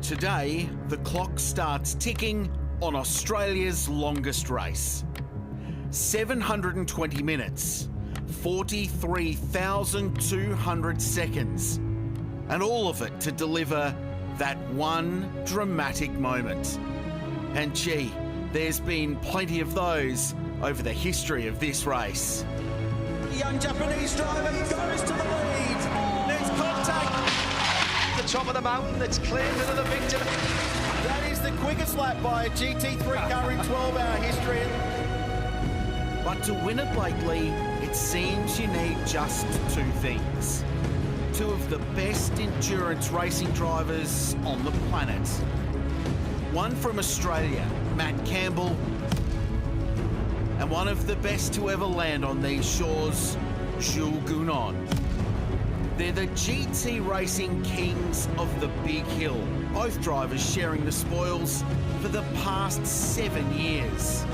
Today, the clock starts ticking on Australia's longest race. 720 minutes, 43,200 seconds, and all of it to deliver that one dramatic moment. And gee, there's been plenty of those over the history of this race. The young Japanese driver goes to the lead. There's contact. The top of the mountain, that's cleared another victim. That is the quickest lap by a GT3 car in 12-hour history. But to win it lately, it seems you need just two things. Two of the best endurance racing drivers on the planet. One from Australia, Matt Campbell, and one of the best to ever land on these shores, Jules Gounon. They're the GT racing kings of the Big Hill, both drivers sharing the spoils for the past 7 years.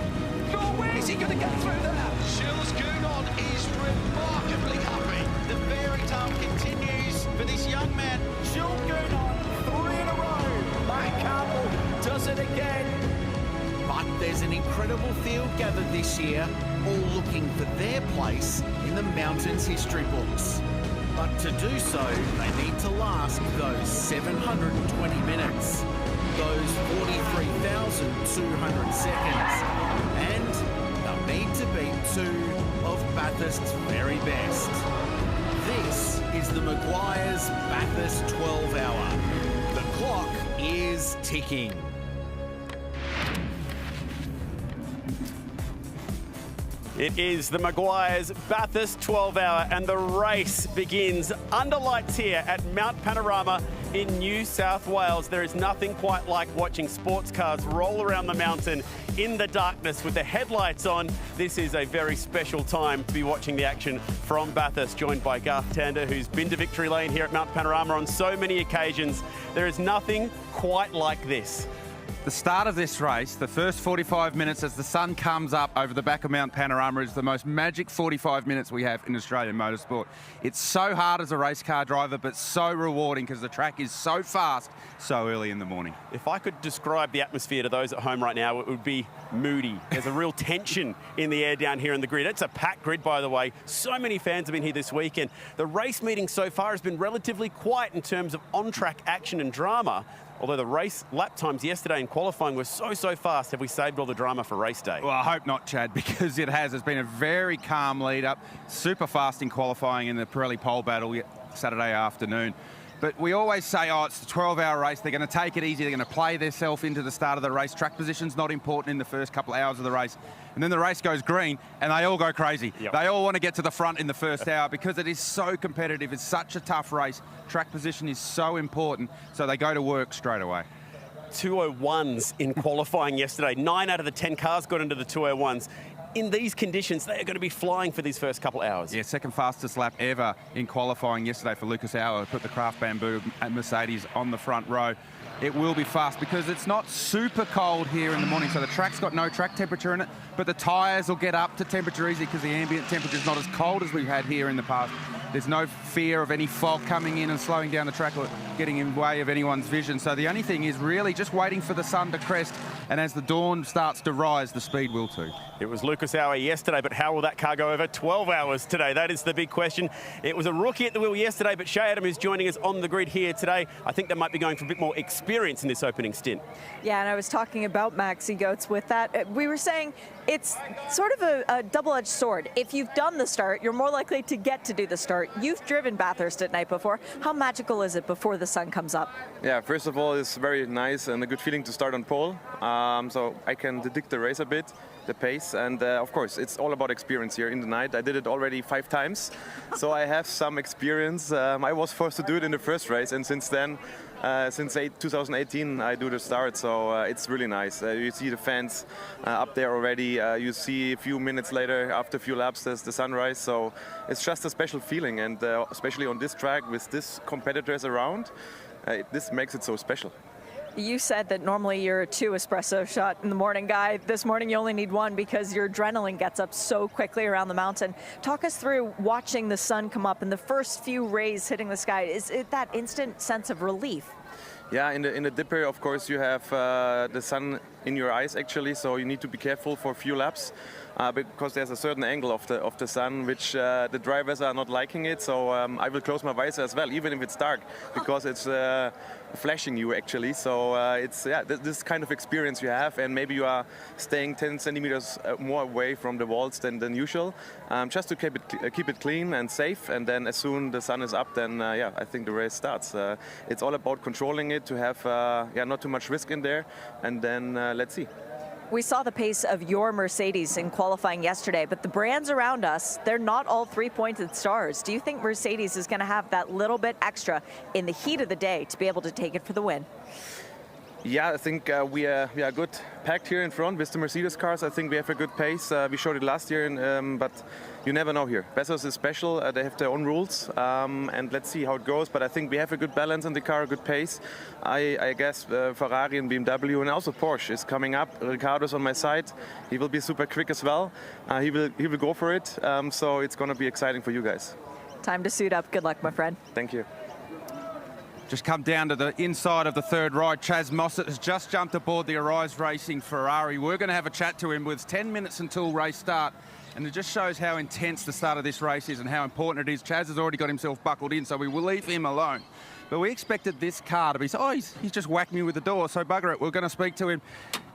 Oh, where is he going to get through there? Jules Gounon is remarkably happy. The fairy tale continues for this young man, Jules Gounon, 3 in a row. Matt Campbell does it again. But there's an incredible field gathered this year, all looking for their place in the mountain's history books. But to do so, they need to last those 720 minutes, those 43,200 seconds, and they'll need to beat two of Bathurst's very best. This is the Meguiar's Bathurst 12-hour. The clock is ticking. It is the Meguiar's Bathurst 12-hour, and the race begins under lights here at Mount Panorama in New South Wales. There is nothing quite like watching sports cars roll around the mountain in the darkness with the headlights on. This is a very special time to be watching the action from Bathurst, joined by Garth Tander, who's been to Victory Lane here at Mount Panorama on so many occasions. There is nothing quite like this. The start of this race, the first 45 minutes as the sun comes up over the back of Mount Panorama, is the most magic 45 minutes we have in Australian motorsport. It's so hard as a race car driver, but so rewarding because the track is so fast so early in the morning. If I could describe the atmosphere to those at home right now, it would be moody. There's a real tension in the air down here in the grid. It's a packed grid, by the way. So many fans have been here this weekend. The race meeting so far has been relatively quiet in terms of on-track action and drama. Although the race lap times yesterday in qualifying were so fast, have we saved all the drama for race day? Well, I hope not, Chad, because it has. It's been a very calm lead-up, super fast in qualifying in the Pirelli pole battle Saturday afternoon. But we always say, oh, it's a 12-hour race. They're going to take it easy. They're going to play themselves into the start of the race. Track position's not important in the first couple of hours of the race. And then the race goes green, and they all go crazy. Yep. They all want to get to the front in the first hour because it is so competitive. It's such a tough race. Track position is so important, so they go to work straight away. 201s in qualifying yesterday. 9 out of the 10 cars got into the 201s. In these conditions, they are going to be flying for these first couple hours. Yeah, second fastest lap ever in qualifying yesterday for Lucas Auer. Put the Craft Bamboo and Mercedes on the front row. It will be fast because it's not super cold here in the morning, so the track's got no track temperature in it, but the tyres will get up to temperature easy because the ambient temperature is not as cold as we've had here in the past. There's no fear of any fog coming in and slowing down the track or getting in the way of anyone's vision. So the only thing is really just waiting for the sun to crest, and as the dawn starts to rise, the speed will too. It was Lucas Auer yesterday, but how will that car go over 12 hours today? That is the big question. It was a rookie at the wheel yesterday, but Shea Adam is joining us on the grid here today. I think they might be going for a bit more experience in this opening stint. Yeah, and I was talking about Maxi Goats with that. We were saying it's sort of a double-edged sword. If you've done the start, you're more likely to get to do the start. You've driven Bathurst at night before. How magical is it before the sun comes up? Yeah, first of all, it's very nice and a good feeling to start on pole. So I can predict the race a bit, the pace, and of course, it's all about experience here in the night. I did it already 5 times, so I have some experience. I was forced to do it in the first race, and since then, since 2018, I do the start, so it's really nice. You see the fans up there already. You see a few minutes later, after a few laps, there's the sunrise. So it's just a special feeling, and especially on this track with these competitors around, this makes it so special. You said that normally you're a 2 espresso shot in the morning guy. This morning you only need 1 because your adrenaline gets up so quickly around the mountain. Talk us through watching the sun come up and the first few rays hitting the sky. Is it that instant sense of relief? Yeah, in the dipper, of course, you have the sun in your eyes actually, so you need to be careful for a few laps because there's a certain angle of the sun which the drivers are not liking it. So I will close my visor as well, even if it's dark, because it's flashing you actually. So it's this kind of experience you have, and maybe you are staying 10 centimeters more away from the walls than usual, just to keep it clean and safe. And then as soon the sun is up, then I think the race starts. It's all about controlling it to have not too much risk in there, and then let's see. We saw the pace of your Mercedes in qualifying yesterday, but the brands around us, they're not all three-pointed stars. Do you think Mercedes is going to have that little bit extra in the heat of the day to be able to take it for the win? Yeah, I think we are good packed here in front with the Mercedes cars. I think we have a good pace. We showed it last year, but you never know here. Bathurst is special. They have their own rules, and let's see how it goes. But I think we have a good balance in the car, a good pace. I guess Ferrari and BMW and also Porsche is coming up. Ricardo's on my side. He will be super quick as well. He will go for it. So it's going to be exciting for you guys. Time to suit up. Good luck, my friend. Thank you. Just come down to the inside of the third ride. Chaz Mossett has just jumped aboard the Arise Racing Ferrari. We're going to have a chat to him with 10 minutes until race start. And it just shows how intense the start of this race is and how important it is. Chaz has already got himself buckled in, so we will leave him alone. But we expected this car to be, he's just whacked me with the door, so bugger it. We're going to speak to him.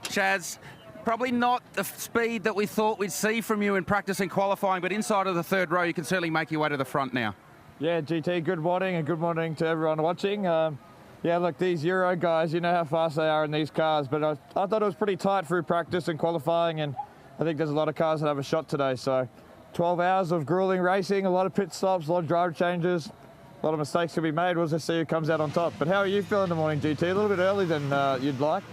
Chaz, probably not the speed that we thought we'd see from you in practice and qualifying, but inside of the third row, you can certainly make your way to the front now. Yeah, GT, good morning, and good morning to everyone watching. Yeah, look, these Euro guys, you know how fast they are in these cars, but I thought it was pretty tight through practice and qualifying, and I think there's a lot of cars that have a shot today. So 12 hours of grueling racing, a lot of pit stops, a lot of driver changes, a lot of mistakes to be made. We'll just see who comes out on top. But how are you feeling in the morning, GT? A little bit early than you'd like?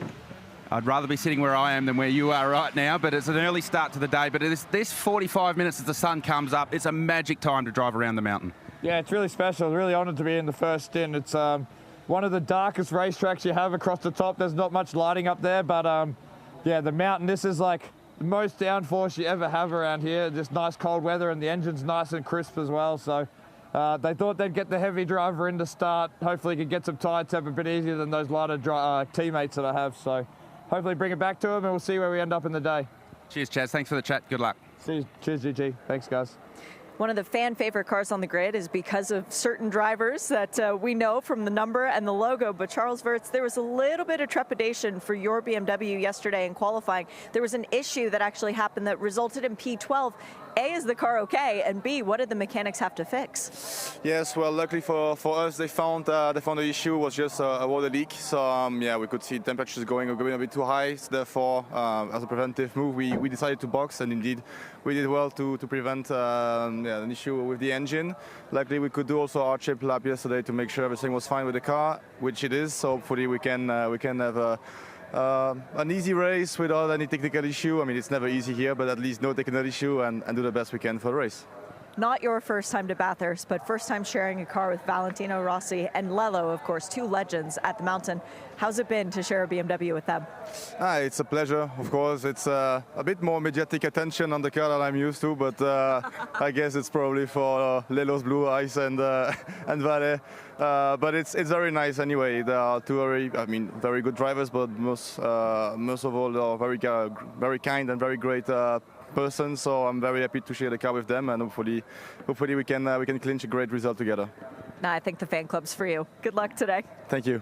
I'd rather be sitting where I am than where you are right now, but it's an early start to the day. But this 45 minutes as the sun comes up, it's a magic time to drive around the mountain. Yeah, it's really special. Really honoured to be in the first stint. It's one of the darkest racetracks you have across the top. There's not much lighting up there, but yeah, the mountain, this is like the most downforce you ever have around here. Just nice cold weather, and the engine's nice and crisp as well. So they thought they'd get the heavy driver in to start. Hopefully he could get some tyre temp a bit easier than those lighter teammates that I have. So hopefully bring it back to him, and we'll see where we end up in the day. Cheers, Chaz. Thanks for the chat. Good luck. See you. Cheers, GG. Thanks, guys. One of the fan favorite cars on the grid is because of certain drivers that we know from the number and the logo. But Charles Wirtz, there was a little bit of trepidation for your BMW yesterday in qualifying. There was an issue that actually happened that resulted in P12. A, is the car okay? And B, what did the mechanics have to fix? Yes, well, luckily for us, they found the issue was just a water leak. So yeah, we could see temperatures going a bit too high. So therefore, as a preventive move, we decided to box, and indeed we did well to prevent an issue with the engine. Luckily, we could do also our chip lap yesterday to make sure everything was fine with the car, which it is. So hopefully we can have an easy race without any technical issue. I mean, it's never easy here, but at least no technical issue, and do the best we can for the race. Not your first time to Bathurst, but first time sharing a car with Valentino Rossi and Lello, of course, two legends at the mountain. How's it been to share a BMW with them? It's a pleasure, of course. It's a bit more mediatic attention on the car than I'm used to, but I guess it's probably for Lello's blue eyes and Vale. But it's very nice anyway. They are two very good drivers, but most of all, they are very kind and very great person. So I'm very happy to share the car with them, and hopefully we can clinch a great result together. I think the fan club's for you. Good luck today. Thank you.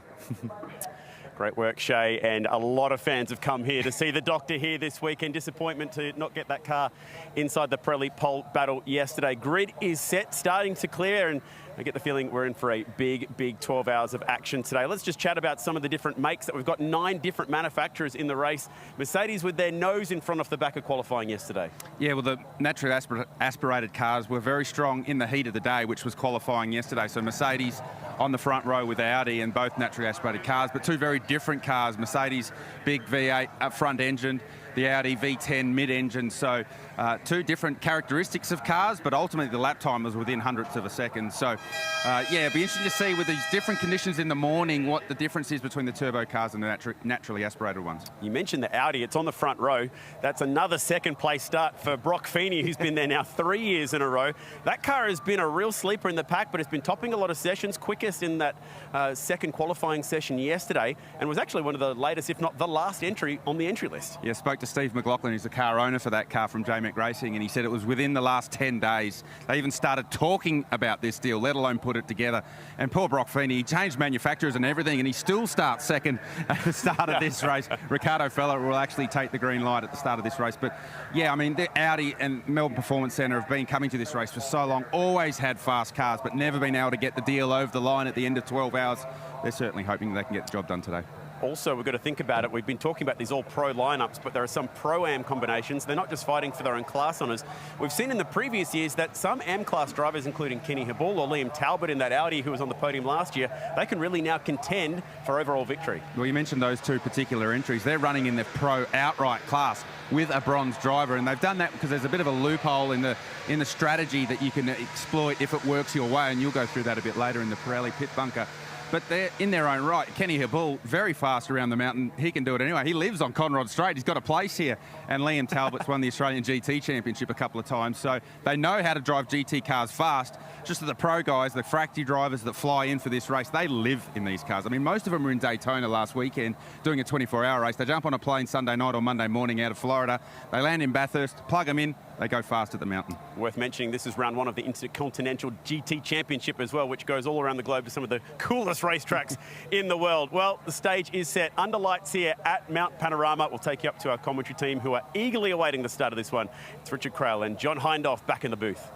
Great work, Shea, and a lot of fans have come here to see the doctor here this weekend. Disappointment to not get that car inside the Pirelli pole battle yesterday. Grid is set, starting to clear, and I get the feeling we're in for a big 12 hours of action today. Let's just chat about some of the different makes that we've got. 9 different manufacturers in the race. Mercedes with their nose in front off the back of qualifying yesterday. Yeah, well, the naturally aspirated cars were very strong in the heat of the day, which was qualifying yesterday. So Mercedes on the front row with Audi, and both naturally aspirated cars, but two very different cars. Mercedes, big V8 up front engine, the Audi V10 mid-engine. So two different characteristics of cars, but ultimately the lap time was within hundredths of a second. So, yeah, it'll be interesting to see with these different conditions in the morning what the difference is between the turbo cars and the naturally aspirated ones. You mentioned the Audi. It's on the front row. That's another second-place start for Brock Feeney, who's been there now 3 years in a row. That car has been a real sleeper in the pack, but it's been topping a lot of sessions, quickest in that second qualifying session yesterday, and was actually one of the latest, if not the last entry on the entry list. Yeah, spoke to Steve McLaughlin, who's the car owner for that car from JMEC Racing, and he said it was within the last 10 days. They even started talking about this deal, let alone put it together. And poor Brock Feeney, he changed manufacturers and everything, and he still starts second at the start of this race. Ricardo Feller will actually take the green light at the start of this race. But yeah, I mean, the Audi and Melbourne Performance Centre have been coming to this race for so long, always had fast cars, but never been able to get the deal over the line at the end of 12 hours. They're certainly hoping they can get the job done today. Also, we've got to think about it. We've been talking about these all-pro lineups, but there are some pro-am combinations. They're not just fighting for their own class honours. We've seen in the previous years that some am-class drivers, including Kenny Habul or Liam Talbot in that Audi who was on the podium last year, they can really now contend for overall victory. Well, you mentioned those two particular entries. They're running in the pro outright class with a bronze driver, and they've done that because there's a bit of a loophole in the strategy that you can exploit if it works your way, and you'll go through that a bit later in the Pirelli pit bunker. But they're in their own right. Kenny Habul, very fast around the mountain. He can do it anyway. He lives on Conrod Straight. He's got a place here. And Liam Talbot's won the Australian GT Championship a couple of times. So they know how to drive GT cars fast. Just that the pro guys, the Fracti drivers that fly in for this race, they live in these cars. I mean, most of them were in Daytona last weekend doing a 24-hour race. They jump on a plane Sunday night or Monday morning out of Florida. They land in Bathurst, plug them in. They go fast at the mountain. Worth mentioning, this is round one of the Intercontinental GT Championship as well, which goes all around the globe to some of the coolest racetracks in the world. Well, the stage is set under lights here at Mount Panorama. We'll take you up to our commentary team who are eagerly awaiting the start of this one. It's Richard Craill and John Hindhaugh back in the booth.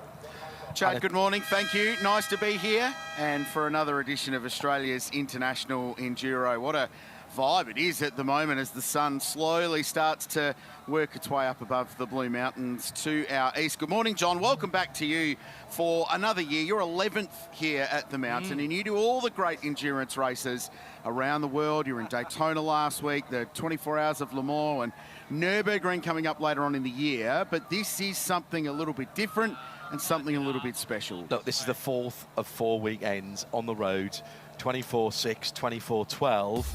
Chad, good morning. Thank you. Nice to be here and for another edition of Australia's International Enduro. What a vibe it is at the moment as the sun slowly starts to work its way up above the Blue Mountains to our east. Good morning, John. Welcome back to you for another year. You're 11th here at the mountain and you do all the great endurance races around the world. You were in Daytona last week, the 24 Hours of Le Mans, and Nürburgring coming up later on in the year. But this is something a little bit different and something a little bit special. Look, this is the fourth of 4 weekends on the road, 24/6, 24/12.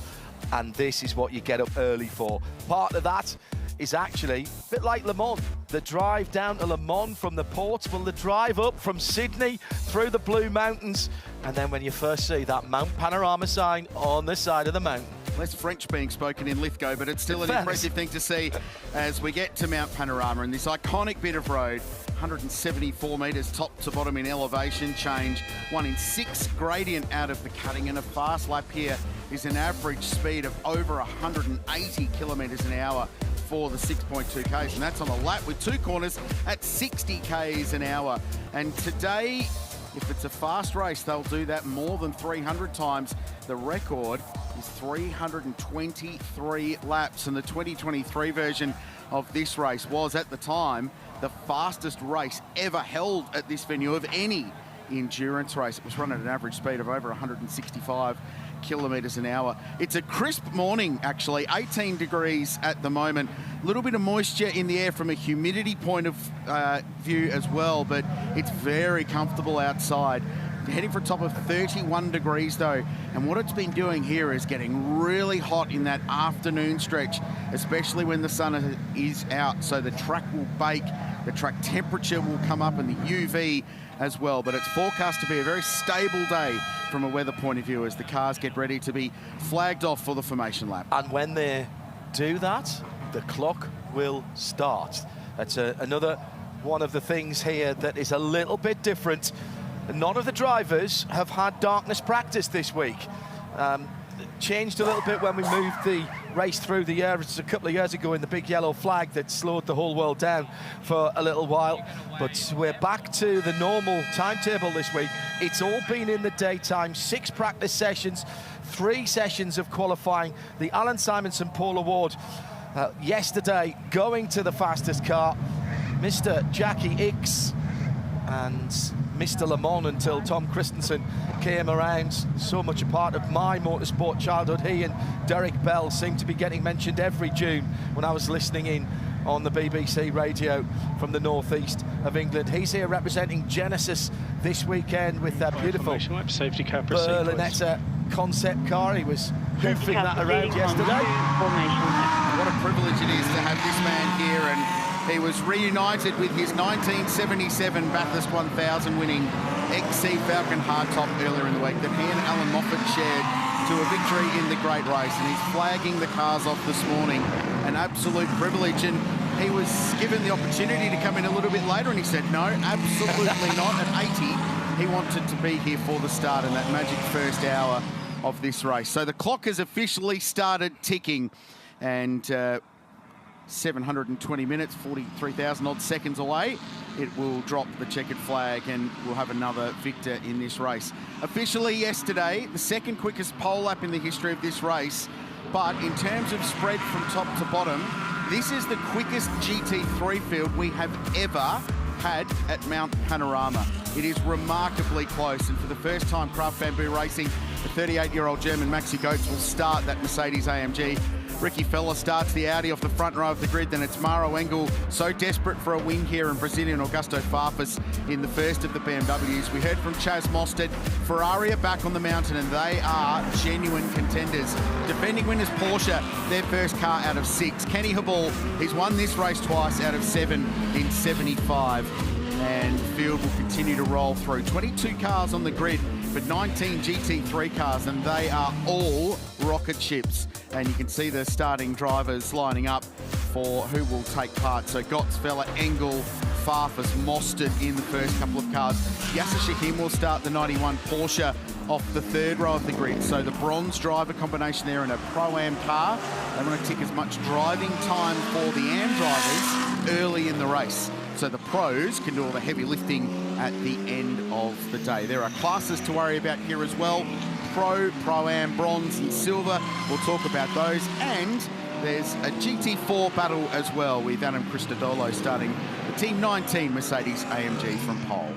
And this is what you get up early for. Part of that is actually a bit like Le Mans. The drive down to Le Mans from the ports, well, the drive up from Sydney through the Blue Mountains, and then when you first see that Mount Panorama sign on the side of the mountain. Less French being spoken in Lithgow, but it's still an impressive thing to see as we get to Mount Panorama and this iconic bit of road. 174 metres top to bottom in elevation change, 1 in 6 gradient out of the cutting, and a fast lap here is an average speed of over 180 kilometres an hour for the 6.2 Ks, and that's on a lap with 2 corners at 60 Ks an hour. And today, if it's a fast race, they'll do that more than 300 times. The record is 323 laps, and the 2023 version of this race was, at the time, the fastest race ever held at this venue of any endurance race. It was run at an average speed of over 165 kilometres an hour. It's a crisp morning, actually, 18 degrees at the moment. A little bit of moisture in the air from a humidity point of view as well, but it's very comfortable outside. Heading for a top of 31 degrees though, and what it's been doing here is getting really hot in that afternoon stretch, especially when the sun is out, so the track will bake, the track temperature will come up, and the UV as well. But it's forecast to be a very stable day from a weather point of view as the cars get ready to be flagged off for the formation lap. And when they do that, the clock will start. That's another one of the things here that is a little bit different. None of the drivers have had darkness practice this week. Changed a little bit when we moved the race through the year. It's a couple of years ago in the big yellow flag that slowed the whole world down for a little while. But we're back to the normal timetable this week. It's all been in the daytime, 6 practice sessions, 3 sessions of qualifying. The Alan Simonson Paul Award yesterday going to the fastest car, Mr. Jackie Ickx and Mr. Le Mans until Tom Christensen came around. So much a part of my motorsport childhood. He and Derek Bell seemed to be getting mentioned every June when I was listening in on the BBC radio from the northeast of England. He's here representing Genesis this weekend with that beautiful safety car proceed, Berlinetta concept car. He was hoofing that around yesterday. What a privilege it is to have this man here, and he was reunited with his 1977 Bathurst 1000 winning XC Falcon hardtop earlier in the week that he and Alan Moffat shared to a victory in the great race, and he's flagging the cars off this morning. An absolute privilege, and he was given the opportunity to come in a little bit later, and he said no, absolutely not. At 80, he wanted to be here for the start in that magic first hour of this race. So the clock has officially started ticking, and 720 minutes, 43,000 odd seconds away, it will drop the checkered flag and we'll have another victor in this race. Officially yesterday, the second quickest pole lap in the history of this race, but in terms of spread from top to bottom, this is the quickest GT3 field we have ever had at Mount Panorama. It is remarkably close, and for the first time, Craft Bamboo Racing, the 38-year-old German Maxi Goetz will start that Mercedes-AMG. Ricky Feller starts the Audi off the front row of the grid. Then it's Maro Engel, so desperate for a win here, and Brazilian Augusto Farfus in the first of the BMWs. We heard from Chaz Mostert. Ferrari are back on the mountain, and they are genuine contenders. Defending winners Porsche, their first car out of 6. Kenny Habul, he's won this race twice out of 7 in 75. And the field will continue to roll through. 22 cars on the grid, but 19 GT3 cars, and they are all rocket ships. And you can see the starting drivers lining up for who will take part. So Gotts, Feller, Engel, Farfus, Mostert in the first couple of cars. Yasser Shaheen will start the 91 Porsche off the third row of the grid. So the bronze driver combination there in a Pro-Am car. They want to tick as much driving time for the Am drivers early in the race, so the pros can do all the heavy lifting at the end of the day. There are classes to worry about here as well. Pro, Pro-Am, bronze and silver. We'll talk about those. And there's a GT4 battle as well with Adam Christodolo starting the Team 19 Mercedes-AMG from pole.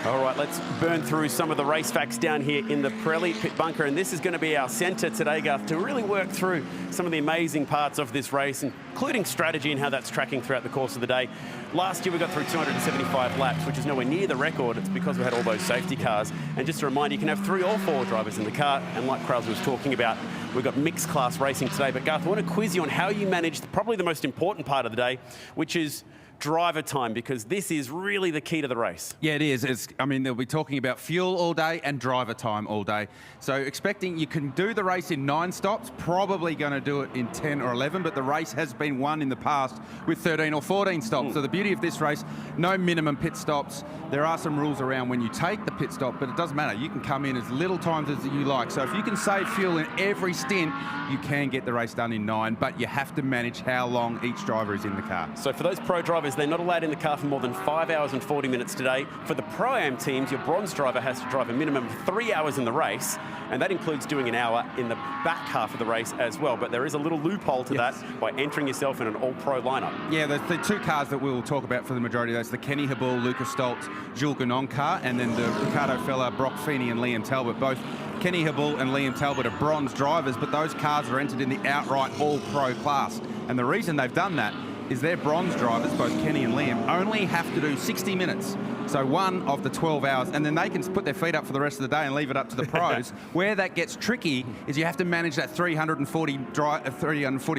All right, let's burn through some of the race facts down here in the Craill pit bunker, and this is going to be our centre today, Garth, to really work through some of the amazing parts of this race, including strategy and how that's tracking throughout the course of the day. Last year we got through 275 laps, which is nowhere near the record. It's because we had all those safety cars. And just a reminder, you can have 3 or 4 drivers in the car, and like Craill was talking about, we've got mixed class racing today. But Garth, I want to quiz you on how you managed probably the most important part of the day, which is driver time, because this is really the key to the race. Yeah, it is. I mean, they'll be talking about fuel all day and driver time all day. So expecting you can do the race in 9 stops, probably going to do it in 10 or 11, but the race has been won in the past with 13 or 14 stops. So the beauty of this race, no minimum pit stops. There are some rules around when you take the pit stop, but it doesn't matter. You can come in as little times as you like. So if you can save fuel in every stint, you can get the race done in 9, but you have to manage how long each driver is in the car. So for those pro drivers, they're not allowed in the car for more than 5 hours and 40 minutes today. For the Pro-Am teams, your bronze driver has to drive a minimum of 3 hours in the race, and that includes doing an hour in the back half of the race as well. But there is a little loophole to that by entering yourself in an all-pro lineup. Yeah, the 2 cars that we will talk about for the majority of those, the Kenny Habul, Lucas Stoltz, Jules Gounon car, and then the Ricardo Feller, Brock Feeney and Liam Talbot. Both Kenny Habul and Liam Talbot are bronze drivers, but those cars are entered in the outright all-pro class. And the reason they've done that is their bronze drivers, both Kenny and Liam, only have to do 60 minutes. So 1 of the 12 hours, and then they can put their feet up for the rest of the day and leave it up to the pros. Where that gets tricky is you have to manage that 340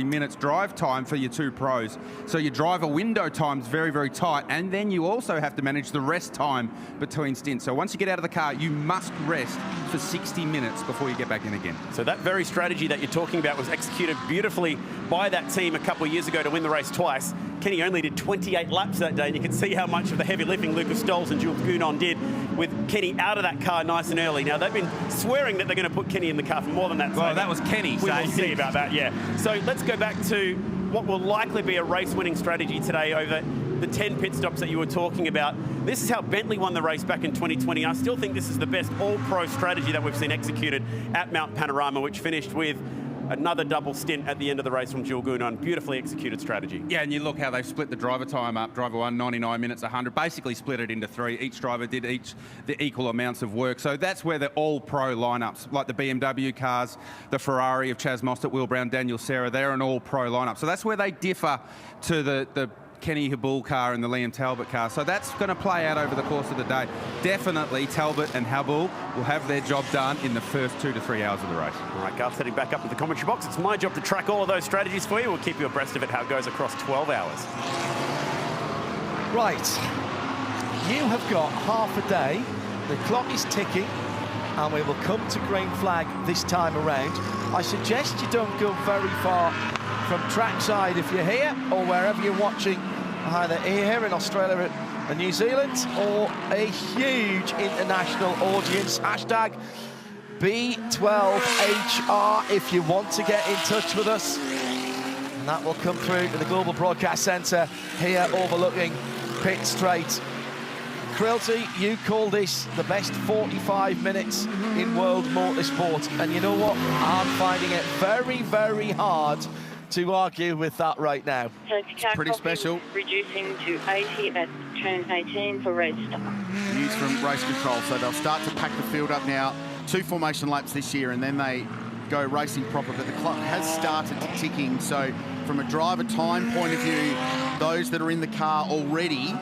minutes drive time for your 2 pros. So your driver window time's very, very tight, and then you also have to manage the rest time between stints. So once you get out of the car, you must rest for 60 minutes before you get back in again. So that very strategy that you're talking about was executed beautifully by that team a couple of years ago to win the race twice. Kenny only did 28 laps that day, and you can see how much of the heavy lifting Lucas Stoltz and Jules Gounon did with Kenny out of that car nice and early. Now, they've been swearing that they're going to put Kenny in the car for more than that. Well, that was Kenny. We will see about that, yeah. So let's go back to what will likely be a race-winning strategy today over the 10 pit stops that you were talking about. This is how Bentley won the race back in 2020. I still think this is the best all-pro strategy that we've seen executed at Mount Panorama, which finished with Another double stint at the end of the race from Jules Gounon. Beautifully executed strategy. Yeah, and you look how they've split the driver time up. Driver 1, 99 minutes, 100. Basically split it into 3. Each driver did the equal amounts of work. So that's where the all-pro lineups, like the BMW cars, the Ferrari of Chaz Mostert, Will Brown, Daniel Serra, they're an all-pro lineup. So that's where they differ to the Kenny Habul car and the Liam Talbot car. So that's going to play out over the course of the day. Definitely Talbot and Habul will have their job done in the first 2 to 3 hours of the race. All right, Garth, heading back up to the commentary box. It's my job to track all of those strategies for you. We'll keep you abreast of it, how it goes across 12 hours. Right, you have got half a day. The clock is ticking, and we will come to green flag this time around. I suggest you don't go very far from trackside if you're here, or wherever you're watching, either here in Australia and New Zealand, or a huge international audience. Hashtag B12HR if you want to get in touch with us. And that will come through to the Global Broadcast Centre here overlooking Pitt Straight. Craill, you call this the best 45 minutes in world motorsport, and you know what? I'm finding it very, very hard to argue with that right now. It's pretty special. Reducing to 80 at turn 18 for race start. News from race control. So they'll start to pack the field up now. 2 formation laps this year, and then they go racing proper. But the clock has started ticking. So from a driver time point of view, those that are in the car already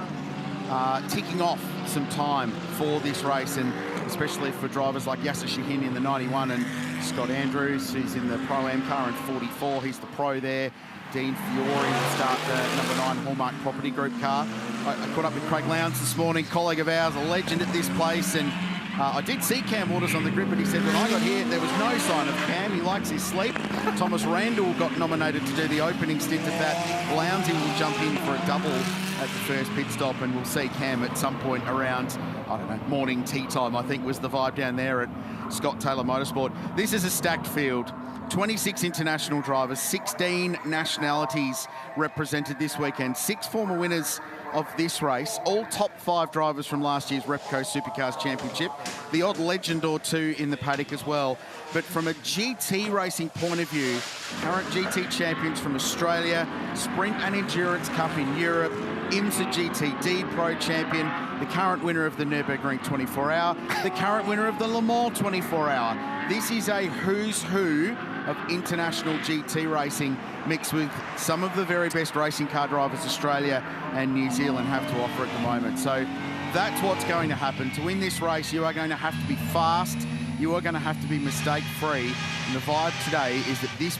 ticking off some time for this race, and especially for drivers like Yasser Shahin in the 91 and Scott Andrews, who's in the Pro-Am car in 44. He's the pro there. Dean Fiore will start the number 9 Hallmark Property Group car. I caught up with Craig Lowndes this morning, colleague of ours, a legend at this place, and I did see Cam Waters on the grid, but he said when I got here, there was no sign of Cam. He likes his sleep. Thomas Randall got nominated to do the opening stint of that. Lowndes will jump in for a double at the first pit stop, and we'll see Cam at some point around, I don't know, morning tea time, I think was the vibe down there at Scott Taylor Motorsport. This is a stacked field. 26 international drivers, 16 nationalities represented this weekend, 6 former winners of this race, all top 5 drivers from last year's Repco Supercars Championship, the odd legend or 2 in the paddock as well. But from a GT racing point of view, current GT champions from Australia, Sprint and Endurance Cup in Europe, IMSA GTD Pro Champion, the current winner of the Nürburgring 24-hour, the current winner of the Le Mans 24-hour. This is a who's who of international GT racing, mixed with some of the very best racing car drivers Australia and New Zealand have to offer at the moment. So that's what's going to happen. To win this race, you are going to have to be fast, you are going to have to be mistake-free, and the vibe today is that this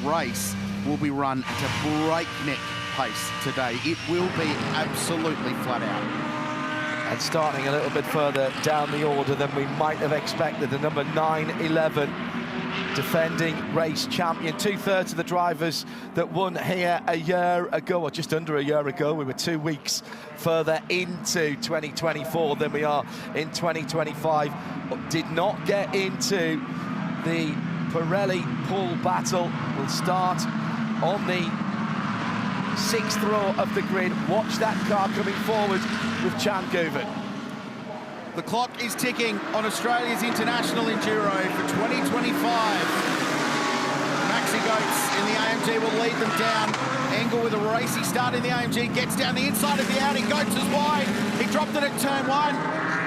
race will be run at a breakneck pace today. It will be absolutely flat out. And starting a little bit further down the order than we might have expected, the number 911 defending race champion. 2/3 of the drivers that won here a year ago, or just under a year ago. We were 2 weeks further into 2024 than we are in 2025. Did not get into the Pirelli pool battle. We'll start on the 6th row of the grid. Watch that car coming forward with Chan Guven. The clock is ticking on Australia's International Enduro for 2025. Maxi Goetz in the AMG will lead them down. Engel with a racy start in the AMG, gets down the inside of the Audi. Goetz is wide. He dropped it at turn 1.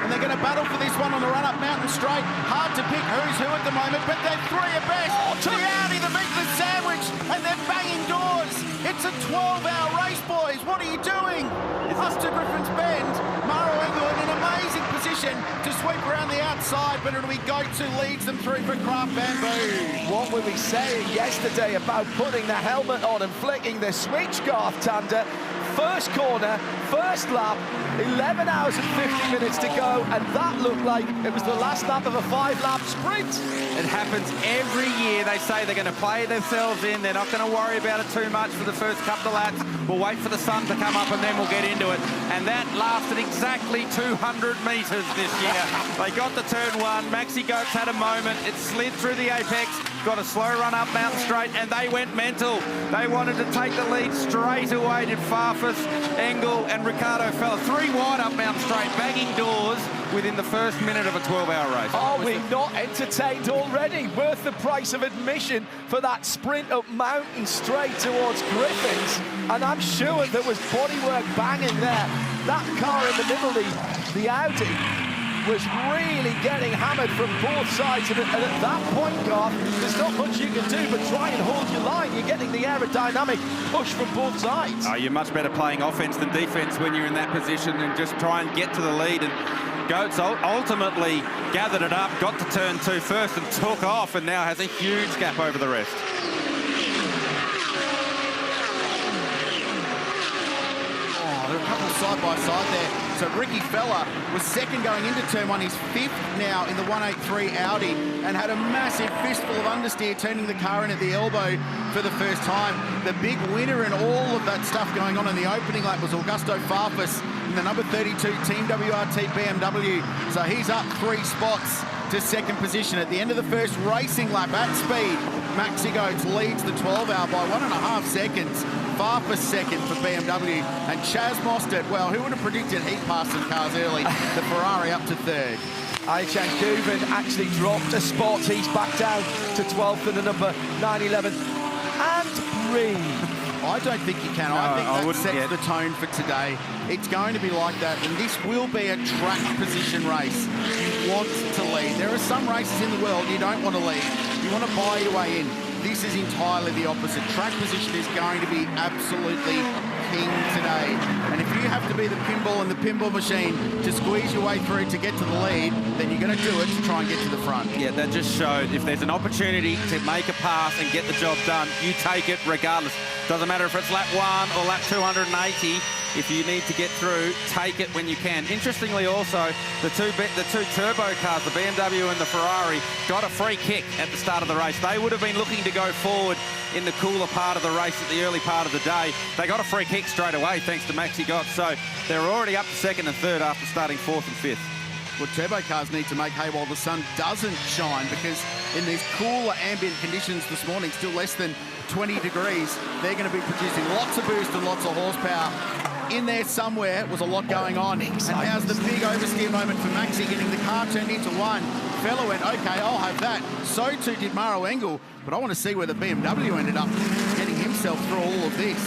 And they're going to battle for this one on the run-up Mountain Straight. Hard to pick who's who at the moment, but they're 3 abreast. The Audi, the meatless sandwich, and they're banging doors. It's a 12-hour race, boys. What are you doing? Up to Griffin's Bend. Maro Engel in an amazing position to sweep around the outside, but it'll be Goetz who leads them through for Craft Bamboo. What were we saying yesterday about putting the helmet on and flicking the switch, Garth Tander? First corner, first lap, 11 hours and 50 minutes to go, and that looked like it was the last lap of a 5-lap sprint. It happens every year. They say they're going to play themselves in. They're not going to worry about it too much for the first couple of laps. We'll wait for the sun to come up and then we'll get into it. And that lasted exactly 200 metres this year. They got to turn 1. Maxi Goetz had a moment. It slid through the apex, got a slow run up Mountain Straight, and they went mental. They wanted to take the lead straight away. Did Farfus, Engel and Ricardo Fella. 3 wide up Mountain Straight, banging doors. within the first minute of a 12-hour race. Are we not entertained already? Worth the price of admission for that sprint up Mountain Straight towards Griffins. And I'm sure there was bodywork banging there. That car in the middle, the Audi, was really getting hammered from both sides. And at that point, Garth, there's not much you can do but try and hold your line. You're getting the aerodynamic push from both sides. Oh, you're much better playing offense than defense when you're in that position and just try and get to the lead. And Goats ultimately gathered it up, got to turn 2 first and took off, and now has a huge gap over the rest. Oh, there are a couple side by side there. So Ricky Fella was second going into turn 1. He's 5th now in the 183 Audi and had a massive fistful of understeer, turning the car in at the elbow for the first time. The big winner in all of that stuff going on in the opening lap was Augusto Farfus in the number 32 Team WRT BMW. So he's up 3 spots to second position. At the end of the first racing lap at speed, Maxi Goetz leads the 12-hour by 1.5 seconds. Farfus second for BMW, and Chaz Mostert, well, who would have predicted he'd pass some cars early? The Ferrari up to 3rd. Aichan Guven actually dropped a spot. He's back down to 12th in the number 911. And breathe. I don't think you can. I think that sets the tone for today. It's going to be like that, and this will be a track position race. You want to lead. There are some races in the world you don't want to lead. You want to buy your way in. This is entirely the opposite. Track position is going to be absolutely king today. And if you have to be the pinball in the pinball machine to squeeze your way through to get to the lead, then you're going to do it to try and get to the front. Yeah, that just showed if there's an opportunity to make a pass and get the job done, you take it regardless. Doesn't matter if it's lap 1 or lap 280. If you need to get through, take it when you can. Interestingly also, the two turbo cars, the BMW and the Ferrari, got a free kick at the start of the race. They would have been looking to go forward in the cooler part of the race at the early part of the day. They got a free kick straight away thanks to Maxi Goetz. So they're already up to 2nd and 3rd after starting 4th and 5th. Well, turbo cars need to make hay while the sun doesn't shine, because in these cooler ambient conditions this morning, still less than 20 degrees, they're going to be producing lots of boost and lots of horsepower. In there somewhere was a lot going on. And now's the big oversteer moment for Maxi, getting the car turned into 1. Fella went, okay, I'll have that. So too did Maro Engel, but I want to see where the BMW ended up getting himself through all of this.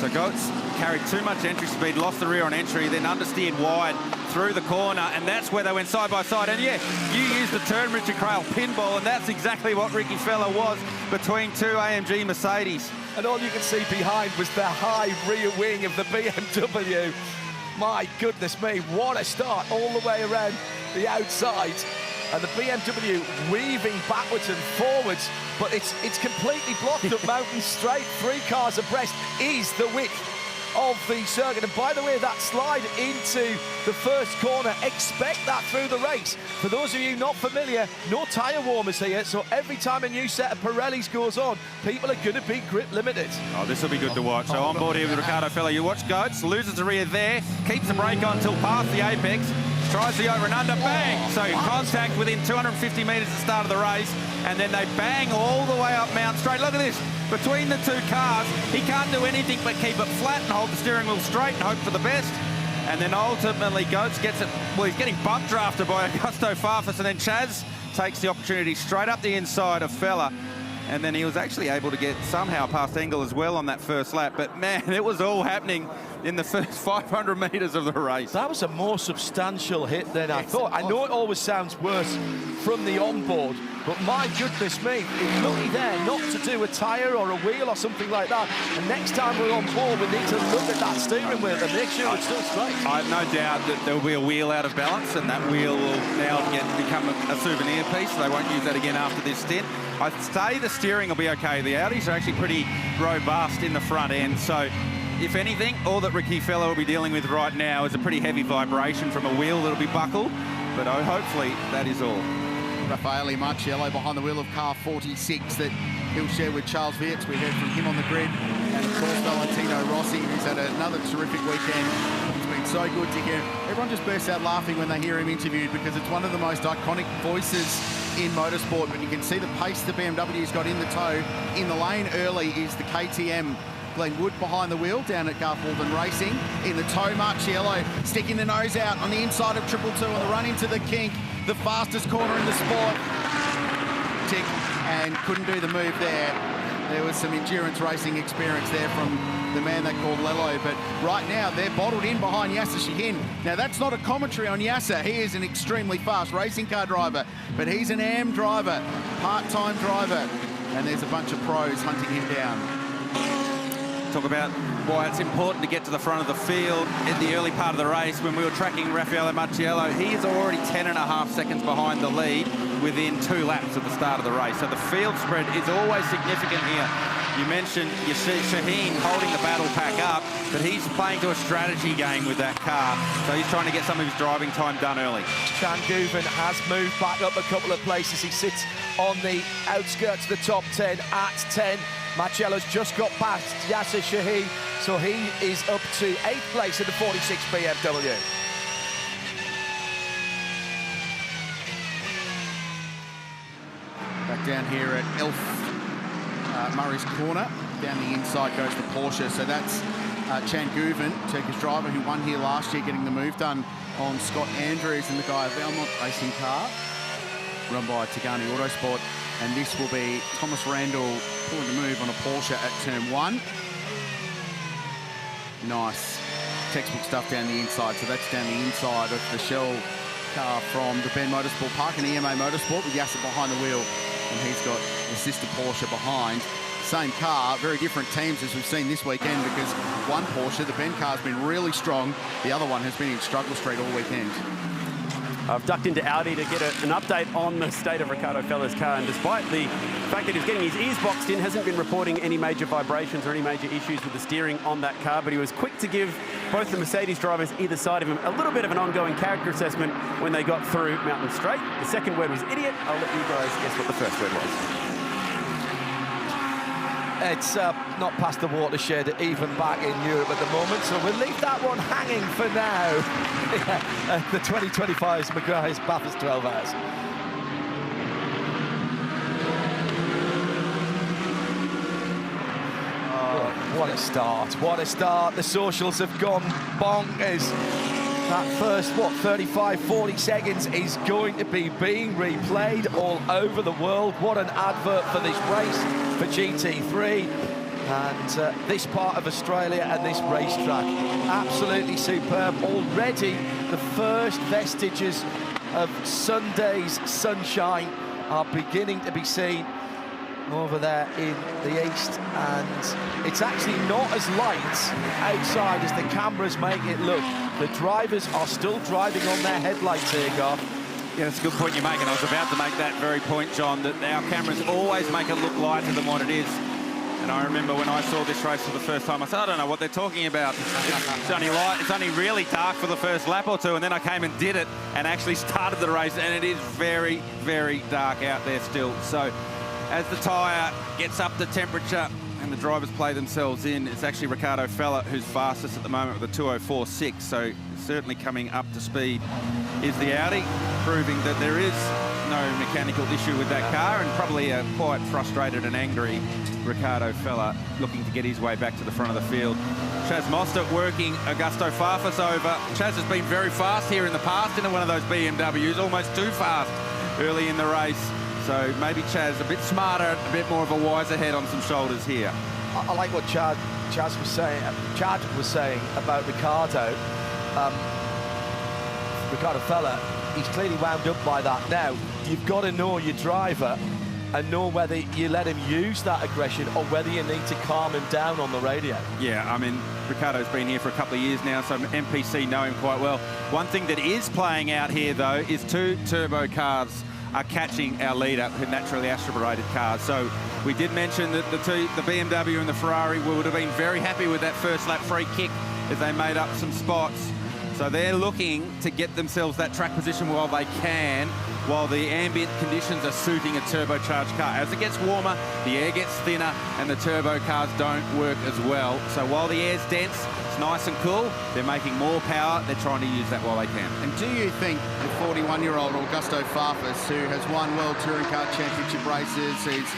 So Goetz carried too much entry speed, lost the rear on entry, then understeered wide through the corner, and that's where they went side by side. And yeah, you used the term Richard Craill pinball, and that's exactly what Ricky Fella was between 2 AMG Mercedes. And all you can see behind was the high rear wing of the BMW. My goodness me, what a start all the way around the outside. And the BMW weaving backwards and forwards, but it's completely blocked up Mountain Straight. 3 cars abreast is the width of the circuit. And by the way, that slide into the first corner, expect that through the race. For those of you not familiar, no tyre warmers here, so every time a new set of Pirellis goes on, people are going to be grip limited. Oh, this will be good to watch. So on board here with Ricardo Fella, you watch Goetz, loses the rear there, keeps the brake on until past the apex, tries the over and under, bang! So contact within 250 metres at the start of the race, and then they bang all the way up Mount Straight. Look at this. Between the 2 cars, he can't do anything but keep it flat and hold the steering wheel straight and hope for the best. And then ultimately, Goetz gets it, well, he's getting bump drafted by Augusto Farfus, and then Chaz takes the opportunity straight up the inside of Fella. And then he was actually able to get somehow past Engel as well on that first lap. But man, it was all happening in the first 500 metres of the race. That was a more substantial hit than I thought. I know it always sounds worse from the onboard, but my goodness me, he's lucky there not to do a tyre or a wheel or something like that. And next time we're on board, we need to look at that steering wheel and make sure it's still straight. I have no doubt that there will be a wheel out of balance, and that wheel will now become a souvenir piece. They won't use that again after this stint. I'd say the steering will be okay. The Audis are actually pretty robust in the front end, so if anything, all that Ricky Fella will be dealing with right now is a pretty heavy vibration from a wheel that'll be buckled, but hopefully that is all. Raffaele Marciello behind the wheel of car 46 that he'll share with Charles Vietz. We heard from him on the grid. And of course, Valentino Rossi, who's had another terrific weekend. It's been so good to hear. Everyone just bursts out laughing when they hear him interviewed, because it's one of the most iconic voices in motorsport. But you can see the pace the BMW's got in the tow. In the lane early is the KTM Glenn Wood behind the wheel down at Garth Walden Racing. In the tow, Marciello sticking the nose out on the inside of 222 on the run into the kink. The fastest corner in the sport. Tick, and couldn't do the move there. There was some endurance racing experience there from the man they called Lello, but right now they're bottled in behind Yasser Shahin. Now that's not a commentary on Yasser. He is an extremely fast racing car driver, but he's an AM driver, part-time driver, and there's a bunch of pros hunting him down. Talk about why it's important to get to the front of the field in the early part of the race. When we were tracking Raffaele Marciello, he is already 10.5 seconds behind the lead within 2 laps at the start of the race. So the field spread is always significant here. You mentioned Shaheen holding the battle pack up, but he's playing to a strategy game with that car. So he's trying to get some of his driving time done early. Chan Guven has moved back up a couple of places. He sits on the outskirts of the top 10 at 10. Marciello's just got past Yasser Shahin, so he is up to 8th place in the 46 BMW. Back down here at Elf Murray's Corner. Down the inside goes the Porsche. So that's Chan Guven, Turkish driver, who won here last year, getting the move done on Scott Andrews and the Guy Valmont racing car, run by Tigani Autosport. And this will be Thomas Randall pulling the move on a Porsche at turn 1. Nice textbook stuff down the inside. So that's down the inside of the Shell car from the Ben Motorsport Park, and EMA Motorsport with Yasser behind the wheel. And he's got the sister Porsche behind. Same car, very different teams as we've seen this weekend, because one Porsche, the Ben car, has been really strong. The other one has been in struggle street all weekend. I've ducked into Audi to get an update on the state of Riccardo Fella's car, and despite the fact that he's getting his ears boxed in, hasn't been reporting any major vibrations or any major issues with the steering on that car, but he was quick to give both the Mercedes drivers either side of him a little bit of an ongoing character assessment when they got through Mountain Straight. The second word was idiot. I'll let you guys guess what the first word was. It's not past the watershed, even back in Europe at the moment, so we'll leave that one hanging for now. The 2025's Meguiar's Bathurst 12 hours. Oh, what a start, what a start. The socials have gone bonkers. That first, 35, 40 seconds is going to be being replayed all over the world. What an advert for this race, for GT3 and this part of Australia and this racetrack. Absolutely superb. Already the first vestiges of Sunday's sunshine are beginning to be seen over there in the east, and it's actually not as light outside as the cameras make it look. The drivers are still driving on their headlights here, Garth. Yeah, that's a good point you're making. I was about to make that very point, John, that our cameras always make it look lighter than what it is. And I remember when I saw this race for the first time, I said, I don't know what they're talking about. It's only light, it's only really dark for the first lap or two, and then I came and did it and actually started the race, and it is very, very dark out there still. So as the tyre gets up to temperature and the drivers play themselves in, it's actually Riccardo Fella who's fastest at the moment with a 2:04.6. So certainly coming up to speed is the Audi, proving that there is no mechanical issue with that car, and probably a quite frustrated and angry Riccardo Fella looking to get his way back to the front of the field. Chaz Mostert working Augusto Farfus over. Chaz has been very fast here in the past in one of those BMWs, almost too fast early in the race. So maybe Chaz a bit smarter, a bit more of a wiser head on some shoulders here. I like what Chad was saying about Riccardo. Riccardo Fella, he's clearly wound up by that. Now, you've got to know your driver and know whether you let him use that aggression or whether you need to calm him down on the radio. Yeah, I mean, Riccardo's been here for a couple of years now, so MPC know him quite well. One thing that is playing out here, though, is 2 turbo cars are catching our leader, who naturally aspirated cars. So we did mention that the BMW and the Ferrari would have been very happy with that first lap free kick as they made up some spots. So they're looking to get themselves that track position while they can, while the ambient conditions are suiting a turbocharged car. As it gets warmer, the air gets thinner and the turbo cars don't work as well. So while the air's dense, it's nice and cool, they're making more power, they're trying to use that while they can. And do you think the 41-year-old Augusto Farfus, who has won World Touring Car Championship races, who's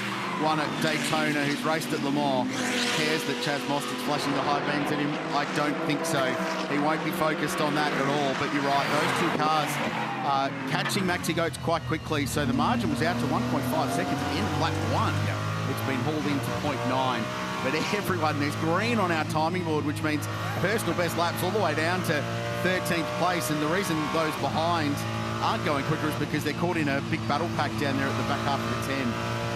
won at Daytona, who's raced at Le Mans, cares that Chaz Mostert's flashing the high beams at him? I don't think so. He won't be focused on that at all, but you're right, those two cars catching Maxi Goetz quite quickly, so the margin was out to 1.5 seconds at the end of lap 1. It's been hauled into 0.9. But everyone, there's green on our timing board, which means personal best laps all the way down to 13th place. And the reason those behind aren't going quicker is because they're caught in a big battle pack down there at the back half of the 10.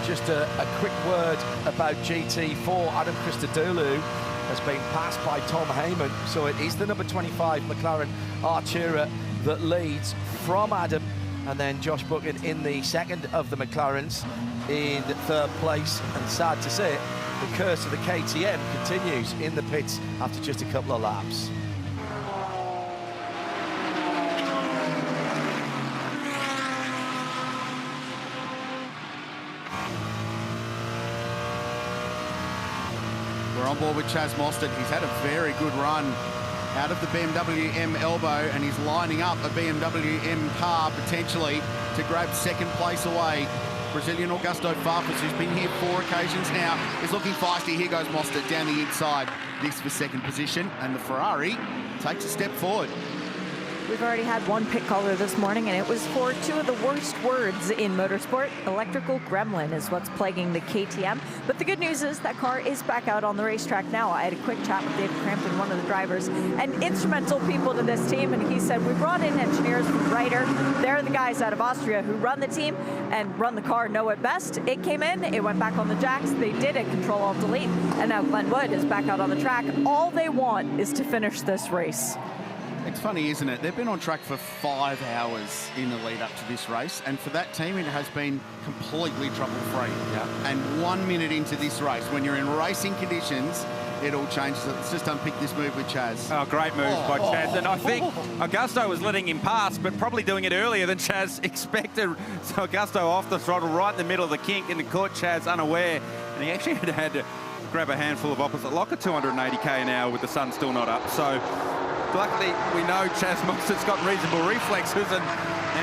Just a quick word about GT4. Adam Christodoulou has been passed by Tom Heyman, so it is the number 25 McLaren Artura that leads from Adam, and then Josh Buchan in the second of the McLarens in third place. And sad to say, the curse of the KTM continues in the pits after just a couple of laps. We're on board with Chaz Mostert. He's had a very good run out of the BMW M elbow, and he's lining up a BMW M car potentially to grab second place away. Brazilian Augusto Farfus, who's been here 4 occasions now, is looking feisty. Here goes Mostert down the inside. This for second position, and the Ferrari takes a step forward. We've already had one pit caller this morning, and it was for 2 of the worst words in motorsport. Electrical gremlin is what's plaguing the KTM. But the good news is that car is back out on the racetrack now. I had a quick chat with David Crampton, one of the drivers, and instrumental people to this team. And he said, we brought in engineers from Reiter. They're the guys out of Austria who run the team and run the car, know it best. It came in, it went back on the jacks. They did it, Control-Alt-Delete. And now Glenn Wood is back out on the track. All they want is to finish this race. It's funny, isn't it? They've been on track for 5 hours in the lead up to this race, and for that team, it has been completely trouble-free. And 1 minute into this race, when you're in racing conditions, it all changes. Let's just unpick this move with Chaz. Oh, great move by Chaz. And I think Augusto was letting him pass, but probably doing it earlier than Chaz expected. So Augusto off the throttle right in the middle of the kink, and caught Chaz unaware. And he actually had to grab a handful of opposite lock at 280k an hour with the sun still not up. So luckily, we know Chaz Mostert's got reasonable reflexes, and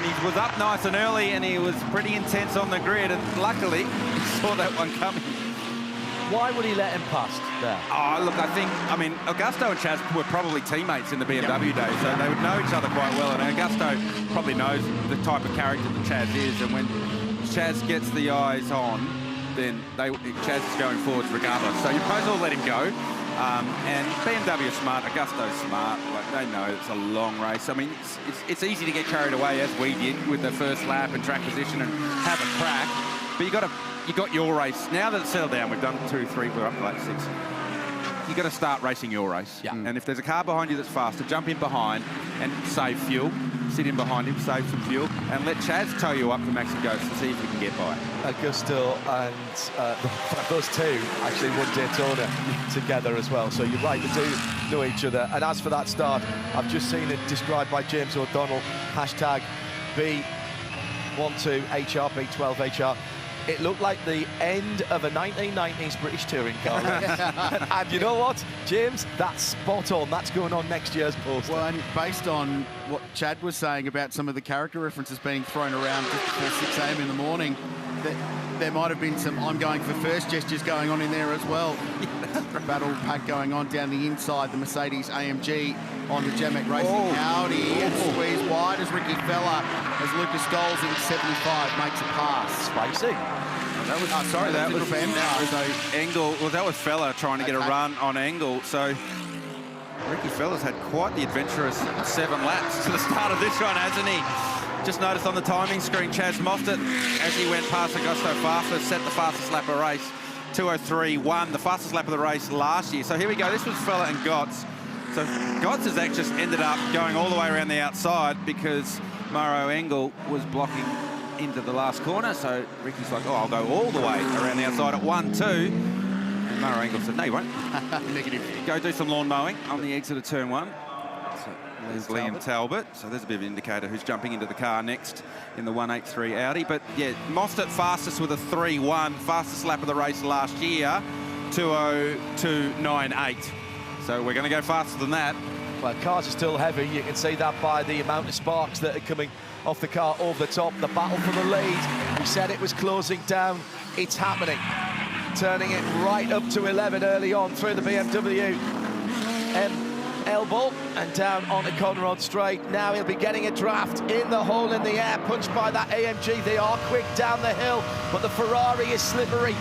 he was up nice and early, and he was pretty intense on the grid, and luckily, he saw that one coming. Why would he let him pass there? Oh, look, I mean, Augusto and Chaz were probably teammates in the BMW days, so they would know each other quite well, and Augusto probably knows the type of character that Chaz is, and when Chaz gets the eyes on, then Chaz is going forwards regardless. So you might as well let him go. And BMW is smart, Augusto's smart. Like, they know it's a long race. I mean, it's easy to get carried away, as we did with the first lap and track position and have a crack. But you got your race. Now that it's settled down, we've done 2, 3, we're up to like 6. You got to start racing your race. And if there's a car behind you that's faster, jump in behind and save fuel. Sit in behind him, save some fuel, and let Chaz tow you up for Maxi Goetz to see if we can get by. Augusto and those two actually won Daytona together as well. So you're right, they do know each other. And as for that start, I've just seen it described by James O'Donnell, hashtag B12HR, B12HR. It looked like the end of a 1990s British touring car. And you know what, James? That's spot on. That's going on next year's poster. Well, and based on what Chad was saying about some of the character references being thrown around just before 6 a.m. in the morning, that there might have been some I'm going for first gestures going on in there as well. Battle pack going on down the inside, the Mercedes-AMG on the Jamek Racing Audi. And squeezed wide as Ricky Fella, as Lucas Doles in 75 makes a pass. Spicy. That was, that was Engel. Well, that was Fella trying to get a run on Engel. So Ricky Fella's had quite the adventurous 7 laps to the start of this one, hasn't he? Just noticed on the timing screen, Chaz Mostert, as he went past Augusto Farfus, set the fastest lap of the race. 2:03.1, the fastest lap of the race last year. So here we go. This was Fella and Gotts. So Gotts has actually just ended up going all the way around the outside because Mauro Engel was blocking into the last corner. So Ricky's like, oh, I'll go all the way around the outside at 1-2. And Mauro Engel said, no, you won't. Negative. Go do some lawn mowing on the exit of turn 1. So Liam Talbot. So there's a bit of an indicator who's jumping into the car next in the 183 Audi. But yeah, Mostert fastest with a 3-1, fastest lap of the race last year, 2:02.98. So we're going to go faster than that. Well, cars are still heavy. You can see that by the amount of sparks that are coming off the car over the top. The battle for the lead. We said it was closing down. It's happening. turning it right up to 11 early on through the BMW elbow and down onto Conrod Straight. Now he'll be getting a draft in the hole in the air, punched by that AMG. They are quick down the hill, but the Ferrari is slippery,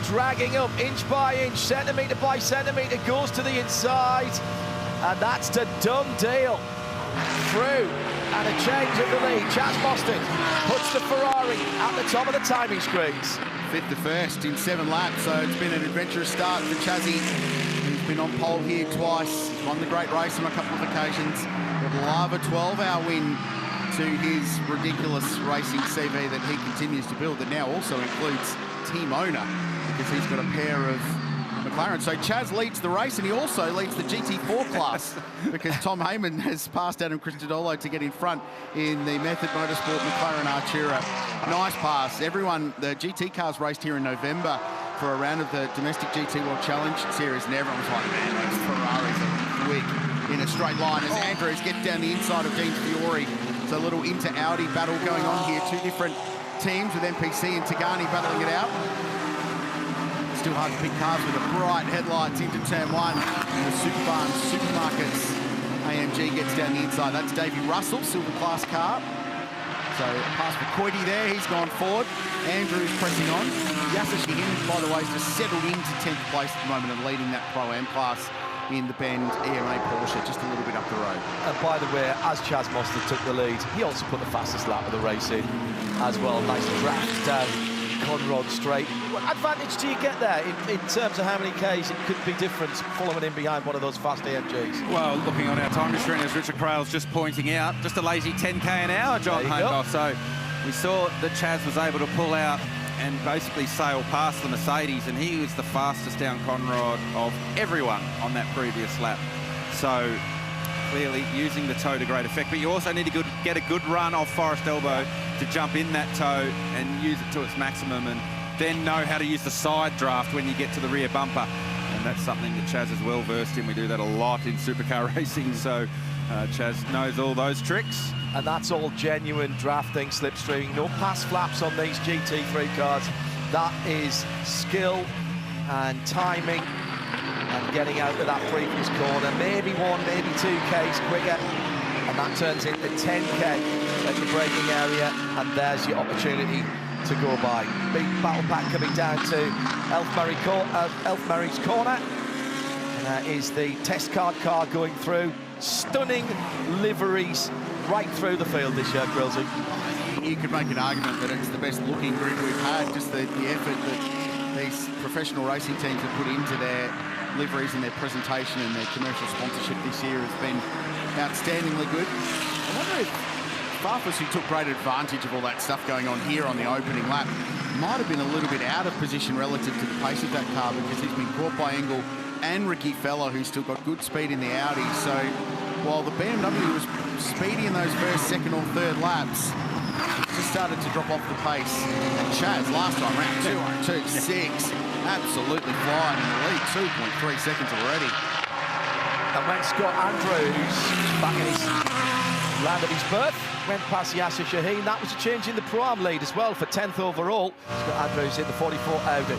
dragging up inch by inch, centimetre by centimetre, goes to the inside, and that's the done deal. Through, and a change of the lead. Chaz Mostert puts the Ferrari at the top of the timing screens. Fifth to first in 7 laps, so it's been an adventurous start for Chazzy. He's been on pole here twice. He's won the great race on a couple of occasions. Would love a 12-hour win to his ridiculous racing CV that he continues to build, that now also includes team owner, because he's got a pair of McLaren. So Chaz leads the race, and he also leads the GT4 class because Tom Heyman has passed Adam Cristodolo to get in front in the Method Motorsport McLaren Artura. Nice pass. Everyone, the GT cars raced here in November for a round of the domestic GT World Challenge Series, and everyone was like, man, those Ferraris are quick in a straight line as Andrews gets down the inside of Dean Fiore. So a little inter-Audi battle going on here. 2 different teams with MPC and Tagani battling it out. Still hard to pick cars with the bright headlights into turn 1. The Superbarn Supermarkets AMG gets down the inside. That's Davey Russell, silver class car. So a pass for Coity there, he's gone forward. Andrews pressing on. Yasushi Hind, by the way, has just settled into 10th place at the moment and leading that Pro-Am class in the Bend EMA Porsche, just a little bit up the road. And by the way, as Chaz Mostert took the lead, he also put the fastest lap of the race in as well. Nice draft down Conrod Straight. What advantage do you get there in terms of how many Ks it could be different following in behind one of those fast AMGs? Well, looking on our time screen, as Richard Craill just pointing out, just a lazy 10k an hour, John Hindhaugh. So we saw that Chaz was able to pull out and basically sail past the Mercedes, and he was the fastest down Conrod of everyone on that previous lap. So clearly using the toe to great effect, but you also need to get a good run off Forest Elbow to jump in that toe and use it to its maximum, and then know how to use the side draft when you get to the rear bumper. And that's something that Chaz is well versed in. We do that a lot in supercar racing, so Chaz knows all those tricks. And that's all genuine drafting, slipstreaming, no pass flaps on these GT3 cars. That is skill and timing and getting out of that previous corner. Maybe 1, maybe 2 Ks quicker, and that turns into 10k at the braking area, and there's your opportunity to go by. Big battle pack coming down to Elfmurray's corner, and that is the test card car going through. Stunning liveries right through the field this year, Grillsy. You could make an argument that it's the best looking grid we've had. Just the effort that these professional racing teams have put into their liveries and their presentation and their commercial sponsorship this year has been outstandingly good. I wonder if Farfus, who took great advantage of all that stuff going on here on the opening lap, might have been a little bit out of position relative to the pace of that car, because he's been caught by Engel and Ricky Feller, who's still got good speed in the Audi. So while the BMW was speedy in those first, second or third laps, it's just started to drop off the pace. And Chaz, last time round, 2:02.6, absolutely flying in the lead, 2.3 seconds already. And when Scott Andrews, back in his land of his birth, went past Yasser Shaheen, that was a change in the Pro-Am lead as well for 10th overall. Scott Andrews in the 44 Audi.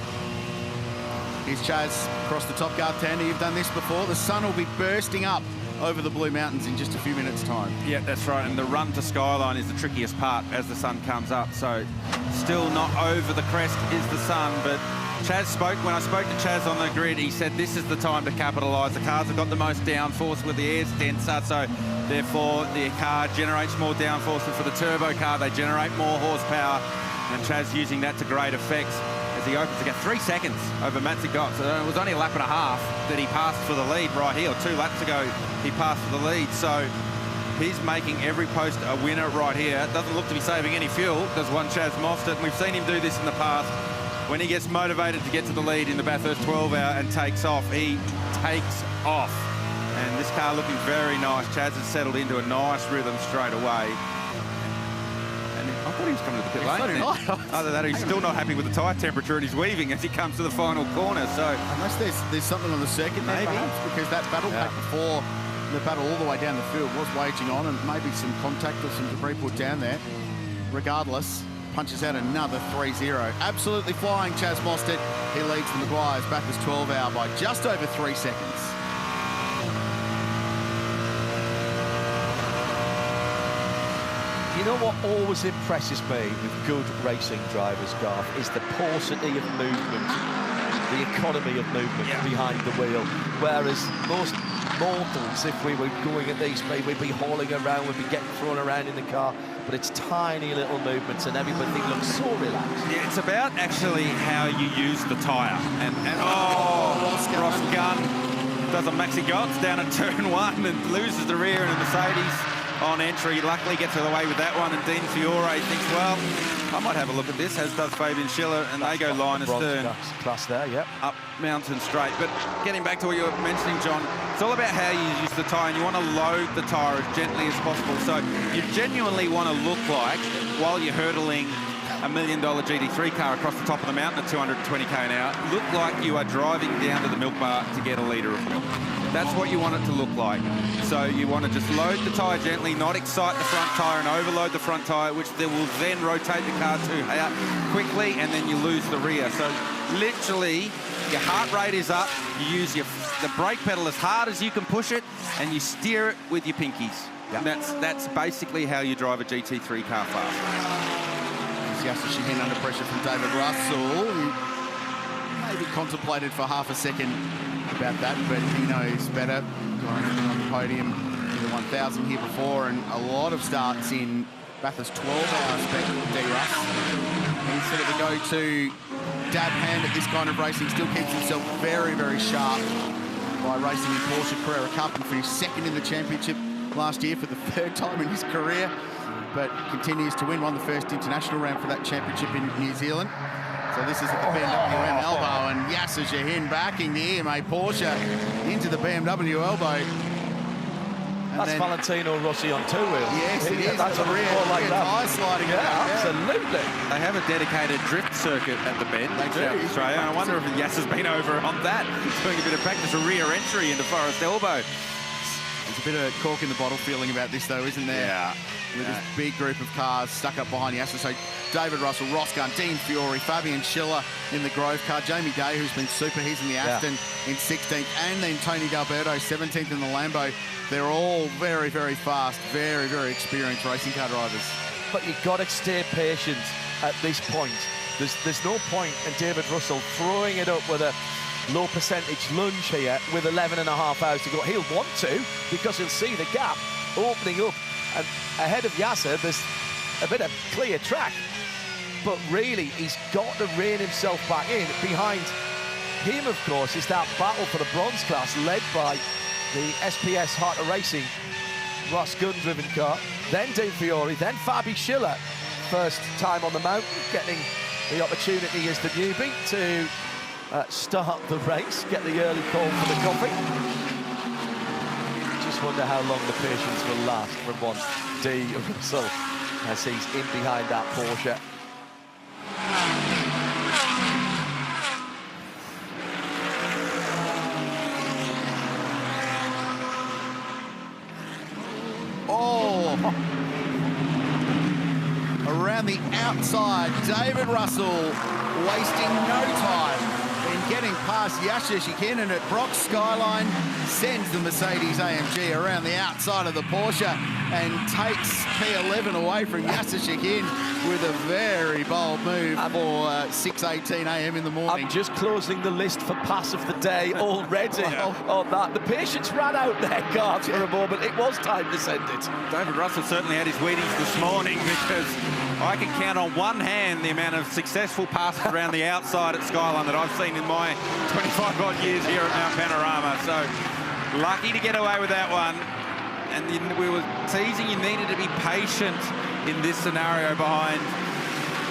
Here's Chaz across the Top Guard Tandy. You've done this before. The sun will be bursting up over the Blue Mountains in just a few minutes' time. Yeah, that's right, and the run to Skyline is the trickiest part as the sun comes up, so still not over the crest is the sun, but Chaz spoke, when I spoke to Chaz on the grid, he said this is the time to capitalise. The cars have got the most downforce with the air's denser, so therefore the car generates more downforce, and for the turbo car they generate more horsepower, and Chaz using that to great effect as he opens to get 3 seconds over Matze Gott. So it was only a lap and a half that he passed for the lead right here, or 2 laps ago he passed for the lead. So he's making every post a winner right here. Doesn't look to be saving any fuel, does one Chaz Mostert, and we've seen him do this in the past. When he gets motivated to get to the lead in the Bathurst 12-hour and takes off, he takes off. And this car looking very nice. Chaz has settled into a nice rhythm straight away. I thought he was coming to the pit lane. Other than that, he's still not happy with the tyre temperature and he's weaving as he comes to the final corner. So unless there's something on the circuit, maybe, because that battle pack before the battle all the way down the field was waging on, and maybe some contact or some debris put down there. Regardless, punches out another 3-0. Absolutely flying, Chaz Mostert. He leads the Meguiar's Bathurst 12 hour by just over 3 seconds. You know what always impresses me with good racing drivers, Garth, is the paucity of movement, the economy of movement behind the wheel. Whereas most mortals, if we were going at these speed, we'd be hauling around, we'd be getting thrown around in the car. But it's tiny little movements and everybody looks so relaxed. Yeah, it's about actually how you use the tyre. And Ross Gunn does a maxi gots down at turn 1 and loses the rear in a Mercedes on entry. Luckily gets away with that one, and Dean Fiore thinks, well, I might have a look at this, as does Fabian Schiller, and they go line astern. Class there, yep. Up mountain straight. But getting back to what you were mentioning, John, it's all about how you use the tyre, and you want to load the tyre as gently as possible. So you genuinely want to look like, while you're hurdling a $1 million GT3 car across the top of the mountain at 220k an hour, look like you are driving down to the milk bar to get a litre of milk. That's what you want it to look like. So you want to just load the tyre gently, not excite the front tyre and overload the front tyre, which they will then rotate the car too quickly, and then you lose the rear. So literally, your heart rate is up, you use the brake pedal as hard as you can push it, and you steer it with your pinkies. Yep. And that's basically how you drive a GT3 car fast. Yasser Shaheen under pressure from David Russell, who maybe contemplated for half a second about that, but he knows better. Going on the podium in the 1000 here before, and a lot of starts in Bathurst 12-hour spec with D. Russ. He's sort of the go-to dab hand at this kind of racing, still keeps himself very, very sharp by racing in Porsche Carrera Cup and finished second in the championship last year for the 3rd time in his career, but continues to win. Won the first international round for that championship in New Zealand. So this is at the BMW M elbow, and Yasser Shaheen backing the EMA Porsche into the BMW elbow. And that's Valentino Rossi on 2 wheels. Yes, it is. That's a rear like that. Tire sliding. Absolutely. They have a dedicated drift circuit at the bend in South Australia. I wonder if Yasser's been over on that, doing a bit of practice, a rear entry into Forest Elbow. There's a bit of cork in the bottle feeling about this, though, isn't there? Yeah. With this big group of cars stuck up behind Yasser. So David Russell, Ross Gunn, Dean Fiore, Fabian Schiller in the Grove car, Jamie Day, who's been super, he's in the Aston in 16th, and then Tony D'Alberto, 17th in the Lambo. They're all very, very fast, very, very experienced racing car drivers. But you've got to stay patient at this point. There's no point in David Russell throwing it up with a low percentage lunge here with 11.5 hours to go. He'll want to, because he'll see the gap opening up, and ahead of Yasser there's a bit of clear track, but really he's got to rein himself back in. Behind him, of course, is that battle for the bronze class led by the SPS Heart of Racing Ross Gunn driven car, then Dean Fiore, then Fabi Schiller, first time on the mountain, getting the opportunity as the newbie to start the race, get the early call for the coffee. Just wonder how long the patience will last from one D. Russell as he's in behind that Porsche. Around the outside, David Russell wasting no time in getting past Yasser Shaheen, and at Brock's Skyline sends the Mercedes-AMG around the outside of the Porsche and takes P11 away from Yasser Shaheen with a very bold move for 6:18 a.m. in the morning. I'm just closing the list for pass of the day already on that. The patience ran out there, Garth, for a moment. It was time to send it. David Russell certainly had his Wheaties this morning, because I can count on one hand the amount of successful passes around the outside at Skyline that I've seen in my 25-odd years here at Mount Panorama. So lucky to get away with that one. And we were teasing you needed to be patient in this scenario behind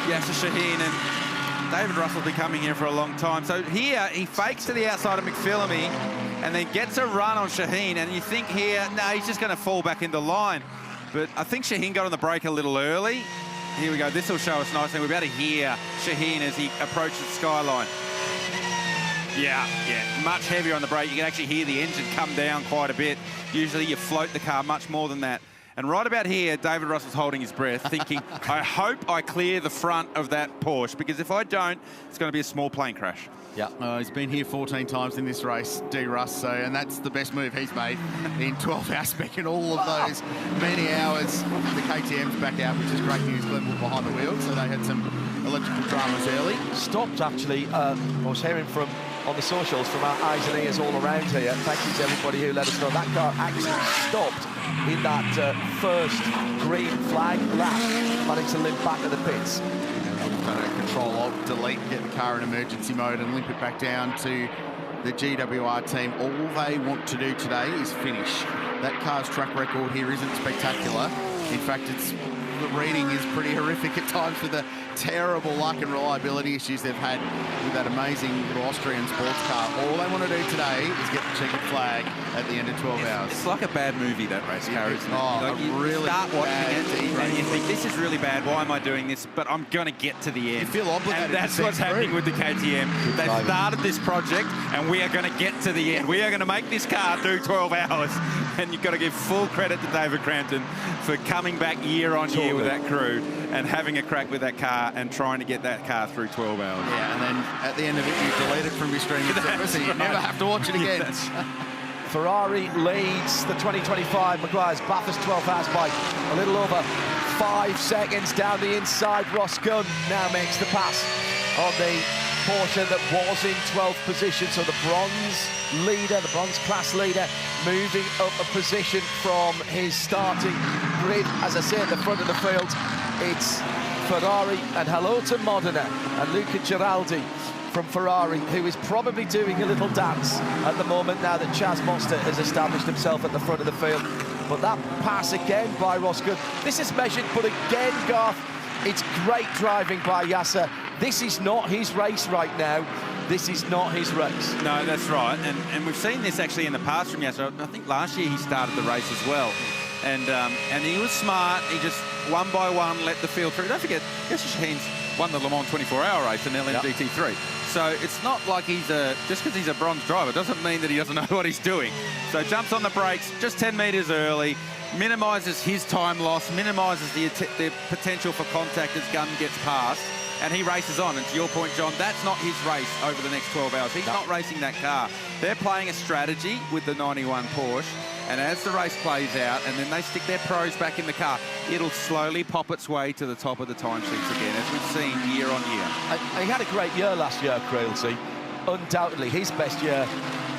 Yasser Shaheen, and David Russell's been coming here for a long time. So here he fakes to the outside of McPhillamy and then gets a run on Shaheen, and you think here, no, he's just going to fall back into line. But I think Shaheen got on the brake a little early. Here we go, this will show us nicely. We're about to hear Shaheen as he approaches Skyline. Yeah, much heavier on the brake. You can actually hear the engine come down quite a bit. Usually you float the car much more than that. And right about here, David Russell's holding his breath, thinking, I hope I clear the front of that Porsche, because if I don't, it's going to be a small plane crash. Yeah. He's been here 14 times in this race, D. Russ, and that's the best move he's made in 12-hour spec in all of those many hours. The KTM's back out, which is great news. Glenn was behind the wheel, so they had some electrical dramas early. Stopped, actually. I was hearing from on the socials from our eyes and ears all around here. Thank you to everybody who let us know. That car actually stopped in that first green flag lap, managed to limp back to the pits. Control Alt Delete, get the car in emergency mode and limp it back down to the GWR team. All they want to do today is finish. That car's track record here isn't spectacular. In fact, the reading is pretty horrific at times for the terrible luck and reliability issues they've had with that amazing little Austrian sports car. All they want to do today is get the checkered flag at the end of 12 hours. It's like a bad movie, that race car, isn't it? Oh, like you really start watching it and you think, this is really bad, why am I doing this? But I'm going to get to the end. You feel obligated. And that's what's happening with the KTM. They've started this project and we are going to get to the end. We are going to make this car do 12 hours. And you've got to give full credit to David Crampton for coming back year on year with that crew and having a crack with that car and trying to get that car through 12 hours. Yeah, and then at the end of it, you delete it from your streaming service, so you never have to watch it again. Ferrari leads the 2025 Meguiar's Bathurst 12 hours by a little over 5 seconds down the inside. Ross Gunn now makes the pass on the Porsche that was in 12th position. So the bronze leader, the bronze class leader, moving up a position from his starting grid. As I say, at the front of the field, it's Ferrari, and hello to Modena and Luca Giraldi from Ferrari, who is probably doing a little dance at the moment now that Chaz Monster has established himself at the front of the field. But that pass again by Ross Gunn. This is measured, but again, Garth, it's great driving by Yasser. This is not his race right now. This is not his race. No, that's right. And we've seen this actually in the past from Yasser. I think last year he started the race as well. And he was smart. He just, one by one, let the field through. Don't forget, Yasser Shaheen's won the Le Mans 24-hour race in LMGT3. So it's not like he's just because he's a bronze driver doesn't mean that he doesn't know what he's doing. So jumps on the brakes just 10 metres early, minimises his time loss, minimises the potential for contact as Gunn gets past, and he races on. And to your point, John, that's not his race over the next 12 hours. He's not racing that car. They're playing a strategy with the 91 Porsche, and as the race plays out and then they stick their pros back in the car, it'll slowly pop its way to the top of the timesheets again, as we've seen year on year. He had a great year last year, Craill, undoubtedly his best year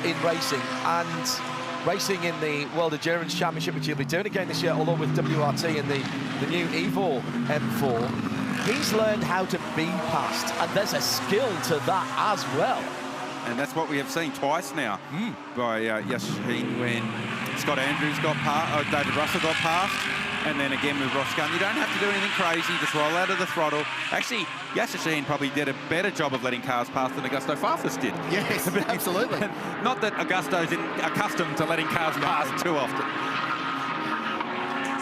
in racing, and racing in the World Endurance Championship, which he'll be doing again this year, although with WRT and the new Evo M4. He's learned how to be passed, and there's a skill to that as well. And that's what we have seen twice now by Yasser Shaheen, when Scott Andrews got past, David Russell got past, and then again with Ross Gunn. You don't have to do anything crazy, just roll out of the throttle. Actually, Yasser Shaheen probably did a better job of letting cars pass than Augusto Farfus did. Yes, absolutely. Not that Augusto's accustomed to letting cars pass too often.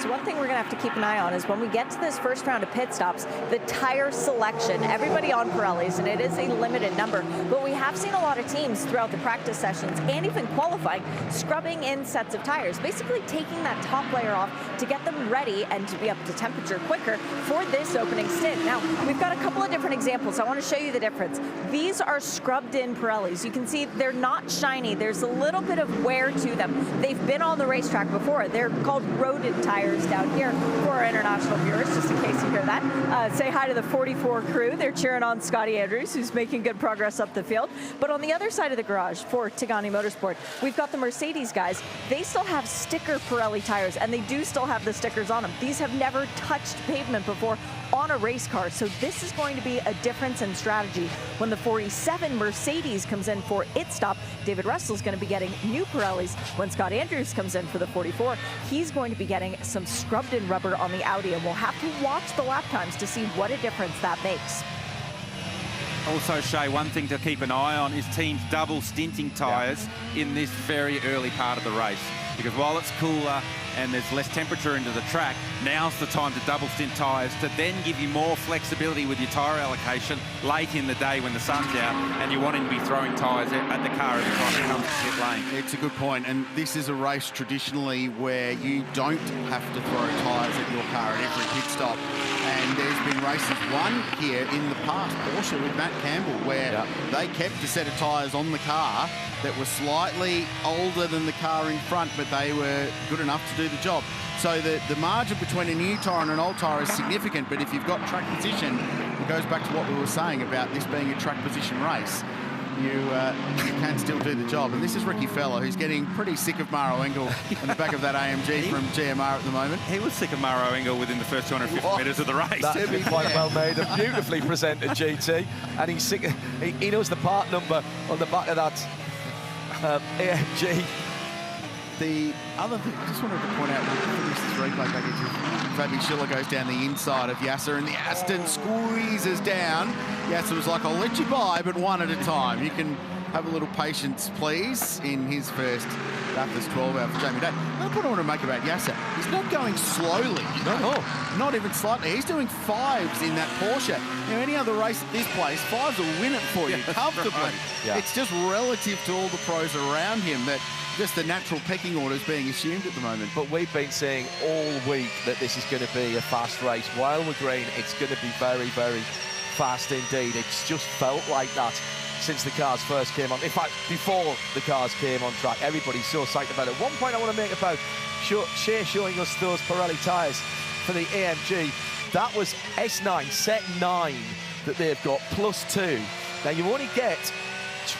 So one thing we're going to have to keep an eye on is when we get to this first round of pit stops, the tire selection. Everybody on Pirellis, and it is a limited number, but we have seen a lot of teams throughout the practice sessions and even qualifying scrubbing in sets of tires, basically taking that top layer off to get them ready and to be up to temperature quicker for this opening stint. Now, we've got a couple of different examples. I want to show you the difference. These are scrubbed in Pirellis. You can see they're not shiny. There's a little bit of wear to them. They've been on the racetrack before. They're called roded tires down here for our international viewers, just in case you hear that. Say hi to the 44 crew. They're cheering on Scotty Andrews, who's making good progress up the field. But on the other side of the garage for Tigani Motorsport, we've got the Mercedes guys. They still have sticker Pirelli tires, and they do still have the stickers on them. These have never touched pavement before on a race car, so this is going to be a difference in strategy. When the 47 Mercedes comes in for its stop, David Russell's going to be getting new Pirellis. When Scott Andrews comes in for the 44, he's going to be getting some scrubbed in rubber on the Audi, and we'll have to watch the lap times to see what a difference that makes. Also, Shea, one thing to keep an eye on is teams double stinting tyres in this very early part of the race. because while it's cooler and there's less temperature into the track, now's the time to double stint tyres to then give you more flexibility with your tyre allocation late in the day when the sun's out and you're wanting to be throwing tyres at the car every time it comes to pit lane. It's a good point, and this is a race traditionally where you don't have to throw tyres at your car at every pit stop. And there's been races won here in the past, Porsche with Matt Campbell, where they kept a set of tyres on the car that were slightly older than the car in front, but they were good enough to do the job. So the margin between a new tyre and an old tyre is significant, but if you've got track position, it goes back to what we were saying about this being a track position race. You can still do the job. And this is Ricky Feller, who's getting pretty sick of Maro Engel in the back of that AMG from GMR at the moment. He was sick of Maro Engel within the first 250 metres of the race. That'd be quite well made and beautifully presented, GT. And he's sick. He knows the part number on the back of that AMG. The other thing, I just wanted to point out, this replay package, Fabi Schiller goes down the inside of Yasser, and the Aston squeezes down. Yasser was like, I'll let you by, but one at a time. You can have a little patience, please, in his first Bathurst 12 hour for Jamie Day. Another point I want to make about Yasser, he's not going slowly. No. Not even slightly. He's doing fives in that Porsche. Now, any other race at this place, fives will win it for you comfortably. Right. Yeah. It's just relative to all the pros around him that just the natural pecking order is being assumed at the moment. But we've been saying all week that this is going to be a fast race. While we're green, it's going to be very, very fast indeed. It's just felt like that since the cars first came on. In fact, before the cars came on track, everybody's so psyched about it. One point I want to make about Shea showing us those Pirelli tyres for the AMG. That was S9, set 9 that they've got, +2. Now, you only get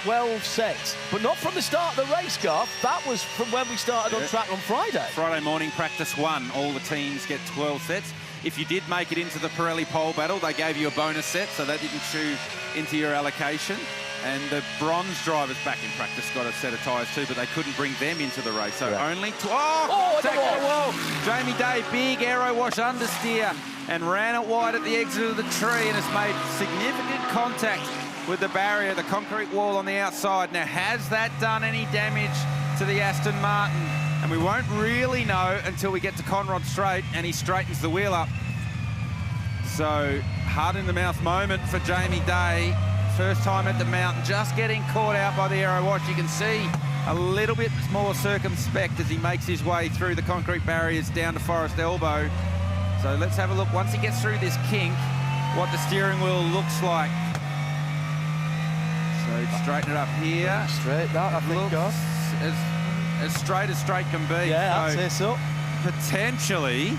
12 sets, but not from the start of the race, Garth. That was from when we started on track on Friday. Friday morning, practice 1. All the teams get 12 sets. If you did make it into the Pirelli pole battle, they gave you a bonus set, so that didn't chew into your allocation. And the bronze drivers back in practice got a set of tyres too, but they couldn't bring them into the race. So only... Jamie Day, big aero wash understeer, and ran it wide at the exit of the tree, and has made significant contact with the barrier, the concrete wall on the outside. Now, has that done any damage to the Aston Martin? And we won't really know until we get to Conrod Straight and he straightens the wheel up. So, heart-in-the-mouth moment for Jamie Day. First time at the mountain, just getting caught out by the aero wash. You can see a little bit more circumspect as he makes his way through the concrete barriers down to Forest Elbow. So let's have a look, once he gets through this kink, what the steering wheel looks like. So straighten it up here. Straight, that I think, looks as straight can be. Yeah, I'd say so. Potentially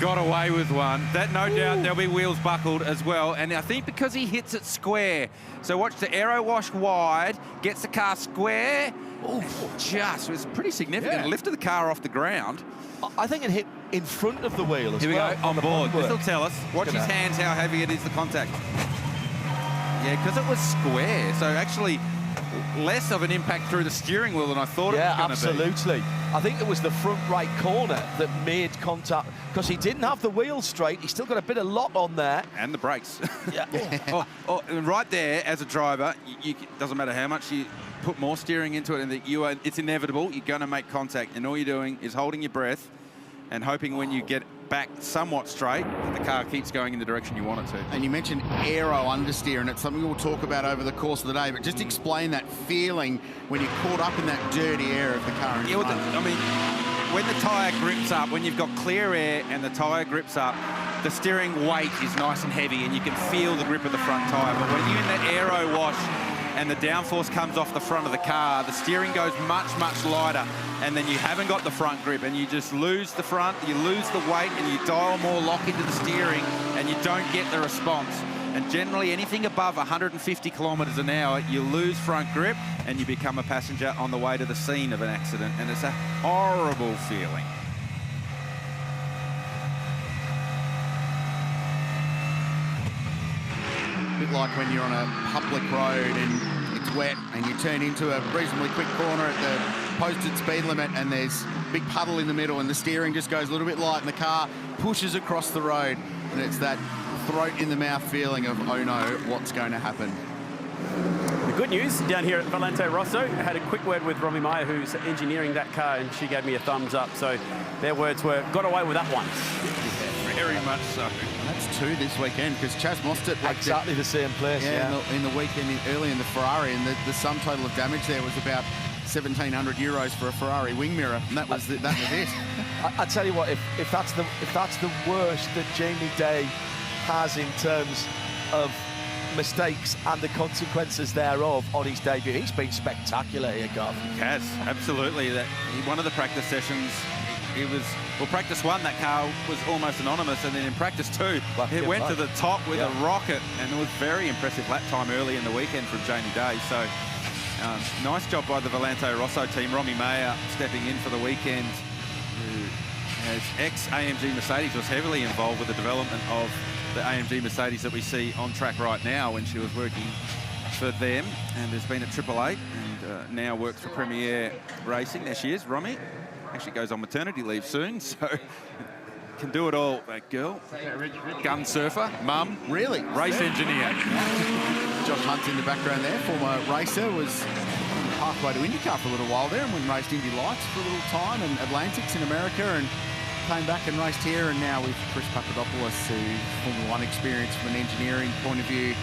got away with one. That no doubt there'll be wheels buckled as well. And I think because he hits it square. So watch the aero wash wide, gets the car square. Just was pretty significant. Lifted the car off the ground. I think it hit in front of the wheel as Here we well. go, on board. This will tell us. Watch his hands, how heavy it is, the contact. Yeah, because it was square. So actually less of an impact through the steering wheel than I thought it was going to be. Yeah, absolutely. I think it was the front right corner that made contact, because he didn't have the wheel straight. He's still got a bit of lot on there. And the brakes. Yeah. Right there, as a driver, it doesn't matter how much you put more steering into it, and it's inevitable. You're going to make contact, and all you're doing is holding your breath and hoping when you get back somewhat straight that the car keeps going in the direction you want it to. And you mentioned aero understeer, and it's something we'll talk about over the course of the day, but just explain that feeling when you're caught up in that dirty air of the car in front. I mean, when the tyre grips up, when you've got clear air and the tyre grips up, the steering weight is nice and heavy and you can feel the grip of the front tyre. But when you're in that aero wash and the downforce comes off the front of the car, the steering goes much, much lighter, and then you haven't got the front grip, and you just lose the front, you lose the weight, and you dial more lock into the steering, and you don't get the response. And generally, anything above 150 kilometres an hour, you lose front grip, and you become a passenger on the way to the scene of an accident, and it's a horrible feeling. A bit like when you're on a public road and it's wet and you turn into a reasonably quick corner at the posted speed limit and there's a big puddle in the middle and the steering just goes a little bit light and the car pushes across the road, and it's that throat in the mouth feeling of, oh no, what's going to happen? The Good news down here at Valente Rosso. I had a quick word with Romy Meyer, who's engineering that car, and she gave me a thumbs up. So their words were, got away with that one. Very much so. That's 2 this weekend, because Chaz Mostert... Exactly the same place, yeah. In the weekend, early in the Ferrari, and the sum total of damage there was about 1,700 euros for a Ferrari wing mirror, and that was it. I tell you what, if that's the worst that Jamie Day has in terms of mistakes and the consequences thereof on his debut, he's been spectacular here, Garth. He has, absolutely. One of the practice sessions, practice 1, that car was almost anonymous, and then in practice 2, it went to the top with a rocket, and it was very impressive lap time early in the weekend from Jamie Day. So nice job by the Valente Rosso team. Romy Meyer stepping in for the weekend, who as ex-AMG Mercedes was heavily involved with the development of the AMG Mercedes that we see on track right now when she was working for them, and has been at Triple Eight and now works for Premier Racing. There she is, Romy. Actually goes on maternity leave soon, so can do it all, that girl. Gun surfer, mum. Really? Race engineer. Josh Hunt's in the background there, former racer, was on the pathway to IndyCar for a little while there, and when raced Indy Lights for a little time, and Atlantics in America, and came back and raced here, and now with Chris Papadopoulos, who's Formula 1 experience from an engineering point of view,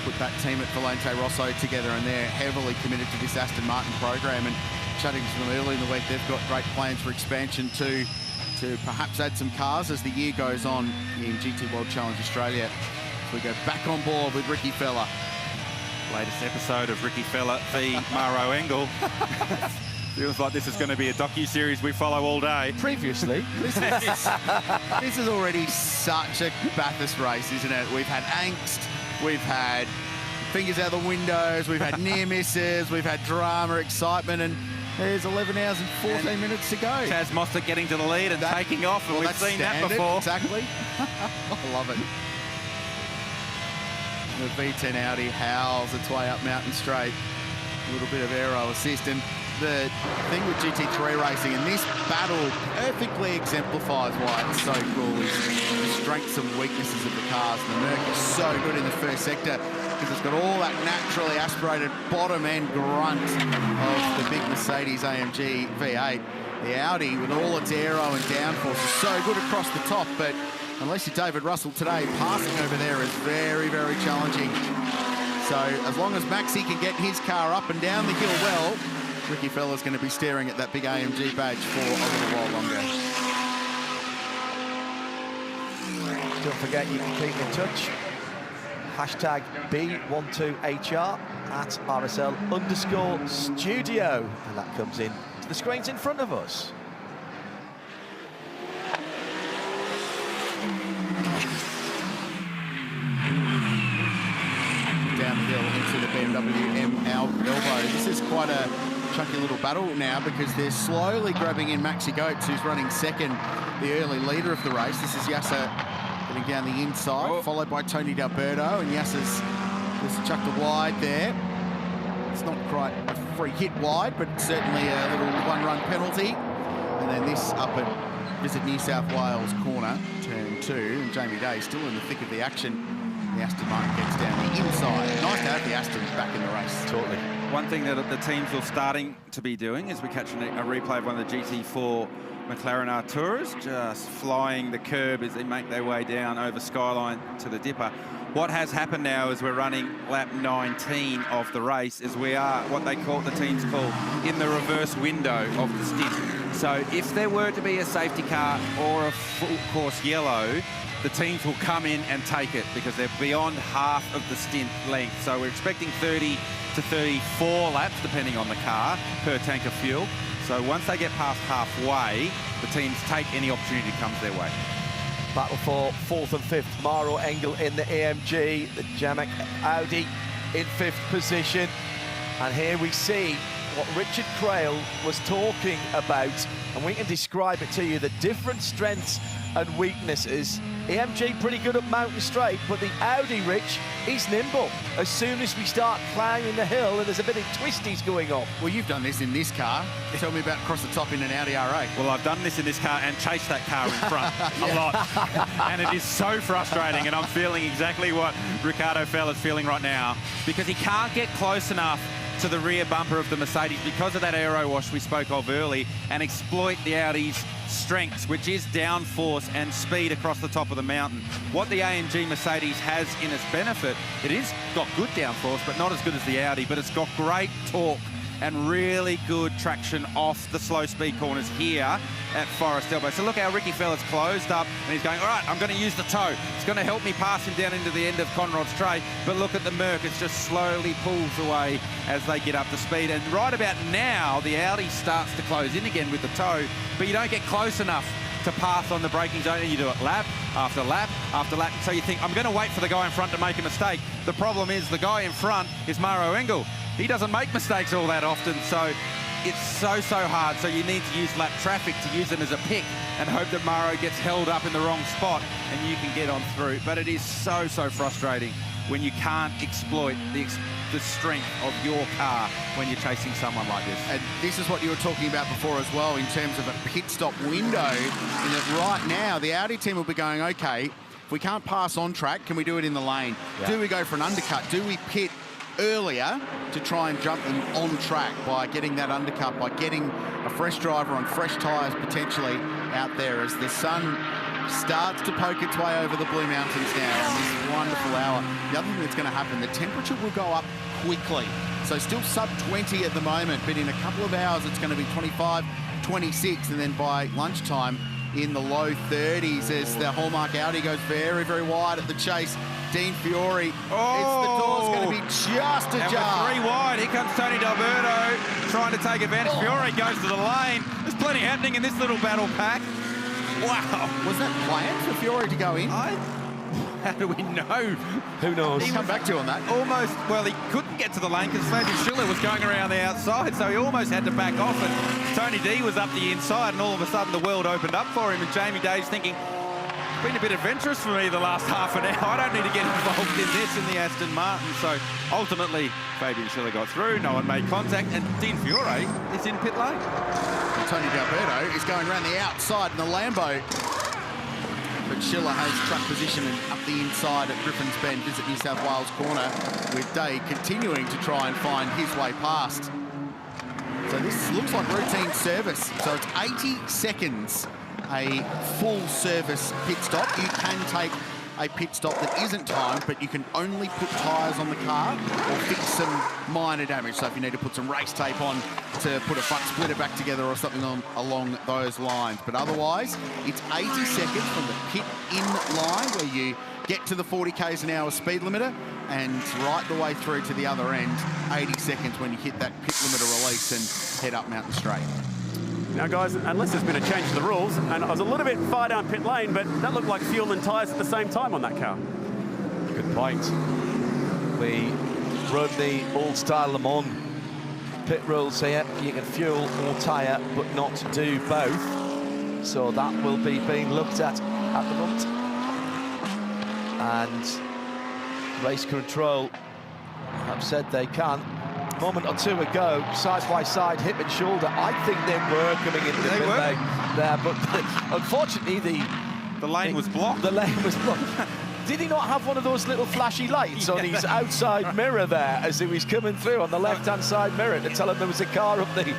put that team at Valente Rosso together, and they're heavily committed to this Aston Martin program. And chatting to them early in the week, they've got great plans for expansion to perhaps add some cars as the year goes on in GT World Challenge Australia. So we go back on board with Ricky Fella. Latest episode of Ricky Fella v Maro Engel. Feels like this is going to be a docu-series we follow all day. Previously. This is already such a Bathurst race, isn't it? We've had angst, we've had fingers out the windows, we've had near misses, we've had drama, excitement, and there's 11 hours and 14 minutes to go. Chaz Mostert getting to the lead and taking off, and we've seen that before. Exactly. I love it. The V10 Audi howls its way up Mountain Straight. A little bit of aero assist, and the thing with GT3 racing, and this battle perfectly exemplifies why it's so cool, is the strengths and weaknesses of the cars. The Merc is so good in the first sector because it's got all that naturally aspirated bottom end grunt of the big Mercedes-AMG V8. The Audi, with all its aero and downforce, is so good across the top, but unless you're David Russell today, passing over there is very, very challenging. So as long as Maxi can get his car up and down the hill well, Ricky Fella's going to be staring at that big AMG badge for a little while longer. Don't forget, you can keep in touch. Hashtag B12HR at RSL_studio. And that comes in to the screens in front of us. Down the hill into the BMW M elbow. This is quite a chunky little battle now because they're slowly grabbing in Maxi Goetz, who's running second, the early leader of the race. This is Yasser getting down the inside, followed by Tony D'Alberto, and Yasser's just chucked a wide there. It's not quite a free hit wide, but certainly a little one-run penalty. And then this up at Visit New South Wales corner, turn 2, and Jamie Day still in the thick of the action. The Aston Martin gets down the inside. Nice to have the Astons back in the race. Totally. One thing that the teams are starting to be doing is we're catching a replay of one of the GT4 McLaren Arturas, just flying the curb as they make their way down over Skyline to the Dipper. What has happened now is we're running lap 19 of the race, as we are what the teams call in the reverse window of the stint. So if there were to be a safety car or a full course yellow, the teams will come in and take it because they're beyond half of the stint length. So we're expecting 30 to 34 laps, depending on the car, per tank of fuel. So once they get past halfway, the teams take any opportunity that comes their way. Battle for 4th and 5th. Maro Engel in the AMG, the Jamek Audi in 5th position. And here we see what Richard Craill was talking about, and we can describe it to you, the different strengths and weaknesses AMG pretty good up mountain straight, but the Audi, Rich, is nimble. As soon as we start climbing the hill and there's a bit of twisties going on. Well, you've done this in this car. Tell me about across the top in an Audi R8. Well, I've done this in this car and chased that car in front a lot. And it is so frustrating, and I'm feeling exactly what Ricardo Fell is feeling right now, because he can't get close enough to the rear bumper of the Mercedes because of that aero wash we spoke of early, and exploit the Audi's strengths, which is downforce and speed across the top of the mountain. What the AMG Mercedes has in its benefit, it is got good downforce, but not as good as the Audi, but it's got great torque and really good traction off the slow speed corners here at Forest Elbow. So look how Ricky Fella's closed up, and he's going, all right, I'm going to use the toe. It's going to help me pass him down into the end of Conrod Straight, but look at the Merc, it's just slowly pulls away as they get up to speed. And right about now, the Audi starts to close in again with the toe, but you don't get close enough to pass on the braking zone, and you do it lap after lap after lap. So you think, I'm going to wait for the guy in front to make a mistake. The problem is the guy in front is Mauro Engel. He doesn't make mistakes all that often, so it's so hard. So you need to use lap traffic to use them as a pick and hope that Mauro gets held up in the wrong spot and you can get on through. But it is so frustrating when you can't exploit the strength of your car when you're chasing someone like this. And this is what you were talking about before as well in terms of a pit stop window, in that right now the Audi team will be going, okay, if we can't pass on track, can we do it in the lane? Yeah. Do we go for an undercut? Do we pit earlier to try and jump them on track by getting that undercut, by getting a fresh driver on fresh tyres potentially out there as the sun starts to poke its way over the Blue Mountains now in this wonderful hour. The other thing that's going to happen, the temperature will go up quickly. So still sub 20 at the moment, but in a couple of hours it's going to be 25, 26, and then by lunchtime in the low 30s as the Hallmark Audi goes very wide at the chase. Dean Fiore, the door's going to be just ajar. And 3 wide, here comes Tony D'Alberto trying to take advantage. Fiore goes to the lane. There's plenty happening in this little battle pack. Wow. Was that planned for Fiore to go in? How do we know? Who knows? He'll come back to you on that. Almost, well, he couldn't get to the lane because Fabian Schiller was going around the outside, so he almost had to back off, and Tony D was up the inside, and all of a sudden the world opened up for him, and Jamie Day's thinking, it's been a bit adventurous for me the last half an hour. I don't need to get involved in this in the Aston Martin. So ultimately, Fabian Schiller got through, no one made contact, and Dean Fiore is in pit lane. And Tony D'Alberto is going around the outside in the Lambo. But Schiller has truck position and up the inside at Griffin's Bend, visit New South Wales corner, with Day continuing to try and find his way past. So this looks like routine service. So it's 80 seconds, a full service pit stop. You can take a pit stop that isn't timed, but you can only put tyres on the car or fix some minor damage. So if you need to put some race tape on to put a front splitter back together or something along those lines. But otherwise, it's 80 seconds from the pit in line where you get to the 40 k's an hour speed limiter and right the way through to the other end, 80 seconds when you hit that pit limiter release and head up Mountain Straight. Now, guys, unless there's been a change to the rules, and I was a little bit far down pit lane, but that looked like fuel and tyres at the same time on that car. Good point. We run the old-style Le Mans pit rules here. You can fuel or tyre, but not do both. So that will be being looked at the moment. And race control have said they can. A moment or two ago, side by side, hip and shoulder. I think they were coming into the pit lane there, but unfortunately the lane was blocked. The lane was blocked. Did he not have one of those little flashy lights on his outside mirror there as he was coming through on the left-hand side mirror to tell him there was a car up the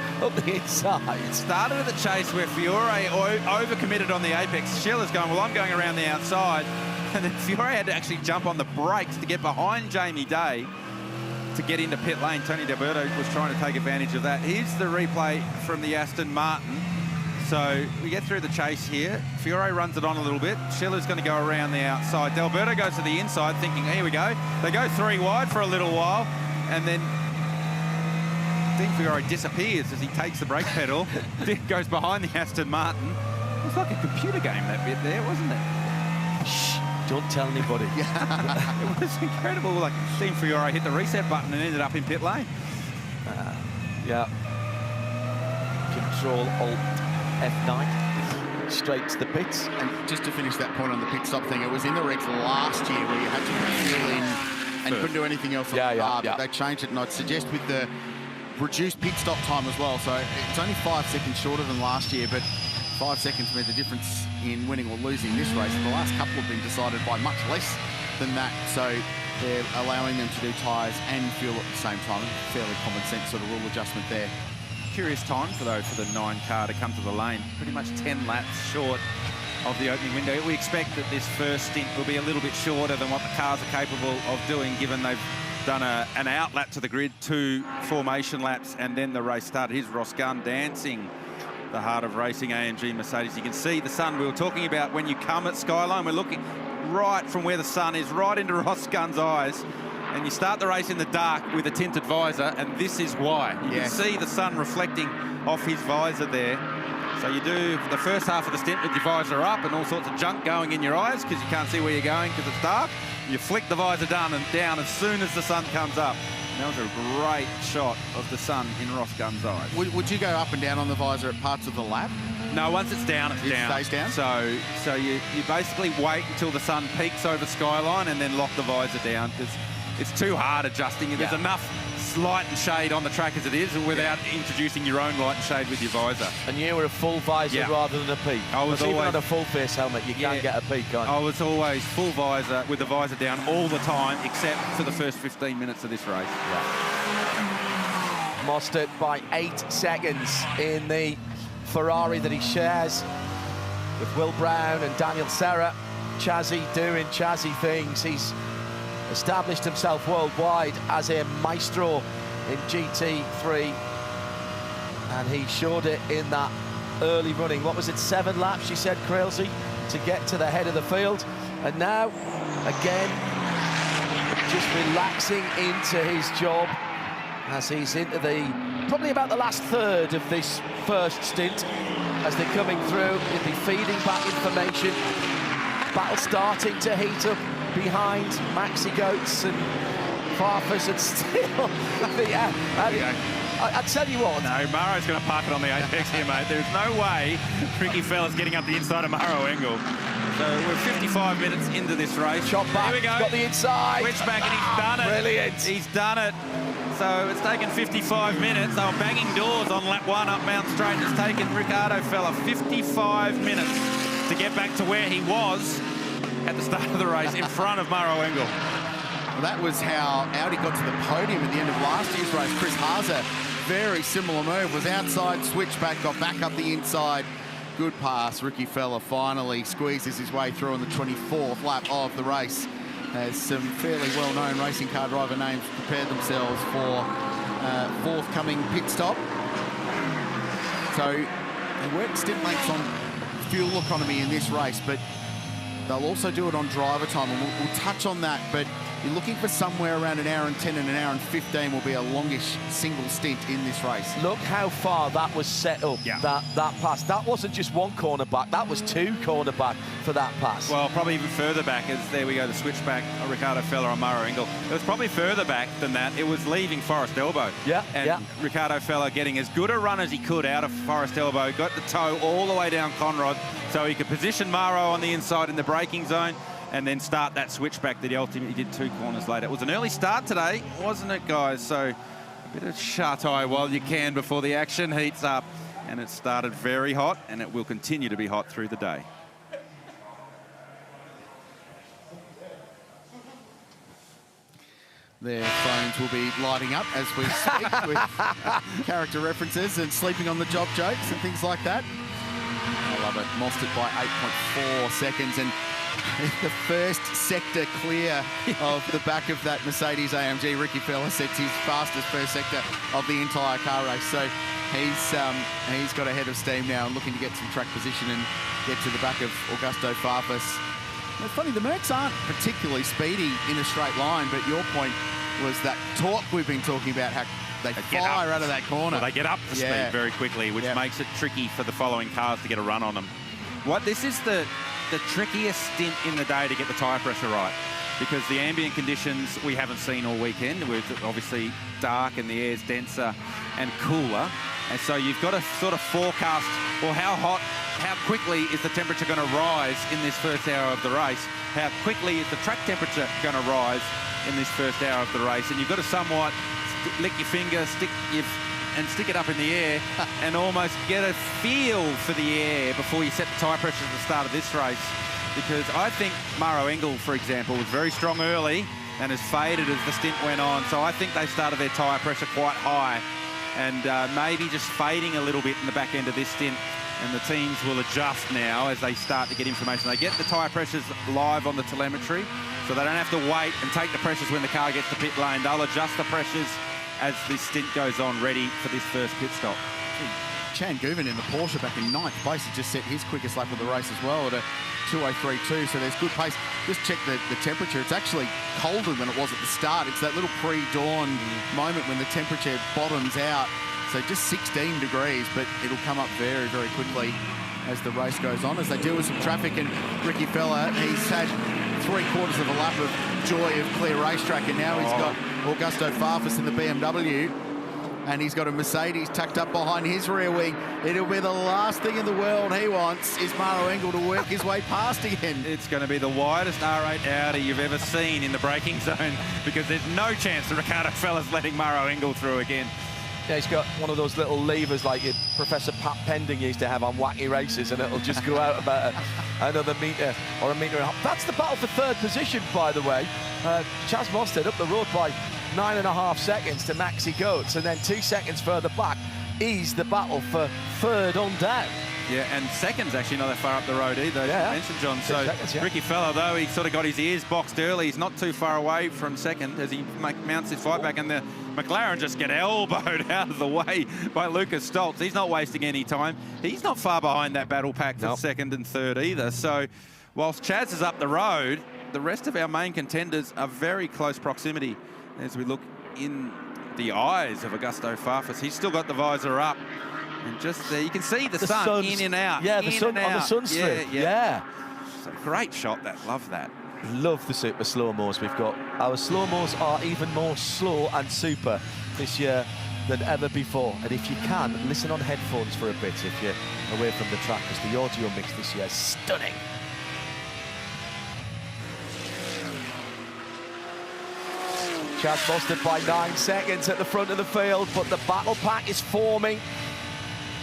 inside? It started at the chase where Fiore overcommitted on the apex. Schiller's going, well, I'm going around the outside. And then Fiore had to actually jump on the brakes to get behind Jamie Day to get into pit lane. Tony D'Alberto was trying to take advantage of that. Here's the replay from the Aston Martin. So we get through the chase here. Fiore runs it on a little bit. Schiller's going to go around the outside. D'Alberto goes to the inside thinking, here we go. They go 3 wide for a little while, and then Dean Fiore disappears as he takes the brake pedal. Goes behind the Aston Martin. It was like a computer game, that bit there, wasn't it? Shh. Don't tell anybody. It was incredible. Like, Dean Fiore hit the reset button and ended up in pit lane. Yeah. Control Alt F9. straight to the pits. And just to finish that point on the pit stop thing, it was in the regs last year where you had to fuel in and couldn't do anything else on the car, but they changed it, and I'd suggest with the reduced pit stop time as well, so it's only 5 seconds shorter than last year, but 5 seconds made the difference in winning or losing this race. The last couple have been decided by much less than that, so they're allowing them to do tyres and fuel at the same time. Fairly common sense sort of rule adjustment there. Curious time for the 9 car to come to the lane. Pretty much 10 laps short of the opening window. We expect that this first stint will be a little bit shorter than what the cars are capable of doing, given they've done an out lap to the grid, 2 formation laps, and then the race started. Here's Ross Gunn dancing the heart of racing, AMG Mercedes. You can see the sun. We were talking about when you come at Skyline, we're looking right from where the sun is, right into Ross Gunn's eyes. And you start the race in the dark with a tinted visor, and this is why. You can see the sun reflecting off his visor there. So you do the first half of the stint with your visor up and all sorts of junk going in your eyes because you can't see where you're going because it's dark. You flick the visor down as soon as the sun comes up. And that was a great shot of the sun in Ross Gunn's eyes. Would you go up and down on the visor at parts of the lap? No, once it's down, it stays down? So you basically wait until the sun peaks over Skyline and then lock the visor down because it's too hard adjusting. There's enough light and shade on the track as it is without introducing your own light and shade with your visor. And you were a full visor rather than a peak. I was always, even on a full face helmet, you can't get a peak, can't you? I was always full visor with the visor down all the time, except for the first 15 minutes of this race. Mostert by 8 seconds in the Ferrari that he shares with Will Brown and Daniel Serra. Chazzy doing Chazzy things. He's established himself worldwide as a maestro in GT3, and he showed it in that early running. What was it, 7 laps, you said, Craill, to get to the head of the field? And now, again, just relaxing into his job as he's into probably about the last third of this first stint. As they're coming through, he'll be feeding back information. Battle starting to heat up behind Maxi Goetz and Farfus, and still I tell you what. No, Maro's going to park it on the apex here, mate. There's no way Ricky Fella's getting up the inside of Maro Engel. So we're 55 minutes into this race. Shot back, here we go. He's got the inside. Switch back, and he's done it. Brilliant. He's done it. So it's taken 55 minutes. They were banging doors on lap 1 up Mount Straight. It's taken Ricardo Fella 55 minutes to get back to where he was at the start of the race in front of Maro Engel. Well, that was how Audi got to the podium at the end of last year's race. Chris Haase, very similar move, was outside, switched back, got back up the inside. Good pass. Ricky Fella finally squeezes his way through on the 24th lap of the race, as some fairly well-known racing car driver names prepared themselves for forthcoming pit stop. So they work stint lengths on fuel economy in this race, but they'll also do it on driver time, and we'll touch on that, but you're looking for somewhere around an hour and 10 and an hour and 15 will be a longish single stint in this race. Look how far that was set up, that pass. That wasn't just 1 corner back, that was 2 corner back for that pass. Well, probably even further back, as there we go, the switchback, Ricardo Fella on Maro Engel. It was probably further back than that. It was leaving Forest Elbow. Ricardo Fella getting as good a run as he could out of Forest Elbow, got the toe all the way down Conrod, so he could position Maro on the inside in the braking zone, and then start that switchback that he ultimately did 2 corners later. It was an early start today, wasn't it, guys? So a bit of shut-eye while you can before the action heats up. And it started very hot, and it will continue to be hot through the day. Their phones will be lighting up as we speak with character references and sleeping on the job jokes and things like that. I love it. Mostert by 8.4 seconds, and the first sector clear of the back of that Mercedes-AMG. Ricky Fella sets his fastest first sector of the entire car race. So he's got a head of steam now and looking to get some track position and get to the back of Augusto Farfus. It's funny, the Mercs aren't particularly speedy in a straight line, but your point was that torque we've been talking about, how they fire out of that corner. Well, they get up to speed very quickly, which makes it tricky for the following cars to get a run on them. This is the trickiest stint in the day to get the tyre pressure right, because the ambient conditions we haven't seen all weekend. It's obviously dark and the air's denser and cooler. And so you've got to sort of forecast, well, how quickly is the temperature going to rise in this first hour of the race? How quickly is the track temperature going to rise in this first hour of the race? And you've got to somewhat lick your finger, stick it up in the air and almost get a feel for the air before you set the tyre pressure at the start of this race. Because I think Maro Engel, for example, was very strong early and has faded as the stint went on. So I think they started their tyre pressure quite high and maybe just fading a little bit in the back end of this stint. And the teams will adjust now as they start to get information. They get the tyre pressures live on the telemetry, so they don't have to wait and take the pressures when the car gets to pit lane. They'll adjust the pressures as this stint goes on, ready for this first pit stop. Chan Guven in the Porsche back in 9th place has just set his quickest lap of the race as well at a 2:03.2, so there's good pace. Just check the temperature. It's actually colder than it was at the start. It's that little pre-dawn moment when the temperature bottoms out. So just 16 degrees, but it'll come up very, very quickly as the race goes on, as they deal with some traffic. And Ricky Fella, he's had 3/4 of a lap of joy of clear racetrack, and now he's got Augusto Farfus in the BMW, and he's got a Mercedes tucked up behind his rear wing. It'll be the last thing in the world he wants is Maro Engel to work his way past again. It's going to be the widest R8 Audi you've ever seen in the braking zone, because there's no chance that Ricardo Fella's letting Maro Engel through again. Yeah, he's got one of those little levers like Professor Pat Pending used to have on wacky races, and it'll just go out about another metre or a metre and a half. That's the battle for third position, by the way. Chaz Mostert up the road by 9.5 seconds to Maxi Goetz, and then 2 seconds further back is the battle for third on down. Yeah, and second's actually not that far up the road either, yeah. you mentioned, John. So seconds, yeah. Ricky Fella, though, he sort of got his ears boxed early. He's not too far away from second as he mounts his fight back, and the McLaren just get elbowed out of the way by Lucas Stoltz. He's not wasting any time. He's not far behind that battle pack for second and third either. So whilst Chaz is up the road, the rest of our main contenders are very close proximity. As we look in the eyes of Augusto Farfus, he's still got the visor up. And just there, you can see the sun in and out. Yeah, the sun on the sun strip. Yeah. So great shot, love that. Love the super slow-mos we've got. Our slow-mos are even more slow and super this year than ever before. And if you can, listen on headphones for a bit if you're away from the track, because the audio mix this year is stunning. Chaz Mostert by 9 seconds at the front of the field, but the battle pack is forming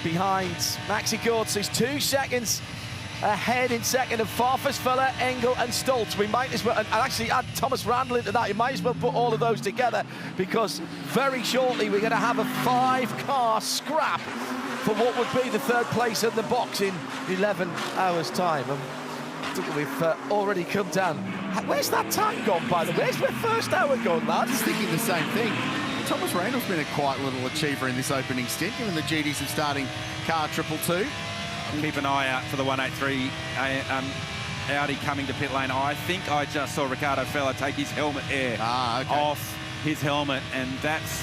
behind Maxi Goetz, who's 2 seconds ahead in second of Farfus, Fella, Engel and Stoltz. We might as well, and actually add Thomas Randall into that, you might as well put all of those together, because very shortly we're going to have a 5-car scrap for what would be the third place in the box in 11 hours' time. And we've already come down. Where's that time gone, by the way? Where's my first hour gone, lads? I was thinking the same thing. Thomas Randall's been a quiet little achiever in this opening stint, given the duties of starting car 222. Keep an eye out for the 183 Audi coming to pit lane. I think I just saw Ricardo Fella take his helmet off his helmet, and that's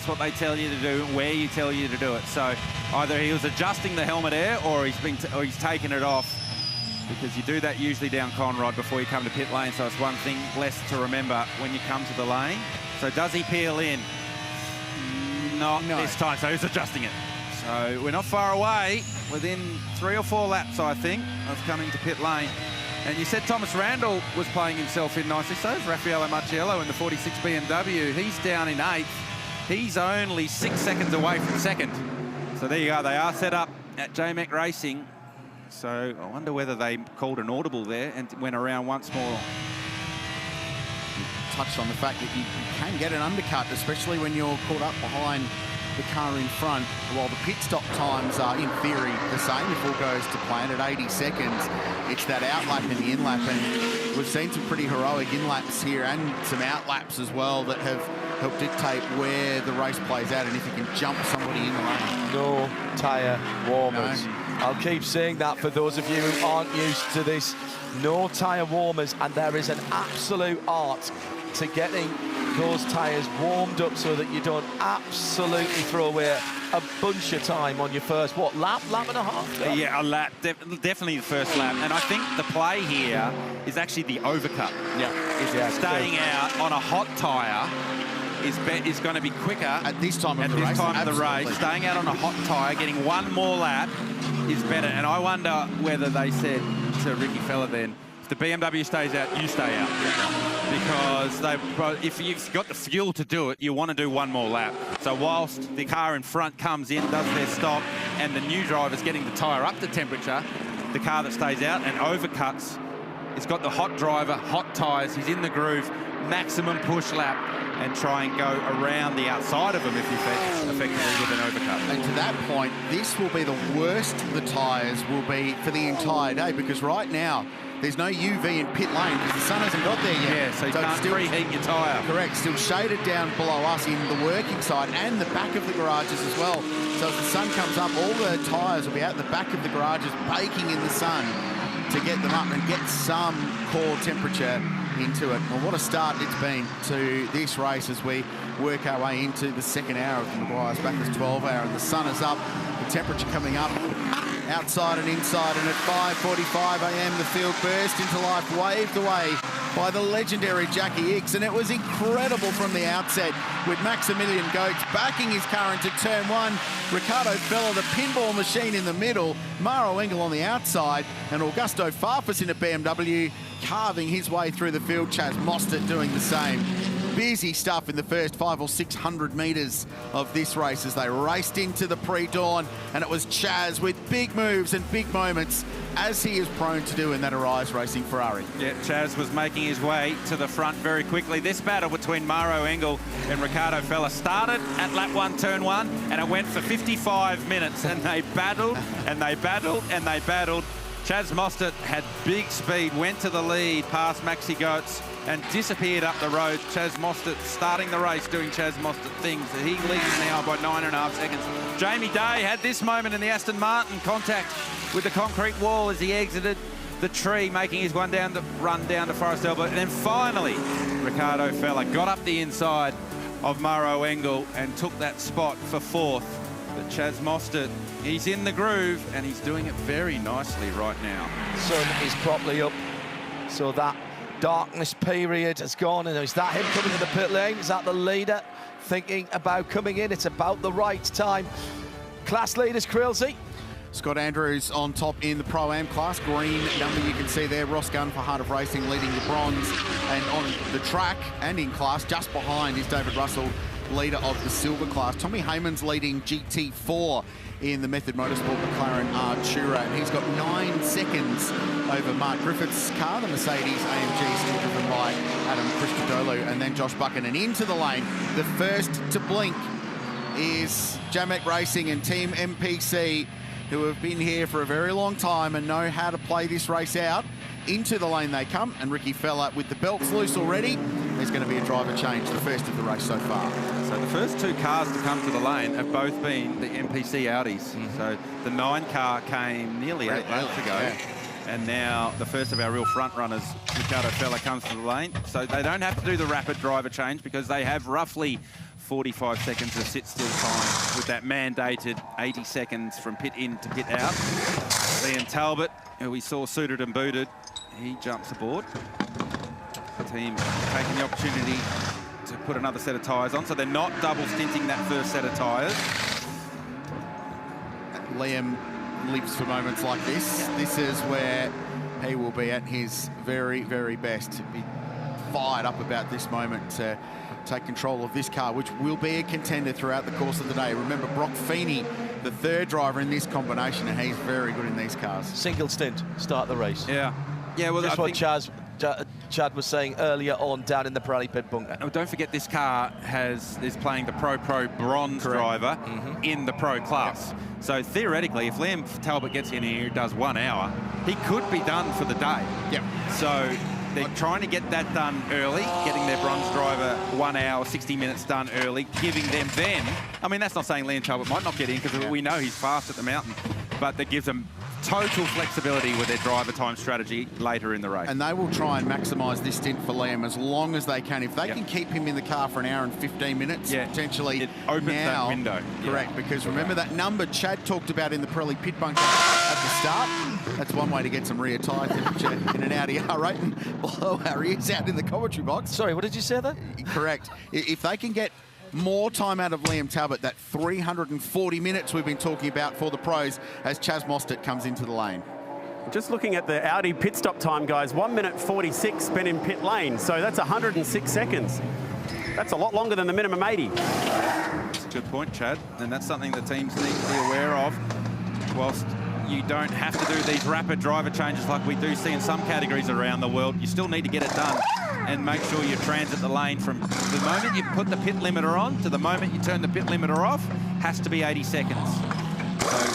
what they tell you to do, where you tell you to do it. So either he was adjusting the helmet air, or he's taken it off, because you do that usually down Conrod before you come to pit lane. So it's one thing less to remember when you come to the lane. So does he peel in? Not this time, so he's adjusting it. So we're not far away, within 3 or 4 laps, I think, of coming to pit lane. And you said Thomas Randall was playing himself in nicely. So is Raffaello Marciello in the 46 BMW. He's down in 8th. He's only 6 seconds away from second. So there you go. They are set up at JMEC Racing. So I wonder whether they called an audible there and went around once more. Touched on the fact that you can get an undercut, especially when you're caught up behind the car in front. While the pit stop times are in theory the same if all goes to plan at 80 seconds, it's that outlap and the inlap, and we've seen some pretty heroic inlaps here and some outlaps as well that have helped dictate where the race plays out and if you can jump somebody in the lane. No tyre warmers. No. I'll keep saying that for those of you who aren't used to this. No tyre warmers, and there is an absolute art to getting those tyres warmed up so that you don't absolutely throw away a bunch of time on your first, lap and a half? Yeah, a lap, definitely the first lap. And I think the play here is actually the overcut. Yeah. Is staying out on a hot tyre is going to be quicker at this time of the race. Absolutely. Staying out on a hot tyre, getting one more lap is better. And I wonder whether they said to Ricky Fella then, if the BMW stays out, you stay out. Because if you've got the fuel to do it, you want to do one more lap. So whilst the car in front comes in, does their stop, and the new driver's getting the tyre up to temperature, the car that stays out and overcuts, it's got the hot driver, hot tyres, he's in the groove, maximum push lap, and try and go around the outside of them if effectively with an overcut. And to that point, this will be the worst the tyres will be for the entire day, because right now, there's no UV in pit lane because the sun hasn't got there yet. Yeah, so you can't preheat your tyre. Correct, still shaded down below us in the working side and the back of the garages as well. So as the sun comes up, all the tyres will be out the back of the garages baking in the sun to get them up and get some core temperature into it. Well, what a start it's been to this race as we work our way into the second hour of the Meguiar's Bathurst 12 hour, and the sun is up, the temperature coming up outside and inside, and at 5:45 a.m. the field burst into life, waved away by the legendary Jackie Ickx, and it was incredible from the outset with Maximilian Goetz backing his car into turn one, Ricardo Fella, the pinball machine in the middle, Maro Engel on the outside, and Augusto Farfus in a BMW carving his way through the field, Chaz Mostert doing the same. Busy stuff in the first 500 or 600 metres of this race as they raced into the pre-dawn, and it was Chaz with big moves and big moments, as he is prone to do in that Arise Racing Ferrari. Yeah, Chaz was making his way to the front very quickly. This battle between Maro Engel and Ricardo Fella started at lap 1, turn 1, and it went for 55 minutes, and they battled, and they battled, and they battled. Chaz Mostert had big speed, went to the lead past Maxi Goetz, and disappeared up the road. Chaz Mostert starting the race, doing Chaz Mostert things. He leads now by 9.5 seconds. Jamie Day had this moment in the Aston Martin, contact with the concrete wall as he exited the tree, making his run down to Forest Elbow. And then finally, Ricardo Fella got up the inside of Maro Engel and took that spot for fourth. But Chaz Mostert, he's in the groove, and he's doing it very nicely right now. Sun is properly up, so that darkness period has gone, and is that him coming to the pit lane? Is that the leader thinking about coming in? It's about the right time. Class leaders, Craill. Scott Andrews on top in the Pro-Am class. Green number you can see there. Ross Gunn for Heart of Racing leading the bronze. And on the track and in class, just behind is David Russell, leader of the silver class. Tommy Hayman's leading GT4 in the Method Motorsport McLaren Artura, and he's got 9 seconds over Mark Griffith's car, the Mercedes-AMG, still driven by Adam Christodoulou, and then Josh Buchan. And into the lane, the first to blink is Jamek Racing and Team MPC, who have been here for a very long time and know how to play this race out. Into the lane they come, and Ricky Fella with the belts loose already. There's going to be a driver change, the first of the race so far. So the first 2 cars to come to the lane have both been the MPC Audis. So the 9 car came nearly 8 laps ago. Yeah. And now the first of our real front runners, Ricardo Fella, comes to the lane. So they don't have to do the rapid driver change because they have roughly 45 seconds of sit still time with that mandated 80 seconds from pit in to pit out. Liam Talbot, who we saw suited and booted, he jumps aboard. The team taking the opportunity to put another set of tyres on, so they're not double stinting that first set of tyres. Liam lives for moments like this. This is where he will be at his very, very best. To be fired up about this moment to take control of this car, which will be a contender throughout the course of the day. Remember, Brock Feeney, the third driver in this combination, and he's very good in these cars. Single stint, start the race. Yeah. Yeah, well, just what Chad was saying earlier on down in the Pirelli pit bunker. Oh, don't forget this car is playing the Pro bronze driver in the Pro class. Yep. So theoretically, if Liam Talbot gets in here, does 1 hour, he could be done for the day. Yep. So they're trying to get that done early, getting their bronze driver 1 hour, 60 minutes done early, giving them then, I mean, that's not saying Liam Talbot might not get in because we know he's fast at the mountain, but that gives them total flexibility with their driver time strategy later in the race. And they will try and maximise this stint for Liam as long as they can. If they can keep him in the car for an hour and 15 minutes, potentially it opens that window. Correct, because remember that number Chad talked about in the Pirelli pit bunker at the start? That's one way to get some rear tyre temperature in an Audi R8 and blow our ears out in the commentary box. Sorry, what did you say there? Correct. If they can get more time out of Liam Talbot, that 340 minutes we've been talking about for the pros as Chaz Mostert comes into the lane. Just looking at the Audi pit stop time, guys, 1 minute 46 spent in pit lane, so that's 106 seconds. That's a lot longer than the minimum 80. That's a good point, Chad, and that's something the teams need to be aware of. Whilst you don't have to do these rapid driver changes like we do see in some categories around the world, you still need to get it done and make sure you transit the lane from the moment you put the pit limiter on to the moment you turn the pit limiter off has to be 80 seconds.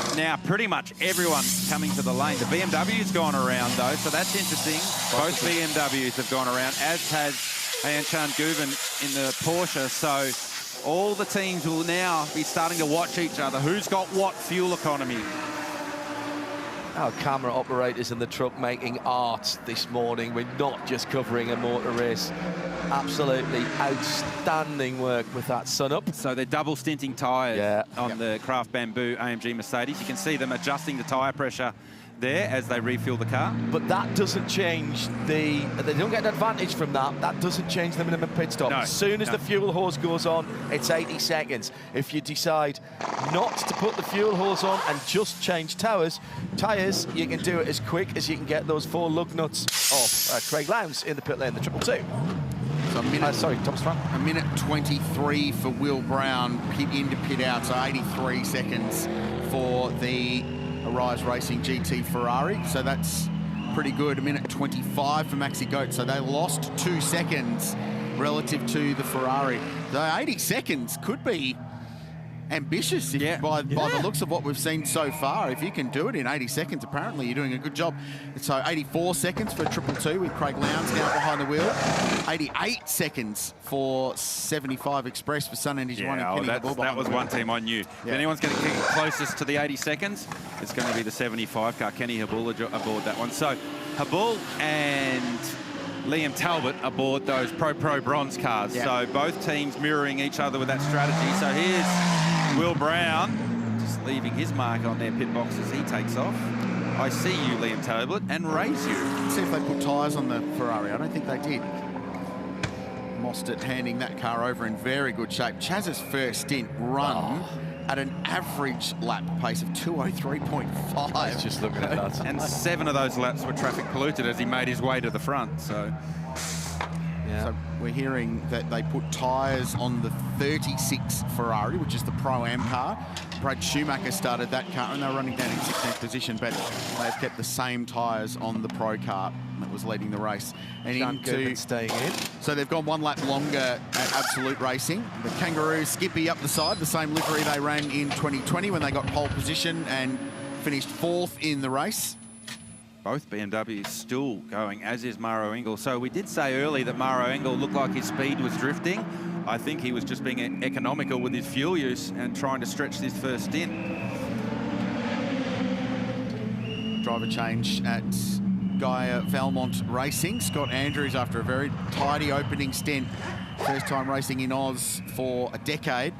So now pretty much everyone coming to the lane. The BMW's gone around though, so that's interesting. Both BMWs have gone around, as has Anchan Guven in the Porsche. So all the teams will now be starting to watch each other. Who's got what fuel economy? Our camera operators in the truck making art this morning. We're not just covering a motor race. Absolutely outstanding work with that sun-up. So they're double stinting tyres on the Craft Bamboo AMG Mercedes. You can see them adjusting the tyre pressure there as they refuel the car. But that doesn't change they don't get an advantage from that. That doesn't change the minimum pit stop. No, as soon as the fuel hose goes on, it's 80 seconds. If you decide not to put the fuel hose on and just change tyres, you can do it as quick as you can get those 4 lug nuts off Craill Lowndes in the pit lane, the 222. So a minute, sorry, Thomas Frank. A minute 23 for Will Brown, pit in to pit out, so 83 seconds for the Arise Racing GT Ferrari, so that's pretty good. A minute 25 for Maxi Goetz, so they lost 2 seconds relative to the Ferrari. The 80 seconds could be ambitious by the looks of what we've seen so far. If you can do it in 80 seconds, apparently you're doing a good job. So 84 seconds for 222 with Craig Lowndes now behind the wheel. 88 seconds for 75 Express for Sun Energy One and Kenny Habul. That was one team I knew. If anyone's going to get closest to the 80 seconds, it's going to be the 75 car. Kenny Habul aboard that one. So Habul and Liam Talbot aboard those Pro bronze cars. So both teams mirroring each other with that strategy. So here's Will Brown just leaving his mark on their pit box as he takes off. I see you, Liam Talbot, and raise you. Let's see if they put tyres on the Ferrari. I don't think they did. Mostert handing that car over in very good shape. Chaz's first stint run at an average lap pace of 203.5. Just looking at that. And 7 of those laps were traffic polluted as he made his way to the front. So So we're hearing that they put tyres on the 36 Ferrari, which is the Pro-Am car. Brad Schumacher started that car and they were running down in 16th position, but they've kept the same tyres on the Pro car that was leading the race. And staying in. So they've gone 1 lap longer at Absolute Racing. The Kangaroo Skippy up the side, the same livery they ran in 2020 when they got pole position and finished 4th in the race. Both BMWs still going, as is Maro Engel. So we did say early that Maro Engel looked like his speed was drifting. I think he was just being economical with his fuel use and trying to stretch this first stint. Driver change at Gaia Valmont Racing. Scott Andrews, after a very tidy opening stint, first time racing in Oz for a decade.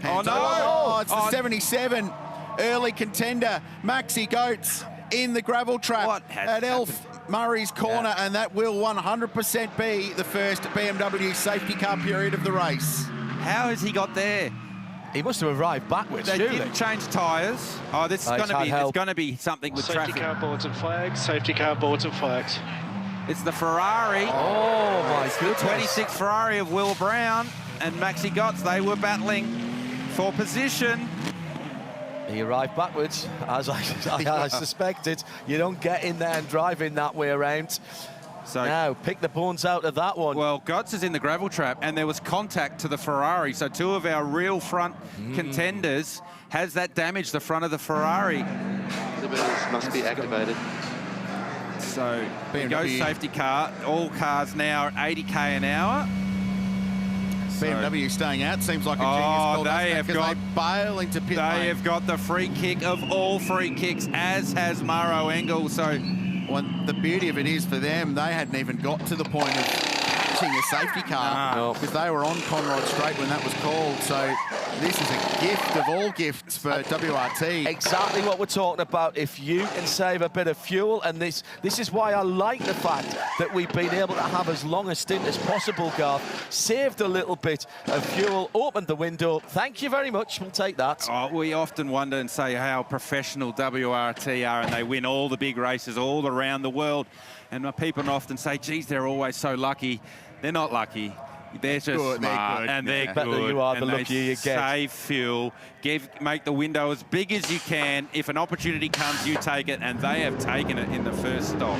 It's the 77 early contender, Maxi Goetz, in the gravel trap at Elf Murray's Corner, and that will 100% be the first BMW safety car period of the race. How has he got there? He must have arrived backwards. They didn't change tyres. Oh, this is going to be something with safety traffic. Safety car boards and flags. Safety car boards and flags. It's the Ferrari. Oh my goodness! 26 Ferrari of Will Brown and Maxi Goetz. They were battling for position. He arrived backwards, as I suspected. You don't get in there and drive in that way around. So now, pick the bones out of that one. Well, Goetz is in the gravel trap, and there was contact to the Ferrari. So 2 of our real front contenders has that damaged the front of the Ferrari. Exhibitors must be activated. So there goes safety car. All cars now at 80k an hour. BMW staying out seems like a genius call, they bail into pit lane. They have got the free kick of all free kicks, as has Maro Engel. So, well, the beauty of it is for them, they hadn't even got to the point of catching a safety car because they were on Conrod Straight when that was called. So this is a gift of all gifts for WRT. Exactly what we're talking about. If you can save a bit of fuel, and this is why I like the fact that we've been able to have as long a stint as possible, Garth. Saved a little bit of fuel, opened the window. Thank you very much. We'll take that. Oh, we often wonder and say how professional WRT are, and they win all the big races all around the world. And people often say, geez, they're always so lucky. They're not lucky. They're just smart, and they're good. You are, the and luckier you get. Save fuel, make the window as big as you can. If an opportunity comes, you take it, and they have taken it in the first stop.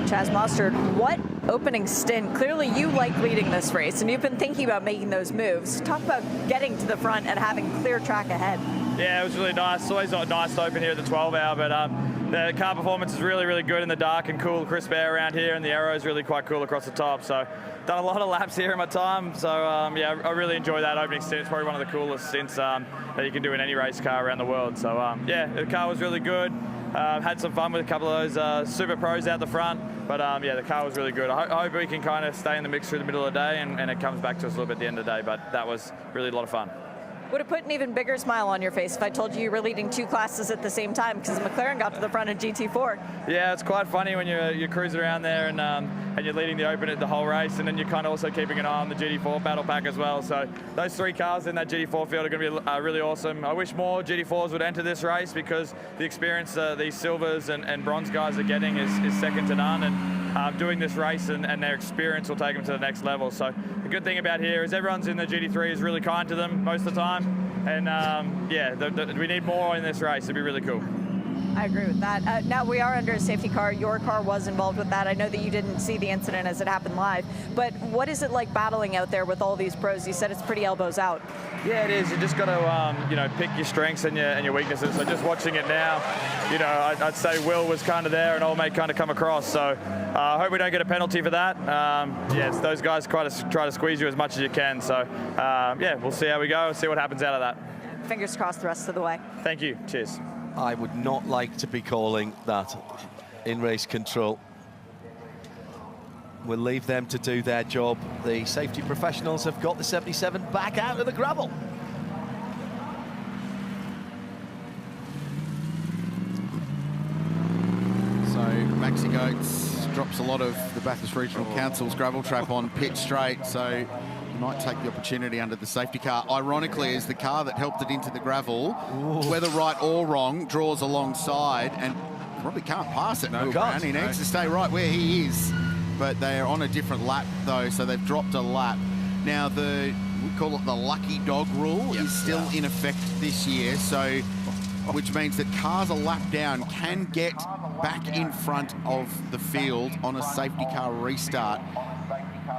Chaz Mostert, what opening stint. Clearly you like leading this race, and you've been thinking about making those moves. Talk about getting to the front and having clear track ahead. Yeah, it was really nice. It's always nice to open here at the 12 hour, but the car performance is really, really good in the dark and cool, crisp air around here, and the aero is really quite cool across the top. So done a lot of laps here in my time. So yeah, I really enjoy that opening stint. It's probably one of the coolest stints that you can do in any race car around the world. So yeah, the car was really good. Had some fun with a couple of those super pros out the front. But yeah, the car was really good. I hope we can kind of stay in the mix through the middle of the day and it comes back to us a little bit at the end of the day. But that was really a lot of fun. Would have put an even bigger smile on your face if I told you you were leading two classes at the same time, because McLaren got to the front in GT4. Yeah, it's quite funny when you're cruising around there and you're leading the Open at the whole race, and then you're kind of also keeping an eye on the GT4 battle pack as well. So those three cars in that GT4 field are going to be really awesome. I wish more GT4s would enter this race, because the experience these silvers and bronze guys are getting is second to none. And doing this race and their experience will take them to the next level. So the good thing about here is everyone's in the GT3 is really kind to them most of the time. And yeah, we need more in this race. It'd be really cool. I agree with that. Now we are under a safety car. Your car was involved with that. I know that you didn't see the incident as it happened live, but what is it like battling out there with all these pros? You said it's pretty elbows out. Yeah, it is. You just got to, you know, pick your strengths and your weaknesses. So just watching it now, you know, I'd say Will was kind of there and old mate kind of come across. So I hope we don't get a penalty for that. Yes, those guys try to squeeze you as much as you can. So yeah, we'll see how we go. See what happens out of that. Fingers crossed the rest of the way. Thank you. Cheers. I would not like to be calling that in race control. We'll leave them to do their job. The safety professionals have got the 77 back out of the gravel. So Maxi Goetz drops a lot of the Bathurst Regional Council's gravel trap on pit straight, so he might take the opportunity under the safety car. Ironically, is the car that helped it into the gravel, whether right or wrong, draws alongside and probably can't pass it. No, can't. He needs to stay right where he is. But they're on a different lap, though, so they've dropped a lap. Now, we call it the lucky dog rule is still in effect this year, so which means that cars a lap down can get back in front of the field on a safety car restart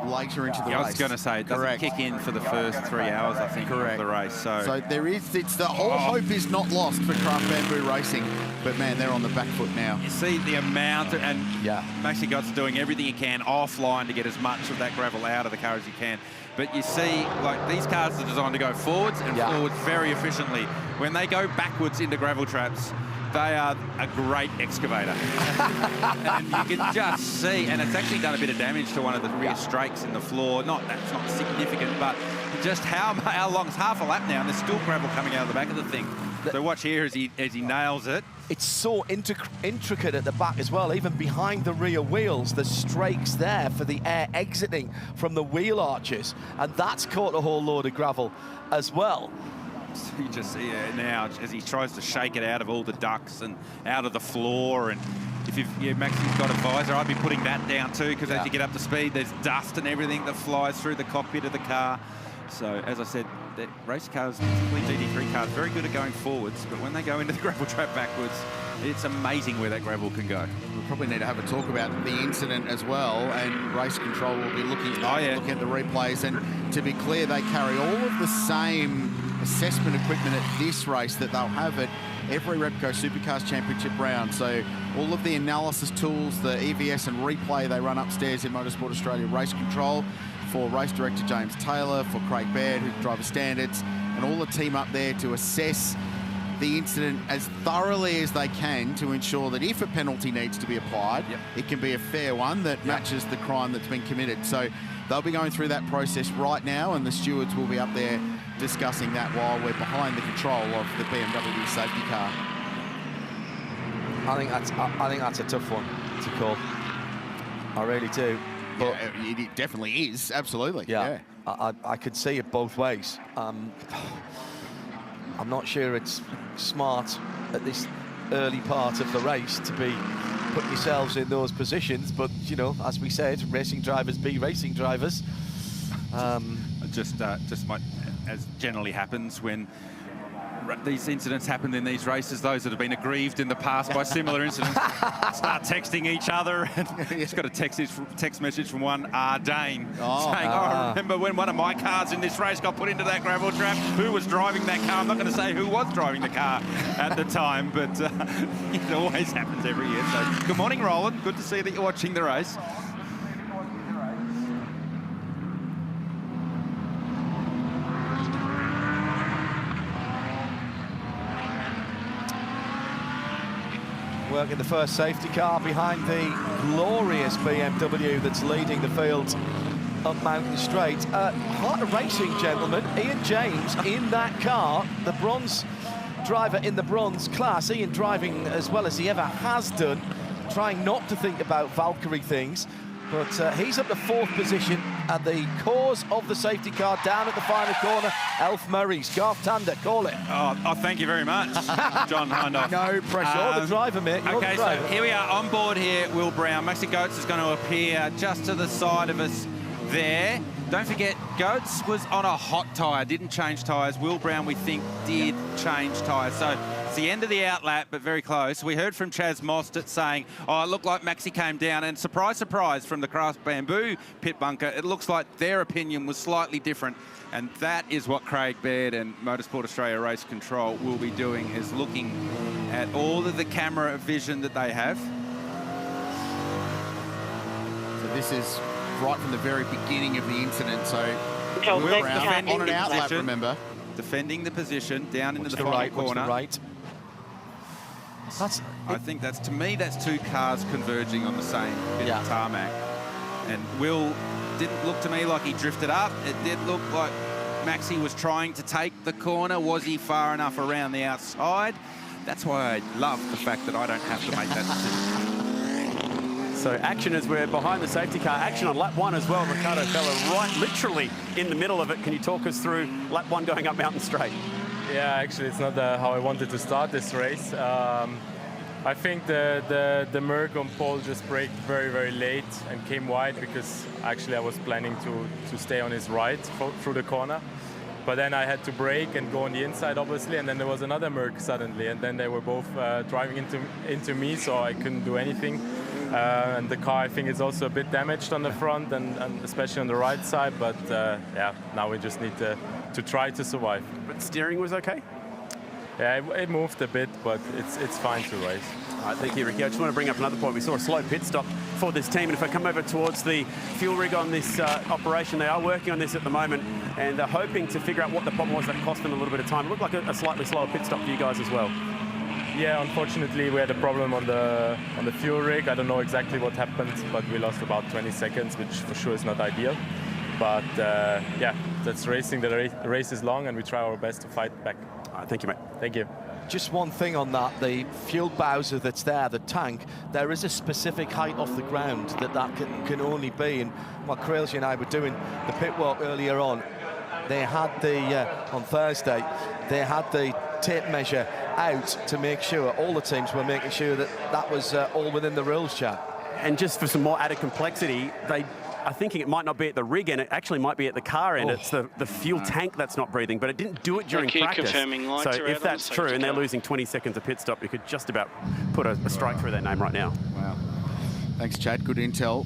later into the race. I was going to say, it doesn't kick in for the first 3 hours, I think, of the race. So there is, it's the whole hope is not lost for Craft Bamboo Racing, but man, they're on the back foot now. You see the amount, and Maxi Gott's doing everything he can offline to get as much of that gravel out of the car as he can. But you see, like, these cars are designed to go forwards and forwards very efficiently. When they go backwards into gravel traps, they are a great excavator. And you can just see, and it's actually done a bit of damage to one of the rear strakes in the floor. That's not significant, but just how long? It's half a lap now, and there's still gravel coming out of the back of the thing. So watch here as he nails it. It's so intricate at the back as well, even behind the rear wheels. There's strakes there for the air exiting from the wheel arches, and that's caught a whole load of gravel as well. You just see it now as he tries to shake it out of all the ducts and out of the floor. And if Maxi's got a visor, I'd be putting that down too, because as you get up to speed, there's dust and everything that flies through the cockpit of the car. So, as I said, the race cars, particularly GT3 cars, very good at going forwards, but when they go into the gravel trap backwards, it's amazing where that gravel can go. We probably need to have a talk about the incident as well, and race control will be looking at the replays. And to be clear, they carry all of the same assessment equipment at this race that they'll have at every Repco Supercars Championship round. So all of the analysis tools, the EVS and replay they run upstairs in Motorsport Australia Race Control for race director James Taylor, for Craig Baird, who's driver standards, and all the team up there to assess the incident as thoroughly as they can to ensure that if a penalty needs to be applied, it can be a fair one that matches the crime that's been committed. So they'll be going through that process right now, and the stewards will be up there discussing that while we're behind the control of the BMW safety car. I think that's a tough one to call. I really do. But yeah, it definitely is, absolutely. Yeah. I could see it both ways. I'm not sure it's smart at this early part of the race to be putting yourselves in those positions, but you know, as we said, racing drivers be racing drivers. Just as generally happens when these incidents happen in these races, those that have been aggrieved in the past by similar incidents start texting each other, and just got a text message from one Dane saying, I remember when one of my cars in this race got put into that gravel trap. Who was driving that car? I'm not going to say who was driving the car at the time, but it always happens every year. So good morning, Roland. Good to see that you're watching the race. Working the first safety car behind the glorious BMW that's leading the field up Mountain Straight. Heart of racing, gentlemen. Ian James in that car, the bronze driver in the bronze class. Ian driving as well as he ever has done, trying not to think about Valkyrie things. But he's up the 4th position at the cause of the safety car down at the final corner. Elf Murray's Garth Tander, call it. Oh, thank you very much, John Hindhaugh. No pressure. You're the driver, mate. You're okay, the driver. So here we are on board here. Will Brown. Maxi Goetz is going to appear just to the side of us there. Don't forget, Goetz was on a hot tyre, didn't change tyres. Will Brown, we think, did change tyres. So it's the end of the outlap, but very close. We heard from Chaz Mostert saying, it looked like Maxi came down, and surprise, surprise, from the Craft Bamboo pit bunker, it looks like their opinion was slightly different. And that is what Craig Baird and Motorsport Australia Race Control will be doing, is looking at all of the camera vision that they have. So this is right from the very beginning of the incident. So Will Brown on an outlap, remember. Defending the position down into the final right, corner. Right. I think that's, to me, that's two cars converging on the same bit of tarmac. And Will didn't look to me like he drifted up. It did look like Maxi was trying to take the corner. Was he far enough around the outside? That's why I love the fact that I don't have to make that decision. So action as we're behind the safety car. Action on lap 1 as well. Ricardo Fella right literally in the middle of it. Can you talk us through lap 1 going up Mountain Straight? Yeah, actually it's not how I wanted to start this race. I think the Merc on pole just braked very, very late and came wide because actually I was planning to stay on his right through the corner. But then I had to brake and go on the inside, obviously, and then there was another Merc suddenly, and then they were both driving into me, so I couldn't do anything. And the car, I think, is also a bit damaged on the front and especially on the right side. But yeah, now we just need to try to survive. But steering was okay? Yeah, it moved a bit, but it's fine to race. All right, thank you, Ricky. I just want to bring up another point. We saw a slow pit stop for this team, and if I come over towards the fuel rig on this operation, they are working on this at the moment, and they're hoping to figure out what the problem was that cost them a little bit of time. It looked like a slightly slower pit stop for you guys as well. Yeah, unfortunately, we had a problem on the fuel rig. I don't know exactly what happened, but we lost about 20 seconds, which for sure is not ideal. But yeah, that's racing. The race is long, and we try our best to fight back. All right, thank you, mate. Thank you. Just one thing on that, the fuel bowser that's there, the tank, there is a specific height off the ground that can only be. And while Craill and I were doing the pit walk earlier on, they had on Thursday, they had the tape measure out to make sure, all the teams were making sure that was all within the rules, chat. And just for some more added complexity, they are thinking it might not be at the rig end, it actually might be at the car end. It's the fuel tank that's not breathing, but it didn't do it during practice. So if that's true and they're losing 20 seconds of pit stop, you could just about put a strike through their name right now. Wow. Thanks, Chad. Good intel.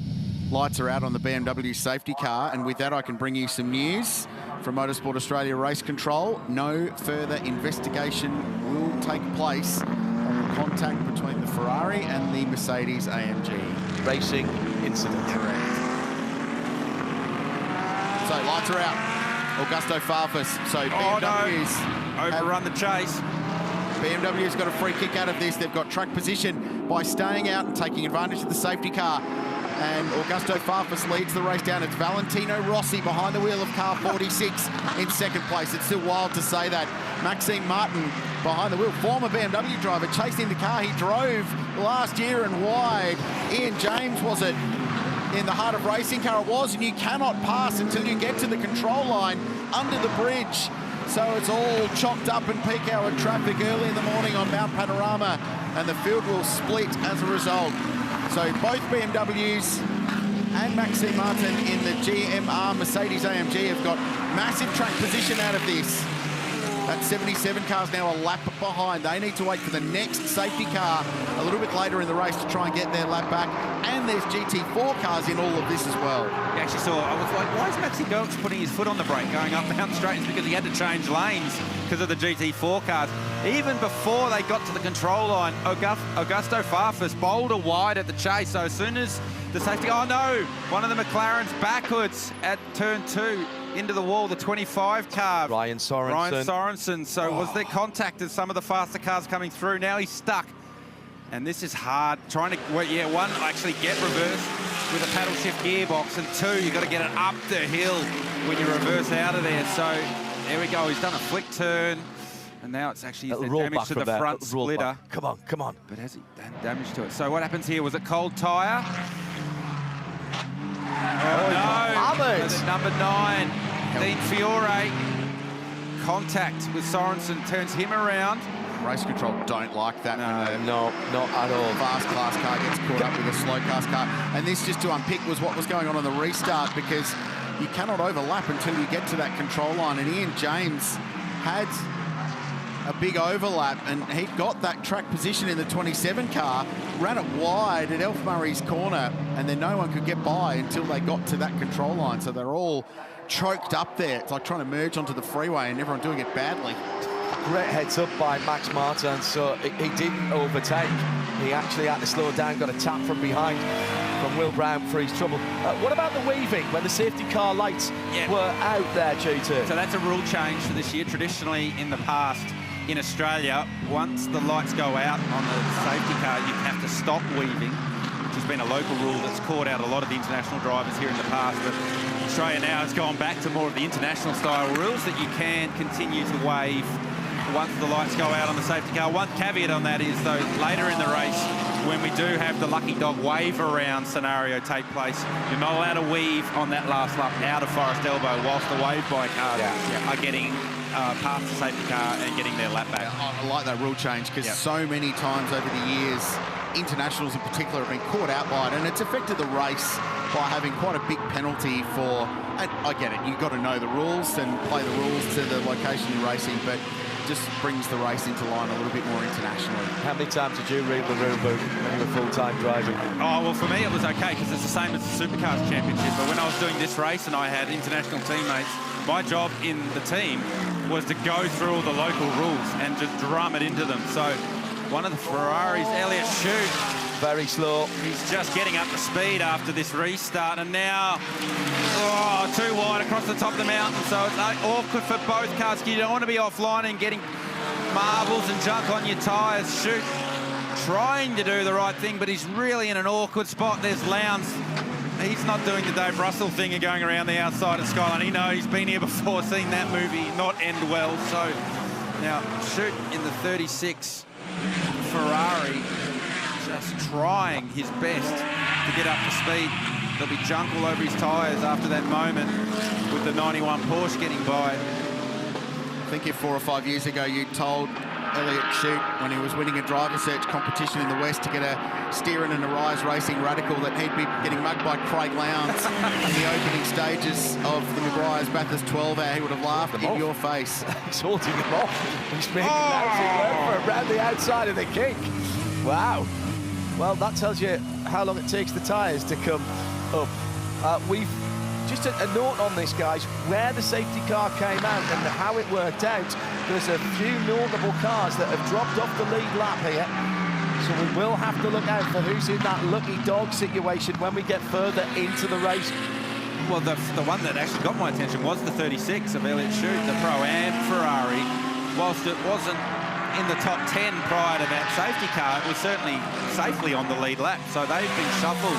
Lights are out on the BMW safety car, and with that I can bring you some news from Motorsport Australia Race Control. No further investigation will take place on the contact between the Ferrari and the Mercedes-AMG. Racing incident. Correct. So lights are out. Augusto Farfus. So BMW's overrun the chase. BMW's got a free kick out of this. They've got track position by staying out and taking advantage of the safety car. And Augusto Farfus leads the race down. It's Valentino Rossi behind the wheel of car 46 in second place. It's still wild to say that. Maxime Martin behind the wheel, former BMW driver, chasing the car he drove last year and wide. Ian James, was it? In the heart of racing car it was, and you cannot pass until you get to the control line under the bridge. So it's all chocked up in peak hour traffic early in the morning on Mount Panorama, and the field will split as a result. So both BMWs and Maxime Martin in the GMR Mercedes-AMG have got massive track position out of this. That 77 car's now a lap behind. They need to wait for the next safety car a little bit later in the race to try and get their lap back. And there's GT4 cars in all of this as well. You actually saw, I was like, why is Maxi Goetz putting his foot on the brake going up mountain straight? It's because he had to change lanes because of the GT4 cars. Even before they got to the control line, Augusto Farfus bowled a wide at the chase. So as soon as the safety, oh no, one of the McLarens backwards at turn 2. Into the wall, the 25 car. Ryan Sorensen. So was there contact as some of the faster cars coming through? Now he's stuck. And this is hard. Trying to, well, yeah, one, actually get reversed with a paddle shift gearbox, and two, you've got to get it up the hill when you reverse out of there. So there we go. He's done a flick turn. And now it's actually damage to the front splitter. Come on, come on. But has he done damage to it? So what happens here? Was it cold tyre? Oh, no. Was it number 9? Dean Fiore. Contact with Sorensen turns him around. Race control don't like that. No, not at all. Fast class car gets caught up with a slow class car. And this, just to unpick, was what was going on the restart, because you cannot overlap until you get to that control line. And Ian James had a big overlap, and he got that track position in the 27 car, ran it wide at Elf Murray's corner, and then no one could get by until they got to that control line. So they're all choked up there. It's like trying to merge onto the freeway and everyone doing it badly. Great heads up by Max Martin, so he didn't overtake. He actually had to slow down, got a tap from behind from Will Brown for his trouble. What about the weaving when the safety car lights were out there, GT? So that's a rule change for this year. Traditionally in the past in Australia, once the lights go out on the safety car, you have to stop weaving, which has been a local rule that's caught out a lot of the international drivers here in the past. But Australia now has gone back to more of the international style rules that you can continue to wave once the lights go out on the safety car. One caveat on that is, though, later in the race, when we do have the lucky dog wave around scenario take place, you're not allowed to weave on that last lap out of Forest Elbow whilst the wave by cars are getting past the safety car and getting their lap back. I like that rule change, because so many times over the years, internationals in particular have been caught out by it, and it's affected the race by having quite a big penalty for, and I get it, you've got to know the rules and play the rules to the location you're racing, but just brings the race into line a little bit more internationally. How many times did you read the rule book when you were full-time driving? Oh, well, for me it was okay, because it's the same as the Supercars Championship, but when I was doing this race and I had international teammates, my job in the team was to go through all the local rules and just drum it into them. So one of the Ferraris, Elliott Shute, very slow. He's just getting up to speed after this restart, and now, too wide across the top of the mountain. So it's awkward for both cars. You don't want to be offline and getting marbles and junk on your tyres. Shute trying to do the right thing, but he's really in an awkward spot. There's Lowndes. He's not doing the Dave Russell thing of going around the outside of Skyline. He knows, he's been here before, seen that movie not end well. So now Shute in the 36 Ferrari, just trying his best to get up to speed. There'll be junk all over his tyres after that moment with the 91 Porsche getting by. I think if 4 or 5 years ago you told Elliott Shute, when he was winning a driver search competition in the West to get a Steerin and a Rise Racing Radical, that he'd be getting mugged by Craig Lowndes in the opening stages of the Meguiar's Bathurst 12 hour, he would have laughed in your face. He's holding him off. He's making that around the outside of the kick. Wow. Well, that tells you how long it takes the tyres to come up. We've just a note on this, guys, where the safety car came out and how it worked out. There's a few notable cars that have dropped off the lead lap here. So we will have to look out for who's in that lucky dog situation when we get further into the race. Well, the one that actually got my attention was the 36 of Elliott Shute, the Pro-Am Ferrari. Whilst it wasn't in the top 10 prior to that safety car, it was certainly safely on the lead lap. So they've been shuffled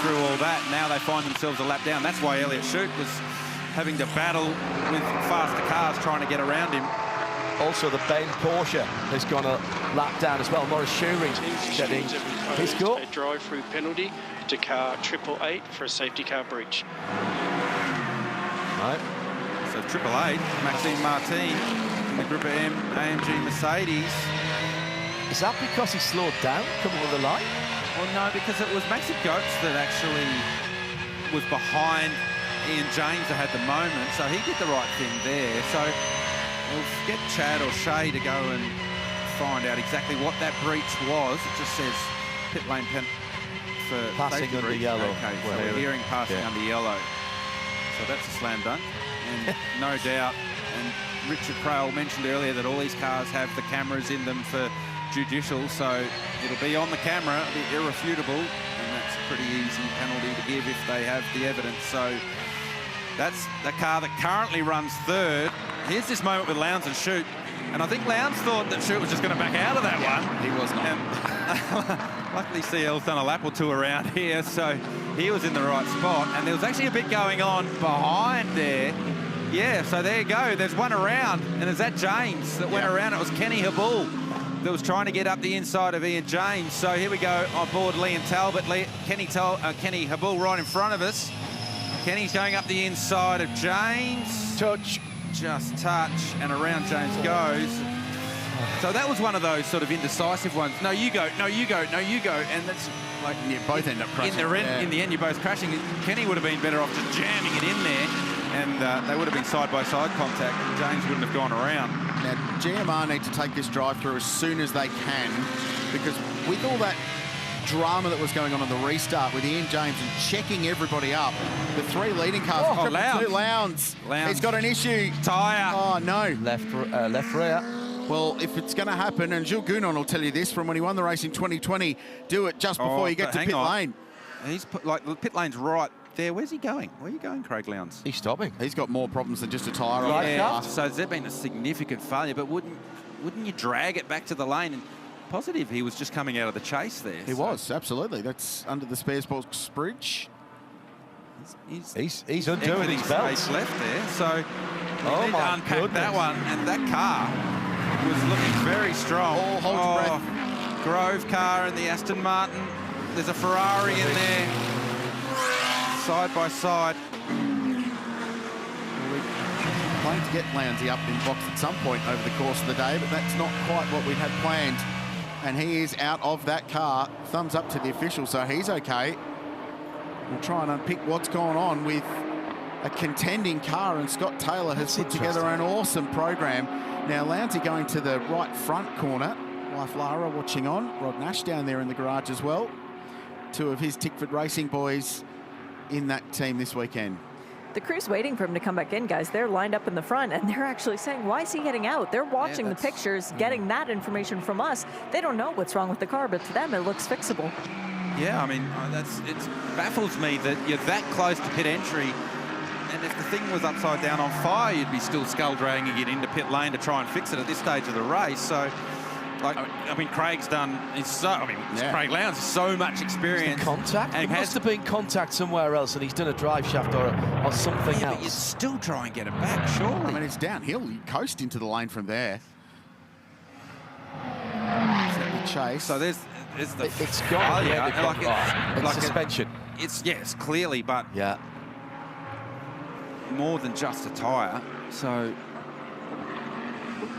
through all that. Now they find themselves a lap down. That's why Elliott Shute was having to battle with faster cars trying to get around him. Also, the Ben Porsche has gone a lap down as well. Maurice Shewring getting his go. A drive-through penalty to car 888 for a safety car breach. Right. So 888, Maxime Martin in the Group M AMG Mercedes. Is that because he slowed down coming with the line? Well, no, because it was Maxime Goetz that actually was behind Ian James that had the moment, so he did the right thing there. So we'll get Chad or Shea to go and find out exactly what that breach was. It just says pit lane pen for passing under yellow. Okay, so we're hearing passing under yellow. So that's a slam dunk, and no doubt. And Richard Craill mentioned earlier that all these cars have the cameras in them for judicial, so it'll be on the camera, it'll be irrefutable, and that's a pretty easy penalty to give if they have the evidence. So that's the car that currently runs third. Here's this moment with Lowndes and Shute, and I think Lowndes thought that Shute was just going to back out of that one. He was not. And luckily CL's done a lap or two around here, so he was in the right spot, and there was actually a bit going on behind there. Yeah, so there you go, there's one around, and is that James that went around? It was Kenny Hindhaugh that was trying to get up the inside of Ian James. So here we go on board Liam Talbot. Kenny Hindhaugh right in front of us. Kenny's going up the inside of James. Touch. Just touch, and around James goes. So that was one of those sort of indecisive ones. No, you go, no, you go, no, you go. And that's like... You both end up crashing. In the end, you're both crashing. Kenny would have been better off just jamming it in there, and they would have been side-by-side contact. James wouldn't have gone around. Now, GMR need to take this drive-through as soon as they can, because with all that drama that was going on the restart with Ian James and checking everybody up, the three leading cars... Oh, Lowndes. He's got an issue. Tyre. Oh, no. Left rear. Well, if it's going to happen, and Gilles Gounon will tell you this from when he won the race in 2020, do it just before you get to pit lane. He's put, like, the pit lane's right there. Where's he going? Where are you going, Craig Lowndes? He's stopping. He's got more problems than just a tyre. Yeah, so there's been a significant failure, but wouldn't you drag it back to the lane? And positive he was just coming out of the chase there. He was, absolutely. That's under the spares box bridge. He's undoing his belt. Space left there, so we need to unpack that one. And that car was looking very strong. Hold your breath. Grove car and the Aston Martin. There's a Ferrari in there, side by side. We're planning to get Lowndesy up in box at some point over the course of the day, but that's not quite what we'd had planned. And he is out of that car. Thumbs up to the official, so he's okay. We'll try and unpick what's going on with a contending car, and Scott Taylor has put together an awesome program. Now, Lowndesy going to the right front corner. Wife Lara watching on. Rod Nash down there in the garage as well. Two of his Tickford Racing boys in that team this weekend. The crew's waiting for him to come back in, guys. They're lined up in the front, and they're actually saying, why is he getting out? They're watching the pictures, getting that information from us. They don't know what's wrong with the car, but to them, it looks fixable. Yeah, I mean, it baffles me that you're that close to pit entry, and if the thing was upside down on fire, you'd be still skull dragging it into pit lane to try and fix it at this stage of the race. So, like, I mean, Craig's done. Craig Lowndes has so much experience. Contact. There must have been contact somewhere else, and he's done a drive shaft or something else. But you still try and get it back, surely. I mean, it's downhill. You coast into the lane from there. Chase. So there's the it's gone. It's suspension. It's clearly, but more than just a tyre. So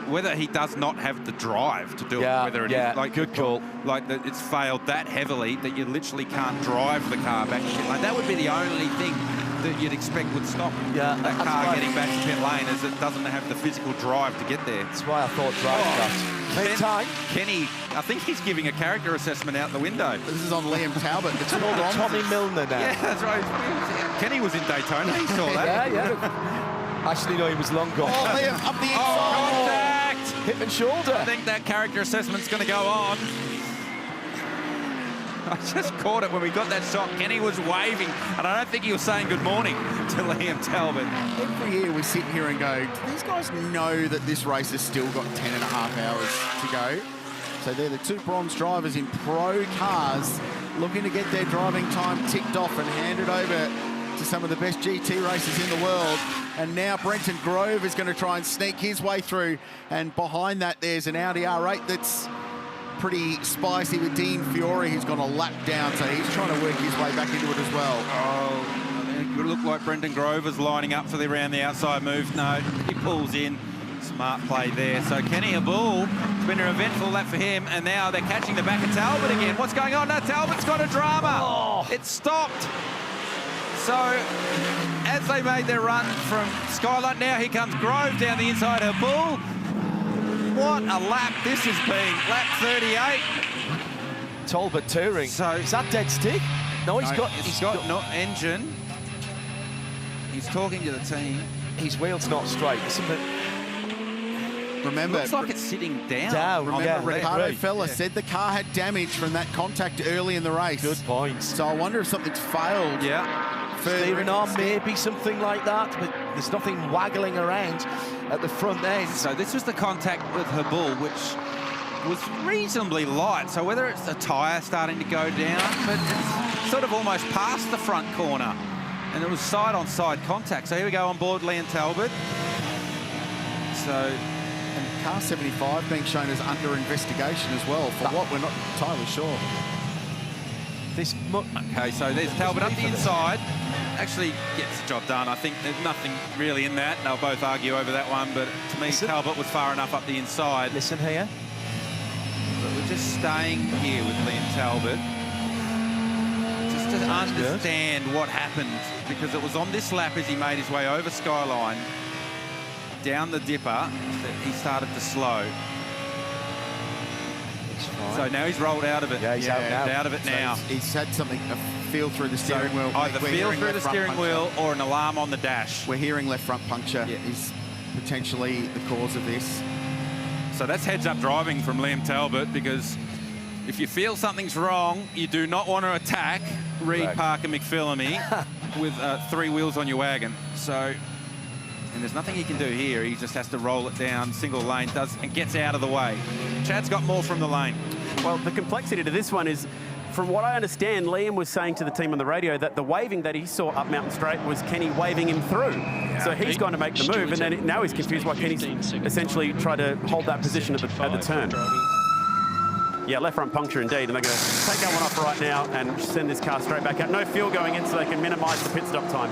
whether he does not have the drive to do it, whether it is like good call, like that it's failed that heavily that you literally can't drive the car back to pit lane. That would be the only thing that you'd expect would stop Yeah, that car getting back to pit lane, as it doesn't have the physical drive to get there. That's why I thought driving that. Time. Kenny, I think he's giving a character assessment out the window. This is on Liam Talbot. It's called Tommy Milner now. Yeah, that's right. Kenny was in Daytona. He saw that. Yeah. Actually, no, he was long gone. Oh, Liam, up the inside. Oh, contact! Hip and shoulder. I think that character assessment's going to go on. I just caught it when we got that shot. Kenny was waving, and I don't think he was saying good morning to Liam Talbot. Every year we sit here and go, do these guys know that this race has still got 10.5 hours to go? So they're the two bronze drivers in pro cars looking to get their driving time ticked off and handed over to some of the best GT races in the world. And now Brenton Grove is going to try and sneak his way through. And behind that, there's an Audi R8 that's pretty spicy with Dean Fiore, who's gone a lap down, so he's trying to work his way back into it as well. Oh, it could look like Brenton Grove is lining up for the around the outside move. No, he pulls in. Smart play there. So Kenny Hindhaugh, it's been an eventful lap for him, and now they're catching the back of Talbot again. What's going on? No, Talbot's got a drama. Oh. It stopped. So as they made their run from Skylight, now here comes Grove down the inside of Hindhaugh. What a lap this has been. Lap 38. Talbot touring. So is that dead stick? No, he's got no engine. He's talking to the team. His wheel's not straight. Remember, looks like it's sitting down. Remember, Ricardo Fella said the car had damage from that contact early in the race. Good point. So I wonder if something's failed. Yeah. Steering arm, maybe something like that, but there's nothing waggling around at the front end. So this was the contact with Hindhaugh, which was reasonably light. So whether it's the tyre starting to go down, but it's sort of almost past the front corner. And it was side-on-side contact. So here we go on board Liam Talbot. So, and car 75 being shown as under investigation as well, for what we're not entirely sure. Okay, so there's Talbot up the inside. Actually gets the job done. I think there's nothing really in that. They'll both argue over that one, but to me, Talbot was far enough up the inside. Listen here. But we're just staying here with Liam Talbot. Just to understand what happened, because it was on this lap as he made his way over Skyline, down the dipper, that he started to slow. So now he's rolled out of it. Yeah, he's out of it now. He's had something, a feel through the steering wheel. Either feel through the steering wheel or an alarm on the dash. We're hearing left front puncture is potentially the cause of this. So that's heads-up driving from Liam Talbot, because if you feel something's wrong, you do not want to attack Reed, Parker, McPhillamy with 3 wheels on your wagon. So, and there's nothing he can do here. He just has to roll it down, single lane, and gets out of the way. Chad's got more from the lane. Well, the complexity to this one is, from what I understand, Liam was saying to the team on the radio that the waving that he saw up Mountain Straight was Kenny waving him through. Yeah, so he's gone to make the move, and then now he's confused why Kenny's essentially tried to hold that position at the turn. Yeah, left front puncture indeed, and they're going to take that one off right now and send this car straight back out. No fuel going in so they can minimise the pit stop time.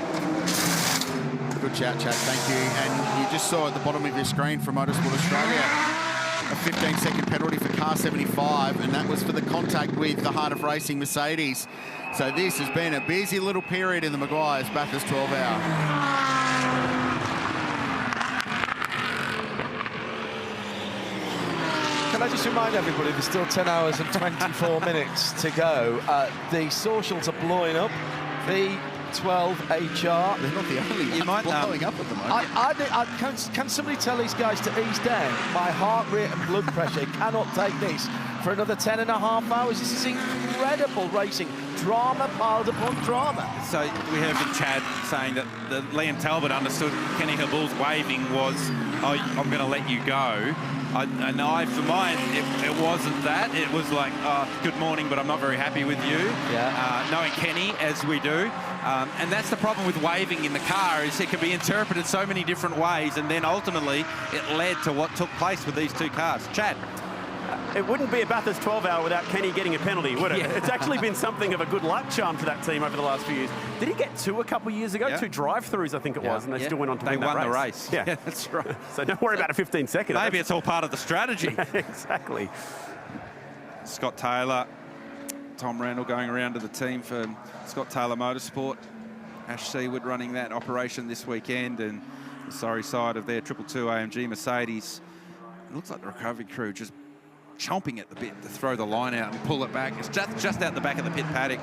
Good shout, Chad, thank you. And you just saw at the bottom of your screen from Motorsport Australia a 15-second penalty for car 75, and that was for the contact with the Heart of Racing Mercedes. So this has been a busy little period in the Meguiar's Bathurst 12 hour. Can I just remind everybody, there's still 10 hours and 24 minutes to go. The socials are blowing up. V12HR. They're not the only ones blowing up at the moment. Can somebody tell these guys to ease down? My heart rate and blood pressure cannot take this for another 10.5 hours. This is incredible racing. Drama piled upon drama. So we heard from Chad saying that Liam Talbot understood Kenny Hindhaugh's waving was, oh, I'm going to let you go. And I, for mine, it wasn't that. It was like, oh, good morning, but I'm not very happy with you. Yeah. Knowing Kenny, as we do. And that's the problem with waving in the car, is it can be interpreted so many different ways, and then ultimately it led to what took place with these two cars. Chad? It wouldn't be a Bathurst 12 hour without Kenny getting a penalty, would it? Yeah. It's actually been something of a good luck charm to that team over the last few years. Did he get 2 a couple of years ago? Yeah. 2 drive-throughs, I think it was, and they still went on to win that race. They won the race. Yeah, that's right. So don't worry about a 15-second. Maybe it's all part of the strategy. Exactly. Scott Taylor, Tom Randall going around to the team for Scott Taylor Motorsport. Ash Seawood running that operation this weekend, and the sorry side of their 222 AMG Mercedes. It looks like the recovery crew just chomping at the bit to throw the line out and pull it back. It's just out the back of the pit paddock.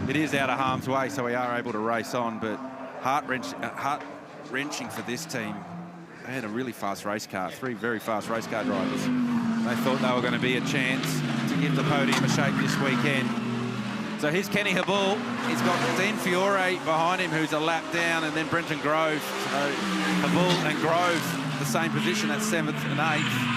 It is out of harm's way, so we are able to race on, but heart-wrenching for this team. They had a really fast race car, 3 very fast race car drivers. They thought they were going to be a chance to give the podium a shake this weekend. So here's Kenny Hindhaugh. He's got Dean Fiore behind him, who's a lap down, and then Brenton Grove. So Hindhaugh and Grove, the same position, that's 7th and 8th.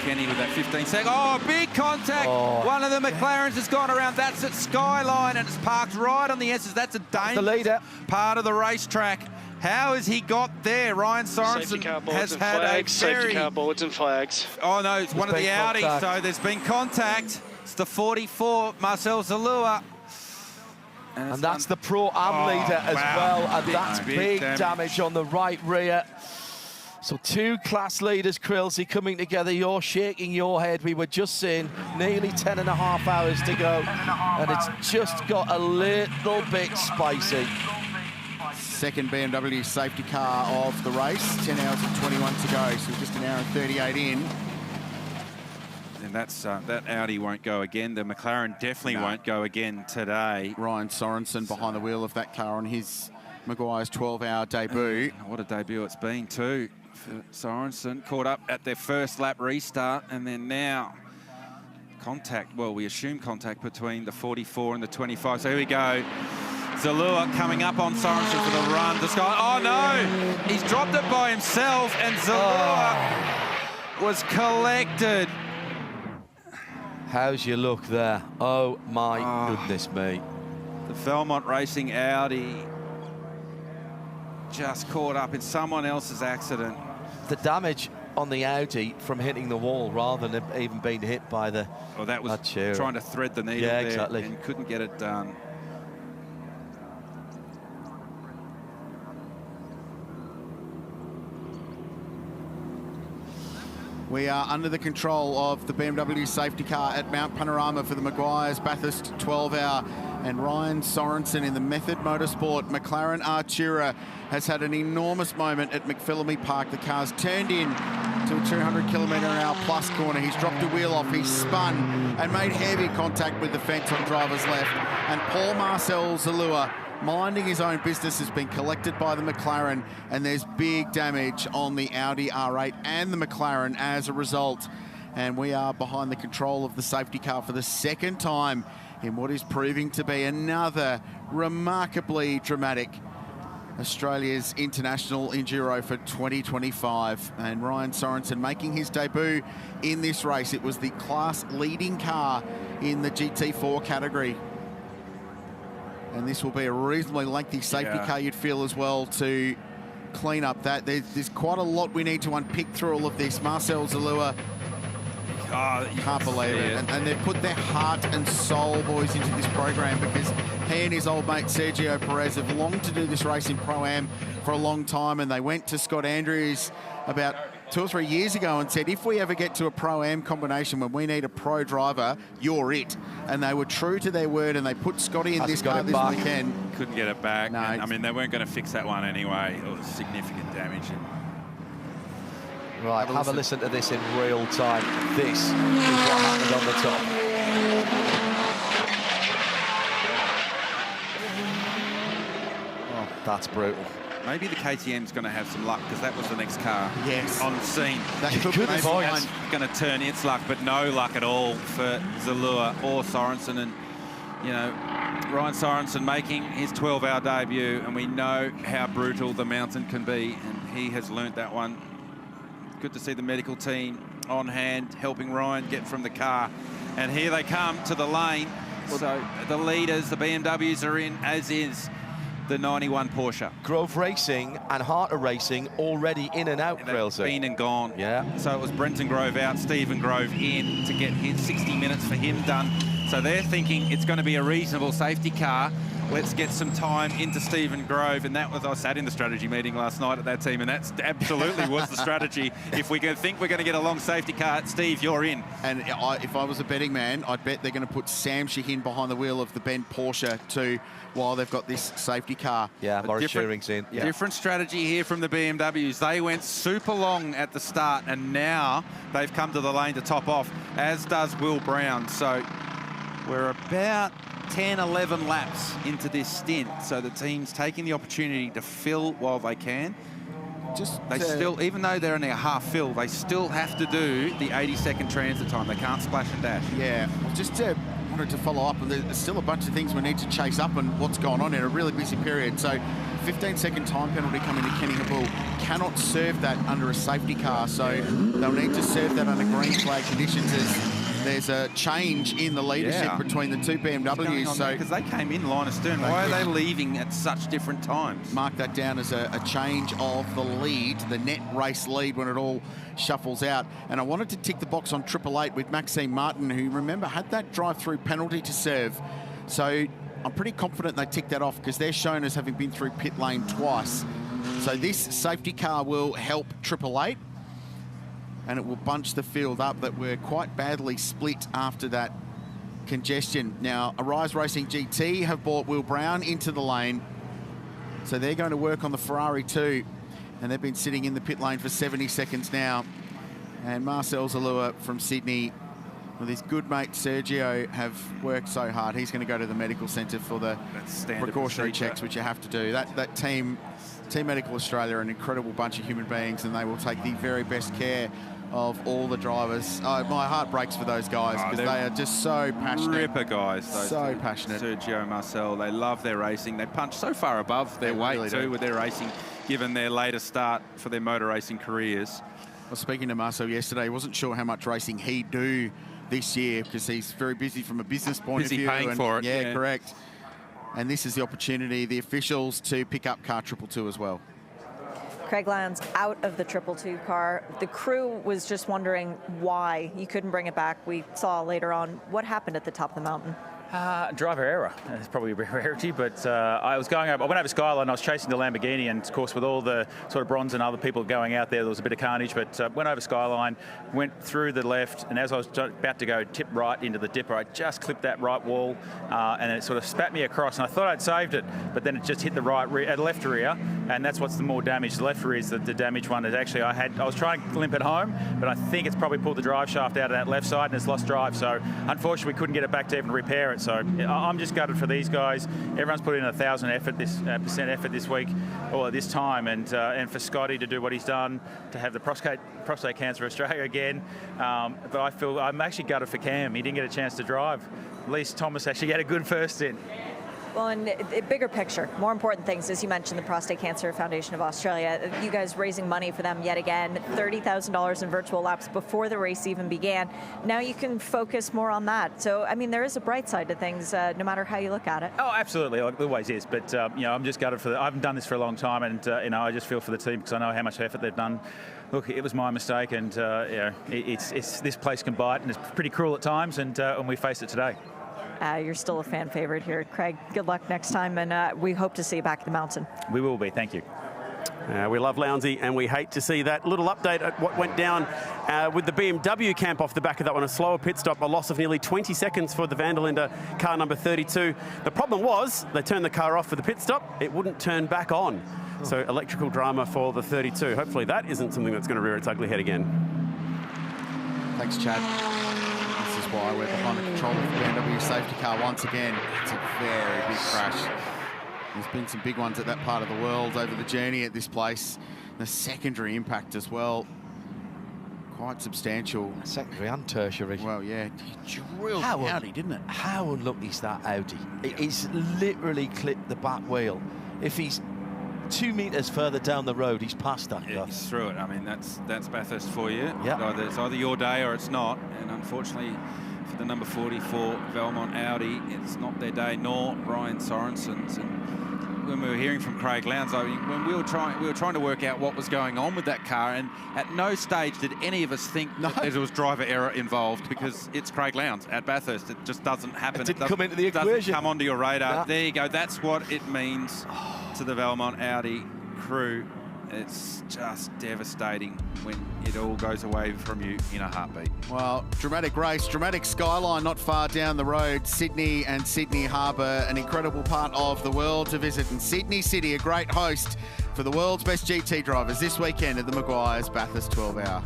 Kenny with that 15 second. Oh, big contact. Oh. One of the McLarens has gone around. That's at Skyline, and it's parked right on the S's. That's a dangerous the leader. Part of the racetrack. How has he got there? Ryan Sorensen has had a very... Safety car boards and flags. Oh, no, it's one of the Audis, so there's been contact. It's the 44, Marcel Zalua. And that's the Pro-Am leader as well, and that's big damage on the right rear. So 2 class leaders, Crillsy, coming together. You're shaking your head. We were just saying nearly 10.5 hours to go, and it's just got a little bit spicy. Second BMW safety car of the race, 10 hours and 21 to go, so just an hour and 38 in. And that's that Audi won't go again. The McLaren definitely won't go again today. Ryan Sorensen behind the wheel of that car on his Meguiar's 12-hour debut. What a debut it's been too for Sorensen. Caught up at their first lap restart, and then now contact, well, we assume contact between the 44 and the 25. So here we go. Zalua coming up on Sorensen for the run. The sky. Oh no! He's dropped it by himself, and Zalua was collected. How's your look there? Oh my goodness me. The Belmont Racing Audi just caught up in someone else's accident. The damage on the Audi from hitting the wall rather than even being hit by the... Well, that was trying to thread the needle there exactly. And couldn't get it done. We are under the control of the BMW safety car at Mount Panorama for the Meguiar's Bathurst 12-hour. And Ryan Sorensen in the Method Motorsport McLaren Artura has had an enormous moment at McPhillamy Park. The car's turned in to a 200km/h plus corner. He's dropped a wheel off, he's spun and made heavy contact with the fence on driver's left. And Paul Marcel Zalua, minding his own business, has been collected by the McLaren, and there's big damage on the Audi R8 and the McLaren as a result. And we are behind the control of the safety car for the second time in what is proving to be another remarkably dramatic Australia's International Enduro for 2025. And Ryan Sorensen making his debut in this race. It was the class leading car in the GT4 category. And this will be a reasonably lengthy safety car, you'd feel, as well, to clean up that. There's quite a lot we need to unpick through all of this. Marcel Zalua, you can't believe it. And they've put their heart and soul, boys, into this program, because he and his old mate Sergio Perez have longed to do this race in Pro-Am for a long time, and they went to Scott Andrews about 2 or 3 years ago and said, if we ever get to a Pro-Am combination when we need a pro driver, you're it. And they were true to their word, and they put Scotty in this car this weekend. Couldn't get it back. No, I mean, they weren't going to fix that one anyway. It was significant damage. Right, have a listen to this in real time. This is what happened on the top. Oh, that's brutal. Maybe the KTM's going to have some luck, because that was the next car on scene. That could be going to turn its luck, but no luck at all for Zalua or Sorensen. And, you know, Ryan Sorensen making his 12-hour debut, and we know how brutal the mountain can be, and he has learnt that one. Good to see the medical team on hand, helping Ryan get from the car. And here they come to the lane. So the leaders, the BMWs, are in, as is the 91 Porsche. Grove Racing and Harter Racing already in and out, Craill. Been and gone. Yeah. So it was Brenton Grove out, Stephen Grove in to get his 60 minutes for him done. So they're thinking it's going to be a reasonable safety car. let's get some time into Stephen Grove. And that was, I sat in the strategy meeting last night at that team, and that's absolutely was the strategy. If we think we're going to get a long safety car, Steve, you're in. And if I was a betting man, I'd bet they're going to put Sam Shahin behind the wheel of the Bent Porsche too, while they've got this safety car. Yeah, Maurice Shearing's in. Yeah. Different strategy here from the BMWs. They went super long at the start, and now they've come to the lane to top off, as does Will Brown. So we're about 10, 11 laps into this stint. So the team's taking the opportunity to fill while they can. Still, even though they're only a half fill, they still have to do the 80-second transit time. They can't splash and dash. Yeah, just wanted to follow up, and there's still a bunch of things we need to chase up and what's going on in a really busy period. So 15-second time penalty coming to Kenny Hindhaugh. Cannot serve that under a safety car, so they'll need to serve that under green flag conditions as there's a change in the leadership between the two BMWs. So because they came in line astern, why are they leaving at such different times? Mark that down as a change of the lead, the net race lead when it all shuffles out. And I wanted to tick the box on 888 with Maxime Martin, who, remember, had that drive-through penalty to serve. So I'm pretty confident they ticked that off because they're shown as having been through pit lane twice. So this safety car will help 888. And it will bunch the field up that were quite badly split after that congestion. Now, Arise Racing GT have brought Will Brown into the lane. So they're going to work on the Ferrari too. And they've been sitting in the pit lane for 70 seconds now. And Marcel Zalua from Sydney with his good mate Sergio have worked so hard. He's going to go to the medical centre for the precautionary checks, which you have to do. That team Medical Australia are an incredible bunch of human beings, and they will take the very best care of all the drivers. Oh, my heart breaks for those guys because they are just so passionate. Ripper guys. So passionate. Sergio, Marcel, they love their racing. They punch so far above their weight really too with their racing, given their later start for their motor racing careers. Well, speaking to Marcel yesterday, he wasn't sure how much racing he'd do this year because he's very busy from a business point of view. Busy paying for it. Yeah, correct. And this is the opportunity, the officials, to pick up car 222 as well. Craig Lyons out of the 222 car. The crew was just wondering why you couldn't bring it back. We saw later on what happened at the top of the mountain. Driver error. It's probably a rarity, but I went over Skyline. I was chasing the Lamborghini, and of course, with all the sort of Bronze and other people going out there was a bit of carnage. But went over Skyline, went through the left, and as I was about to go tip right into the dipper, I just clipped that right wall, and it sort of spat me across. And I thought I'd saved it, but then it just hit the left rear, and that's what's the more damage. The left rear is the damaged one. Is actually I was trying to limp it home, but I think it's probably pulled the drive shaft out of that left side, and it's lost drive. So unfortunately, we couldn't get it back to even repair it. So I'm just gutted for these guys. Everyone's put in 1,000% effort this week or this time, and for Scotty to do what he's done, to have the prostate cancer Australia again. But I'm actually gutted for Cam. He didn't get a chance to drive. At least Thomas actually had a good first in. Well, and bigger picture, more important things, as you mentioned, the Prostate Cancer Foundation of Australia, you guys raising money for them yet again, $30,000 in virtual laps before the race even began. Now you can focus more on that. So, I mean, there is a bright side to things, no matter how you look at it. Oh, absolutely, like, there always is. But, I'm just gutted I haven't done this for a long time, and, I just feel for the team because I know how much effort they've done. Look, it was my mistake, and, it's this place can bite, and it's pretty cruel at times, and we face it today. You're still a fan favorite here. Craig, good luck next time, and we hope to see you back at the mountain. We will be. Thank you. We love Lownsy, and we hate to see that. Little update at what went down with the BMW camp off the back of that one. A slower pit stop, a loss of nearly 20 seconds for the Vanderlinde car number 32. The problem was they turned the car off for the pit stop. It wouldn't turn back on. So electrical drama for the 32. Hopefully that isn't something that's going to rear its ugly head again. Thanks, Chad. This is why we're behind the control of the BMW safety car once again. It's a very big crash. There's been some big ones at that part of the world over the journey at this place. The secondary impact as well, quite substantial. Secondary and tertiary. Well, yeah, he drilled the Audi, didn't it? How unlucky is that Audi? It's literally clipped the back wheel. If he's 2 meters further down the road, he's past that. Yeah, he's through it. I mean, that's Bathurst for you. Yeah. It's either your day or it's not. And unfortunately, for the number 44 Valmont Audi, it's not their day, nor Ryan Sorensen's. And when we were hearing from Craig Lowndes, I mean, when we were trying to work out what was going on with that car, and at no stage did any of us think that there was driver error involved, because it's Craig Lowndes at Bathurst. It just doesn't happen. It didn't come into the equation. Doesn't come onto your radar. Nah. There you go. That's what it means to the Valmont Audi crew. It's just devastating when it all goes away from you in a heartbeat. Well, dramatic race, dramatic skyline not far down the road. Sydney and Sydney Harbour, an incredible part of the world to visit. And Sydney City, a great host for the world's best GT drivers this weekend at the Meguiar's Bathurst 12 Hour.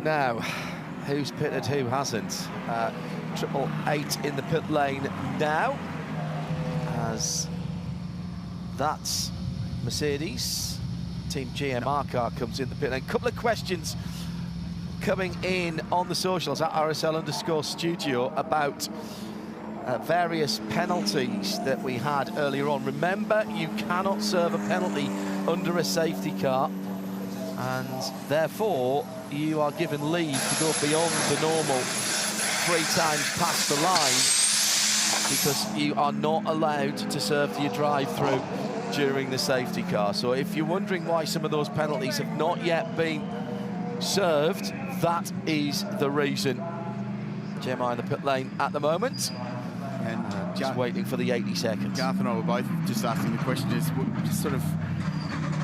Now, who's pitted, who hasn't? 888 in the pit lane now, as that's Mercedes. Team GMR car comes in the pit lane. A couple of questions coming in on the socials at RSL_studio about various penalties that we had earlier on. Remember, you cannot serve a penalty under a safety car, and therefore you are given leave to go beyond the normal 3 times past the line, because you are not allowed to serve your drive-through during the safety car. So if you're wondering why some of those penalties have not yet been served, that is the reason. GMI in the pit lane at the moment, and just waiting for the 80 seconds. Garth and I were both just asking the question, just sort of,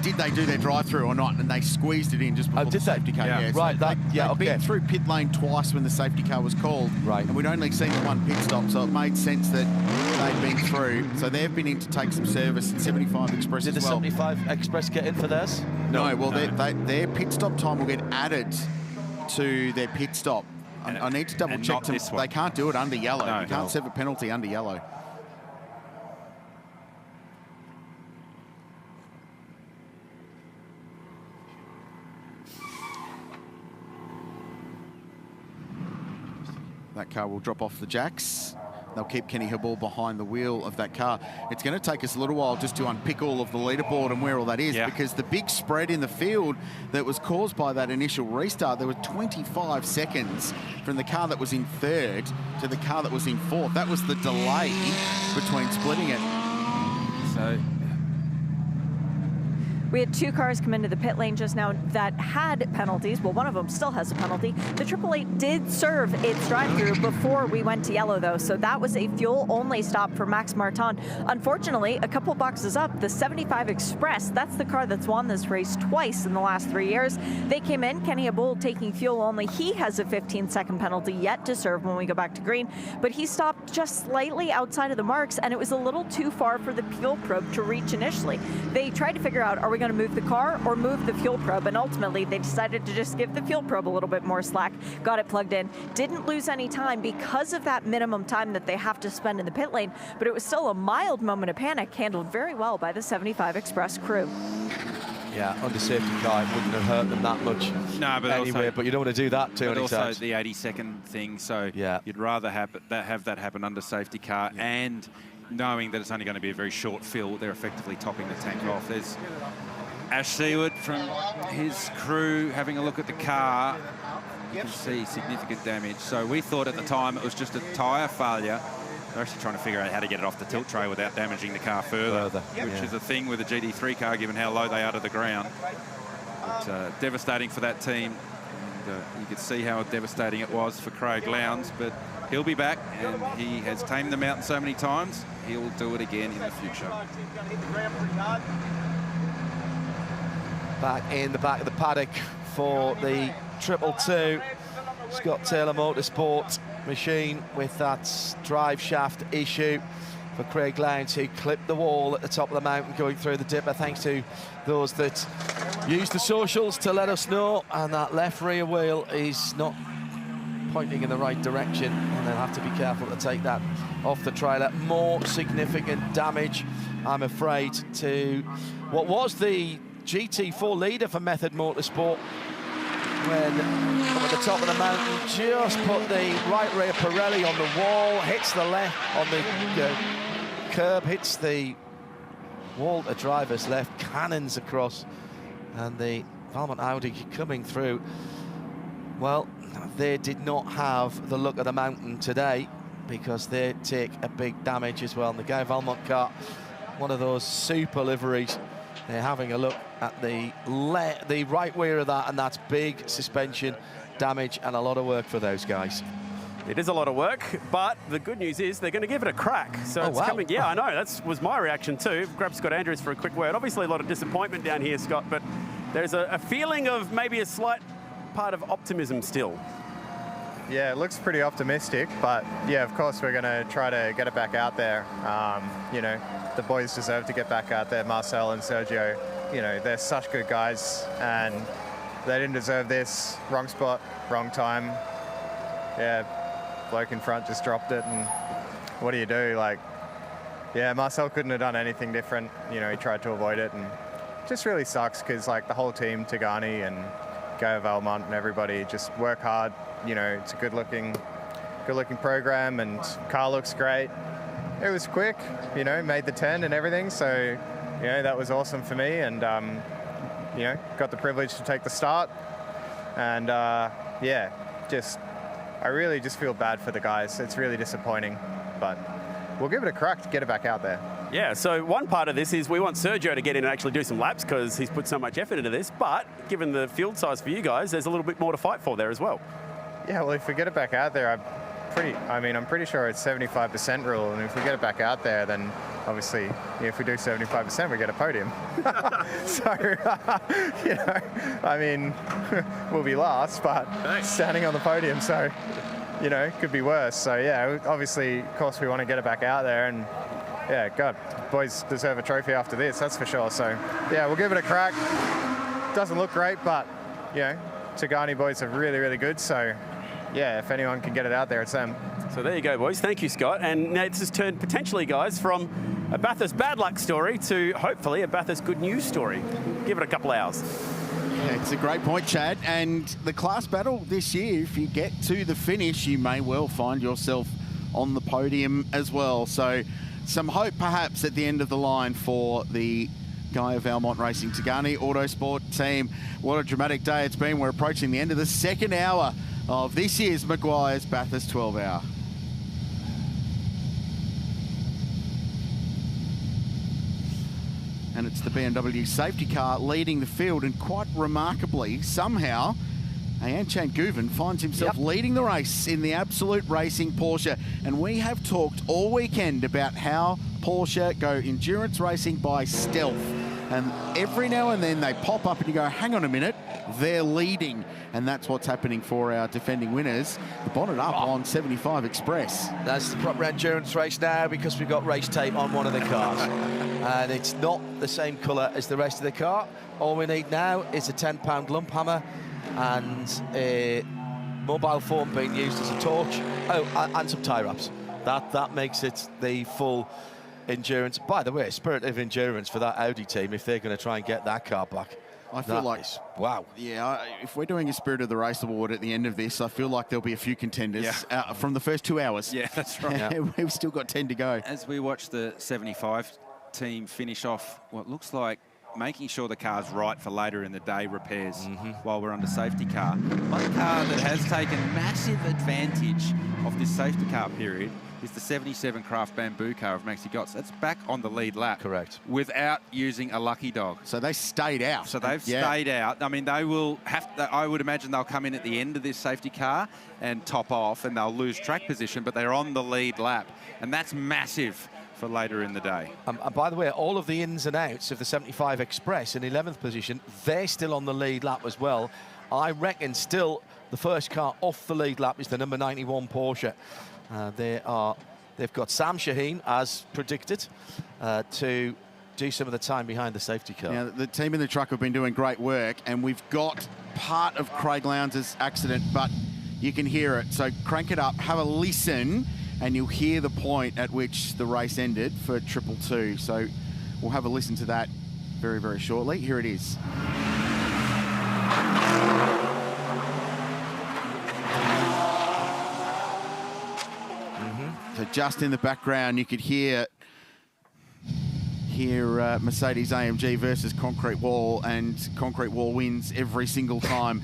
did they do their drive-through or not? And they squeezed it in just before the safety car. Yeah, so right. They'd been through pit lane twice when the safety car was called. Right. And we'd only seen the one pit stop, so it made sense that they'd been through. So they've been in to take some service at 75 Express Did as the well. 75 Express get in for theirs? No, well, their pit stop time will get added to their pit stop. I need to double check. They can't do it under yellow. No, you can't serve a penalty under yellow. That car will drop off the jacks. They'll keep Kenny Hindhaugh behind the wheel of that car. It's going to take us a little while just to unpick all of the leaderboard and where all that is, because the big spread in the field that was caused by that initial restart, there were 25 seconds from the car that was in third to the car that was in fourth. That was the delay between splitting it. So we had 2 cars come into the pit lane just now that had penalties. Well, one of them still has a penalty. The 888 did serve its drive-through before we went to yellow, though, so that was a fuel-only stop for Max Martin. Unfortunately, a couple boxes up, the 75 Express, that's the car that's won this race twice in the last 3 years. They came in, Kenny Hindhaugh taking fuel only. He has a 15-second penalty yet to serve when we go back to green, but he stopped just slightly outside of the marks, and it was a little too far for the fuel probe to reach initially. They tried to figure out, are we going to move the car or move the fuel probe, and ultimately they decided to just give the fuel probe a little bit more slack, got it plugged in, didn't lose any time because of that minimum time that they have to spend in the pit lane, but it was still a mild moment of panic, handled very well by the 75 Express crew. Yeah, under safety car, it wouldn't have hurt them that much. No, but anyway, also, but you don't want to do that too many also times. the 80-second thing, so yeah, you'd rather have that happen under safety car, and knowing that it's only going to be a very short fill, they're effectively topping the tank off. There's Ash Seward from his crew having a look at the car. You can see significant damage. So we thought at the time it was just a tyre failure. They're actually trying to figure out how to get it off the tilt tray without damaging the car further. Which is a thing with a GT3 car, given how low they are to the ground. But devastating for that team. And, you could see how devastating it was for Craig Lowndes, but he'll be back, and he has tamed the mountain so many times, he'll do it again in the future. Back in the back of the paddock for the 222 Scott Taylor Motorsport machine with that drive shaft issue for Craig Lowndes, who clipped the wall at the top of the mountain going through the dipper. Thanks to those that used the socials to let us know, and that left rear wheel is not pointing in the right direction, and they'll have to be careful to take that off the trailer. More significant damage, I'm afraid, to what was the GT4 leader for Method Motorsport, when up at the top of the mountain, just put the right rear Pirelli on the wall, hits the left on the curb, hits the wall to driver's left, cannons across, and the Valmont Audi coming through Well, they did not have the look of the mountain today because they take a big damage as well. And the Guy Valmont car, one of those super liveries, they're having a look at the right rear of that, and that's big suspension damage and a lot of work for those guys. It is a lot of work, but the good news is they're going to give it a crack. So it's coming. Yeah, I know. That was my reaction too. Grab Scott Andrews for a quick word. Obviously, a lot of disappointment down here, Scott, but there's a feeling of maybe a slight part of optimism still. Yeah, it looks pretty optimistic, but yeah, of course we're going to try to get it back out there. You know, the boys deserve to get back out there. Marcel and Sergio, you know, they're such good guys, and they didn't deserve this. Wrong spot, wrong time. Yeah, bloke in front just dropped it, and what do you do? Like, yeah, Marcel couldn't have done anything different. You know, he tried to avoid it, and it just really sucks because like the whole team, Tigani and Guy Valmont and everybody just work hard. You know, it's a good looking program, and car looks great. It was quick, you know, made the 10 and everything, so you know, that was awesome for me, and you know, got the privilege to take the start, and yeah, I really just feel bad for the guys. It's really disappointing, but we'll give it a crack to get it back out there. Yeah, so one part of this is we want Sergio to get in and actually do some laps because he's put so much effort into this, but given the field size for you guys, there's a little bit more to fight for there as well. Yeah, well, if we get it back out there, I'm pretty sure it's 75% rule, and if we get it back out there, then obviously, if we do 75%, we get a podium. So, you know, I mean, we'll be last, but standing on the podium, so, you know, could be worse. So, yeah, obviously, of course, we want to get it back out there, and, yeah, God, boys deserve a trophy after this, that's for sure. So, yeah, we'll give it a crack. Doesn't look great, but, you know, Tigani boys are really, really good, so, yeah, if anyone can get it out there, it's them. So there you go, boys. Thank you, Scott. And now it's just turned potentially, guys, from a Bathurst bad luck story to hopefully a Bathurst good news story. Give it a couple hours. Yeah, it's a great point, Chad. And the class battle this year, if you get to the finish, you may well find yourself on the podium as well. So some hope perhaps at the end of the line for the Guy Valmont Racing Tigani Autosport team. What a dramatic day it's been. We're approaching the end of the second hour of this year's Meguiar's Bathurst 12 Hour. And it's the BMW safety car leading the field, and quite remarkably, somehow, Ayan Guven finds himself leading the race in the Absolute Racing Porsche. And we have talked all weekend about how Porsche go endurance racing by stealth. And every now and then they pop up and you go, hang on a minute, they're leading. And that's what's happening for our defending winners. The bonnet up on 75 Express. That's the proper endurance race now because we've got race tape on one of the cars. And it's not the same colour as the rest of the car. All we need now is a 10-pound lump hammer and a mobile phone being used as a torch. Oh, and some tie wraps. That makes it the full endurance. By the way, spirit of endurance for that Audi team if they're going to try and get that car back. I feel like, wow. Yeah, if we're doing a Spirit of the Race award at the end of this, I feel like there'll be a few contenders from the first 2 hours. Yeah, that's right. Yeah. We've still got 10 to go. As we watch the 75 team finish off what looks like making sure the car's right for later in the day repairs while we're under safety car. One car that has taken massive advantage of this safety car period is the 77 Craft Bamboo car of Maxi Götz. That's back on the lead lap. Correct. Without using a lucky dog. So they stayed out. So they've stayed out. I mean, they will have to, I would imagine they'll come in at the end of this safety car and top off and they'll lose track position, but they're on the lead lap. And that's massive for later in the day. And by the way, all of the ins and outs of the 75 Express in 11th position, they're still on the lead lap as well. I reckon still the first car off the lead lap is the number 91 Porsche. They've got Sam Shaheen, as predicted, to do some of the time behind the safety car. Now, the team in the truck have been doing great work, and we've got part of Craig Lowndes' accident, but you can hear it. So crank it up, have a listen, and you'll hear the point at which the race ended for 222. So we'll have a listen to that very, very shortly. Here it is. So just in the background, you could hear Mercedes-AMG versus Concrete Wall, and Concrete Wall wins every single time.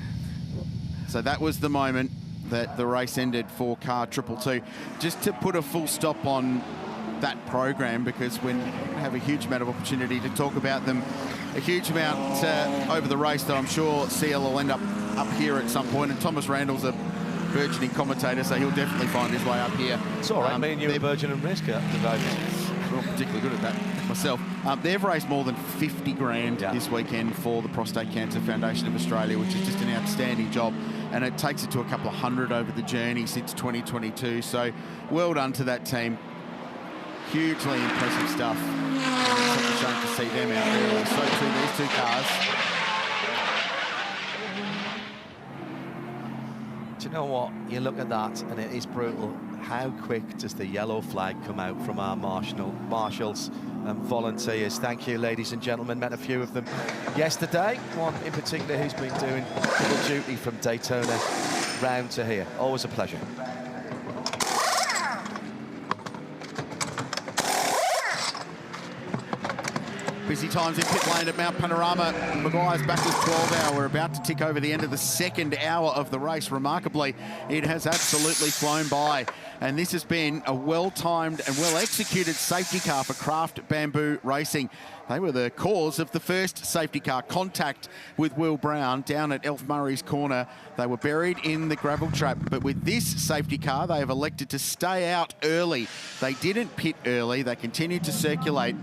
So that was the moment that the race ended for car 222. Just to put a full stop on that program, because we have a huge amount of opportunity to talk about them a huge amount over the race, though I'm sure CL will end up here at some point, and Thomas Randall's a burgeoning commentator, so he'll definitely find his way up here. It's all right, me and you are burgeoning risk dividers. Well, particularly good at that myself. They've raised more than 50 grand this weekend for the Prostate Cancer Foundation of Australia, which is just an outstanding job, and it takes it to a couple of hundred over the journey since 2022, so well done to that team. Hugely impressive stuff. It's such a shame to see them out there. So too, these two cars. Do you know what? You look at that, and it is brutal. How quick does the yellow flag come out from our marshals and volunteers? Thank you, ladies and gentlemen. Met a few of them yesterday. One in particular who's been doing double duty from Daytona round to here. Always a pleasure. Busy times in pit lane at Mount Panorama. Meguiar's Bathurst 12 hour. We're about to tick over the end of the second hour of the race. Remarkably, it has absolutely flown by. And this has been a well-timed and well-executed safety car for Craft Bamboo Racing. They were the cause of the first safety car contact with Will Brown down at Elf Murray's corner. They were buried in the gravel trap, but with this safety car, they have elected to stay out early. They didn't pit early, they continued to circulate,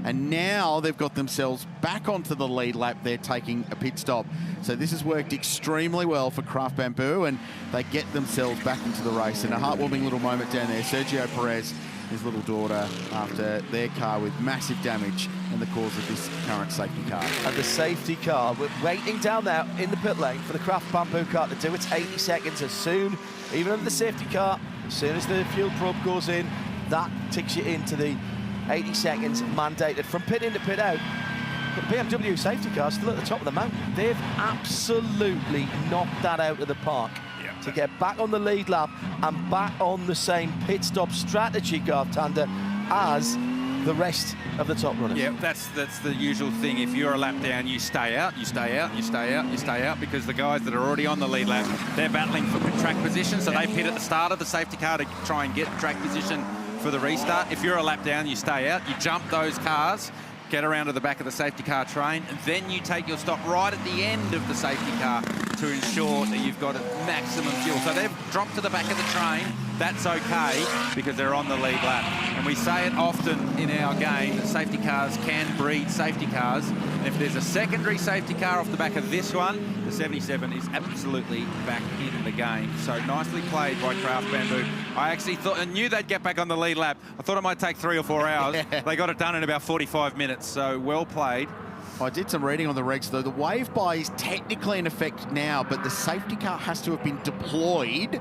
and now they've got themselves back onto the lead lap. They're taking a pit stop. So this has worked extremely well for Craft Bamboo, and they get themselves back into the race. And a heartwarming little moment down there. Sergio Perez, his little daughter, after their car with massive damage and the cause of this current safety car. And the safety car, we're waiting down there in the pit lane for the Craft Bamboo car to do its 80 seconds as soon, even under the safety car, as soon as the fuel probe goes in, that takes you into the 80 seconds mandated from pit in to pit out. But BMW safety car still at the top of the mountain. They've absolutely knocked that out of the park to get back on the lead lap and back on the same pit stop strategy, Garth Tander, as the rest of the top runners. Yeah, that's the usual thing. If you're a lap down, you stay out, you stay out, you stay out, you stay out, because the guys that are already on the lead lap, they're battling for track position, so they pit at the start of the safety car to try and get track position for the restart. If you're a lap down, you stay out, you jump those cars, get around to the back of the safety car train, and then you take your stop right at the end of the safety car to ensure that you've got a maximum fuel. So they've dropped to the back of the train. That's okay because they're on the lead lap. And we say it often in our game that safety cars can breed safety cars. And if there's a secondary safety car off the back of this one, the 77 is absolutely back in the game. So nicely played by Craft Bamboo. I actually knew they'd get back on the lead lap. I thought it might take 3 or 4 hours. They got it done in about 45 minutes, so well played. I did some reading on the regs, though. The wave by is technically in effect now, but the safety car has to have been deployed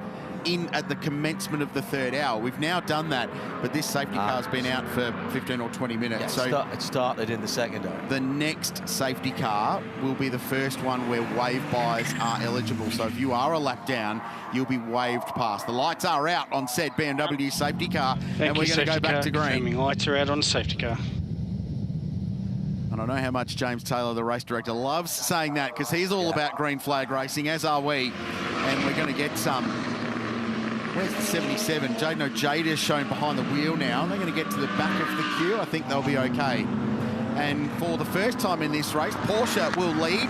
at the commencement of the third hour. We've now done that, but this safety car's been out for 15 or 20 minutes. Yeah, it started in the second hour. The next safety car will be the first one where wave buys are eligible. So if you are a lap down, you'll be waved past. The lights are out on said BMW safety car, and we're going to go back to green. Lights are out on safety car. And I know how much James Taylor, the race director, loves saying that, because he's all about green flag racing, as are we. And we're going to get some. Where's the 77? Jaden Ojeda shown behind the wheel now. They're going to get to the back of the queue. I think they'll be okay. And for the first time in this race, Porsche will lead.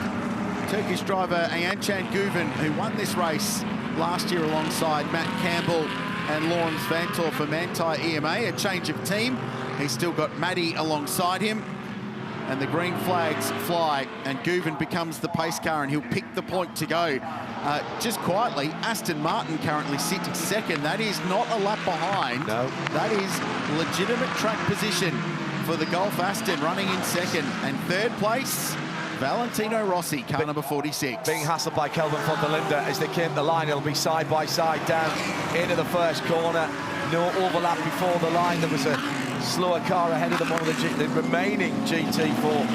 Turkish driver Ayanchan Guven, who won this race last year alongside Matt Campbell and Lawrence Vantor for Manthey EMA. A change of team. He's still got Maddie alongside him. And the green flags fly, and Guven becomes the pace car, and he'll pick the point to go. Just quietly, Aston Martin currently sits second. That is not a lap behind. No. That is legitimate track position for the Golf Aston, running in second. And third place, Valentino Rossi, car number 46. Being hassled by Kelvin von der Linde as they came to the line. It'll be side by side down into the first corner. No overlap before the line. There was a slower car ahead of them, one of the remaining GT for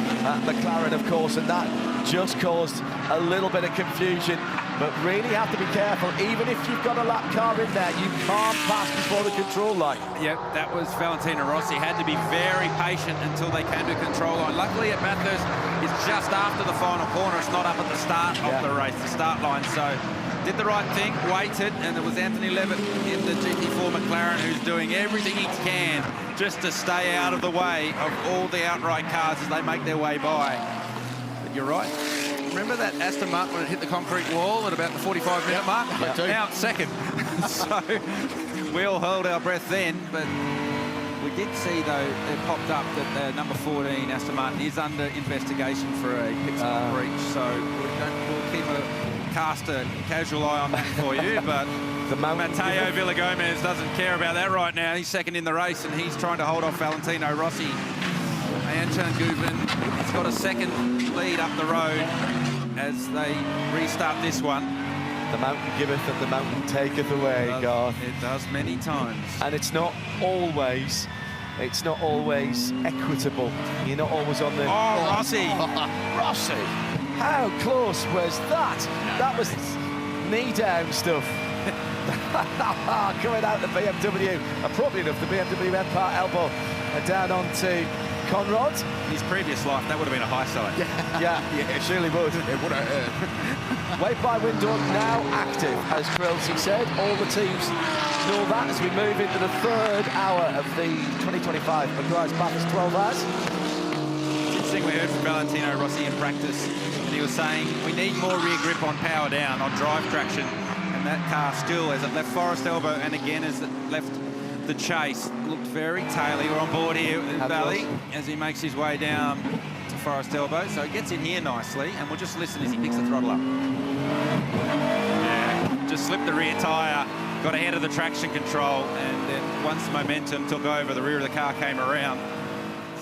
McLaren, of course, and that just caused a little bit of confusion. But really have to be careful. Even if you've got a lap car in there, you can't pass before the control line. Yep, that was Valentino Rossi. Had to be very patient until they came to control line. Luckily at Bathurst, it's just after the final corner. It's not up at the start of the race, the start line. So did the right thing, waited, and it was Anthony Levitt in the GT4 McLaren who's doing everything he can just to stay out of the way of all the outright cars as they make their way by. But you're right. Remember that Aston Martin when it hit the concrete wall at about the 45-minute mark? I do. Now it's second. So we all held our breath then, but we did see, though, it popped up that number 14, Aston Martin, is under investigation for a pit stop breach. So we'll keep a casual eye on that for you. But Matteo Villagomez doesn't care about that right now. He's second in the race, and he's trying to hold off Valentino Rossi. Anton Guven has got a second lead up the road as they restart this one. The mountain giveth and the mountain taketh away, Garth. It does many times. And it's not always equitable. You're not always on the... Oh, Rossi! Rossi! How close was that? That was knee-down stuff. Coming out the BMW. Appropriate enough, the BMW end part elbow. And down onto Conrad. In his previous life, that would have been a high side. Yeah, it surely would. It would have hurt. Wave by window now active, as Craill said. All the teams know that as we move into the third hour of the 2025 Meguiar's Bathurst 12 hours. It's interesting, we heard from Valentino Rossi in practice, and he was saying we need more rear grip on power down, on drive traction, and that car still, as it left Forest Elbow and again as it left the chase, looked very taily. We're on board here with Valley as he makes his way down to Forest Elbow. So he gets in here nicely, and we'll just listen as he picks the throttle up. Yeah, just slipped the rear tyre, got ahead of the traction control, and then once the momentum took over, the rear of the car came around.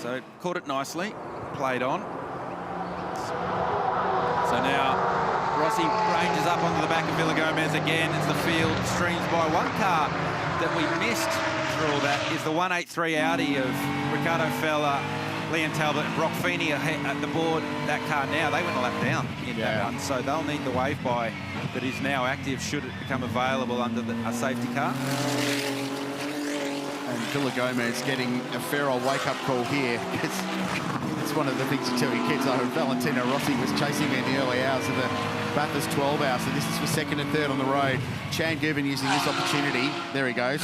So caught it nicely, played on. So now Rossi ranges up onto the back of Villagomez again as the field streams by. One car that we missed through all that is the 183 Audi of Ricardo Fella, Liam Talbot and Brock Feeney at the board. That car now, they went a lap down in that one, so they'll need the wave by that is now active should it become available under a safety car. And Villagomez getting a fair old wake-up call here. It's one of the things you tell your kids. Valentino Rossi was chasing me in the early hours of the Bathurst 12 hours, so this is for second and third on the road. Chan Guven using this opportunity, there he goes,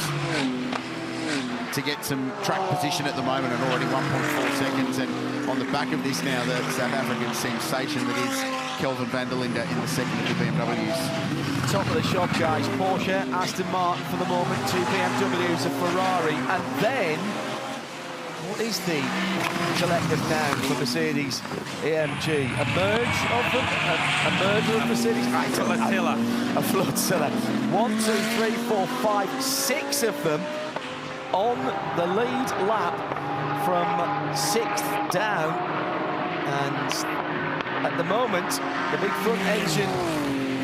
to get some track position at the moment and already 1.4 seconds. And on the back of this now, the South African sensation that is Kelvin van der Linde in the second of the BMWs. Top of the shop, guys. Porsche, Aston Martin for the moment, 2 BMWs, a Ferrari, and then what is the collective noun for Mercedes-AMG? A merge of them? A merger of Mercedes? A flotilla. 1, 2, 3, 4, 5, 6 of them on the lead lap from 6th down. And at the moment, the big front engine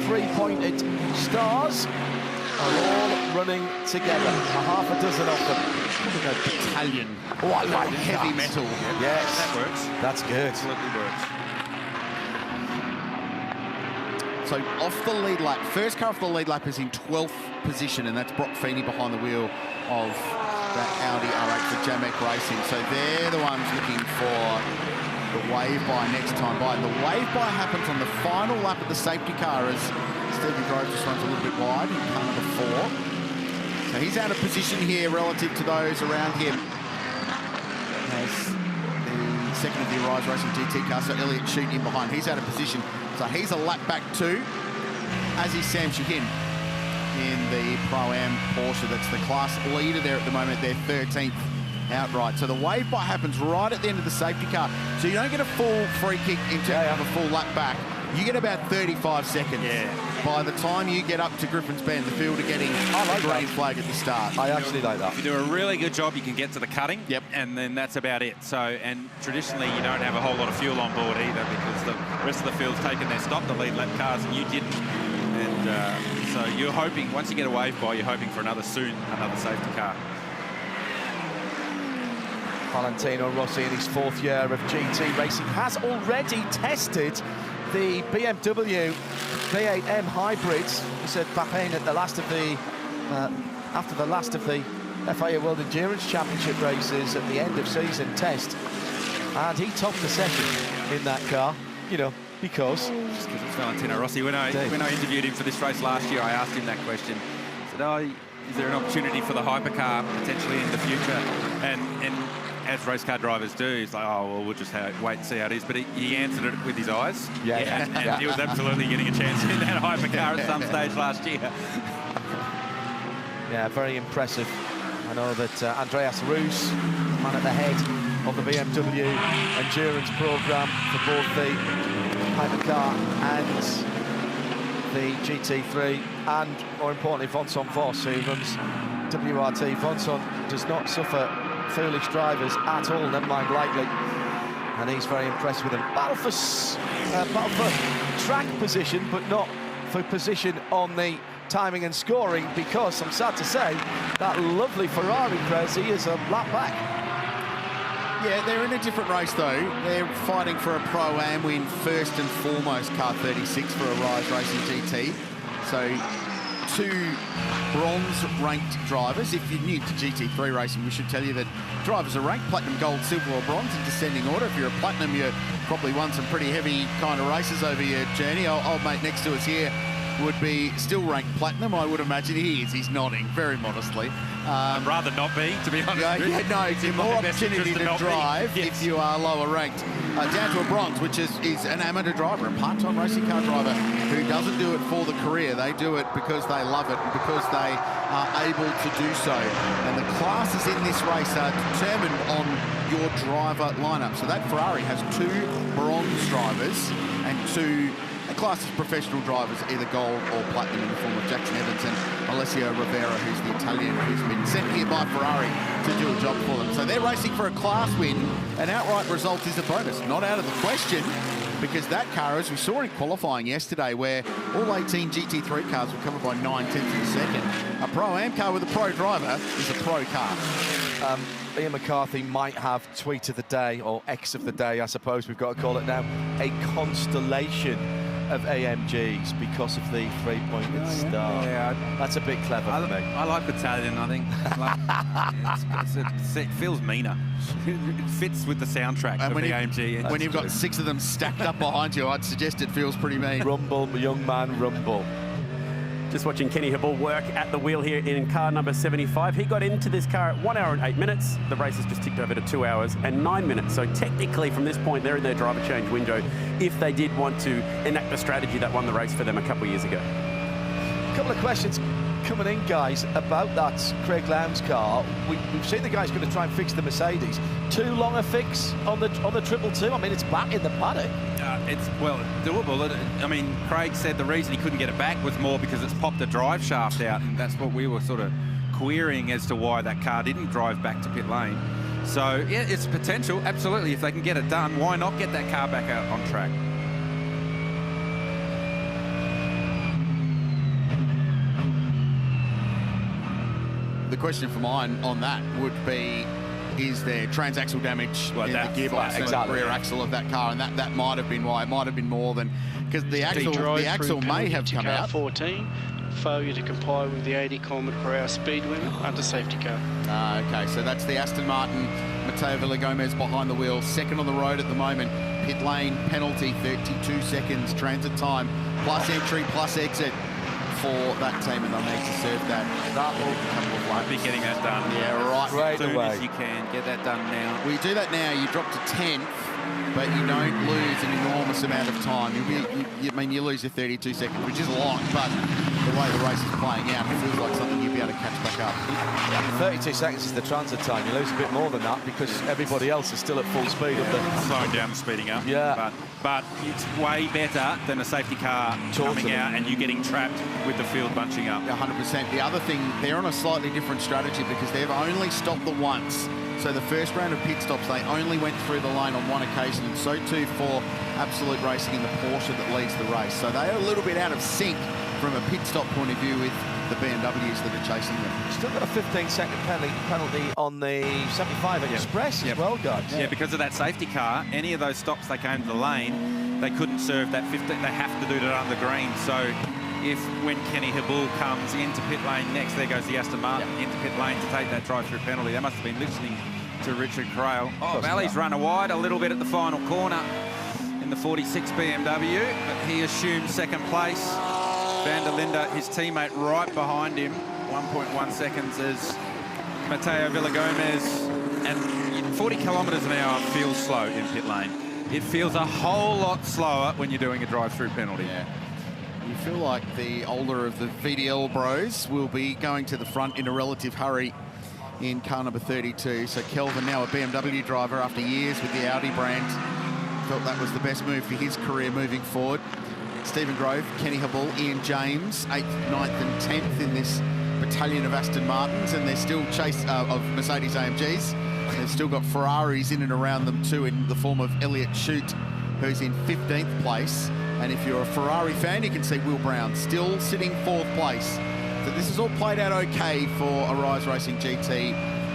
3-pointed stars are all running together. A half a dozen of them. A battalion. Oh, I like heavy metal. Yes. That works. That's good. Absolutely works. So off the lead lap, first car off the lead lap is in 12th position, and that's Brock Feeney behind the wheel of that Audi R8 for Jamek Racing. So they're the ones looking for the wave by next time by. And the wave by happens on the final lap of the safety car as Stevie Grove just runs a little bit wide in car number 4. So he's out of position here relative to those around him. As the second of the Arise Racing GT car, so Elliott shooting in behind. He's out of position. So he's a lap back too, as is Sam Shahin in the Pro-Am Porsche. That's the class leader there at the moment. They're 13th outright. So the wave by happens right at the end of the safety car. So you don't get a full free kick in terms of a full lap back. You get about 35 seconds. By the time you get up to Griffin's Bend, the field are getting a green flag at the start. I actually like that. If you do a really good job, you can get to the cutting. Yep. And then that's about it. So, and traditionally, you don't have a whole lot of fuel on board either because the rest of the field's taken their stop, the lead lap cars, and you didn't. And so you're hoping, once you get a wave by, you're hoping for another safety car. Valentino Rossi in his 4th year of GT racing has already tested the BMW V8M hybrids. He said Bahrain at the last of the after the last of the FIA World Endurance Championship races at the end of season test, and he topped the session in that car. You know, Because? Just because it's Valentino Rossi. When I interviewed him for this race last year, I asked him that question. I said, oh, is there an opportunity for the hypercar potentially in the future? And as race car drivers do, he's like, oh, well, we'll just wait and see how it is. But he answered it with his eyes. And he was absolutely getting a chance in that hypercar at some stage last year. Yeah, very impressive. I know that Andreas Roos, man at the head of the BMW endurance program for both the hypercar and the GT3, and more importantly, Vincent Voss, who runs WRT. Vincent does not suffer foolish drivers at all, never mind lightly, and he's very impressed with them. Battle for track position, but not for position on the timing and scoring, because I'm sad to say that lovely Ferrari, Craill, is a lap back. Yeah, they're in a different race though. They're fighting for a Pro-Am win first and foremost, car 36 for a Rise Racing GT. So 2 bronze-ranked drivers. If you're new to GT3 racing, we should tell you that drivers are ranked platinum, gold, silver or bronze in descending order. If you're a platinum, you've probably won some pretty heavy kind of races over your journey. Old mate next to us here would be still ranked platinum, I would imagine. He is. He's nodding very modestly. I'd rather not be, to be honest. No, more opportunity to drive if you are lower ranked. Down to a bronze, which is an amateur driver, a part-time racing car driver who doesn't do it for the career. They do it because they love it and because they are able to do so. And the classes in this race are determined on your driver lineup. So that Ferrari has 2 bronze drivers and 2 classes professional drivers, either gold or platinum, in the form of Jackson Evans and Alessio Rivera, who's the Italian who's been sent here by Ferrari to do a job for them. So they're racing for a class win. An outright result is a bonus. Not out of the question, because that car, as we saw in qualifying yesterday, where all 18 GT3 cars were covered by 9/10 of a second, a Pro-Am car with a pro driver is a pro car. Ian McCarthy might have tweet of the day, or X of the day, I suppose we've got to call it now, a constellation of AMGs because of the 3-pointed star. Yeah, that's a bit clever for me. I like Italian, I think. It feels meaner. It fits with the soundtrack of the AMG. When you've got 6 of them stacked up behind you, I'd suggest it feels pretty mean. Rumble, young man, rumble. Just watching Kenny Hibble work at the wheel here in car number 75. He got into this car at 1 hour and 8 minutes. The race has just ticked over to 2 hours and 9 minutes. So technically from this point, they're in their driver change window if they did want to enact the strategy that won the race for them a couple of years ago. A couple of questions coming in, guys, about that Craig Lowndes car. We've seen the guy's going to try and fix the Mercedes. Too long a fix on the 222? I mean, it's back in the paddock. It's, well, doable. I mean, Craig said the reason he couldn't get it back was more because it's popped the drive shaft out, and that's what we were sort of querying as to why that car didn't drive back to pit lane. So, yeah, it's potential, absolutely. If they can get it done, why not get that car back out on track? The question for mine on that would be, is there transaxle damage in the gearbox and the rear axle of that car? And that might have been why. It might have been more than, because the axle may have come out. 14, failure to comply with the 80 km/h speed limit under safety car. Okay, so that's the Aston Martin. Matteo Villagomez behind the wheel, second on the road at the moment. Pit lane penalty, 32 seconds transit time, plus entry, plus exit for that team, and they'll need to serve that. That will come with one. Be getting that done. Yeah, right. As soon as you can, get that done now. Well, you do that now, you drop to 10th, but you don't lose an enormous amount of time. You lose your 32 seconds, which is a lot, but the way the race is playing out, it feels like something you'll be able to catch back up. Yeah, 32 seconds is the transit time. You lose a bit more than that because everybody else is still at full speed. Slowing down and speeding up. Yeah. But it's way better than a safety car coming out and you getting trapped with the field bunching up. 100%. The other thing, they're on a slightly different strategy because they've only stopped the once. So the first round of pit stops, they only went through the lane on one occasion, and so too for Absolute Racing in the Porsche that leads the race. So they are a little bit out of sync from a pit stop point of view with the BMWs that are chasing them. Still got a 15-second penalty on the 75 Express as well, guys. Yeah, because of that safety car, any of those stops they came to the lane, they couldn't serve that 15. They have to do it under green. So when Kenny Hibble comes into pit lane next, there goes the Aston Martin into pit lane to take that drive-through penalty. They must have been listening to Richard Craill. Oh, Valley's run wide a little bit at the final corner. And the 46 BMW, but he assumed second place. Van der Linde, his teammate, right behind him. 1.1 seconds as Mateo Villagomez. And 40 kilometres an hour feels slow in pit lane. It feels a whole lot slower when you're doing a drive-through penalty. Yeah. You feel like the older of the VDL bros will be going to the front in a relative hurry in car number 32. So Kelvin, now a BMW driver after years with the Audi brand, felt that was the best move for his career moving forward. Stephen Grove, Kenny Habul, Ian James, 8th, 9th and 10th in this battalion of Aston Martins, and they're still chase of Mercedes-AMGs. They've still got Ferraris in and around them too, in the form of Elliott Shute, who's in 15th place. And if you're a Ferrari fan, you can see Will Brown still sitting 4th place. So this has all played out okay for Arise Racing GT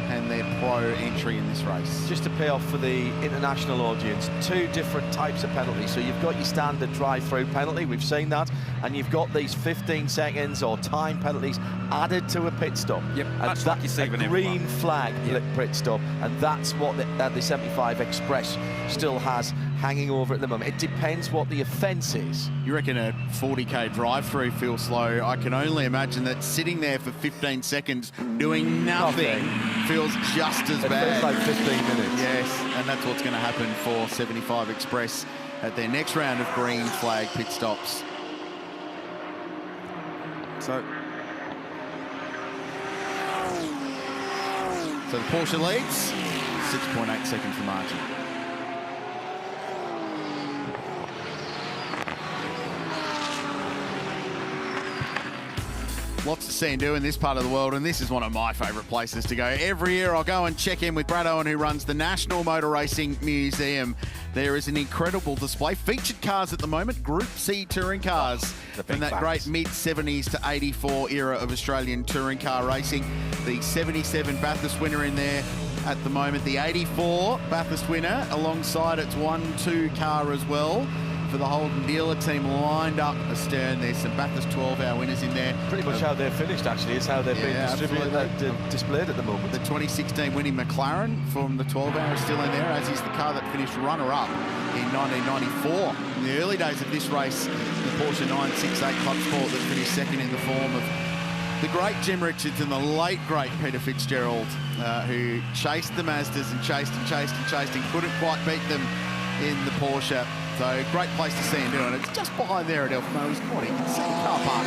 and their pro entry in this race. Just to pay off for the international audience, 2 different types of penalties. So you've got your standard drive-through penalty, we've seen that, and you've got these 15 seconds or time penalties added to a pit stop. Yep, and much like you see a green flag pit stop, and that's what the 75 Express still has hanging over at the moment. It depends what the offence is. You reckon a 40k drive-through feels slow? I can only imagine that sitting there for 15 seconds doing nothing feels just as bad. It feels like 15 minutes. Yes, and that's what's going to happen for 75 Express at their next round of green flag pit stops. So the Porsche leads, 6.8 seconds for margin. Lots to see and do in this part of the world, and this is one of my favourite places to go. Every year I'll go and check in with Brad Owen, who runs the National Motor Racing Museum. There is an incredible display. Featured cars at the moment, Group C touring cars from that great mid-70s to 84 era of Australian touring car racing. The 77 Bathurst winner in there at the moment. The 84 Bathurst winner alongside its 1-2 car as well. For the Holden dealer team lined up astern. There's some Bathurst 12-hour winners in there. Pretty much how they're finished, actually, is how they're being displayed at the moment. The 2016 winning McLaren from the 12-hour is still in there, as is the car that finished runner-up in 1994. In the early days of this race, the Porsche 968 Club Sport that finished second in the form of the great Jim Richards and the late, great Peter Fitzgerald, who chased the Mazdas and chased and chased and chased and couldn't quite beat them in the Porsche. So great place to see him doing it. It's just behind there at Elfmo's Corner. You can see the car park.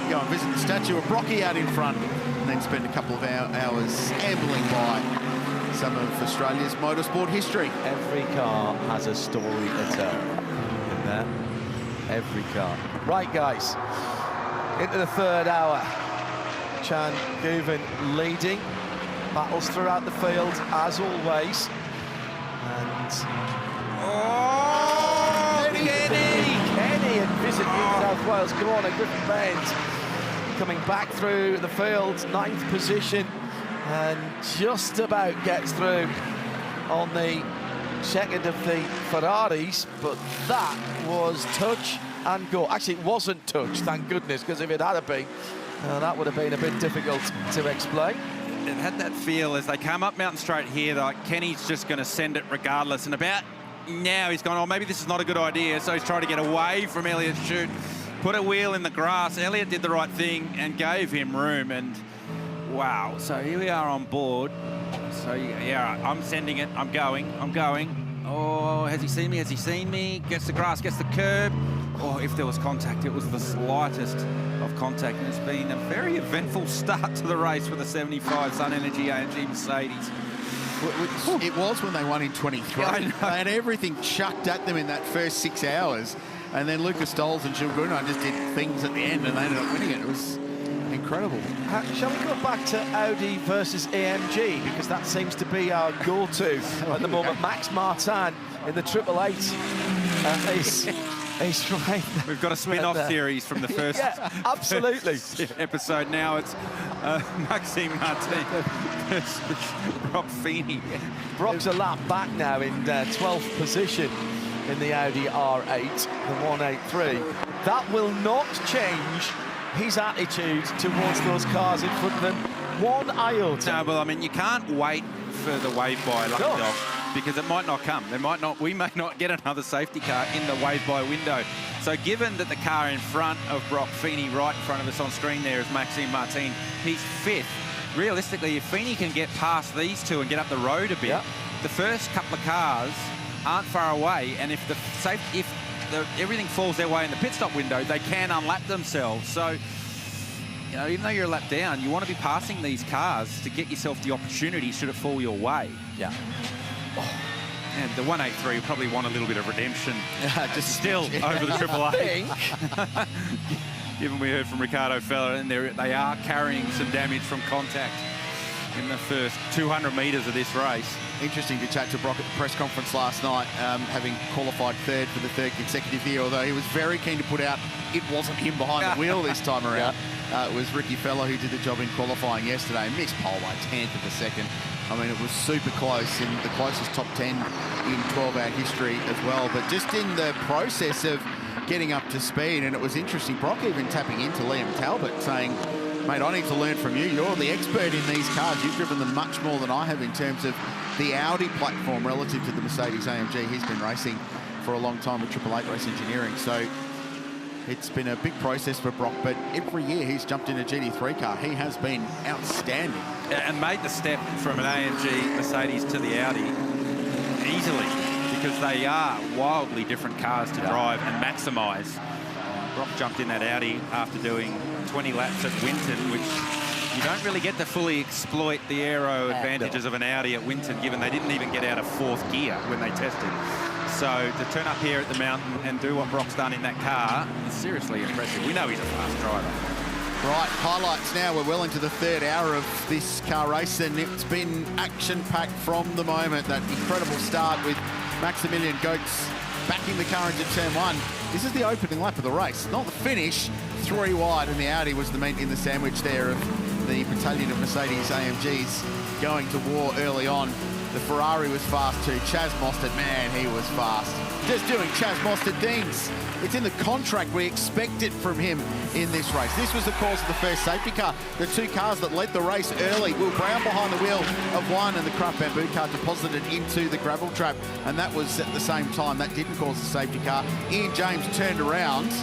Go and visit the statue of Brocky out in front, and then spend a couple of hours ambling by some of Australia's motorsport history. Every car has a story to tell in there. Every car. Right, guys, into the 3rd hour. Chan Guven leading. Battles throughout the field, as always. And Kenny and Visit New South Wales. Go on, a Griffin Benz coming back through the field, 9th position, and just about gets through on the second of the Ferraris, but that was touch and go. Actually, it wasn't touch, thank goodness, because if it had been, that would have been a bit difficult to explain. It had that feel as they come up Mountain Straight here, like Kenny's just going to send it regardless, and about now he's gone, oh, maybe this is not a good idea, so he's trying to get away from Elliott Shute, put a wheel in the grass. Elliott did the right thing and gave him room, and wow. So here we are on board. So yeah, I'm sending it, I'm going. Oh, has he seen me? Has he seen me? Gets the grass, gets the curb. Oh, if there was contact, it was the slightest of contact, and it's been a very eventful start to the race for the 75 Sun Energy AMG Mercedes. It was when they won in 23. Yeah, I know. They had everything chucked at them in that first 6 hours, and then Lucas Stoles and Gilles Gounon just did things at the end, and they ended up winning it. It was incredible. Shall we go back to Audi versus AMG, because that seems to be our go-to at the moment. Max Martin in the 888 is trying. We've got a spin-off series from the first, absolutely. episode. Now it's Maxime Martin versus Brock Feeney. Brock's a lap back now in 12th position in the Audi R8, the 183. That will not change his attitude towards those cars in front of him one iota. No, well, I mean, you can't wait for the wave by like because it might not come. We may not get another safety car in the wave-by window. So given that the car in front of Brock Feeney, right in front of us on screen there, is Maxime Martin, he's 5th. Realistically, if Feeney can get past these two and get up the road a bit, the first couple of cars aren't far away, and if everything falls their way in the pit stop window, they can unlap themselves. So, you know, even though you're a lap down, you want to be passing these cars to get yourself the opportunity should it fall your way. Yeah. And the 183 will probably want a little bit of redemption just still over the Triple A. Given we heard from Ricardo Feller, and they are carrying some damage from contact in the first 200 metres of this race. Interesting to chat to Brock at the press conference last night, having qualified 3rd for the 3rd consecutive year, although he was very keen to put out it wasn't him behind the wheel this time around. It was Ricky Feller who did the job in qualifying yesterday, missed pole by 10th of a second. I mean, it was super close, and the closest top 10 in 12-hour history as well. But just in the process of getting up to speed, and it was interesting, Brock even tapping into Liam Talbot saying, mate, I need to learn from you. You're the expert in these cars. You've driven them much more than I have in terms of the Audi platform relative to the Mercedes-AMG. He's been racing for a long time with Triple Eight Race Engineering. So it's been a big process for Brock, but every year he's jumped in a GT3 car. He has been outstanding. And made the step from an AMG Mercedes to the Audi easily, because they are wildly different cars to drive and maximise. Brock jumped in that Audi after doing 20 laps at Winton, which you don't really get to fully exploit the aero advantages of an Audi at Winton, given they didn't even get out of 4th gear when they tested. So to turn up here at the mountain and do what Brock's done in that car is seriously impressive. We know he's a fast driver. Right, highlights now. We're well into the 3rd hour of this car race, and it's been action-packed from the moment. That incredible start with Maximilian Goetz backing the car into turn 1. This is the opening lap of the race, not the finish. 3 wide, and the Audi was the meat in the sandwich there of the battalion of Mercedes-AMGs going to war early on. The Ferrari was fast too. Chaz Mostert, man, he was fast. Just doing Chaz Mostert things. It's in the contract. We expect it from him in this race. This was the cause of the first safety car. The 2 cars that led the race early. Will Brown behind the wheel of one, and the Craft Bamboo car deposited into the gravel trap. And that was at the same time. That didn't cause the safety car. Ian James turned around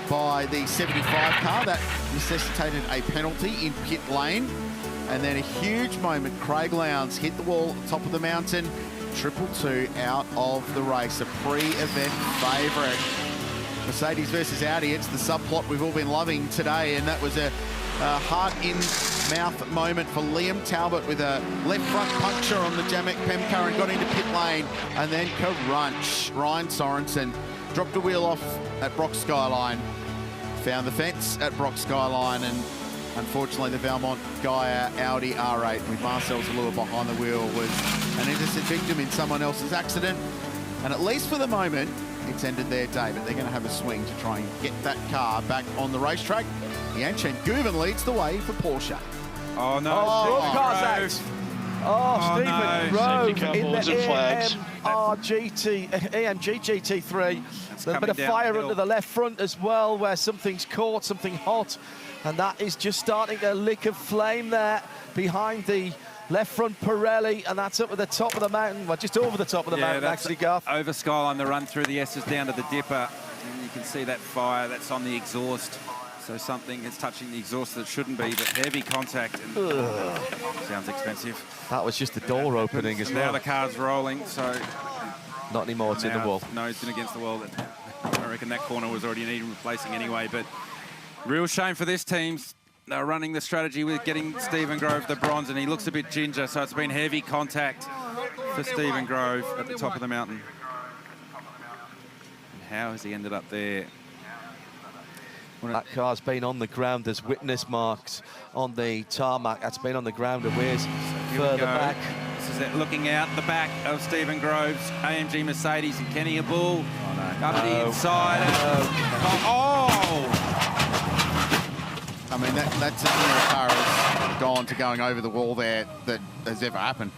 by the 75 car. That necessitated a penalty in pit lane. And then a huge moment, Craig Lowndes hit the wall at the top of the mountain. 222 out of the race, a pre-event favourite. Mercedes versus Audi, it's the subplot we've all been loving today, and that was a heart-in-mouth moment for Liam Talbot with a left front puncture on the Jamek Pem car and got into pit lane, and then crunch. Ryan Sorensen dropped a wheel off at Brock Skyline, found the fence at Brock Skyline, and unfortunately, the Valmont Gaia Audi R8 with Marcel Zalua behind the wheel was an innocent victim in someone else's accident. And at least for the moment, it's ended their day, but they're going to have a swing to try and get that car back on the racetrack. Yanchen Guven leads the way for Porsche. Oh, no. Stephen Grove no. in the flags. AMG GT3. There's a bit of fire under the left front as well, where something's caught, something hot. And that is just starting a lick of flame there behind the left front Pirelli, and that's up at the top of the mountain, well, just over the top of the mountain, actually, Garth. Over Skyline, the run through the S's down to the dipper. And you can see that fire, that's on the exhaust. So something is touching the exhaust that shouldn't be, but heavy contact. And sounds expensive. That was just the door opening as well. Now the car's rolling, so... Not anymore, it's in the wall. No, it's in against the wall. I reckon that corner was already needing replacing anyway, but real shame for this team. They're running the strategy with getting Stephen Grove the bronze, and he looks a bit ginger, so it's been heavy contact for Stephen Grove at the top of the mountain. And how has he ended up there? That car's been on the ground. There's witness marks on the tarmac. That's been on the ground a ways further back. This is it, looking out the back of Stephen Grove's AMG Mercedes and Kenny Abul up the inside. I mean, that's as near a car has gone to going over the wall there that has ever happened.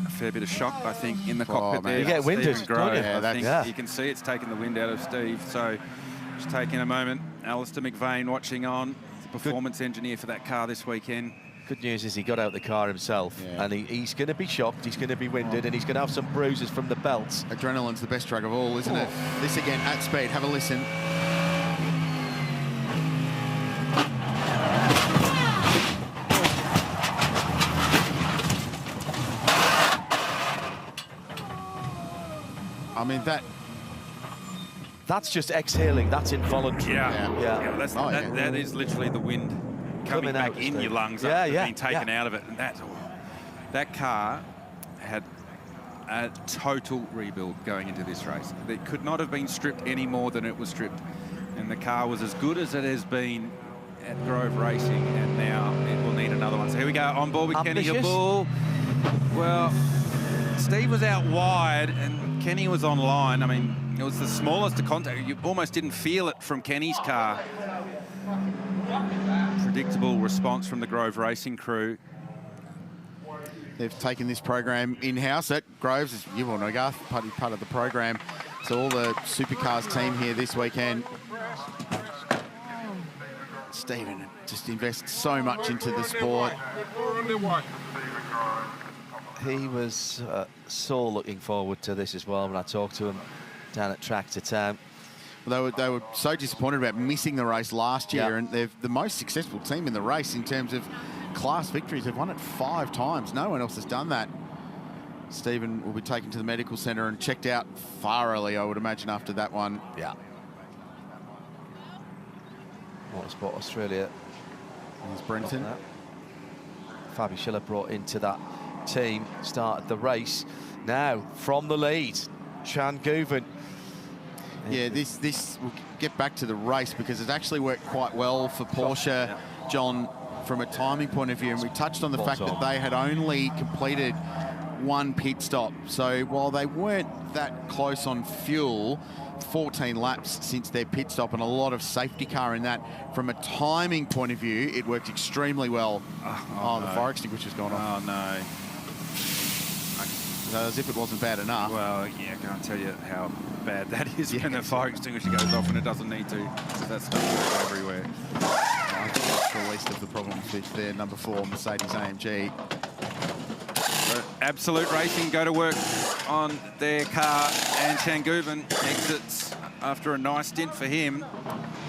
A fair bit of shock, I think, in the cockpit there. You get winded, Grove, don't you? I think you can see it's taken the wind out of Steve. So just taking a moment, Alistair McVeigh watching on. performance engineer for that car this weekend. Good news is he got out the car himself, and he's going to be shocked, he's going to be winded, and he's going to have some bruises from the belts. Adrenaline's the best drug of all, isn't it? This again at speed. Have a listen. I mean, that's just exhaling. That's involuntary. Yeah. That is literally the wind coming back in your lungs after being taken out of it. And that car had a total rebuild going into this race. It could not have been stripped any more than it was stripped. And the car was as good as it has been at Grove Racing, and now it will need another one. So here we go, on board with Kenny Bull. Well, Steve was out wide and Kenny was on line. I mean, it was the smallest to contact. You almost didn't feel it from Kenny's car. Predictable response from the Grove Racing crew. They've taken this program in-house at Groves, as you all know, Garth, part of the program. So all the supercars team here this weekend. Stephen just invests so much into the sport. He was so looking forward to this as well when I talked to him down at Track to Town. Well, they were so disappointed about missing the race last year, and they're the most successful team in the race in terms of class victories. They've won it 5 times. No one else has done that. Stephen will be taken to the medical centre and checked out thoroughly, I would imagine, after that one. Yeah. Motorsport Australia. There's Brenton. Fabi Schiller brought into that team, started the race. Now, from the lead, Chan Guven. Yeah, this will get back to the race because it actually worked quite well for Porsche, John, from a timing point of view. And we touched on the fact that they had only completed 1 pit stop. So while they weren't that close on fuel, 14 laps since their pit stop and a lot of safety car in that. From a timing point of view, it worked extremely well. The fire extinguisher's gone off. Oh, no. As if it wasn't bad enough. Well, yeah, I can't tell you how bad that is when the fire extinguisher goes off and it doesn't need to. That stuff goes everywhere. I think that's the least of the problems with their number 4 Mercedes-AMG. Absolute Racing go to work on their car, and Changuven exits after a nice stint for him.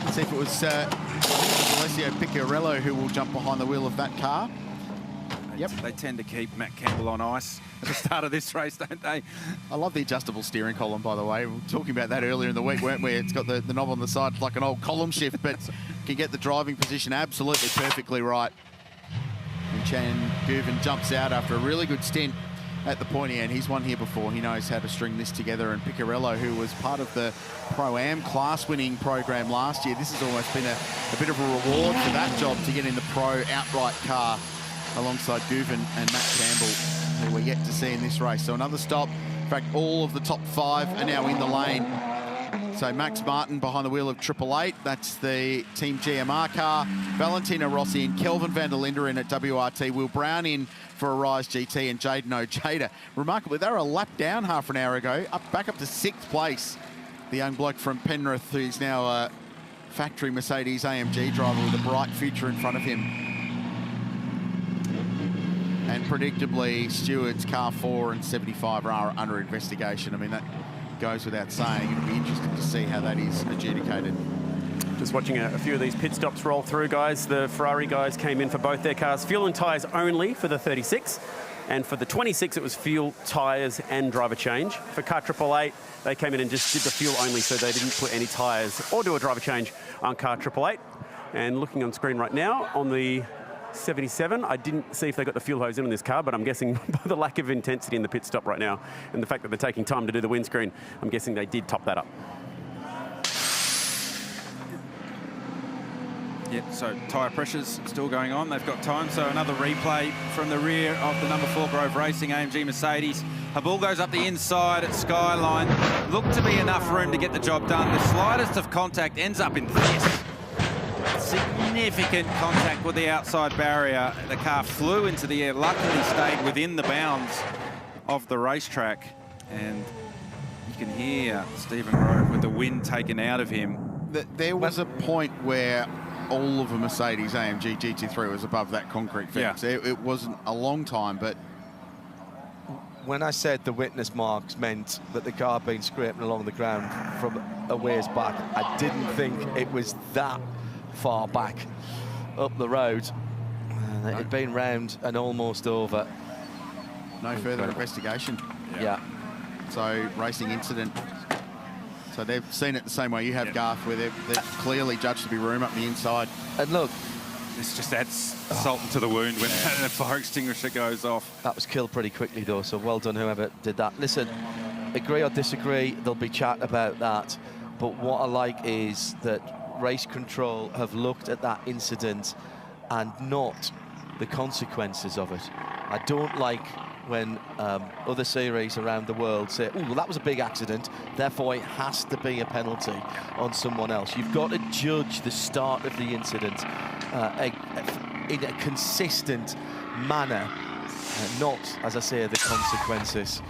Let's see if it was Alessio Picciarello who will jump behind the wheel of that car. Yep. They tend to keep Matt Campbell on ice at the start of this race, don't they? I love the adjustable steering column, by the way. We were talking about that earlier in the week, weren't we? It's got the knob on the side like an old column shift, but can get the driving position absolutely perfectly right. And Chan Guven jumps out after a really good stint at the pointy end. He's won here before. He knows how to string this together. And Picciarello, who was part of the Pro-Am class-winning program last year, this has almost been a bit of a reward for that job to get in the Pro outright car alongside Guven and Matt Campbell, who we're yet to see in this race. So another stop. In fact, all of the top 5 are now in the lane. So Max Martin behind the wheel of 888. That's the Team GMR car. Valentino Rossi and Kelvin van der Linde in at WRT. Will Brown in for a Rise GT, and Jaden Ojeda. Remarkably, they were a lap down half an hour ago, back up to 6th place. The young bloke from Penrith, who's now a factory Mercedes-AMG driver with a bright future in front of him. And predictably, Stewart's car 4 and 75 are under investigation. I mean, that goes without saying. It'll be interesting to see how that is adjudicated. Just watching a few of these pit stops roll through, guys. The Ferrari guys came in for both their cars. Fuel and tyres only for the 36. And for the 26, it was fuel, tyres and driver change. For car 888, they came in and just did the fuel only, so they didn't put any tyres or do a driver change on car 888. And looking on screen right now, on the 77, I didn't see if they got the fuel hose in on this car, but I'm guessing by the lack of intensity in the pit stop right now and the fact that they're taking time to do the windscreen, I'm guessing they did top that up. Yep, so tyre pressure's still going on. They've got time, so another replay from the rear of the number 4 Grove Racing AMG Mercedes. Habul goes up the inside at Skyline. Looked to be enough room to get the job done. The slightest of contact ends up in this. Significant contact with the outside barrier. The car flew into the air, luckily stayed within the bounds of the racetrack. And you can hear Stephen Grove with the wind taken out of him. There was a point where all of a Mercedes-AMG GT3 was above that concrete fence. Yeah. It wasn't a long time, but... When I said the witness marks meant that the car had been scraping along the ground from a ways back, I didn't think it was that far back up the road. It had been round and almost over. No further investigation. Yeah. So, racing incident. So they've seen it the same way you have, Garth, where they've clearly judged to be room up the inside. And look, this just adds salt to the wound when the fire extinguisher goes off. That was killed pretty quickly, though, so well done whoever did that. Listen, agree or disagree, there'll be chat about that. But what I like is that race control have looked at that incident and not the consequences of it. I don't like when other series around the world say, oh, well, that was a big accident, therefore it has to be a penalty on someone else. You've got to judge the start of the incident in a consistent manner, not, as I say, the consequences.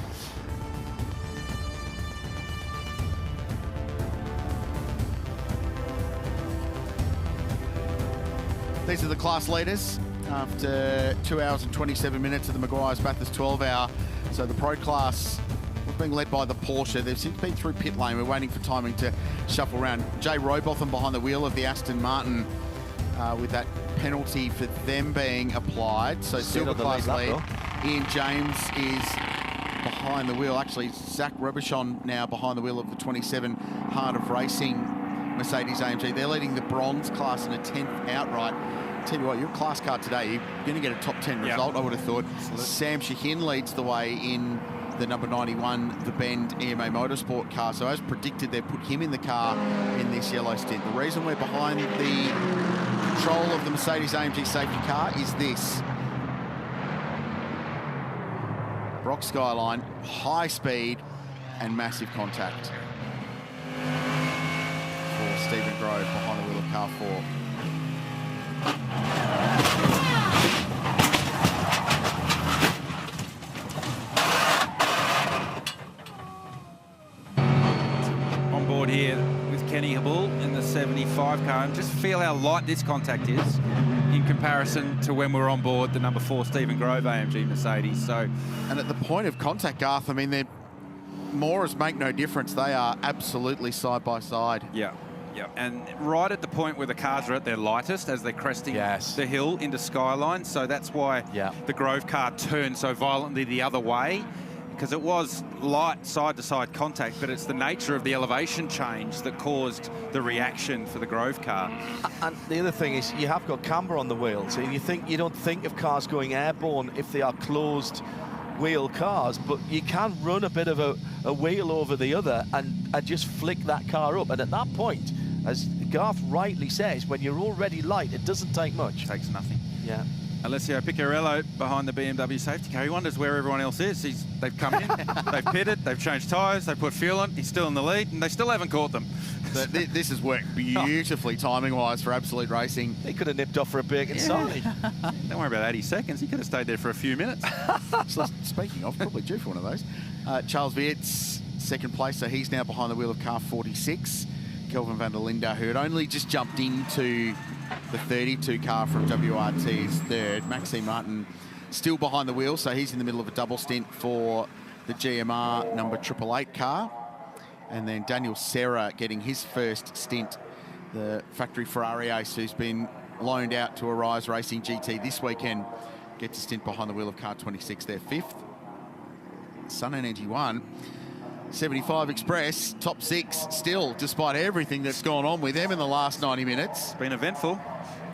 These are the class leaders after 2 hours and 27 minutes of the Meguiar's Bathurst 12 hour. So the pro class was being led by the Porsche. They've since been through pit lane. We're waiting for timing to shuffle around. Jay Robotham behind the wheel of the Aston Martin with that penalty for them being applied. So silver class lead. Ian James is behind the wheel. Actually, Zach Robichon now behind the wheel of the 27 Heart of Racing Mercedes-AMG. They're leading the bronze class in a 10th outright. Tell you what, your class car today, you're going to get a top 10 result, I would have thought. Absolutely. Sam Shahin leads the way in the number 91, the Bend EMA Motorsport car. So as predicted, they put him in the car in this yellow stint. The reason we're behind the control of the Mercedes-AMG safety car is this. Brock Skyline, high speed and massive contact for Stephen Grove behind the wheel of car 4. On board here with Kenny Habul in the 75 car, and just feel how light this contact is in comparison to when we were on board the number 4 Stephen Grove AMG Mercedes. So, and at the point of contact, Garth, I mean, they're Morers make no difference. They are absolutely side by side. Yeah. Yeah, and right at the point where the cars are at their lightest as they're cresting the hill into Skyline. So that's why the Grove car turned so violently the other way, because it was light side-to-side contact, but it's the nature of the elevation change that caused the reaction for the Grove car. And the other thing is you have got camber on the wheel, so you don't think of cars going airborne if they are closed wheel cars, but you can run a bit of a wheel over the other and just flick that car up. And at that point, as Garth rightly says, when you're already light, it doesn't take much. It takes nothing. Yeah. Alessio Picciarello behind the BMW safety car. He wonders where everyone else is. They've come in, they've pitted, they've changed tyres, they've put fuel on. He's still in the lead, and they still haven't caught them. This has worked beautifully timing-wise for Absolute Racing. He could have nipped off for a bacon side. Don't worry about 80 seconds. He could have stayed there for a few minutes. So, speaking of, probably due for one of those. Charles Viet's second place, so he's now behind the wheel of car 46. Kelvin van der Linde, who had only just jumped into the 32 car from WRT, is third. Maxime Martin still behind the wheel, so he's in the middle of a double stint for the GMR number 888 car. And then Daniel Serra getting his first stint, the factory Ferrari ace, who's been loaned out to Arise Racing GT this weekend, gets a stint behind the wheel of car 26, their fifth. Sun Energy 1. 75 Express, top 6 still, despite everything that's gone on with them in the last 90 minutes. It's been eventful,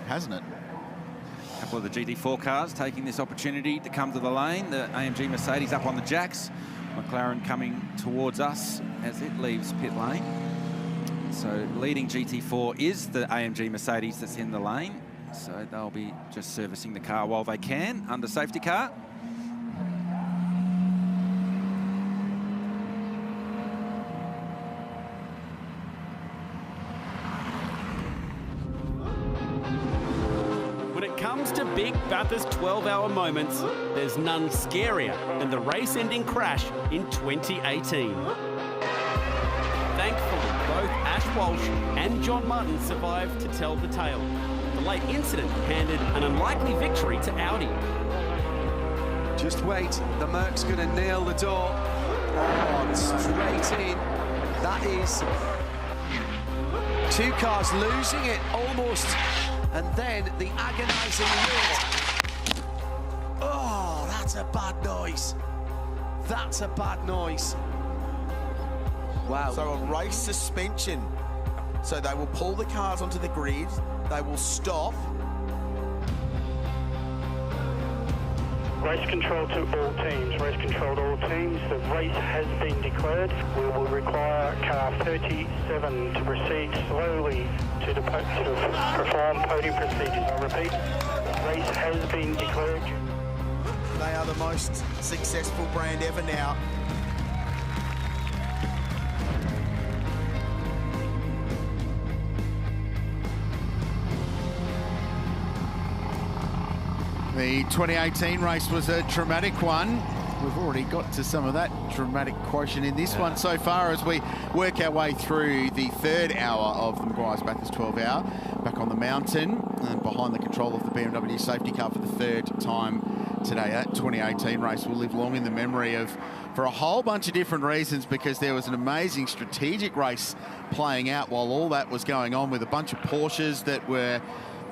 hasn't it? A couple of the GT4 cars taking this opportunity to come to the lane. The AMG Mercedes up on the jacks. McLaren coming towards us as it leaves pit lane. So leading GT4 is the AMG Mercedes that's in the lane. So they'll be just servicing the car while they can under safety car. To big Bathurst 12-hour moments, there's none scarier than the race-ending crash in 2018. Thankfully, both Ash Walsh and John Martin survived to tell the tale. late incident handed an unlikely victory to Audi. Just wait, the Merc's going to nail the door. Oh, straight in. That is 2 cars losing it almost. And then the agonising hit. Oh, that's a bad noise. That's a bad noise. Wow. So a race suspension. So they will pull the cars onto the grid. They will stop. Race control to all teams. Race control to all teams. The race has been declared. We will require car 37 to proceed slowly to perform podium procedures. I repeat, race has been declared. They are the most successful brand ever now. The 2018 race was a dramatic one. We've already got to some of that dramatic quotient in this one so far as we work our way through the 3rd hour of the Meguiar's Bathurst 12 hour. Back on the mountain and behind the control of the BMW safety car for the 3rd time today. That 2018 race will live long in the memory of, for a whole bunch of different reasons, because there was an amazing strategic race playing out while all that was going on, with a bunch of Porsches that were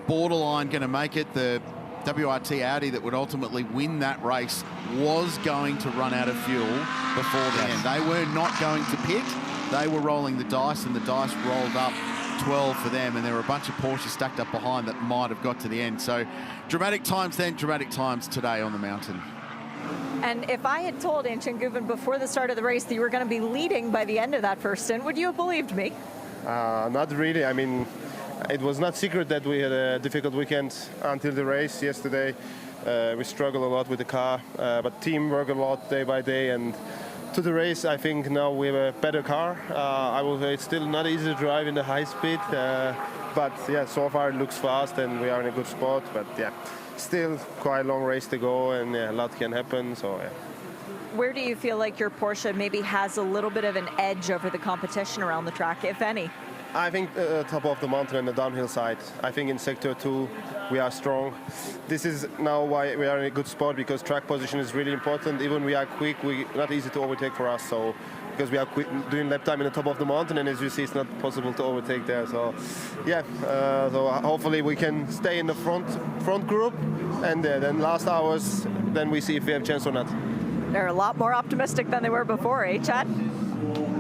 borderline going to make it. The WRT Audi that would ultimately win that race was going to run out of fuel before the end. They were not going to pit. They were rolling the dice, and the dice rolled up 12 for them, and there were a bunch of Porsches stacked up behind that might have got to the end. So dramatic times then, dramatic times today on the mountain. And if I had told Intercontinental before the start of the race that you were going to be leading by the end of that first stint, would you have believed me? Not really. I mean, it was not secret that we had a difficult weekend until the race yesterday. We struggled a lot with the car, but team worked a lot day by day, and to the race, I think now we have a better car. I will say it's still not easy to drive in the high speed, but yeah, so far it looks fast and we are in a good spot, but yeah, still quite a long race to go, and yeah, a lot can happen, so yeah. Where do you feel like your Porsche maybe has a little bit of an edge over the competition around the track, if any? I think top of the mountain and the downhill side. I think in Sector 2 we are strong. This is now why we are in a good spot, because track position is really important. Even we are quick, we not easy to overtake for us. So because we are quick, doing lap time in the top of the mountain, and as you see, it's not possible to overtake there. So yeah, so hopefully we can stay in the front group, and then last hours, then we see if we have a chance or not. They're a lot more optimistic than they were before, eh, Chad?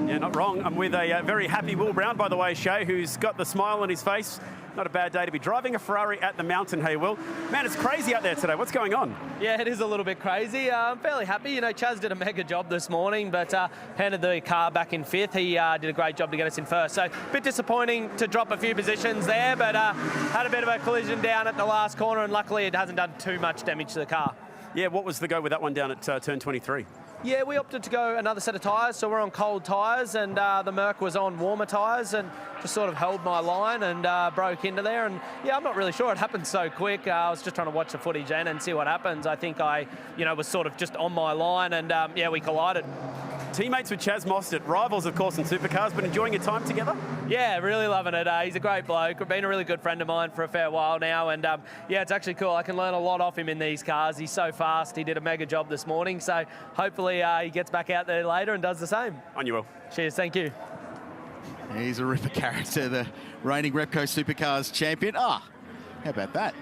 Yeah, not wrong. I'm with a very happy Will Brown, by the way, Shea, who's got the smile on his face. Not a bad day to be driving a Ferrari at the mountain, hey, Will. Man, it's crazy out there today. What's going on? Yeah, it is a little bit crazy. I'm fairly happy. You know, Chaz did a mega job this morning, but handed the car back in 5th. He did a great job to get us in 1st. So a bit disappointing to drop a few positions there, but had a bit of a collision down at the last corner, and luckily it hasn't done too much damage to the car. Yeah, what was the go with that one down at turn 23? Yeah, we opted to go another set of tyres, so we're on cold tyres, and the Merc was on warmer tyres, and just sort of held my line and broke into there. And yeah, I'm not really sure. It happened so quick. I was just trying to watch the footage and see what happens. I think I, was sort of just on my line, and yeah, we collided. Teammates with Chaz Mostert, rivals, of course, in supercars, but enjoying your time together? Yeah, really loving it. He's a great bloke. Been a really good friend of mine for a fair while now, and yeah, it's actually cool. I can learn a lot off him in these cars. He's so fast. He did a mega job this morning, so hopefully he gets back out there later and does the same. On you, Will. Cheers, thank you. He's a ripper character, the reigning Repco Supercars champion. How about that?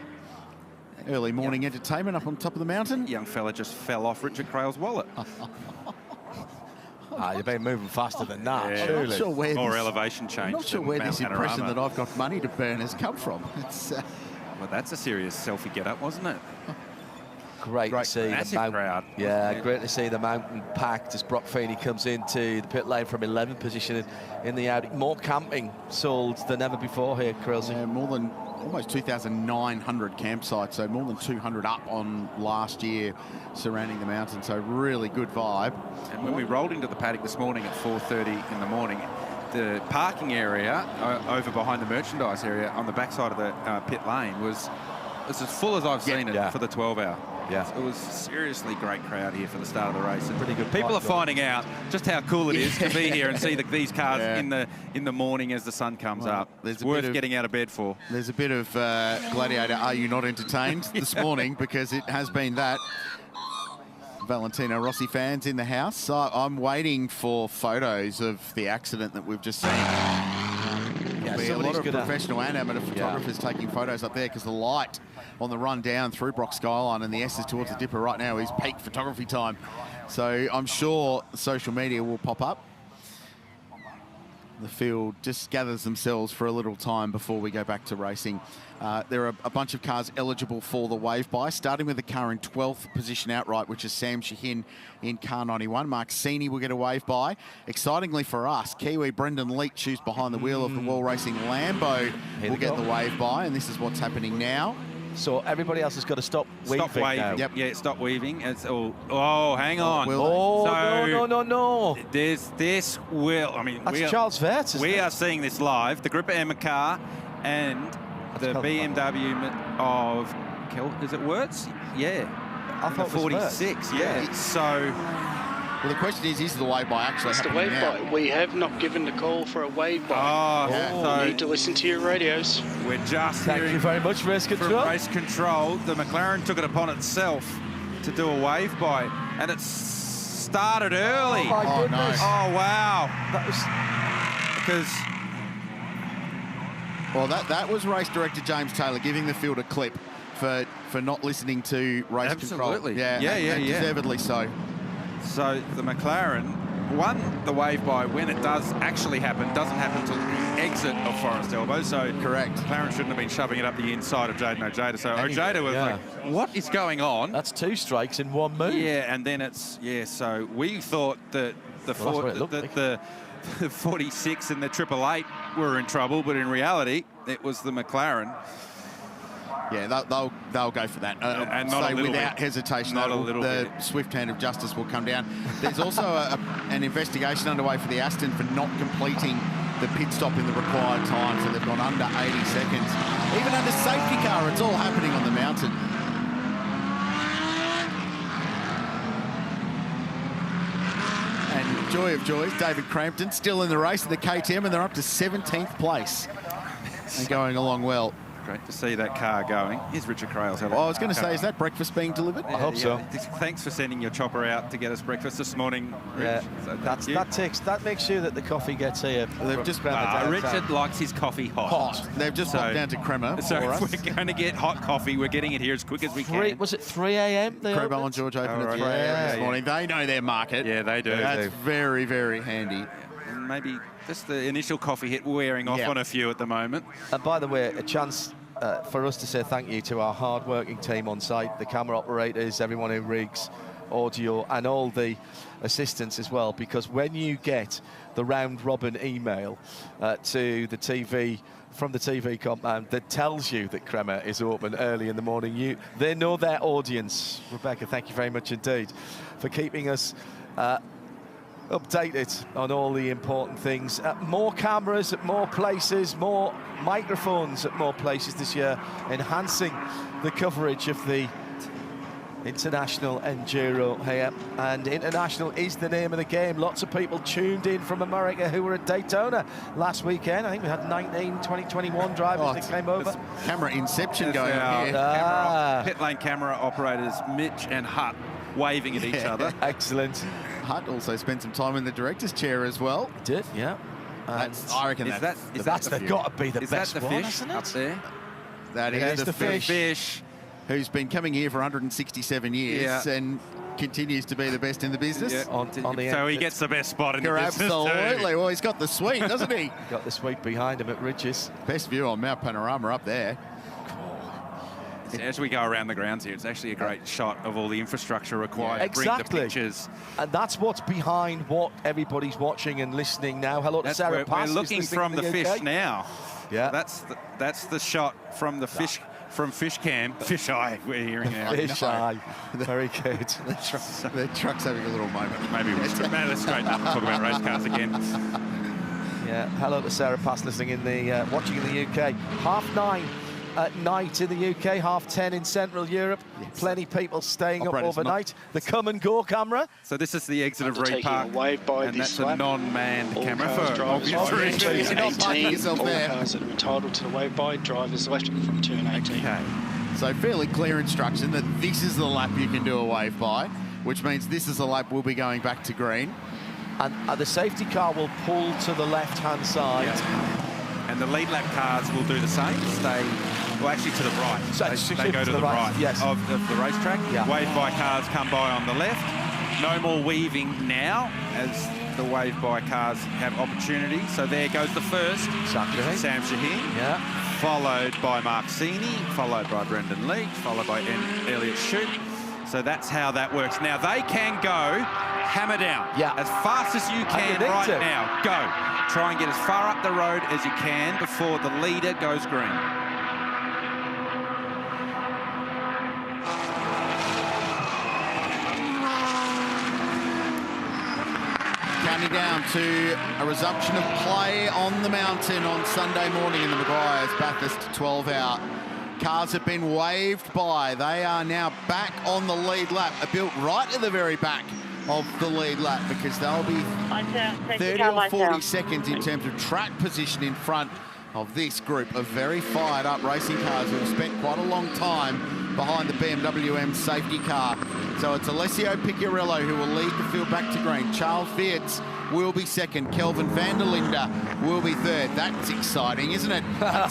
Early morning entertainment up on top of the mountain. Young fella just fell off Richard Craill's wallet. You've been moving faster than that, Yeah. surely. I'm not sure where More this, elevation change. I'm not sure where this Mount impression Panorama. that I've got money to burn has come from. It's, well, that's a serious selfie get-up, wasn't it? Great to see massive the mountain. crowd. Yeah, great to see the mountain packed as Brock Feeney comes into the pit lane from 11th position in the Audi. More camping sold than ever before here, Craill. Yeah, more than almost 2,900 campsites, so more than 200 up on last year surrounding the mountain, so really good vibe. And when we rolled into the paddock this morning at 4:30 in the morning, the parking area over behind the merchandise area on the backside of the pit lane was as full as I've seen it for the 12 hour. Yeah. It was a seriously great crowd here for the start of the race. And pretty good. People are finding out just how cool it is to be here and see these cars in the morning as the sun comes up. It's worth getting out of bed for. There's a bit of Gladiator, are you not entertained this morning? Because it has been that. Valentino Rossi fans in the house. So I'm waiting for photos of the accident that we've just seen. There'll be a lot of professional and amateur photographers taking photos up there because the light on the run down through Brock Skyline and the S's towards the Dipper right now is peak photography time. So I'm sure social media will pop up. The field just gathers themselves for a little time before we go back to racing. There are a bunch of cars eligible for the wave-by, starting with the car in 12th position outright, which is Sam Shahin in car 91. Mark Sini will get a wave-by. Excitingly for us, Kiwi Brendan Leach, who's behind the wheel of the Wall Racing Lambo, will get the wave-by, and this is what's happening now. So everybody else has got to stop weaving. Stop waving. Now. Yep. Yeah, stop weaving. It's all. Oh, hang on. No. This will. I mean, that's Charles Vert. We are seeing this live. The Group Emma car and the BMW of. Is it Wirtz? Yeah. I thought 46. Yeah. So. Well, the question is the wave-by actually happening now? It's the wave-by. We have not given the call for a wave-by. You need to listen to your radios. We're just Thank you very much, Race Control. From Race Control, the McLaren took it upon itself to do a wave-by, and it started early. Oh, my goodness. No. Oh, wow. That was... Because... Well, that was race director James Taylor giving the field a clip for not listening to Race Control. Absolutely. Yeah, deservedly so. So the McLaren won the wave-by when it does actually happen. Doesn't happen till the exit of Forest Elbow. So correct. McLaren shouldn't have been shoving it up the inside of Jaden Ojeda. So Ojeda was like, what is going on? That's 2 strikes in 1 move. Yeah, and then it's, so we thought that the 46 and the 888 were in trouble, but in reality, it was the McLaren. Yeah, they'll go for that. And not without hesitation, the swift hand of justice will come down. There's also an investigation underway for the Aston for not completing the pit stop in the required time, so they've gone under 80 seconds. Even under safety car, it's all happening on the mountain. And joy of joys, David Crampton still in the race in the KTM, and they're up to 17th place and going along well. Great to see that car going. Here's Richard Craill. I was going to say, is that breakfast being delivered? I hope so. Thanks for sending your chopper out to get us breakfast this morning, Rich. Yeah, So that makes sure that the coffee gets here. They've just Richard likes his coffee hot. They've just popped down to Crema so for us. We're going to get hot coffee. We're getting it here as quick as we can. Was it 3 a.m. Crowbell and George opened at 3 a.m. this morning. They know their market. Yeah, they do. That's very, very handy. And maybe just the initial coffee hit wearing off on a few at the moment. And by the way, a chance for us to say thank you to our hard-working team on site, the camera operators, everyone who rigs audio, and all the assistants as well, because when you get the round-robin email to the TV, from the TV compound that tells you that Crema is open early in the morning, they know their audience. Rebecca, thank you very much indeed for keeping us updated on all the important things. More cameras at more places, more microphones at more places this year, enhancing the coverage of the International Enduro here. And International is the name of the game. Lots of people tuned in from America who were at Daytona last weekend. I think we had 19 2021 drivers that came over. Camera inception going on here. Pit lane camera operators Mitch and Hutt waving at each other. Excellent. Hutt also spent some time in the director's chair as well. Did, yeah. I reckon that's got to be the best one, fish isn't it? Up there. That is the fish. Who's been coming here for 167 years and continues to be the best in the business. Yeah. So he gets the best spot in the business. Absolutely. Well, he's got the suite, doesn't he? Got the suite behind him at Ridges. Best view on Mount Panorama up there. As we go around the grounds here, it's actually a great shot of all the infrastructure required to bring the pictures. And that's what's behind what everybo's watching and listening now. Hello to Sarah Pass. We're looking from the fish now. Yeah. That's the shot from the fish. From fish cam, fish eye, we're hearing now. Fish eye, very good. The truck's having a little moment. Maybe let's straighten up and talk about race cars again. Yeah, hello to Sarah Pass listening in the watching in the UK. 9:30 at night in the UK, 10:30 in Central Europe. Yes. Plenty people staying up overnight. The come and go camera. So this is the exit of Reed Park, wave by and this that's a non-manned camera for obvious reasons. All cars that are entitled to the wave by, drivers left from turn 18. Okay. So fairly clear instruction that this is the lap you can do a wave by, which means this is the lap we'll be going back to green. And the safety car will pull to the left-hand side. Yeah. And the lead lap cars will do the same. Stay, well, actually to the right. So they go to the right yes. of the racetrack. Yeah. Wave by cars come by on the left. No more weaving now, as the wave by cars have opportunity. So there goes the first. Sam Shaheen. Yeah. Followed by Mark Sini, followed by Brendan Leach, followed by Elliot Shute. So that's how that works. Now they can go hammer down. Yeah. As fast as you can right now. Go. Try and get as far up the road as you can before the leader goes green. Counting down to a resumption of play on the mountain on Sunday morning in the Meguiar's Bathurst 12-hour. Cars have been waved by. They are now back on the lead lap, built right at the very back of the lead lap, because they'll be 30 or 40 seconds in terms of track position in front of this group of very fired up racing cars who have spent quite a long time behind the BMW M safety car. So it's Alessio Picciarello who will lead the field back to green. Charles Fiatz will be second. Kelvin van der Linde will be third. That's exciting, isn't it?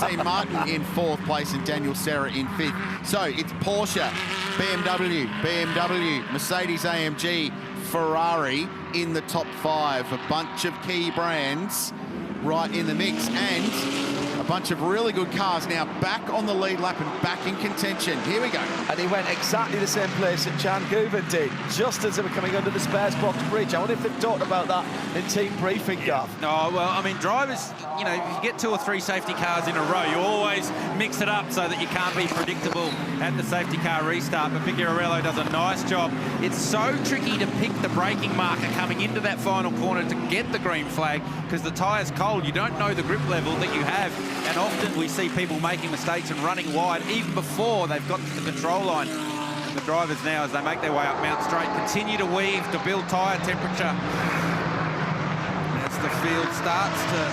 Team Martin in fourth place and Daniel Serra in fifth. So it's Porsche, BMW, Mercedes-AMG, Ferrari in the top five. A bunch of key brands right in the mix, and a bunch of really good cars now back on the lead lap and back in contention. Here we go. And he went exactly the same place that Jan Guven did, just as they were coming under the spares box bridge. I wonder if they've talked about that in team briefing, Gav. Oh, well, I mean, drivers, you know, if you get 2 or 3 safety cars in a row, you always mix it up so that you can't be predictable at the safety car restart. But Picciarello does a nice job. It's so tricky to pick the braking marker coming into that final corner to get the green flag, because the tyre's cold. You don't know the grip level that you have. And often we see people making mistakes and running wide even before they've got to the control line. And the drivers now, as they make their way up Mount Straight, continue to weave to build tyre temperature. As the field starts to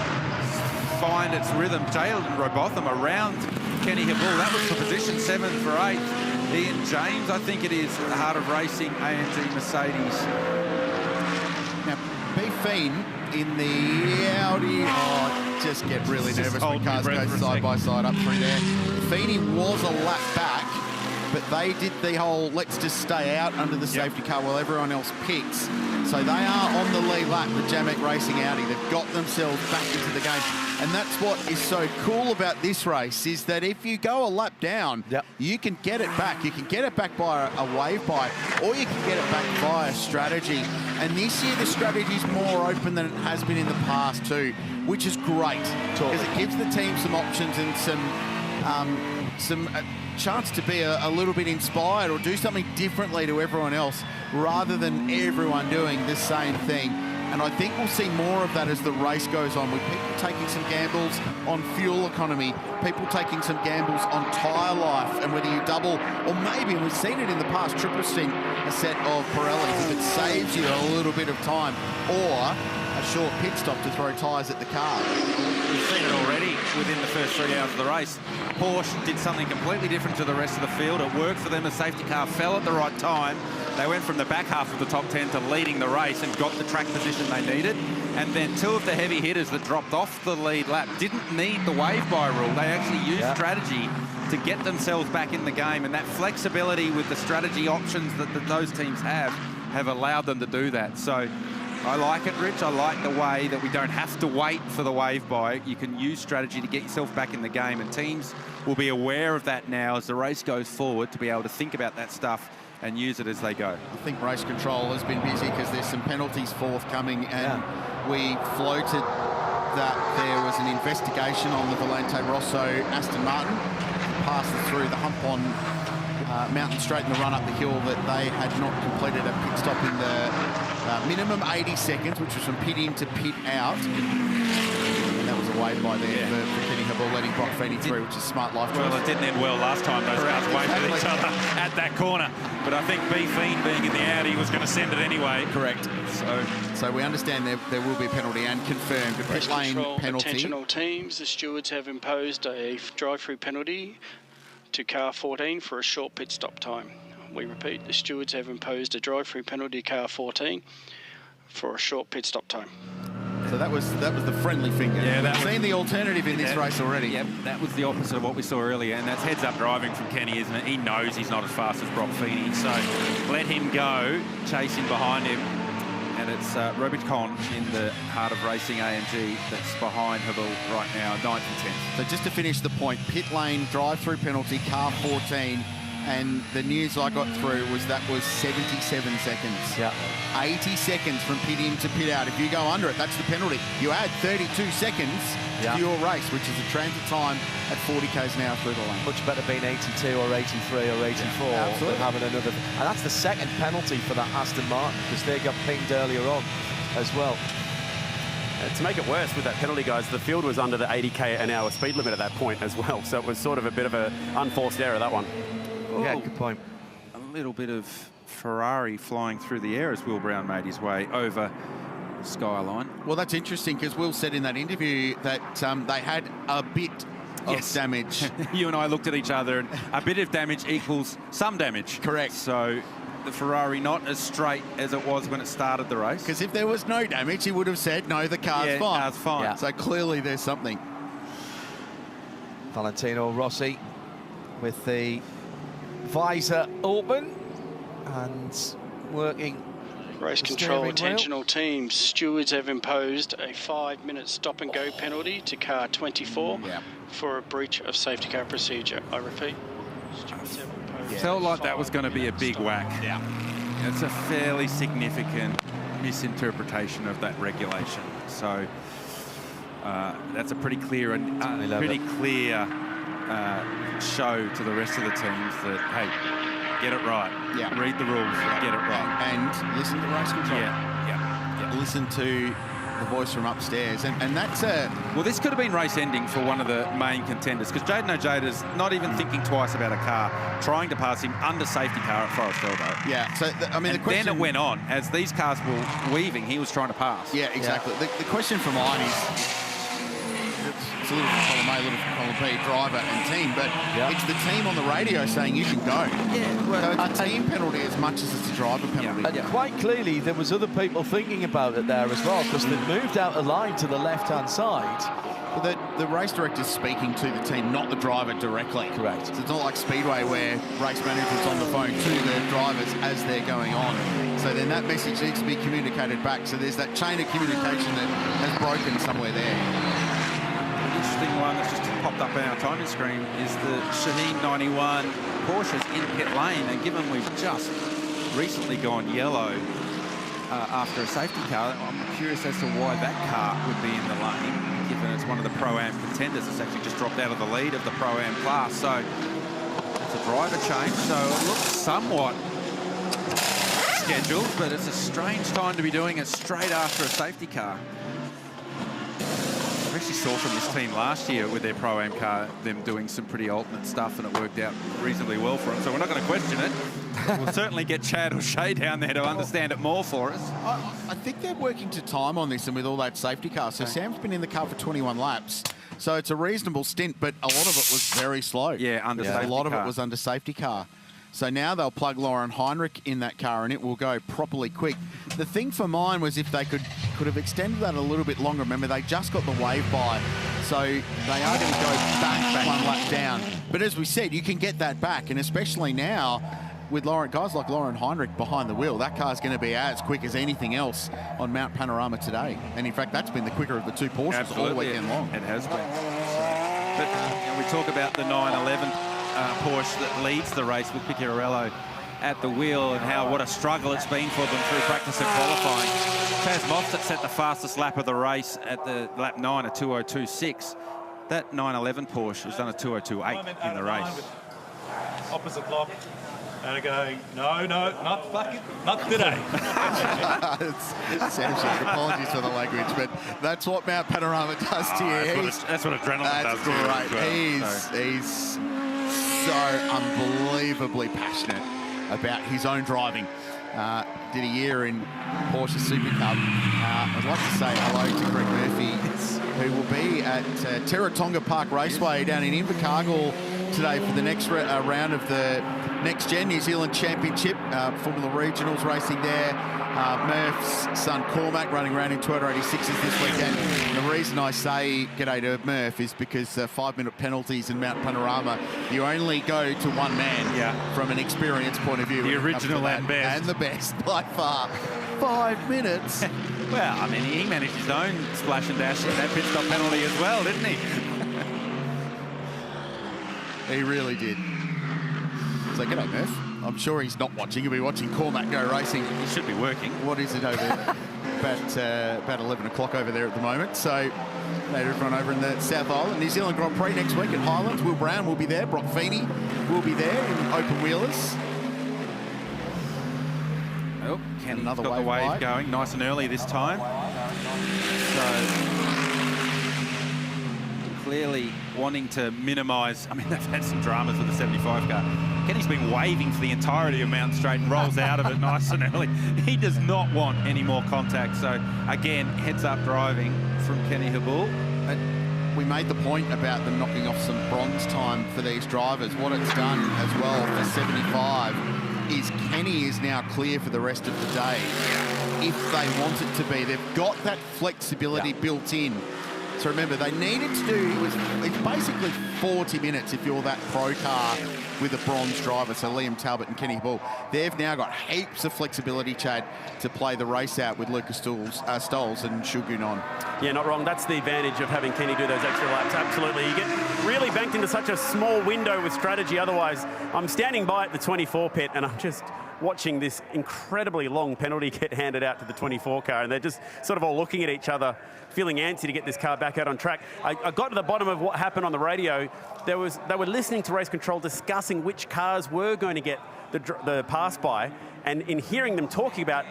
find its rhythm, Jalen Robotham around Kenny Habul. That was for position 7th for 8th. Ian James, I think it is, at the heart of racing, AMG Mercedes. Now, B. Feen in the Audi. Oh, just get really nervous when cars go side by side up through there. Feeney was a lap back, but they did the whole let's just stay out under the safety car while everyone else picks. So they are on the lead lap, the Jamek Racing Audi. They've got themselves back into the game. And that's what is so cool about this race, is that if you go a lap down, you can get it back. You can get it back by a wave by, or you can get it back via strategy. And this year, the strategy is more open than it has been in the past too, which is great, because it gives the team some options and some chance to be a little bit inspired or do something differently to everyone else, rather than everyone doing the same thing. And I think we'll see more of that as the race goes on, with people taking some gambles on fuel economy, people taking some gambles on tyre life, and whether you double, or maybe, we've seen it in the past, triple stint a set of Pirellis, if it saves you a little bit of time, or a short pit stop to throw tyres at the car. We've seen it already within the first 3 hours of the race. Porsche did something completely different to the rest of the field. It worked for them. The safety car fell at the right time. They went from the back half of the top 10 to leading the race and got the track position they needed. And then 2 of the heavy hitters that dropped off the lead lap didn't need the wave-by rule. They actually used strategy to get themselves back in the game. And that flexibility with the strategy options that those teams have allowed them to do that. So I like it, Rich. I like the way that we don't have to wait for the wave-by. You can use strategy to get yourself back in the game. And teams will be aware of that now as the race goes forward, to be able to think about that stuff and use it as they go. I think race control has been busy because there's some penalties forthcoming, and we floated that there was an investigation on the Valente Rosso Aston Martin, passed through the hump on Mountain Straight in the run up the hill, that they had not completed a pit stop in the minimum 80 seconds, which was from pit in to pit out. And that was a wave by there for Kenny Habul. ball letting Brock Feeney through, which is smart life choice. Well, it didn't end well last time. Those cars waited each other at that corner. But I think B. Fiend being in the Audi was going to send it anyway. Correct. So we understand there will be a penalty and confirmed a pit lane penalty. Attention all teams, the stewards have imposed a drive-through penalty to car 14 for a short pit stop time. We repeat, the stewards have imposed a drive-through penalty to car 14 for a short pit stop time. So that was the friendly finger. Yeah, we've seen the alternative in this race already. Yep, that was the opposite of what we saw earlier, and that's heads-up driving from Kenny, isn't it? He knows he's not as fast as Brock Feeney, so let him go, chase him behind him, and it's Rubicon in the heart of racing AMG that's behind Hindhaugh right now, 9th and 10th. So just to finish the point, pit lane drive-through penalty, car 14, and the news I got through was that was 77 seconds. Yeah. 80 seconds from pit in to pit out. If you go under it, that's the penalty. You add 32 seconds to your race, which is a transit time at 40 k's an hour through the lane. Much better being 82 or 83 or 84 than having another. And that's the second penalty for that Aston Martin, because they got pinged earlier on as well. To make it worse with that penalty, guys, the field was under the 80 k an hour speed limit at that point as well. So it was sort of a bit of an unforced error, that one. Yeah, good point. A little bit of Ferrari flying through the air as Will Brown made his way over the skyline. Well, that's interesting, because Will said in that interview that they had a bit of damage. You and I looked at each other, and a bit of damage equals some damage. Correct. So the Ferrari not as straight as it was when it started the race. Because if there was no damage, he would have said, no, the car's fine. Car's fine. Yeah. So clearly there's something. Valentino Rossi with the visor open and working. Race control, attention all teams. Stewards have imposed a 5-minute stop-and-go penalty to car 24 for a breach of safety car procedure. I repeat, stewards have imposed Felt like that was going to be a big whack. Yeah. It's a fairly significant misinterpretation of that regulation. So that's a pretty clear and show to the rest of the teams that, hey, get it right. Yeah. Read the rules, get it right. And listen to race control. Yeah. Listen to the voice from upstairs. And that's a... Well, this could have been race ending for one of the main contenders, because Jaden Ojada's not even thinking twice about a car, trying to pass him under safety car at Forest Elbow. Yeah, so, I mean, the question... then it went on. As these cars were weaving, he was trying to pass. Yeah, exactly. Yeah. The question for mine is... It's a little for column A, a little for column B, driver and team, but it's the team on the radio saying you can go. Yeah, well, so it's a team penalty as much as it's a driver penalty. And quite clearly, there was other people thinking about it there as well, because they moved out a line to the left-hand side. But the race director's speaking to the team, not the driver directly. Correct. So it's not like Speedway where race management's on the phone to the drivers as they're going on. So then that message needs to be communicated back. So there's that chain of communication that has broken somewhere there. Interesting one that's just popped up on our timing screen is the Shaheen 91 Porsches in pit lane, and given we've just recently gone yellow after a safety car, I'm curious as to why that car would be in the lane, given it's one of the Pro-Am contenders. It's actually just dropped out of the lead of the Pro-Am class, so it's a driver change, so it looks somewhat scheduled, but it's a strange time to be doing it straight after a safety car. I actually saw from this team last year with their Pro-Am car them doing some pretty alternate stuff, and it worked out reasonably well for them. So we're not going to question it. We'll certainly get Chad or Shea down there to understand it more for us. I think they're working to time on this, and with all that safety car. So Sam's been in the car for 21 laps. So it's a reasonable stint, but a lot of it was very slow. Yeah, under safety car. A lot of it was under safety car. So now they'll plug Lauren Heinrich in that car, and it will go properly quick. The thing for mine was if they could have extended that a little bit longer. Remember, they just got the wave by, so they are going to go back 1 lap down. But as we said, you can get that back, and especially now with guys like Lauren Heinrich behind the wheel, that car's going to be as quick as anything else on Mount Panorama today. And in fact, that's been the quicker of the two Porsches all weekend long. It has been. But we talk about the 911 Porsche that leads the race with Picciarello at the wheel, and what a struggle it's been for them through practice and qualifying. Chaz Mostert set the fastest lap of the race at the lap 9 at 2:02.6. That 911 Porsche has done a 2:02.8 in the race. Opposite block. and going, no, not today. Sam Shea, apologies for the language, but that's what Mount Panorama does to you. That's what adrenaline does to you. That's great. He's so unbelievably passionate about his own driving. Did a year in Porsche Super Cup. I'd like to say hello to Greg Murphy, who will be at Terratonga Park Raceway down in Invercargill today for the next round of the Next Gen New Zealand Championship, Formula Regionals racing there. Murph's son Cormac running around in Toyota 86s this weekend. And the reason I say g'day to Murph is because 5-minute penalties in Mount Panorama, you only go to one man from an experience point of view. The original and best. And the best by far. 5 minutes. Well, I mean, he managed his own splash and dash in that pit stop penalty as well, didn't he? He really did. So, g'day, Murph. I'm sure he's not watching. He'll be watching Cormac go racing. He should be working. What is it over there? about 11 o'clock over there at the moment. So, later everyone over in the South Island. New Zealand Grand Prix next week at Highlands. Will Brown will be there. Brock Feeney will be there in open wheelers. Oh, Kenny's another got the wave going nice and early this time. So clearly wanting to minimise. I mean, they've had some dramas with the 75 car. Kenny's been waving for the entirety of Mount Straight and rolls out of it nice and early. He does not want any more contact. So again, heads up driving from Kenny Hindhaugh. We made the point about them knocking off some bronze time for these drivers. What it's done as well for 75 is Kenny is now clear for the rest of the day if they want it to be. They've got that flexibility built in. So remember, they needed to do, it's basically 40 minutes if you're that pro car with a bronze driver, so Liam Talbot and Kenny Hindhaugh. They've now got heaps of flexibility, Chad, to play the race out with Lucas Stolz and Shogun on. Yeah, not wrong. That's the advantage of having Kenny do those extra laps. Absolutely. You get really banked into such a small window with strategy. Otherwise, I'm standing by at the 24 pit and I'm just watching this incredibly long penalty get handed out to the 24 car, and they're just sort of all looking at each other, feeling antsy to get this car back out on track. I got to the bottom of what happened on the radio. They were listening to race control discussing which cars were going to get the pass by, and in hearing them talking about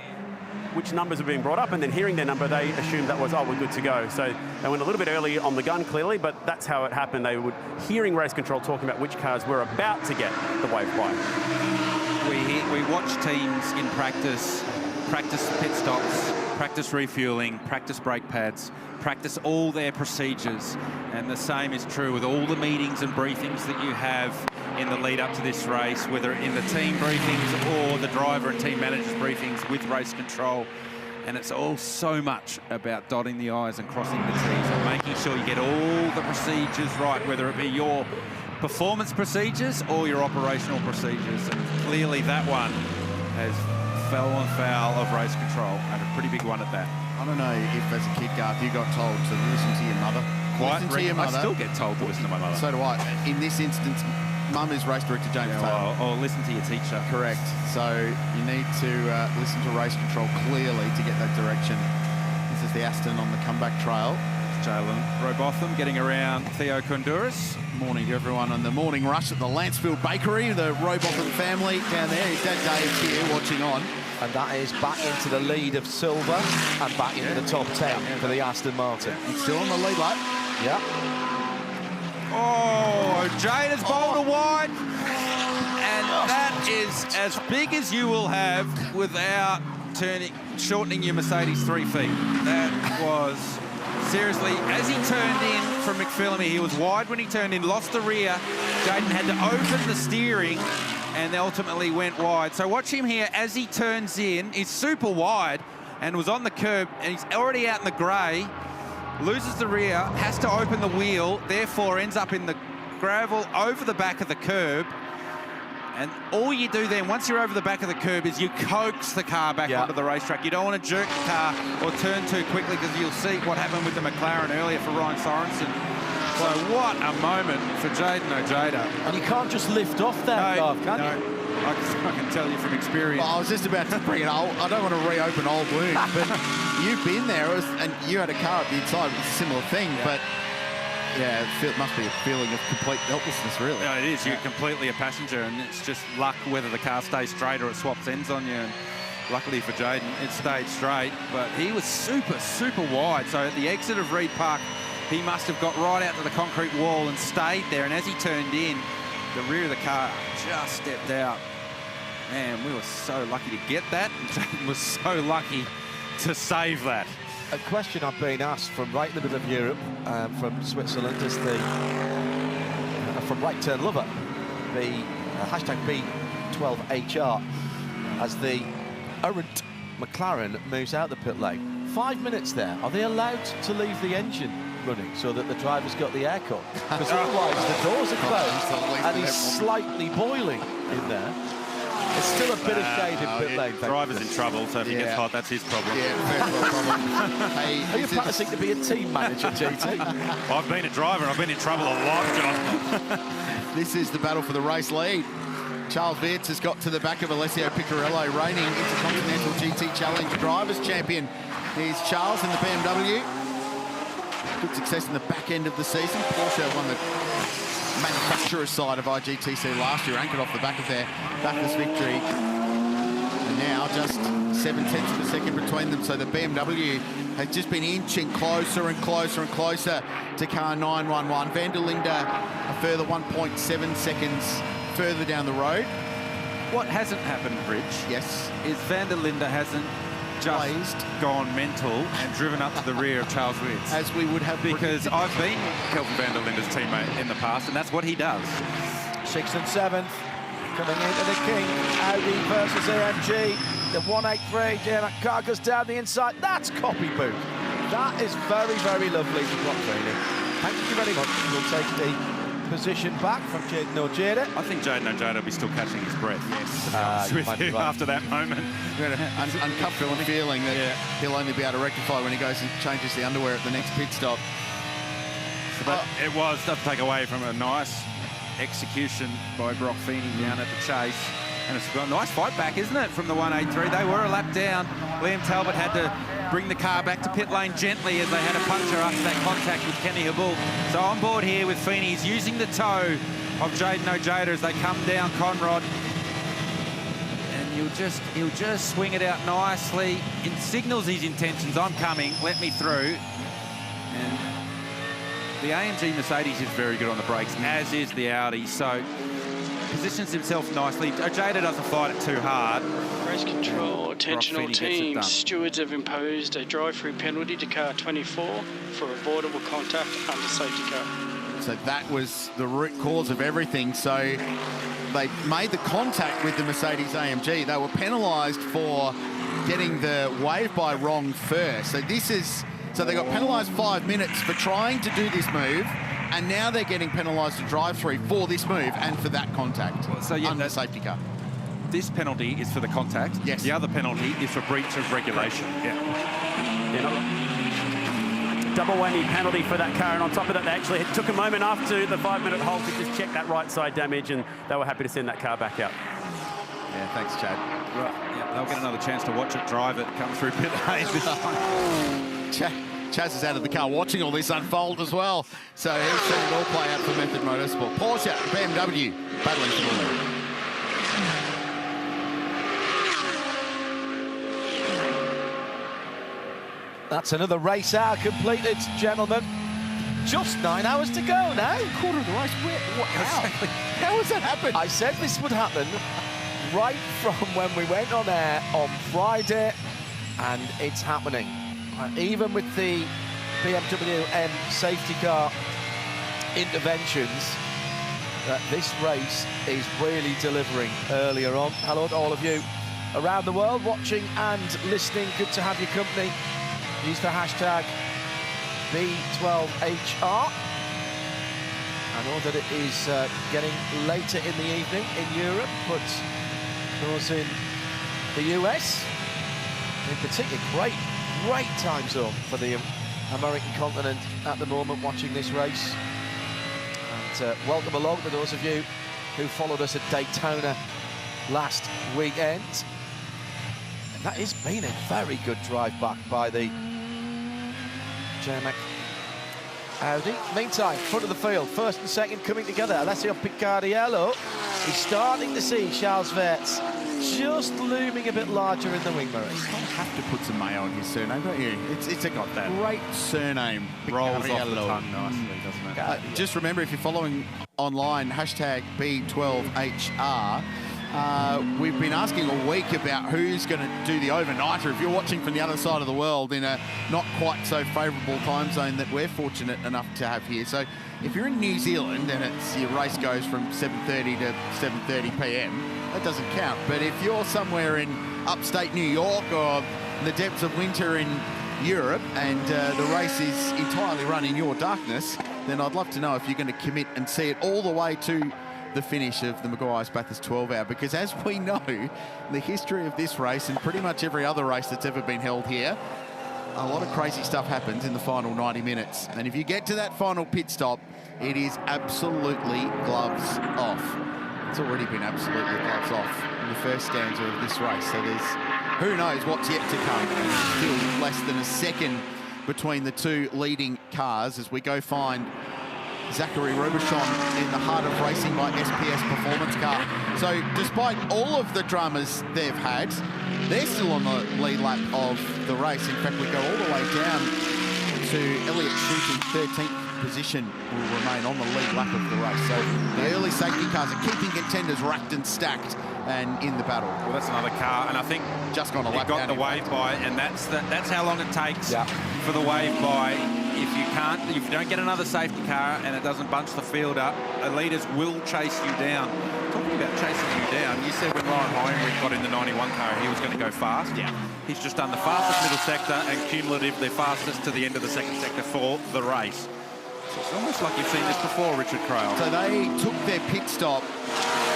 which numbers were being brought up and then hearing their number, they assumed that was, oh, we're good to go. So they went a little bit early on the gun, clearly, but that's how it happened. They were hearing race control talking about which cars were about to get the wave by. We watch teams in practice pit stops, practice refueling, practice brake pads, practice all their procedures. And the same is true with all the meetings and briefings that you have in the lead up to this race, whether in the team briefings or the driver and team managers briefings with race control. And it's all so much about dotting the I's and crossing the T's and making sure you get all the procedures right, whether it be your performance procedures or your operational procedures. And clearly that one has fallen foul of race control, and a pretty big one at that. I don't know if as a kid, Garth, you got told to listen to your mother. Listen to your mother. I still get told to listen to my mother. So do I. In this instance, Mum is race director James Taylor. Or listen to your teacher. Correct. So you need to listen to race control clearly to get that direction. This is the Aston on the comeback trail. Jalen Robotham getting around Theo Konduras. Morning to everyone on the morning rush at the Lancefield Bakery, the Robotham family down there. His dad Dave's here watching on. And that is back into the lead of Silver and back into the top 10 for the Aston Martin. It's still on the lead lap. Yep. Oh, Jade has bowled a wide. And that is as big as you will have without shortening your Mercedes 3 feet. That was... Seriously, as he turned in from McPhillamy, he was wide when he turned in, lost the rear. Jayden had to open the steering and ultimately went wide. So watch him here as he turns in. He's super wide and was on the curb, and he's already out in the grey. Loses the rear, has to open the wheel, therefore ends up in the gravel over the back of the curb. And all you do then, once you're over the back of the curb, is you coax the car back onto the racetrack. You don't want to jerk the car or turn too quickly, because you'll see what happened with the McLaren earlier for Ryan Sorensen. So what a moment for Jayden Ojeda. And you can't just lift off that, can you? I can tell you from experience. Well, I was just about to bring it up. I don't want to reopen old wounds, but you've been there, and you had a car at the inside with a similar thing, but Yeah, it must be a feeling of complete helplessness, really. Yeah, it is. You're completely a passenger, and it's just luck whether the car stays straight or it swaps ends on you. And luckily for Jaden, it stayed straight, but he was super, super wide. So at the exit of Reed Park, he must have got right out to the concrete wall and stayed there. And as he turned in, the rear of the car just stepped out. Man, we were so lucky to get that. And Jaden was so lucky to save that. A question I've been asked from right in the middle of Europe, from Switzerland, is the from Right Turn Lover, the hashtag B12HR, as the errant McLaren moves out the pit lane. 5 minutes there. Are they allowed to leave the engine running so that the driver's got the aircon? Because otherwise the doors are closed and he's slightly boiling in there. There's still a bit of shade in pit lane. Driver's in trouble, so if he gets hot, that's his problem. Yeah, Are you practicing to be a team manager, GT? I've been a driver and I've been in trouble a lot, John. This is the battle for the race lead. Charles Wirtz has got to the back of Alessio Piccarello, reigning Intercontinental GT Challenge Drivers Champion. Here's Charles in the BMW. Good success in the back end of the season. Porsche won the manufacturer's side of IGTC last year, anchored off the back of their Bathurst victory. And now just 7/10 of a second between them, so the BMW has just been inching closer and closer and closer to car 911. Van der Linde a further 1.7 seconds further down the road. What hasn't happened, Rich, yes, is Van der Linde hasn't just gone mental and driven up to the rear of Charles Wirtz. As we would have because I've been Kelvin van der Linde's teammate in the past, and that's what he does. 6th and 7th, coming into the King. Audi versus AMG. The 183, yeah, that car goes down the inside. That's copy boot. That is very, very lovely to watch, really. Thank you very much. We'll take the position back from Jaden Ojeda. I think Jaden Ojeda will be still catching his breath. Yes. With you after that moment. Uncomfortable feeling that he'll only be able to rectify when he goes and changes the underwear at the next pit stop. But it was to take away from a nice execution by Brock Feeney down at the chase. And it's got a nice fight back, isn't it, from the 183. They were a lap down. Liam Talbot had to bring the car back to pit lane gently as they had a puncture after that contact with Kenny Hindhaugh. So on board here with Feeney, he's using the toe of Jaden Ojeda as they come down Conrod. And he'll just swing it out nicely. It signals his intentions. I'm coming, let me through. And the AMG Mercedes is very good on the brakes, as is the Audi. So positions himself nicely. Ojeda doesn't fight it too hard. Race control, attention all teams. Stewards have imposed a drive-through penalty to car 24 for avoidable contact under safety car. So that was the root cause of everything. So they made the contact with the Mercedes-AMG. They were penalised for getting the wave by wrong first. So they got penalised 5 minutes for trying to do this move. And now they're getting penalised to drive through for this move and for that contact under the safety car. This penalty is for the contact. Yes. The other penalty is for breach of regulation. Double whammy penalty for that car, and on top of that, they actually took a moment after the 5-minute halt to just check that right side damage, and they were happy to send that car back out. Yeah, thanks, Chad. Right, yeah, they'll get another chance to watch it drive it come through pit lane this time. Chaz is out of the car watching all this unfold as well. So he's seen it all play out for Method Motorsport. Porsche, BMW, battling for the lead. That's another race hour completed, gentlemen. Just 9 hours to go now. Quarter of the race. How has that happened? I said this would happen right from when we went on air on Friday, and it's happening. Even with the BMW M safety car interventions, this race is really delivering earlier on. Hello to all of you around the world watching and listening. Good to have your company. Use the hashtag B12HR. I know that it is getting later in the evening in Europe, but those in the US, in particular, great time zone for the American continent at the moment watching this race. And welcome along to those of you who followed us at Daytona last weekend. And that has been a very good drive back by the J-Mac Audi. Meantime, front of the field, first and second coming together. Alessio Piccardiello is starting to see Charles Verts just looming a bit larger in the wing mirrors. You have to put some mayo on his surname, don't you? It's a got that. great surname. Rolls off the Piccardiello. tongue nicely, doesn't it? Just remember, if you're following online, hashtag B12HR, we've been asking all week about who's going to do the overnighter. If you're watching from the other side of the world in a not quite so favourable time zone that we're fortunate enough to have here. So if you're in New Zealand and your race goes from 7:30 to 7:30 p.m, that doesn't count. But if you're somewhere in upstate New York or in the depths of winter in Europe and the race is entirely run in your darkness, then I'd love to know if you're going to commit and see it all the way to the finish of the Meguiar's Bathurst 12 Hour, because as we know, the history of this race and pretty much every other race that's ever been held here, a lot of crazy stuff happens in the final 90 minutes. And if you get to that final pit stop, it is absolutely gloves off. It's already been absolutely gloves off in the first stanza of this race. So there's who knows what's yet to come. It's still less than a second between the two leading cars as we go find Zachary Robuchon in the heart of racing by SPS Performance Car. So despite all of the dramas they've had, they're still on the lead lap of the race. In fact, we go all the way down to Elliott Shooting 13th position will remain on the lead lap of the race. So the early safety cars are keeping contenders racked and stacked and in the battle. Well, that's another car, and I think just gone a lap got down the wave by, and that's how long it takes for the wave by. If you don't get another safety car and it doesn't bunch the field up, the leaders will chase you down. Talking about chasing you down, you said when Lauren Heinrich got in the 91 car, he was going to go fast. Yeah. He's just done the fastest middle sector and cumulative the fastest to the end of the second sector for the race. So it's almost like you've seen this before, Richard Craill. So they took their pit stop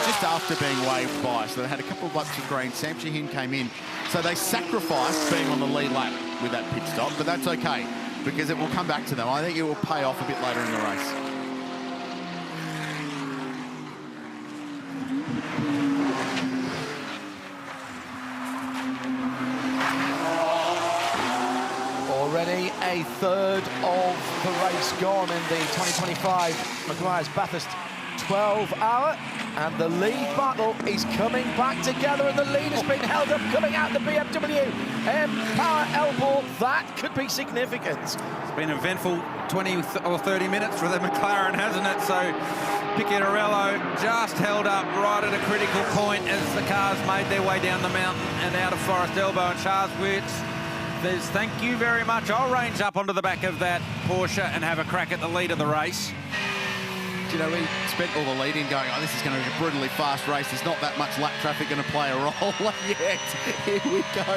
just after being waved by. So they had a couple of laps of green. Sam Shaheen came in. So they sacrificed being on the lead lap with that pit stop, but that's okay, because it will come back to them. I think it will pay off a bit later in the race. Already a third of the race gone in the 2025 Meguiar's Bathurst 12 Hour, and the lead battle is coming back together, and the lead has been held up coming out the BMW M-Power L-Ball. That could be significant. It's been an eventful 20 or 30 minutes for the McLaren, hasn't it? So Piccardiello just held up right at a critical point as the cars made their way down the mountain and out of Forest Elbow, and Charles Wirtz says, thank you very much. I'll range up onto the back of that Porsche and have a crack at the lead of the race. You know, we spent all the lead-in going, oh, this is going to be a brutally fast race. There's not that much lap traffic going to play a role yet. Here we go.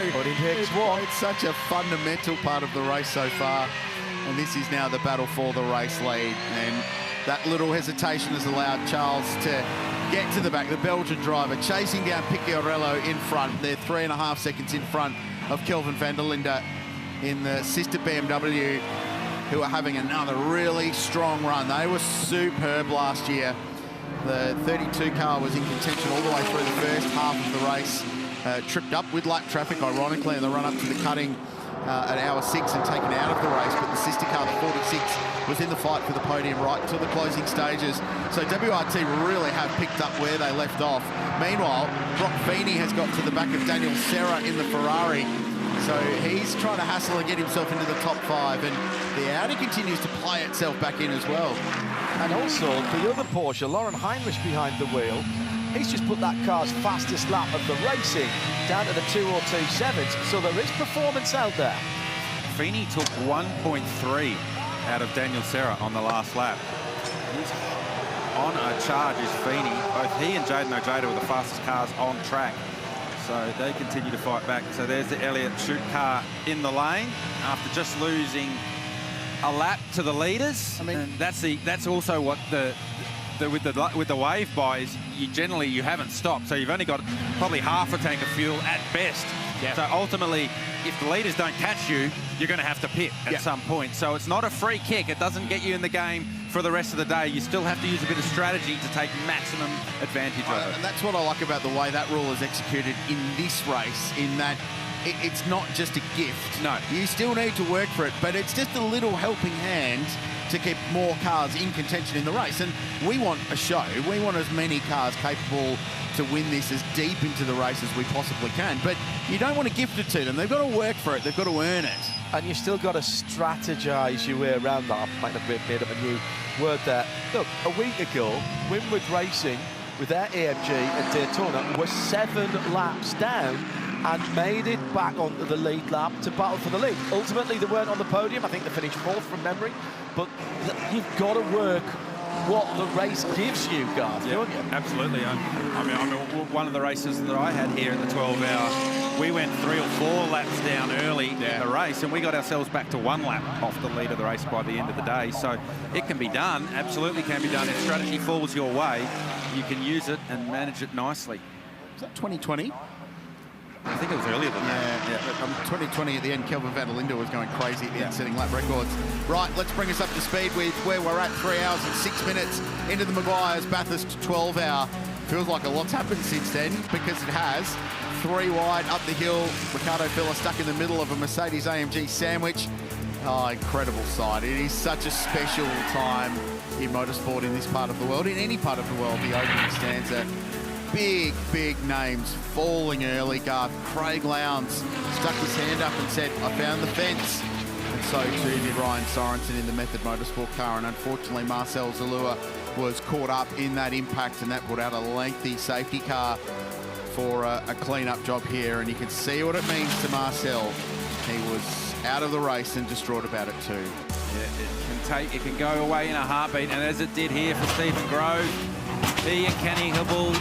It's such a fundamental part of the race so far. And this is now the battle for the race lead. And that little hesitation has allowed Charles to get to the back. The Belgian driver chasing down Piccardiello in front. They're 3.5 seconds in front of Kelvin van der Linde in the sister BMW, who are having another really strong run. They were superb last year. The 32 car was in contention all the way through the first half of the race. Tripped up with lap traffic, ironically, in the run-up to the cutting at hour 6 and taken out of the race. But the sister car, the 46, was in the fight for the podium right until the closing stages. So WRT really have picked up where they left off. Meanwhile, Brock Feeney has got to the back of Daniel Serra in the Ferrari. So he's trying to hassle and get himself into the top 5, and the Audi continues to play itself back in as well. And also the other Porsche, Lauren Heinrich behind the wheel, he's just put that car's fastest lap of the racing down to the 2:02.7, so there is performance out there. Feeney took 1.3 out of Daniel Serra on the last lap. He's on a charge, is Feeney. Both he and Jaden Ojeda were the fastest cars on track. So they continue to fight back. So there's the Elliott Shoot car in the lane after just losing a lap to the leaders. I mean, and that's also what with the wave buys, you haven't stopped. So you've only got probably half a tank of fuel at best. Yep. So ultimately, if the leaders don't catch you, you're going to have to pit at some point. So it's not a free kick. It doesn't get you in the game for the rest of the day. You still have to use a bit of strategy to take maximum advantage of it. And that's what I like about the way that rule is executed in this race, in that it's not just a gift. No. You still need to work for it, but it's just a little helping hand to keep more cars in contention in the race. And we want a show. We want as many cars capable to win this as deep into the race as we possibly can. But you don't want to gift it to them. They've got to work for it. They've got to earn it. And you still got to strategise your way around that. Might have made up a new word there. Look, a week ago, Winwood Racing with their AMG at Daytona were 7 laps down and made it back onto the lead lap to battle for the lead. Ultimately, they weren't on the podium. I think they finished 4th from memory. But you've got to work what the race gives you, Garth, don't you? Absolutely. I mean, one of the races that I had here in the 12-hour, we went 3 or 4 laps down early in the race, and we got ourselves back to 1 lap off the lead of the race by the end of the day. So it can be done, absolutely can be done. If strategy falls your way, you can use it and manage it nicely. Is that 2020? I think it was earlier than that. Yeah. 2020 at the end, Kelvin Van der Linde was going crazy at the end, setting lap records. Right, let's bring us up to speed with where we're at. 3 hours and 6 minutes into the Meguiar's Bathurst 12-hour. Feels like a lot's happened since then, because it has. 3 wide up the hill. Ricardo Fella stuck in the middle of a Mercedes-AMG sandwich. Oh, incredible sight. It is such a special time in motorsport in this part of the world, in any part of the world. The opening stanza. Big names falling early. Craig Lowndes stuck his hand up and said, I found the fence. And so too did Ryan Sorensen in the Method Motorsport car. And unfortunately, Marcel Zalua was caught up in that impact, and that put out a lengthy safety car for a clean-up job here. And you can see what it means to Marcel. He was out of the race and distraught about it too. Yeah, it can go away in a heartbeat, and as it did here for Stephen Grove, he and Kenny Hindhaugh,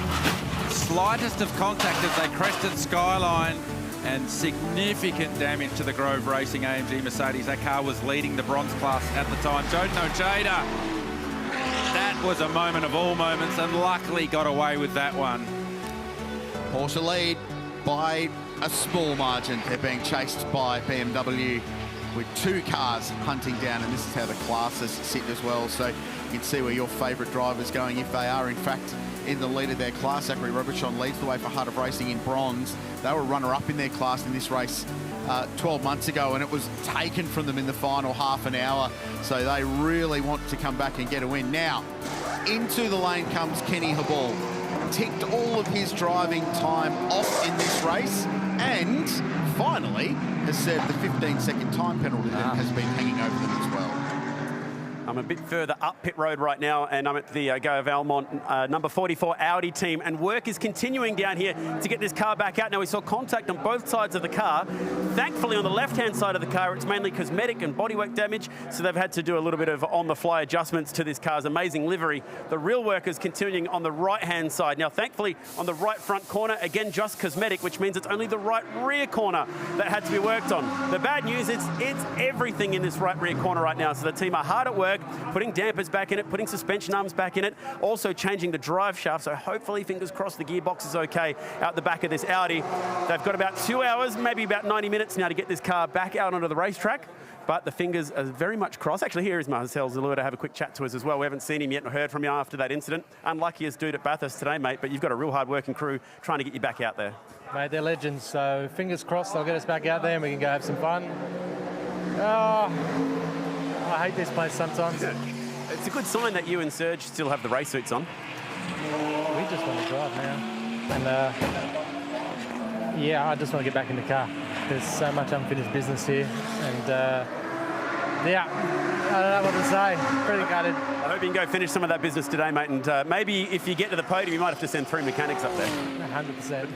slightest of contact as they crested Skyline, and significant damage to the Grove Racing AMG Mercedes. That car was leading the bronze class at the time. Joden Ojeda, that was a moment of all moments, and luckily got away with that one. Porsche lead by a small margin. They're being chased by BMW with 2 cars hunting down, and this is how the classes sit as well. So you can see where your favourite driver's going, if they are in fact in the lead of their class. Zachary Robichon leads the way for Heart of Racing in bronze. They were runner-up in their class in this race 12 months ago, and it was taken from them in the final half an hour. So they really want to come back and get a win. Now, into the lane comes Kenny Hindhaugh. Ticked all of his driving time off in this race, and finally has served the 15-second time penalty that has been hanging over them as well. I'm a bit further up pit road right now, and I'm at the Go of Almont number 44 Audi team, and work is continuing down here to get this car back out. Now, we saw contact on both sides of the car. Thankfully, on the left-hand side of the car, it's mainly cosmetic and bodywork damage, so they've had to do a little bit of on-the-fly adjustments to this car's amazing livery. The real work is continuing on the right-hand side. Now, thankfully, on the right front corner, again, just cosmetic, which means it's only the right rear corner that had to be worked on. The bad news is it's everything in this right rear corner right now, so the team are hard at work, putting dampers back in it, putting suspension arms back in it, also changing the drive shaft, so hopefully, fingers crossed, the gearbox is okay out the back of this Audi. They've got about 2 hours, maybe about 90 minutes now to get this car back out onto the racetrack, but the fingers are very much crossed. Actually, here is Marcel Zalua to have a quick chat to us as well. We haven't seen him yet or heard from him after that incident. Unluckiest dude at Bathurst today, mate, but you've got a real hard-working crew trying to get you back out there. Mate, they're legends, so fingers crossed they'll get us back out there and we can go have some fun. Oh, I hate this place sometimes. It's a good sign that you and Serge still have the race suits on. We just want to drive now. And yeah, I just want to get back in the car. There's so much unfinished business here. And yeah, I don't know what to say. Pretty gutted. I hope you can go finish some of that business today, mate. And maybe if you get to the podium, you might have to send 3 mechanics up there. 100%.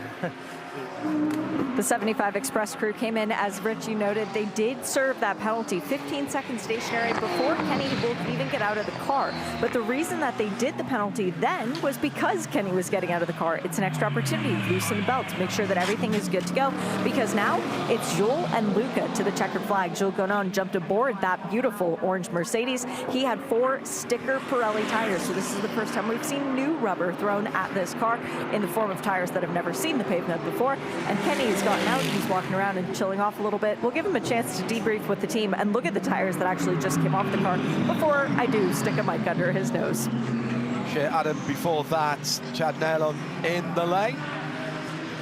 The 75 Express crew came in, as Richie noted. They did serve that penalty, 15 seconds stationary, before Kenny Hindhaugh could even get out of the car. But the reason that they did the penalty then was because Kenny was getting out of the car. It's an extra opportunity to loosen the belt, to make sure that everything is good to go, because now it's Joel and Luca to the checkered flag. Joel Gonon jumped aboard that beautiful orange Mercedes. He had 4 sticker Pirelli tires, so this is the first time we've seen new rubber thrown at this car in the form of tires that have never seen the pavement before. And Kenny's gotten out. He's walking around and chilling off a little bit. We'll give him a chance to debrief with the team and look at the tires that actually just came off the car before I do stick a mic under his nose. Shea, Adam, before that, Chad Neylon in the lane.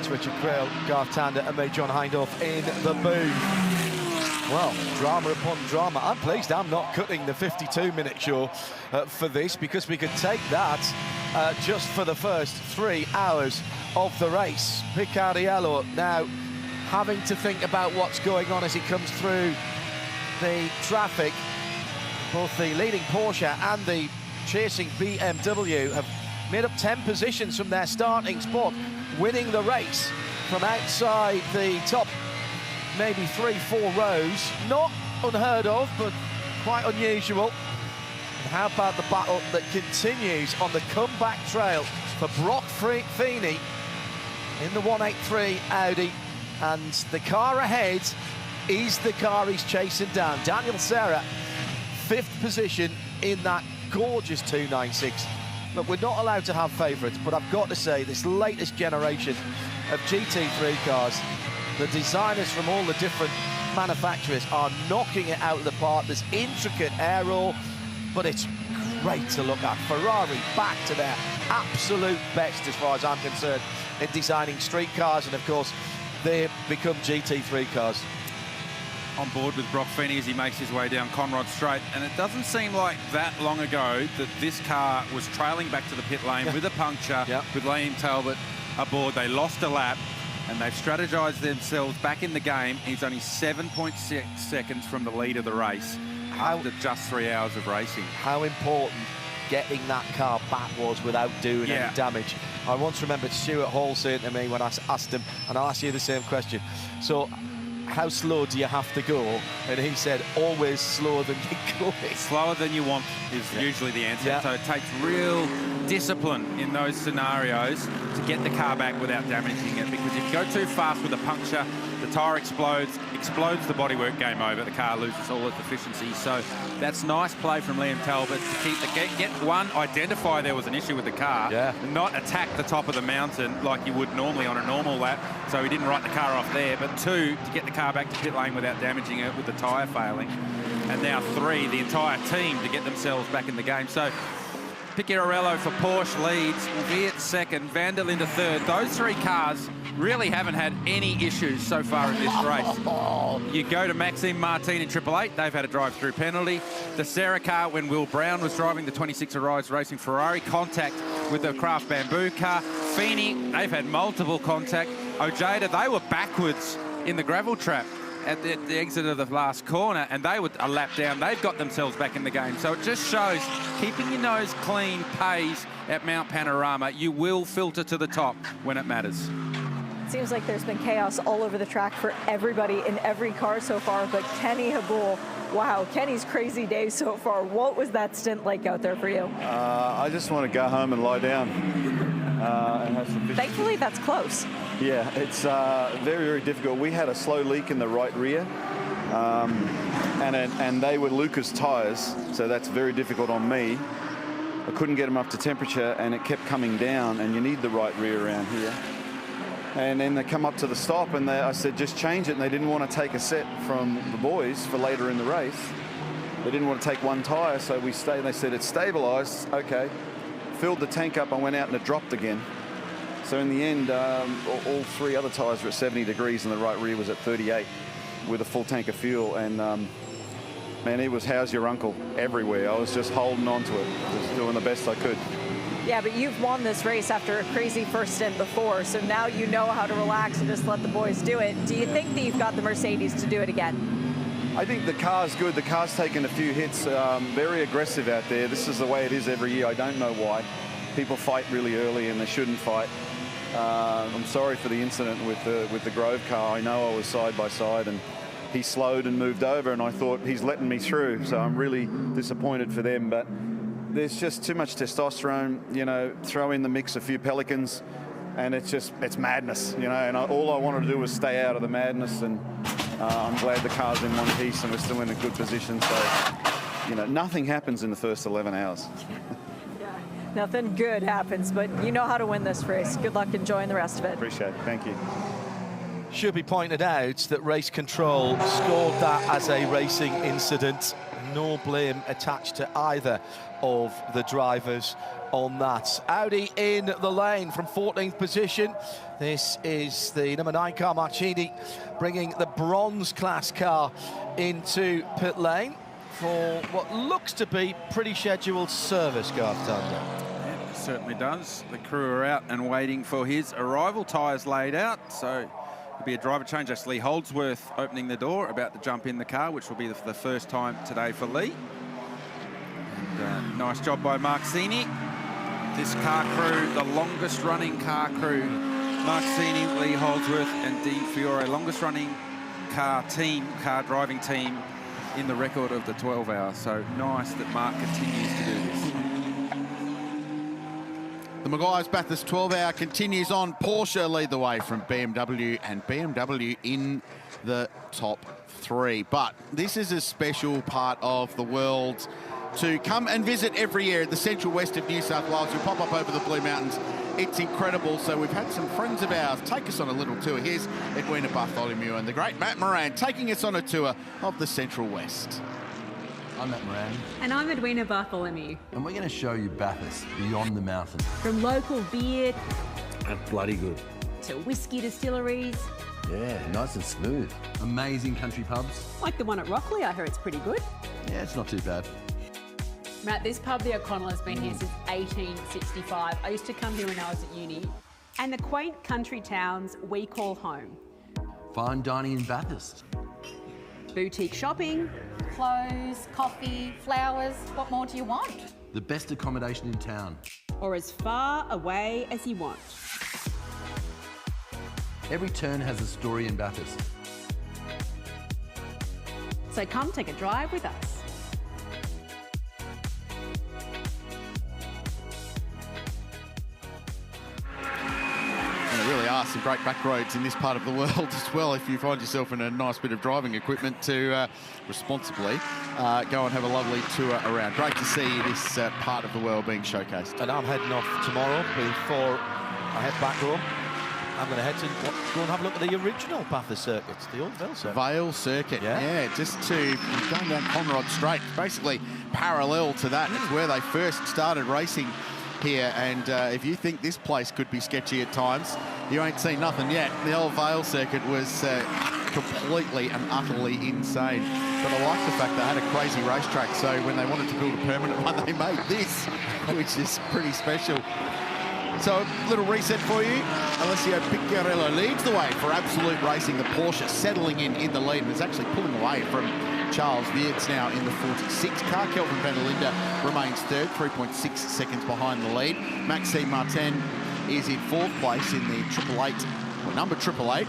Entrants, Richard Craill, Garth Tander and me, John Hindhaugh in the booth. Well, drama upon drama. I'm pleased I'm not cutting the 52-minute show for this, because we could take that just for the first 3 hours of the race. Ricciardo now having to think about what's going on as he comes through the traffic. Both the leading Porsche and the chasing BMW have made up 10 positions from their starting spot, winning the race from outside the top maybe 3-4 rows. Not unheard of, but quite unusual. And how about the battle that continues on the comeback trail for Brock Feeney in the 183 Audi, and the car ahead is the car he's chasing down. Daniel Serra, 5th position in that gorgeous 296. Look, we're not allowed to have favourites, but I've got to say, this latest generation of GT3 cars, the designers from all the different manufacturers are knocking it out of the park. There's intricate air roll, but it's great to look at. Ferrari back to their absolute best, as far as I'm concerned, in designing street cars, and of course, they've become GT3 cars. On board with Brock Feeney as he makes his way down Conrod Straight, and it doesn't seem like that long ago that this car was trailing back to the pit lane with a puncture, with Liam Talbot aboard. They lost a lap, and they've strategized themselves back in the game. He's only 7.6 seconds from the lead of the race after just 3 hours of racing. How important getting that car back was without doing any damage. I once remembered Stuart Hall saying to me when I asked him, and I'll ask you the same question, so how slow do you have to go? And he said, always slower than you go. Slower than you want is usually the answer. So it takes real discipline in those scenarios to get the car back without damaging it, because if you go too fast with a puncture, the tyre explodes the bodywork, game over. The car loses all its efficiency. So that's nice play from Liam Talbot to keep identify there was an issue with the car, and not attack the top of the mountain like you would normally on a normal lap. So he didn't write the car off there, but 2, to get the car back to pit lane without damaging it with the tyre failing. And now 3, the entire team to get themselves back in the game. So Picciarello for Porsche leads, Viet second, Van der Linde third. Those 3 cars really haven't had any issues so far in this race. You go to Maxime Martin in 888, they've had a drive-through penalty. The Serra car, when Will Brown was driving the 26 Arise Racing Ferrari, contact with the Craft Bamboo car. Feeney, they've had multiple contact. Ojeda, they were backwards in the gravel trap at the exit of the last corner, and they were a lap down. They've got themselves back in the game. So it just shows keeping your nose clean pays at Mount Panorama. You will filter to the top when it matters. Seems like there's been chaos all over the track for everybody in every car so far, but Kenny Habul, wow, Kenny's crazy day so far. What was that stint like out there for you? I just want to go home and lie down and have some fish. Thankfully, that's close. Yeah, it's very, very difficult. We had a slow leak in the right rear, and they were Lucas tyres, so that's very difficult on me. I couldn't get them up to temperature, and it kept coming down, and you need the right rear around here. And then they come up to the stop, and I said, just change it. And they didn't want to take a set from the boys for later in the race. They didn't want to take one tyre, so we stayed. They said, it's stabilised. Okay. Filled the tank up and went out, and it dropped again. So in the end, all 3 other tyres were at 70 degrees, and the right rear was at 38 with a full tank of fuel. And, man, it was how's your uncle everywhere. I was just holding on to it, just doing the best I could. Yeah, but you've won this race after a crazy first stint before, so now you know how to relax and just let the boys do it. Do you think that you've got the Mercedes to do it again? I think the car's good. The car's taken a few hits, very aggressive out there. This is the way it is every year. I don't know why. People fight really early and they shouldn't fight. I'm sorry for the incident with the Grove car. I know I was side by side, and he slowed and moved over, and I thought he's letting me through, so I'm really disappointed for them. But there's just too much testosterone, you know, throw in the mix a few Pelicans, and it's madness, you know, and all I wanted to do was stay out of the madness, and I'm glad the car's in one piece and we're still in a good position. So, you know, nothing happens in the first 11 hours. Nothing good happens, but you know how to win this race. Good luck enjoying the rest of it. Appreciate it. Thank you. Should be pointed out that race control scored that as a racing incident. no blame attached to either of the drivers on that. Audi in the lane from 14th position. This is the number 9 car, Marchini, bringing the bronze class car into pit lane for what looks to be pretty scheduled service, Garth Thunder. Yeah, it certainly does. The crew are out and waiting for his arrival. Tyres laid out, so it'll be a driver change. That's Lee Holdsworth opening the door, about to jump in the car, which will be the first time today for Lee. And nice job by Marcini. This car crew, the longest running car crew, Marcini, Lee Holdsworth and Dean Fiore, longest running car driving team in the record of the 12 hour. So nice that Mark continues to do this. The Meguiar's Bathurst 12 hour continues on. Porsche lead the way from BMW, and BMW in the top 3. But this is a special part of the world to come and visit every year in the central west of New South Wales. You pop up over the Blue Mountains. It's incredible. So we've had some friends of ours take us on a little tour. Here's Edwina Bartholomew and the great Matt Moran taking us on a tour of the Central West. I'm Matt Moran. And I'm Edwina Bartholomew. And we're going to show you Bathurst beyond the mountain. From local beer... That's bloody good. ...to whiskey distilleries. Yeah, nice and smooth. Amazing country pubs. Like the one at Rockley, I heard it's pretty good. Yeah, it's not too bad. Matt, this pub, the O'Connell, has been here since 1865. I used to come here when I was at uni. And the quaint country towns we call home. Fine dining in Bathurst. Boutique shopping. Clothes, coffee, flowers. What more do you want? The best accommodation in town. Or as far away as you want. Every turn has a story in Bathurst. So come take a drive with us. And there really are some great back roads in this part of the world as well. If you find yourself in a nice bit of driving equipment to responsibly go and have a lovely tour around. Great to see this part of the world being showcased. And I'm heading off tomorrow before I head back home. I'm going to head to go and have a look at the original Bathurst circuit, the old Vale circuit. Vale circuit, yeah, just to going down Conrod Straight, basically parallel to that. It's where they first started racing here, and if you think this place could be sketchy at times, you ain't seen nothing yet. The old Vale circuit was completely and utterly insane. But I like the fact they had a crazy racetrack, so when they wanted to build a permanent one, they made this, which is pretty special. So a little reset for you. Alessio Picciarello leads the way for Absolute Racing. The Porsche settling in the lead and is actually pulling away from Charles Weirds now in the 46 car. Kelvin Van der Linde remains third, 3.6 seconds behind the lead. Maxime Martin is in fourth place in the 888, or number 888.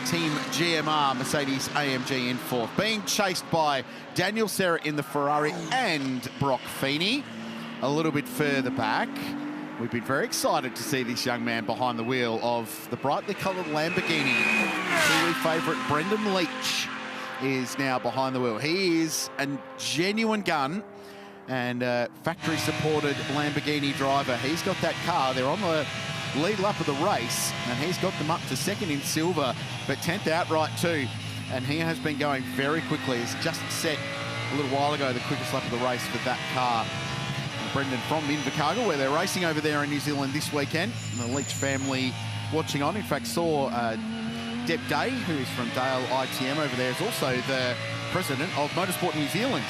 Team GMR Mercedes-AMG in fourth. Being chased by Daniel Serra in the Ferrari and Brock Feeney a little bit further back. We've been very excited to see this young man behind the wheel of the brightly coloured Lamborghini. Kiwi favourite Brendan Leach is now behind the wheel. He is a genuine gun and factory-supported Lamborghini driver. He's got that car. They're on the lead lap of the race, and he's got them up to second in silver, but 10th outright too. And he has been going very quickly. He's just set a little while ago the quickest lap of the race for that car. Brendan from Invercargill, where they're racing over there in New Zealand this weekend. And the Leach family watching on. In fact, saw Deb Day, who's from Dale ITM over there, is also the president of Motorsport New Zealand,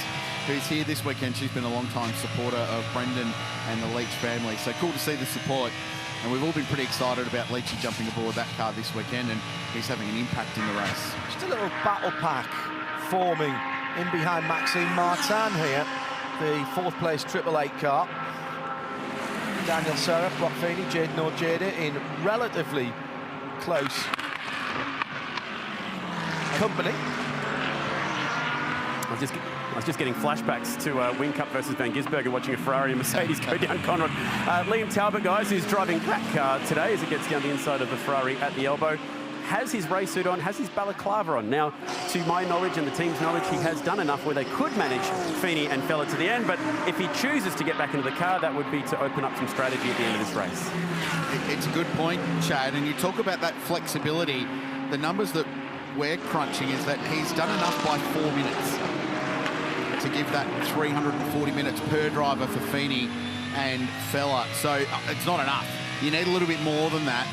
who's here this weekend. She's been a long-time supporter of Brendan and the Leach family. So cool to see the support. And we've all been pretty excited about Leachy jumping aboard that car this weekend, and he's having an impact in the race. Just a little battle pack forming in behind Maxime Martin here. The fourth place 888 car. Daniel Serra, Brock Feeney, Jaden Ojeda in relatively close company. I was just getting flashbacks to Wing-Cup versus Van Gisbergen, watching a Ferrari and Mercedes go down Conrod. Liam Talbot, guys, who's driving that car today as it gets down the inside of the Ferrari at the elbow, has his race suit on, has his balaclava on. Now, to my knowledge and the team's knowledge, he has done enough where they could manage Feeney and Fella to the end, but if he chooses to get back into the car, that would be to open up some strategy at the end of this race. It's a good point, Chad, and you talk about that flexibility. The numbers that we're crunching is that he's done enough by 4 minutes. to give that 340 minutes per driver for Feeney and Fella. So it's not enough. You need a little bit more than that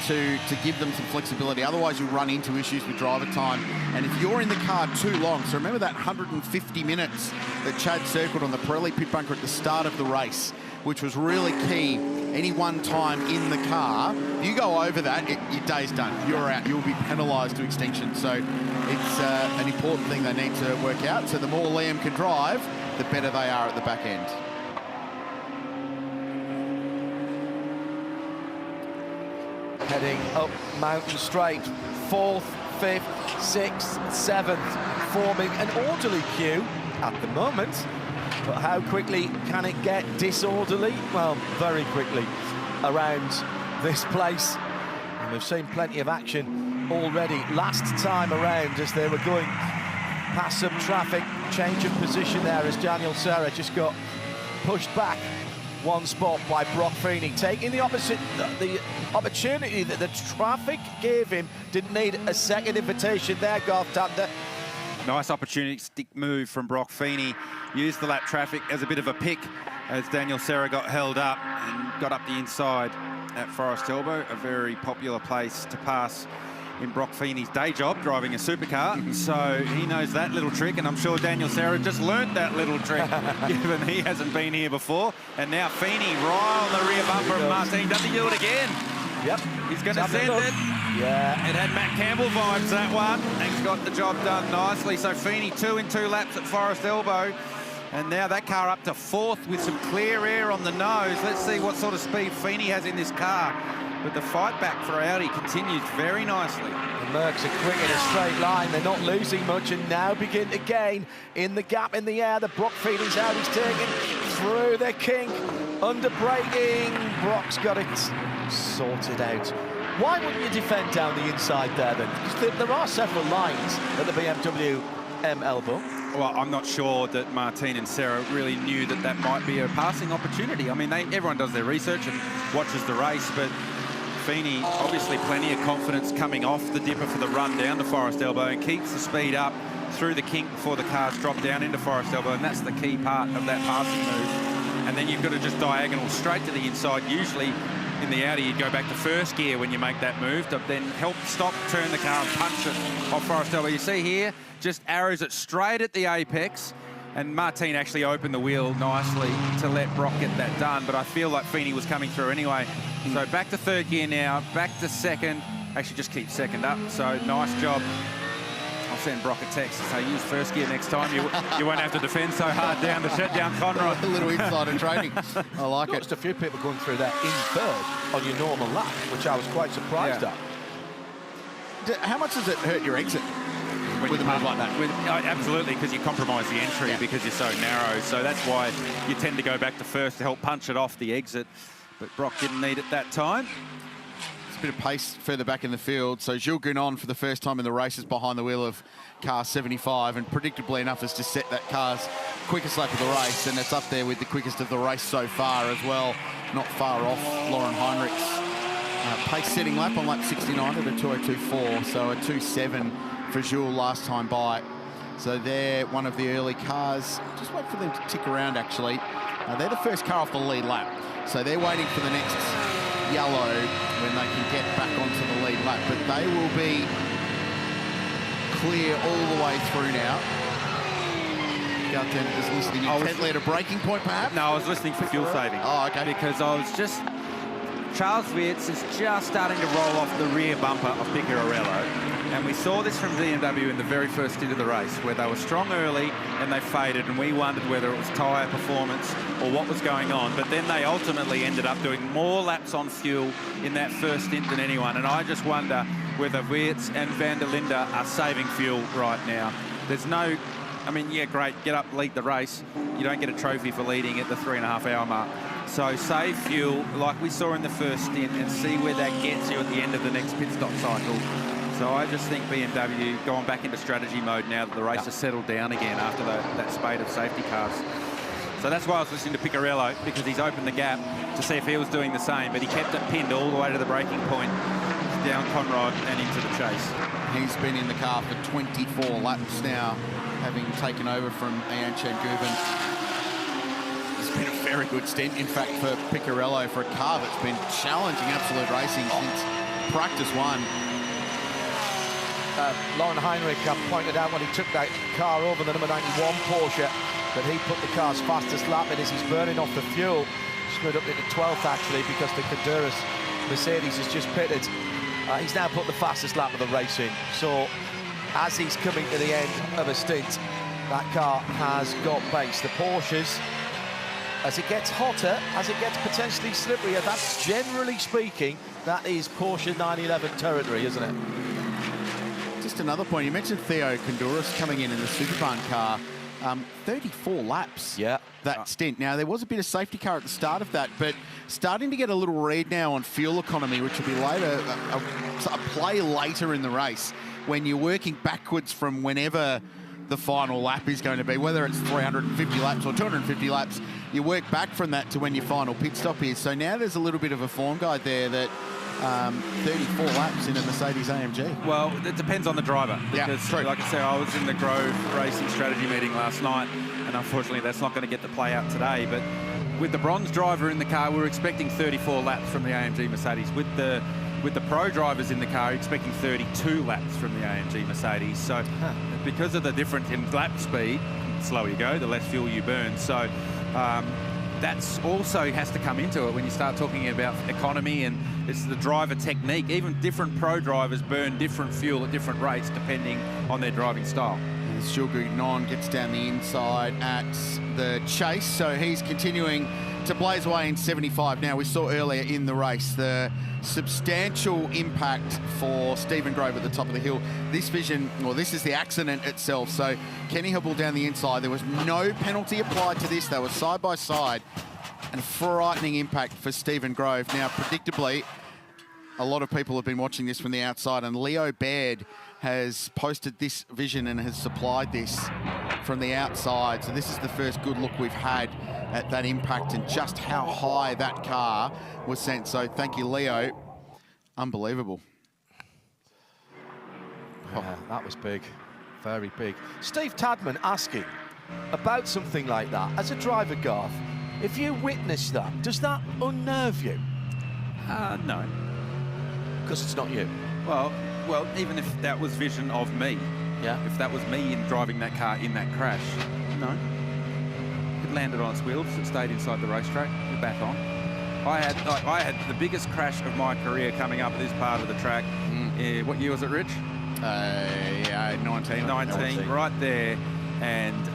to give them some flexibility. Otherwise, you'll run into issues with driver time. And if you're in the car too long, so remember that 150 minutes that Chad circled on the Pirelli pit bunker at the start of the race, which was really key. Any one time in the car, if you go over that, your day's done. You're out. You'll be penalised to extinction. So it's an important thing they need to work out. So the more Liam can drive, the better they are at the back end. Heading up Mountain Straight, 4th, 5th, 6th, 7th, forming an orderly queue at the moment. But how quickly can it get disorderly? Well, very quickly around this place. And we've seen plenty of action already last time around as they were going past some traffic. Change of position there as Daniel Serra just got pushed back one spot by Brock Feeney, taking the opportunity that the traffic gave him. Didn't need a second invitation there, Garth Tander. Nice opportunistic move from Brock Feeney. Used the lap traffic as a bit of a pick as Daniel Serra got held up and got up the inside at Forest Elbow, a very popular place to pass in Brock Feeney's day job, driving a supercar. So he knows that little trick, and I'm sure Daniel Serra just learnt that little trick, given he hasn't been here before. And now Feeney right on the rear bumper of Martin. Does he do it again? Yep. He's going to send it. Yeah. It had Matt Campbell vibes, that one. And he's got the job done nicely. So Feeney 2 in 2 laps at Forest Elbow. And now that car up to 4th with some clear air on the nose. Let's see what sort of speed Feeney has in this car. But the fight back for Audi continues very nicely. The Mercs are quick in a straight line. They're not losing much and now begin to gain in the gap in the air. The Brock Feeney's Audi's taken through the kink. Under braking. Brock's got it sorted out. Why wouldn't you defend down the inside there then? Because there are several lines at the BMW M elbow. Well, I'm not sure that Martin and Serra really knew that that might be a passing opportunity. I mean, everyone does their research and watches the race, but Feeney, obviously plenty of confidence coming off the dipper for the run down to Forest Elbow and keeps the speed up through the kink before the cars drop down into Forest Elbow, and that's the key part of that passing move. And then you've got to just diagonal straight to the inside. Usually in the Audi, you'd go back to first gear when you make that move to then help stop, turn the car and punch it off Forest Elbow. You see here, just arrows it straight at the apex, and Martin actually opened the wheel nicely to let Brock get that done, but I feel like Feeney was coming through anyway. So back to third gear now, back to second, actually just keep second up, so nice job. I'll send Brock a text to say use first gear next time. You won't have to defend so hard down the shutdown Conrod. A little insider training. I like it. Just a few people going through that in third on your normal lap, which I was quite surprised at. How much does it hurt your exit? With a move like that? Absolutely, because you compromise the entry because you're so narrow. So that's why you tend to go back to first to help punch it off the exit. But Brock didn't need it that time. It's a bit of pace further back in the field. So Jules Gounon, for the first time in the race, is behind the wheel of car 75, and predictably enough has just set that car's quickest lap of the race, and it's up there with the quickest of the race so far as well. Not far off Lauren Heinrich's pace setting lap on lap 69 at a 2:02.4, so a 2:07 for Jules last time by. So they're one of the early cars. Just wait for them to tick around, actually. They're the first car off the lead lap. So they're waiting for the next yellow when they can get back onto the lead lap. But they will be clear all the way through now. Galton is listening intently at a braking point, perhaps? No, I was listening for fuel saving. Oh, okay. Because I was just... Charles Wirtz is just starting to roll off the rear bumper of Piccarello. And we saw this from BMW in the very first stint of the race, where they were strong early and they faded, and we wondered whether it was tyre performance or what was going on. But then they ultimately ended up doing more laps on fuel in that first stint than anyone. And I just wonder whether Wirtz and Van der Linde are saving fuel right now. There's no... I mean, yeah, great, get up, lead the race. You don't get a trophy for leading at the 3.5-hour mark. So save fuel like we saw in the first stint and see where that gets you at the end of the next pit stop cycle. So I just think BMW going back into strategy mode now that the race has settled down again after that spate of safety cars. So that's why I was listening to Piccarello, because he's opened the gap to see if he was doing the same, but he kept it pinned all the way to the braking point, down Conrod and into the chase. He's been in the car for 24 laps now. having taken over from Ian Chen-Guben. It's been a very good stint, in fact, for Picarello, for a car that's been challenging Absolute Racing since practice one. Lauren Heinrich pointed out when he took that car over the number 91 Porsche that he put the car's fastest lap in as he's burning off the fuel. Screwed up into 12th, actually, because the Honduras Mercedes has just pitted. He's now put the fastest lap of the race in. So, as he's coming to the end of a stint, that car has got pace. The Porsches, as it gets hotter, as it gets potentially slipperier, that's generally speaking, that is Porsche 911 territory, isn't it? Just another point, you mentioned Theo Honduras coming in the Superbahn car. 34 laps, that stint. Now, there was a bit of safety car at the start of that, but starting to get a little read now on fuel economy, which will be later, a play later in the race, when you're working backwards from whenever the final lap is going to be, whether it's 350 laps or 250 laps, you work back from that to when your final pit stop is. So now there's a little bit of a form guide there that 34 laps in a Mercedes-AMG. Well, it depends on the driver. Because, like I said, I was in the Grove Racing strategy meeting last night, and unfortunately that's not going to get to play out today. But with the bronze driver in the car, we're expecting 34 laps from the AMG Mercedes. With the pro drivers in the car, expecting 32 laps from the AMG Mercedes. So because of the difference in lap speed, the slower you go, the less fuel you burn. So that's also has to come into it when you start talking about economy, and it's the driver technique. Even different pro drivers burn different fuel at different rates depending on their driving style. And Jules Gounon gets down the inside at the chase, so he's continuing to blaze away in 75. Now, we saw earlier in the race the substantial impact for Stephen Grove at the top of the hill. This vision, well, this is the accident itself. So Kenny Hubble down the inside. There was no penalty applied to this. They were side by side, and a frightening impact for Stephen Grove. Now, predictably, a lot of people have been watching this from the outside, and Leo Baird has posted this vision and has supplied this from the outside. So this is the first good look we've had at that impact and just how high that car was sent. So thank you, Leo. Unbelievable. Yeah, that was big, very big. Steve Tadman asking about something like that. As a driver, Garth, if you witness that, does that unnerve you? No. Because it's not you? Well, even if that was vision of me, if that was me in driving that car in that crash, no. It landed on its wheels, it stayed inside the racetrack, we're back on. I had the biggest crash of my career coming up at this part of the track. What year was it, Rich? 19. 19, right there. And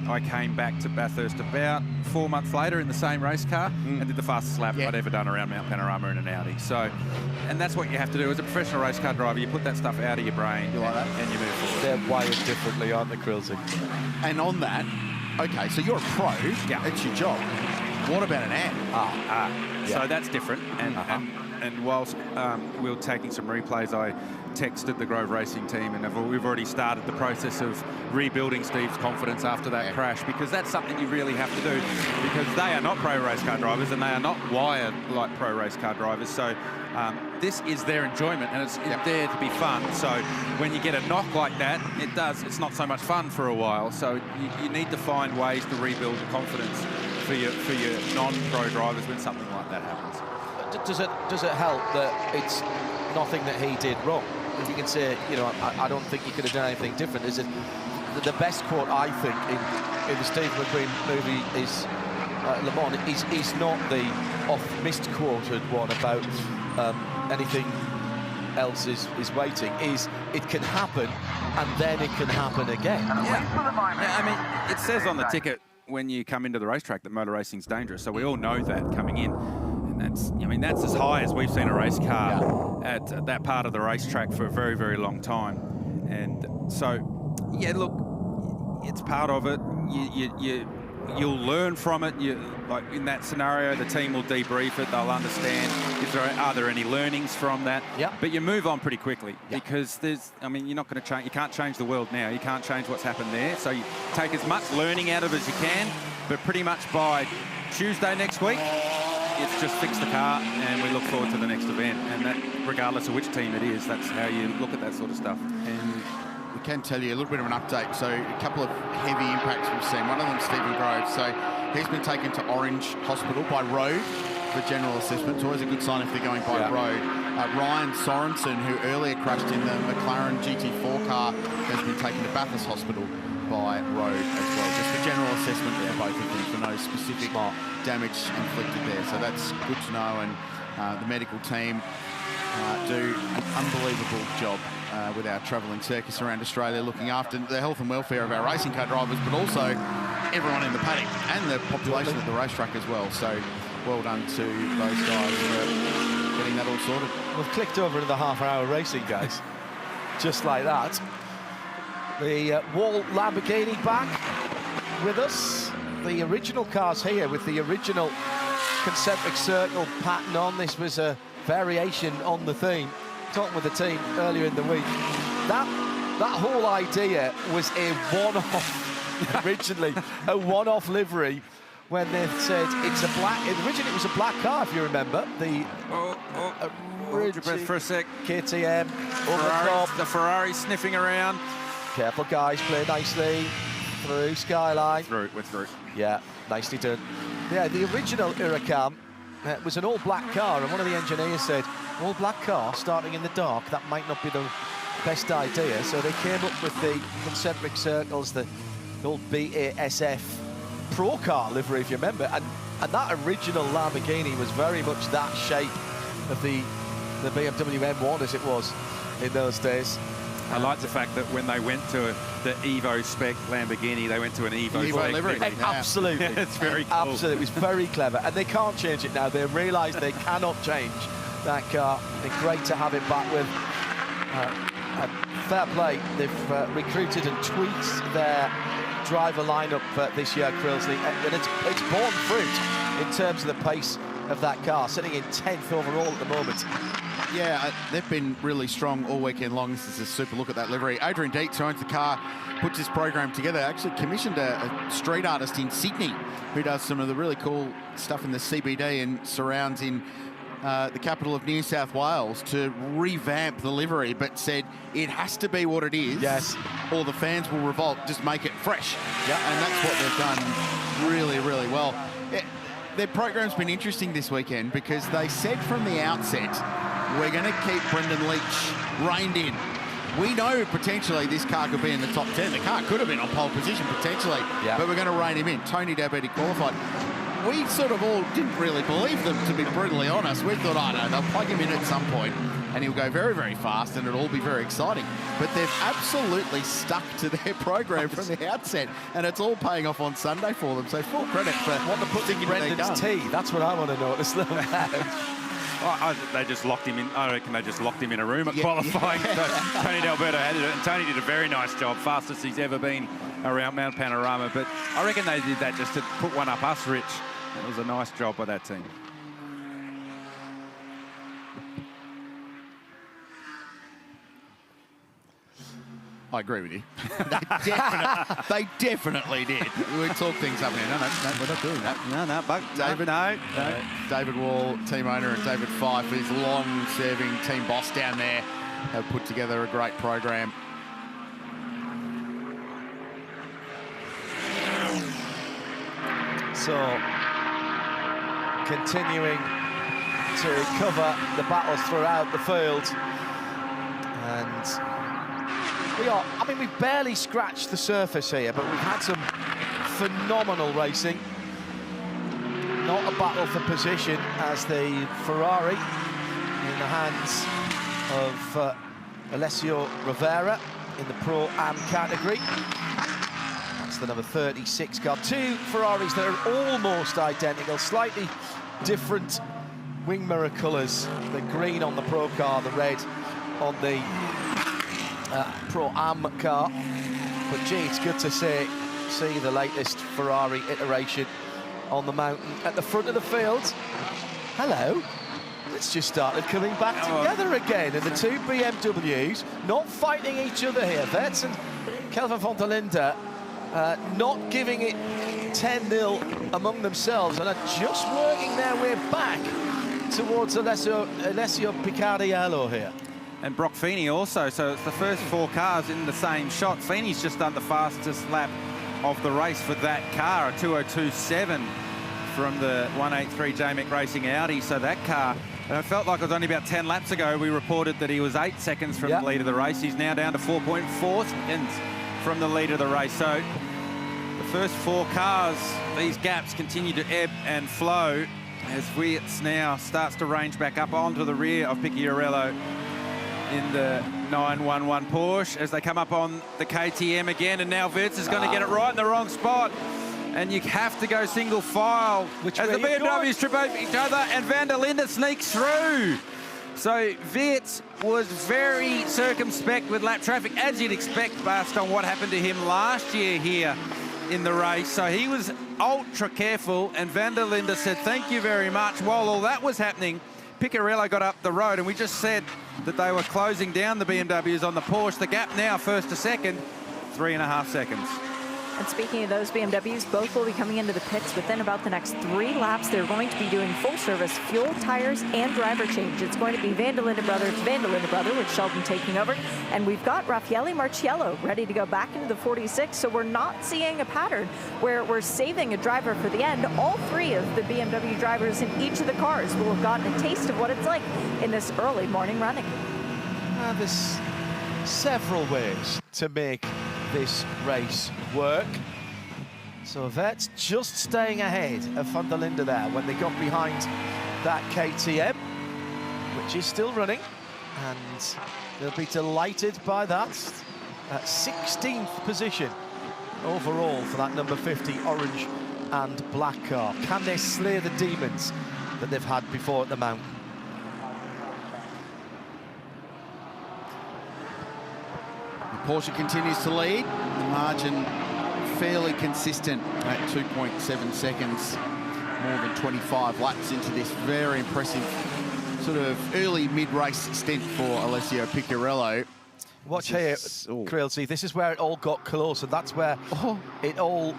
I came back to Bathurst about 4 months later in the same race car and did the fastest lap I'd ever done around Mount Panorama in an Audi. So, and that's what you have to do as a professional race car driver. You put that stuff out of your brain and you move forward. They're wired differently, aren't they, Crillsy? And on that, okay, so you're a pro, it's your job. What about an ad? So that's different. And whilst we were taking some replays, I texted the Grove Racing team, and we've already started the process of rebuilding Steve's confidence after that crash, because that's something you really have to do, because they are not pro race car drivers and they are not wired like pro race car drivers. So this is their enjoyment, and it's there to be fun. So when you get a knock like that, it's not so much fun for a while. So you need to find ways to rebuild the confidence for your non-pro drivers when something like that happens. Does it help that it's nothing that he did wrong? If you can say, you know, I don't think he could have done anything different. Is it the best quote I think in the Steve McQueen movie is Le Mans? He's not the misquoted one about anything else is waiting. It can happen, and then it can happen again. I mean, it says on the ticket when you come into the racetrack that motor racing's dangerous, so we all know that coming in. That's as high as we've seen a race car at that part of the racetrack for a very, very long time. And so, look, it's part of it. You'll learn from it. Like in that scenario, the team will debrief it. They'll understand. Are there any learnings from that? But you move on pretty quickly because you're not going to change. You can't change the world now. You can't change what's happened there. So you take as much learning out of it as you can, but pretty much by Tuesday next week, it's just fix the car and we look forward to the next event. And that, regardless of which team it is, that's how you look at that sort of stuff. And we can tell you a little bit of an update. So a couple of heavy impacts we've seen. One of them, Stephen Groves. So he's been taken to Orange Hospital by road for general assessment. It's always a good sign if they're going by road. Ryan Sorensen, who earlier crashed in the McLaren GT4 car, has been taken to Bathurst Hospital by road as well. Just for general assessment there, both of them, for no specific damage inflicted there. So that's good to know, and the medical team do an unbelievable job with our travelling circus around Australia, looking after the health and welfare of our racing car drivers, but also everyone in the paddock and the population of the racetrack as well. So well done to those guys for getting that all sorted. We've clicked over into the half-hour racing, guys. Just like that. The Wall Lamborghini back with us. The original cars here with the original concentric circle pattern on. This was a variation on the theme. Talking with the team earlier in the week, that whole idea was a one-off originally, a one-off livery. When they said it's a black, originally it was a black car, if you remember. The Hold your breath for a sec. KTM, the Ferrari sniffing around. Careful, guys, play nicely through Skyline. We're through. Yeah, nicely done. Yeah, the original Huracan was an all-black car, and one of the engineers said, all-black car starting in the dark, that might not be the best idea. So they came up with the concentric circles, the old BASF Pro car livery, if you remember, and that original Lamborghini was very much that shape of the BMW M1 as it was in those days. I like the fact that when they went to the Evo spec Lamborghini, they went to an Evo spec livery. Absolutely. It's very cool. Absolutely, it was very clever, and they can't change it now. They realise they cannot change that car. It's great to have it back with. Fair play. They've recruited and tweaked their driver lineup this year, Craill, and it's borne fruit in terms of the pace of that car, sitting in 10th overall at the moment. Yeah, they've been really strong all weekend long. This is a super look at that livery. Adrian Dietz, who owns the car, puts this program together, actually commissioned a street artist in Sydney who does some of the really cool stuff in the CBD and surrounds in the capital of New South Wales to revamp the livery, but said it has to be what it is. Yes. Or the fans will revolt. Just make it fresh. Yeah. And that's what they've done really, really well. Their program's been interesting this weekend because they said from the outset, we're going to keep Brendan Leach reined in. We know potentially this car could be in the top 10. The car could have been on pole position potentially, but we're going to rein him in. Tony Dabbetti qualified. We sort of all didn't really believe them, to be brutally honest. We thought, oh no, they'll plug him in at some point and he'll go very, very fast and it'll all be very exciting. But they've absolutely stuck to their program from the outset, and it's all paying off on Sunday for them. So full credit for what to put in Brendan's tea. That's what I want to notice. They just locked him in. I reckon they just locked him in a room at qualifying. So Tony D'Alberto had it, and Tony did a very nice job, fastest he's ever been around Mount Panorama. But I reckon they did that just to put one up us, Rich. It was a nice job by that team. I agree with you. They definitely did. We talk things up here. No, we're not doing that. But David Wall, team owner, and David Fife, his long-serving team boss down there, have put together a great program. So, continuing to cover the battles throughout the field, and we've barely scratched the surface here, but we've had some phenomenal racing. Not a battle for position as the Ferrari in the hands of Alessio Rivera in the Pro-Am category. That's the number 36 car. Two Ferraris that are almost identical, slightly different wing mirror colours. The green on the Pro car, the red on the Pro-Am car. But gee, it's good to see the latest Ferrari iteration on the mountain at the front of the field. Hello. It's just started coming back together again, and the two BMWs not fighting each other here. Vetz and Kelvin von der Linde not giving it 10-0 among themselves, and are just working their way back towards Alessio Picariello here. and Brock Feeney also. So it's the first 4 cars in the same shot. Feeney's just done the fastest lap of the race for that car, a 2:02.7 from the 183 JMEC Racing Audi. So that car, and it felt like it was only about 10 laps ago, we reported that he was 8 seconds from the lead of the race. He's now down to 4.4 seconds from the lead of the race. So the first 4 cars, these gaps continue to ebb and flow as Wirtz now starts to range back up onto the rear of Picciarello in the 911 Porsche as they come up on the KTM again, and now Wirtz is going to get it right in the wrong spot. And you have to go single file as the BMWs trip over each other, and Van der Linde sneaks through. So Wirtz was very circumspect with lap traffic, as you'd expect based on what happened to him last year here in the race. So he was ultra careful, and Van der Linde said thank you very much. While all that was happening, Picciarello got up the road, and we just said that they were closing down the BMWs on the Porsche. The gap now, first to second, 3.5 seconds. And speaking of those BMWs, both will be coming into the pits within about the next 3 laps. They're going to be doing full service, fuel, tires, and driver change. It's going to be Van der Linde brother to Van der Linde brother, with Sheldon taking over. And we've got Raffaele Marciello ready to go back into the 46. So we're not seeing a pattern where we're saving a driver for the end. All 3 of the BMW drivers in each of the cars will have gotten a taste of what it's like in this early morning running. There's several ways to make this race work. So Wirtz just staying ahead of Van der Linde there when they got behind that KTM, which is still running, and they'll be delighted by that. 16th position overall for that number 50 orange and black car. Can they slay the demons that they've had before at the Mount? Porsche continues to lead. The margin fairly consistent at 2.7 seconds, more than 25 laps into this very impressive sort of early mid-race stint for Alessio Picciarello. Watch here, Craill, see, this is where it all got close, and that's where it all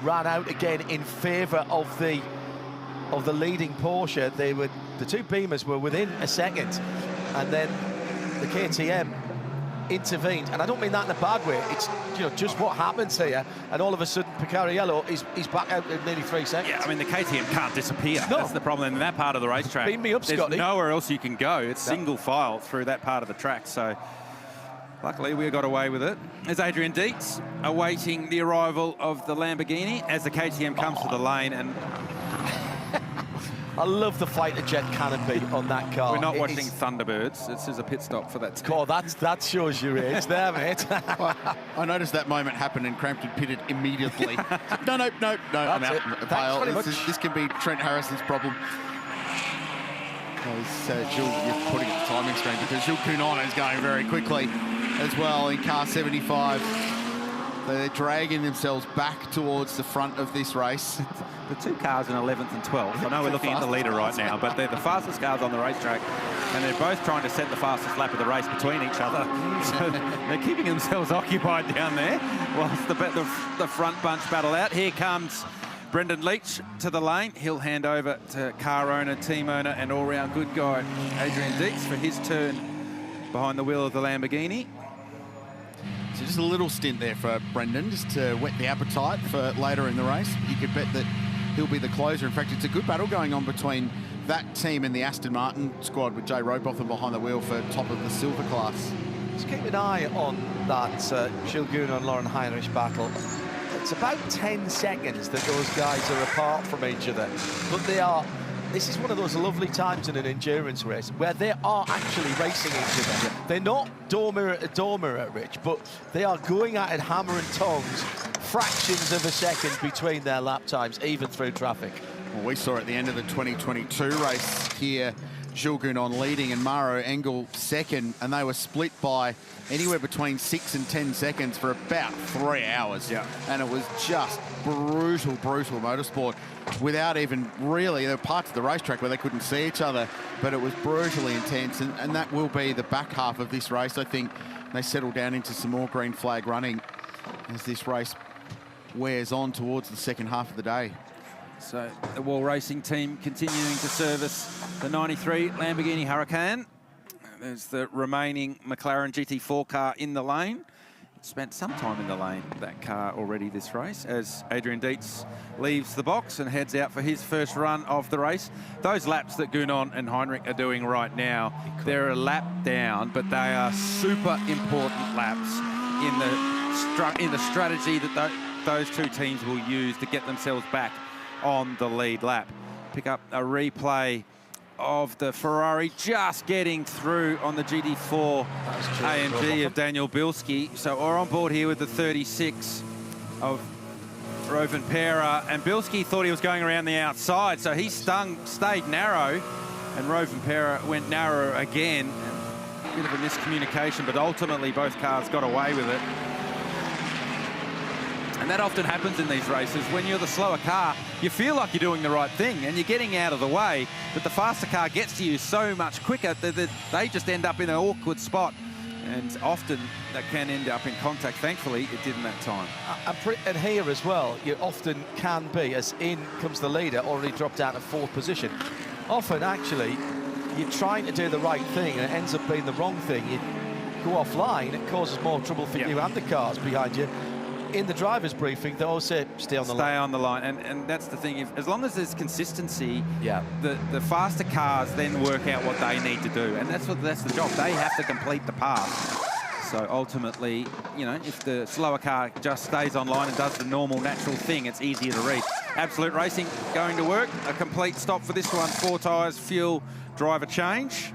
ran out again in favour of the leading Porsche. The 2 Beamers were within a second, and then the KTM intervened, and I don't mean that in a bad way. It's just what happens here, and all of a sudden Picciarello is back out in nearly 3 seconds. Yeah, I mean the KTM can't disappear. No. That's the problem in that part of the racetrack. Beam me up, There's Scotty. nowhere else you can go. It's single file through that part of the track. So luckily we got away with it. There's Adrian Dietz awaiting the arrival of the Lamborghini as the KTM comes to the lane, and I love the fighter jet canopy on that car. We're not watching Thunderbirds. This is a pit stop for that. God, that shows your age there, mate. Well, I noticed that moment happen and Crampton pitted immediately. No, I'm out. This can be Trent Harrison's problem. Jules, you're putting up the timing screen because Jules Cunon is going very quickly as well in car 75. They're dragging themselves back towards the front of this race. The 2 cars in 11th and 12th. I know we're looking at the leader right now, but they're the fastest cars on the racetrack, and they're both trying to set the fastest lap of the race between each other. So they're keeping themselves occupied down there whilst the front bunch battle out. Here comes Brendan Leach to the lane. He'll hand over to car owner, team owner, and all-round good guy Adrian Dietz for his turn behind the wheel of the Lamborghini. So just a little stint there for Brendan, just to whet the appetite for later in the race. You could bet that he'll be the closer. In fact, it's a good battle going on between that team and the Aston Martin squad, with Jay Robotham behind the wheel for top of the silver class. Just keep an eye on that Jules Cunon and Lauren Heinrich battle. It's about 10 seconds that those guys are apart from each other, but this is one of those lovely times in an endurance race where they are actually racing each other. They're not door mirror to door mirror, Rich, but they are going at it hammer and tongs, fractions of a second between their lap times, even through traffic. Well, we saw at the end of the 2022 race here, Jules Cunon leading and Mauro Engel second, and they were split by anywhere between 6 and 10 seconds for about 3 hours. Yeah. And it was just brutal motorsport without even really, there were parts of the racetrack where they couldn't see each other, but it was brutally intense, and that will be the back half of this race. I think they settle down into some more green flag running as this race wears on towards the second half of the day. So the Wall Racing team continuing to service the 93 Lamborghini Huracan. There's the remaining McLaren GT4 car in the lane. Spent some time in the lane, that car, already this race, as Adrian Dietz leaves the box and heads out for his first run of the race. Those laps that Gounon and Heinrich are doing right now, they're a lap down, but they are super important laps in the strategy that those two teams will use to get themselves back on the lead lap. Pick up a replay of the Ferrari just getting through on the GT4 AMG of Daniel Bilski. So we're on board here with the 36 of Rovanperä, and Bilski thought he was going around the outside, so he stayed narrow, and Rovanperä went narrow again. A bit of a miscommunication, but ultimately both cars got away with it. And that often happens in these races. When you're the slower car, you feel like you're doing the right thing and you're getting out of the way, but the faster car gets to you so much quicker that they just end up in an awkward spot. And often that can end up in contact. Thankfully, it didn't that time. And here as well, you often can be, as in comes the leader, already dropped down to 4th position. Often, actually, you're trying to do the right thing and it ends up being the wrong thing. You go offline, it causes more trouble for you and the cars behind you. In the driver's briefing, they all say, stay on the line. Stay on the line, and that's the thing. As long as there's consistency, the faster cars then work out what they need to do, and that's the job. They have to complete the pass. So ultimately, you know, if the slower car just stays online and does the normal, natural thing, it's easier to read. Absolute Racing going to work. A complete stop for this one. 4 tyres, fuel, driver change.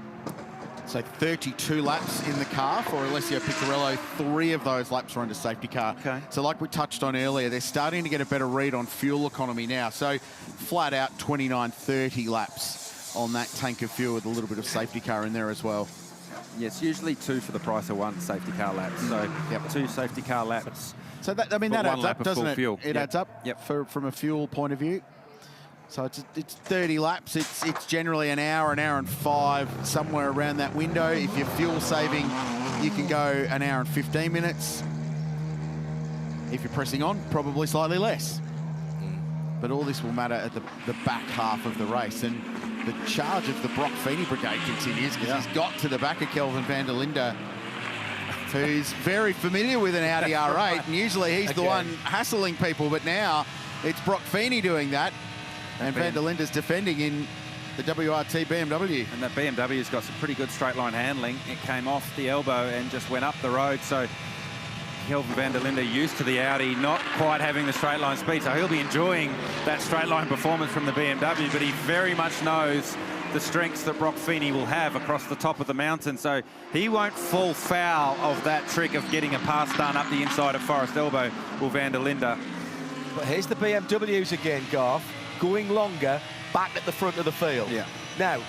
So 32 laps in the car for Alessio Picciarello. 3 of those laps were under safety car. Okay. So like we touched on earlier, they're starting to get a better read on fuel economy now. So flat out 29, 30 laps on that tank of fuel with a little bit of safety car in there as well. Yes, usually 2 for the price of 1 safety car lap. So 2 safety car laps. So that, I mean, that adds up, doesn't it? Fuel. It adds up from a fuel point of view. So it's 30 laps. It's generally an hour and 5, somewhere around that window. If you're fuel saving, you can go an hour and 15 minutes. If you're pressing on, probably slightly less. But all this will matter at the back half of the race. And the charge of the Brock Feeney brigade continues because he's got to the back of Kelvin van der Linde, who's very familiar with an Audi R8. And usually he's the one hassling people, but now it's Brock Feeney doing that. And van der Linde's defending in the WRT BMW. And that BMW's got some pretty good straight line handling. It came off the elbow and just went up the road. So Kelvin van der Linde used to the Audi, not quite having the straight line speed. So he'll be enjoying that straight line performance from the BMW, but he very much knows the strengths that Brock Feeney will have across the top of the mountain. So he won't fall foul of that trick of getting a pass done up the inside of Forest Elbow, will van der Linde. But here's the BMWs again, Garth, going longer, back at the front of the field. Yeah. Now,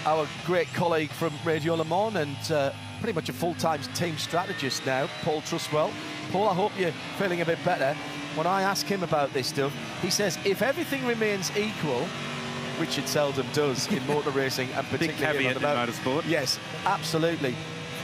our great colleague from Radio Le Mans and pretty much a full-time team strategist now, Paul Truswell. Paul, I hope you're feeling a bit better. When I ask him about this stuff, he says if everything remains equal, which it seldom does in motor racing, and particularly big caveat in motorsport. Yes, absolutely.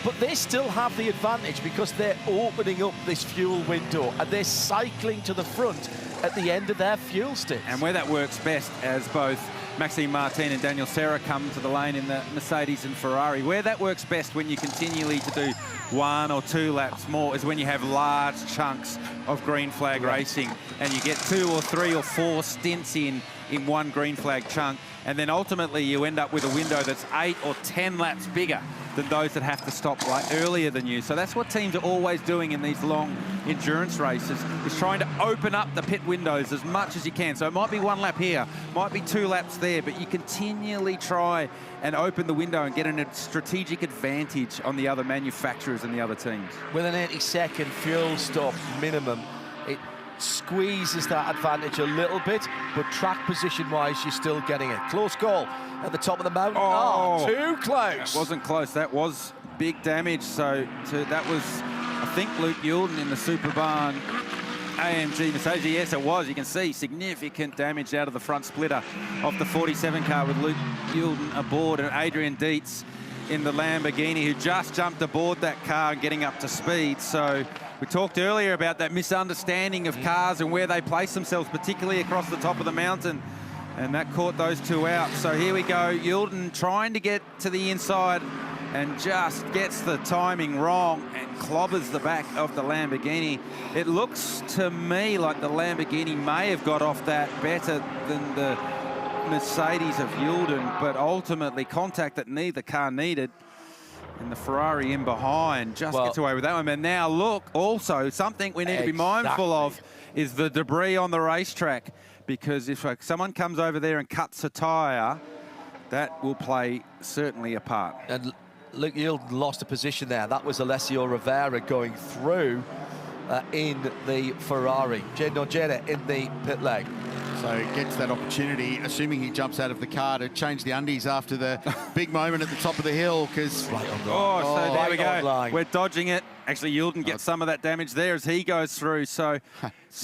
But they still have the advantage because they're opening up this fuel window and they're cycling to the front at the end of their fuel stints. And where that works best, as both Maxime Martin and Daniel Serra come to the lane in the Mercedes and Ferrari, where that works best when you continually to do 1 or 2 laps more is when you have large chunks of green flag racing and you get 2 or 3 or 4 stints in one green flag chunk, and then ultimately you end up with a window that's 8 or 10 laps bigger than those that have to stop earlier than you. So that's what teams are always doing in these long endurance races, is trying to open up the pit windows as much as you can. So it might be 1 lap here, might be 2 laps there, but you continually try and open the window and get a strategic advantage on the other manufacturers and the other teams. With an 80-second fuel stop minimum, it squeezes that advantage a little bit, but track position-wise, you're still getting it. Close call at the top of the mountain. Oh, too close. That wasn't close. That was big damage. So that was, I think, Luke Yulden in the Superbarn AMG Mercedes. Yes, it was. You can see significant damage out of the front splitter of the 47 car with Luke Yulden aboard and Adrian Dietz in the Lamborghini, who just jumped aboard that car and getting up to speed. So we talked earlier about that misunderstanding of cars and where they place themselves, particularly across the top of the mountain. And that caught those two out. So here we go. Yilden trying to get to the inside and just gets the timing wrong and clobbers the back of the Lamborghini. It looks to me like the Lamborghini may have got off that better than the Mercedes of Yilden, but ultimately contact that neither car needed. And the Ferrari in behind just gets away with that one. And now look, also something we need to be mindful of is the debris on the racetrack, because if someone comes over there and cuts a tyre, that will play certainly a part. And Luke Yilden lost a position there. That was Alessio Rivera going through in the Ferrari. Jed Nogera in the pit lane. So he gets that opportunity, assuming he jumps out of the car, to change the undies after the big moment at the top of the hill, because... So there we go. We're dodging it. Actually, Yilden gets some of that damage there as he goes through. So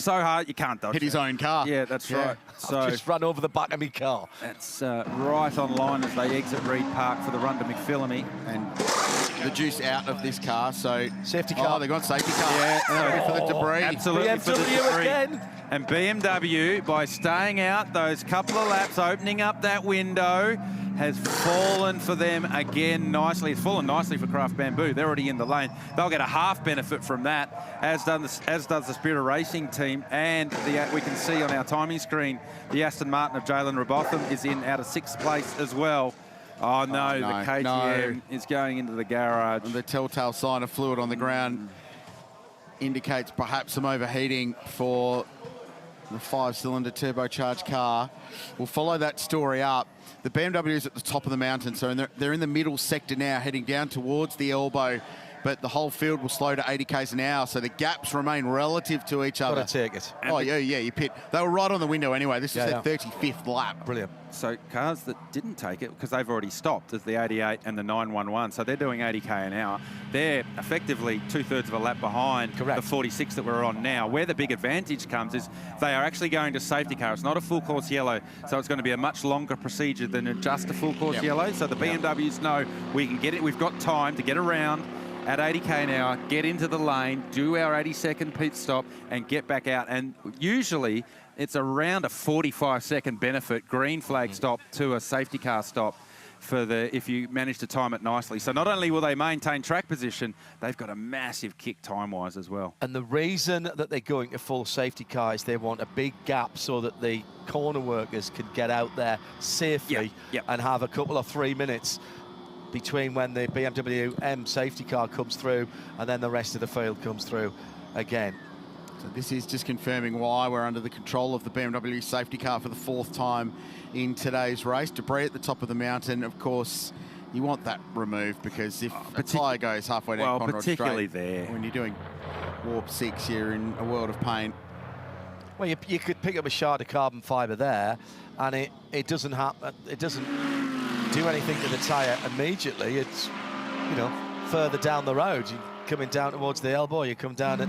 hard, you can't dodge it. Hit his own car. Yeah, that's right. So I've just run over the back of my car. That's right on line as they exit Reed Park for the run to McPhillamy. And the juice out of this car, so... Safety car. Oh, they've got safety car. Yeah, for the debris. Absolutely BMW for the debris. again. And BMW, by staying out those couple of laps, opening up that window, has fallen for them again nicely. It's fallen nicely for Craft Bamboo. They're already in the lane. They'll get a half benefit from that, as does the Spirit of Racing team. And we can see on our timing screen, the Aston Martin of Jalen Robotham is in out of 6th place as well. Oh, no, the KTM is going into the garage. And the telltale sign of fluid on the ground indicates perhaps some overheating for the 5-cylinder turbocharged car. We'll follow that story up. The BMW is at the top of the mountain, so they're in the middle sector now, heading down towards the elbow, but the whole field will slow to 80 k's an hour, so the gaps remain relative to each other. Gotta take it. Oh, yeah, you pit. They were right on the window anyway. This is their 35th lap. Brilliant. So cars that didn't take it, because they've already stopped, is the 88 and the 911. So they're doing 80 k an hour. They're effectively 2/3 of a lap behind the 46 that we're on now. Where the big advantage comes is they are actually going to safety car. It's not a full course yellow, so it's going to be a much longer procedure than just a full course yellow. So the BMWs know we can get it. We've got time to get around at 80 k an hour, get into the lane, do our 80-second pit stop, and get back out. And usually it's around a 45-second benefit, green flag stop to a safety car stop if you manage to time it nicely. So not only will they maintain track position, they've got a massive kick time-wise as well. And the reason that they're going to full safety car is they want a big gap so that the corner workers can get out there safely and have a couple of 3 minutes between when the BMW M safety car comes through and then the rest of the field comes through again. So this is just confirming why we're under the control of the BMW safety car for the 4th time in today's race. Debris at the top of the mountain, of course, you want that removed, because if a tyre goes halfway down Conrod particularly Straight, there, when you're doing warp 6, you're in a world of pain. Well, you could pick up a shard of carbon fibre there, and it doesn't do anything to the tyre immediately. It's, you know, further down the road. You're coming down towards the elbow, you come down at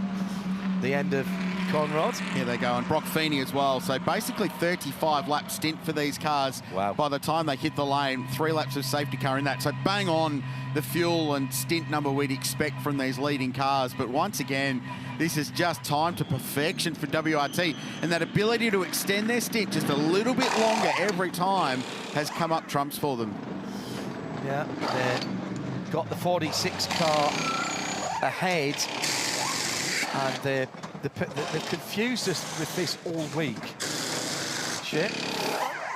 the end of Conrod. Here they go, and Brock Feeney as well. So basically 35-lap stint for these cars. Wow. By the time they hit the lane, 3 laps of safety car in that. So bang on the fuel and stint number we'd expect from these leading cars. But once again, this is just time to perfection for WRT. And that ability to extend their stint just a little bit longer every time has come up trumps for them. Yeah, they've got the 46 car ahead, and they've confused us with this all week. Shit.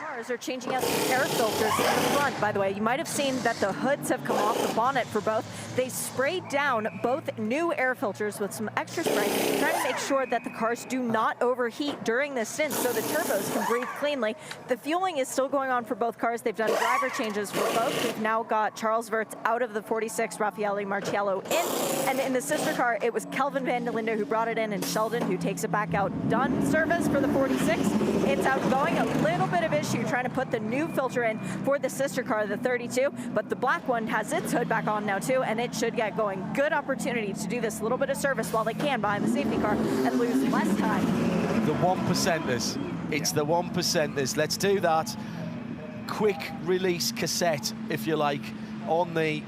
Cars are changing out the air filters in the front, by the way. You might have seen that the hoods have come off the bonnet for both. They sprayed down both new air filters with some extra spray, trying to make sure that the cars do not overheat during this stint so the turbos can breathe cleanly. The fueling is still going on for both cars. They've done driver changes for both. We've now got Charles Wirtz out of the 46, Raffaele Marciello in. And in the sister car, it was Kelvin van der Linde who brought it in, and Sheldon who takes it back out. Done service for the 46. It's outgoing. A little bit of issue trying to put the new filter in for the sister car, the 32, but the black one has its hood back on now too, and it should get going. Good opportunity to do this little bit of service while they can behind the safety car and lose less time. The 1%ers. It's the 1%ers. Let's do that. Quick release cassette, if you like, on the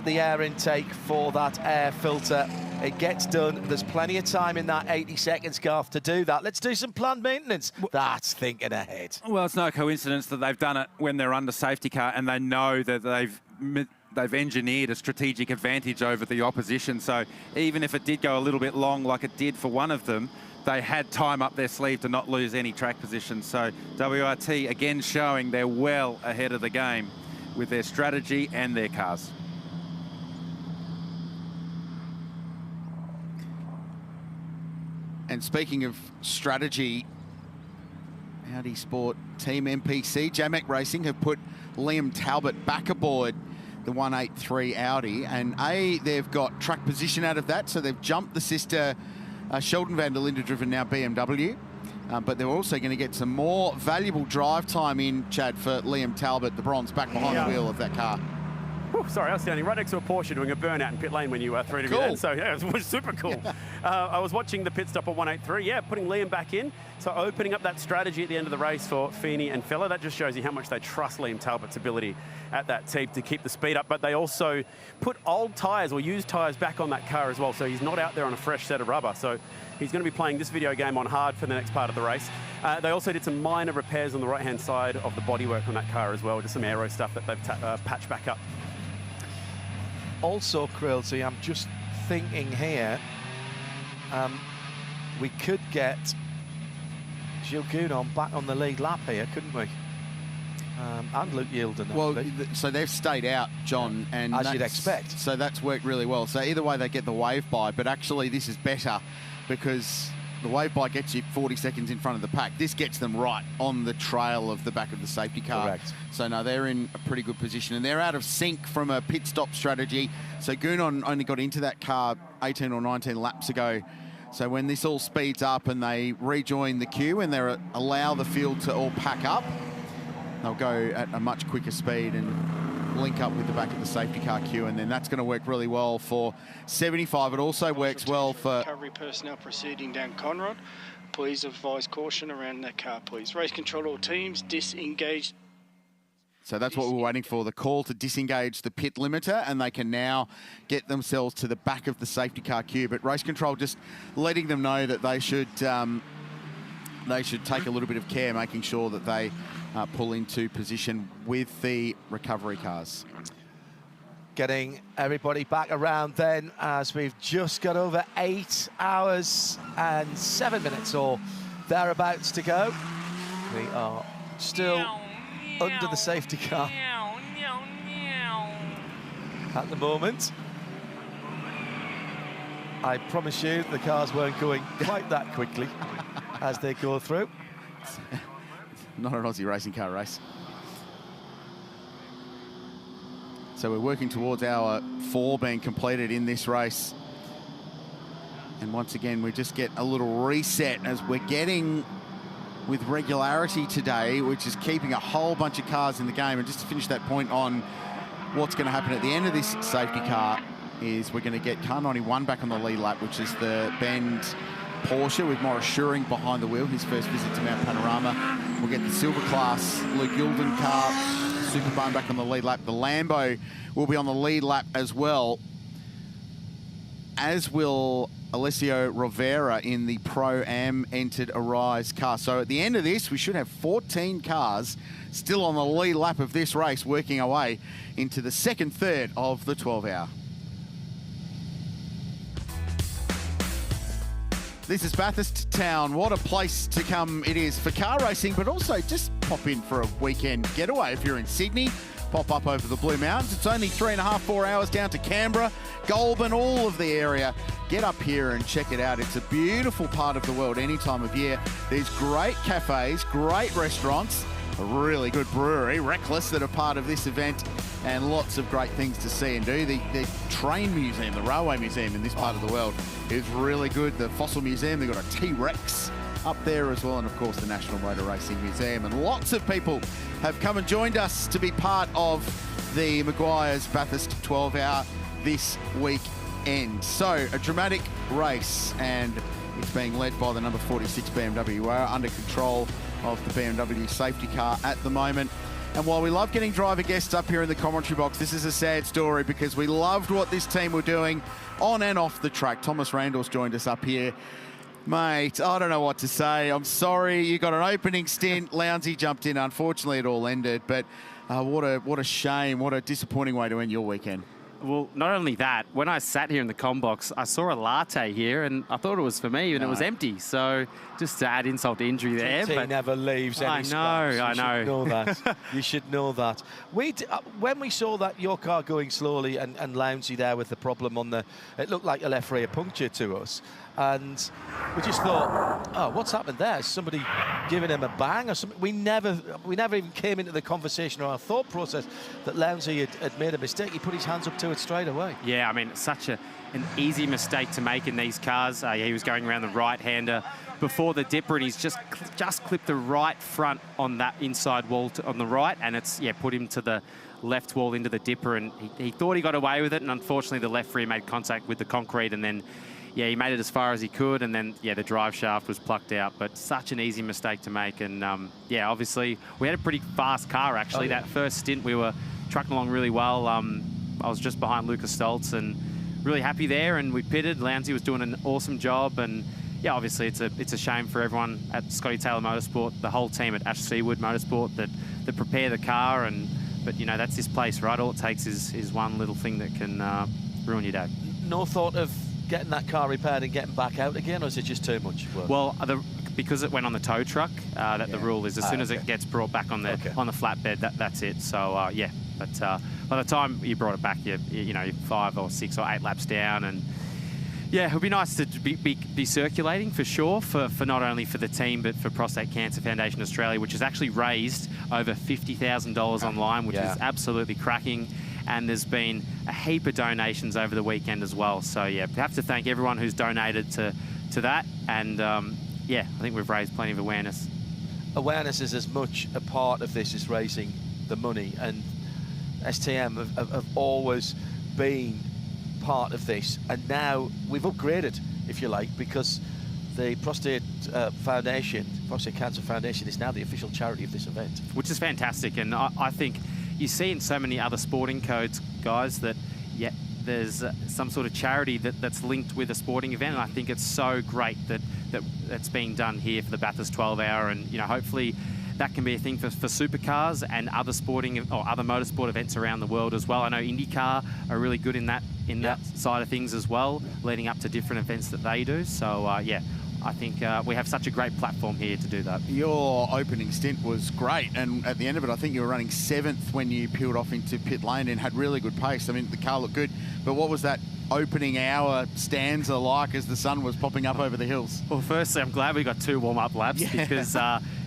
air intake for that air filter. it gets done. There's plenty of time in that 80-second scarf to do that. Let's do some planned maintenance. That's thinking ahead. Well, it's no coincidence that they've done it when they're under safety car and they know that they've engineered a strategic advantage over the opposition. So even if it did go a little bit long like it did for one of them, they had time up their sleeve to not lose any track position. So WRT again showing they're well ahead of the game with their strategy and their cars. And speaking of strategy, Audi Sport Team MPC, Jamek Racing have put Liam Talbot back aboard the 183 Audi, and they've got track position out of that, so they've jumped the sister Sheldon van der Linde driven now BMW, but they're also going to get some more valuable drive time in, Chad, for Liam Talbot, the bronze, back behind the wheel of that car. Sorry, I was standing right next to a Porsche doing a burnout in pit lane when you threw to me then. So, yeah, it was super cool. I was watching the pit stop at 183, yeah, putting Liam back in. So opening up that strategy at the end of the race for Feeney and Feller, that just shows you how much they trust Liam Talbot's ability at that team to keep the speed up. But they also put old tyres or used tyres back on that car as well, so he's not out there on a fresh set of rubber. So he's going to be playing this video game on hard for the next part of the race. They also did some minor repairs on the right-hand side of the bodywork on that car as well, just some aero stuff that they've patched back up. Also, Craill, see, I'm just thinking here, we could get Gilles Gounon back on the lead lap here, couldn't we? And Luke Yielden. Well, so they've stayed out, John. And as you'd expect. So that's worked really well. So either way, they get the wave by, but actually this is better because the wave by gets you 40 seconds in front of the pack. This gets them right on the trail of the back of the safety car. Correct. So no, they're in a pretty good position, and they're out of sync from a pit stop strategy. So Gounon only got into that car 18 or 19 laps ago. So when this all speeds up and they rejoin the queue and they allow the field to all pack up, they'll go at a much quicker speed and link up with the back of the safety car queue, and then that's going to work really well for 75. It also works well for recovery personnel proceeding down Conrod. Please advise caution around that car, please. Race control all teams, disengage. So that's what we're waiting for, the call to disengage the pit limiter, and they can now get themselves to the back of the safety car queue. But race control just letting them know that they should take a little bit of care, making sure that they pull into position with the recovery cars. Getting everybody back around then, as we've just got over 8 hours and 7 minutes or thereabouts to go. We are still under the safety car at the moment. I promise you the cars weren't going quite that quickly as they go through. Not an Aussie racing car race. So we're working towards hour 4 being completed in this race. And once again, we just get a little reset as we're getting with regularity today, which is keeping a whole bunch of cars in the game. And just to finish that point on what's going to happen at the end of this safety car is we're going to get car 91 back on the lead lap, which is the Bend Porsche with Maurice Schuring behind the wheel, his first visit to Mount Panorama. We'll get the silver class Luke Yielden car, Superbone back on the lead lap. The Lambo will be on the lead lap as well, as will Alessio Rovera in the Pro-Am entered Arise car. So at the end of this, we should have 14 cars still on the lead lap of this race, working our way into the second third of the 12-hour. This is Bathurst Town. What a place to come it is for car racing, but also just pop in for a weekend getaway. If you're in Sydney, pop up over the Blue Mountains. It's only 3.5, 4 hours down to Canberra, Goulburn, all of the area. Get up here and check it out. It's a beautiful part of the world any time of year. There's great cafes, great restaurants, a really good brewery, Reckless, that are part of this event, and lots of great things to see and do. The train museum, the railway museum in this part of the world is really good. The Fossil Museum, they've got a T-Rex up there as well, and of course the National Motor Racing Museum. And lots of people have come and joined us to be part of the Meguiar's Bathurst 12-hour this weekend. So a dramatic race, and it's being led by the number 46 BMW. We're under control of the BMW safety car at the moment. And while we love getting driver guests up here in the commentary box, this is a sad story because we loved what this team were doing on and off the track. Thomas Randall's joined us up here. Mate, I don't know what to say. I'm sorry. You got an opening stint. Lowndesy jumped in. Unfortunately, it all ended. But what a shame. What a disappointing way to end your weekend. Well, not only that, when I sat here in the comm box, I saw a latte here, and I thought it was for me, and it was empty. So just to add insult to injury there. GT but never leaves any scraps. I know. You should know that. You should know that. When we saw that your car going slowly and Lowndesy there with the problem on the, it looked like a left rear puncture to us. And we just thought, oh, what's happened there? Is somebody giving him a bang or something? We never even came into the conversation or our thought process that Lowndesy had made a mistake. He put his hands up to it straight away. Yeah, I mean, such an easy mistake to make in these cars. He was going around the right-hander before the dipper, and he's just clipped the right front on that inside wall on the right, and it's put him to the left wall into the dipper, and he thought he got away with it, and unfortunately the left rear made contact with the concrete, and then he made it as far as he could, and then the drive shaft was plucked out. But such an easy mistake to make, and obviously we had a pretty fast car actually. That first stint we were trucking along really well. I was just behind Lucas Stoltz and really happy there, and we pitted. Lowndesy was doing an awesome job, and obviously it's a shame for everyone at Scotty Taylor Motorsport, the whole team at Ash Seawood Motorsport that prepare the car, but that's this place, right? All it takes is one little thing that can ruin your day. No thought of getting that car repaired and getting back out again, or is it just too much work? Well, because it went on the tow truck, the rule is as soon as it gets brought back on the flatbed, that's it. So but by the time you brought it back, you're 5 or 6 or 8 laps down, and it would be nice to be circulating for sure for not only for the team but for Prostate Cancer Foundation Australia, which has actually raised over $50,000 online, which is absolutely cracking. And there's been a heap of donations over the weekend as well. So we have to thank everyone who's donated to that. And I think we've raised plenty of awareness. Awareness is as much a part of this as raising the money, and STM have always been part of this. And now we've upgraded, if you like, because the Prostate Cancer Foundation is now the official charity of this event. Which is fantastic, and I think you see in so many other sporting codes, guys, that there's some sort of charity that's linked with a sporting event, and I think it's so great that's being done here for the Bathurst 12-hour, and hopefully that can be a thing for supercars and other sporting or other motorsport events around the world as well. I know IndyCar are really good in that side of things as well, leading up to different events that they do. So I think we have such a great platform here to do that. Your opening stint was great, and at the end of it, I think you were running 7th when you peeled off into pit lane and had really good pace. I mean, the car looked good, but what was that opening hour stanza like as the sun was popping up over the hills? Well, firstly, I'm glad we got 2 warm-up laps because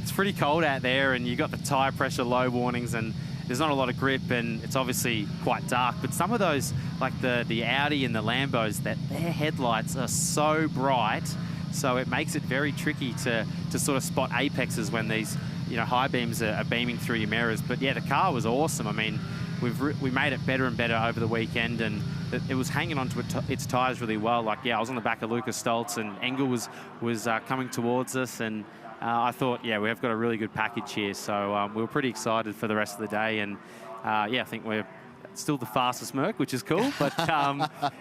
it's pretty cold out there, and you got the tyre pressure low warnings, and there's not a lot of grip, and it's obviously quite dark. But some of those, like the Audi and the Lambos, their headlights are so bright, so it makes it very tricky to sort of spot apexes when these high beams are beaming through your mirrors. But the car was awesome. I mean, we made it better and better over the weekend, and it was hanging onto its tyres really well. Like I was on the back of Lucas Stoltz, and Engel was coming towards us, and I thought we have got a really good package here. So we were pretty excited for the rest of the day, and I think we're still the fastest Merc, which is cool. But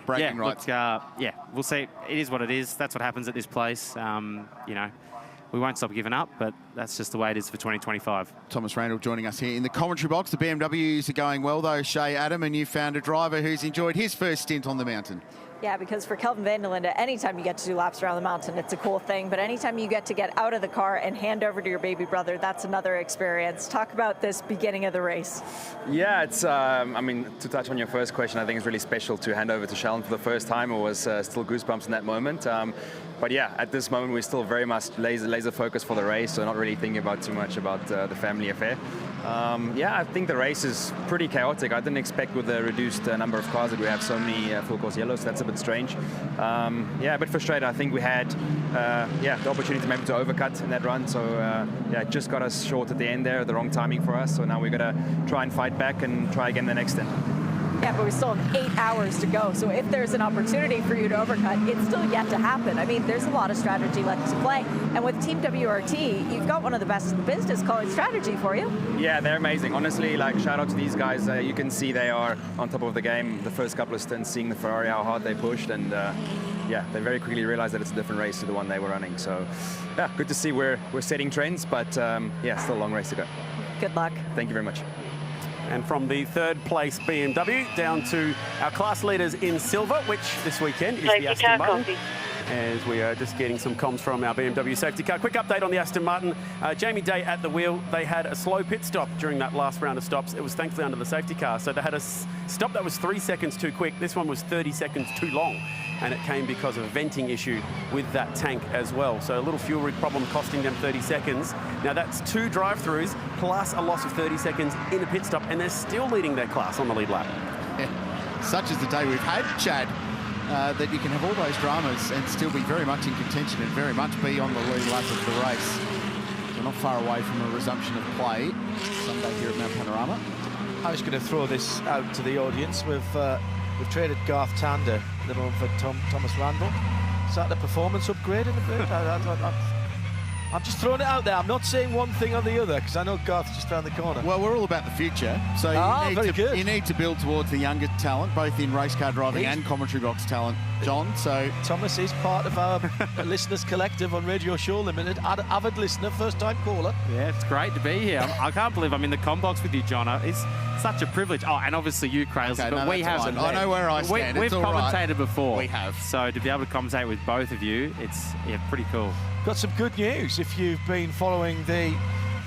bragging rights. We'll see. It is what it is. That's what happens at this place. We won't stop giving up, but that's just the way it is for 2025. Thomas Randall joining us here in the commentary box. The BMWs are going well though, Shea, Adam, and you found a driver who's enjoyed his first stint on the mountain. Yeah, because for Kelvin van der Linde, anytime you get to do laps around the mountain, it's a cool thing. But anytime you get to get out of the car and hand over to your baby brother, that's another experience. Talk about this beginning of the race. Yeah, it's, I mean, to touch on your first question, I think it's really special to hand over to Sheldon for the first time. It was still goosebumps in that moment. But yeah, at this moment, we're still very much laser focused for the race, so not really thinking about too much about the family affair. Yeah, I think the race is pretty chaotic. I didn't expect with the reduced number of cars that we have so many full course yellows. That's a bit strange. Yeah, a bit frustrated. I think we had the opportunity maybe to overcut in that run. So yeah, it just got us short at the end there, the wrong timing for us. So now we've got to try and fight back and try again the next stint. Yeah, but we still have 8 hours to go. So if there's an opportunity for you to overcut, it's still yet to happen. I mean, there's a lot of strategy left to play. And with Team WRT, you've got one of the best in the business calling strategy for you. Yeah, they're amazing. Honestly, like, shout out to these guys. You can see they are on top of the game. The first couple of stints, seeing the Ferrari, how hard they pushed, and yeah, they very quickly realized that it's a different race to the one they were running. So yeah, good to see we're setting trends, but yeah, still a long race to go. Good luck. Thank you very much. And from the third place BMW down to our class leaders in silver, which this weekend is the Aston Martin. As we are just getting some comms from our BMW safety car. Quick update on the Aston Martin. Jamie Day at the wheel. They had a slow pit stop during that last round of stops. It was thankfully under the safety car. So they had a stop that was 3 seconds too quick. This one was 30 seconds too long. And it came because of a venting issue with that tank as well. So a little fuel rig problem costing them 30 seconds. Now that's 2 drive-throughs plus a loss of 30 seconds in a pit stop, and they're still leading their class on the lead lap. Yeah. Such is the day we've had, Chad. That you can have all those dramas and still be very much in contention and very much be on the lead lap of the race. We're not far away from a resumption of play Sunday here at Mount Panorama. I was going to throw this out to the audience. We've traded Garth Tander at the moment for Thomas Randall. Is that a performance upgrade in the bit? I'm just throwing it out there. I'm not saying one thing or the other because I know Garth's just around the corner. Well, we're all about the future. So you need to build towards the younger talent, both in race car driving and commentary box talent, John. So Thomas is part of our listeners collective on Radio Show Limited. Avid listener, first-time caller. Yeah, it's great to be here. I can't believe I'm in the com box with you, John. It's such a privilege. Oh, and obviously you, Craill. Okay, but we have. I know where I stand. We've commentated before. We have. So to be able to commentate with both of you, it's pretty cool. Got some good news if you've been following the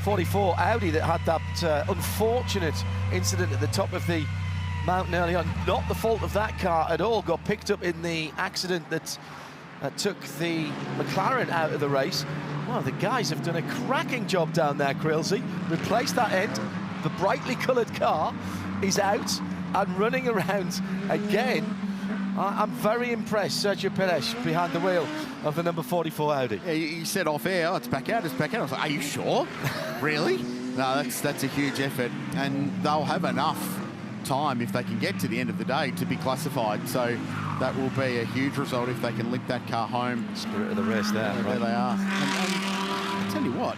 44 Audi that had that unfortunate incident at the top of the mountain early on. Not the fault of that car at all. Got picked up in the accident that took the McLaren out of the race. Well, the guys have done a cracking job down there, Crillsy. Replaced that end. The brightly coloured car is out and running around again. I'm very impressed. Sergio Perez behind the wheel of the number 44 Audi. Yeah, you said off air, oh, it's back out, it's back out. I was like, are you sure? Really? No, that's a huge effort. And they'll have enough time if they can get to the end of the day to be classified. So that will be a huge result if they can link that car home. Spirit of the race there. There they are. And I'll tell you what,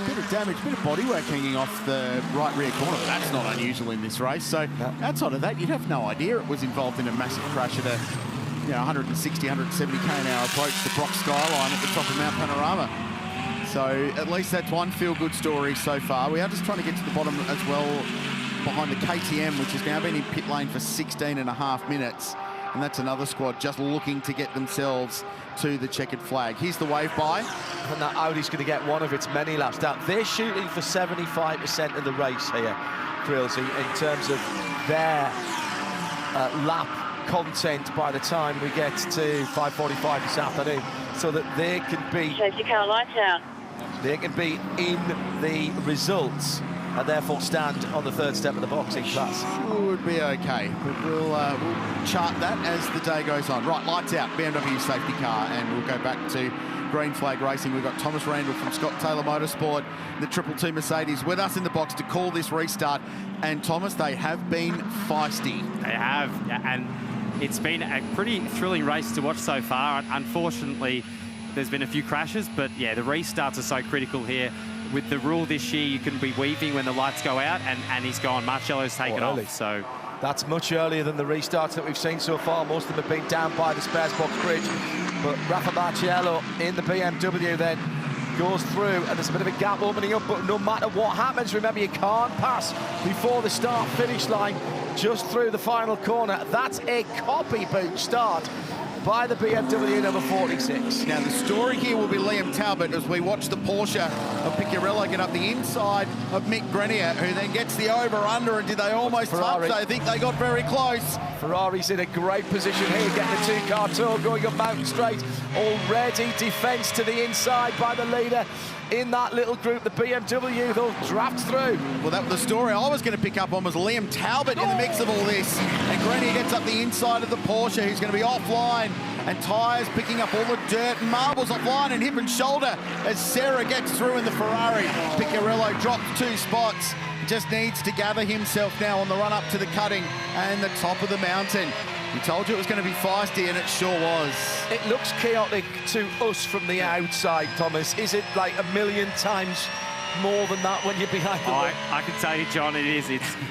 bit of damage, bit of bodywork hanging off the right rear corner, but that's not unusual in this race. So outside of that, you'd have no idea it was involved in a massive crash at a 160, 170 k/h approach to Brock Skyline at the top of Mount Panorama. So at least that's one feel-good story so far. We are just trying to get to the bottom as well behind the KTM, which has now been in pit lane for 16.5 minutes. And that's another squad just looking to get themselves to the checkered flag. Here's the wave by. And that Audi's going to get one of its many laps down. They're shooting for 75% of the race here, Crillsy, in terms of their lap content by the time we get to 5:45 this afternoon, so that they can be... Safety car lights out. They can be in the results and therefore stand on the third step of the boxing class. Would be okay, but we'll chart that as the day goes on. Right, lights out, BMW safety car, and we'll go back to green flag racing. We've got Thomas Randall from Scott Taylor Motorsport, the 222 Mercedes, with us in the box to call this restart. And Thomas, they have been feisty. They have, and it's been a pretty thrilling race to watch so far. Unfortunately, there's been a few crashes, but yeah, the restarts are so critical here. With the rule this year, you can be weaving when the lights go out, and he's gone. Marcello's taken off, so... That's much earlier than the restarts that we've seen so far. Most of them have been down by the spares box bridge. But Rafa Marciello in the BMW then goes through, and there's a bit of a gap opening up, but no matter what happens, remember, you can't pass before the start-finish line just through the final corner. That's a copybook start by the BMW number 46. Now the story here will be Liam Talbot as we watch the Porsche of Picciarello get up the inside of Mick Grenier, who then gets the over-under, and did they almost touch? I think they got very close. Ferrari's in a great position here, getting the two-car tour going up Mountain Straight. Already defence to the inside by the leader in that little group. The BMW, they'll draft through. Well, that was the story I was going to pick up on, was Liam Talbot in the mix of all this. And Grenier gets up the inside of the Porsche, who's going to be offline. And tyres picking up all the dirt and marbles offline, and hip and shoulder as Sarah gets through in the Ferrari. Picciarello drops 2 spots. just needs to gather himself now on the run up to the cutting and the top of the mountain. We told you it was going to be feisty, and it sure was. It looks chaotic to us from the outside, Thomas. Is it like a million times more than that when you're behind the wheel? I can tell you, John, it is.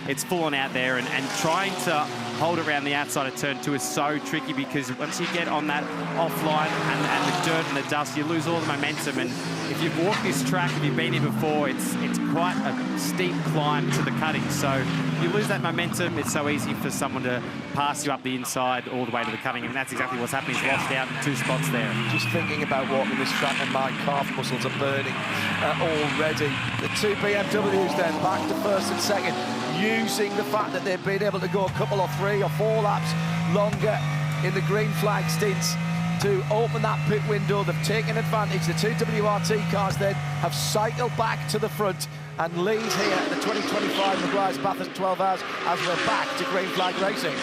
It's full on out there, and trying to hold it around the outside of turn 2 is so tricky, because once you get on that offline and the dirt and the dust, you lose all the momentum. And if you've walked this track, if you've been here before, it's quite a steep climb to the cutting. So you lose that momentum. It's so easy for someone to pass you up the inside all the way to the cutting, and that's exactly what's happening. He's lost out in 2 spots there. Just thinking about walking this track, and my calf muscles are burning already. The 2 BMWs then back to first and second, using the fact that they've been able to go a couple or 3 or 4 laps longer in the green flag stints to open that pit window. They've taken advantage. The 2 WRT cars then have cycled back to the front and lead here at the 2025 Meguiar's Bathurst 12 Hours as we're back to green flag racing.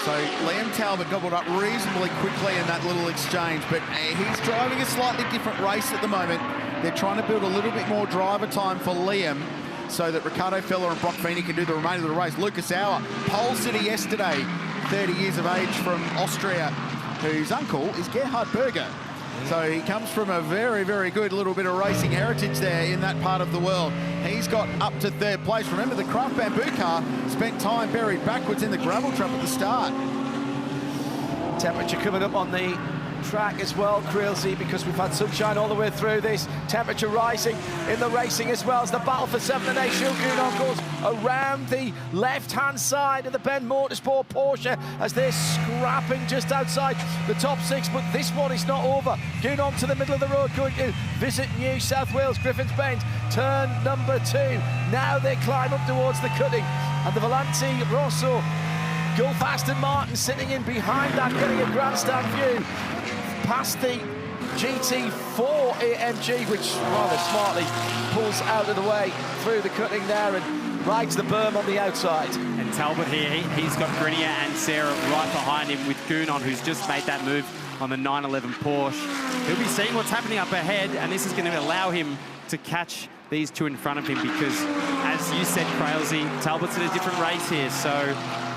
So Liam Talbot gobbled up reasonably quickly in that little exchange, but he's driving a slightly different race at the moment. They're trying to build a little bit more driver time for Liam so that Ricardo Feller and Brock Feeney can do the remainder of the race. Lucas Auer, pole city yesterday, 30 years of age from Austria, whose uncle is Gerhard Berger. So he comes from a very, very good little bit of racing heritage there in that part of the world. He's got up to 3rd place. Remember, the Craft Bamboo car spent time buried backwards in the gravel trap at the start. Temperature coming up on the track as well, Craill, because we've had sunshine all the way through this. Temperature rising in the racing as well as the battle for 7th and 8th. Gunon goes around the left-hand side of the Ben Motorsport Porsche as they're scrapping just outside the top 6, but this one is not over. Gunon to the middle of the road, going to visit New South Wales, Griffin's Bend, turn number 2. Now they climb up towards the cutting, and the Volante Rosso, Gulf Aston Martin sitting in behind that, getting a grandstand view past the GT4 AMG, which rather smartly pulls out of the way through the cutting there and rides the berm on the outside. And Talbot here, he's got Grenier and Sarah right behind him with Gunon, who's just made that move on the 911 Porsche. He'll be seeing what's happening up ahead, and this is going to allow him to catch these 2 in front of him, because, as you said, Crailsy, Talbot's in a different race here, so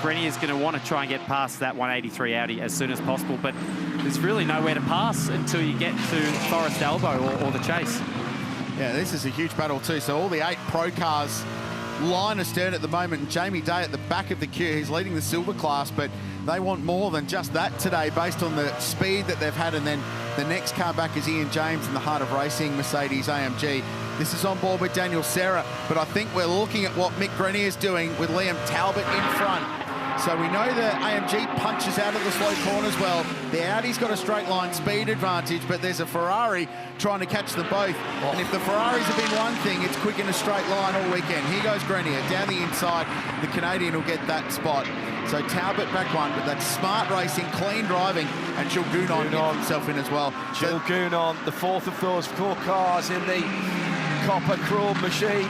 Brenny is going to want to try and get past that 183 Audi as soon as possible, but there's really nowhere to pass until you get to Forest Elbow or the chase. Yeah, this is a huge battle too. So all the 8 pro cars line astern at the moment, and Jamie Day at the back of the queue. He's leading the silver class, but they want more than just that today based on the speed that they've had. And then the next car back is Ian James in the heart of racing, Mercedes-AMG. This is on board with Daniel Serra, but I think we're looking at what Mick Grenier is doing with Liam Talbot in front. So we know the AMG punches out of the slow corners well. The Audi's got a straight line speed advantage, but there's a Ferrari trying to catch them both. And if the Ferraris have been one thing, it's quick in a straight line all weekend. Here goes Grenier down the inside. The Canadian will get that spot. So Talbot back 1, but that's smart racing, clean driving, and Jules Gunon gets himself in as well. Jules Gunon, the 4th of those 4 cars in the copper chrome machine.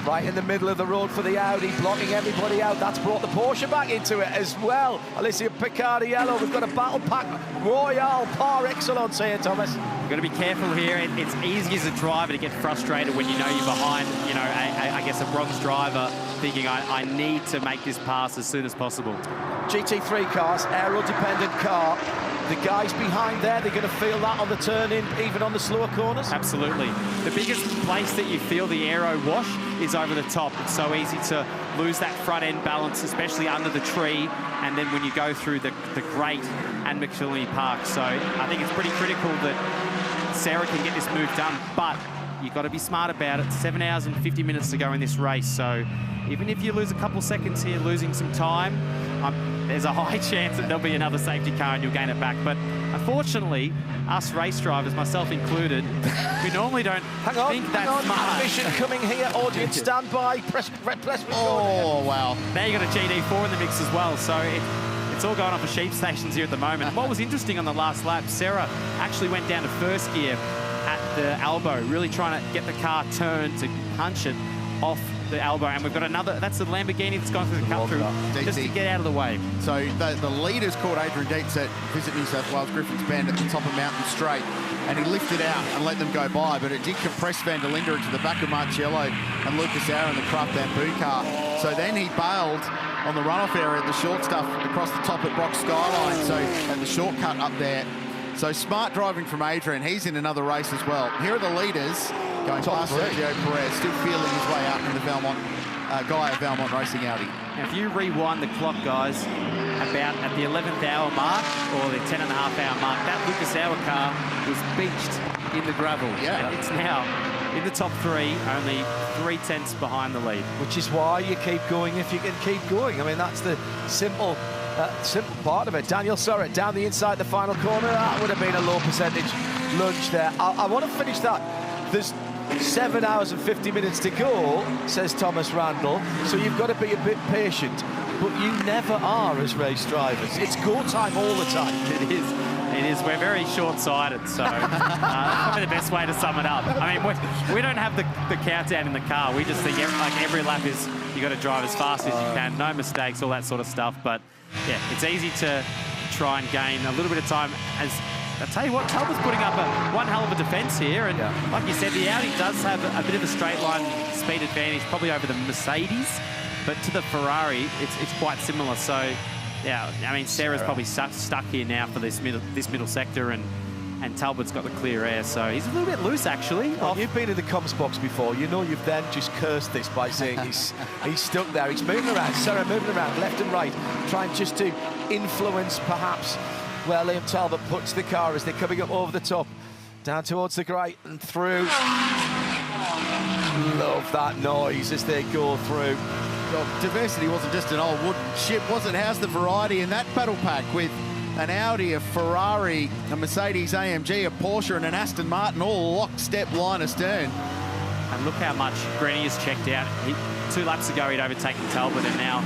Right in the middle of the road for the Audi, blocking everybody out. That's brought the Porsche back into it as well. Alicia Picardiello, we've got a battle pack Royale par excellence here, Thomas. You've got to be careful here. It's easy as a driver to get frustrated when you know you're behind, you know, I guess a bronze driver, thinking I need to make this pass as soon as possible. GT3 cars, aero-dependent car. The guys behind there, they're going to feel that on the turn-in, even on the slower corners? Absolutely. The biggest place that you feel the aero wash is over the top. It's so easy to lose that front-end balance, especially under the tree, and then when you go through the grate and McPhillamy Park. So I think it's pretty critical that Sarah can get this move done, but you've got to be smart about it. 7 hours and 50 minutes to go in this race, so even if you lose a couple seconds here, losing some time, there's a high chance that there'll be another safety car and you'll gain it back. But unfortunately, us race drivers, myself included, we normally don't think that smart. Mission coming here, audience standby, press record. Oh, wow. Now you've got a GD4 in the mix as well, so it's all going on for sheep stations here at the moment. What was interesting on the last lap, Sarah actually went down to first gear at the elbow, really trying to get the car turned to punch it off the elbow, and we've got another. That's the Lamborghini that's gone through the cut through, just to get out of the way. So the leaders caught Adrian Dietz at Visit New South Wales Griffin's Bend at the top of Mountain Straight, and he lifted out and let them go by, but it did compress Van der Linde into the back of Marcello and Lucas Auer in the Craft Bamboo car. So then he bailed on the runoff area at the short stuff across the top at Brock Skyline, so at the shortcut up there. So smart driving from Adrian. He's in another race as well. Here are the leaders going past Sergio Perez, still feeling his way up in the Valmont, Gaia Valmont Racing Audi. Now, if you rewind the clock, guys, about at the 11th hour mark or the 10.5-hour mark, that Lucas Auer car was beached in the gravel. Yeah. And it's now in the top 3, only 3/10 behind the lead. Which is why you keep going if you can keep going. I mean, that's the simple part of it. Daniel Surratt down the inside the final corner. That would have been a low percentage lunge there. I want to finish that. There's 7 hours and 50 minutes to go, says Thomas Randall, so you've got to be a bit patient, but you never are as race drivers. It's go time all the time. It is. It is. We're very short-sighted, so that's probably the best way to sum it up. I mean, we don't have the countdown in the car. We just think like every lap is you got to drive as fast as you can, no mistakes, all that sort of stuff. But yeah, it's easy to try and gain a little bit of time. As I tell you what, Talbot's putting up one hell of a defence here, and like you said, the Audi does have a bit of a straight line speed advantage, probably over the Mercedes, but to the Ferrari, it's quite similar. So yeah, I mean, Sarah's probably stuck here now for this middle sector, and Talbot's got the clear air, so he's a little bit loose, actually. Well, you've been in the comms box before. You know you've then just cursed this by saying he's stuck there. He's moving around, Sarah moving around left and right, trying just to influence, perhaps, where Liam Talbot puts the car as they're coming up over the top, down towards the right and through. Love that noise as they go through. Well, diversity wasn't just an old wooden ship, was it? How's the variety in that battle pack with an Audi, a Ferrari, a Mercedes-AMG, a Porsche and an Aston Martin, all lockstep line astern. And look how much Grenny has checked out. 2 laps ago he'd overtaken Talbot, and now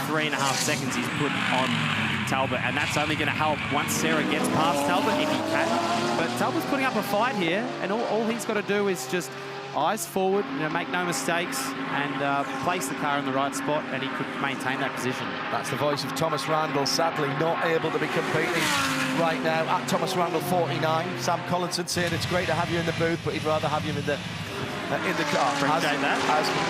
3.5 seconds he's put on Talbot, and that's only going to help once Sarah gets past Talbot, if he can. But Talbot's putting up a fight here, and all he's got to do is just eyes forward, make no mistakes, and place the car in the right spot, and he could maintain that position. That's the voice of Thomas Randall, sadly not able to be competing right now. At Thomas Randall 49, Sam Collinson saying it's great to have you in the booth, but he'd rather have you in the car. Appreciate that.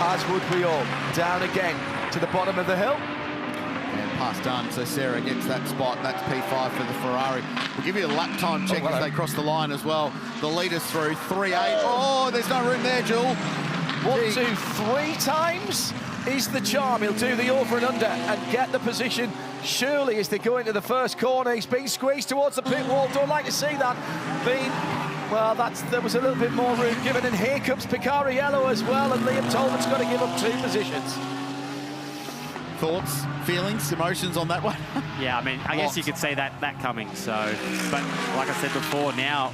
As would we all. Down again to the bottom of the hill. And pass done, so Sarah gets that spot. That's P5 for the Ferrari. We'll give you a lap time check as they cross the line as well. The leaders through 3.8. Oh, there's no room there, Jewel. 1, 2, 3 times is the charm. He'll do the over and under and get the position. Surely as they go into the first corner, he's being squeezed towards the pit wall. Don't like to see that. Well, there was a little bit more room given, and here comes Picariello as well, and Liam Talbot's got to give up 2 positions. Thoughts, feelings, emotions on that one? Yeah, I mean, I guess you could say that coming. So, but like I said before, now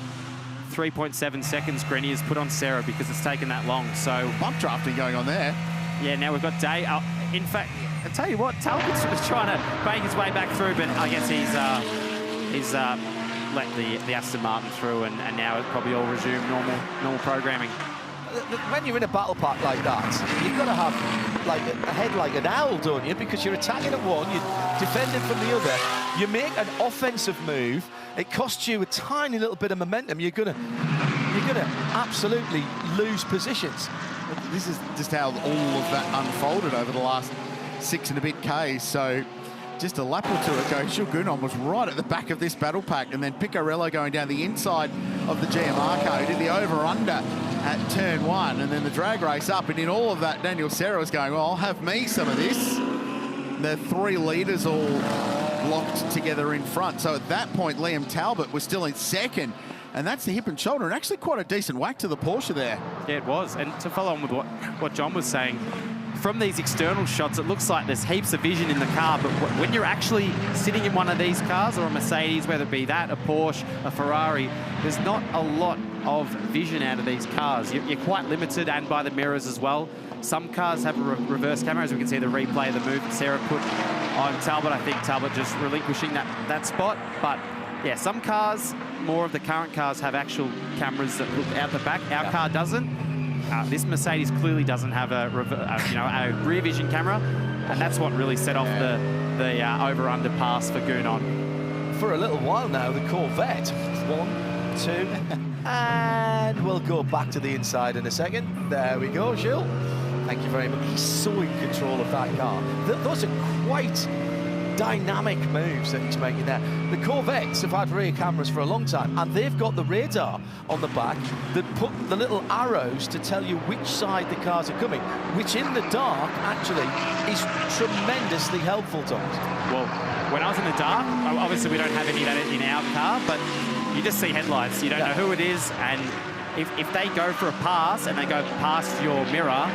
3.7 seconds Grenny has put on Sarah because it's taken that long. So bump drafting going on there. Yeah, now we've got Day. In fact, I'll tell you what, Talbot's trying to make his way back through, but I guess he's let the Aston Martin through, and now it's probably all resumed normal programming. When you're in a battle pack like that, you've got to have like a head like an owl, don't you? Because you're attacking at one, you're defending from the other. You make an offensive move, it costs you a tiny little bit of momentum. You're gonna absolutely lose positions. This is just how all of that unfolded over the last 6 and a bit Ks. So just a lap or two ago, Shulgunon was right at the back of this battle pack, and then Picariello going down the inside of the GMR car, who did the over-under at turn 1, and then the drag race up, and in all of that, Daniel Serra was going, well, I'll have me some of this. The 3 leaders all locked together in front. So at that point, Liam Talbot was still in second, and that's the hip and shoulder, and actually quite a decent whack to the Porsche there. Yeah, it was. And to follow on with what John was saying, from these external shots, it looks like there's heaps of vision in the car, but when you're actually sitting in one of these cars, or a Mercedes, whether it be that, a Porsche, a Ferrari, there's not a lot of vision out of these cars. You're quite limited, and by the mirrors as well. Some cars have a reverse camera, as we can see the replay of the move that Sarah put on Talbot. I think Talbot just relinquishing that spot. But yeah, some cars, more of the current cars, have actual cameras that look out the back. Our car doesn't. this Mercedes clearly doesn't have a rear vision camera, and that's what really set off the over-under pass for Gounon. For a little while now, the Corvette. 1, 2, and we'll go back to the inside in a second. There we go, Gilles. Thank you very much. He's so in control of that car. Those are quite dynamic moves that he's making there. The Corvettes have had rear cameras for a long time, and they've got the radar on the back that put the little arrows to tell you which side the cars are coming, which in the dark actually is tremendously helpful, Thomas. Well, when I was in the dark, obviously we don't have any of that in our car, but you just see headlights. You don't know who it is, and if they go for a pass and they go past your mirror,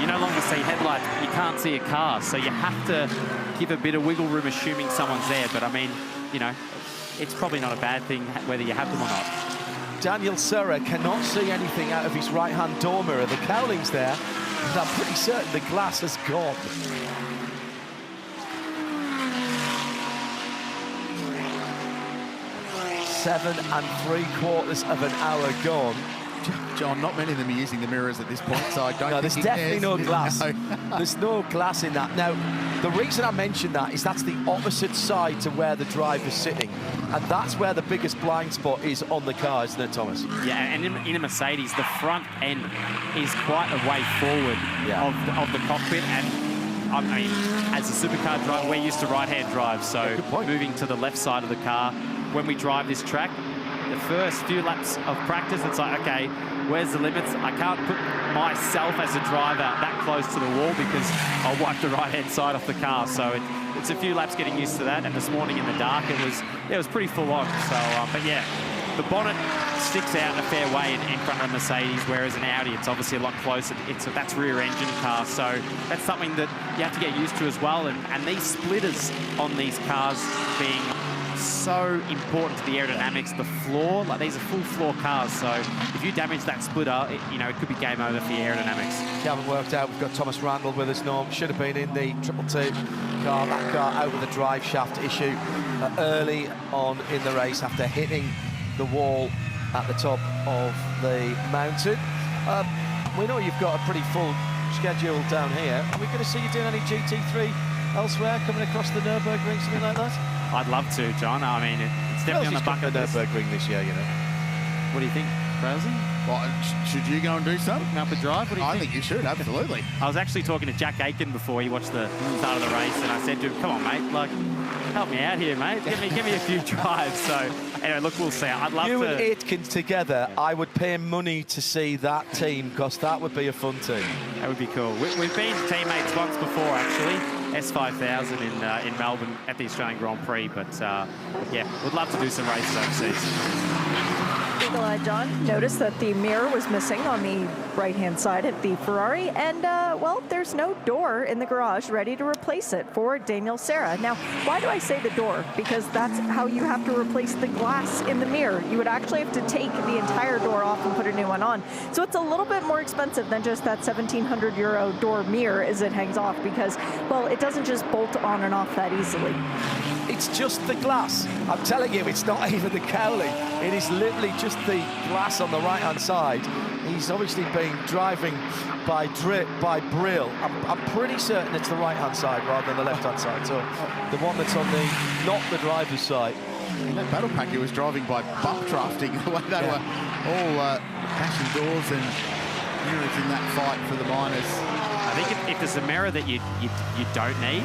you no longer see headlights. You can't see a car, so you have to give a bit of wiggle room assuming someone's there. But I mean, you know, it's probably not a bad thing whether you have them or not. Daniel Serra cannot see anything out of his right-hand door mirror. The cowling's there, and I'm pretty certain the glass has gone. 7 3/4 of an hour gone. John, not many of them are using the mirrors at this point, so I don't No, think there's definitely no glass. No. There's no glass in that. Now, the reason I mention that is that's the opposite side to where the driver's sitting. And that's where the biggest blind spot is on the car, isn't it, Thomas? Yeah, and in a Mercedes, the front end is quite a way forward of the cockpit. And I mean, as a supercar driver, we're used to right-hand drive, so moving to the left side of the car, when we drive this track, the first few laps of practice, it's like, okay, where's the limits? I can't put myself as a driver that close to the wall because I'll wipe the right-hand side off the car. So it's a few laps getting used to that. And this morning in the dark, it was pretty full on. So, but yeah, the bonnet sticks out in a fair way in front of a Mercedes, whereas an Audi, it's obviously a lot closer. That's rear-engine car, so that's something that you have to get used to as well. And these splitters on these cars being so important to the aerodynamics, the floor, like these are full floor cars, so if you damage that splitter, it could be game over for the aerodynamics. You haven't worked out. We've got Thomas Randall with us, Norm. Should have been in the 222 car. That car out with a drive shaft issue early on in the race after hitting the wall at the top of the mountain. We know you've got a pretty full schedule down here. Are we going to see you doing any GT3 elsewhere, coming across the Nürburgring, something like that? I'd love to, John. I mean, it's definitely on the bucket list. Nürburgring this year, you know. What do you think, Craill? Well, should you go and do something? Up a drive? What do you I think you should, absolutely. I was actually talking to Jack Aiken before he watched the start of the race, and I said to him, come on, mate, like, help me out here, mate. Give me a few drives. So, anyway, look, we'll see. I'd love you to... and Aitken together, I would pay money to see that team, because that would be a fun team. That would be cool. We've been teammates once before, actually. S5000 in Melbourne at the Australian Grand Prix, but yeah, would love to do some races overseas. Eagle-eyed John noticed that the mirror was missing on the right-hand side of the Ferrari, and well, there's no door in the garage ready to replace it for Daniel Serra. Now, why do I say the door? Because that's how you have to replace the glass in the mirror. You would actually have to take the entire door off and put a new one on. So it's a little bit more expensive than just that €1,700 door mirror as it hangs off, because, well, it doesn't just bolt on and off that easily. It's just the glass. I'm telling you, it's not even the cowling. It is literally just the glass on the right-hand side. He's obviously been driving by Craill. I'm pretty certain it's the right-hand side rather than the left-hand side. So the one that's on not the driver's side. In that battle pack, he was driving by bump drafting the way they were all bashing doors and mirrors in that fight for the minors. I think if there's a mirror that you don't need,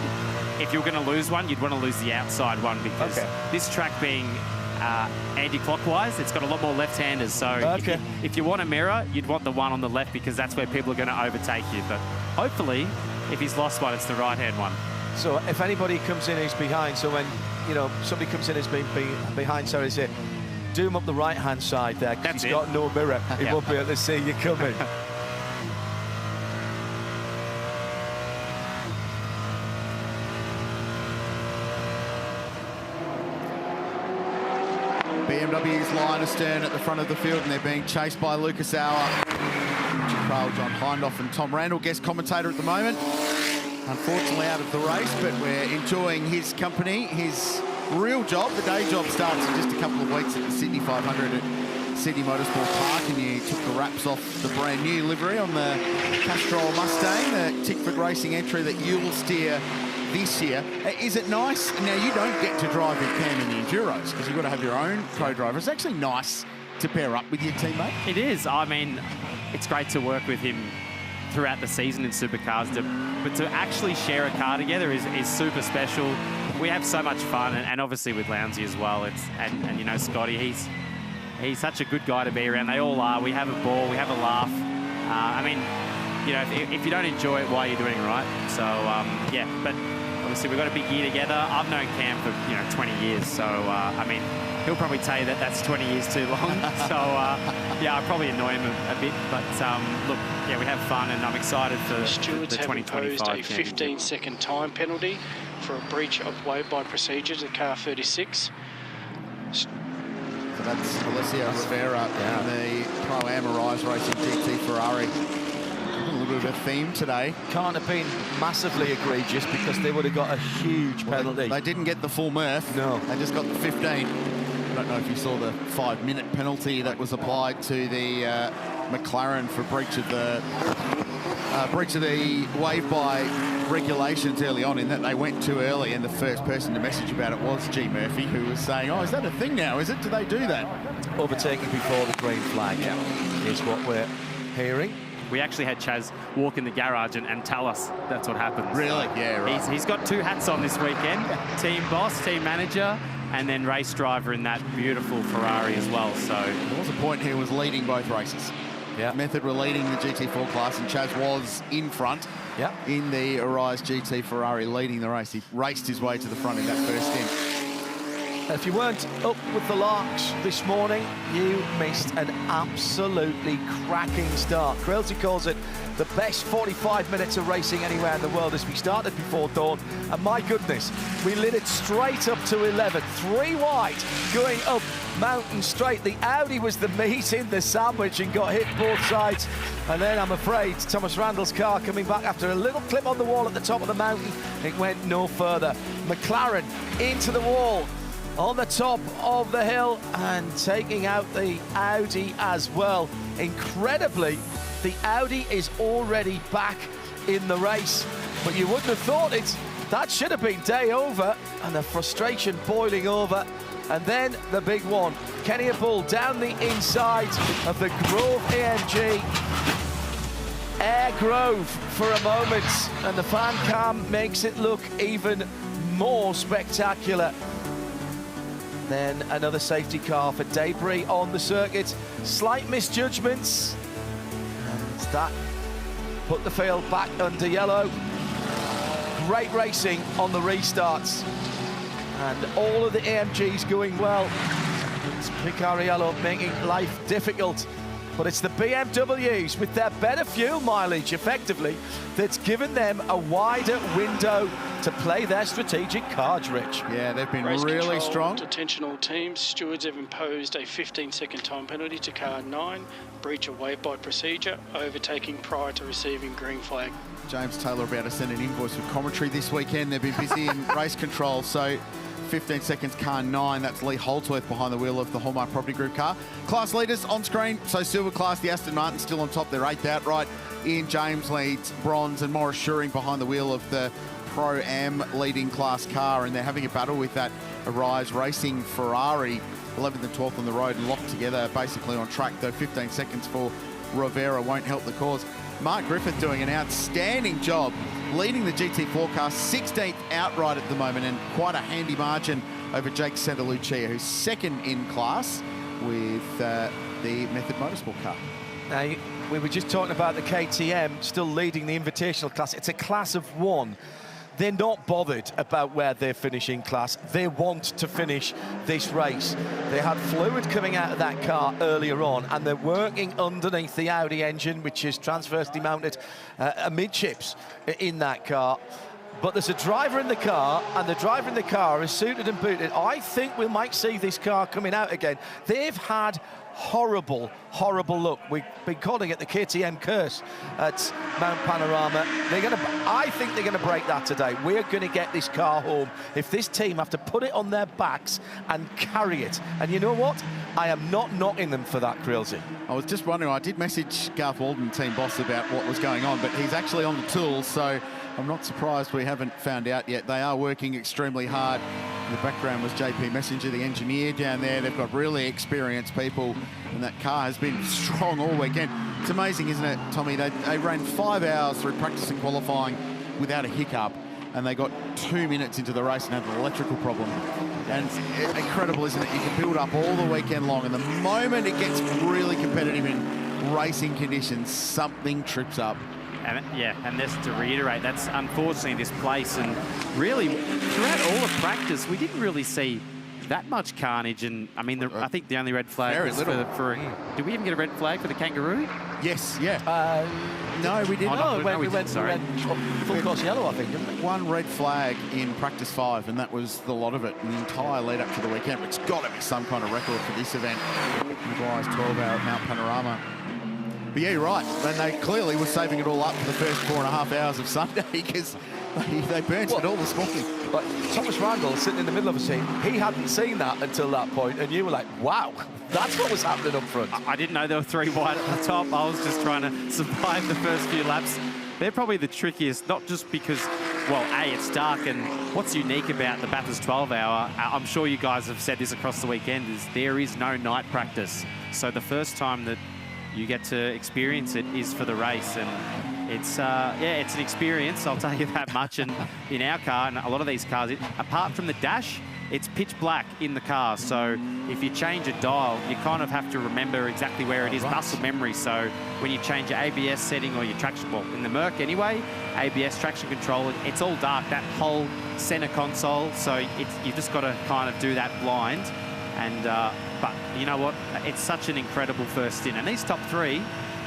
if you're going to lose one, you'd want to lose the outside one, because this track being anti-clockwise, it's got a lot more left-handers. So if you want a mirror, you'd want the one on the left, because that's where people are going to overtake you. But hopefully, if he's lost one, it's the right-hand one. So if anybody comes in who's behind, so when somebody comes in who's been behind, so is it do him up the right-hand side there, because he's got no mirror. He won't be able to see you coming. BMW's line astern at the front of the field, and they're being chased by Lucas Auer, Craill, John Hindhaugh and Tom Randall, guest commentator at the moment. Unfortunately out of the race, but we're enjoying his company. His real job, the day job, starts in just a couple of weeks at the Sydney 500 at Sydney Motorsport Park, and you took the wraps off the brand new livery on the Castrol Mustang, the Tickford Racing entry that you'll steer this year. Is it nice? Now, you don't get to drive with Cam in the Enduros because you've got to have your own co-driver. It's actually nice to pair up with your teammate. It is. I mean, it's great to work with him throughout the season in supercars, but to actually share a car together is super special. We have so much fun, and obviously with Lounsey as well. And you know, Scotty, he's such a good guy to be around. They all are. We have a ball, we have a laugh. I mean, you know, if you don't enjoy it, why are you doing it, right? So yeah, but obviously we've got a big year together. I've known Cam for 20 years, so I mean, he'll probably tell you that that's 20 years too long. So yeah, I probably annoy him a bit, but look, yeah, we have fun, and I'm excited for the Stewards have 2025 imposed a 15-second time penalty for a breach of wave-by procedure to car 36. So that's Alessio Rivera in the Pro-Am Arise Racing GT Ferrari. A little bit of a theme today. Can't have been massively egregious because they would have got a huge penalty. They didn't get the full Murph. No. They just got the 15. I don't know if you saw the 5-minute penalty that was applied to the McLaren for breach of the wave-by regulations early on, in that they went too early, and the first person to message about it was G. Murphy, who was saying, oh, is that a thing now? Is it? Do they do that? Overtaking before the green flag is what we're hearing. We actually had Chaz walk in the garage and tell us that's what happens. Really? Yeah, right. He's got 2 hats on this weekend. Team boss, team manager, and then race driver in that beautiful Ferrari as well. So there was a point he was leading both races. Yeah. Method were leading the GT4 class, and Chaz was in front in the Arise GT Ferrari, leading the race. He raced his way to the front in that first stint. If you weren't up with the Larks this morning, you missed an absolutely cracking start. Craill calls it the best 45 minutes of racing anywhere in the world as we started before dawn. And my goodness, we lit it straight up to 11, 3 wide, going up Mountain Straight. The Audi was the meat in the sandwich and got hit both sides. And then I'm afraid Thomas Randall's car coming back after a little clip on the wall at the top of the mountain. It went no further. McLaren into the wall on the top of the hill and taking out the Audi as well. Incredibly, the Audi is already back in the race, but you wouldn't have thought it. That should have been day over, and the frustration boiling over. And then the big one, Kenny Bull down the inside of the Grove AMG. Air Grove for a moment, and the fan cam makes it look even more spectacular. Then another safety car for debris on the circuit. Slight misjudgments. And that put the field back under yellow. Great racing on the restarts. And all of the AMGs going well. It's Picariello making life difficult. But it's the BMWs with their better fuel mileage, effectively, that's given them a wider window to play their strategic cards, Rich. Yeah, they've been Race really control, strong. Attention all teams. Stewards have imposed a 15-second time penalty to car 9, breach of wave-by procedure, overtaking prior to receiving green flag. James Taylor about to send an invoice with commentary this weekend. They've been busy in race control, so 15 seconds, car 9. That's Lee Holdsworth behind the wheel of the Hallmark Property Group car. Class leaders on screen. So silver class, the Aston Martin still on top. They're 8th outright. Ian James leads bronze, and Morris Schuring behind the wheel of the Pro-Am leading class car. And they're having a battle with that Arise Racing Ferrari, 11th and 12th on the road, and locked together basically on track, though 15 seconds for Rivera won't help the cause. Mark Griffith doing an outstanding job leading the GT4 car, 16th outright at the moment, and quite a handy margin over Jake Santalucia, who's 2nd in class with the Method Motorsport car. Now, we were just talking about the KTM still leading the Invitational class. It's a class of 1. They're not bothered about where they're finishing class. They want to finish this race. They had fluid coming out of that car earlier on, and they're working underneath the Audi engine, which is transversely mounted amidships in that car. but there's a driver in the car, and the driver in the car is suited and booted. I think we might see this car coming out again. They've had horrible, horrible luck. We've been calling it the KTM curse at Mount Panorama. I think they're going to break that today. We're going to get this car home if this team have to put it on their backs and carry it. And you know what? I am not knocking them for that, Craill. I was just wondering, I did message Garth Walden, team boss, about what was going on, but he's actually on the tools, so I'm not surprised we haven't found out yet. They are working extremely hard. In the background was JP Messenger, the engineer down there. They've got really experienced people, and that car has been strong all weekend. It's amazing, isn't it, Tommy? They ran 5 hours through practice and qualifying without a hiccup, and they got 2 minutes into the race and had an electrical problem. And it's incredible, isn't it? You can build up all the weekend long, and the moment it gets really competitive in racing conditions, something trips up. And this, to reiterate, that's unfortunately this place. And really, throughout all of practice, we didn't really see that much carnage. And I mean, I think the only red flag was for did we even get a red flag for the kangaroo? Yes, yeah. No, we didn't. We went full course yellow, I think, didn't we? One red flag in practice 5, and that was the lot of it, and the entire lead up to the weekend. It's got to be some kind of record for this event. Meguiar's 12-hour at Mount Panorama. But yeah, you're right. And they clearly were saving it all up for the first 4.5 hours of Sunday, because they burnt it all this morning. But Thomas Randall sitting in the middle of a scene, he hadn't seen that until that point, and you were like, wow, that's what was happening up front. I didn't know there were 3 wide at the top. I was just trying to survive the first few laps. They're probably the trickiest, not just because, well, A, it's dark, and what's unique about the Bathurst 12-hour, I'm sure you guys have said this across the weekend, is there is no night practice. So the first time that you get to experience it is for the race, and it's it's an experience, I'll tell you that much. And in our car, and a lot of these cars, apart from the dash, it's pitch black in the car. So if you change a dial, you kind of have to remember exactly where it is, muscle memory. So when you change your ABS setting or your traction, well, in the Merc anyway, ABS traction control, it's all dark, that whole center console. So you've just got to kind of do that blind. And but you know what? It's such an incredible first stint. And these top 3,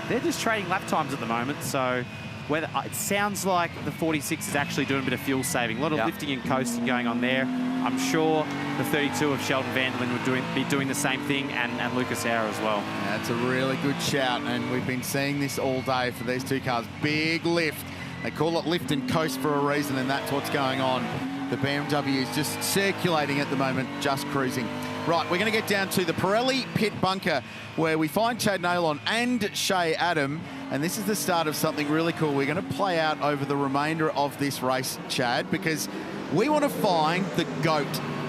they're just trading lap times at the moment. So whether it sounds like the 46 is actually doing a bit of fuel saving, a lot of lifting and coasting going on there. I'm sure the 32 of Sheldon Vanderlyn would be doing the same thing, and Lucas Auer as well. Yeah, it's a really good shout, and we've been seeing this all day for these 2 cars. Big lift. They call it lift and coast for a reason, and that's what's going on. The BMW is just circulating at the moment, just cruising. Right, we're going to get down to the Pirelli pit bunker, where we find Chad Neylon and Shea Adam, and this is the start of something really cool. We're going to play out over the remainder of this race, Chad, because we want to find the GOAT,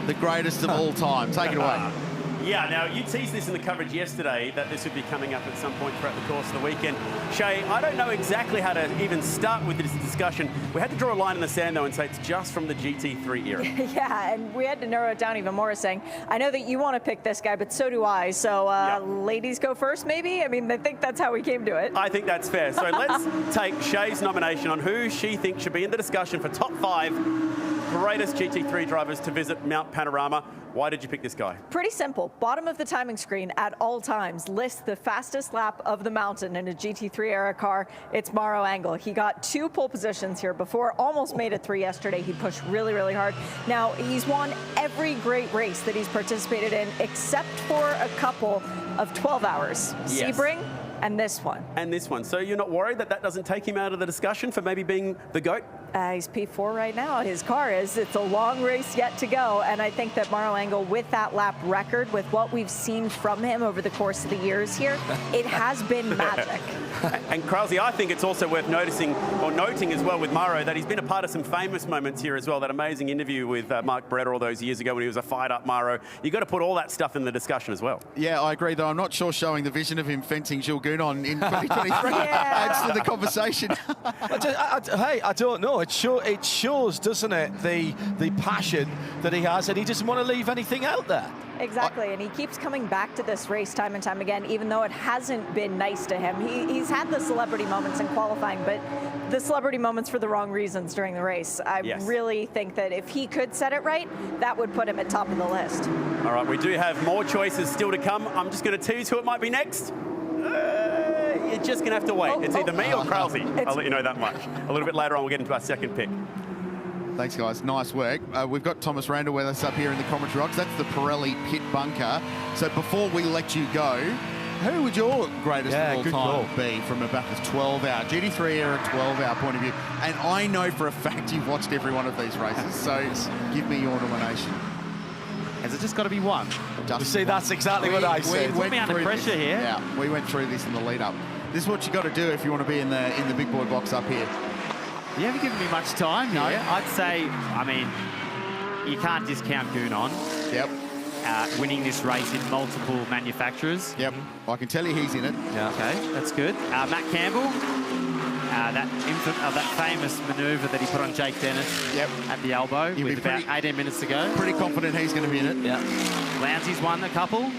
the greatest of all time. Take it away. Yeah, now you teased this in the coverage yesterday that this would be coming up at some point throughout the course of the weekend. Shea, I don't know exactly how to even start with this discussion. We had to draw a line in the sand, though, and say it's just from the GT3 era. Yeah, and we had to narrow it down even more, saying, I know that you want to pick this guy, but so do I. So ladies go first, maybe? I mean, I think that's how we came to it. I think that's fair. So let's take Shea's nomination on who she thinks should be in the discussion for top 5 greatest GT3 drivers to visit Mount Panorama. Why did you pick this guy? Pretty simple. Bottom of the timing screen at all times lists the fastest lap of the mountain in a GT3 era car. It's Mauro Angel. He got 2 pole positions here before, almost made it 3 yesterday. He pushed really, really hard. Now, he's won every great race that he's participated in, except for a couple of 12 hours. Yes. Sebring and this one. And this one. So you're not worried that that doesn't take him out of the discussion for maybe being the GOAT? He's P4 right now. His car is. It's a long race yet to go. And I think that Mauro Angel, with that lap record, with what we've seen from him over the course of the years here, it has been magic. And Craill, I think it's also worth noticing, or noting as well with Mauro, that he's been a part of some famous moments here as well. That amazing interview with Mark Breder all those years ago when he was a fired-up Mauro. You've got to put all that stuff in the discussion as well. Yeah, I agree, though I'm not sure showing the vision of him fencing Jules Gounon in 2023 adds to the conversation. Hey, I don't know. It shows, doesn't it, the passion that he has, and he doesn't want to leave anything out there. Exactly, and he keeps coming back to this race time and time again, even though it hasn't been nice to him. He's had the celebrity moments in qualifying, but the celebrity moments for the wrong reasons during the race. I really think that if he could set it right, that would put him at top of the list. All right, we do have more choices still to come. I'm just going to tease who it might be next. You're just going to have to wait. It's either me or Craill. I'll let you know that much. A little bit later on, we'll get into our second pick. Thanks, guys. Nice work. We've got Thomas Randall with us up here in the commentary box. That's the Pirelli pit bunker. So before we let you go, who would your greatest of all time be from a Bathurst 12-hour, GT3 era 12-hour point of view? And I know for a fact you've watched every one of these races, so give me your nomination. Has it just got to be one? See, that's exactly what I said. Put me under pressure here. Yeah, we went through this in the lead-up. This is what you got to do if you want to be in the big boy box up here. You haven't given me much time, no. Yeah. I'd say, I mean, you can't discount Goonon. Yep. Winning this race in multiple manufacturers. Yep. I can tell you he's in it. Yeah. Okay, that's good. Matt Campbell, that famous manoeuvre that he put on Jake Dennis at the elbow with about 18 minutes to go. Pretty confident he's going to be in it. Yeah. Lounsey's won a couple.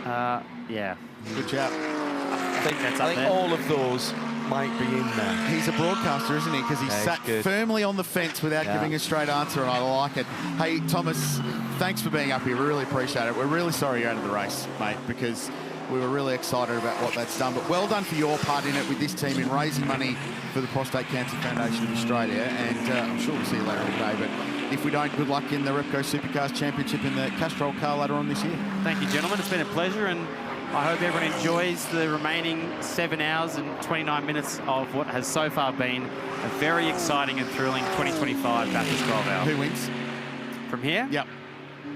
Yeah. Good job. I think that's I up think there. all of those might be in there. He's a broadcaster, isn't he? Because he sat firmly on the fence without giving a straight answer, and I like it. Hey, Thomas, thanks for being up here. We really appreciate it. We're really sorry you're out of the race, mate, because we were really excited about what that's done. But well done for your part in it with this team in raising money for the Prostate Cancer Foundation of Australia. And I'm sure we'll see you later today. But if we don't, good luck in the Repco Supercars Championship in the Castrol car later on this year. Thank you, gentlemen. It's been a pleasure, and I hope everyone enjoys the remaining 7 hours and 29 minutes of what has so far been a very exciting and thrilling 2025 Bathurst 12 Hour. Who wins? From here? Yep.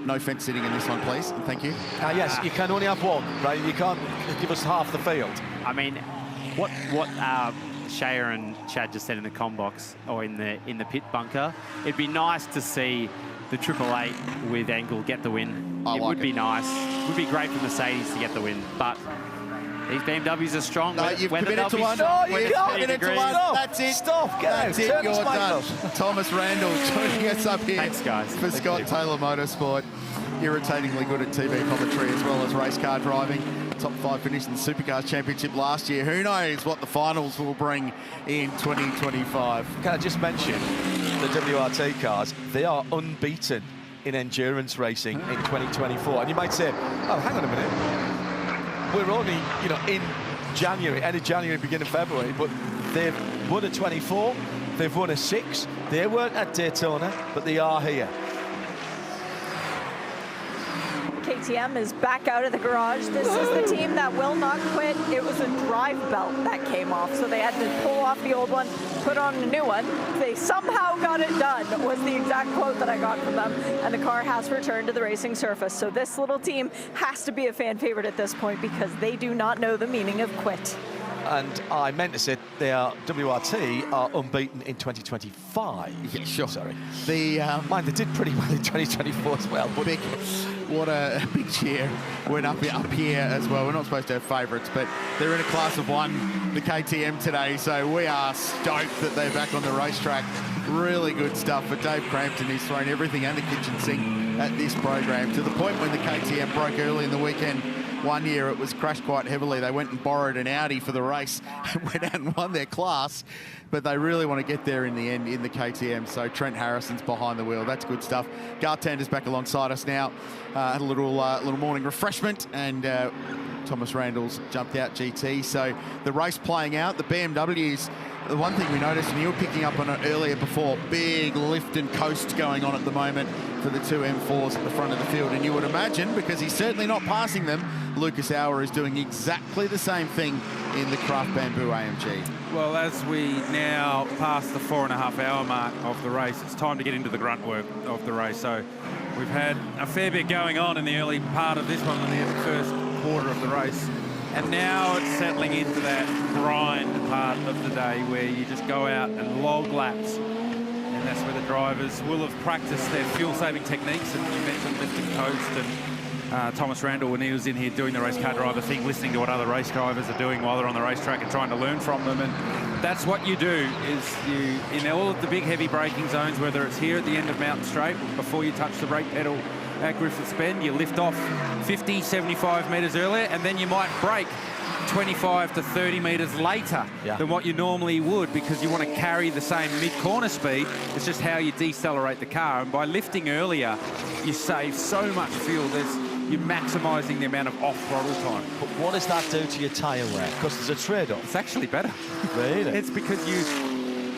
No fence sitting in this one, please. And thank you. Yes, you can only have one, right? You can't give us half the field. I mean, what Shea and Chad just said in the comm box or in the pit bunker, it'd be nice to see the 888 with Engel get the win. It would be nice. It would be great for Mercedes to get the win, but these BMWs are strong. No, you've committed to one. No, you can't. Committed to one. That's it. Stop. Get That's out. it. Turn You're the spike done. off. Thomas Randall joining us up here. Thanks, guys. For Scott Taylor Motorsport. Irritatingly good at TV commentary as well as race car driving. Top 5 finish in the Supercars Championship last year. Who knows what the finals will bring in 2025. Can I just mention the WRT cars? They are unbeaten in endurance racing in 2024. And you might say, oh, hang on a minute. We're only, in January, end of January, beginning of February, but they've won a 24, they've won a 6. They weren't at Daytona, but they are here. KTM is back out of the garage. This is the team that will not quit. It was a drive belt that came off, so they had to pull off the old one, put on a new one. They somehow got it done, was the exact quote that I got from them, and the car has returned to the racing surface. So this little team has to be a fan favorite at this point because they do not know the meaning of quit. And I meant to say WRT are unbeaten in 2025. Yeah, sure. Sorry. Mind they did pretty well in 2024 as well. But what a big cheer went up here as well. We're not supposed to have favourites, but they're in a class of 1, the KTM today, so we are stoked that they're back on the racetrack. Really good stuff for Dave Crampton. He's thrown everything and the kitchen sink at this program, to the point when the KTM broke early in the weekend. One year it was crashed quite heavily. They went and borrowed an Audi for the race and went out and won their class, but they really want to get there in the end in the KTM. So Trent Harrison's behind the wheel. That's good stuff. Gartander's back alongside us now. Had a little morning refreshment, and Thomas Randall's jumped out GT. So the race playing out. The BMWs, the one thing we noticed, and you were picking up on it earlier before, big lift and coast going on at the moment for the 2 M4s at the front of the field. And you would imagine, because he's certainly not passing them, Lucas Auer is doing exactly the same thing in the Craft Bamboo AMG. Well, as we now pass the 4.5 hour mark of the race, it's time to get into the grunt work of the race. So we've had a fair bit going on in the early part of this one, in the first quarter of the race. And now it's settling into that grind part of the day where you just go out and log laps. And that's where the drivers will have practiced their fuel-saving techniques. And you mentioned lift and coast, and Thomas Randall, when he was in here doing the race car driver thing, listening to what other race drivers are doing while they're on the racetrack and trying to learn from them. And that's what you do, is you, in all of the big heavy braking zones, whether it's here at the end of Mountain Straight, before you touch the brake pedal at Griffiths Bend, you lift off 50, 75 metres earlier, and then you might brake 25 to 30 metres later than what you normally would, because you want to carry the same mid-corner speed. It's just how you decelerate the car, and by lifting earlier, you save so much fuel. You're maximising the amount of off-throttle time. But what does that do to your tyre wear? Because there's a trade-off. It's actually better. Really? It's because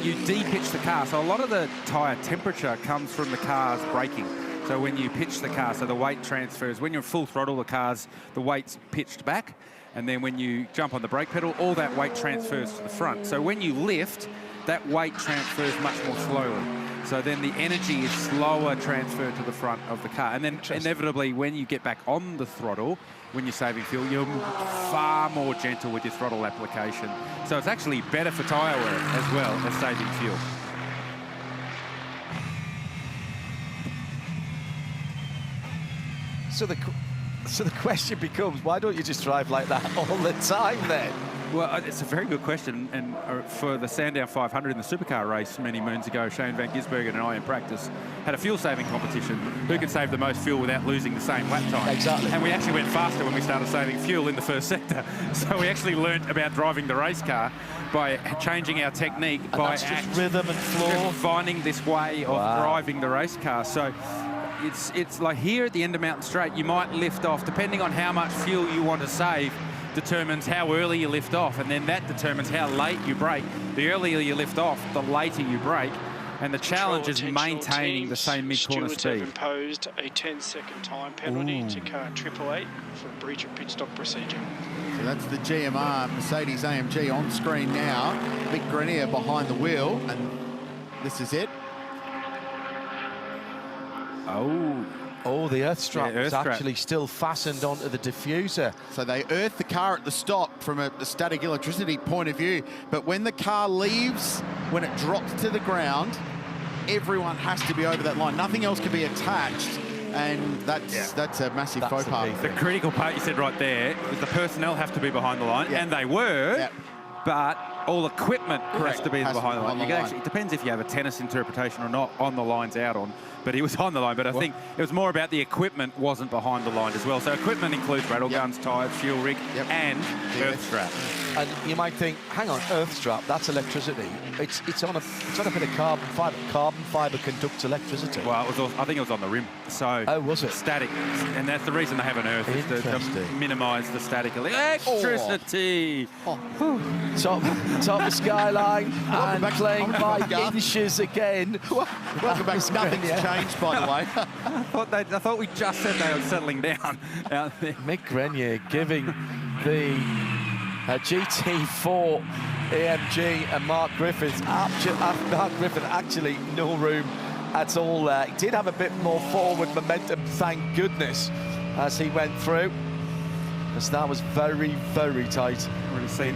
you de-pitch the car. So a lot of the tyre temperature comes from the car's braking. So when you pitch the car, so the weight transfers. When you're full throttle, the weight's pitched back. And then when you jump on the brake pedal, all that weight transfers to the front. So when you lift, that weight transfers much more slowly. So then the energy is slower transferred to the front of the car. And then inevitably, when you get back on the throttle, when you're saving fuel, you're far more gentle with your throttle application. So it's actually better for tyre wear as well as saving fuel. So the question becomes, why don't you just drive like that all the time then? Well, it's a very good question, and for the Sandown 500 in the supercar race many moons ago, Shane van Gisbergen and I in practice had a fuel-saving competition. Who could save the most fuel without losing the same lap time? Exactly. And we actually went faster when we started saving fuel in the first sector. So we actually learnt about driving the race car by changing our technique, and by that's just rhythm and flow. Finding this way of driving the race car. So it's like here at the end of Mountain Straight, you might lift off, depending on how much fuel you want to save, determines how early you lift off, and then that determines how late you brake. The earlier you lift off, the later you brake, and the challenge is maintaining the same mid-corner Stewards speed. have imposed a 10-second time penalty to car 888 for a breach of pit stop procedure. So that's the GMR Mercedes-AMG on screen now. Mick Grenier behind the wheel, and this is it. Oh, the earth strap is actually still fastened onto the diffuser. So they earth the car at the stop from a static electricity point of view, but when the car leaves, when it drops to the ground, everyone has to be over that line. Nothing else can be attached, and that's a massive faux pas. The critical part you said right there is the personnel have to be behind the line, and they were, but all equipment has to be behind the line. It depends if you have a tennis interpretation or not on the lines out on, but he was on the line. But I think it was more about the equipment wasn't behind the line as well. So equipment includes rattle guns, tyres, fuel rig, and earth strap. And you might think, hang on, earth strap, that's electricity. It's on a bit of carbon fibre. Carbon fibre conducts electricity. Well, I think it was on the rim. So was it? Static. And that's the reason they have an earth, is to minimise the static electricity. Top of skyline and playing by inches again. Welcome back. Nothing's changed, by the way. I thought we just said they were settling down out there. Mick Grenier giving the GT4 AMG and Mark Griffin actually no room at all there. He did have a bit more forward momentum, thank goodness, as he went through, because that was very, very tight.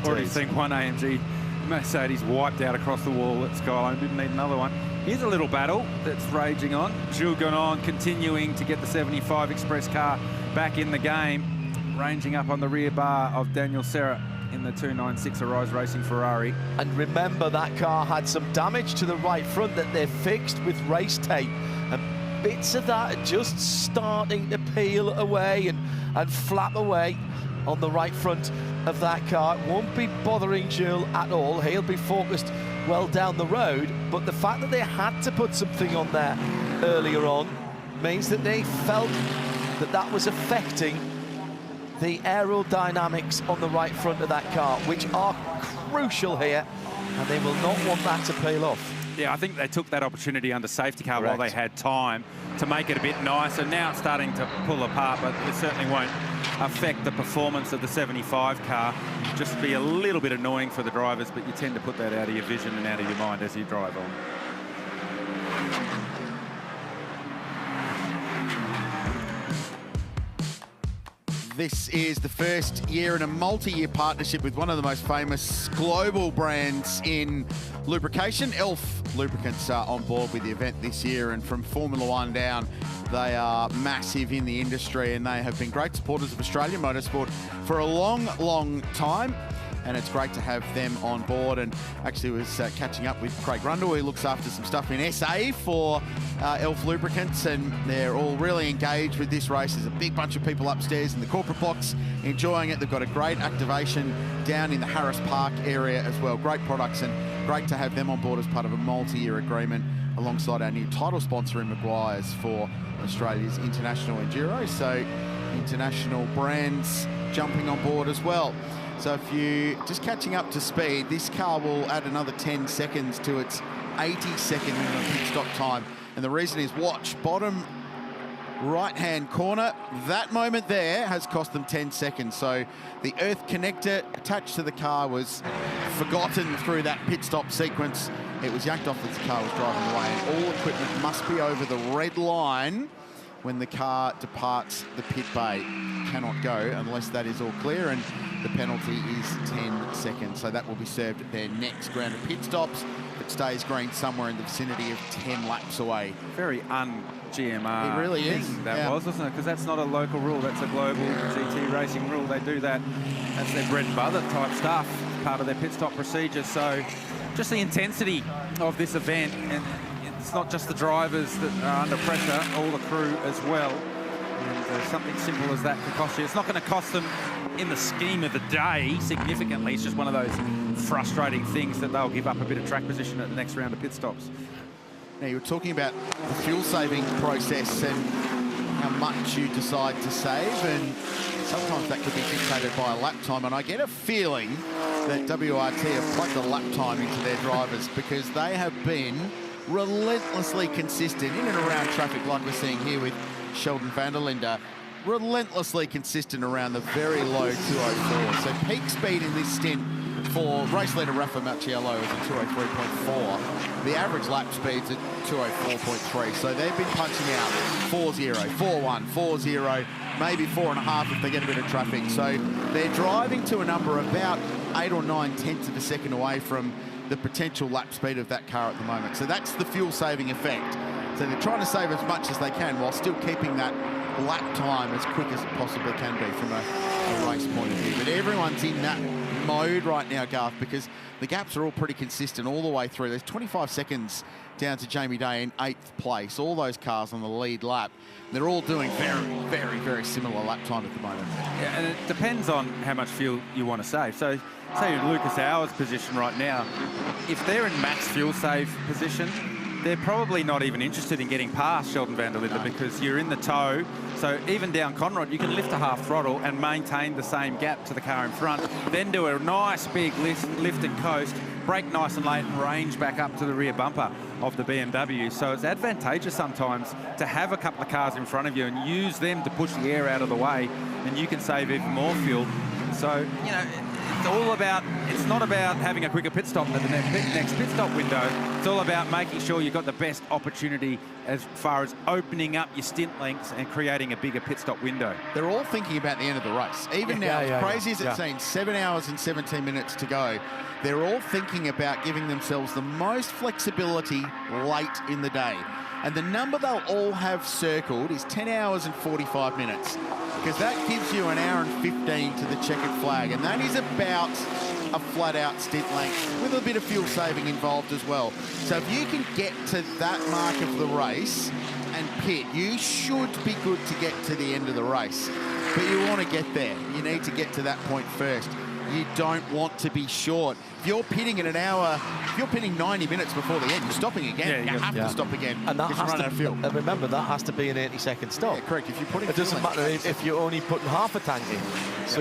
Already seen one AMG Mercedes wiped out across the wall at Skyline. Didn't need another one. Here's a little battle that's raging on. Jules Gounon continuing to get the 75 Express car back in the game, ranging up on the rear bar of Daniel Serra in the 296 Arise Racing Ferrari. And remember, that car had some damage to the right front that they've fixed with race tape, and bits of that are just starting to peel away and flap away on the right front of that car. It won't be bothering Jules at all. He'll be focused well down the road, but the fact that they had to put something on there earlier on means that they felt that that was affecting the aerodynamics on the right front of that car, which are crucial here, and they will not want that to peel off. Yeah, I think they took that opportunity under safety car while they had time to make it a bit nicer. Now it's starting to pull apart, but it certainly won't affect the performance of the 75 car. Just be a little bit annoying for the drivers, but you tend to put that out of your vision and out of your mind as you drive on. This is the first year in a multi-year partnership with one of the most famous global brands in lubrication. Elf Lubricants are on board with the event this year, and from Formula One down, they are massive in the industry, and they have been great supporters of Australian motorsport for a long, long time. And it's great to have them on board. And actually was catching up with Craig Rundle, who looks after some stuff in SA for Elf Lubricants, and they're all really engaged with this race. There's a big bunch of people upstairs in the corporate box enjoying it. They've got a great activation down in the Harris Park area as well. Great products, and great to have them on board as part of a multi-year agreement alongside our new title sponsor in Meguiar's for Australia's International Enduro. So international brands jumping on board as well. So if you just catching up to speed, this car will add another 10 seconds to its 80-second minimum pit stop time. And the reason is, watch, bottom right-hand corner, that moment there has cost them 10 seconds. So the earth connector attached to the car was forgotten through that pit stop sequence. It was yanked off as the car was driving away. And all equipment must be over the red line when the car departs the pit bay. Cannot go unless that is all clear, and the penalty is 10 seconds. So that will be served at their next round of pit stops. It stays green somewhere in the vicinity of 10 laps away. Very un-GMR. It really is. That was, wasn't it? Because that's not a local rule. That's a global GT racing rule. They do that. That's their bread and butter type stuff, part of their pit stop procedure. So just the intensity of this event, and it's not just the drivers that are under pressure, all the crew as well. And something simple as that can cost you. It's not going to cost them in the scheme of the day significantly. It's just one of those frustrating things that they'll give up a bit of track position at the next round of pit stops. Now, you were talking about the fuel-saving process and how much you decide to save, and sometimes that could be dictated by a lap time. And I get a feeling that WRT have plugged a lap time into their drivers, because they have been relentlessly consistent in and around traffic, like we're seeing here with Sheldon van der Linde, relentlessly consistent around the very low 204. So peak speed in this stint for race leader Rafa Macchiello is at 203.4. The average lap speed's at 204.3. So they've been punching out 4.0, 4.1, 4.0, maybe 4.5 if they get a bit of traffic. So they're driving to a number about 8 or 9 tenths of a second away from the potential lap speed of that car at the moment. So that's the fuel saving effect. So they're trying to save as much as they can while still keeping that lap time as quick as it possibly can be from a race point of view. But everyone's in that mode right now, Garth, because the gaps are all pretty consistent all the way through. There's 25 seconds down to Jamie Day in 8th place. All those cars on the lead lap, they're all doing very similar lap time at the moment. Yeah, and it depends on how much fuel you want to save. So say in Lucas Auer's position right now, if they're in max fuel save position, they're probably not even interested in getting past Sheldon van der Linde, because you're in the tow. So even down Conrod, you can lift to half throttle and maintain the same gap to the car in front, then do a nice big lift and coast, brake nice and late, and range back up to the rear bumper of the BMW. So it's advantageous sometimes to have a couple of cars in front of you and use them to push the air out of the way, and you can save even more fuel. So, you know, it's all about, it's not about having a quicker pit stop at the next pit stop window. It's all about making sure you've got the best opportunity as far as opening up your stint lengths and creating a bigger pit stop window. They're all thinking about the end of the race. Even now, as crazy as it seems, 7 hours and 17 minutes to go, they're all thinking about giving themselves the most flexibility late in the day. And the number they'll all have circled is 10 hours and 45 minutes, because that gives you an hour and 15 to the checkered flag. And that is about a flat-out stint length with a bit of fuel saving involved as well. So if you can get to that mark of the race and pit, you should be good to get to the end of the race. But you want to get there. You need to get to that point first. You don't want to be short. If you're pitting in an hour, if you're pitting 90 minutes before the end, you're stopping again. You have to stop again. And that has run out of fuel. And remember, that has to be an 80-second stop. Yeah, correct. If you're putting, it doesn't matter if you're only putting half a tank in. So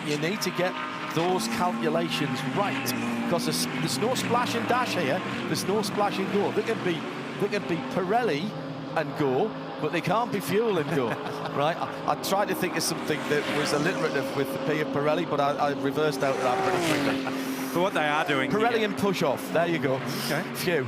you need to get those calculations right, because there's no splash and dash here. There's no splash and go. They can be Pirelli and go, but they can't be fuel and go. Right? I tried to think of something that was alliterative with the P of Pirelli, but I reversed out of that pretty quickly. So what they are doing... Pirelli and push-off. There you go. Okay. Phew.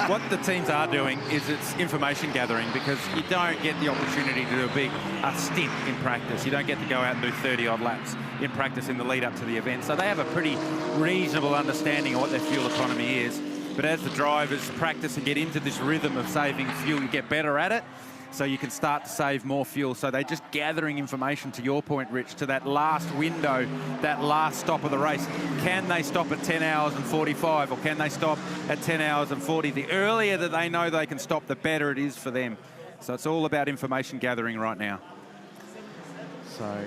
What the teams are doing is it's information gathering, because you don't get the opportunity to do a stint in practice. You don't get to go out and do 30-odd laps in practice in the lead-up to the event. So they have a pretty reasonable understanding of what their fuel economy is. But as the drivers practice and get into this rhythm of saving fuel, you get better at it, so you can start to save more fuel. So they're just gathering information, to your point, Rich, to that last window, that last stop of the race. Can they stop at 10 hours and 45, or can they stop at 10 hours and 40? The earlier that they know they can stop, the better it is for them. So it's all about information gathering right now. So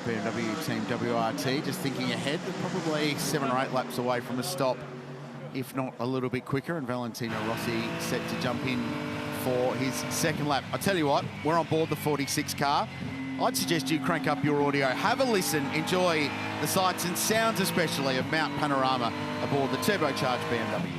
BMW team WRT just thinking ahead. They're probably 7 or 8 laps away from a stop, if not a little bit quicker, and Valentino Rossi set to jump in for his second lap. I tell you what, we're on board the 46 car. I'd suggest you crank up your audio, have a listen, enjoy the sights and sounds especially of Mount Panorama aboard the turbocharged BMW.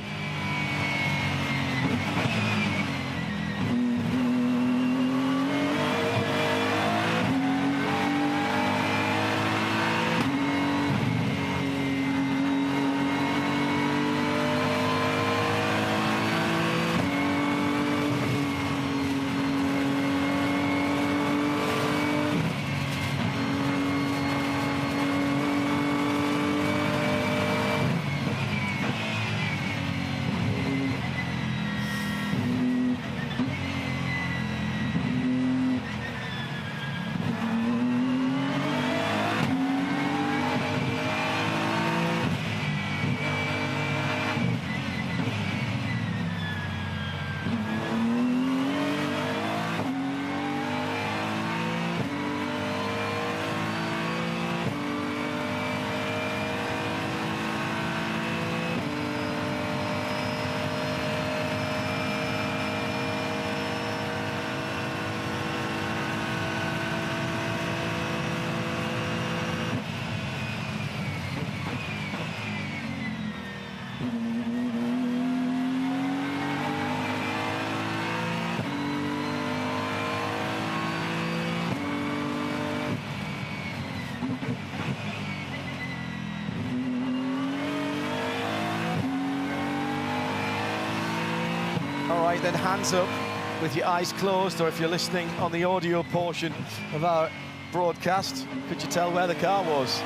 All right, then hands up with your eyes closed, or if you're listening on the audio portion of our broadcast, could you tell where the car was?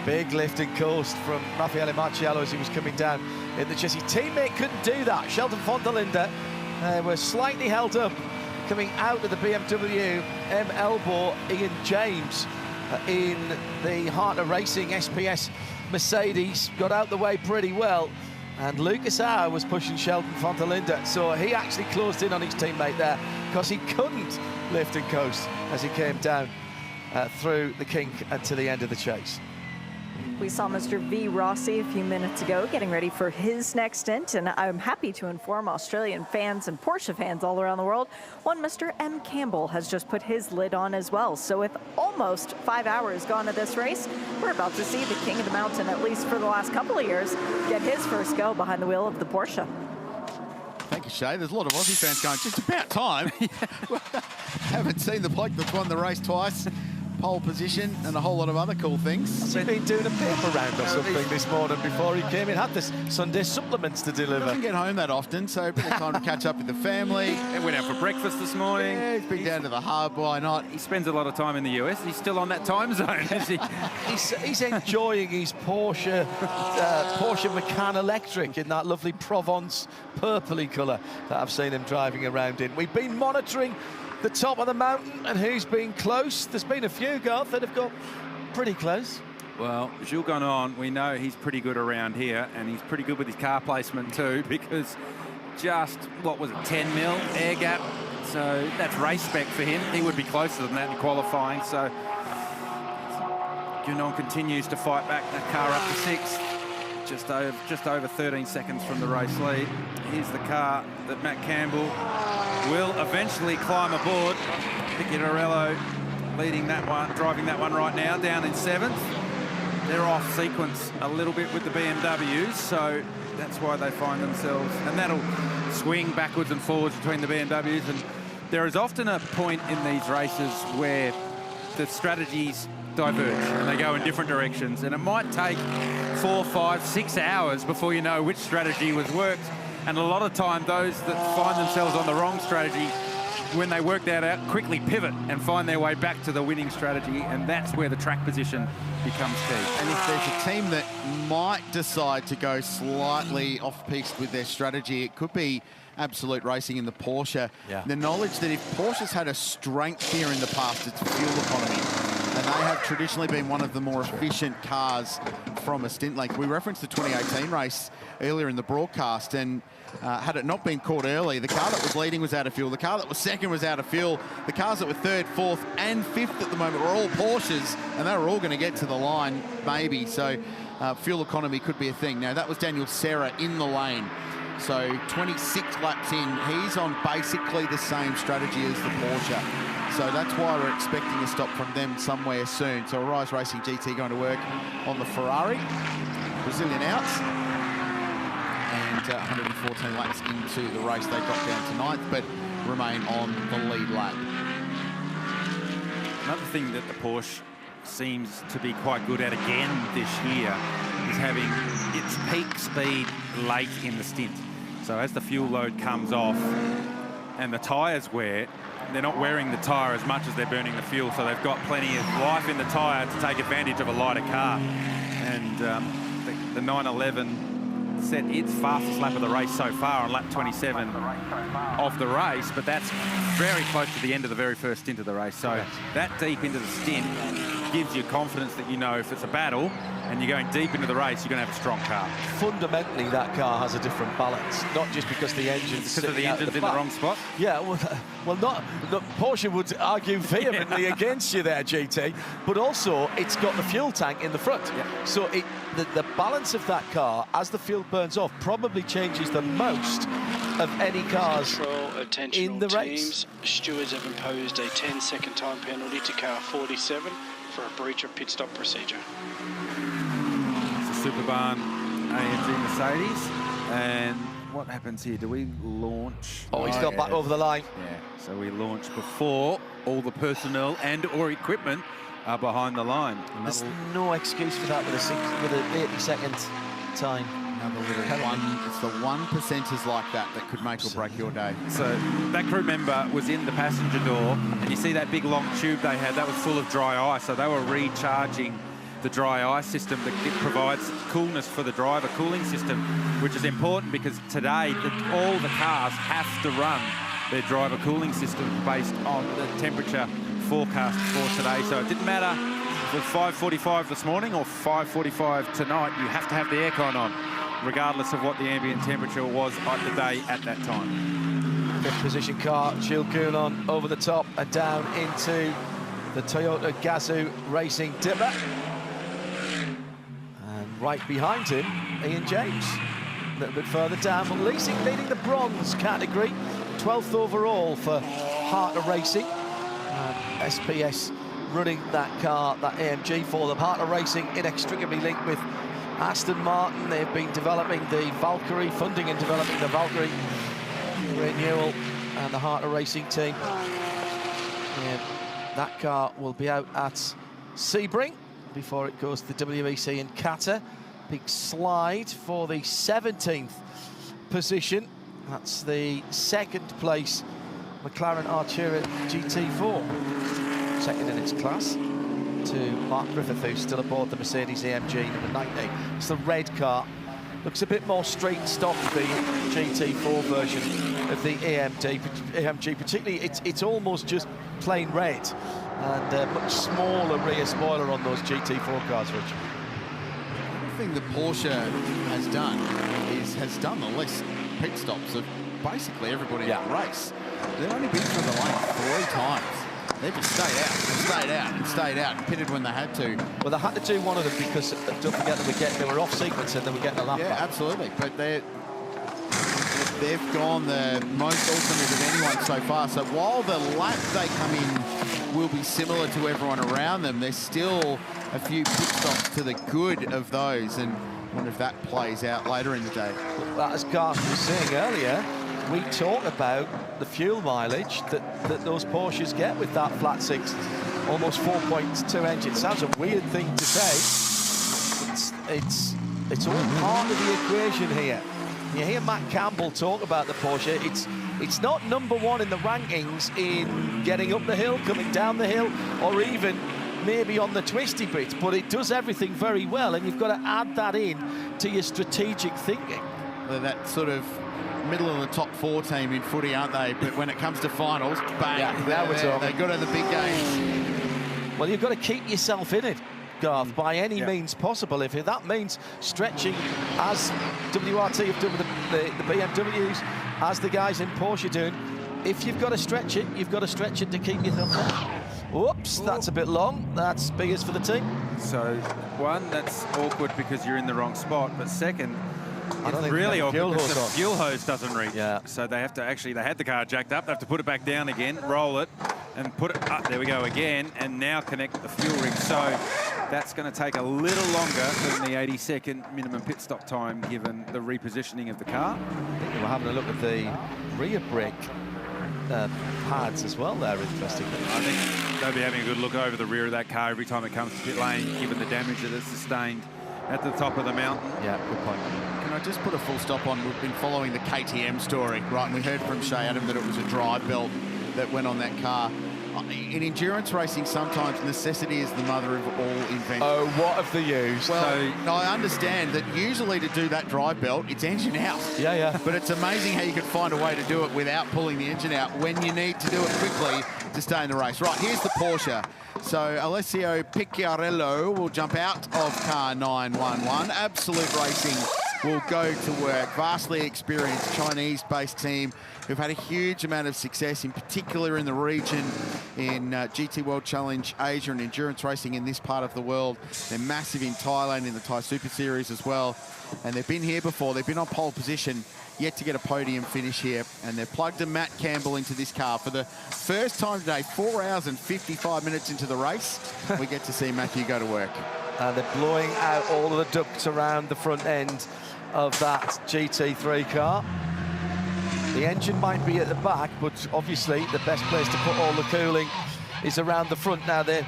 Big lift and coast from Raffaele Marciello as he was coming down in the chassis. Teammate couldn't do that. Sheldon Fondelinde were slightly held up coming out of the BMW. M. Elbaugh, Ian James in the Hindhaugh Racing SPS Mercedes got out the way pretty well. And Lucas Auer was pushing Sheldon Fondelinde, so he actually closed in on his teammate there because he couldn't lift and coast as he came down through the kink and to the end of the chase. We saw Mr. V. Rossi a few minutes ago getting ready for his next stint, and I'm happy to inform Australian fans and Porsche fans all around the world, one Mr. M. Campbell has just put his lid on as well. So with almost 5 hours gone to this race, we're about to see the king of the mountain, at least for the last couple of years, get his first go behind the wheel of the Porsche. Thank you, Shea. There's a lot of Aussie fans going, just about time. Haven't seen the bloke that's won the race twice. Pole position and a whole lot of other cool things. He's been doing a paper round or something this morning before he came in. Had this Sunday supplements to deliver. Doesn't get home that often, so a bit of time to catch up with the family. He went out for breakfast this morning. Yeah, he's been down to the hub, why not? He spends a lot of time in the US. He's still on that time zone, is he? He's enjoying his Porsche Macan Electric in that lovely Provence purpley colour that I've seen him driving around in. We've been monitoring the top of the mountain and who's been close. There's been a few, Garth, that have got pretty close. Well, Jules Gonon, we know he's pretty good around here, and he's pretty good with his car placement too, because just, what was it, 10 mil air gap. So that's race spec for him. He would be closer than that in qualifying. So Gonon continues to fight back that car up to 6th, just over 13 seconds from the race lead. Here's the car that Matt Campbell will eventually climb aboard. Picciarello leading that one, driving that one right now, down in 7th. They're off sequence a little bit with the BMWs, so that's why they find themselves, and that'll swing backwards and forwards between the BMWs. And there is often a point in these races where the strategies diverge and they go in different directions, and it might take 4, 5, 6 hours before you know which strategy was worked. And a lot of time, those that find themselves on the wrong strategy, when they work that out, quickly pivot and find their way back to the winning strategy, and that's where the track position becomes key. And if there's a team that might decide to go slightly off-piste with their strategy, it could be Absolute Racing in the Porsche. Yeah. The knowledge that if Porsche's had a strength here in the past, it's fuel economy. And they have traditionally been one of the more efficient cars from a stint length. We referenced the 2018 race earlier in the broadcast, and had it not been caught early, the car that was leading was out of fuel, the car that was second was out of fuel, the cars that were 3rd, 4th and 5th at the moment were all Porsches, and they were all going to get to the line, maybe. So fuel economy could be a thing. Now, that was Daniel Serra in the lane. So 26 laps in, he's on basically the same strategy as the Porsche. So that's why we're expecting a stop from them somewhere soon. So Arise Racing GT going to work on the Ferrari. Brazilian outs. And 114 laps into the race. They got down to 9th, but remain on the lead lap. Another thing that the Porsche seems to be quite good at again this year is having its peak speed late in the stint. So as the fuel load comes off and the tyres wear, they're not wearing the tyre as much as they're burning the fuel, so they've got plenty of life in the tyre to take advantage of a lighter car. And the 911 set its fastest lap of the race so far on lap 27 of the race, but that's very close to the end of the very first stint of the race. So that deep into the stint gives you confidence that you know if it's a battle and you're going deep into the race, you're going to have a strong car. Fundamentally, that car has a different balance, not just because the engine's in the wrong spot. Yeah, well, not Porsche would argue vehemently against you there, GT, but also it's got the fuel tank in the front. Yeah. So the balance of that car as the fuel burns off probably changes the most of any cars in the race. Stewards have imposed a 10-second time penalty to car 47 for a breach of pit stop procedure. It's a Superbarn AMG Mercedes, and what happens here? Do we launch? Oh, he's got back over the line. Yeah, so we launch before all the personnel and or equipment are behind the line. There's no excuse for that with an 80-second time. Another little one. It's the 1%ers like that could make or break your day. So that crew member was in the passenger door, and you see that big long tube they had, that was full of dry ice. So they were recharging the dry ice system that it provides coolness for the driver, cooling system, which is important because today all the cars have to run their driver cooling system based on the temperature forecast for today. So it didn't matter if it was 5:45 this morning or 5:45 tonight, you have to have the aircon on, regardless of what the ambient temperature was of the day at that time. Fifth position car, Jules Coulon over the top and down into the Toyota Gazoo Racing Dipper. And right behind him, Ian James. A little bit further down, but leading the bronze category. 12th overall for Harter Racing. SPS running that car, that AMG for them. Harter Racing inextricably linked with Aston Martin. They've been developing the Valkyrie, funding and developing the Valkyrie. Ray Newell and the Harter Racing team. And that car will be out at Sebring before it goes to the WEC in Qatar. Big slide for the 17th position. That's the second place McLaren Artura GT4. Second in its class to Mark Griffith, who's still aboard the Mercedes-AMG number 90. It's the red car. Looks a bit more straight stock, the GT4 version of the AMG. Particularly, it's almost just plain red and a much smaller rear spoiler on those GT4 cars, Rich. The thing that Porsche has done is has done the least pit stops of basically everybody in the race. They've only been through the lane 3 times. They've just stayed out, and pitted when they had to. Well, they had to do one of them because, don't forget, they were off sequence and they were getting a lap back. Yeah, absolutely. But they've gone the most ultimate of anyone so far. So while the lap they come in will be similar to everyone around them, there's still a few pit stops to the good of those. And I wonder if that plays out later in the day. Well, as Garth was saying earlier, we talk about the fuel mileage that those Porsches get with that flat 6, almost 4.2 engine. Sounds a weird thing to say. It's all part of the equation here. You hear Matt Campbell talk about the Porsche. It's not #1 in the rankings in getting up the hill, coming down the hill, or even maybe on the twisty bits, but it does everything very well, and you've got to add that in to your strategic thinking. They're that sort of middle of the top 4 team in footy, aren't they? But when it comes to finals, bang, they're good at the big games. Well, you've got to keep yourself in it, Garth, by any means possible. If that means stretching, as WRT have done with the BMWs, as the guys in Porsche doing, if you've got to stretch it, you've got to stretch it to keep yourself in. Whoops, that's a bit long. That's biggest for the team. So, one, that's awkward because you're in the wrong spot, but second, it's really awkward because the fuel hose doesn't reach. Yeah. So they have to they had the car jacked up, they have to put it back down again, roll it, and put it up. There we go again, and now connect the fuel ring. So that's going to take a little longer than the 80-second minimum pit stop time, given the repositioning of the car. I think we're having a look at the rear brake pads as well there, interestingly. I think they'll be having a good look over the rear of that car every time it comes to pit lane, given the damage that it's sustained at the top of the mountain. Yeah, good point. Can I just put a full stop on? We've been following the KTM story, right? And we heard from Shea Adam that it was a drive belt that went on that car. In endurance racing, sometimes necessity is the mother of all invention. Oh, what have they used? Well, no, I understand that usually to do that drive belt, it's engine out. Yeah, yeah. But it's amazing how you could find a way to do it without pulling the engine out when you need to do it quickly to stay in the race. Right, here's the Porsche. So Alessio Picciarello will jump out of car 911. Absolute Racing will go to work. Vastly experienced Chinese-based team who've had a huge amount of success, in particular in the region, in GT World Challenge Asia and endurance racing in this part of the world. They're massive in Thailand in the Thai Super Series as well. And they've been here before. They've been on pole position, yet to get a podium finish here. And they've plugged a Matt Campbell into this car for the first time today, 4 hours and 55 minutes into the race. We get to see Matthew go to work. And they're blowing out all of the ducts around the front end of that GT3 car. The engine might be at the back, but obviously the best place to put all the cooling is around the front. Now, they're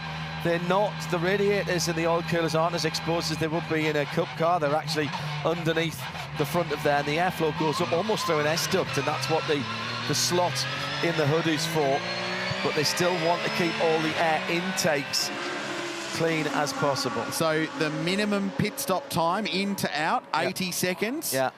not, the radiators and the oil coolers aren't as exposed as they would be in a Cup car. They're actually underneath the front of there, and the airflow goes up almost through an S-duct, and that's what the slot in the hood is for. But they still want to keep all the air intakes clean as possible. So the minimum pit stop time in to out, 80 seconds. Yeah.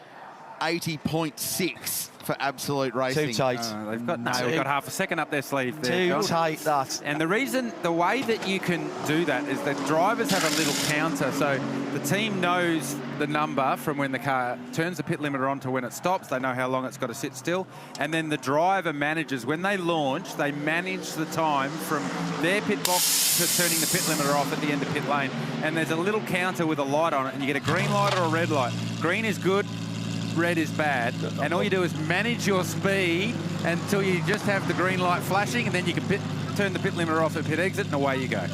80.6 for Absolute Racing. Too tight. They've got half a second up their sleeve there. Too tight, that. And the way that you can do that is that drivers have a little counter. So the team knows the number from when the car turns the pit limiter on to when it stops. They know how long it's got to sit still. And then the driver manages, when they launch, they manage the time from their pit box to turning the pit limiter off at the end of pit lane. And there's a little counter with a light on it, and you get a green light or a red light. Green is good, red is bad, and all you do is manage your speed until you just have the green light flashing, and then you can turn the pit limiter off at pit exit, and away you go.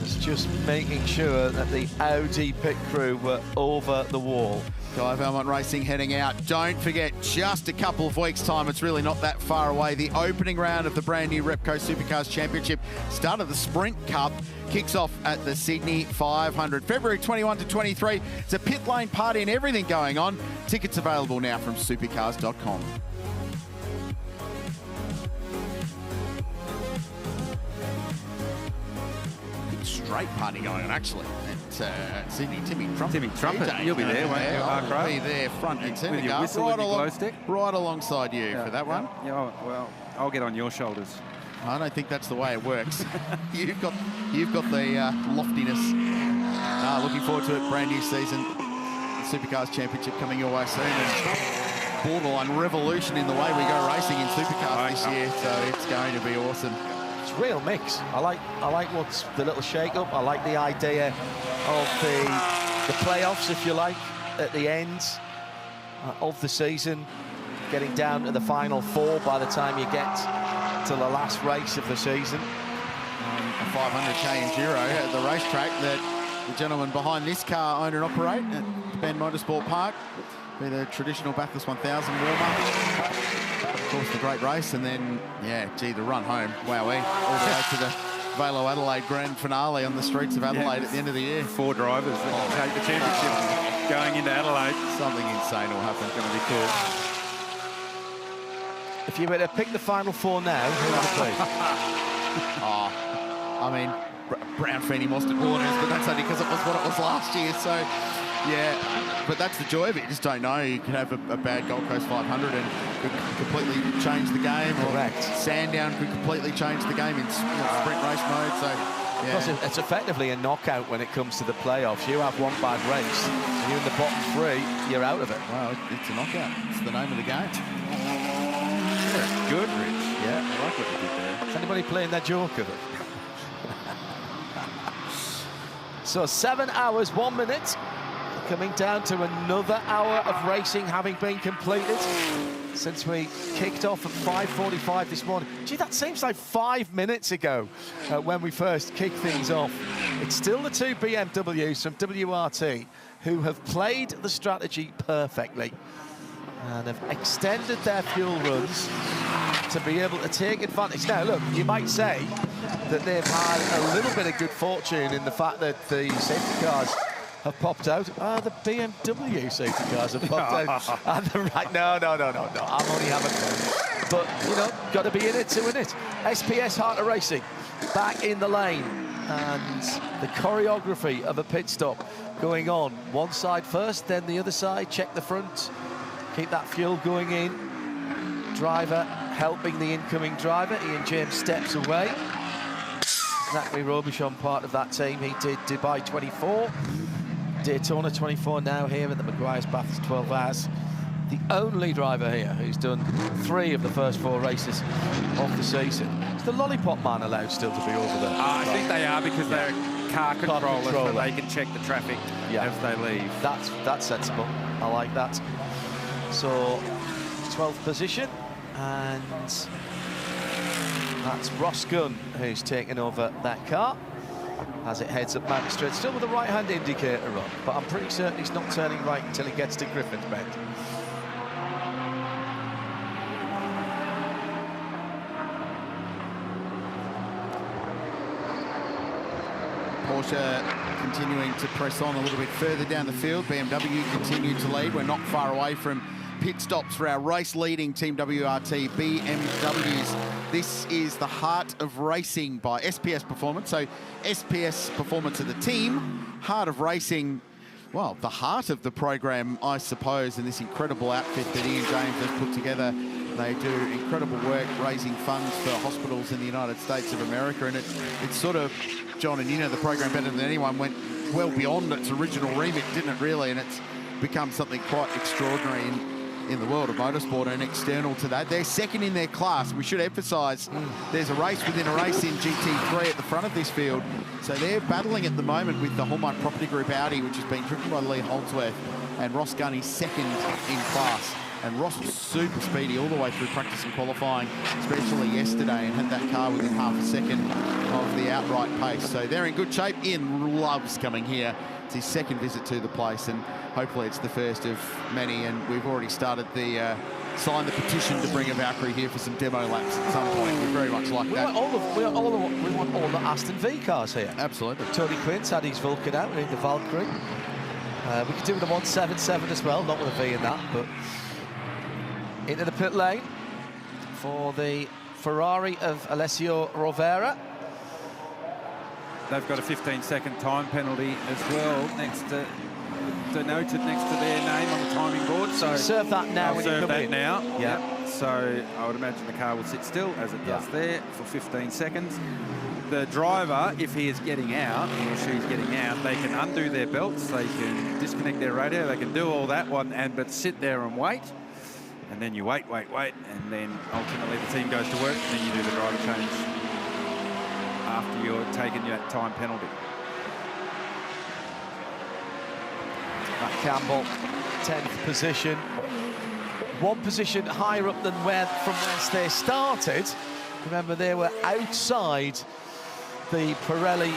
It's just making sure that the Audi pit crew were over the wall. Guy Valmont Racing heading out. Don't forget, just a couple of weeks' time, it's really not that far away, the opening round of the brand new Repco Supercars Championship, start of the Sprint Cup, kicks off at the Sydney 500. February 21 to 23. It's a pit lane party and everything going on. Tickets available now from supercars.com. Big straight party going on, actually. Sydney, Timmy Trumpet. You'll be there, won't you? I'll be there front and centre. With your whistle and your glow stick? Right alongside you for that one. Yeah, well, I'll get on your shoulders. I don't think that's the way it works. You've got the loftiness. Looking forward to it. Brand new season. The Supercars Championship coming your way soon. And borderline revolution in the way we go racing in Supercars this year. So it's going to be awesome. It's a real mix. I like what's the little shake-up. I like the idea of the playoffs, if you like, at the end of the season, getting down to the final four by the time you get to the last race of the season. A 500k enduro at the racetrack that the gentleman behind this car own and operate at Ben Motorsport Park. Be the traditional Bathurst 1000 warm-up. Of course, the great race, and then, the run home. Wowee. All the way to the Velo Adelaide Grand Finale on the streets of Adelaide at the end of the year. 4 drivers that take the championship going into Adelaide. Something insane will happen. It's going to be cool. If you were to pick the final 4 now, who would it be? I mean, Brown Feeney Mostert Waters, but that's only because it was what it was last year. So, yeah, but that's the joy of it. You just don't know. You could have a bad Gold Coast 500 and could completely change the game. Correct. Or Sandown could completely change the game in sprint race mode. So, yeah. Because it's effectively a knockout when it comes to the playoffs. You have one bad race, and you're in the bottom 3, you're out of it. Well, it's a knockout. It's the name of the game. Good, Rich. Yeah, I like what you did there. Is anybody playing that joke of it? So 7 hours, 1 minute. Coming down to another hour of racing having been completed. since we kicked off at 5:45 this morning. Gee, that seems like 5 minutes ago when we first kicked things off. It's still the two BMWs from WRT who have played the strategy perfectly and have extended their fuel runs to be able to take advantage. Now, look, you might say that they've had a little bit of good fortune in the fact that the safety cars have popped out. The BMW safety cars have popped out. And the right, no, I'm only having fun. But, you know, got to be in it to win it. SPS Heart of Racing back in the lane. And the choreography of a pit stop going on. One side first, then the other side. Check the front. Keep that fuel going in. Driver helping the incoming driver. Ian James steps away. Zachary Robichon, part of that team. He did Dubai 24. Daytona 24 now here at the Meguiar's Bathurst 12 Hours. The only driver here who's done 3 of the first 4 races of the season. Is the Lollipop Man allowed still to be over there? I think they are because they're car controllers, so they can check the traffic as they leave. That's sensible. I like that. So 12th position, and that's Ross Gunn who's taken over that car as it heads up Mount Straight, still with the right-hand indicator on, but I'm pretty certain he's not turning right until he gets to Griffin's Bend. Porsche continuing to press on a little bit further down the field. BMW continued to lead. We're not far away from pit stops for our race-leading Team WRT BMWs. This is the Heart of Racing by SPS Performance. So SPS Performance of the team, Heart of Racing, well, the heart of the program, I suppose, and this incredible outfit that Ian James has put together. They do incredible work raising funds for hospitals in the United States of America, and it's sort of, John, and you know the program better than anyone, went well beyond its original remit, didn't it, really? And it's become something quite extraordinary in the world of motorsport, and external to that, they're second in their class. We should emphasise there's a race within a race in GT3 at the front of this field. So they're battling at the moment with the Hallmark Property Group Audi, which has been driven by Lee Holdsworth, and Ross Gunn is second in class. And Ross was super speedy all the way through practice and qualifying, especially yesterday, and had that car within half a second of the outright pace. So they're in good shape. Ian loves coming here. It's his second visit to the place, and hopefully it's the first of many. And we've already started the sign the petition to bring a Valkyrie here for some demo laps at some point. We very much like that. We want all the Aston V cars here. Absolutely. Tony Quinn's had his Vulcan out, we need the Valkyrie. We could do with a 177 as well, not with a V in that, but into the pit lane for the Ferrari of Alessio Rovera. They've got a 15-second time penalty as well, denoted next to their name on the timing board. So serve that now. I'll serve that now. Yeah. Yep. So I would imagine the car will sit still as it does there for 15 seconds. The driver, if he is getting out, he or she's getting out, they can undo their belts, they can disconnect their radio, they can do all that one, but sit there and wait. And then you wait, and then ultimately the team goes to work, and then you do the driver change after you're taking that time penalty. Matt Campbell, 10th position. One position higher up than from whence they started. Remember, they were outside the Pirelli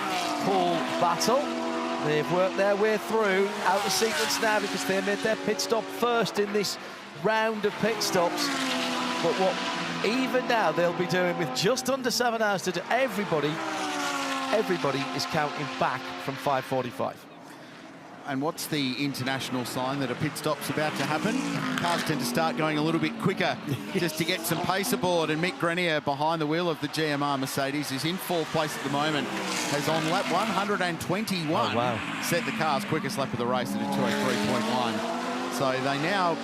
pole battle. They've worked their way through, out of sequence now because they made their pit stop first in this round of pit stops. But what even now they'll be doing with just under 7 hours to do, everybody is counting back from 5:45. And what's the international sign that a pit stop's about to happen? Cars tend to start going a little bit quicker just to get some pace aboard. And Mick Grenier behind the wheel of the GMR Mercedes is in 4th place at the moment. Has on lap 121 set the car's quickest lap of the race at a 2:03.1. So they now,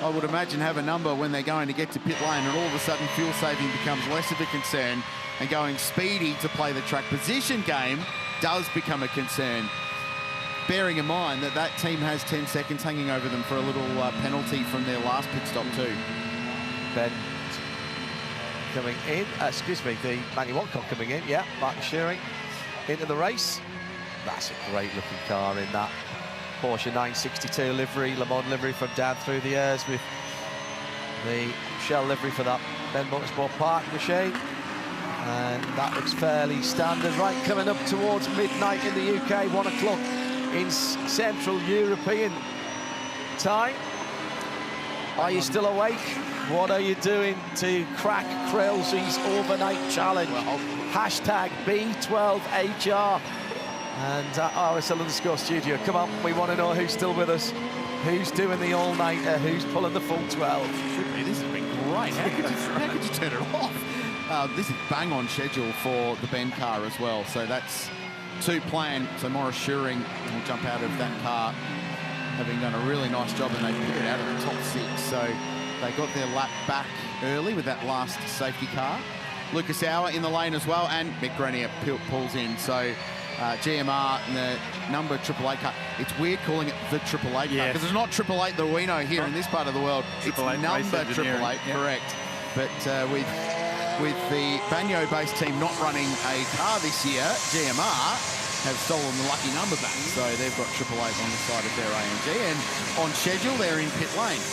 I would imagine, have a number when they're going to get to pit lane, and all of a sudden fuel saving becomes less of a concern, and going speedy to play the track position game does become a concern. Bearing in mind that that team has 10 seconds hanging over them for a little penalty from their last pit stop too. Ben coming in, the Manny Watcott coming in, yeah, Martin Shearing into the race. That's a great looking car in that Porsche 962 livery, Le Mans livery from down through the years with the shell livery for that Ben Motorsport Park in the Shea. And that looks fairly standard. Right, coming up towards midnight in the UK, 1 o'clock in Central European time. Are you still awake? What are you doing to crack Craill's overnight challenge? Hashtag B12HR. And it's a Underscore Studio. Come on, we want to know who's still with us. Who's doing the all-nighter? Who's pulling the full 12? Should be. This has been great. How could you turn it off? This is bang on schedule for the Ben car as well. So that's 2 planned. So Morris Schuring will jump out of that car, having done a really nice job, and they picked it out of the top 6. So they got their lap back early with that last safety car. Lucas Auer in the lane as well, and Meguiar pulls in. So GMR and the number 888 car. It's weird calling it the 888 car, because it's not 888 that we know here in this part of the world. It's number 888, correct. But with the Bagno-based team not running a car this year, GMR have stolen the lucky number back. So they've got 888 on the side of their AMG, and on schedule they're in pit lane.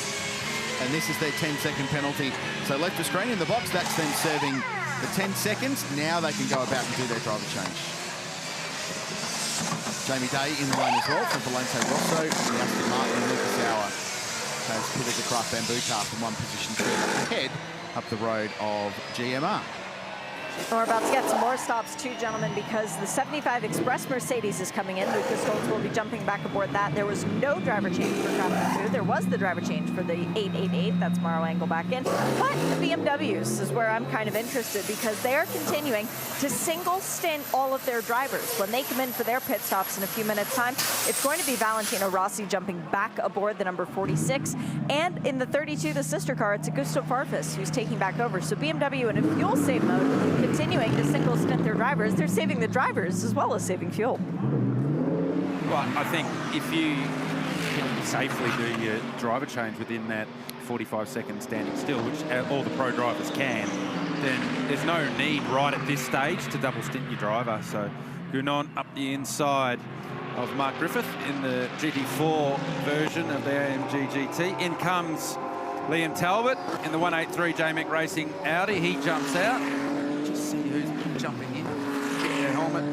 And this is their 10-second penalty. So left of screen in the box, that's them serving the 10 seconds. Now they can go about and do their driver change. Jamie Day in the lane as well for Valente Rosso. The Aston Martin and Lucas Auer has pitted the Craft Bamboo car from 1 position further ahead up the road of GMR. We're about to get some more stops too, gentlemen, because the 75 Express Mercedes is coming in. Lucas Stoltz will be jumping back aboard that. There was no driver change for Craft Bamboo. There was the driver change for the 888. That's Maro Engel back in. But the BMWs is where I'm kind of interested, because they are continuing to single stint all of their drivers. When they come in for their pit stops in a few minutes' time, it's going to be Valentino Rossi jumping back aboard the number 46. And in the 32, the sister car, it's Augusto Farfus who's taking back over. So BMW in a fuel save mode, continuing to single stint their drivers. They're saving the drivers as well as saving fuel. Well, I think if you can safely do your driver change within that 45 seconds standing still, which all the pro drivers can, then there's no need right at this stage to double stint your driver. So Gunon up the inside of Mark Griffith in the GT4 version of the AMG GT. In comes Liam Talbot in the 183 JMEC Racing Audi. He jumps out. Just see who's jumping in. Get their helmet.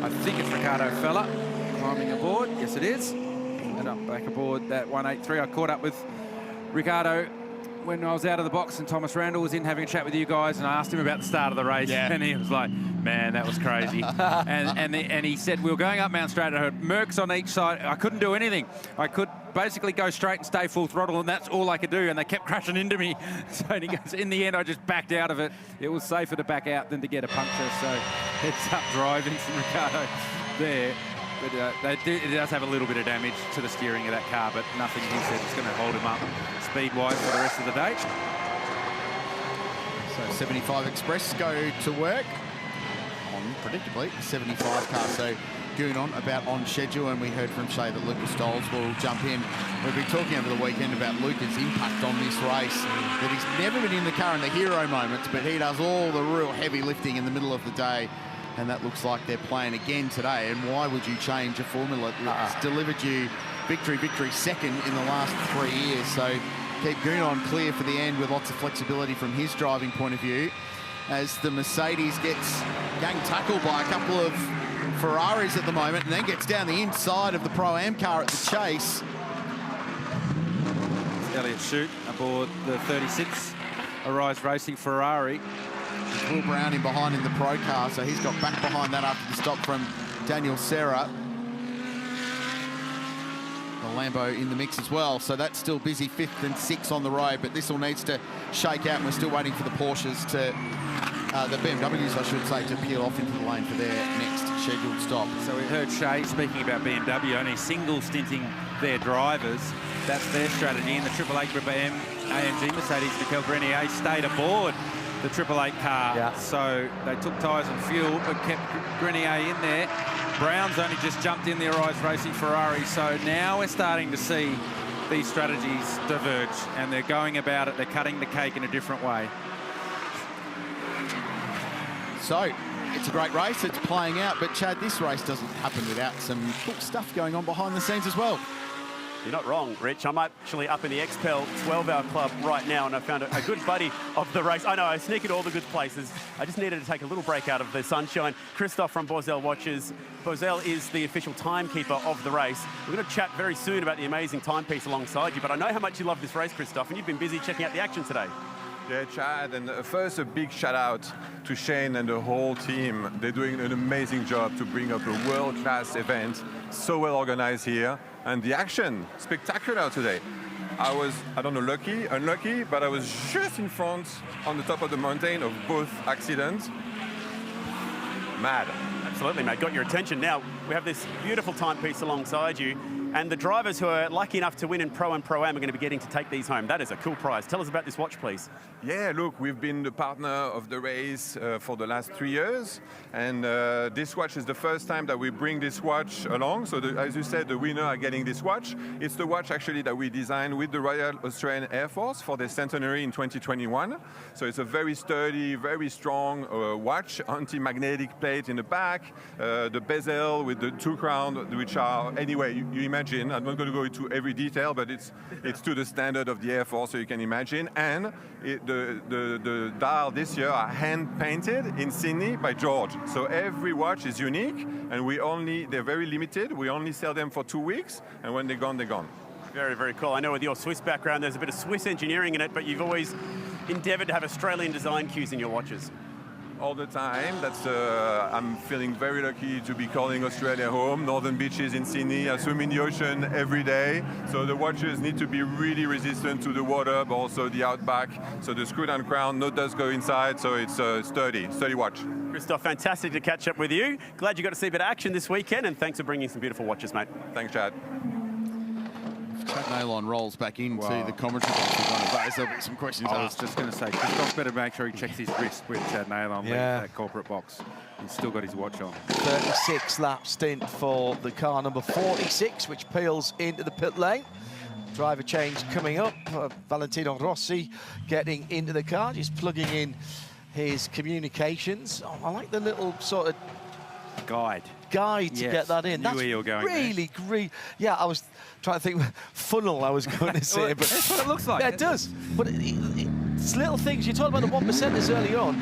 I think it's Ricardo Fella climbing aboard. Yes, it is. And up back aboard that 183. I caught up with Ricardo when I was out of the box and Thomas Randall was in having a chat with you guys, and I asked him about the start of the race, and he was like, man, that was crazy. and he said, we were going up Mount Straight, I heard Mercs on each side. I couldn't do anything. I could basically go straight and stay full throttle, and that's all I could do, and they kept crashing into me. So he goes, in the end, I just backed out of it. It was safer to back out than to get a puncture, so heads up driving from Ricardo there. But it does have a little bit of damage to the steering of that car, but nothing, he said, is going to hold him up speed-wise for the rest of the day. So 75 Express go to work on, predictably, the 75 car. So Gunon about on schedule, and we heard from Shea that Lucas Stoltz will jump in. We've been talking over the weekend about Lucas' impact on this race, that he's never been in the car in the hero moments, but he does all the real heavy lifting in the middle of the day. And that looks like they're playing again today. And why would you change a formula that's delivered you victory, second in the last 3 years? So keep Gunon clear for the end with lots of flexibility from his driving point of view, as the Mercedes gets gang tackled by a couple of Ferraris at the moment, and then gets down the inside of the Pro-Am car at the chase. Elliott Shute aboard the 36 Arise Racing Ferrari. Will Brown in behind in the pro car, so he's got back behind that after the stop from Daniel Serra. The Lambo in the mix as well, so that's still busy 5th and 6th on the road, but this all needs to shake out, and we're still waiting for the Porsches to, the BMWs I should say, to peel off into the lane for their next scheduled stop. So we heard Shea speaking about BMW only single stinting their drivers. That's their strategy, and the 888 Group AMG Mercedes Mikel Grenier stayed aboard the 888 car. So they took tyres and fuel, but kept Grenier in there. Brown's only just jumped in the Arise Racing Ferrari, so now we're starting to see these strategies diverge, and they're going about it, they're cutting the cake in a different way. So it's a great race, it's playing out, but Chad, this race doesn't happen without some cool stuff going on behind the scenes as well. You're not wrong, Rich. I'm actually up in the XPEL 12-hour club right now, and I found a good buddy of the race. I know, I sneak at all the good places. I just needed to take a little break out of the sunshine. Christoph from Borzell Watches. Borzell is the official timekeeper of the race. We're going to chat very soon about the amazing timepiece alongside you, but I know how much you love this race, Christoph, and you've been busy checking out the action today. Yeah, Chad, and first a big shout out to Shane and the whole team. They're doing an amazing job to bring up a world-class event, so well organized here, and the action, spectacular today. I was, I don't know, lucky, unlucky, but I was just in front on the top of the mountain of both accidents. Mad. Absolutely, mate. Got your attention. Now, we have this beautiful timepiece alongside you, and the drivers who are lucky enough to win in Pro and Pro-Am are going to be getting to take these home. That is a cool prize. Tell us about this watch, please. Yeah, look, we've been the partner of the race for the last 3 years, and this watch is the first time that we bring this watch along. So, as you said, the winner are getting this watch. It's the watch actually that we designed with the Royal Australian Air Force for their centenary in 2021. So it's a very sturdy, very strong watch, anti-magnetic plate in the back, the bezel with the 2 crowns, which are, anyway, you imagine, I'm not going to go into every detail, but it's to the standard of the Air Force, so you can imagine. And the dial this year are hand-painted in Sydney by George. So every watch is unique, and they're very limited. We only sell them for 2 weeks, and when they're gone, they're gone. Very, very cool. I know with your Swiss background, there's a bit of Swiss engineering in it, but you've always endeavoured to have Australian design cues in your watches. All the time. I'm feeling very lucky to be calling Australia home. Northern beaches in Sydney. I swim in the ocean every day. So the watches need to be really resistant to the water, but also the outback. So the screw-down crown, no dust go inside. So it's a sturdy watch. Christoph, fantastic to catch up with you. Glad you got to see a bit of action this weekend, and thanks for bringing some beautiful watches, mate. Thanks, Chad. Chad Neylon rolls back into the commentary box with one of those. There'll be some questions I was asked. just going to say, Christoph better make sure he checks his wrist with Chad Neylon leaving Yeah. that corporate box. He's still got his watch on. 36 lap stint for the car number 46, which peels into the pit lane. Driver change coming up. Valentino Rossi getting into the car, just plugging in his communications. Oh, I like the little sort of guide to Yes, get that in. knew That's where you were going really great. Yeah, I was trying to think funnel I was going to say, Well, but that's what it looks like. Yeah, it does. But it's little things. You talked about the 1%ers early on.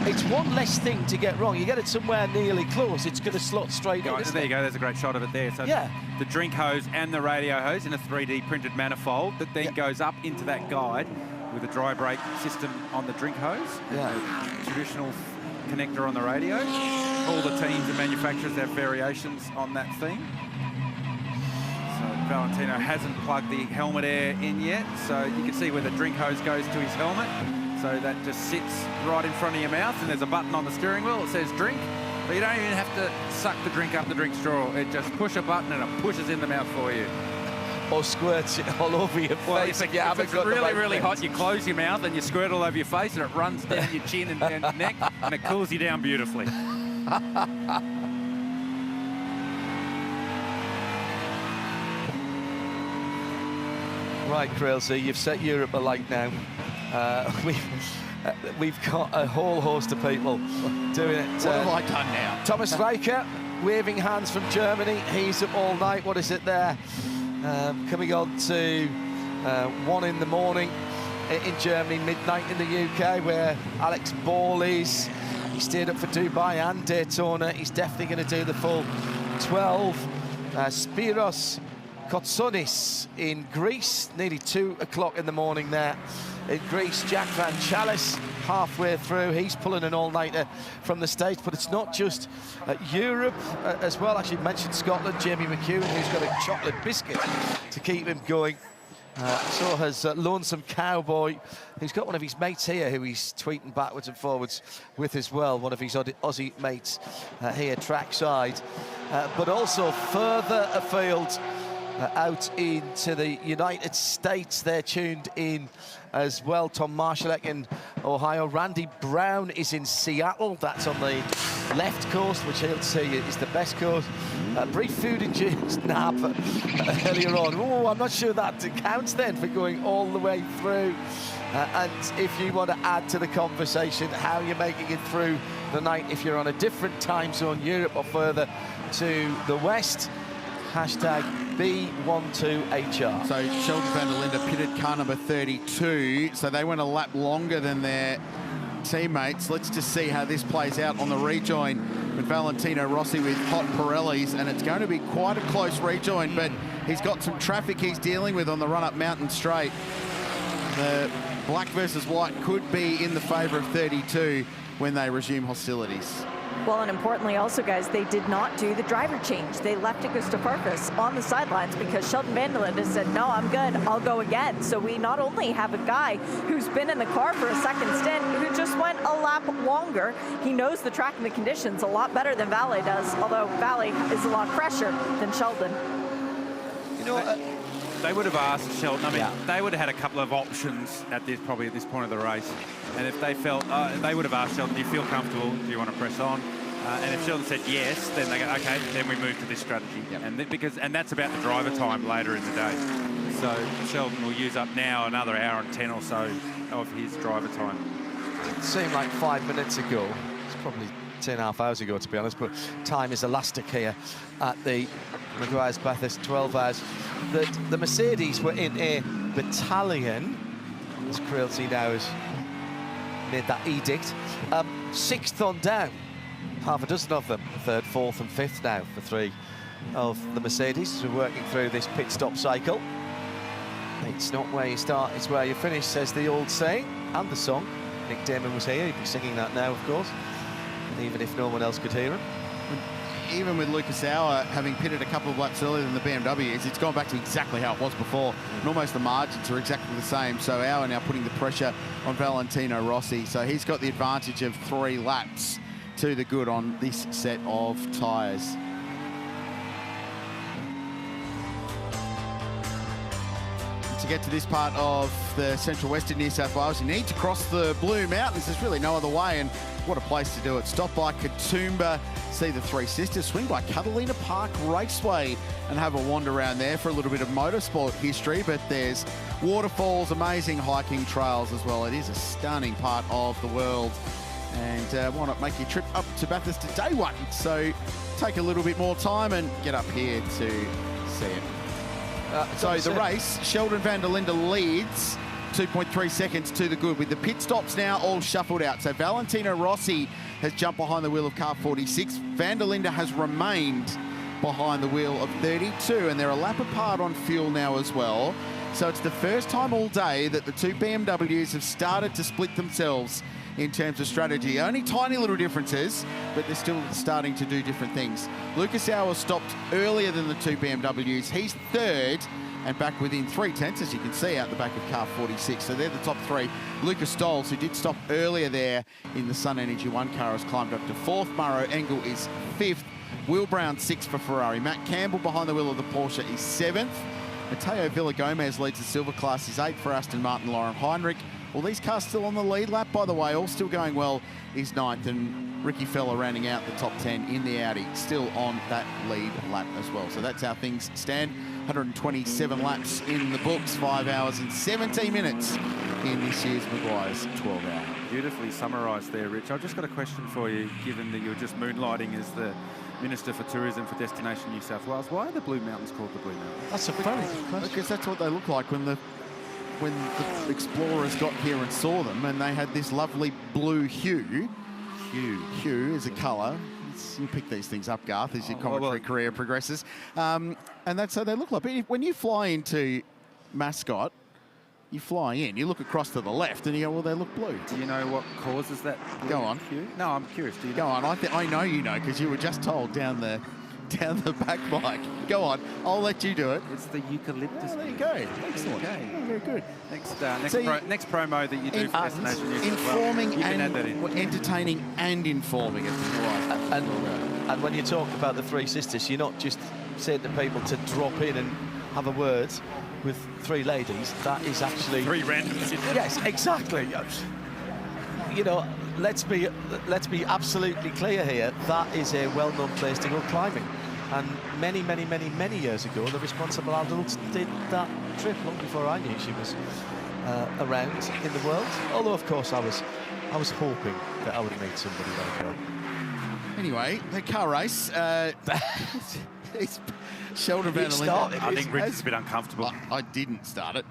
It's one less thing to get wrong. You get it somewhere nearly close, it's going to slot straight in. There you go, there's a great shot of it there. So yeah. The drink hose and the radio hose in a 3D printed manifold that then goes up into that guide with a dry brake system on the drink hose. Yeah. A traditional connector on the radio. All the teams and manufacturers have variations on that thing. So Valentino hasn't plugged the helmet air in yet, so you can see where the drink hose goes to his helmet. So that just sits right in front of your mouth, and there's a button on the steering wheel that says drink, but you don't even have to suck the drink up the drink straw. It just push a button and it pushes in the mouth for you. Or squirts it all over your face. If it's really hot, you close your mouth and you squirt all over your face, and it runs down your chin and down your neck, and it cools you down beautifully. Right, Craill, so you've set Europe alight now. We've got a whole host of people doing it. What have I done now? Thomas Reicher, waving hands from Germany. He's up all night. What is it there? Coming on to 1 in the morning in Germany, midnight in the UK, where Alex Ball is. He stayed up for Dubai and Daytona. He's definitely going to do the full 12. Spiros Kotsonis in Greece, nearly 2 o'clock in the morning there in Greece. Jack Van Chalice halfway through. He's pulling an all-nighter from the States, but it's not just Europe as well. Actually mentioned Scotland, Jamie McEwen, who's got a chocolate biscuit to keep him going. So has Lonesome Cowboy, who's got one of his mates here who he's tweeting backwards and forwards with as well, one of his Aussie mates here trackside. But also further afield, out into the United States, they're tuned in as well. Tom Marshallek in Ohio. Randy Brown is in Seattle. That's on the left coast, which he'll say is the best coast. Brief food induced nap earlier on. Oh, I'm not sure that counts then for going all the way through. And if you want to add to the conversation how you're making it through the night, if you're on a different time zone, Europe or further to the west, hashtag B12HR. So Sheldon van der Linde pitted car number 32, so they went a lap longer than their teammates. Let's just see how this plays out on the rejoin with Valentino Rossi with hot Pirellis, and it's going to be quite a close rejoin, but he's got some traffic he's dealing with on the run-up Mountain Straight. The black versus white could be in the favour of 32 when they resume hostilities. Well, and importantly also, guys, they did not do the driver change. They left Augusto Farfus on the sidelines because Sheldon van der Linde said, no, I'm good, I'll go again. So we not only have a guy who's been in the car for a second stint, who just went a lap longer. He knows the track and the conditions a lot better than Valle does, although Valle is a lot fresher than Sheldon. You know, they would have asked Sheldon, I mean, they would have had a couple of options at this point of the race. And if they felt, they would have asked Sheldon, do you feel comfortable? Do you want to press on? And if Sheldon said yes, then they go, okay, then we move to this strategy. And that's about the driver time later in the day. So Sheldon will use up now another hour and 10 or so of his driver time. It seemed like 5 minutes ago, it's probably 2.5 hours ago to be honest, but time is elastic here at the Meguiar's Bathurst 12 hours, that the Mercedes were in a battalion, as Craill now has made that edict, 6th on down, half a dozen of them, 3rd, 4th and 5th now for 3 of the Mercedes who are working through this pit stop cycle. It's not where you start, it's where you finish, says the old saying, and the song. Nick Damon was here, he'd be singing that now, of course, even if no one else could hear him. Even with Lucas Auer having pitted a couple of laps earlier than the BMWs, it's gone back to exactly how it was before. And almost the margins are exactly the same. So Auer now putting the pressure on Valentino Rossi. So he's got the advantage of 3 laps to the good on this set of tyres. To get to this part of the central western New South Wales, you need to cross the Blue Mountains. There's really no other way, and what a place to do it. Stop by Katoomba, see the Three Sisters, swing by Catalina Park Raceway and have a wander around there for a little bit of motorsport history. But there's waterfalls, amazing hiking trails as well. It is a stunning part of the world. And why not make your trip up to Bathurst to day one? So take a little bit more time and get up here to see it. So the race, Sheldon van der Linde leads 2.3 seconds to the good, with the pit stops now all shuffled out. So Valentino Rossi has jumped behind the wheel of car 46. Van der Linde has remained behind the wheel of 32, and they're a lap apart on fuel now as well. So it's the first time all day that the 2 BMWs have started to split themselves in terms of strategy. Only tiny little differences, but they're still starting to do different things. Lucas Auer stopped earlier than the 2 BMWs. He's 3rd and back within 3/10, as you can see out the back of car 46. So they're the top 3. Lucas Stolz, who did stop earlier there in the Sun Energy 1 car, has climbed up to 4th. Maro Engel is 5th. Will Brown 6th for Ferrari. Matt Campbell behind the wheel of the Porsche is 7th. Mateo Villagomez leads the silver class, is 8th for Aston Martin. Lauren Heinrich, well, these cars still on the lead lap, by the way, all still going well, is 9th. And Ricky Feller rounding out the top 10 in the Audi, still on that lead lap as well. So that's how things stand. 127 laps in the books, 5 hours and 17 minutes in this year's Meguiar's 12 hour. Beautifully summarised there, Rich. I've just got a question for you, given that you're just moonlighting as the Minister for Tourism for Destination New South Wales. Why are the Blue Mountains called the Blue Mountains? That's a very good question. Because that's what they look like when the explorers got here and saw them, and they had this lovely blue hue. Hue is a colour. You pick these things up, Garth, as your commentary career progresses. And that's how they look like. But when you fly into Mascot, you fly in, you look across to the left, and you go, well, they look blue. Do you know what causes that blue Go on. hue? No, I'm curious. Do you Go on. I know you know, because you were just told down the back mic. Go on. I'll let you do it. It's the eucalyptus. Oh, there you go. Excellent. Okay. Oh, very good. Next promo that you do for Destination New South Wales. Informing You can and add that in. entertaining and informing. And when you talk about the Three Sisters, you're not just saying to people to drop in and have a word with 3 ladies. That is actually 3 random sisters. Yes, exactly. You know, let's be absolutely clear here. That is a well-known place to go climbing. And many, many, many, many years ago, the responsible adults did that trip long before I knew she was around in the world. Although, of course, I was hoping that I would meet somebody like her. Anyway, the car race. Sheldon Van der Linde. I think Rich is a bit uncomfortable. I didn't start it.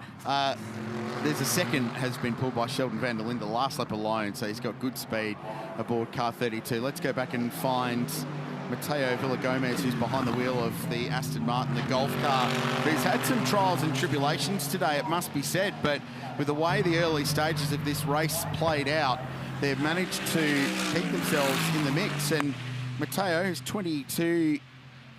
There's a second has been pulled by Sheldon Van der Linde last lap alone, so he's got good speed aboard car 32. Let's go back and find Mateo Villagomez, who's behind the wheel of the Aston Martin, the Golf car. He's had some trials and tribulations today, it must be said, but with the way the early stages of this race played out, they've managed to keep themselves in the mix. And Mateo, who's 22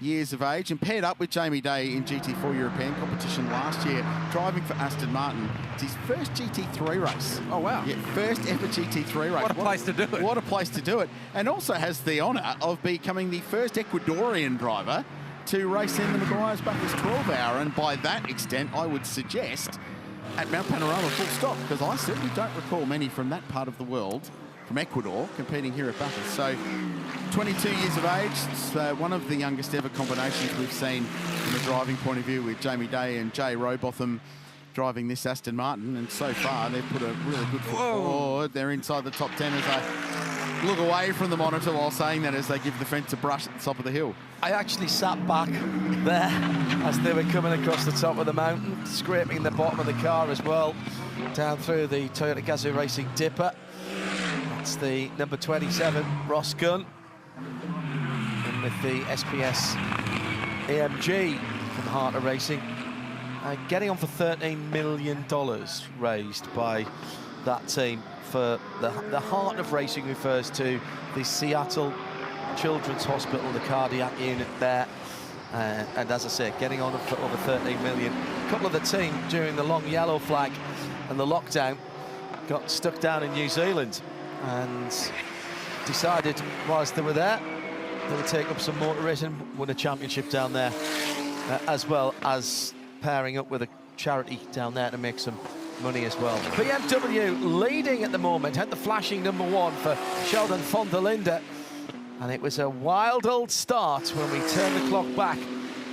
years of age and paired up with Jamie Day in GT4 European competition last year, driving for Aston Martin. It's his first GT3 race. Oh, wow. Yeah, first ever GT3 race. What a place to do it. What a place to do it. And also has the honour of becoming the first Ecuadorian driver to race in the Meguiar's Bathurst 12 hour. And by that extent, I would suggest at Mount Panorama full stop, because I certainly don't recall many from that part of the world, from Ecuador, competing here at Bathurst. So 22 years of age, it's one of the youngest ever combinations we've seen from a driving point of view, with Jamie Day and Jay Robotham driving this Aston Martin. And so far, they've put a really good foot forward. They're inside the top 10 as I look away from the monitor while saying that, as they give the fence a brush at the top of the hill. I actually sat back there as they were coming across the top of the mountain, scraping the bottom of the car as well, down through the Toyota Gazoo Racing Dipper. That's the number 27, Ross Gunn. And with the SPS AMG from Heart of Racing, getting on for $13 million raised by that team for the Heart of Racing refers to the Seattle Children's Hospital, the cardiac unit there. And as I said, getting on for over 13 million. A couple of the team during the long yellow flag and the lockdown got stuck down in New Zealand and decided whilst they were there, they would take up some motor racing, win a championship down there, as well as pairing up with a charity down there to make some money as well. BMW leading at the moment, had the flashing #1 for Sheldon Van der Linde. And it was a wild old start when we turned the clock back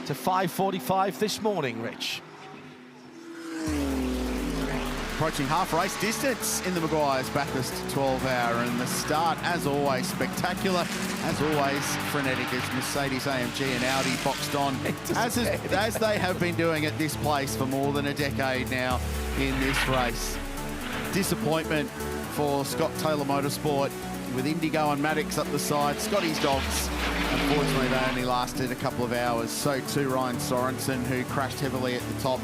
to 5:45 this morning, Rich. Approaching half race distance in the Meguiar's Bathurst 12 hour, and the start, as always, spectacular, as always, frenetic, as Mercedes-AMG and Audi boxed on, as they have been doing at this place for more than a decade now in this race. Disappointment for Scott Taylor Motorsport, with Indigo and Maddox up the side. Scotty's dogs, unfortunately, they only lasted a couple of hours. So too Ryan Sorensen, who crashed heavily at the top.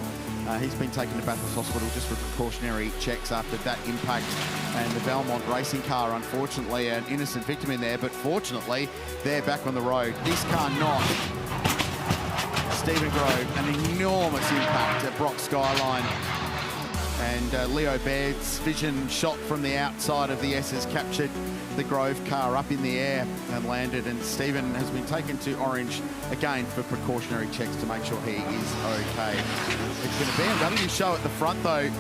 He's been taken to Bathurst Hospital just for precautionary checks after that impact. And the Belmont racing car, unfortunately, an innocent victim in there, but fortunately, they're back on the road. This car not. Stephen Grove, an enormous impact at Brock Skyline. And Leo Baird's vision shot from the outside of the S's captured the Grove car up in the air and landed. And Stephen has been taken to Orange again for precautionary checks to make sure he is okay. It's been a BMW show at the front, though.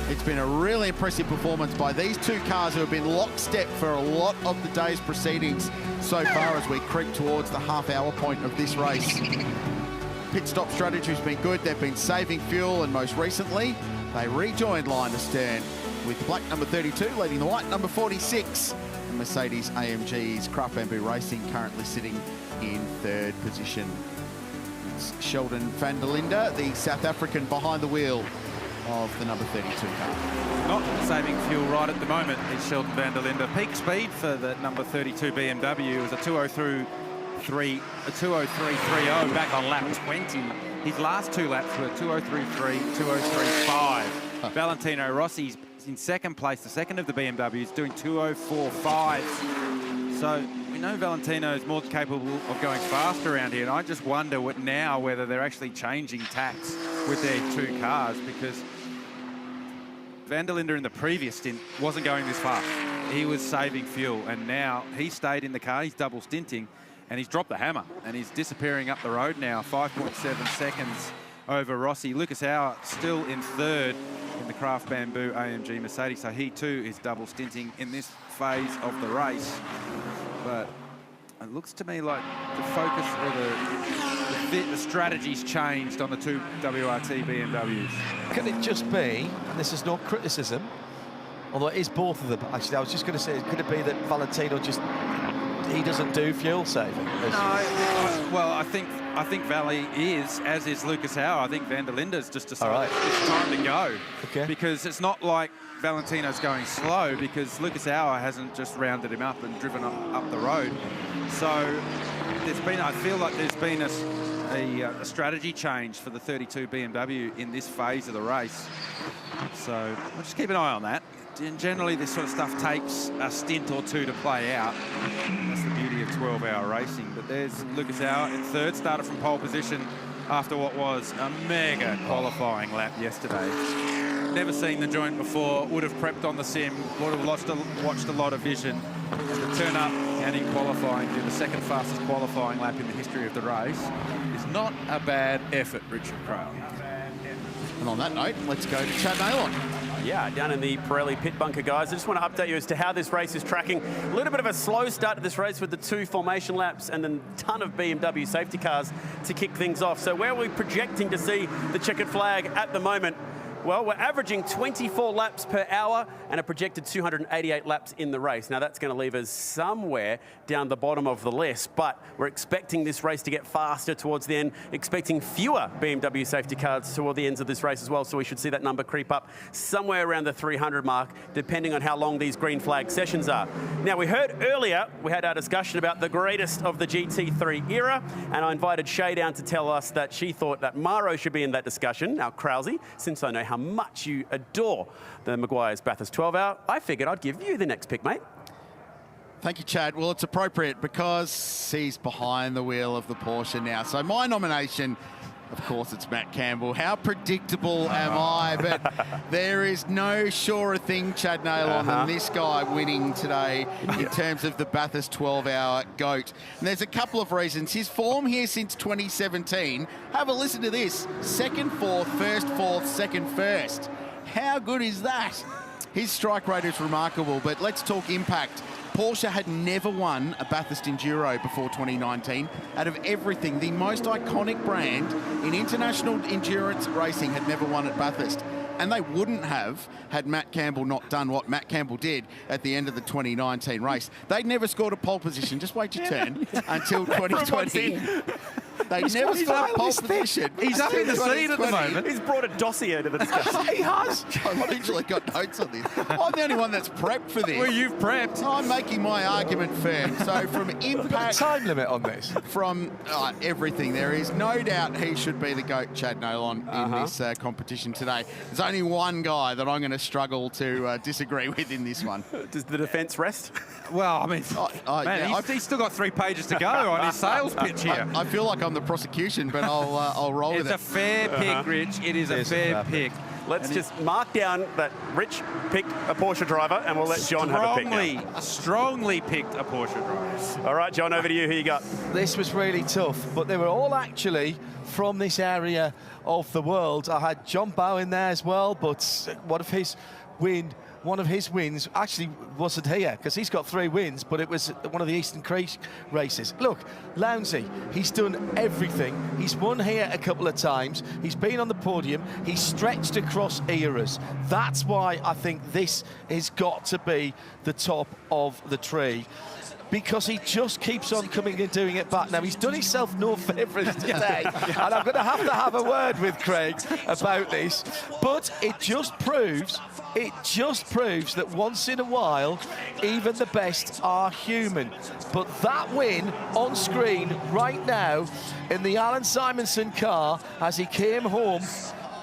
It's been a really impressive performance by these two cars who have been lockstep for a lot of the day's proceedings so far as we creep towards the half-hour point of this race. Pit stop strategy has been good. They've been saving fuel, and most recently, they rejoined line to stern with the black number 32 leading the white number 46. And Mercedes-AMG's Craft Bamboo Racing currently sitting in third position. It's Sheldon Van der Linde, the South African, behind the wheel of the number 32 car. Not saving fuel right at the moment is Sheldon Van der Linde. Peak speed for the number 32 BMW was a 203.30 back on lap 20. His last two laps were 203.3, 203.5. Valentino Rossi's in second place, the second of the BMWs, doing 204.5. So we know Valentino is more capable of going fast around here, and I just wonder whether they're actually changing tacks with their two cars, because Van der Linde in the previous stint wasn't going this fast. He was saving fuel, and now he stayed in the car. He's double stinting, and he's dropped the hammer, and he's disappearing up the road now, 5.7 seconds over Rossi. Lucas Hauer still in third in the Craft Bamboo AMG Mercedes, so he too is double stinting in this phase of the race. But it looks to me like the focus or the strategy's changed on the two WRT BMWs. Can it just be, and this is not criticism, although it is both of them, actually, I was just going to say, could it be that Valentino he doesn't do fuel saving? No, well, I think I think Valley is, as is Lucas Hauer. I think Van der Linde's just decided it's time to go. Okay. Because it's not like Valentino's going slow, because Lucas Hauer hasn't just rounded him up and driven up the road. So I feel like there's been a strategy change for the 32 BMW in this phase of the race. So we'll just keep an eye on that. And generally, this sort of stuff takes a stint or two to play out. That's the beauty of 12-hour racing. But there's Lucas Hauer in third, started from pole position after what was a mega qualifying lap yesterday. Never seen the joint before, would have prepped on the sim, would have watched a lot of vision. And to turn up and in qualifying, do the second fastest qualifying lap in the history of the race is not a bad effort, Richard Craill. And on that note, let's go to Chad Neylon. Yeah, down in the Pirelli pit bunker, guys. I just want to update you as to how this race is tracking. A little bit of a slow start to this race with the 2 formation laps and a ton of BMW safety cars to kick things off. So where are we projecting to see the checkered flag at the moment? Well, we're averaging 24 laps per hour and a projected 288 laps in the race. Now, that's going to leave us somewhere down the bottom of the list, but we're expecting this race to get faster towards the end, expecting fewer BMW safety cars toward the ends of this race as well, so we should see that number creep up somewhere around the 300 mark, depending on how long these green flag sessions are. Now, we heard earlier, we had our discussion about the greatest of the GT3 era, and I invited Shea down to tell us that she thought that Maro should be in that discussion. Now, Crowlsy, since I know how much you adore the Meguiar's Bathurst 12-hour, I figured I'd give you the next pick, mate. Thank you, Chad. Well, it's appropriate because he's behind the wheel of the Porsche now. So my nomination, of course, it's Matt Campbell. How predictable am I? But there is no surer thing, Chad Neylon, than this guy winning today in terms of the Bathurst 12-hour GOAT. And there's a couple of reasons. His form here since 2017, have a listen to this. Second, fourth, first, fourth, second, first. How good is that? His strike rate is remarkable, but let's talk impact. Porsche had never won a Bathurst Enduro before 2019. Out of everything, the most iconic brand in international endurance racing had never won at Bathurst. And they wouldn't have had Matt Campbell not done what Matt Campbell did at the end of the 2019 race. They'd never scored a pole position, just wait your turn, until 2020. They never scored a pole position. He's up in the seat at the moment. He's brought a dossier to the discussion. He has. I've literally got notes on this. I'm the only one that's prepped for this. Well, you've prepped. I'm making my argument firm. So from impact... time limit on this. From everything, there is no doubt he should be the GOAT, Chad Neylon, in this competition today. There's only one guy that I'm going to struggle to disagree with in this one. Does the defence rest? Well, I mean, he's still got 3 pages to go on his sales pitch here. I feel like I'm the prosecution, but I'll roll with it. It's a fair pick, Rich. It is a fair pick. Let's just mark down that Rich picked a Porsche driver, and we'll let John have a pick now. Strongly picked a Porsche driver. All right, John, over to you. Who you got? This was really tough, but they were all actually from this area of the world. I had John Bowe in there as well, but one of his wins actually wasn't here, because he's got 3 wins, but it was one of the Eastern Creek races. Look, Lounsey, he's done everything. He's won here a couple of times. He's been on the podium. He's stretched across eras. That's why I think this has got to be the top of the tree, because he just keeps on coming and doing it back. Now, he's done himself no favours today, and I'm going to have a word with Craig about this, but it just proves that once in a while, even the best are human. But that win on screen right now in the Alan Simonson car as he came home,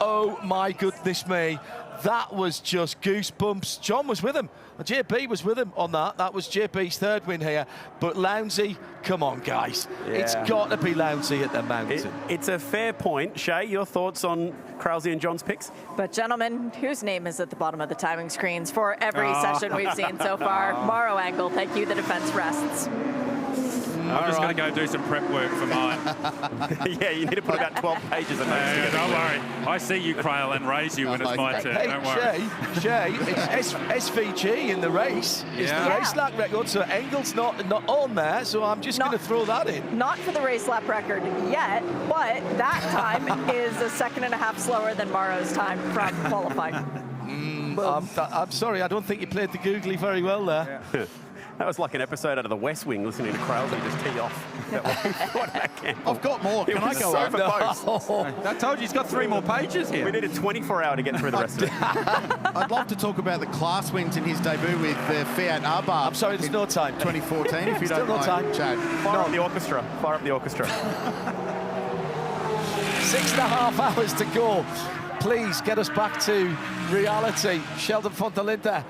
oh my goodness me, that was just goosebumps. John was with him. JP was with him on that. That was JP's 3rd win here. But Lounsey, come on, guys. Yeah. It's got to be Lounsey at the mountain. It's a fair point. Shea, your thoughts on Crowlsy and John's picks? But gentlemen, whose name is at the bottom of the timing screens for every session we've seen so far? Maro Angle, thank you. The defense rests. I'm just going to go do some prep work for mine. Yeah, you need to put about 12 pages of notes together. Don't worry. I see you, Craill, and raise you when it's my turn. Hey, don't worry. Shea, it's SVG in the race. It's the race lap record, so Engel's not on there, so I'm just going to throw that in. Not for the race lap record yet, but that time is a 2.5 slower than Maro's time from qualifying. I'm sorry, I don't think you played the googly very well there. That was like an episode out of The West Wing, listening to Craill just tee off. I've got more. Can I go over? I told you he's got 3 more pages here. We need a 24-hour to get through the rest of it. I'd love to talk about the class wins in his debut with the Fiat Abarth. I'm sorry, there's no time. 2014, if you don't mind, Chad. Fire up the orchestra. Fire up the orchestra. 6.5 hours to go. Please get us back to reality. Sheldon Fontalinta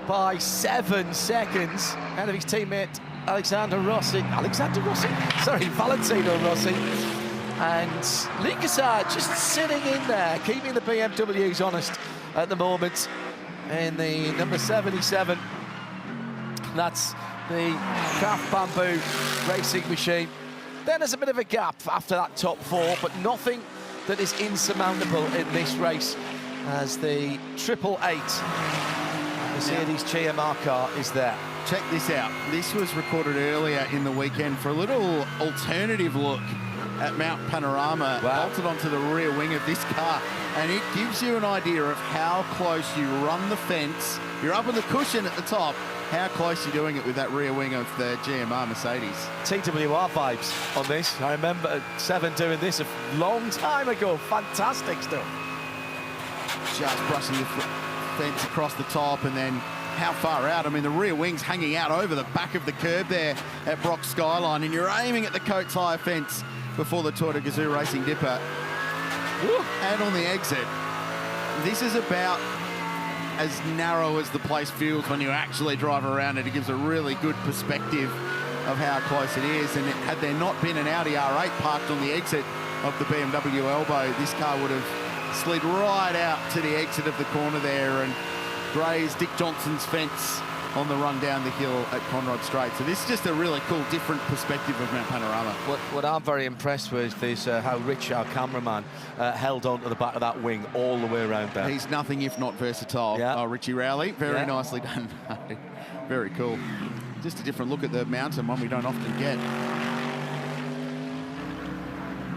by 7 seconds ahead of his teammate Valentino Rossi. Sorry, Valentino Rossi. And Lucas just sitting in there, keeping the BMWs honest at the moment. In the number 77, that's the Craft Bamboo racing machine. Then there's a bit of a gap after that top 4, but nothing that is insurmountable in this race as the 888 Mercedes GMR car is there. Check this out. This was recorded earlier in the weekend for a little alternative look at Mount Panorama, bolted onto the rear wing of this car, and it gives you an idea of how close you run the fence. You're up on the cushion at the top. How close you're doing it with that rear wing of the GMR Mercedes. TWR vibes on this. I remember 7 doing this a long time ago. Fantastic stuff. Just brushing the fence across the top, and then how far out? I mean, the rear wing's hanging out over the back of the curb there at Brock Skyline, and you're aiming at the Coates Hire fence before the Tour de Gazoo Racing Dipper. And on the exit, this is about as narrow as the place feels when you actually drive around it. It gives a really good perspective of how close it is, and had there not been an Audi R8 parked on the exit of the BMW elbow, this car would have slid right out to the exit of the corner there and grazed Dick Johnson's fence on the run down the hill at Conrod Straight. So this is just a really cool, different perspective of Mount Panorama. What I'm very impressed with is how Rich, our cameraman, held on to the back of that wing all the way around there. He's nothing if not versatile. Yeah. Oh, Richie Rowley, very nicely done. Very cool. Just a different look at the mountain, one we don't often get.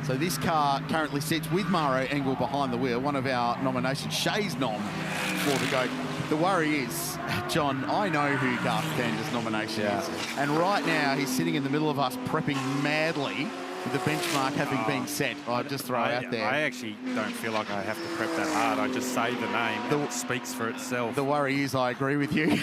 So this car currently sits with Maro Engel behind the wheel, one of our nominations, Shea's nom for the GOAT. The worry is, John, I know who Garth Tander's nomination is. And right now, he's sitting in the middle of us prepping madly with the benchmark having been set. I'll just throw it out there. I actually don't feel like I have to prep that hard. I just say the name. It speaks for itself. The worry is I agree with you.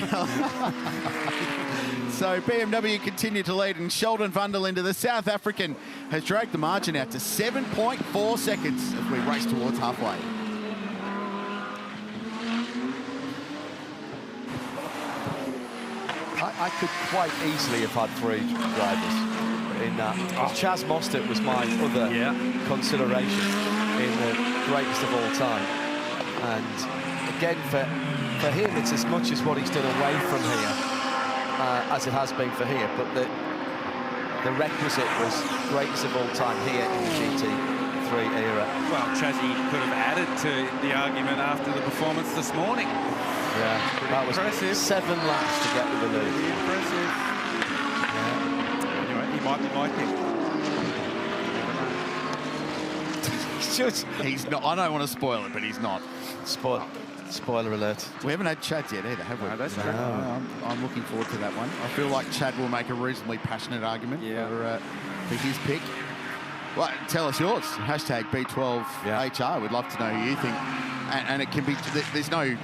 So BMW continue to lead, and Sheldon van der Linde, the South African, has dragged the margin out to 7.4 seconds as we race towards halfway. I could quite easily have had 3 drivers in that. Chaz Mostert was my other consideration in the greatest of all time. And again, for him, it's as much as what he's done away from here as it has been for here. But the requisite was greatest of all time here in the GT3 era. Well, Chazzy could have added to the argument after the performance this morning. Yeah, that was impressive. 7 laps to get to the lead. Impressive. Yeah. Anyway, he might be my pick. He's not. I don't want to spoil it, but he's not. Spoiler alert. We haven't had Chad yet either, have we? No, that's true. I'm looking forward to that one. I feel like Chad will make a reasonably passionate argument for his pick. Well, tell us yours. Hashtag B12HR. We'd love to know who you think. And it can be, there's no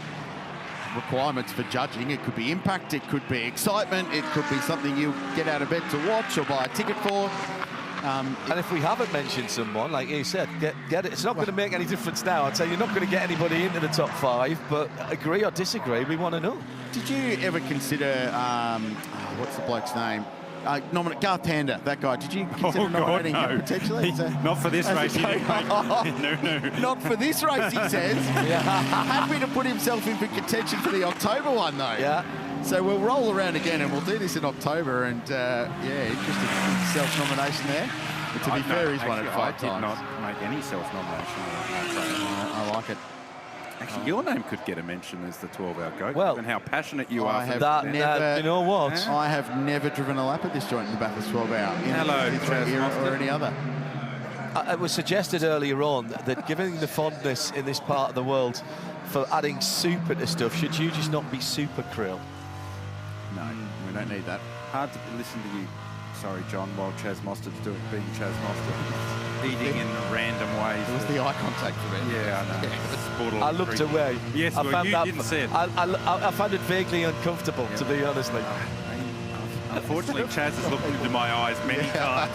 requirements for judging. It could be impact, it could be excitement, it could be something you get out of bed to watch or buy a ticket for. And if we haven't mentioned someone, like you said, get it. It's not going to make any difference now. I'd say you're not going to get anybody into the top 5, but agree or disagree, we want to know. Did you ever consider, what's the bloke's name? Nominate Garth Tander, that guy. Did you consider nominating him potentially? Not for this race, he didn't, mate. No. Not for this race, he says. Happy to put himself in for contention for the October one, though. Yeah. So we'll roll around again, and we'll do this in October. And interesting self-nomination there. But to be fair, he's won it 5 times. I did not make any self-nomination. I like it. Actually, your name could get a mention as the 12-hour GOAT, well, and how passionate you are. You know what? Yeah. I have never driven a lap at this joint in the Bathurst 12-hour. Hello, or any other. It was suggested earlier on that given the fondness in this part of the world for adding super to stuff, should you just not be super Craill? No, We don't need that. Hard to listen to you. Sorry, John, while Chaz Mostert's being Chaz Mostert, eating in random ways. It was the eye contact for me. Yeah, I know. It's borderline I looked creepy. away. Yes, I well, found you that, didn't see it. I found it vaguely uncomfortable, to be honest. Unfortunately, Chaz has looked into my eyes many times.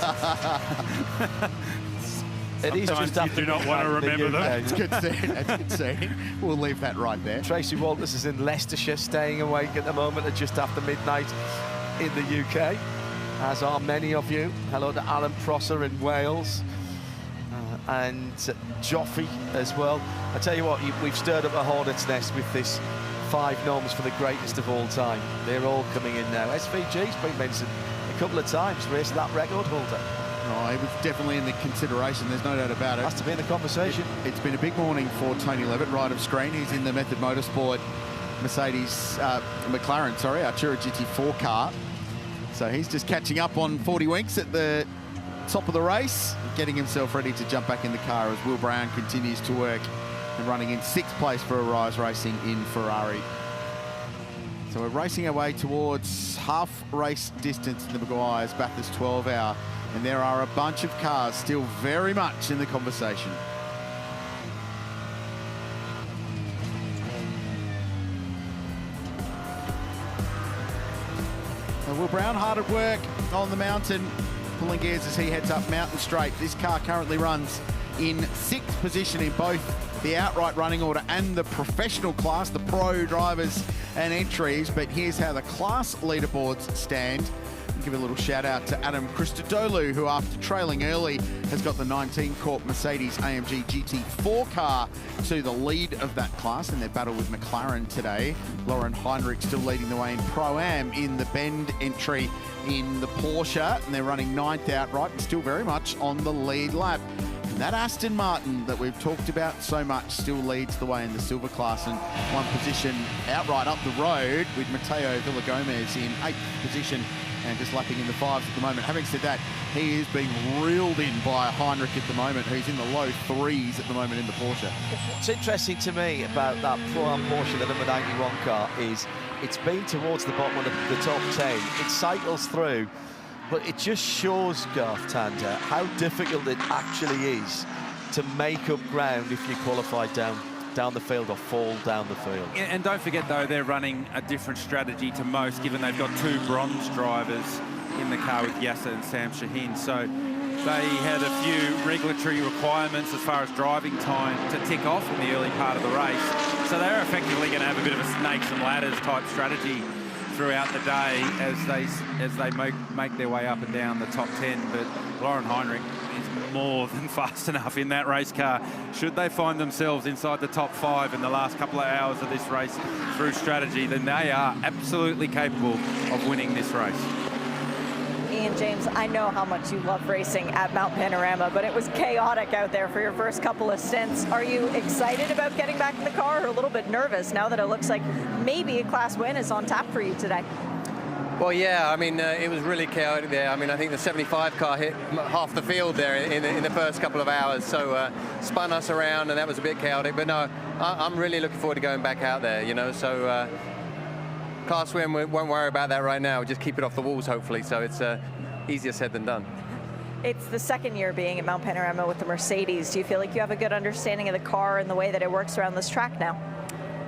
It is Sometimes just you after do not want to remember them. It's good seeing. That's good seeing. We'll leave that right there. Tracy Walters is in Leicestershire, staying awake at the moment at just after midnight in the UK, as are many of you. Hello to Alan Prosser in Wales, and Joffrey as well. I tell you what, we've stirred up a hornet's nest with this 5 noms for the greatest of all time. They're all coming in now. SVG's been mentioned a couple of times, race that record holder. Oh, he was definitely in the consideration, there's no doubt about it. Has to be in the conversation. It's been a big morning for Tony Levitt, right of screen. He's in the Method Motorsport McLaren, Artura GT4 car. So he's just catching up on 40 winks at the top of the race, getting himself ready to jump back in the car as Will Brown continues to work and running in 6th place for Arise Racing in Ferrari. So we're racing our way towards half race distance in the Meguiar's Bathurst 12 hour. And there are a bunch of cars still very much in the conversation. Will Brown hard at work on the mountain, pulling gears as he heads up Mountain Straight. This car currently runs in 6th position in both the outright running order and the professional class, the pro drivers and entries. But here's how the class leaderboards stand. Give a little shout out to Adam Christodoulou, who after trailing early has got the 19 Corp Mercedes-AMG GT4 car to the lead of that class in their battle with McLaren today. Lauren Heinrich still leading the way in Pro-Am in the Bend entry in the Porsche, and they're running 9th outright and still very much on the lead lap. And that Aston Martin that we've talked about so much still leads the way in the silver class, and one position outright up the road with Mateo Villagomez in 8th position and just lapping in the 5s at the moment. Having said that, he is being reeled in by Heinrich at the moment, who's in the low 3s at the moment in the Porsche. What's interesting to me about that Pro-Am Porsche, the number 91 car, is it's been towards the bottom of the top 10. It cycles through, but it just shows, Garth Tander, how difficult it actually is to make up ground if you qualify down the field or fall down the field. And don't forget, though, they're running a different strategy to most, given they've got 2 bronze drivers in the car with Yasser and Sam Shaheen. So they had a few regulatory requirements as far as driving time to tick off in the early part of the race. So they're effectively going to have a bit of a snakes and ladders type strategy throughout the day as they make their way up and down the top 10. But Lauren Heinrich is more than fast enough in that race car. Should they find themselves inside the top 5 in the last couple of hours of this race through strategy, then they are absolutely capable of winning this race. Ian James, I know how much you love racing at Mount Panorama, but it was chaotic out there for your first couple of stints. Are you excited about getting back in the car, or a little bit nervous now that it looks like maybe a class win is on tap for you today? Well, yeah, I mean, it was really chaotic there. I mean, I think the 75 car hit half the field there in the first couple of hours, so spun us around, and that was a bit chaotic. But no, I'm really looking forward to going back out there, you know, so class win, we won't worry about that right now. We'll just keep it off the walls, hopefully, so it's easier said than done. It's the second year being at Mount Panorama with the Mercedes. Do you feel like you have a good understanding of the car and the way that it works around this track now?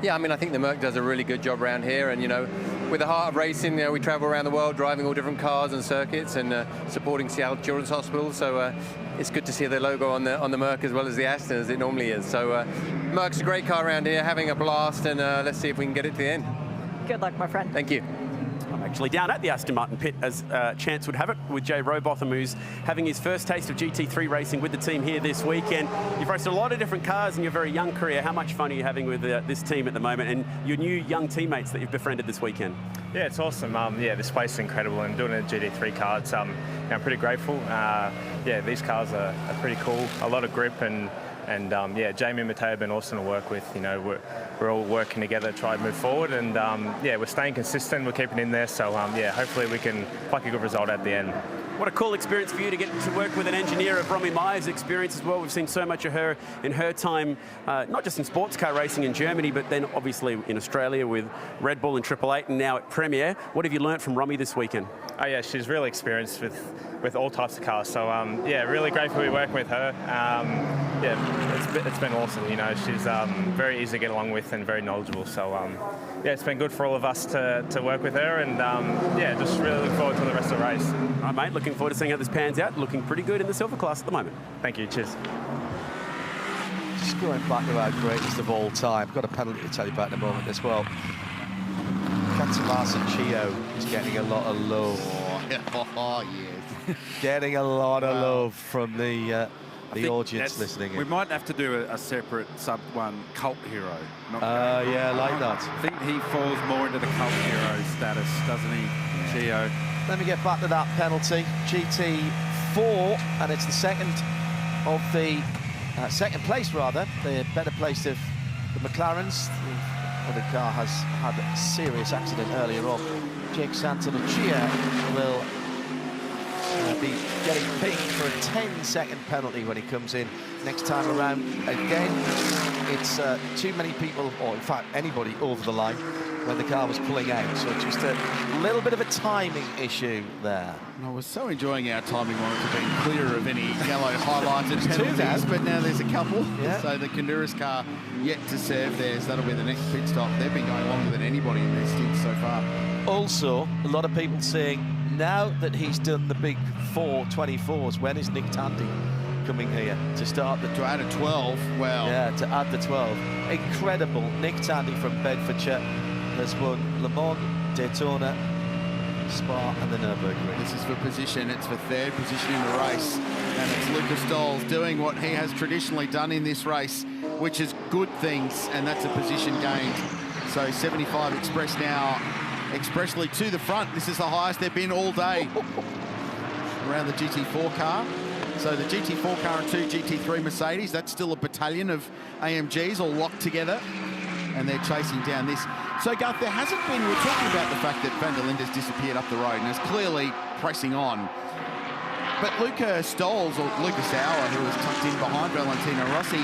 Yeah, I mean, I think the Merc does a really good job around here, and, you know, with the heart of racing, you know, we travel around the world driving all different cars and circuits and supporting Seattle Children's Hospital, so it's good to see the logo on the Merc as well as the Aston, as it normally is. So Merc's a great car around here, having a blast, and let's see if we can get it to the end. Good luck, my friend. Thank you. I'm actually down at the Aston Martin pit, as chance would have it, with Jay Robotham, who's having his first taste of GT3 racing with the team here this weekend. You've raced a lot of different cars in your very young career. How much fun are you having with this team at the moment, and your new young teammates that you've befriended this weekend? Yeah, it's awesome. Yeah, this place is incredible, and doing a GT3 car, it's, I'm pretty grateful. Yeah, these cars are pretty cool. A lot of grip and And yeah, Jamie and Matteo have been awesome to work with. You know, we're all working together to try and move forward, and yeah, we're staying consistent. We're keeping in there. So yeah, hopefully we can pluck a good result at the end. What a cool experience for you to get to work with an engineer of Romy Meyer's experience as well. We've seen so much of her in her time, not just in sports car racing in Germany, but then obviously in Australia with Red Bull and 888 and now at Premier. What have you learnt from Romy this weekend? Oh yeah, she's really experienced with all types of cars. So yeah, really grateful to be working with her. Yeah, it's been awesome. You know, she's very easy to get along with and very knowledgeable. So yeah, it's been good for all of us to work with her, and yeah, just really look forward to the rest of the race. All right, mate, looking forward to seeing how this pans out. Looking pretty good in the silver class at the moment. Thank you, cheers. Just going back to our greatest of all time. Got a penalty to tell you about in a moment as well. Captain Larson Chio is getting a lot of love. Oh, yes. Getting a lot of love from the audience listening in. We might have to do a separate sub-1 cult hero. Yeah, like that. I think he falls more into the cult hero status, doesn't he, Chio? Let me get back to that penalty. GT4, and it's the second of the second place, rather. The better place of the McLarens. The other car has had a serious accident earlier on. Jake Santolucia will be getting pinged for a 10-second penalty when he comes in next time around. Again, it's too many people, or in fact anybody, over the line when the car was pulling out. So just a little bit of a timing issue there. I was so enjoying our timing while it's been clear of any yellow highlighted penalties, but now there's a couple. Yeah. So the Honduras car yet to serve theirs. That'll be the next pit stop. They've been going longer than anybody in their stints so far. Also, a lot of people saying, now that he's done the big 424s, when is Nick Tandy coming here to start the... To add a 12, well... Yeah, to add the 12. Incredible. Nick Tandy from Bedfordshire has won Le Mans, Daytona, Spa and the Nürburgring. This is for position. It's for third position in the race. And it's Lucas Stoll doing what he has traditionally done in this race, which is good things, and that's a position gained. So 75 Express now expressly to the front. This is the highest they've been all day around the GT4 car. So the GT4 car and 2 GT3 Mercedes, that's still a battalion of AMGs all locked together, and they're chasing down this. So Garth, there hasn't been, we're talking about the fact that Van der Linde's disappeared up the road and is clearly pressing on. But Luca Stolz, or Lucas Sauer, who was tucked in behind Valentino Rossi,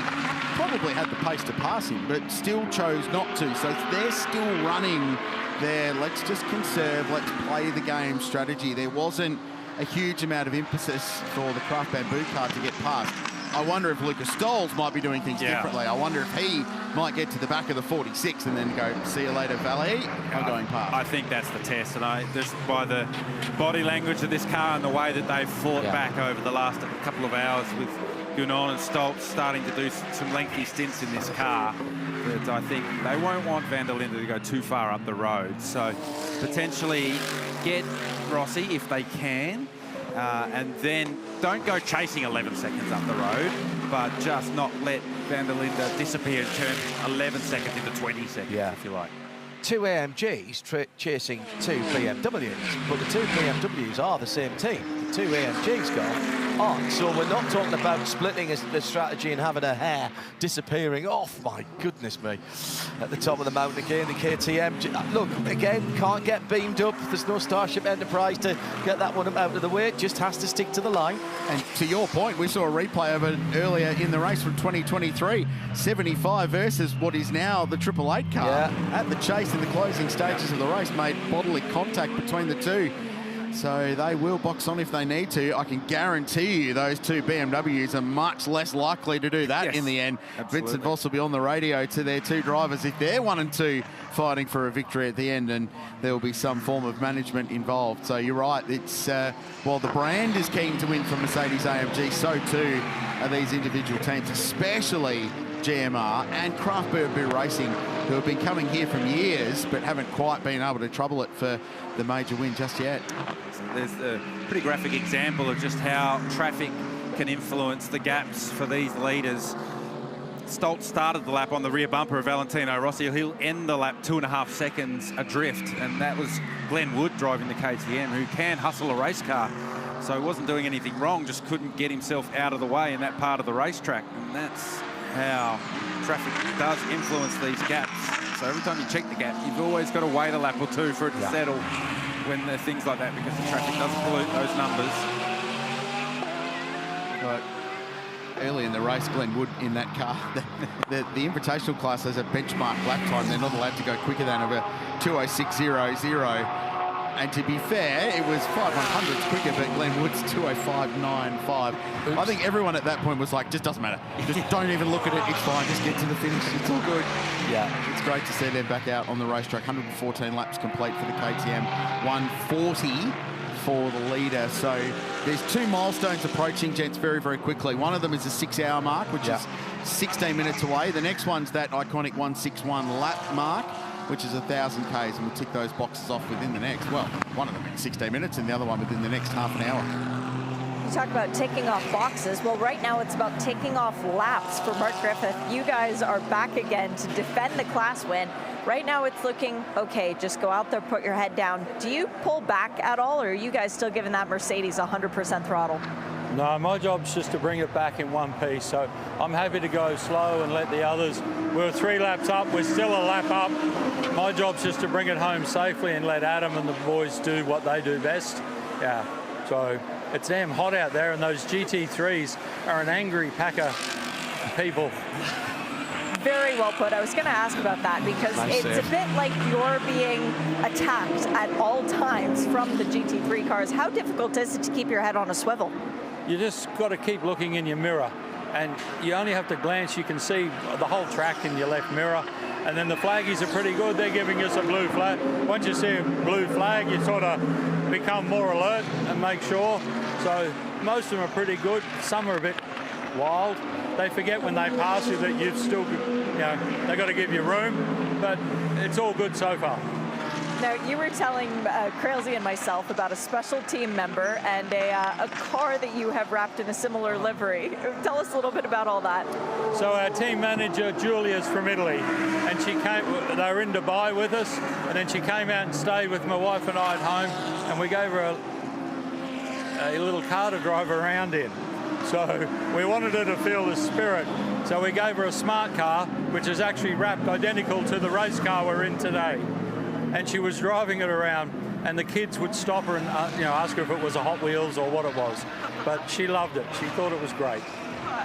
probably had the pace to pass him, but still chose not to. So they're still running their let's just conserve, let's play the game strategy. There wasn't a huge amount of emphasis for the Craft Bamboo car to get past. I wonder if Lucas Stolz might be doing things differently. I wonder if he might get to the back of the 46 and then go, see you later, Valley, I'm going past. I think that's the test, and just by the body language of this car and the way that they've fought back over the last couple of hours with Gunon and Stolz starting to do some lengthy stints in this car, that I think they won't want Van der Linde to go too far up the road. So potentially get Rossi if they can, and then don't go chasing 11 seconds up the road, but just not let Van der Linde disappear and turn 11 seconds into 20 seconds, if you like. 2 AMGs chasing 2 BMWs, but the 2 BMWs are the same team. The 2 AMGs aren't. So we're not talking about splitting the strategy and having a hair disappearing off. My goodness me. At the top of the mountain again, the KTM. Look, again, can't get beamed up. There's no Starship Enterprise to get that one out of the way. It just has to stick to the line. And to your point, we saw a replay of it earlier in the race from 2023. 75 versus what is now the 888 car. At the chase in the closing stages of the race, made bodily contact between the two. So they will box on if they need to. I can guarantee you those 2 BMWs are much less likely to do that in the end. Absolutely. Vincent Voss will be on the radio to their 2 drivers if they're 1 and 2 fighting for a victory at the end, and there will be some form of management involved. So you're right, it's while the brand is keen to win from Mercedes-AMG, so too are these individual teams, especially GMR and Craft Bamboo Racing, who have been coming here from years but haven't quite been able to trouble it for the major win just yet. There's a pretty graphic example of just how traffic can influence the gaps for these leaders. Stolz started the lap on the rear bumper of Valentino Rossi. He'll end the lap 2.5 seconds adrift, and that was Glenn Wood driving the KTM, who can hustle a race car. So he wasn't doing anything wrong, just couldn't get himself out of the way in that part of the racetrack. And that's how traffic does influence these gaps. So every time you check the gap, you've always got to wait a lap or two for it to settle when there's things like that, because the traffic does pollute those numbers. But early in the race, Glenn Wood in that car, the Invitational class has a benchmark lap time. They're not allowed to go quicker than over 2:06.00. And to be fair, it was 5/100ths quicker, but Glenn Wood's 2:05.95. I think everyone at that point was like, just doesn't matter. Just don't even look at it. It's fine. Just get to the finish. It's all good. Yeah, it's great to see them back out on the racetrack. 114 laps complete for the KTM. 140 for the leader. So there's 2 milestones approaching, gents, very, very quickly. One of them is the 6-hour mark, which is 16 minutes away. The next one's that iconic 161 lap mark, which is 1,000 Ks, and we'll tick those boxes off within the next, well, one of them in 16 minutes and the other one within the next half an hour. You talk about ticking off boxes. Well, right now it's about ticking off laps for Mark Griffith. You guys are back again to defend the class win. Right now it's looking, okay, just go out there, put your head down. Do you pull back at all, or are you guys still giving that Mercedes 100% throttle? No, my job's just to bring it back in one piece. So I'm happy to go slow and let the others. We're 3 laps up. We're still a lap up. My job's just to bring it home safely and let Adam and the boys do what they do best. Yeah. So it's damn hot out there, and those GT3s are an angry pack of people. Very well put. I was going to ask about that because it's a bit like you're being attacked at all times from the GT3 cars. How difficult is it to keep your head on a swivel? You just got to keep looking in your mirror, and you only have to glance. You can see the whole track in your left mirror, and then the flaggies are pretty good. They're giving us a blue flag. Once you see a blue flag, you sort of become more alert and make sure. So most of them are pretty good. Some are a bit wild. They forget when they pass you that you've still, you know, they've got to give you room, but it's all good so far. Now, you were telling Craill and myself about a special team member and a car that you have wrapped in a similar livery. Tell us a little bit about all that. So our team manager, Julia's from Italy, and she came, they were in Dubai with us, and then she came out and stayed with my wife and I at home, and we gave her a little car to drive around in. So we wanted her to feel the spirit. So we gave her a smart car, which is actually wrapped identical to the race car we're in today. And she was driving it around, and the kids would stop her and ask her if it was a Hot Wheels or what it was. But she loved it. She thought it was great.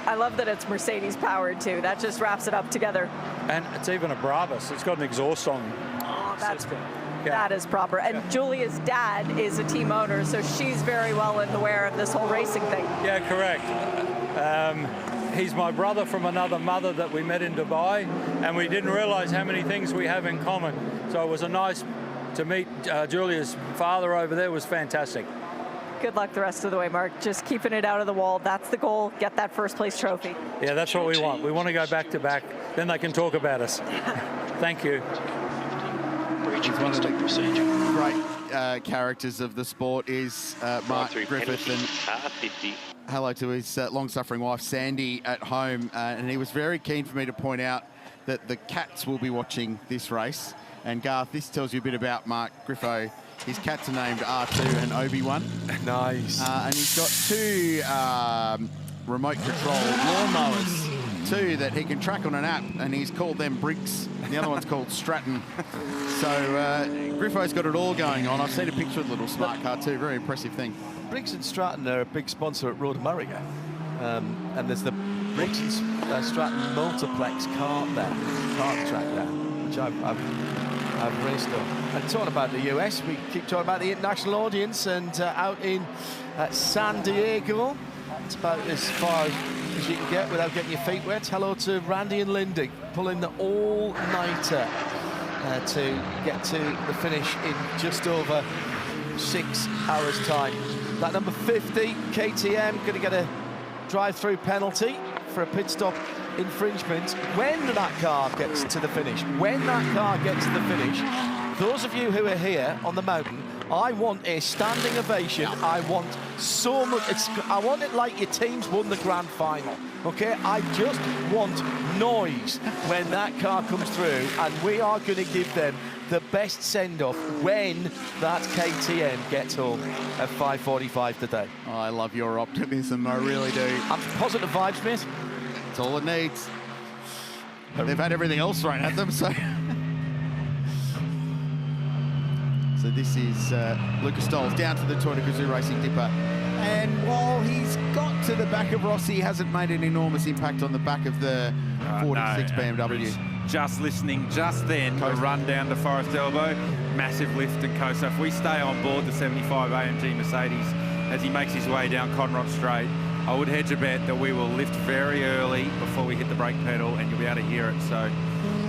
I love that it's Mercedes powered too. That just wraps it up together. And it's even a Brabus. It's got an exhaust on system. Yeah. That is proper. And Julia's dad is a team owner, so she's very well aware of this whole racing thing. Yeah, correct. He's my brother from another mother that we met in Dubai, and we didn't realize how many things we have in common. So it was nice to meet Julia's father over there. It was fantastic. Good luck the rest of the way, Mark. Just keeping it out of the wall. That's the goal. Get that first place trophy. Yeah, that's what we want. We want to go back to back. Then they can talk about us. Thank you. One of the great characters of the sport is Mark Griffith. And hello to his long-suffering wife, Sandy, at home. And he was very keen for me to point out that the cats will be watching this race. And Garth, this tells you a bit about Mark Griffith. His cats are named R2 and Obi-Wan. Nice. And he's got 2 remote control lawnmowers, 2 that he can track on an app, and he's called them Briggs. The other one's called Stratton. So Griffith's got it all going on. I've seen a picture of the little smart car too. Very impressive thing. Briggs and Stratton are a big sponsor at Road America. And there's the Briggs and Stratton multiplex kart track there, which I've raced on. And talking about the US, we keep talking about the international audience, and out in San Diego, it's about as far as you can get without getting your feet wet. Hello to Randy and Lindy, pulling the all-nighter to get to the finish in just over 6 hours' time. That number 50, KTM, going to get a drive-through penalty for a pit stop infringement when that car gets to the finish. When that car gets to the finish, those of you who are here on the mountain, I want a standing ovation. I want so much. I want it like your team's won the grand final. Okay, I just want noise when that car comes through, and we are going to give them the best send-off when that KTM gets home at 5:45 today. I love your optimism, I really do. I'm positive vibes, mate. That's all it needs. they've had everything else thrown at them, so... So this is Lucas Stoles down to the Toyota Gazoo Racing Dipper. And while he's got to the back of Rossi, he hasn't made an enormous impact on the back of the 46 BMW. Just listening just then, a run down to Forest Elbow, massive lift and coast. So if we stay on board the 75 AMG Mercedes as he makes his way down Conrod Straight, I would hedge a bet that we will lift very early before we hit the brake pedal, and you'll be able to hear it. So,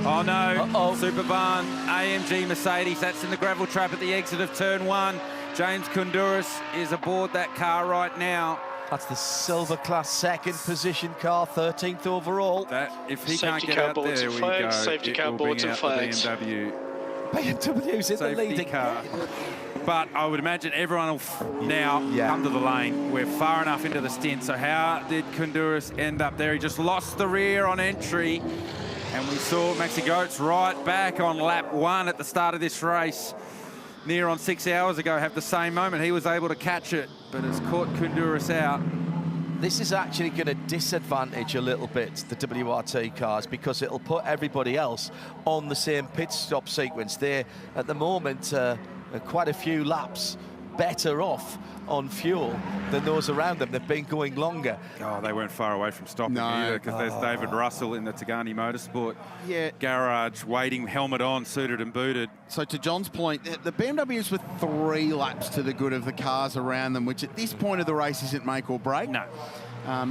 oh no, Super Barn, AMG Mercedes, that's in the gravel trap at the exit of turn 1. James Koundouris is aboard that car right now. That's the silver class second position car, 13th overall. If he can't get out there, we go. Safety car boards and flags. BMW's in the leading car. But I would imagine everyone will now come to the lane. We're far enough into the stint. So how did Koundouris end up there? He just lost the rear on entry. And we saw Maxi Goetz right back on lap 1 at the start of this race. Near on 6 hours ago, have the same moment. He was able to catch it, but it's caught Koundouris out. This is actually going to disadvantage a little bit the WRT cars, because it'll put everybody else on the same pit stop sequence. They're, at the moment, quite a few laps better off on fuel than those around them. They've been going longer. Oh, they weren't far away from stopping either, because there's David Russell in the Tagani Motorsport garage waiting, helmet on, suited and booted. So to John's point, the BMWs were 3 laps to the good of the cars around them, which at this point of the race isn't make or break. No.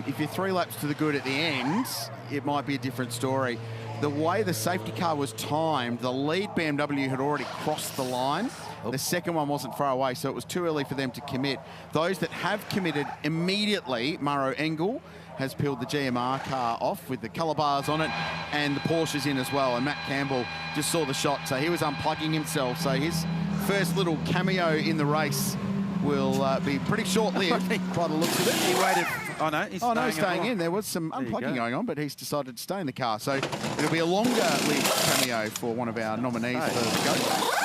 If you're 3 laps to the good at the end, it might be a different story. The way the safety car was timed, the lead BMW had already crossed the line. The second one wasn't far away, so it was too early for them to commit. Those that have committed immediately, Maro Engel has peeled the GMR car off with the colour bars on it, and the Porsche's in as well. And Matt Campbell just saw the shot, so he was unplugging himself. So his first little cameo in the race will be pretty short-lived by the looks of it. He waited. Oh no, he's staying in. There was some unplugging going on, but he's decided to stay in the car. So it'll be a longer-lived cameo for one of our nominees for the GOAT.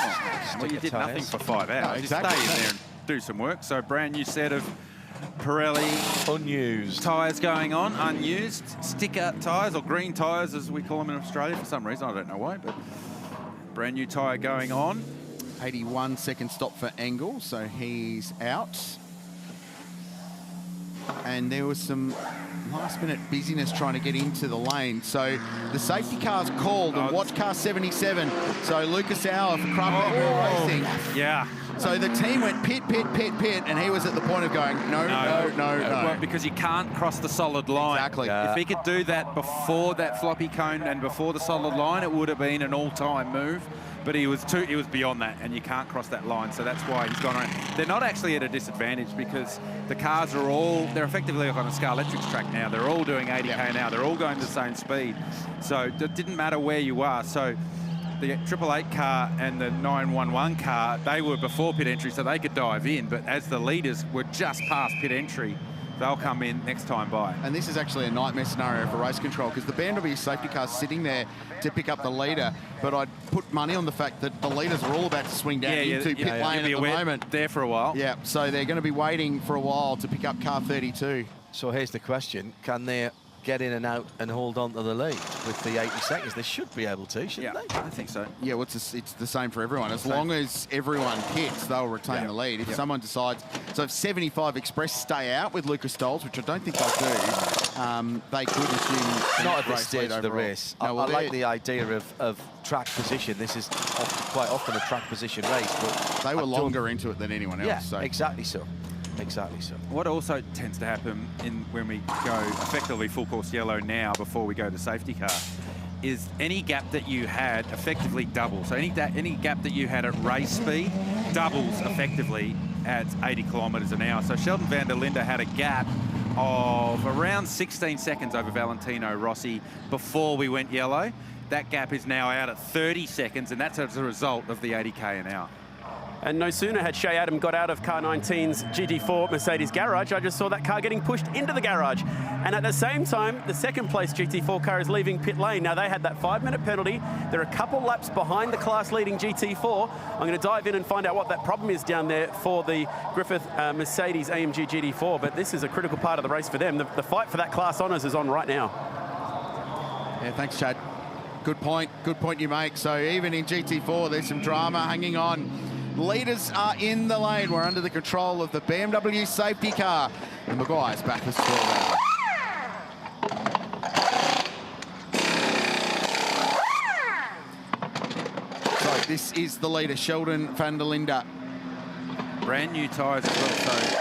Well, you did nothing for 5 hours. No, exactly. Just stay in there and do some work. So brand new set of Pirelli unused tyres going on, unused sticker tyres, or green tyres as we call them in Australia for some reason. I don't know why, but brand new tyre going on. 81-second stop for Engel, so he's out. And there was some last-minute busyness trying to get into the lane. So the safety car's called, and watch car 77. So Lucas Auer for Craft Racing. Yeah. So the team went pit, and he was at the point of going, no. Well, because you can't cross the solid line. Exactly. If he could do that before that floppy cone and before the solid line, it would have been an all-time move. But he was beyond that, and you can't cross that line, so that's why he's gone around. They're not actually at a disadvantage, because the cars they're effectively like on a Scar Electrics track now. They're all doing 80k an hour. They're all going the same speed. So it didn't matter where you are. So the 888 car and the 911 car, they were before pit entry, so they could dive in. But as the leaders were just past pit entry, they'll come in next time by. And this is actually a nightmare scenario for race control, because the BMW safety car's sitting there to pick up the leader, but I'd put money on the fact that the leaders are all about to swing down into pit lane at the moment. There for a while. Yeah, so they're going to be waiting for a while to pick up car 32. So here's the question, can they get in and out and hold on to the lead with the 80 seconds? They should be able to, shouldn't they? I think so. Yeah, well, it's the same for everyone. As long as everyone pits, they'll retain the lead. If someone decides... So if 75 Express stay out with Lucas Stoles, which I don't think they'll do, they could assume... Not at this stage of the race. No, I like the idea of track position. This is quite often a track position race, but... They were longer into it than anyone else. Yeah, so. exactly so. Exactly so. What also tends to happen when we go effectively full course yellow now before we go to safety car is any gap that you had effectively doubles. So any gap that you had at race speed doubles effectively at 80 kilometres an hour. So Sheldon van der Linde had a gap of around 16 seconds over Valentino Rossi before we went yellow. That gap is now out at 30 seconds, and that's as a result of the 80k an hour. And no sooner had Shea Adam got out of car 19's GT4 Mercedes garage, I just saw that car getting pushed into the garage. And at the same time, the second place GT4 car is leaving pit lane. Now, they had that 5-minute penalty. They're a couple laps behind the class-leading GT4. I'm going to dive in and find out what that problem is down there for the Griffith Mercedes-AMG GT4. But this is a critical part of the race for them. The fight for that class honours is on right now. Yeah, thanks, Chad. Good point you make. So even in GT4, there's some drama hanging on. Leaders are in the lane. We're under the control of the BMW safety car. And Meguiar's Bathurst 12 hour. So this is the leader, Sheldon van der Linde. Brand new tyres as well, so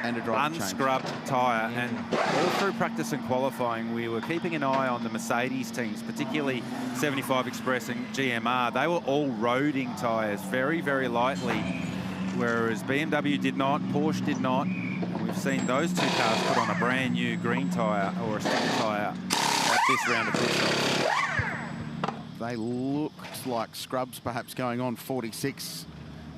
and a driver unscrubbed tyre. And all through practice and qualifying, we were keeping an eye on the Mercedes teams, particularly 75 Express and GMR. They were all roading tyres very, very lightly, whereas BMW did not, Porsche did not. And we've seen those two cars put on a brand new green tyre or a stick tyre at this round of pit stops. They looked like scrubs perhaps going on 46.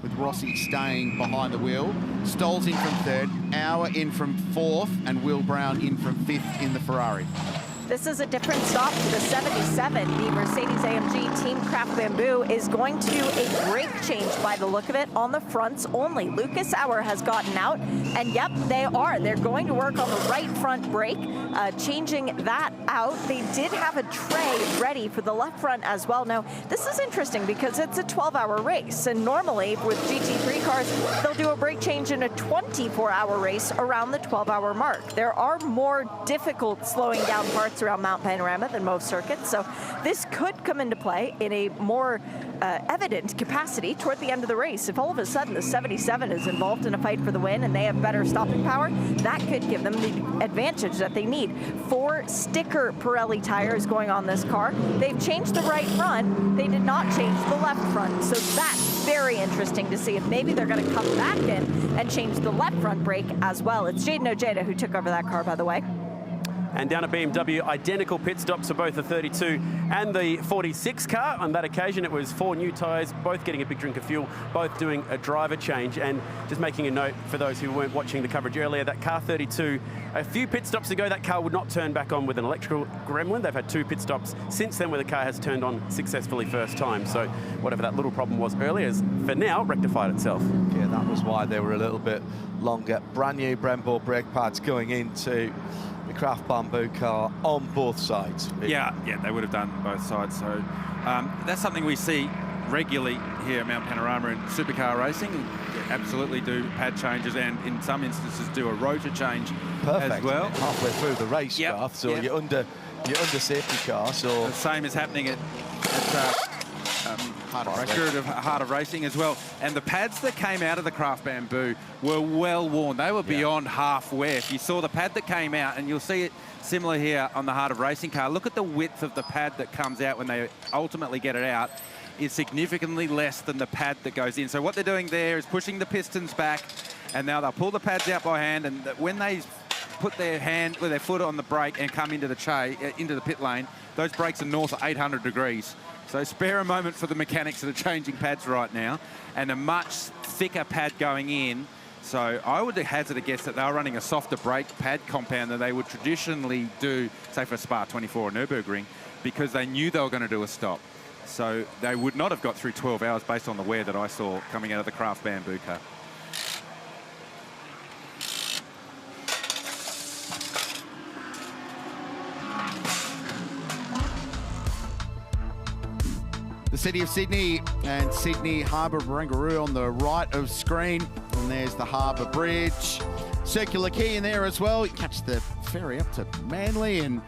With Rossi staying behind the wheel. Stolz in from third, Auer in from fourth, and Will Brown in from fifth in the Ferrari. This is a different stop to the 77. The Mercedes-AMG Team Craft Bamboo is going to do a brake change by the look of it on the fronts only. Lucas Auer has gotten out, and yep, they are. They're going to work on the right front brake, changing that out. They did have a tray ready for the left front as well. Now, this is interesting because it's a 12-hour race, and normally with GT3 cars, they'll do a brake change in a 24-hour race around the 12-hour mark. There are more difficult slowing down parts around Mount Panorama than most circuits, so this could come into play in a more evident capacity toward the end of the race. If all of a sudden the 77 is involved in a fight for the win and they have better stopping power, that could give them the advantage that they need. 4 sticker Pirelli tires going on this car. They've changed the right front. They did not change the left front, so that's very interesting to see if maybe they're going to come back in and change the left front brake as well. It's Jaden Ojeda who took over that car, by the way. And down at BMW, identical pit stops for both the 32 and the 46 car. On that occasion, it was 4 new tyres, both getting a big drink of fuel, both doing a driver change. And just making a note for those who weren't watching the coverage earlier, that car 32, a few pit stops ago, that car would not turn back on with an electrical gremlin. They've had 2 pit stops since then where the car has turned on successfully first time. So whatever that little problem was earlier has, for now, rectified itself. Yeah, that was why they were a little bit longer. Brand new Brembo brake pads going into the Craft Bamboo car on both sides. Yeah, they would have done both sides. So that's something we see regularly here at Mount Panorama in supercar racing. Absolutely do pad changes and in some instances do a rotor change as well. Halfway through the race, Garth, so you're under safety car. So the same is happening at Heart of Racing as well. And the pads that came out of the Craft Bamboo were well worn. They were beyond half wear. If you saw the pad that came out, and you'll see it similar here on the Heart of Racing car, look at the width of the pad that comes out when they ultimately get it out. Is significantly less than the pad that goes in. So what they're doing there is pushing the pistons back, and now they'll pull the pads out by hand, and when they put their hand with their foot on the brake and come into the pit lane, those brakes are north of 800 degrees. So spare a moment for the mechanics that are changing pads right now, and a much thicker pad going in. So I would hazard a guess that they were running a softer brake pad compound than they would traditionally do, say for Spa 24 or Nürburgring, because they knew they were going to do a stop. So they would not have got through 12 hours based on the wear that I saw coming out of the Craft Bamboo car. The City of Sydney and Sydney Harbour Barangaroo on the right of screen. And there's the Harbour Bridge. Circular Quay in there as well. You catch the ferry up to Manly and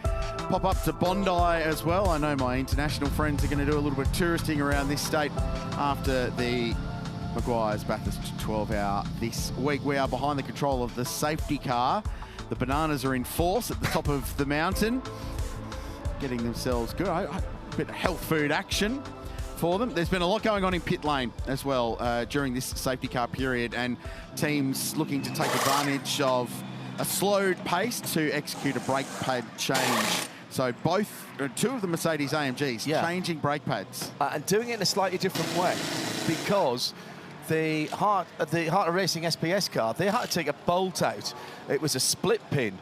pop up to Bondi as well. I know my international friends are going to do a little bit of touristing around this state after the Meguiar's Bathurst 12-hour this week. We are behind the control of the safety car. The Bananas are in force at the top of the mountain, getting themselves good. A bit of health food action for them. There's been a lot going on in pit lane as well during this safety car period, and teams looking to take advantage of a slowed pace to execute a brake pad change. So two of the Mercedes-AMGs changing brake pads. And doing it in a slightly different way, because the Heart of Racing SPS car, they had to take a bolt out. It was a split pin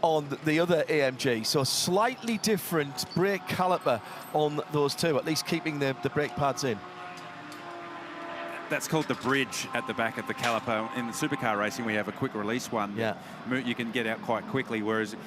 on the other AMG, so slightly different brake caliper on those two, at least keeping the brake pads in. That's called the bridge at the back of the caliper. In the supercar racing, we have a quick release one. Yeah, you can get out quite quickly, whereas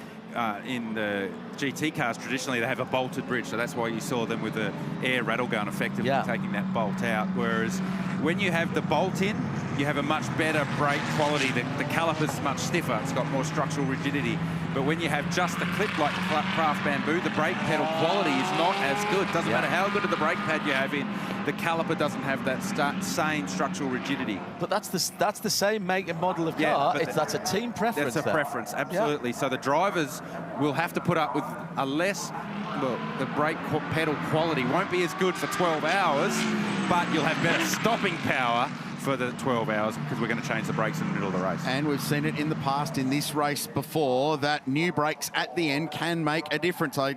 in the GT cars, traditionally they have a bolted bridge, so that's why you saw them with the air rattle gun effectively taking that bolt out. Whereas when you have the bolt in, you have a much better brake quality. The caliper's much stiffer, it's got more structural rigidity. But when you have just the clip like the Craft Bamboo, the brake pedal quality is not as good. Doesn't matter how good of the brake pad you have in, the caliper doesn't have that same structural rigidity. But that's the same make and model of car. That's a team preference. That's a preference, absolutely. So the drivers will have to put up with a less, well, the brake pedal quality won't be as good for 12 hours, but you'll have better stopping power for the 12 hours because we're going to change the brakes in the middle of the race. And we've seen it in the past in this race before that new brakes at the end can make a difference. I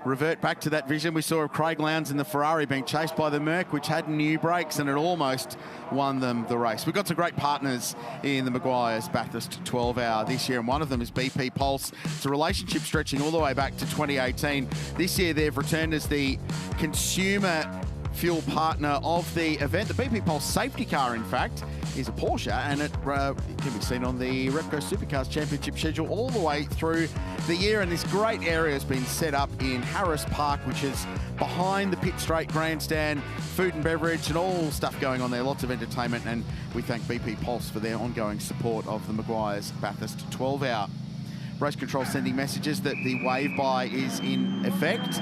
revert back to that vision we saw of Craig Lowndes in the Ferrari being chased by the Merc, which had new brakes, and it almost won them the race. We've got some great partners in the Meguiar's Bathurst 12-hour this year, and one of them is BP Pulse. It's a relationship stretching all the way back to 2018. This year they've returned as the consumer fuel partner of the event. The BP Pulse safety car, in fact, is a Porsche, and it can be seen on the Repco Supercars Championship schedule all the way through the year. And this great area has been set up in Harris Park, which is behind the pit straight grandstand, food and beverage and all stuff going on there, lots of entertainment. And we thank BP Pulse for their ongoing support of the Meguiar's Bathurst 12-hour. Race control sending messages that the wave by is in effect,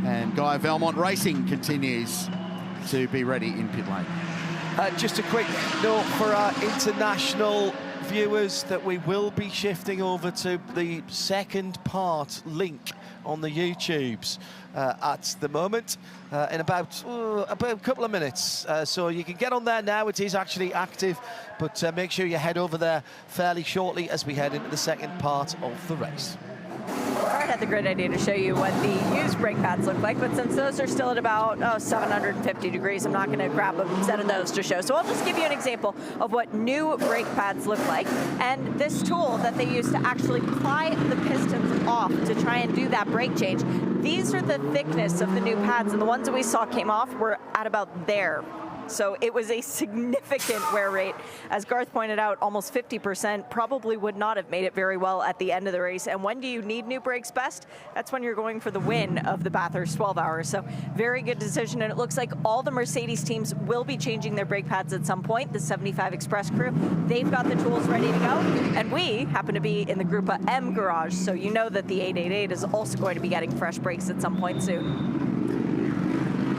and Guy Valmont Racing continues to be ready in pit lane. Just a quick note for our international viewers that we will be shifting over to the second part link on the YouTubes at the moment in about a couple of minutes. So you can get on there now. It is actually active, but make sure you head over there fairly shortly as we head into the second part of the race. I had the great idea to show you what the used brake pads look like, but since those are still at about 750 degrees, I'm not going to grab a set of those to show. So I'll just give you an example of what new brake pads look like. And this tool that they use to actually pry the pistons off to try and do that brake change, these are the thickness of the new pads, and the ones that we saw came off were at about there. So it was a significant wear rate. As Garth pointed out, almost 50% probably would not have made it very well at the end of the race. And when do you need new brakes best? That's when you're going for the win of the Bathurst 12 hours. So very good decision. And it looks like all the Mercedes teams will be changing their brake pads at some point. The 75 Express crew, they've got the tools ready to go. And we happen to be in the Grupa M garage. So you know that the 888 is also going to be getting fresh brakes at some point soon.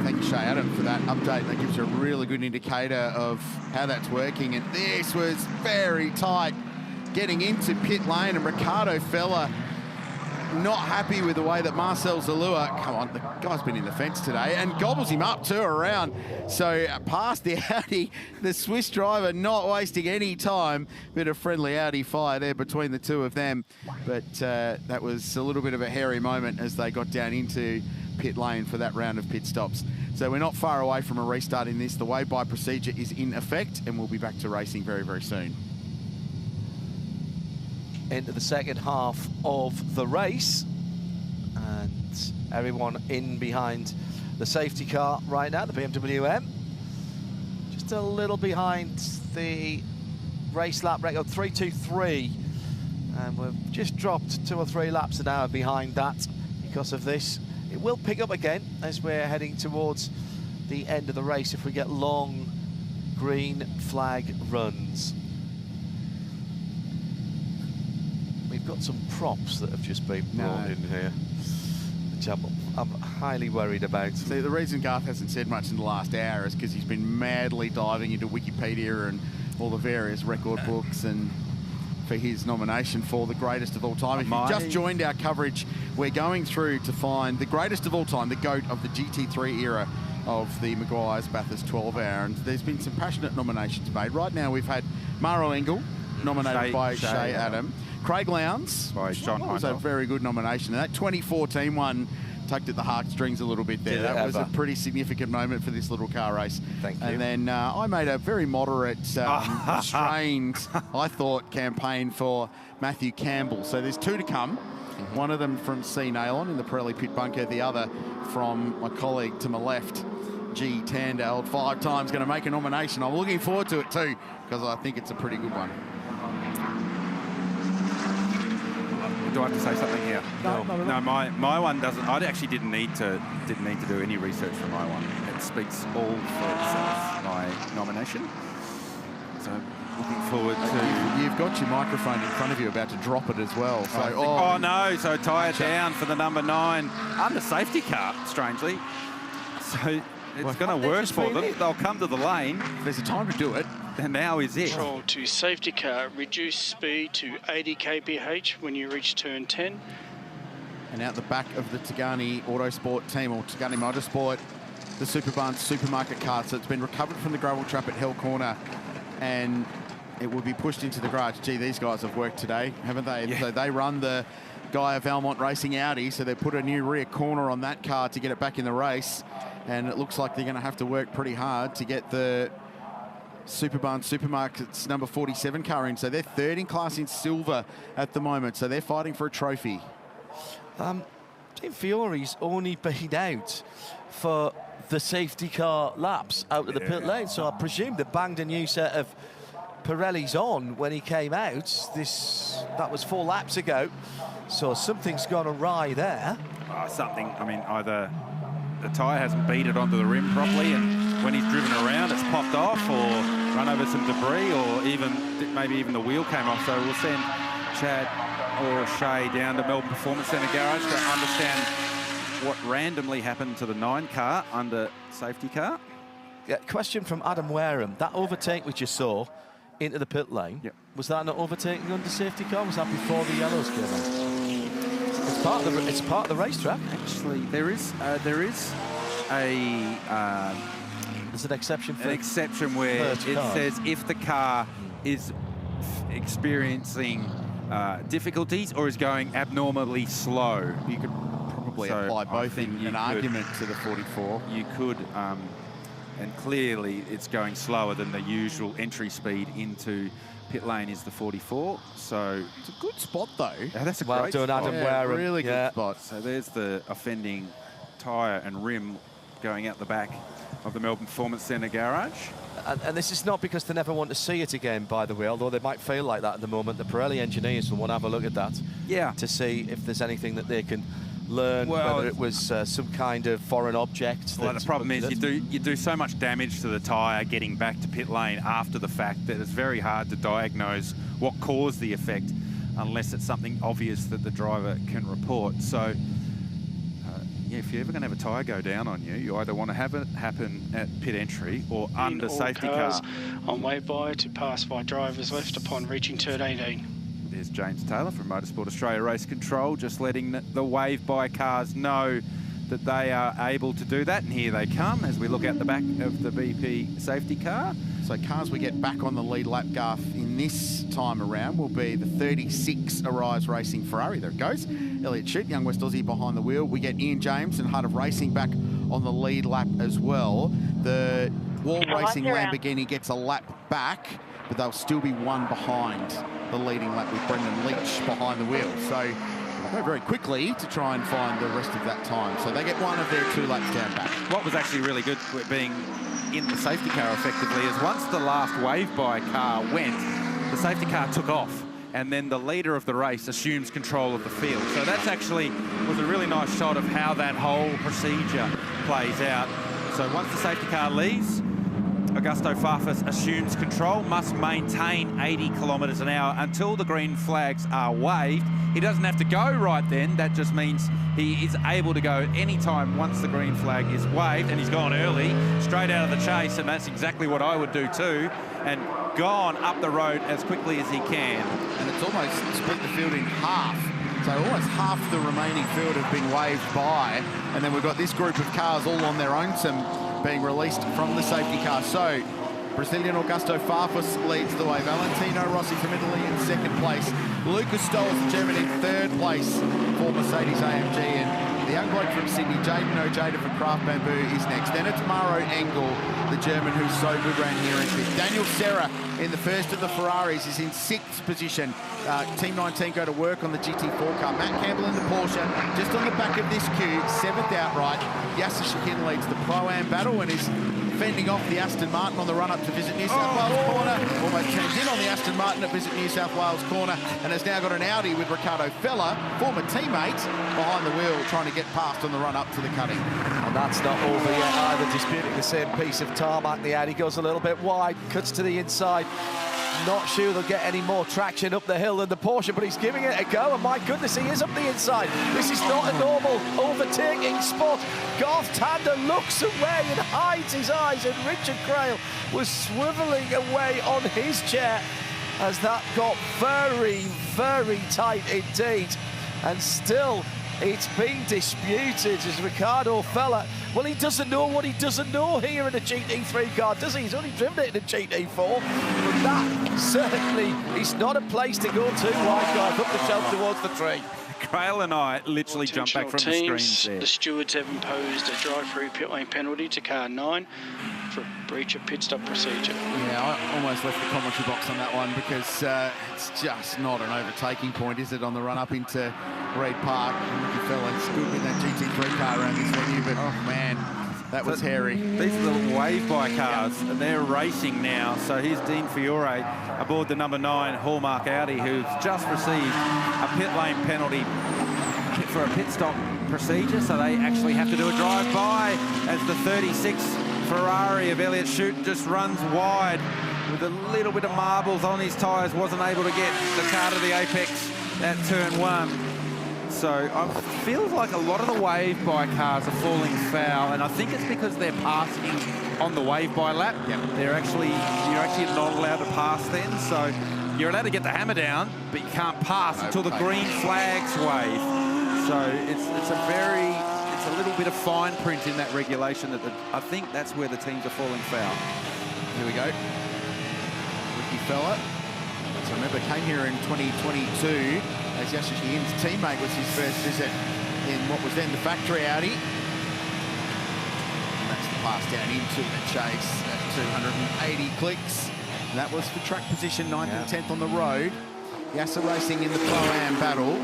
Thank you, Shea Adam, for that update. That gives you a really good indicator of how that's working. And this was very tight getting into pit lane, and Ricardo Feller not happy with the way that Marcel Zalua, come on, the guy's been in the fence today, and gobbles him up too around. So past the Audi, the Swiss driver not wasting any time. Bit of friendly Audi fire there between the two of them. But that was a little bit of a hairy moment as they got down into pit lane for that round of pit stops. So we're not far away from a restart in this. The wave-by procedure is in effect, and we'll be back to racing very, very soon. Into the second half of the race, and everyone in behind the safety car right now, the BMW M. Just a little behind the race lap record, 3:23, and we've just dropped 2 or 3 laps an hour behind that because of this. It will pick up again as we're heading towards the end of the race if we get long green flag runs. We've got some props that have just been brought in here, which I'm highly worried about. See, the reason Garth hasn't said much in the last hour is because he's been madly diving into Wikipedia and all the various record books and for his nomination for the greatest of all time. If you've just joined our coverage, we're going through to find the greatest of all time, the GOAT of the GT3 era of the Meguiar's Bathurst 12-hour. And there's been some passionate nominations made. Right now we've had Maro Engel, nominated by Shea Adam. Craig Lowndes was a very good nomination. And that 2014 one tugged at the heartstrings a little bit there. That was a pretty significant moment for this little car race. Thank you. And then I made a very moderate, strained, I thought, campaign for Matthew Campbell. So there's 2 to come. One of them from C. Neylon in the Pirelli pit bunker. The other from my colleague to my left, G. Tandeld, 5 times going to make a nomination. I'm looking forward to it too, because I think it's a pretty good one. do I have to say something here? No. No, my one doesn't. I actually didn't need to do any research for my one. It speaks all for itself. My nomination. So looking forward to. You've got your microphone in front of you, about to drop it as well. So oh no! So tyre down for the number 9 under safety car. Strangely, so it's going to work for them. They'll come to the lane. There's a time to do it. And now is it. Control to safety car. Reduce speed to 80 kph when you reach turn 10. And out the back of the Tagani Autosport team, or Tagani Motorsport, the Superbarn supermarket car. So it's been recovered from the gravel trap at Hell Corner, and it will be pushed into the garage. Gee, these guys have worked today, haven't they? Yeah. So they run the Gaia Valmont Racing Audi, so they put a new rear corner on that car to get it back in the race. And it looks like they're going to have to work pretty hard to get the Superbarn Supermarkets number 47 car in. So they're third in class in silver at the moment. So they're fighting for a trophy. Team Fiore's only been out for the safety car laps out of the pit lane. So I presume they banged a new set of Pirellis on when he came out. That was 4 laps ago. So something's gone awry there. Something, I mean, either the tyre hasn't beat it onto the rim properly, and when he's driven around it's popped off, or run over some debris, or maybe even the wheel came off. So we'll send Chad or Shea down to Melbourne Performance Centre garage to understand what randomly happened to the 9 car under safety car. Yeah, question from Adam Wareham. That overtake which you saw into the pit lane, was that not overtaking under safety car? Was that before the yellows came out? It's part of the racetrack. Actually, there is There's an exception for an exception where it says if the car is experiencing difficulties or is going abnormally slow. You could probably apply both in an argument to the 44. You could, and clearly it's going slower than the usual entry speed into pit lane is the 44. So it's a good spot though. Yeah, that's a well great done, spot. Adam Wareham. Really good spot. So there's the offending tyre and rim going out the back of the Melbourne Performance Centre garage. And this is not because they never want to see it again, by the way, although they might feel like that at the moment. The Pirelli engineers will want to have a look at that. Yeah. To see if there's anything that they can learn, whether it was some kind of foreign object. Well, the problem is you do so much damage to the tyre getting back to pit lane after the fact that it's very hard to diagnose what caused the effect unless it's something obvious that the driver can report. So, yeah, if you're ever going to have a tyre go down on you, you either want to have it happen at pit entry or under safety car. On way by to pass by drivers left upon reaching turn 18. There's James Taylor from Motorsport Australia Race Control, just letting the wave-by cars know that they are able to do that. And here they come as we look out the back of the BP safety car. So cars we get back on the lead lap, Garth, in this time around will be the 36 Arise Racing Ferrari. There it goes. Elliot Shute, Young West Aussie behind the wheel. We get Ian James and Heart of Racing back on the lead lap as well. The Wall Racing Lamborghini gets a lap back, but they'll still be one behind the leading lap with Brendan Leach behind the wheel. So they'll go very quickly to try and find the rest of that time. So they get one of their 2 laps down back. What was actually really good being in the safety car effectively is once the last wave-by car went, the safety car took off, and then the leader of the race assumes control of the field. So that's actually was a really nice shot of how that whole procedure plays out. So once the safety car leaves, Augusto Farfus assumes control, must maintain 80 kilometres an hour until the green flags are waved. He doesn't have to go right then. That just means he is able to go any time once the green flag is waved, and he's gone early, straight out of the chase, and that's exactly what I would do too, and gone up the road as quickly as he can. And it's almost split the field in half. So almost half the remaining field have been waved by, and then we've got this group of cars all on their own, being released from the safety car. So Brazilian Augusto Farfus leads the way. Valentino Rossi from Italy in second place. Lucas Stolz, the German, in third place for Mercedes-AMG. And the young bloke from Sydney, Jaden Ojeda from Craft Bamboo, is next. Then it's Maro Engel, the German who's so good around here in fifth. Daniel Serra in the first of the Ferraris is in sixth position. Team 19 go to work on the GT4 car. Matt Campbell in the Porsche, just on the back of this queue, seventh outright. Yasser Shakin leads the Pro-Am battle and is fending off the Aston Martin on the run-up to Visit New South Wales corner. Almost changed in on the Aston Martin at Visit New South Wales corner, and has now got an Audi with Ricardo Feller, former teammate, behind the wheel, trying to get past on the run-up to the cutting. And that's not over yet either, disputing the same piece of tarmac. The Audi goes a little bit wide, cuts to the inside. Not sure they'll get any more traction up the hill than the Porsche, but he's giving it a go, and my goodness, he is up the inside. This is not a normal overtaking spot. Garth Tander looks away and hides his eyes, and Richard Craill was swivelling away on his chair as that got very, very tight indeed. And still, it's been disputed as Ricardo Feller. Well, he doesn't know what he doesn't know here in a GT3 car, does he? He's only driven it in a GT4. But that certainly is not a place to go too wide, guys, up the shelf towards the tree. Craill and I literally jumped back from the screens there. The stewards have imposed a drive-through pit lane penalty to car 9 for breach of pit stop procedure. Yeah, I almost left the commentary box on that one because it's just not an overtaking point, is it, on the run-up into Reid Park? Ricky Fella's good with that GT3 car around this venue, but oh man, that was hairy. These are the wave-by cars, and they're racing now. So here's Dean Fiore aboard the number 9 Hallmark Audi, who's just received a pit lane penalty for a pit stop procedure. So they actually have to do a drive-by as the 36 Ferrari of Elliott Shute just runs wide with a little bit of marbles on his tyres. Wasn't able to get the car to the apex at turn 1. So it feels like a lot of the wave-by cars are falling foul, and I think it's because they're passing on the wave-by lap. Yep. You're actually not allowed to pass then, so you're allowed to get the hammer down, but you can't pass until the green flags wave. So it's a little bit of fine print in that regulation that I think that's where the teams are falling foul. Here we go. Ricky Feller. So remember, came here in 2022 as Yasser Shahin's teammate. Was his first visit in what was then the factory Audi. And that's the pass down into the chase at 280 clicks. And that was for track position 9th and 10th on the road. Yasser racing in the Pro-Am battle.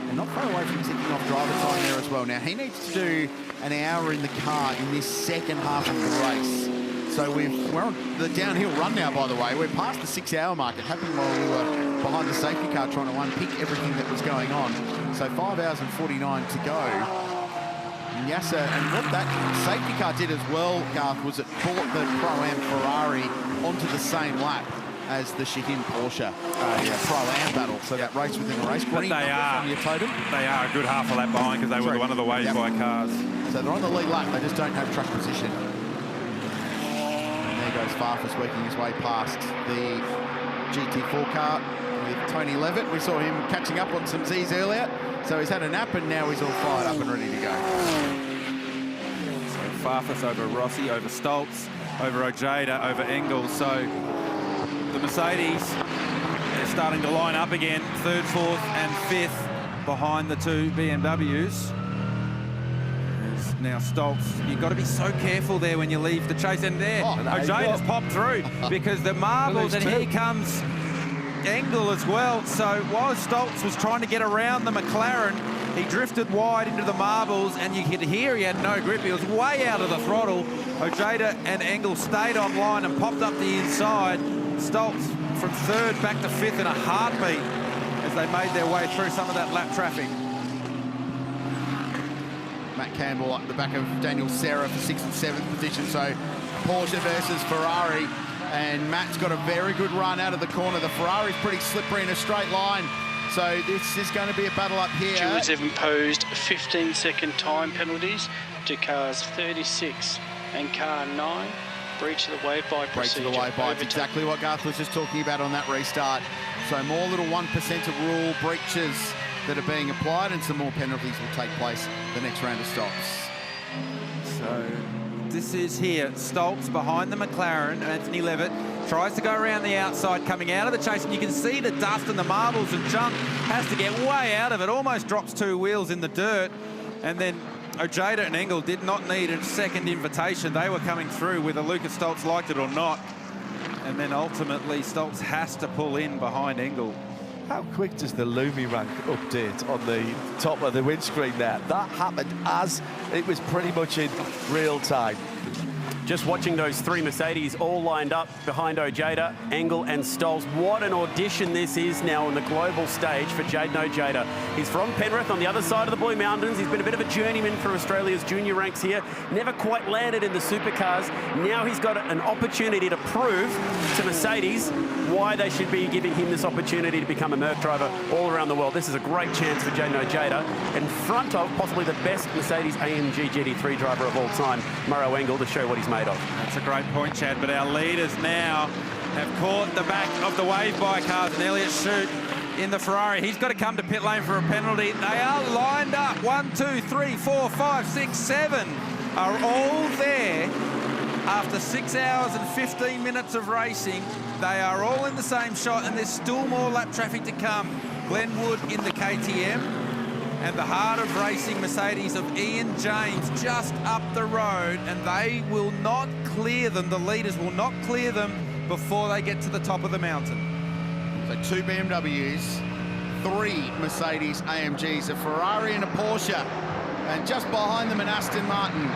And not far away from ticking off driver time there as well. Now, he needs to do an hour in the car in this second half of the race. So we're on the downhill run now, by the way. We're past the 6-hour mark. It happened while we were behind the safety car trying to unpick everything that was going on. So 5 hours and 49 to go. And Yasser, and what that safety car did as well, Garth, was it brought the Pro-Am Ferrari onto the same lap as the Shahin Porsche Pro-Am battle. So that race within the race. But they are a good half a lap behind because they were one of the wave-by cars. So they're on the lead lap. They just don't have track position. There goes Farfus working his way past the GT4 car with Tony Levitt. We saw him catching up on some Z's earlier. So he's had a nap and now he's all fired up and ready to go. So Farfus over Rossi, over Stoltz, over Ojeda, over Engel. So the Mercedes is starting to line up again. 3rd, 4th and 5th behind the 2 BMWs. Now Stoltz, you've got to be so careful there when you leave the chase. And there, Ojeda's popped through because the marbles, and here comes Engel as well. So while Stoltz was trying to get around the McLaren, he drifted wide into the marbles, and you could hear he had no grip. He was way out of the throttle. Ojeda and Engel stayed on line and popped up the inside. Stoltz from 3rd back to 5th in a heartbeat as they made their way through some of that lap traffic. Matt Campbell at the back of Daniel Serra for 6th and 7th position. So Porsche versus Ferrari, and Matt's got a very good run out of the corner. The Ferrari's pretty slippery in a straight line. So this is going to be a battle up here. Stewards have imposed 15-second time penalties to cars 36 and car 9. Breach of the wave-by procedure. Breach of the wave-by. It's exactly what Garth was just talking about on that restart. So more little 1% of rule breaches that are being applied, and some more penalties will take place the next round of stops. So this is here, Stoltz behind the McLaren. Anthony Levitt tries to go around the outside, coming out of the chase, and you can see the dust and the marbles, and Junk has to get way out of it, almost drops 2 wheels in the dirt. And then Ojeda and Engel did not need a second invitation. They were coming through whether Lucas Stoltz liked it or not. And then ultimately Stoltz has to pull in behind Engel. How quick does the Lumi rank update on the top of the windscreen there? That happened as it was pretty much in real time. Just watching those three Mercedes all lined up behind Ojeda, Engel and Stolz. What an audition this is now on the global stage for Jayden Ojeda. He's from Penrith on the other side of the Blue Mountains. He's been a bit of a journeyman for Australia's junior ranks here. Never quite landed in the supercars. Now he's got an opportunity to prove to Mercedes why they should be giving him this opportunity to become a Merc driver all around the world. This is a great chance for Jayden Ojeda in front of possibly the best Mercedes-AMG GT3 driver of all time, Murrow Engel, to show what he's made of. That's a great point, Chad, but our leaders now have caught the back of the wave bike cars, and Elliott Shute in the Ferrari. He's got to come to pit lane for a penalty. They are lined up. 1, 2, 3, 4, 5, 6, 7 are all there. After 6 hours and 15 minutes of racing, they are all in the same shot, and there's still more lap traffic to come. Glenwood in the KTM. And the heart of racing Mercedes of Ian James just up the road, and they will not clear them. The leaders will not clear them before they get to the top of the mountain. So 2 BMWs, 3 Mercedes-AMGs, a Ferrari and a Porsche, and just behind them an Aston Martin,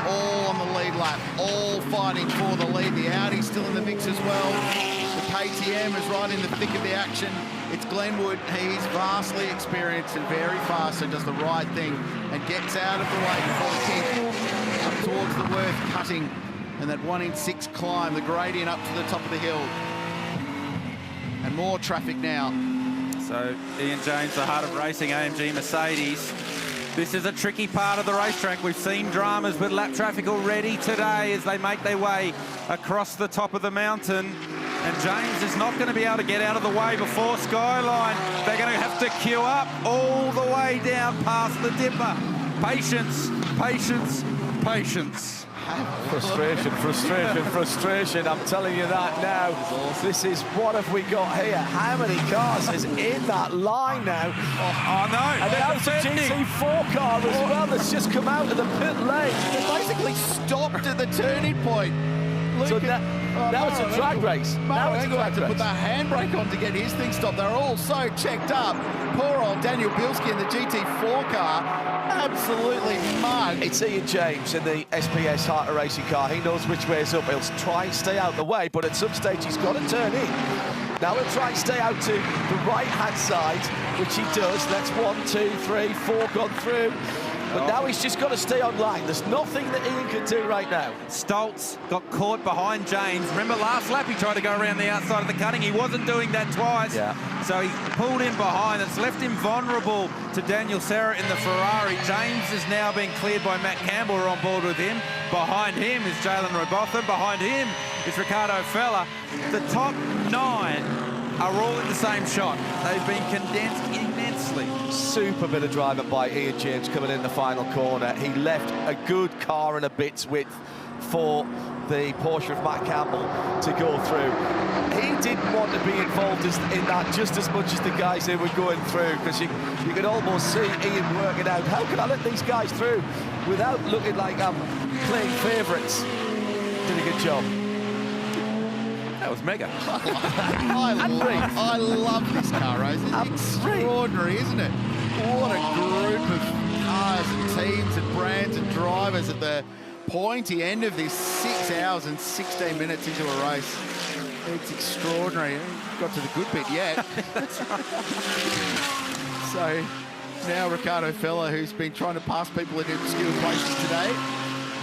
all on the lead lap, all fighting for the lead. The Audi's still in the mix as well. The KTM is right in the thick of the action. It's Glenwood. He's vastly experienced and very fast, so does the right thing and gets out of the way before the kick up towards the Worth cutting, and that 1 in 6 climb, the gradient up to the top of the hill. And more traffic now. So Ian James, the heart of racing, AMG Mercedes. This is a tricky part of the racetrack. We've seen dramas with lap traffic already today as they make their way across the top of the mountain. And James is not going to be able to get out of the way before Skyline. They're going to have to queue up all the way down past the dipper. Patience, patience, patience. Frustration, frustration, frustration. I'm telling you that now. This is, what have we got here? How many cars is in that line now? Oh no. And that's a GT4 car as well that's just come out of the pit lane. They basically stopped at the turning point. So now it's a drag race. Now it's a drag race. To put the handbrake on to get his thing stopped. They're all so checked up. Poor old Daniel Bilski in the GT4 car, absolutely mugged. It's Ian James in the SPS Heart of Racing car. He knows which way is up. He'll try and stay out of the way, but at some stage he's got to turn in. Now he'll try and stay out to the right-hand side, which he does. That's 1, 2, 3, 4 gone through. But now he's just got to stay on line. There's nothing that Ian can do right now. Stolz got caught behind James. Remember last lap he tried to go around the outside of the cutting. He wasn't doing that twice. Yeah. So he pulled in behind. It's left him vulnerable to Daniel Serra in the Ferrari. James is now being cleared by Matt Campbell. We're on board with him. Behind him is Jalen Robotham. Behind him is Ricardo Fella. The top 9 are all in the same shot. They've been condensed immensely. Super bit of driving by Ian James coming in the final corner. He left a good car and a bit's width for the Porsche of Matt Campbell to go through. He didn't want to be involved in that just as much as the guys who were going through, because you could almost see Ian working out, how can I let these guys through without looking like I'm playing favourites? Did a good job. That was mega. I love this car race. It's extraordinary, isn't it? What a group of cars and teams and brands and drivers at the pointy end of this 6 hours and 16 minutes into a race. It's extraordinary. Got to the good bit yet. So now Ricardo Fella, who's been trying to pass people in obscure places today,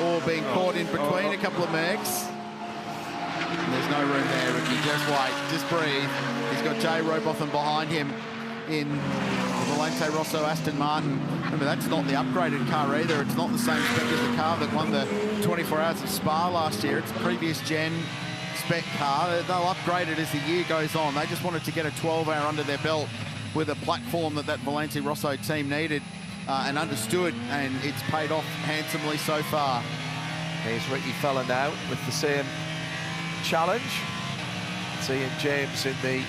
or being caught in between a couple of Megs. There's no room there, Ricky. Just wait, just breathe. He's got Jay Robotham behind him in the Valente Rosso Aston Martin. Remember, that's not the upgraded car either. It's not the same spec as the car that won the 24 Hours of Spa last year. It's a previous gen spec car. They'll upgrade it as the year goes on. They just wanted to get a 12-hour under their belt with a platform that Valente Rosso team needed and understood, and it's paid off handsomely so far. Here's Ricky Fella now with the same challenge. It's Ian James in the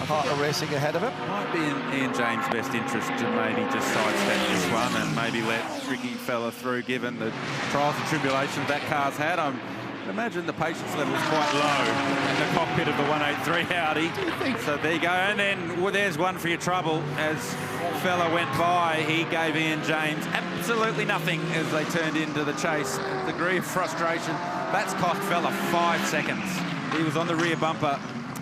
heart of racing ahead of him. Might be in Ian James' best interest to maybe just sidestep this one and maybe let Ricky Fella through, given the trials and tribulations that car's had. I'd imagine the patience level is quite low in the cockpit of the 183 Audi. So there you go. And then well, there's one for your trouble. As fella went by, he gave Ian James absolutely nothing as they turned into the chase. Degree of frustration. That's cost fella 5 seconds. He was on the rear bumper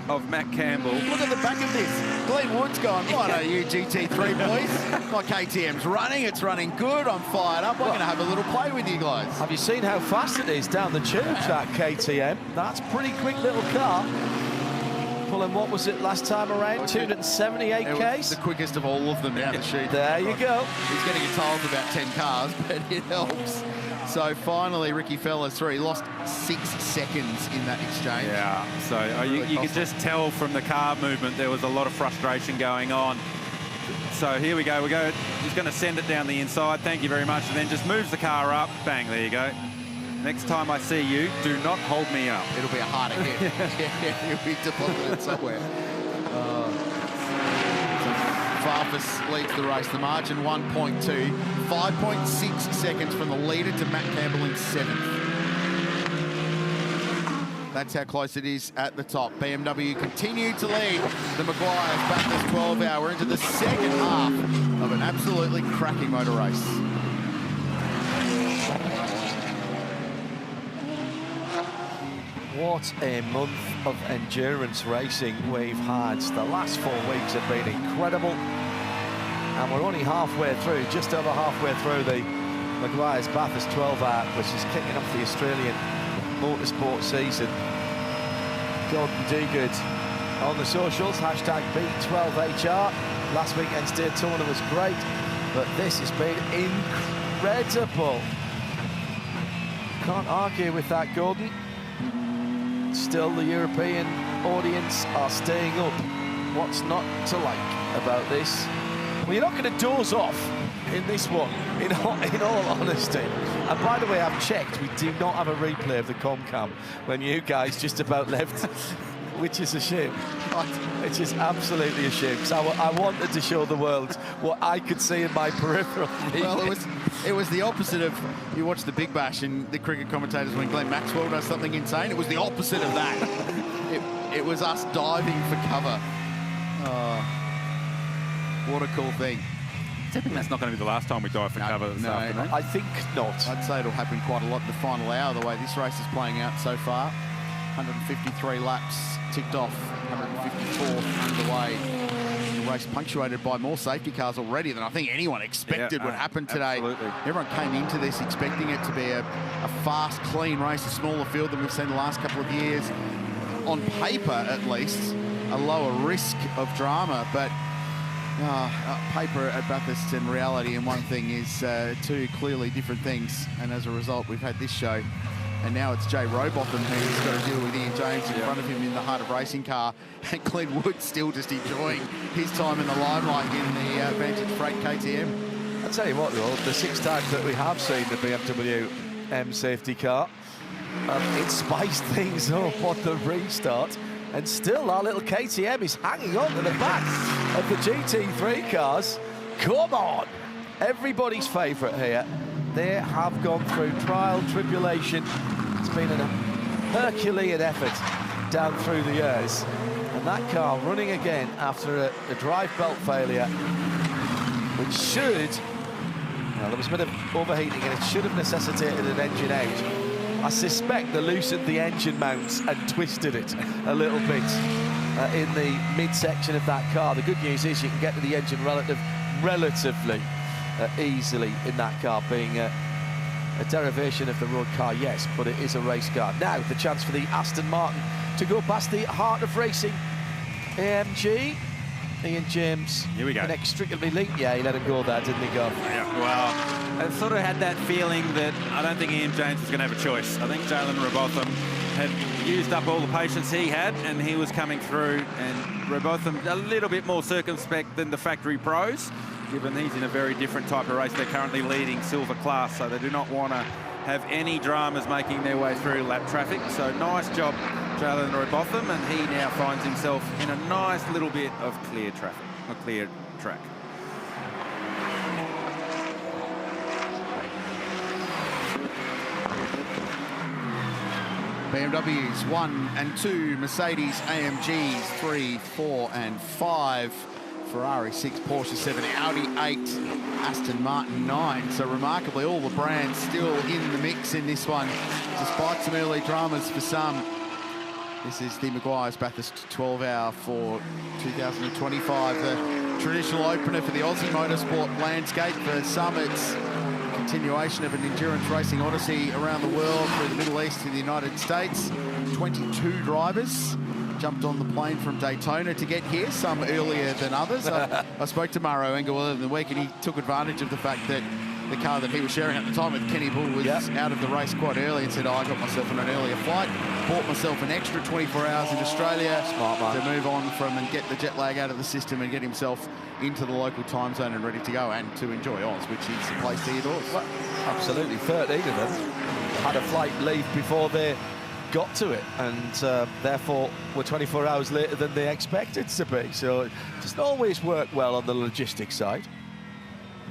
of Matt Campbell. Look at the back of this. Glenn Wood's gone, right, are you GT3 boys? My KTM's running, it's running good, I'm fired up. I'm going to have a little play with you guys. Have you seen how fast it is down the tubes, that KTM? That's pretty quick little car. Pulling, what was it last time around? 278 Ks? The quickest of all of them down the chute. There you go. He's getting a toll of about 10 cars, but it helps. So finally, Ricky Fella's through. He lost 6 seconds in that exchange. Yeah, so you could just tell from the car movement there was a lot of frustration going on. So here we go. He's going to send it down the inside. Thank you very much. And then just moves the car up. Bang, there you go. Next time I see you, do not hold me up. It'll be a harder hit. He'll be deposited somewhere. Farfus leads the race. The margin 1.2, 5.6 seconds from the leader to Matt Campbell in 7th. That's how close it is at the top. BMW continue to lead the Meguiar's Bathurst 12 hour into the second half of an absolutely cracking motor race. What a month of endurance racing we've had. The last 4 weeks have been incredible. And we're only halfway through, just over halfway through the Meguiar's Bathurst 12 hour, which is kicking off the Australian motorsport season. Gordon Degood on the socials, hashtag B12HR. Last weekend's Daytona was great, but this has been incredible. Can't argue with that, Gordon. Still, the European audience are staying up. What's not to like about this? Well, you're not going to doze off in this one, in all honesty. And by the way, I've checked, we do not have a replay of the Comcam when you guys just about left, which is a shame. It's just absolutely a shame, because I wanted to show the world what I could see in my peripheral. Well, it was the opposite of, you watch the Big Bash and the cricket commentators when Glenn Maxwell does something insane. It was the opposite of that. it was us diving for cover. What a cool thing. I think that's not going to be the last time we dive for cover this afternoon. I think not. I'd say it'll happen quite a lot in the final hour, the way this race is playing out so far. 153 laps ticked off, 154 underway. The race punctuated by more safety cars already than I think anyone expected would happen today. Absolutely. Everyone came into this expecting it to be a fast, clean race, a smaller field than we've seen the last couple of years. On paper, at least, a lower risk of drama, but paper at Bathurst and reality in one thing is two clearly different things, and as a result we've had this show, and now it's Jay Robotham who's got to deal with Ian James in front of him in the heart of racing car, and Glenn Wood still just enjoying his time in the limelight in the Vantage Freight KTM. I'll tell you what though, the 6 times that we have seen the BMW M safety car, it spiced things up on the restart. And still, our little KTM is hanging on to the back of the GT3 cars. Come on! Everybody's favourite here. They have gone through trial, tribulation. It's been a Herculean effort down through the years. And that car running again after a drive belt failure, which should... Well, there was a bit of overheating and it should have necessitated an engine out. I suspect they loosened the engine mounts and twisted it a little bit in the midsection of that car. The good news is you can get to the engine relatively easily in that car, being a derivation of the road car, yes, but it is a race car. Now, the chance for the Aston Martin to go past the heart of racing, AMG. Ian James, here we go. Inextricably linked. Yeah, he let him go there, didn't he, Gov? Yeah, well, I sort of had that feeling that I don't think Ian James was going to have a choice. I think Jalen Robotham had used up all the patience he had, and he was coming through, and Robotham a little bit more circumspect than the factory pros, given he's in a very different type of race. They're currently leading silver class, so they do not want to have any dramas making their way through lap traffic. So nice job, Jalen Robotham, and he now finds himself in a nice little bit of clear traffic, a clear track. BMWs 1 and 2, Mercedes-AMGs 3, 4 and 5, Ferrari 6, Porsche 7, Audi 8, Aston Martin 9. So remarkably, all the brands still in the mix in this one, despite some early dramas for some. This is the Meguiar's Bathurst 12-hour for 2025, the traditional opener for the Aussie motorsport landscape. For some, it's a continuation of an endurance racing odyssey around the world, through the Middle East to the United States. 22 drivers jumped on the plane from Daytona to get here, some earlier than others. I spoke to Mauro Engel earlier in the week, and he took advantage of the fact that the car that he was sharing at the time with Kenny Bull was out of the race quite early, and said, oh, I got myself on an earlier flight, bought myself an extra 24 hours in Australia to move on from and get the jet lag out of the system and get himself into the local time zone and ready to go, and to enjoy Oz, which is the place to indoors. Well, absolutely, 13 of them had a flight leave before they got to it, and therefore were 24 hours later than they expected to be. So it doesn't always work well on the logistics side.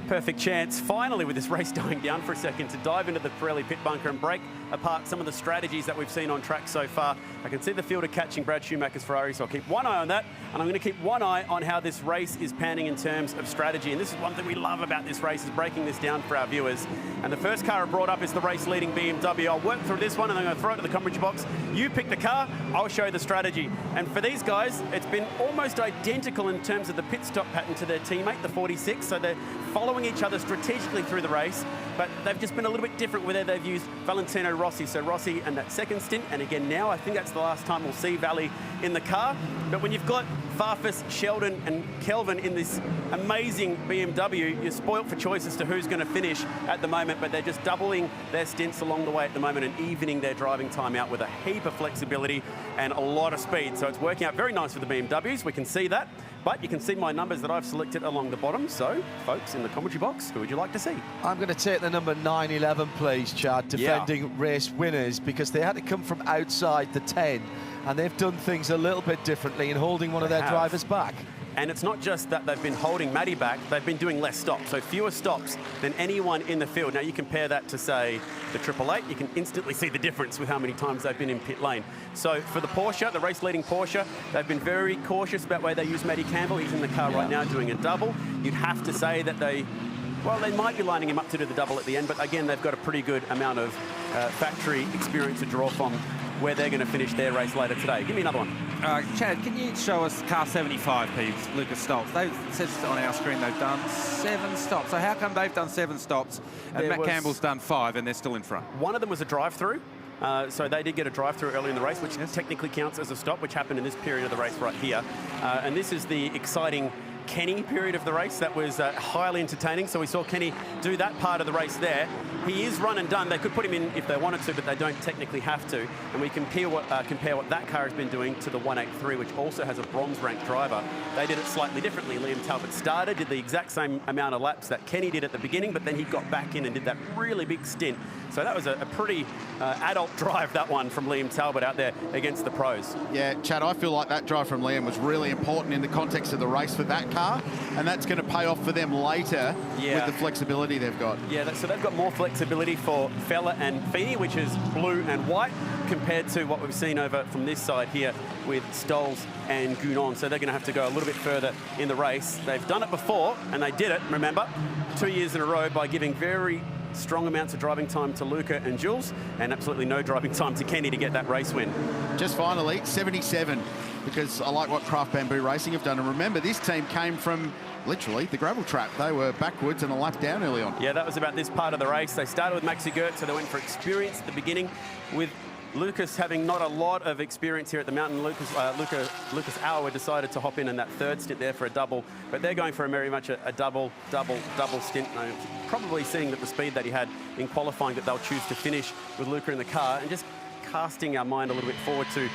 Perfect chance, finally, with this race dying down for a second, to dive into the Craill pit bunker and break apart some of the strategies that we've seen on track so far. I can see the field are catching Brad Schumacher's Ferrari, so I'll keep one eye on that, and I'm going to keep one eye on how this race is panning in terms of strategy. And this is one thing we love about this race, is breaking this down for our viewers. And the first car I brought up is the race-leading BMW. I'll work through this one, and I'm going to throw it to the commentary box. You pick the car, I'll show you the strategy. And for these guys, it's been almost identical in terms of the pit stop pattern to their teammate, the 46, so they're following each other strategically through the race, but they've just been a little bit different where they've used Valentino Rossi. So Rossi and that second stint, and again now, I think that's the last time we'll see Valley in the car. But when you've got Farfus, Sheldon and Kelvin in this amazing BMW, you're spoilt for choice as to who's going to finish at the moment, but they're just doubling their stints along the way at the moment and evening their driving time out with a heap of flexibility and a lot of speed. So it's working out very nice for the BMWs, we can see that. But you can see my numbers that I've selected along the bottom. So, folks, in the commentary box, who would you like to see? I'm going to take the number 911, please, Chad, defending race winners, because they had to come from outside the 10, and they've done things a little bit differently in holding one of their drivers back. And it's not just that they've been holding Matty back, they've been doing less stops, so fewer stops than anyone in the field. Now you compare that to, say, the 888, you can instantly see the difference with how many times they've been in pit lane. So for the Porsche, the race-leading Porsche, they've been very cautious about where they use Matty Campbell. He's in the car right now doing a double. You'd have to say that they might be lining him up to do the double at the end, but again, they've got a pretty good amount of factory experience to draw from where they're going to finish their race later today. Give me another one. Chad, can you show us car 75, please, Lucas Stoltz? It says on our screen they've done 7 stops. So how come they've done 7 stops and Matt Campbell's done 5 and they're still in front? One of them was a drive-through. So they did get a drive-through early in the race, which technically counts as a stop, which happened in this period of the race right here. And this is the exciting Kenny period of the race that was highly entertaining. So we saw Kenny do that part of the race there. He is run and done. They could put him in if they wanted to, but they don't technically have to. And we compare what that car has been doing to the 183, which also has a bronze-ranked driver. They did it slightly differently. Liam Talbot started, did the exact same amount of laps that Kenny did at the beginning, but then he got back in and did that really big stint. So that was a pretty adult drive, that one, from Liam Talbot out there against the pros. Yeah, Chad, I feel like that drive from Liam was really important in the context of the race for that car, and that's going to pay off for them later with the flexibility they've got. Yeah, so they've got more flexibility for Fella and Feeney, which is blue and white, compared to what we've seen over from this side here with Stolz and Gounon. So they're going to have to go a little bit further in the race. They've done it before, and they did it, remember, 2 years in a row by giving very strong amounts of driving time to Luca and Jules, and absolutely no driving time to Kenny to get that race win. Just finally, 77, because I like what Craft Bamboo Racing have done. And remember, this team came from literally the gravel trap. They were backwards and a lap down early on. Yeah, that was about this part of the race. They started with Maxi Gert, so they went for experience at the beginning, with Lucas having not a lot of experience here at the mountain. Lucas Auer decided to hop in that third stint there for a double, but they're going for very much a double stint. Probably seeing that the speed that he had in qualifying, that they'll choose to finish with Luca in the car, and just casting our mind a little bit forward to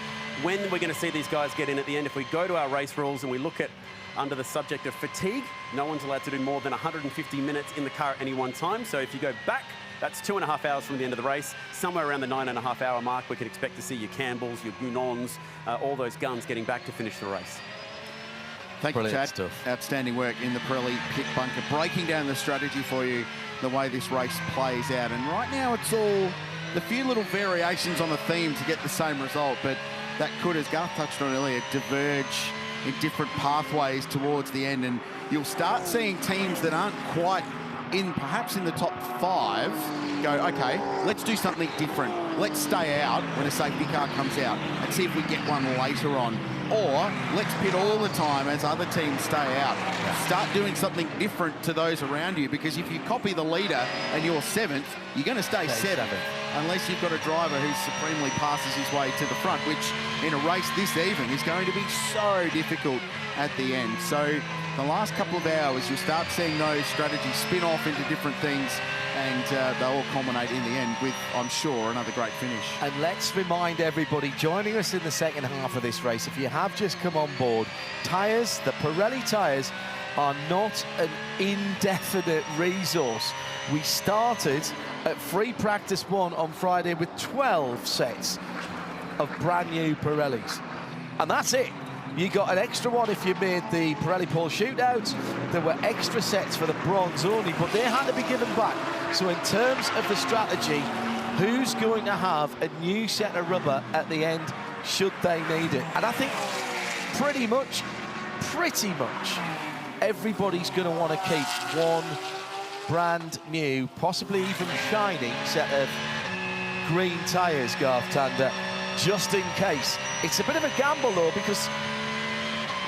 when we're going to see these guys get in at the end. If we go to our race rules and we look at under the subject of fatigue, no one's allowed to do more than 150 minutes in the car at any one time. So if you go back, that's 2.5 hours from the end of the race. Somewhere around the 9.5 hour mark, we can expect to see your Campbells, your Gounons, all those guns getting back to finish the race. Thank you, Chad. Outstanding work in the Pirelli pit bunker, breaking down the strategy for you, the way this race plays out. And right now it's all the few little variations on the theme to get the same result, but that could, as Garth touched on earlier, diverge in different pathways towards the end, and you'll start seeing teams that aren't quite perhaps in the top 5 go, okay, let's do something different. Let's stay out when a safety car comes out and see if we get one later on. Or let's pit all the time as other teams stay out. Start doing something different to those around you, because if you copy the leader and you're 7th, you're going to stay 7th. Unless you've got a driver who supremely passes his way to the front, which in a race this even is going to be so difficult at the end. So the last couple of hours, you'll start seeing those strategies spin off into different things, and they'll all culminate in the end with, I'm sure, another great finish. And let's remind everybody joining us in the second half of this race, if you have just come on board, tyres, the Pirelli tyres, are not an indefinite resource. We started at free practice 1 on Friday with 12 sets of brand new Pirellis. And that's it. You got an extra one if you made the Pirelli Pole Shootout. There were extra sets for the bronze only, but they had to be given back. So in terms of the strategy, who's going to have a new set of rubber at the end should they need it? And I think pretty much, everybody's going to want to keep one brand new, possibly even shiny set of green tyres, Garth Tander, just in case. It's a bit of a gamble, though, because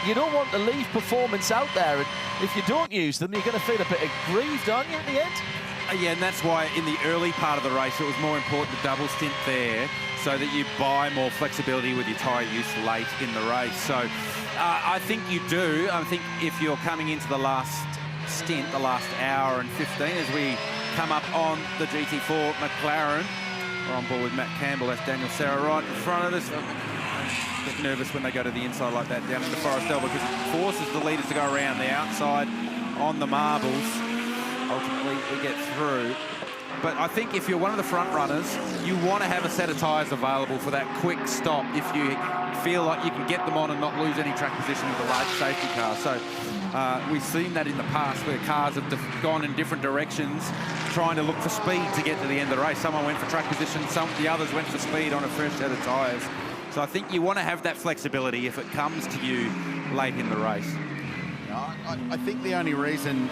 you don't want to leave performance out there, and if you don't use them, you're going to feel a bit aggrieved, aren't you, at the end? Yeah, and that's why in the early part of the race, it was more important to double stint there so that you buy more flexibility with your tyre use late in the race. So I think you do. I think if you're coming into the last stint, the last hour and 15, as we come up on the GT4 McLaren, we're on board with Matt Campbell, that's Daniel Serra right in front of us. I get nervous when they go to the inside like that down in the Forestell, because it forces the leaders to go around the outside on the marbles. Ultimately, we get through. But I think if you're one of the front runners, you want to have a set of tyres available for that quick stop if you feel like you can get them on and not lose any track position with a large safety car. So we've seen that in the past where cars have gone in different directions trying to look for speed to get to the end of the race. Someone went for track position, the others went for speed on a fresh set of tyres. So I think you want to have that flexibility if it comes to you late in the race. I think the only reason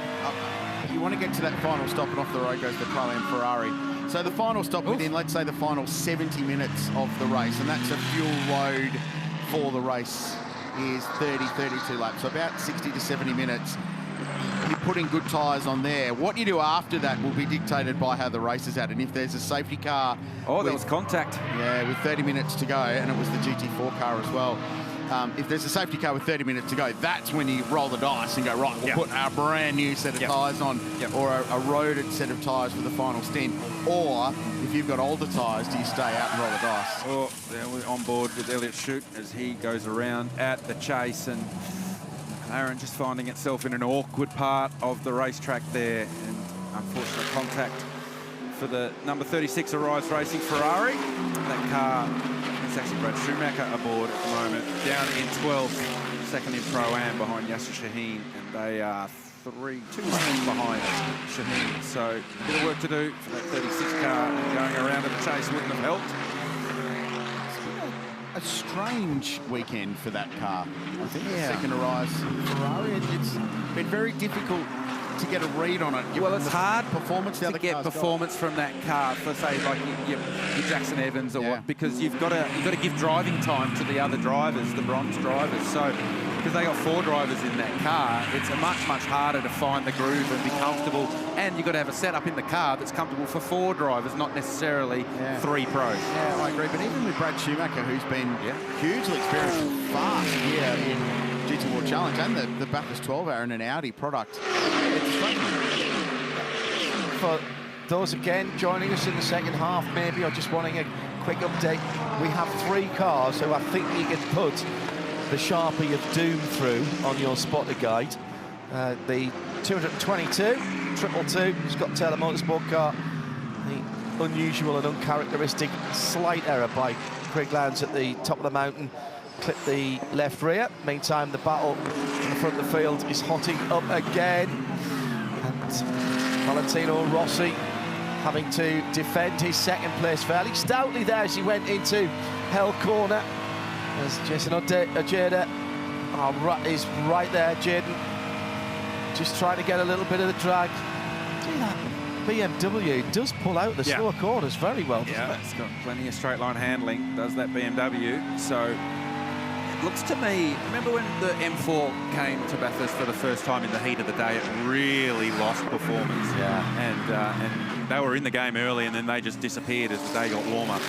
you want to get to that final stop and off the road goes the Craill and Ferrari. So the final stop within, let's say, the final 70 minutes of the race, and that's a fuel load for the race, is 32 laps, so about 60 to 70 minutes. You're putting good tyres on there. What you do after that will be dictated by how the race is at, and if there's a safety car... Oh, there was contact. Yeah, with 30 minutes to go, and it was the GT4 car as well. If there's a safety car with 30 minutes to go, that's when you roll the dice and go, right, we'll put our brand new set of tyres on, or a roaded set of tyres for the final stint. Or, if you've got older tyres, do you stay out and roll the dice? Oh, yeah, we're on board with Elliott Shute as he goes around at the chase, and McLaren just finding itself in an awkward part of the racetrack there, and unfortunate contact for the number 36 Arrives Racing Ferrari. That car, it's actually Brad Schumacher aboard at the moment, down in 12th, second in Pro-Am behind Yasser Shaheen, and they are 2 lanes behind Shaheen. So a bit of work to do for that 36 car, and going around at the chase wouldn't have helped. A strange weekend for that car. I think the second Arrives Ferrari, it's been very difficult to get a read on it. Well, it's hard performance to get performance from that car for, say, like your Jackson Evans or what, because you've got to give driving time to the other drivers, the bronze drivers. So because they got 4 drivers in that car, it's much harder to find the groove and be comfortable. And you've got to have a setup in the car that's comfortable for 4 drivers, not necessarily 3 pros. Yeah, I agree. But even with Brad Schumacher, who's been hugely experienced and fast here in GT World Challenge and the Bathurst 12-hour in an Audi product, it's striking. For those again joining us in the second half, maybe, or just wanting a quick update, we have 3 cars who I think you can put the Sharpie of Doom through on your spotter guide. The 222, 222, Scott Taylor Motorsport car, the unusual and uncharacteristic slight error by Craig Lowndes at the top of the mountain, clipped the left rear. Meantime, the battle in the front of the field is hotting up again. And Valentino Rossi having to defend his second place fairly stoutly there as he went into Hell Corner. As Jason Ojeda is right there, Jaden. Just trying to get a little bit of the drag. See that BMW does pull out the slower corners very well. Yeah, it's got plenty of straight line handling, does that BMW. So it looks to me, remember when the M4 came to Bathurst for the first time in the heat of the day, it really lost performance. Yeah. And they were in the game early and then they just disappeared as the day got warmer.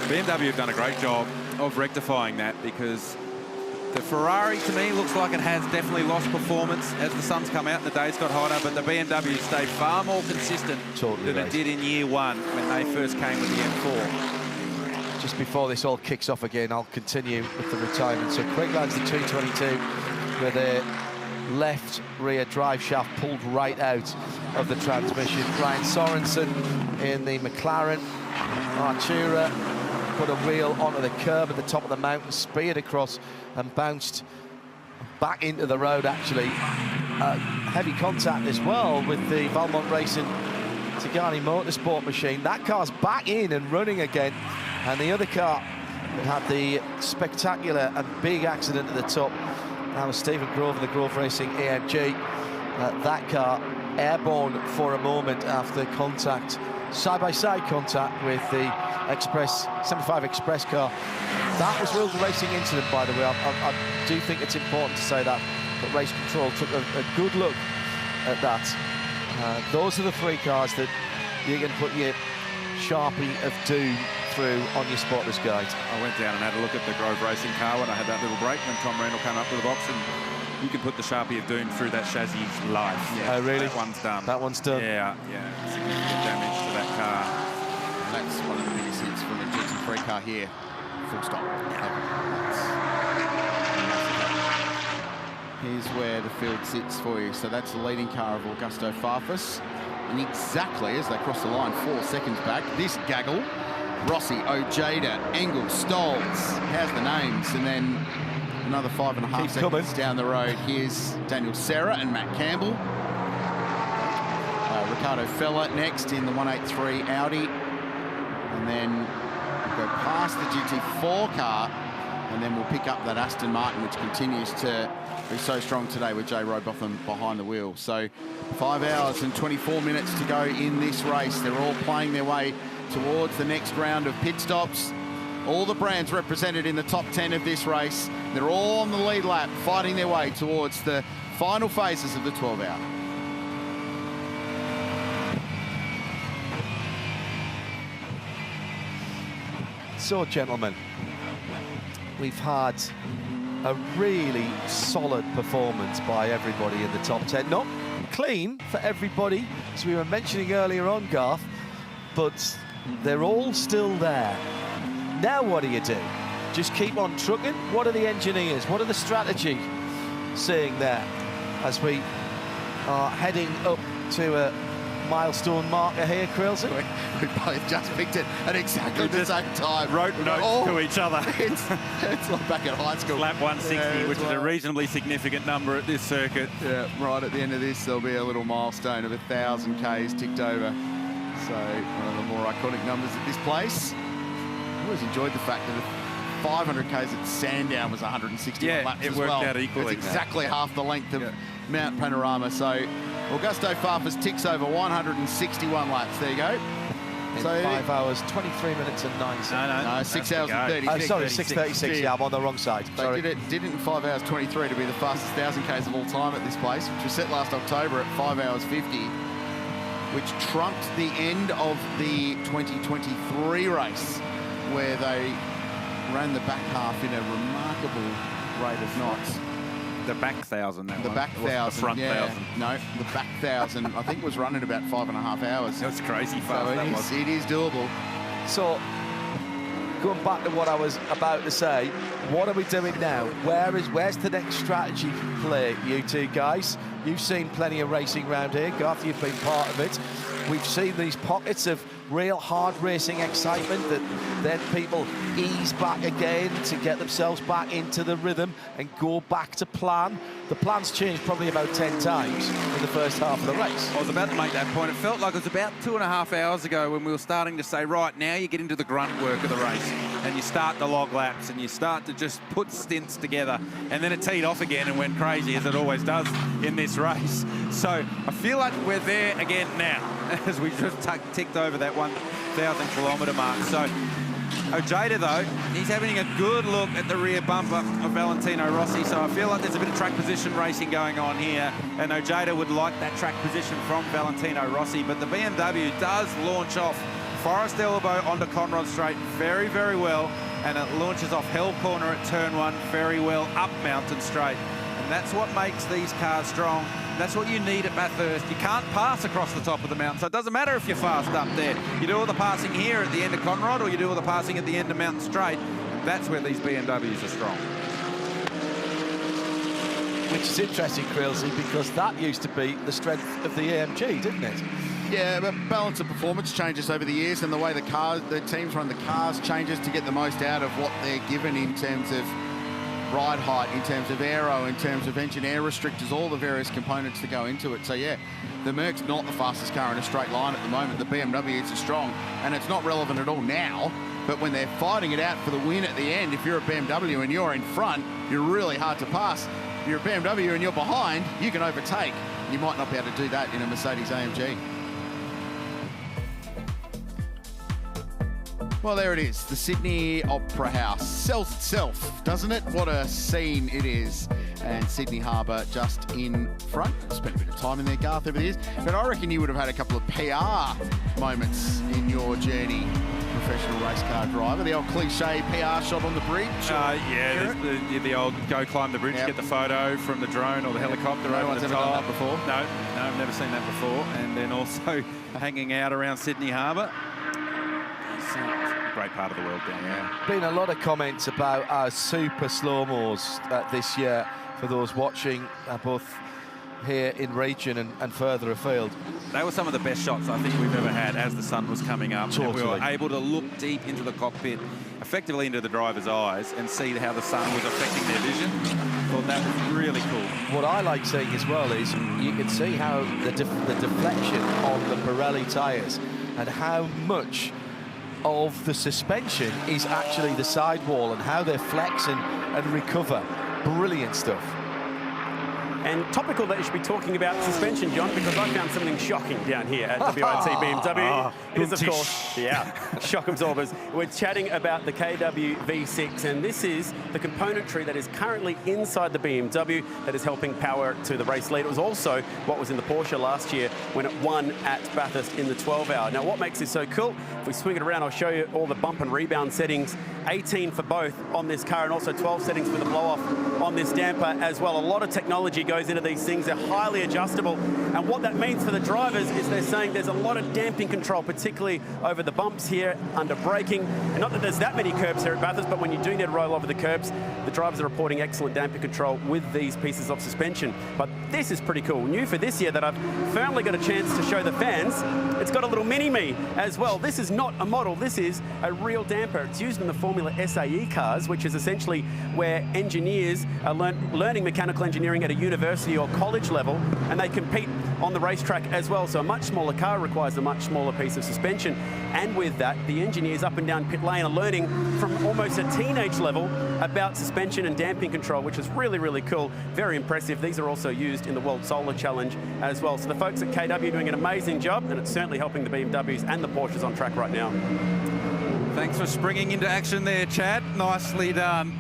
BMW have done a great job of rectifying that, because the Ferrari, to me, looks like it has definitely lost performance as the sun's come out and the days got hotter, but the BMW stayed far more consistent than it did in year one when they first came with the M4. Just before this all kicks off again, I'll continue with the retirement. So Craill lands the 222 with a left rear drive shaft pulled right out of the transmission. Brian Sorensen in the McLaren Artura put a wheel onto the curb at the top of the mountain, speared across and bounced back into the road, actually. Heavy contact as well with the Valmont Racing Tigani Motorsport machine. That car's back in and running again, and the other car had the spectacular and big accident at the top. That was Stephen Grove of the Grove Racing AMG. That car airborne for a moment after contact, side-by-side contact with the Express 75 Express car. That was Will's racing incident, by the way. I do think it's important to say that, but Race Control took a good look at that. Those are the three cars that you can put your Sharpie of doom through on your spotters guide. I went down and had a look at the Grove Racing car when I had that little break when Tom Randall came up with the box, and you can put the Sharpie of doom through that chassis live. Yeah, oh, really? That one's done. That one's done? Yeah, significant damage to that car. That's one of the biggest hits from a GT3 car here. Full stop. Here's where the field sits for you. So that's the leading car of Augusto Farfus. And exactly as they cross the line, 4 seconds back, this gaggle, Rossi, Ojeda, Engel, Stolz, has the names. And then another 5.5 seconds down the road. Here's Daniel Serra and Matt Campbell. Ricardo Fella next in the 183 Audi. And then we'll go past the GT4 car, and then we'll pick up that Aston Martin, which continues to be so strong today with Jay Robotham behind the wheel. So 5 hours and 24 minutes to go in this race. They're all playing their way towards the next round of pit stops. All the brands represented in the top 10 of this race. They're all on the lead lap, fighting their way towards the final phases of the 12-hour. So, gentlemen, we've had a really solid performance by everybody in the top 10. Not clean for everybody, as we were mentioning earlier on, Garth, but they're all still there. Now what do you do? Just keep on trucking? What are the engineers? What are the strategy saying there as we are heading up to a milestone marker here, Craill? We both just picked it at exactly the same time. Wrote notes to each other. It's like back at high school. Lap 160, which is a reasonably significant number at this circuit. Yeah, right at the end of this, there'll be a little milestone of 1,000 Ks ticked over. So one of the more iconic numbers at this place. I always enjoyed the fact that 500 Ks at Sandown was 161 laps it as worked well. out equally. It's exactly half the length of Mount Panorama. So Augusto Farfus ticks over 161 laps. There you go. In So 5 hours, 23 minutes and 9 seconds. No, 6 hours and 36. Sorry, 6:36. Yeah, I'm on the wrong side. Sorry. They did it in 5 hours 23 to be the fastest 1,000 Ks of all time at this place, which was set last October at 5 hours 50, which trumped the end of the 2023 race, where they ran the back half in a remarkable rate of knots. The back 1,000, that The one. back It wasn't 1,000, the front yeah. 1,000. No, the back 1,000, I think was running about 5.5 hours. That's crazy fast. So it is doable. So, going back to what I was about to say, what are we doing now? Where's the next strategy play, you two guys? You've seen plenty of racing around here, Garth, you've been part of it. We've seen these pockets of real hard racing excitement that then people ease back again to get themselves back into the rhythm and go back to plan. The plan's changed probably about 10 times in the first half of the race. I was about to make that point. It felt like it was about 2.5 hours ago when we were starting to say, right, now you get into the grunt work of the race and you start the log laps and you start to just put stints together, and then it teed off again and went crazy, as it always does in this race. So I feel like we're there again now as we just ticked over that 1,000 kilometre mark. So Ojeda, though, he's having a good look at the rear bumper of Valentino Rossi, so I feel like there's a bit of track position racing going on here, and Ojeda would like that track position from Valentino Rossi, but the BMW does launch off Forest Elbow onto Conrod Straight very, very well, and it launches off Hell Corner at Turn 1 very well up Mountain Straight, and that's what makes these cars strong. That's what you need at Bathurst. You can't pass across the top of the mountain, so it doesn't matter if you're fast up there. You do all the passing here at the end of Conrod, or you do all the passing at the end of Mountain Straight. That's where these BMWs are strong. Which is interesting, Craill, because that used to be the strength of the AMG, didn't it? Yeah, but balance of performance changes over the years, and the way the teams run the cars changes to get the most out of what they're given in terms of ride height, in terms of aero, in terms of engine air restrictors, all the various components that go into it. So yeah, the Merc's not the fastest car in a straight line at the moment. The BMW is strong, and it's not relevant at all now, but when they're fighting it out for the win at the end, if you're a BMW and you're in front, you're really hard to pass. If you're a BMW and you're behind, you can overtake. You might not be able to do that in a Mercedes-AMG. Well, there it is, the Sydney Opera House. Sells itself, doesn't it? What a scene it is. And Sydney Harbour just in front. Spent a bit of time in there, Garth, over the years. But I reckon you would have had a couple of PR moments in your journey, professional race car driver. The old cliche PR shot on the bridge. Yeah, the old go climb the bridge, get the photo from the drone or the helicopter over the top. No one's ever done that before. No, I've never seen that before. And then also hanging out around Sydney Harbour. Great part of the world down there. Been a lot of comments about our super slow-mos this year for those watching, both here in region and further afield. They were some of the best shots I think we've ever had as the sun was coming up. Totally. And we were able to look deep into the cockpit, effectively into the driver's eyes, and see how the sun was affecting their vision. Thought that was really cool. What I like seeing as well is you can see how the deflection on the Pirelli tyres and how much of the suspension is actually the sidewall and how they flex and recover. Brilliant stuff. And topical that you should be talking about suspension, John, because I found something shocking down here at WIT BMW. It is, of course, shock absorbers. We're chatting about the KW V6, and this is the componentry that is currently inside the BMW that is helping power to the race lead. It was also what was in the Porsche last year when it won at Bathurst in the 12-hour. Now, what makes this so cool? If we swing it around, I'll show you all the bump and rebound settings. 18 for both on this car, and also 12 settings for the blow-off on this damper as well. A lot of technology goes into these things. They're highly adjustable, and what that means for the drivers is they're saying there's a lot of damping control, particularly over the bumps here under braking. And not that there's that many curbs here at Bathurst, but when you do need to roll over the curbs, the drivers are reporting excellent damping control with these pieces of suspension. But this is pretty cool. New for this year that I've finally got a chance to show the fans, it's got a little mini-me as well. This is not a model, this is a real damper. It's used in the Formula SAE cars, which is essentially where engineers are learning mechanical engineering at a university or college level, and they compete on the racetrack as well. So a much smaller car requires a much smaller piece of suspension. And with that, the engineers up and down pit lane are learning from almost a teenage level about suspension and damping control, which is really, really cool. Very impressive. These are also used in the World Solar Challenge as well. So the folks at KW are doing an amazing job, and it's certainly helping the BMWs and the Porsches on track right now. Thanks for springing into action there, Chad. Nicely done.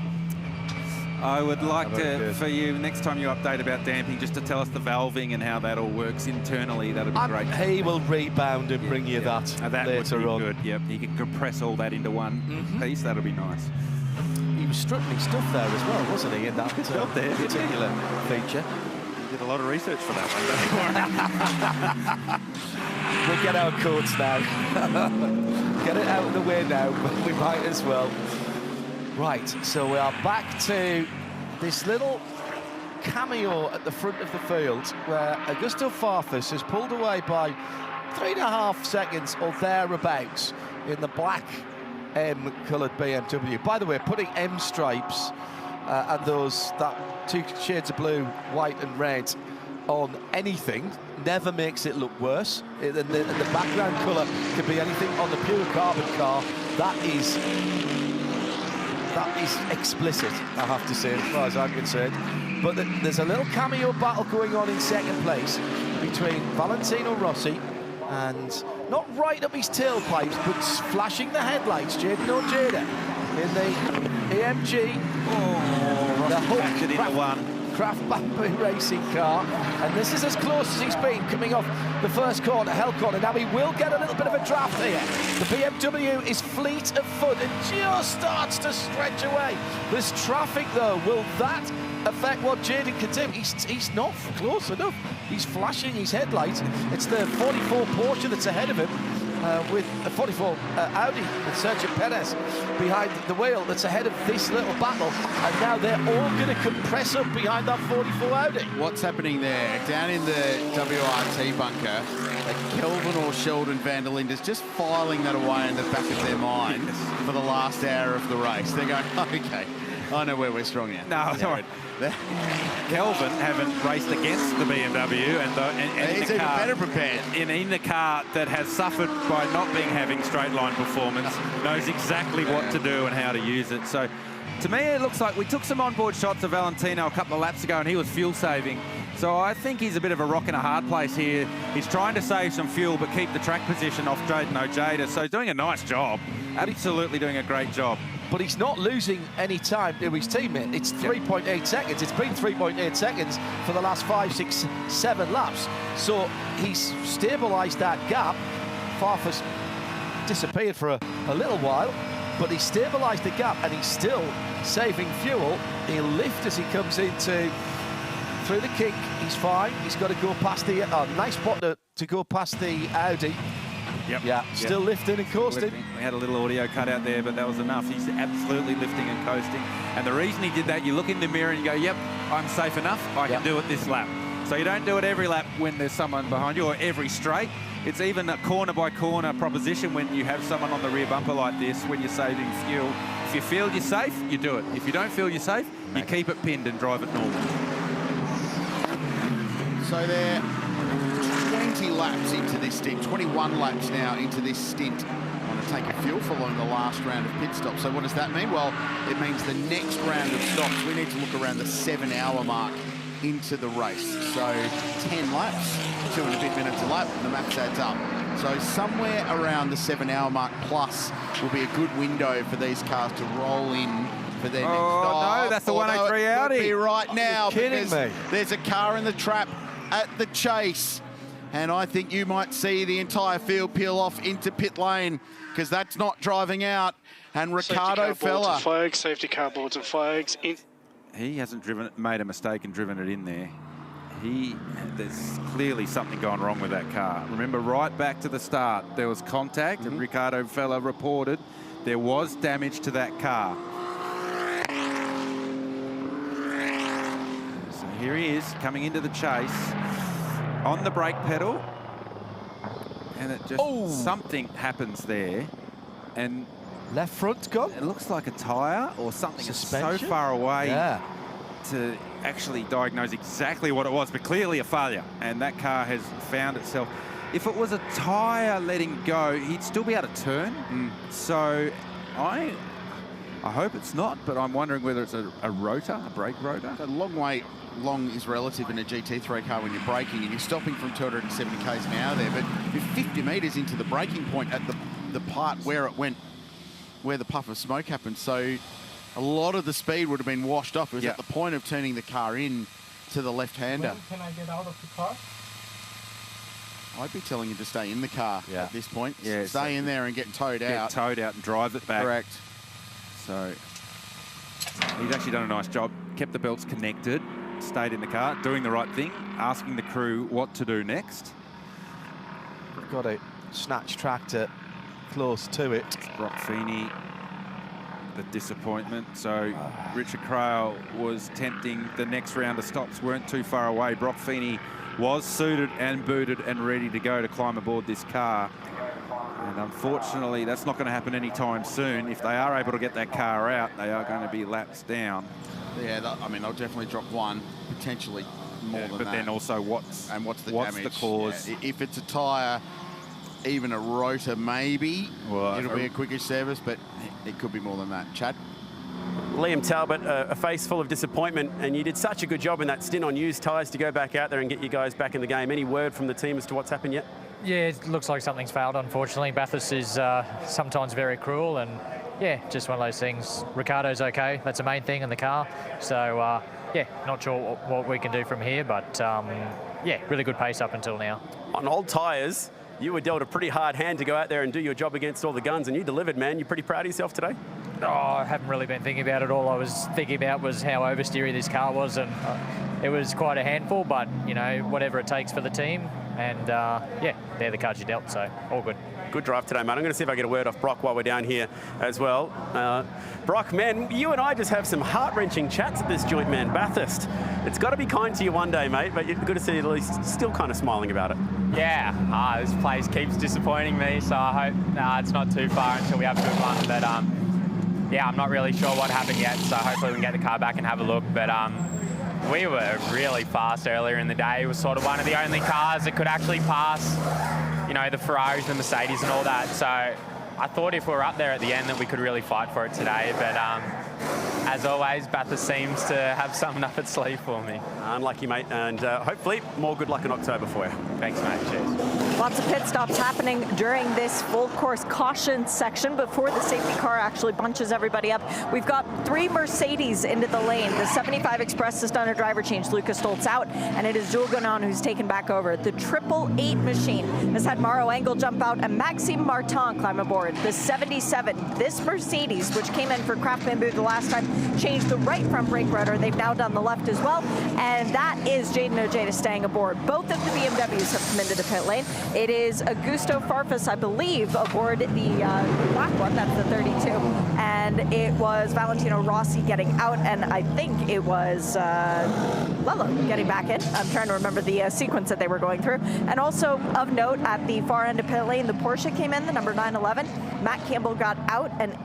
I would like for you, next time you update about damping, just to tell us the valving and how that all works internally. That'd be great. He will rebound and bring you that later would be on. Good. Yep, he can compress all that into one piece. That'll be nice. He was struggling stuff there as well, wasn't he, in that particular feature? Did a lot of research for that one. We'll get our codes now. Get it out of the way now, but we might as well. Right, so we are back to this little cameo at the front of the field where Augusto Farfus is pulled away by 3.5 seconds or thereabouts in the black M-coloured BMW. By the way, putting M stripes and that 2 shades of blue, white and red on anything never makes it look worse. And the background colour could be anything on the pure carbon car. That is explicit, I have to say, as far as I'm concerned. But there's a little cameo battle going on in second place between Valentino Rossi and, not right up his tailpipes, but flashing the headlights, Jaden Ojeda in the AMG. Oh, the Hulk Craft Bamboo racing car, and this is as close as he's been coming off the first corner, hell corner. Now he will get a little bit of a draft here. The BMW is fleet of foot and just starts to stretch away. There's traffic though. Will that affect what Jaden can do? He's not close enough. He's flashing his headlights. It's the 44 Porsche that's ahead of him. With a 44 Audi with Sergio Perez behind the wheel that's ahead of this little battle, and now they're all going to compress up behind that 44 Audi. What's happening there? Down in the WRT bunker, Kelvin or Sheldon van der Linde is just filing that away in the back of their mind for the last hour of the race. They're going, okay, I know where we're strong now. No, sorry. Kelvin haven't raced against the BMW, and he's even better prepared. In the car that has suffered by not having straight line performance, knows exactly what to do and how to use it. So, to me, it looks like we took some onboard shots of Valentino a couple of laps ago, and he was fuel saving. So I think he's a bit of a rock in a hard place here. He's trying to save some fuel, but keep the track position off Jaden Ojeda. So he's doing a nice job. Absolutely doing a great job. But he's not losing any time to his teammate. It's 3.8 seconds. It's been 3.8 seconds for the last 5, 6, 7 laps. So he's stabilised that gap. Farfus disappeared for a little while, but he stabilised the gap and he's still saving fuel. He'll lift as he comes into through the kink. He's fine. He's got to go past the nice spot to go past the Audi. Yep. Yeah, still lifting and coasting. We had a little audio cut out there, but that was enough. He's absolutely lifting and coasting. And the reason he did that, you look in the mirror and you go, yep, I'm safe enough. I can do it this lap. So you don't do it every lap when there's someone behind you or every straight. It's even a corner-by-corner proposition when you have someone on the rear bumper like this, when you're saving fuel. If you feel you're safe, you do it. If you don't feel you're safe, you keep it pinned and drive it normal. So they're 20 laps into this stint, 21 laps now into this stint on to take a fuel following the last round of pit stops. So what does that mean? Well, it means the next round of stops, we need to look around the 7-hour mark into the race. So 10 laps, 2 and a bit minutes a lap, and the max adds up. So somewhere around the 7-hour mark plus will be a good window for these cars to roll in for their next stop. No, that's the 103 Audi. It could be right now. You're kidding me. There's a car in the trap at the chase. And I think you might see the entire field peel off into pit lane because that's not driving out. And Ricardo Fella. Safety car boards and flags. He hasn't made a mistake and driven it in there. There's clearly something going wrong with that car. Remember, right back to the start, there was contact, and Ricardo Fella reported there was damage to that car. So here he is coming into the chase on the brake pedal, and it just something happens there, and left front's gone. It looks like a tyre or something. Suspension? So far away to actually diagnose exactly what it was, but clearly a failure, and that car has found itself. If it was a tyre letting go, he'd still be able to turn. So I hope it's not, but I'm wondering whether it's a rotor, a brake rotor. So long is relative in a GT3 car when you're braking and you're stopping from 270 k's an hour there, but you're 50 metres into the braking point at the part where it went, where the puff of smoke happened. So a lot of the speed would have been washed off. It was at the point of turning the car in to the left-hander. When can I get out of the car? I'd be telling you to stay in the car at this point. Yeah, stay in there and get towed out. Get towed out and drive it back. Correct. So he's actually done a nice job. Kept the belts connected, stayed in the car, doing the right thing, asking the crew what to do next. Got a snatch tractor close to it. Brock Feeney the disappointment. So Richard Craill was tempting. The next round of stops weren't too far away. Brock Feeney was suited and booted and ready to go to climb aboard this car. And unfortunately, that's not going to happen anytime soon. If they are able to get that car out, they are going to be laps down. Yeah, I mean, they'll definitely drop one, potentially more than that. But then also what's the damage? The cause? Yeah, if it's a tyre, even a rotor maybe, well, it'll be a quickish service, but it could be more than that. Chad? Liam Talbot, a face full of disappointment, and you did such a good job in that stint on used tyres to go back out there and get you guys back in the game. Any word from the team as to what's happened yet? Yeah, it looks like something's failed, unfortunately. Bathurst is sometimes very cruel, and yeah, just one of those things. Ricardo's okay, that's the main thing in the car. So yeah, not sure what we can do from here, but yeah, really good pace up until now. On old tyres, you were dealt a pretty hard hand to go out there and do your job against all the guns, and you delivered, man. You're pretty proud of yourself today? Oh, I haven't really been thinking about it. All I was thinking about was how oversteery this car was, and it was quite a handful, but, you know, whatever it takes for the team. And, yeah, they're the cards you dealt, so all good. Good drive today, mate. I'm going to see if I get a word off Brock while we're down here as well. Brock, man, you and I just have some heart-wrenching chats at this joint, man. Bathurst. It's got to be kind to you one day, mate, but good to see you at least still kind of smiling about it. Yeah, this place keeps disappointing me, so I hope it's not too far until we have a good one. But, yeah, I'm not really sure what happened yet, so hopefully we can get the car back and have a look. But we were really fast earlier in the day. It was sort of one of the only cars that could actually pass, you know, the Ferraris, the Mercedes and all that. So I thought if we were up there at the end that we could really fight for it today. But as always, Bathurst seems to have something up its sleeve for me. Unlucky, mate, and hopefully more good luck in October for you. Thanks, mate. Cheers. Lots of pit stops happening during this full course caution section before the safety car actually bunches everybody up. We've got 3 Mercedes into the lane. The 75 Express has done a driver change. Lucas Stoltz out, and it is Jules Gonon who's taken back over. The 888 machine has had Mauro Engel jump out and Maxime Martin climb aboard. The 77, this Mercedes, which came in for Craft Bamboo the last time, changed the right front brake rotor. They've now done the left as well, and that is Jaden Ojeda staying aboard. Both of the BMWs have come into the pit lane. It is Augusto Farfus, I believe, aboard the black one, that's the 32, and it was Valentino Rossi getting out, and I think it was Lello getting back in. I'm trying to remember the sequence that they were going through. And also of note, at the far end of pit lane, the Porsche came in, the number 911. Matt Campbell got out, and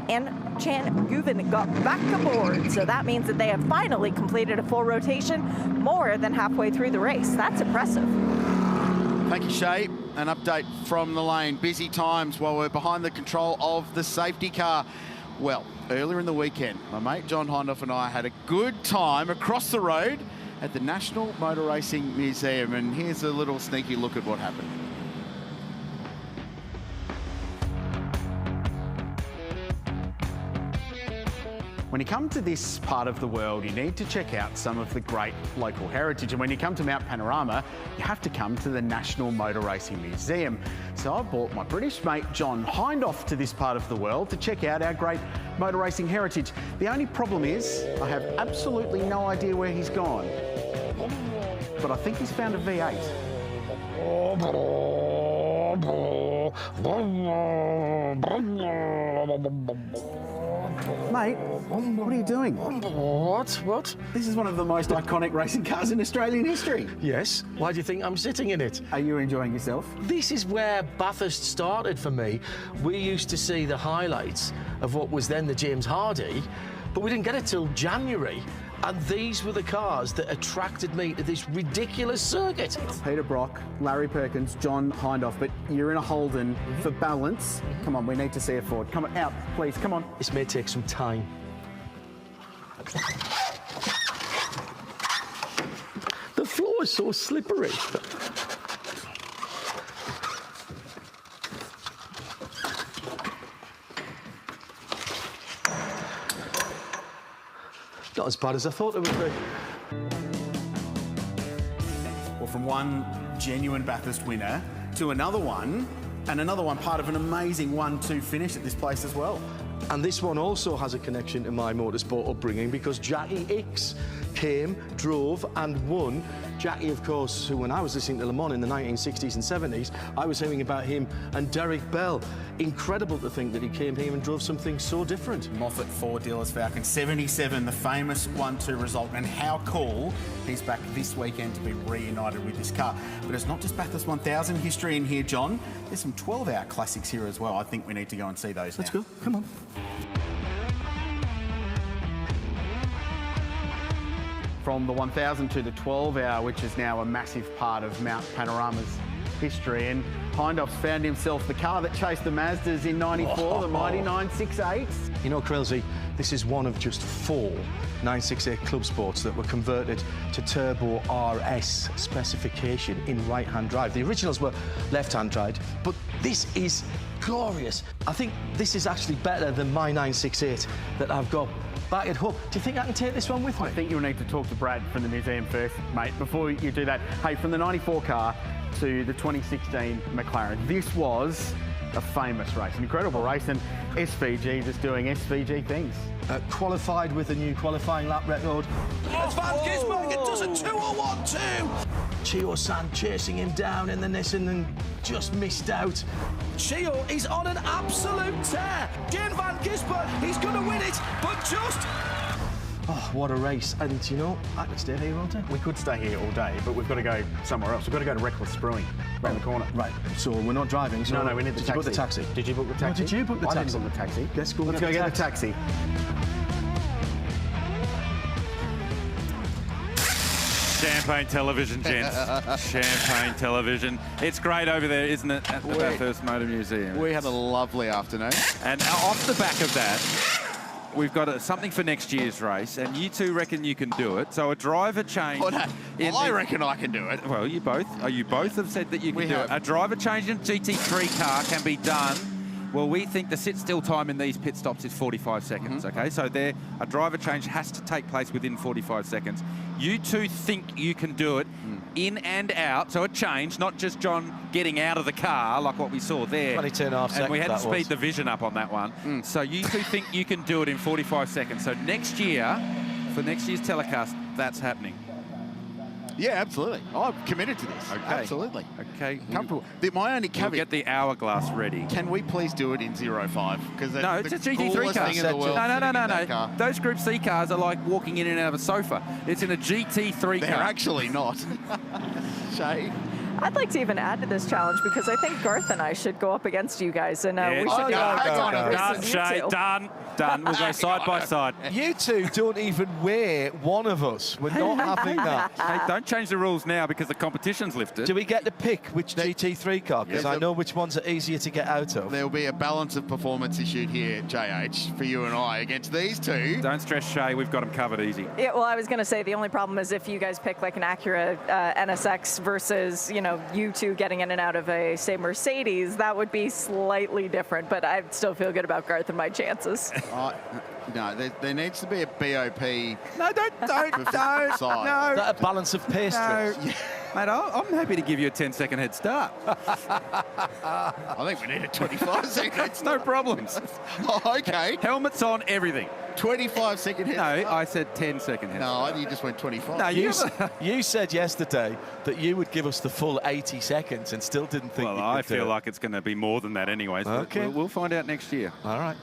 Chan Guven got back aboard. So that means that they have finally completed a full rotation more than halfway through the race. That's impressive. Thank you, Shea. An update from the lane. Busy times while we're behind the control of the safety car. Well, earlier in the weekend, my mate John Hindhaugh and I had a good time across the road at the National Motor Racing Museum. And here's a little sneaky look at what happened. When you come to this part of the world, you need to check out some of the great local heritage. And when you come to Mount Panorama, you have to come to the National Motor Racing Museum. So I brought my British mate John Hindhaugh to this part of the world to check out our great motor racing heritage. The only problem is I have absolutely no idea where he's gone. But I think he's found a V8. Mate, what are you doing? What? This is one of the most iconic racing cars in Australian history. Yes. Why do you think I'm sitting in it? Are you enjoying yourself? This is where Bathurst started for me. We used to see the highlights of what was then the James Hardy, but we didn't get it till January. And these were the cars that attracted me to this ridiculous circuit. Peter Brock, Larry Perkins, John Hindhaugh, but you're in a Holden for balance. Come on, we need to see a Ford. Come on, out, please, come on. This may take some time. The floor is so slippery. Not as bad as I thought it would be. Well, from one genuine Bathurst winner to another one, and another one part of an amazing 1-2 finish at this place as well. And this one also has a connection to my motorsport upbringing because Jackie Hicks came, drove and won. Jackie, of course, who when I was listening to Le Mans in the 1960s and 70s, I was hearing about him, and Derek Bell. Incredible to think that he came here and drove something so different. Moffat Ford Dealers Falcon 77, the famous 1-2 result, and how cool he's back this weekend to be reunited with this car. But it's not just Bathurst 1000 history in here, John. There's some 12-hour classics here as well. I think we need to go and see those. Let's go. Come on. From the 1000 to the 12-hour, which is now a massive part of Mount Panorama's history. And Hindhaugh's found himself the car that chased the Mazdas in '94, the mighty 968. You know, Craill, this is one of just 4 968 Club Sports that were converted to Turbo RS specification in right-hand drive. The originals were left-hand drive, but this is glorious. I think this is actually better than my 968 that I've got back at home. Do you think I can take this one with me? I think you'll need to talk to Brad from the museum first, mate, before you do that. Hey, from the 94 car to the 2016 McLaren, this was a famous race, an incredible race, and SVG just doing SVG things. Qualified with a new qualifying lap record. It's Van Gisbergen does a 201.2. Chio-san chasing him down in the Nissan and just missed out. Chio is on an absolute tear. Jane Van Gisbergen, he's going to win it, but just... Oh, what a race. And, you know, I could stay here all day. We could stay here all day, but we've got to go somewhere else. We've got to go to Reckless Brewing, around the corner. Right, so we're not driving. So no, we need the taxi. Did you book the taxi? Did you book the taxi? Oh, did you book the taxi? I didn't book the taxi. Let's go get the taxi. Champagne television, gents. Champagne television. It's great over there, isn't it, at the Bathurst Motor Museum? We had a lovely afternoon. And off the back of that, we've got something for next year's race, and you two reckon you can do it. So a driver change... Oh, no. I reckon I can do it. Well, you both have said that you can do it. A driver change in GT3 car can be done. Well, we think the sit-still time in these pit stops is 45 seconds, okay? So a driver change has to take place within 45 seconds. You two think you can do it in and out, so a change, not just John getting out of the car like what we saw there. 22.5 seconds. And we had to speed the vision up on that one. So you two think you can do it in 45 seconds. So next year, for next year's telecast, that's happening. Yeah, absolutely. I'm committed to this. Okay. Absolutely. Okay. Comfortable. My only caveat... We'll get the hourglass ready. Can we please do it in 05? Because no, it's a GT3 car. No. Those Group C cars are like walking in and out of a sofa. It's in a GT3 car. They're actually not. Shea? I'd like to even add to this challenge because I think Garth and I should go up against you guys, and we should Done, Shea, done. We'll go side by side. You two don't even weigh one of us. We're not having that. Hey, don't change the rules now because the competition's lifted. Do we get to pick which GT3 car? Because I know which ones are easier to get out of. There'll be a balance of performance issued here, JH, for you and I against these two. Don't stress, Shea. We've got them covered easy. Yeah, well, I was going to say the only problem is if you guys pick like an Acura NSX versus, you know, you two getting in and out of a, say, Mercedes, that would be slightly different, but I still feel good about Garth and my chances. No, there needs to be a BOP. No, don't. No. Is that a balance of pace? No. Mate, I'm happy to give you a 10-second head start. I think we need a 25-second head start. No problems. Oh, okay. Helmets on, everything. 25-second head start? No, I said 10-second head start. No, you just went 25. No, you said yesterday that you would give us the full 80 seconds and still didn't think Well, I feel like it's going to be more than that anyways. Okay. We'll find out next year. All right.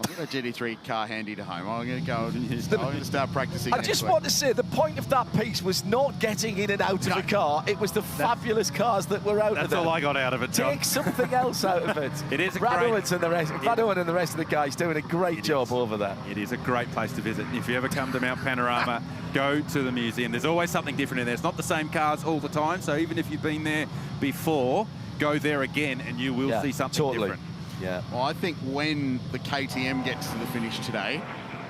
I've got a GT3 car handy to home. I'm going to go and I'm going to start practicing. I just want to say the point of that piece was not getting in and out of a car. It was the fabulous cars that were out of it. That's all I got out of it, John. Take something else out of it. It is a Brad great... Owens and the rest. Brad Owen and the rest of the guys doing a great job over there. It is a great place to visit. If you ever come to Mount Panorama, go to the museum. There's always something different in there. It's not the same cars all the time, so even if you've been there before, go there again and you will see something different. Yeah. Well, I think when the KTM gets to the finish today,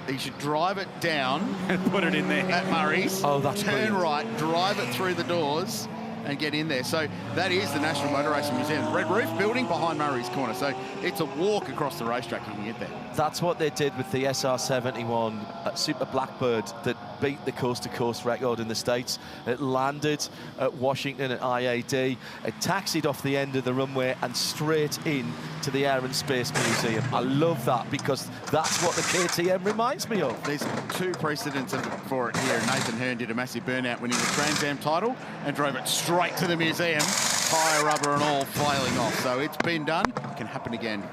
he should drive it down and put it in there at Murray's. Oh, that's turn right, drive it through the doors, and get in there. So that is the National Motor Racing Museum, Red Roof building behind Murray's Corner. So it's a walk across the racetrack. You can get there. That's what they did with the SR71 Super Blackbird that beat the coast-to-coast record in the States. It landed at Washington at IAD. It taxied off the end of the runway and straight in to the Air and Space Museum. I love that because that's what the KTM reminds me of. There's two precedents for it here. Nathan Hearn did a massive burnout winning the Trans Am title and drove it straight to the museum, tyre rubber and all flailing off. So it's been done. It can happen again.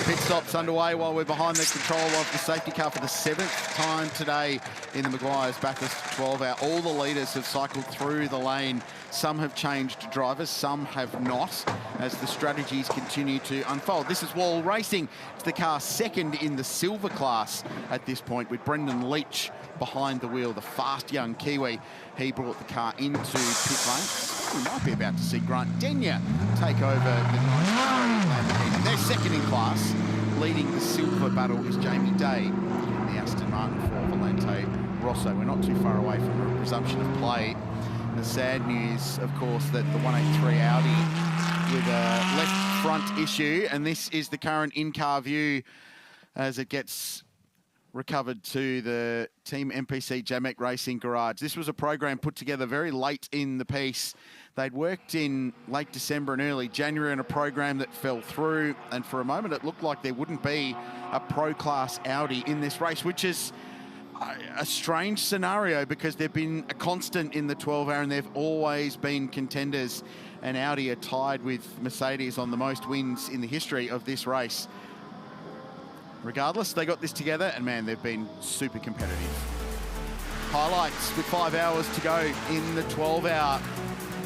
Pit stops underway while we're behind the control of the safety car for the 7th time today in the Meguiar's Bathurst 12-hour. All the leaders have cycled through the lane. Some have changed drivers, some have not, as the strategies continue to unfold. This is Wall Racing. It's the car second in the silver class at this point, with Brendan Leach behind the wheel, the fast young Kiwi. He brought the car into pit lane. We might be about to see Grant Denyer take over the 93 Lamborghini. They're second in class. Leading the silver battle is Jamie Day in the Aston Martin for Valente Rosso. We're not too far away from a resumption of play. The sad news, of course, that the 183 Audi with a left front issue, and this is the current in-car view as it gets recovered to the Team MPC Jamek Racing garage. This was a program put together very late in the piece. They'd worked in late December and early January on a program that fell through, and for a moment it looked like there wouldn't be a pro-class Audi in this race, which is a strange scenario because they've been a constant in the 12-hour and they've always been contenders, and Audi are tied with Mercedes on the most wins in the history of this race. Regardless, they got this together, and man, they've been super competitive. Highlights with 5 hours to go in the 12-hour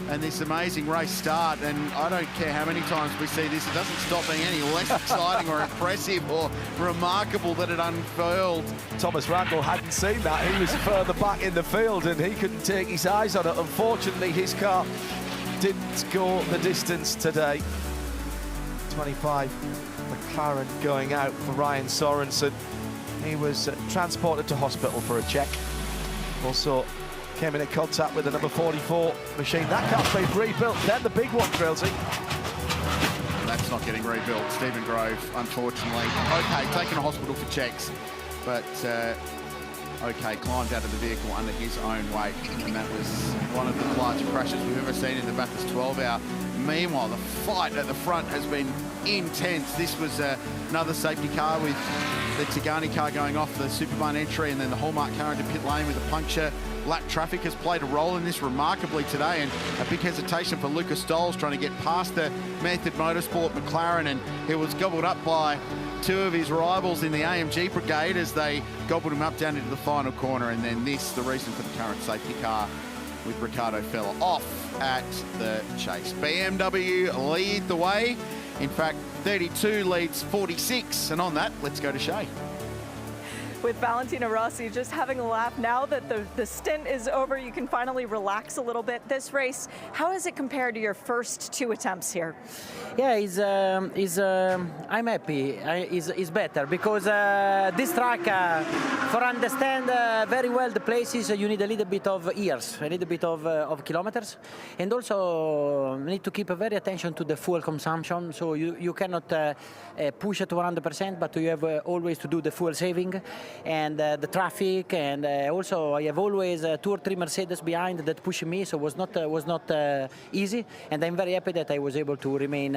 and this amazing race start, and I don't care how many times we see this, it doesn't stop being any less exciting or impressive or remarkable that it unfurled. Thomas Randall hadn't seen that. He was further back in the field and he couldn't take his eyes on it. Unfortunately, his car didn't go the distance today. 25 McLaren going out for Ryan Sorensen. He was transported to hospital for a check. Also came into contact with the number 44 machine. That car's been rebuilt. Then the big one, Craill. That's not getting rebuilt. Stephen Grove, unfortunately. Okay, taken to hospital for checks, but okay, climbed out of the vehicle under his own weight, and that was one of the larger crashes we've ever seen in the Bathurst 12-hour. Meanwhile, the fight at the front has been intense. This was another safety car with the Tigani car going off the Superman entry, and then the Hallmark car into pit lane with a puncture. Lap traffic has played a role in this remarkably today, and a big hesitation for Lucas Stoles trying to get past the Method Motorsport McLaren, and he was gobbled up by two of his rivals in the AMG brigade as they gobbled him up down into the final corner. And then this, the reason for the current safety car, with Ricardo Feller off at the chase. BMW lead the way. In fact, 32 leads 46, and on that, let's go to Shea. With Valentino Rossi just having a laugh now that the stint is over, you can finally relax a little bit. This race, how has it compared to your first two attempts here? Yeah, I'm happy. It's better because this track, for understand very well the places, you need a little bit of years, a little bit of kilometers, and also need to keep very attention to the fuel consumption. So you cannot push it to 100%, but you have always to do the fuel saving. And the traffic, and also I have always 2 or 3 Mercedes behind that push me, so it was not easy, and I'm very happy that I was able to remain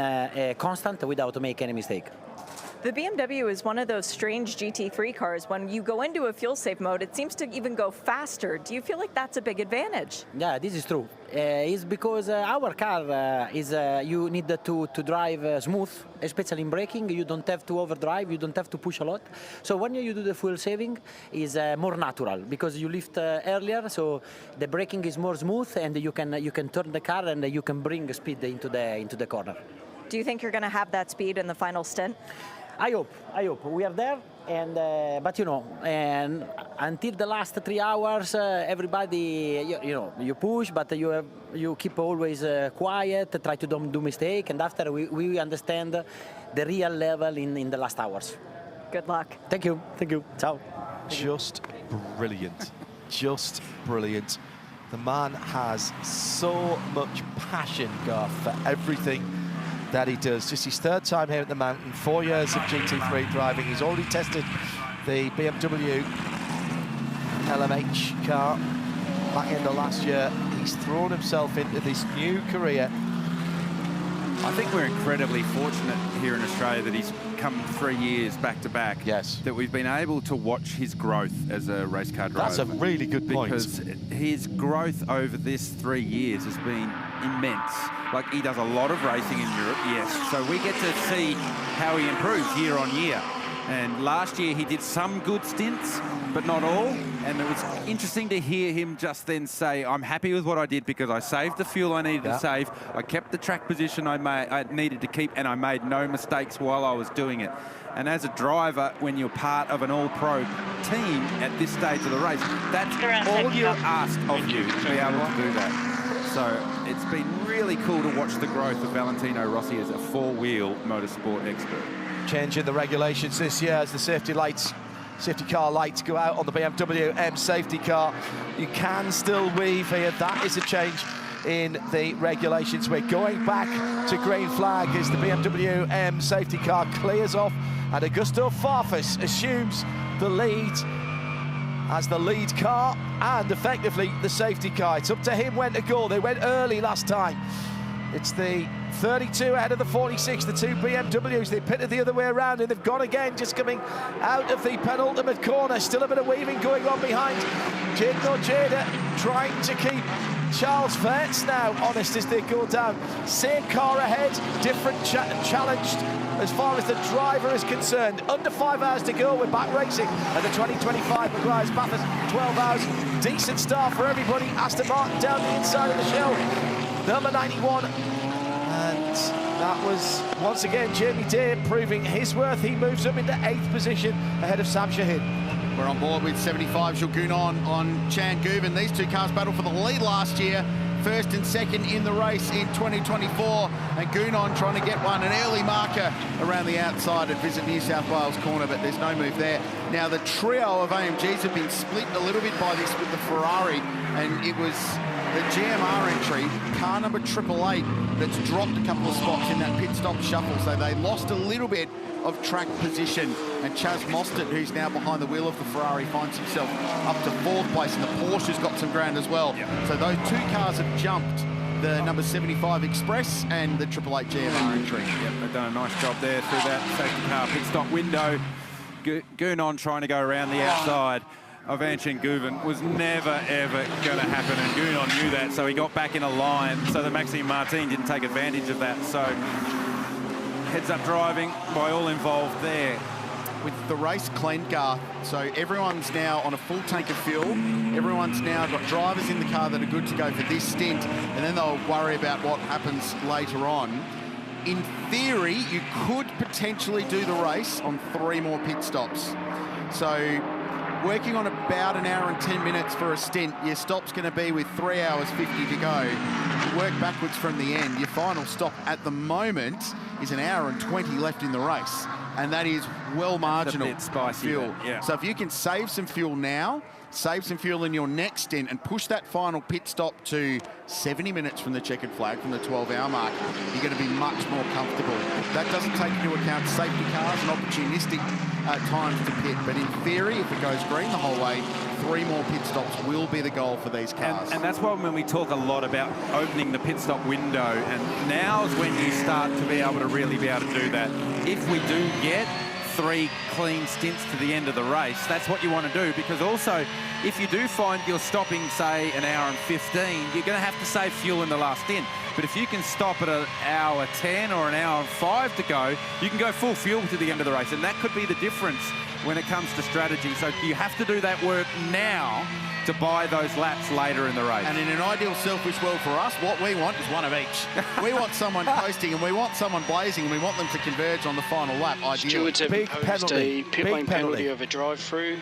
constant without making any mistake. The BMW is one of those strange GT3 cars. When you go into a fuel save mode, it seems to even go faster. Do you feel like that's a big advantage? Yeah, this is true. It's because our car is you need to drive smooth, especially in braking. You don't have to overdrive, you don't have to push a lot. So when you do the fuel saving, is more natural because you lift earlier, so the braking is more smooth, and you can turn the car and you can bring speed into the corner. Do you think you're going to have that speed in the final stint? I hope we are there, and but you know, and until the last 3 hours, everybody, you push, but you keep always quiet, try to don't do mistake, and after we understand the real level in the last hours. Good luck. Thank you. Ciao. Just brilliant, just brilliant. The man has so much passion, Garth, for everything That he does. Just his third time here at the mountain, 4 years of GT3 driving. He's already tested the BMW LMH car back end of last year. He's thrown himself into this new career. I think we're incredibly fortunate here in Australia that he's come 3 years back to back. Yes. That we've been able to watch his growth as a race car driver. That's a really good point. Because his growth over this 3 years has been immense. Like, he does a lot of racing in Europe, yes. So we get to see how he improves year on year. And last year he did some good stints, but not all. And it was interesting to hear him just then say, I'm happy with what I did because I saved the fuel I needed to save. I kept the track position I needed to keep, and I made no mistakes while I was doing it. And as a driver, when you're part of an all-pro team at this stage of the race, that's all you're asked of you to be able to do that. So it's been really cool to watch the growth of Valentino Rossi as a four-wheel motorsport expert. Changing the regulations this year as the safety car lights go out on the BMW M safety car. You can still weave here. That is a change in the regulations. We're going back to green flag as the BMW M safety car clears off, and Augusto Farfus assumes the lead as the lead car and effectively the safety car. It's up to him when to go. They went early last time. It's the 32 ahead of the 46, the two BMWs. They pitted the other way around, and they've gone again, just coming out of the penultimate corner. Still a bit of weaving going on behind. Jaden Ojeda trying to keep Charles Vance now honest as they go down. Same car ahead, different challenged as far as the driver is concerned. Under 5 hours to go, we're back racing at the 2025 Meguiar's Bathurst, 12 hours. Decent start for everybody. Aston Martin down the inside of the shell. Number 91. And that was, once again, Jamie Day proving his worth. He moves up into 8th position ahead of Sam Shaheen. We're on board with 75 Jules Gounon on Chan Guven. These two cars battled for the lead last year. First and second in the race in 2024. And Gounon trying to get one, an early marker around the outside at Visit New South Wales corner, but there's no move there. Now, the trio of AMGs have been split a little bit by this with the Ferrari, and it was the GMR entry, car number 888, that's dropped a couple of spots in that pit stop shuffle, so they lost a little bit of track position. And Chaz Mostert, who's now behind the wheel of the Ferrari, finds himself up to 4th place, and the Porsche's got some ground as well. So those two cars have jumped the number 75 Express and the 888 GMR entry. Yep, they've done a nice job there through that safety car pit stop window. Gounon trying to go around the outside of Anchin Guven was never, ever going to happen, and Gounon knew that, so he got back in a line so that Maxime Martin didn't take advantage of that. So heads-up driving by all involved there. With the race cleaned, Garth, so everyone's now on a full tank of fuel. Everyone's now got drivers in the car that are good to go for this stint, and then they'll worry about what happens later on. In theory, you could potentially do the race on 3 more pit stops. So working on about an hour and 10 minutes for a stint, your stop's going to be with 3 hours 50 to go. You work backwards from the end. Your final stop at the moment is an hour and 20 left in the race, and that is well marginal fuel. Yeah. So if you can save some fuel now, save some fuel in your next stint, and push that final pit stop to 70 minutes from the checkered flag, from the 12-hour mark, you're going to be much more comfortable. That doesn't take into account safety cars and opportunistic times to pit, but in theory, if it goes green the whole way, 3 more pit stops will be the goal for these cars. And that's why when we talk a lot about opening the pit stop window, and now's when you start to be able to really be able to do that. If we do get 3 clean stints to the end of the race, that's what you want to do, because also if you do find you're stopping, say, an hour and 15, you're going to have to save fuel in the last stint. But if you can stop at an hour 10 or an hour 5 to go, you can go full fuel to the end of the race, and that could be the difference when it comes to strategy. So you have to do that work now to buy those laps later in the race. And in an ideal selfish world for us, what we want is one of each. We want someone coasting, and we want someone blazing, and we want them to converge on the final lap, ideally. Stewards have imposed a pit lane penalty over drive-through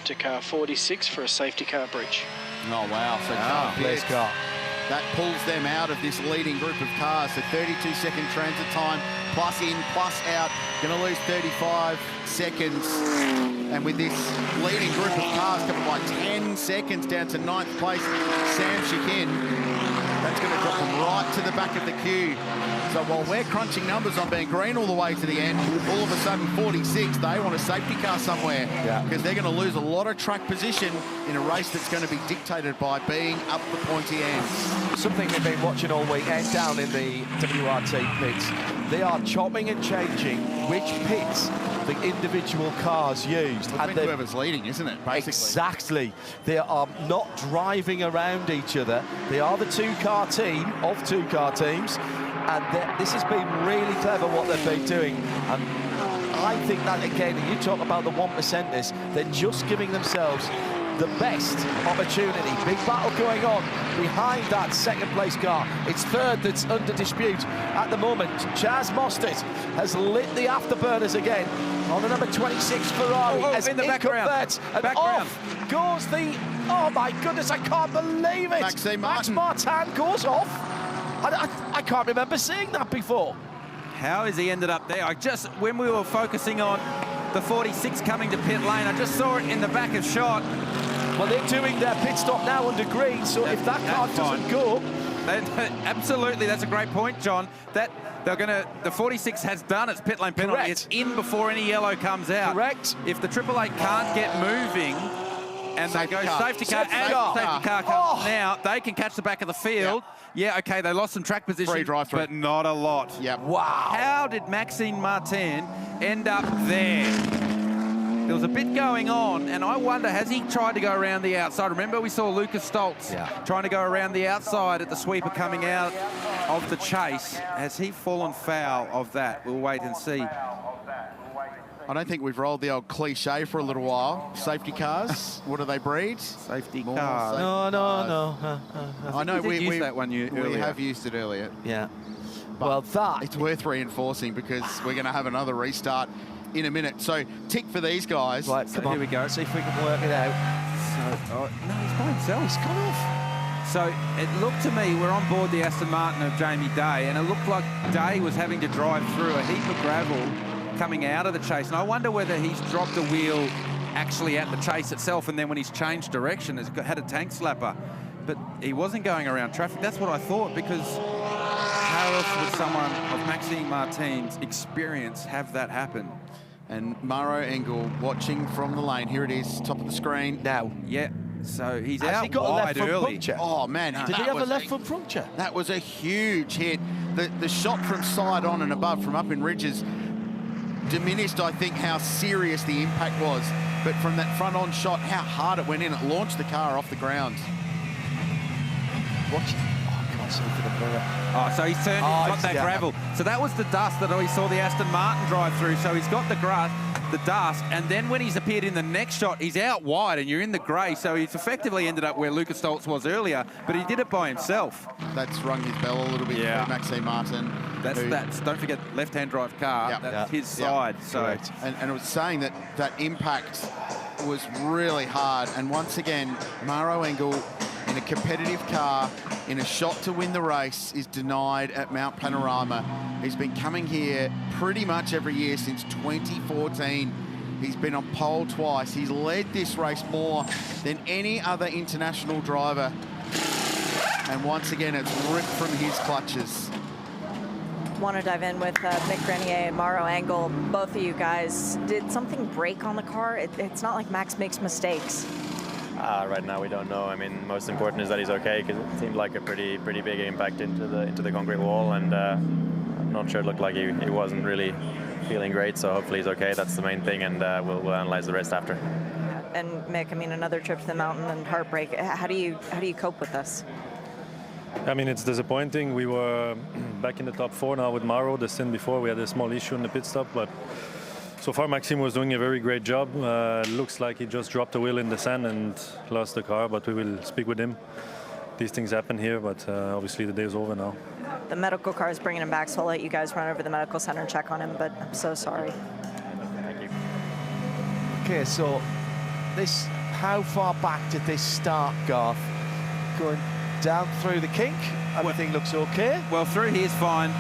to car 46 for a safety car breach. Oh, wow. So Blair's car. That pulls them out of this leading group of cars. So 32-second transit time, plus in, plus out. Going to lose 35 seconds. And with this leading group of cars coming by 10 seconds down to 9th place, Sam Shaheen That's going to drop them right to the back of the queue. So while we're crunching numbers on being green all the way to the end, all of a sudden 46, they want a safety car somewhere because they're going to lose a lot of track position in a race that's going to be dictated by being up the pointy ends. Something they've been watching all weekend down in the WRT pits. They are chopping and changing which pits the individual cars used. And whoever's leading, isn't it, basically? Exactly. They are not driving around each other. They are the two-car team of two-car teams, and this has been really clever what they've been doing. And I think that, again, you talk about the 1%ers, they're just giving themselves the best opportunity. Big battle going on behind that second-place car. It's third that's under dispute at the moment. Chaz Mostert has lit the afterburners again on the number 26 Ferrari. As in the background. And off goes the... Oh, my goodness, I can't believe it. Max Martin goes off. I can't remember seeing that before. How has he ended up there? When we were focusing on the 46 coming to pit lane, I just saw it in the back of shot. Well, they're doing their pit stop now under green, so if that car doesn't go... Absolutely, that's a great point, John. That the 46 has done its pit lane penalty. Correct. It's in before any yellow comes out. Correct. If the AAA can't get moving, and they go safety car comes now, they can catch the back of the field. Yeah, okay, they lost some track position, but not a lot. Wow. How did Maxime Martin end up there? There was a bit going on, and I wonder, has he tried to go around the outside? Remember, we saw Lucas Stoltz trying to go around the outside at the sweeper coming out of the chase. Has he fallen foul of that? We'll wait and see. I don't think we've rolled the old cliche for a little while. Safety cars, what do they breed? Safety cars. No. I know we used that one we earlier. have used it earlier. Yeah. But it's worth reinforcing because we're going to have another restart in a minute. So tick for these guys. Right, come on. Here we go. See if we can work it out. No, he's by himself. He's gone off. So it looked to me, we're on board the Aston Martin of Jamie Day, and it looked like Day was having to drive through a heap of gravel coming out of the chase. And I wonder whether he's dropped a wheel actually at the chase itself, and then when he's changed direction, has had a tank slapper. But he wasn't going around traffic. That's what I thought, because how else would someone of Maxime Martin's experience have that happen? And Maro Engel watching from the lane. Here it is, top of the screen. Now. Yeah, so he's Has out he got wide a left early. foot puncture? Oh, man. Did he have a left foot puncture? That was a huge hit. The shot from side on and above from up in ridges diminished, I think, how serious the impact was. But from that front-on shot, how hard it went in. It launched the car off the ground. Watch. Oh, I can't see for the mirror. Oh, so he's turned, he's got that gravel. So that was the dust that we saw the Aston Martin drive through. So he's got the dust, and then when he's appeared in the next shot, he's out wide, and you're in the grey. So he's effectively ended up where Lucas Stoltz was earlier, but he did it by himself. That's rung his bell a little bit for Maxime Martin. That's don't forget, left-hand drive car. That's his side. So and it was saying that impact was really hard. And once again, Maro Engel in a competitive car, in a shot to win the race, is denied at Mount Panorama. He's been coming here pretty much every year since 2014. He's been on pole twice. He's led this race more than any other international driver. And once again, it's ripped from his clutches. Want to dive in with Mick Grenier and Maro Engel. Both of you guys, did something break on the car? It's not like Max makes mistakes. Right now we don't know. I mean, most important is that he's okay, because it seemed like a pretty big impact into the concrete wall, and I'm not sure. It looked like he wasn't really feeling great. So hopefully he's okay. That's the main thing, and we'll analyze the rest after. And Mick, I mean, another trip to the mountain and heartbreak. How do you cope with this? I mean, it's disappointing. We were back in the top 4 now with Maro. The stint before, we had a small issue in the pit stop, but so far Maxime was doing a very great job. Looks like he just dropped a wheel in the sand and lost the car, but we will speak with him. These things happen here, but obviously the day is over now. The medical car is bringing him back, so I'll let you guys run over the medical center and check on him, but I'm so sorry. Thank you. Okay, so how far back did this start, Garth? Going down through the kink, everything looks okay. Well, through here's fine.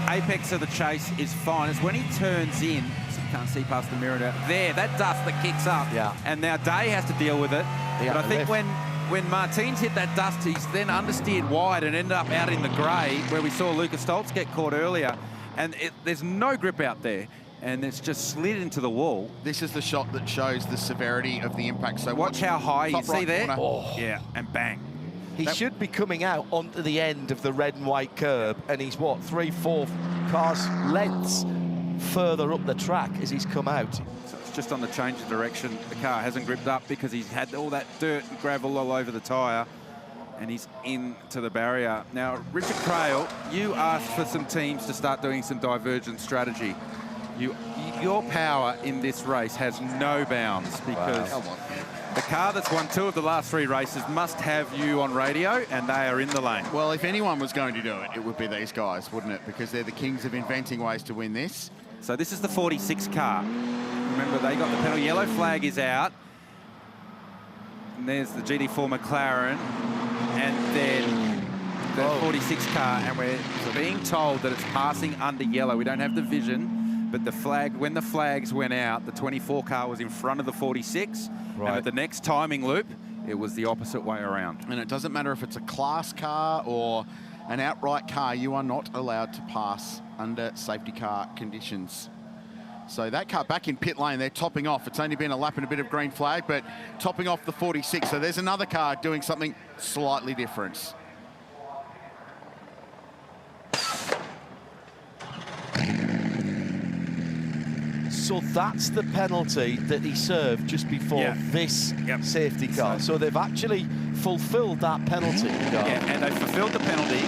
Apex of the chase is fine. It's when he turns in, so you can't see past the mirror now. There, that dust that kicks up. Yeah. And now Day has to deal with it. But I think when when Martins hit that dust, he's then understeered wide and ended up out in the grey, where we saw Lucas Stoltz get caught earlier. And there's no grip out there, and it's just slid into the wall. This is the shot that shows the severity of the impact. So watch how high you see there. Oh. Yeah, and bang. He should be coming out onto the end of the red and white curb, and he's, what, 3-4 cars lengths further up the track as he's come out. So it's just on the change of direction. The car hasn't gripped up because he's had all that dirt and gravel all over the tyre, and he's into the barrier. Now, Richard Craill, you asked for some teams to start doing some divergent strategy. Your power in this race has no bounds because the car that's won 2 of the last 3 races must have you on radio, and they are in the lane. Well, if anyone was going to do it, it would be these guys, wouldn't it? Because they're the kings of inventing ways to win this. So this is the 46 car. Remember, they got the penalty. Yellow flag is out. And there's the GT4 McLaren. And then the 46 car. And we're being told that it's passing under yellow. We don't have the vision. But the flag, when the flags went out, the 24 car was in front of the 46. Right. And at the next timing loop, it was the opposite way around. And it doesn't matter if it's a class car or an outright car, you are not allowed to pass under safety car conditions. So that car back in pit lane, they're topping off. It's only been a lap and a bit of green flag, but topping off the 46. So there's another car doing something slightly different. So that's the penalty that he served just before this safety car. So they've actually fulfilled that penalty. Yeah, and they've fulfilled the penalty,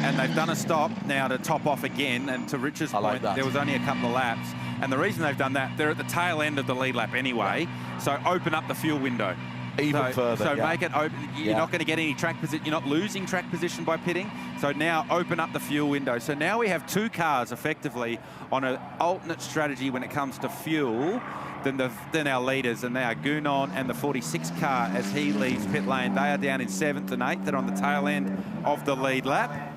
and they've done a stop now to top off again. And to Richard's point, there was only a couple of laps. And the reason they've done that, they're at the tail end of the lead lap anyway. So open up the fuel window. Even further. So make it open. You're not going to get any track position. You're not losing track position by pitting. So now open up the fuel window. So now we have 2 cars effectively on an alternate strategy when it comes to fuel than our leaders, and they are Gunon and the 46 car as he leaves pit lane. They are down in 7th and 8th. They're on the tail end of the lead lap.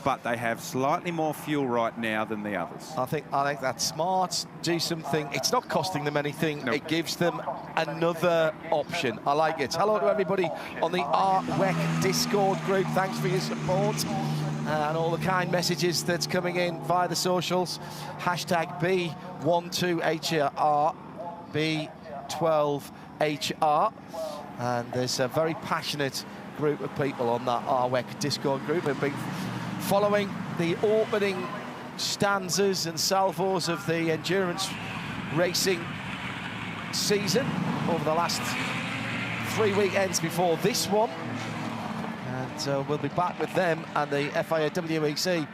But they have slightly more fuel right now than the others. I think that's smart. Do something. It's not costing them anything. Nope. It gives them another option. I like it. Hello to everybody on the RWEC Discord group. Thanks for your support and all the kind messages that's coming in via the socials. Hashtag B12HR, B12HR. And there's a very passionate group of people on that RWEC Discord group who've been following the opening stanzas and salvos of the endurance racing season over the last 3 weekends before this one. And we'll be back with them and the FIA WEC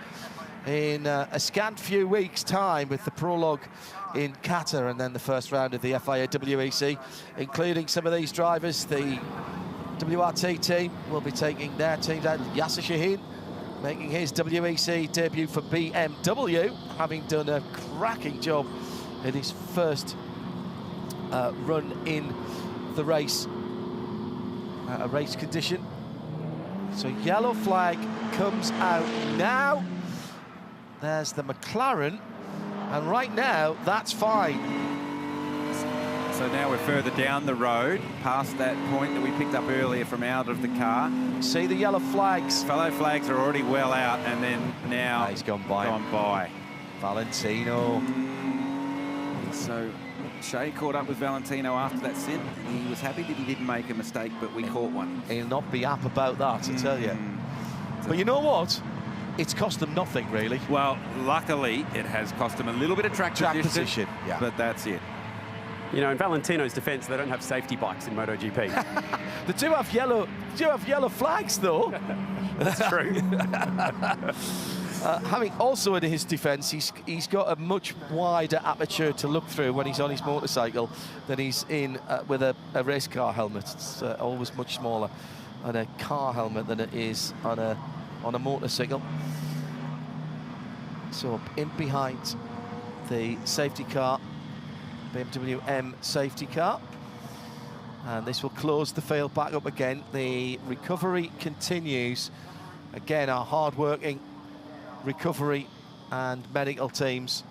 in a scant few weeks' time with the prologue in Qatar and then the first round of the FIA WEC, including some of these drivers. The WRT team will be taking their teams out. Yasser Shaheen making his WEC debut for BMW, having done a cracking job in his first run in the race, a race condition. So yellow flag comes out now. There's the McLaren, and right now that's fine. So now we're further down the road, past that point that we picked up earlier from out of the car. See the yellow flags. Fellow flags are already well out, and then now he's gone by. Valentino. So Shea caught up with Valentino after that stint. He was happy that he didn't make a mistake, but we caught one. He'll not be up about that, I tell you. But you know what? It's cost them nothing, really. Well, luckily, it has cost them a little bit of track position, yeah. But that's it. You know, in Valentino's defence, they don't have safety bikes in MotoGP. They do have yellow flags, though. That's true. Having also in his defence, he's got a much wider aperture to look through when he's on his motorcycle than he's in with a race car helmet. It's always much smaller on a car helmet than it is on a motorcycle. So in behind the safety car, BMW M safety car, and this will close the field back up again. The recovery continues. Again, our hard-working recovery and medical teams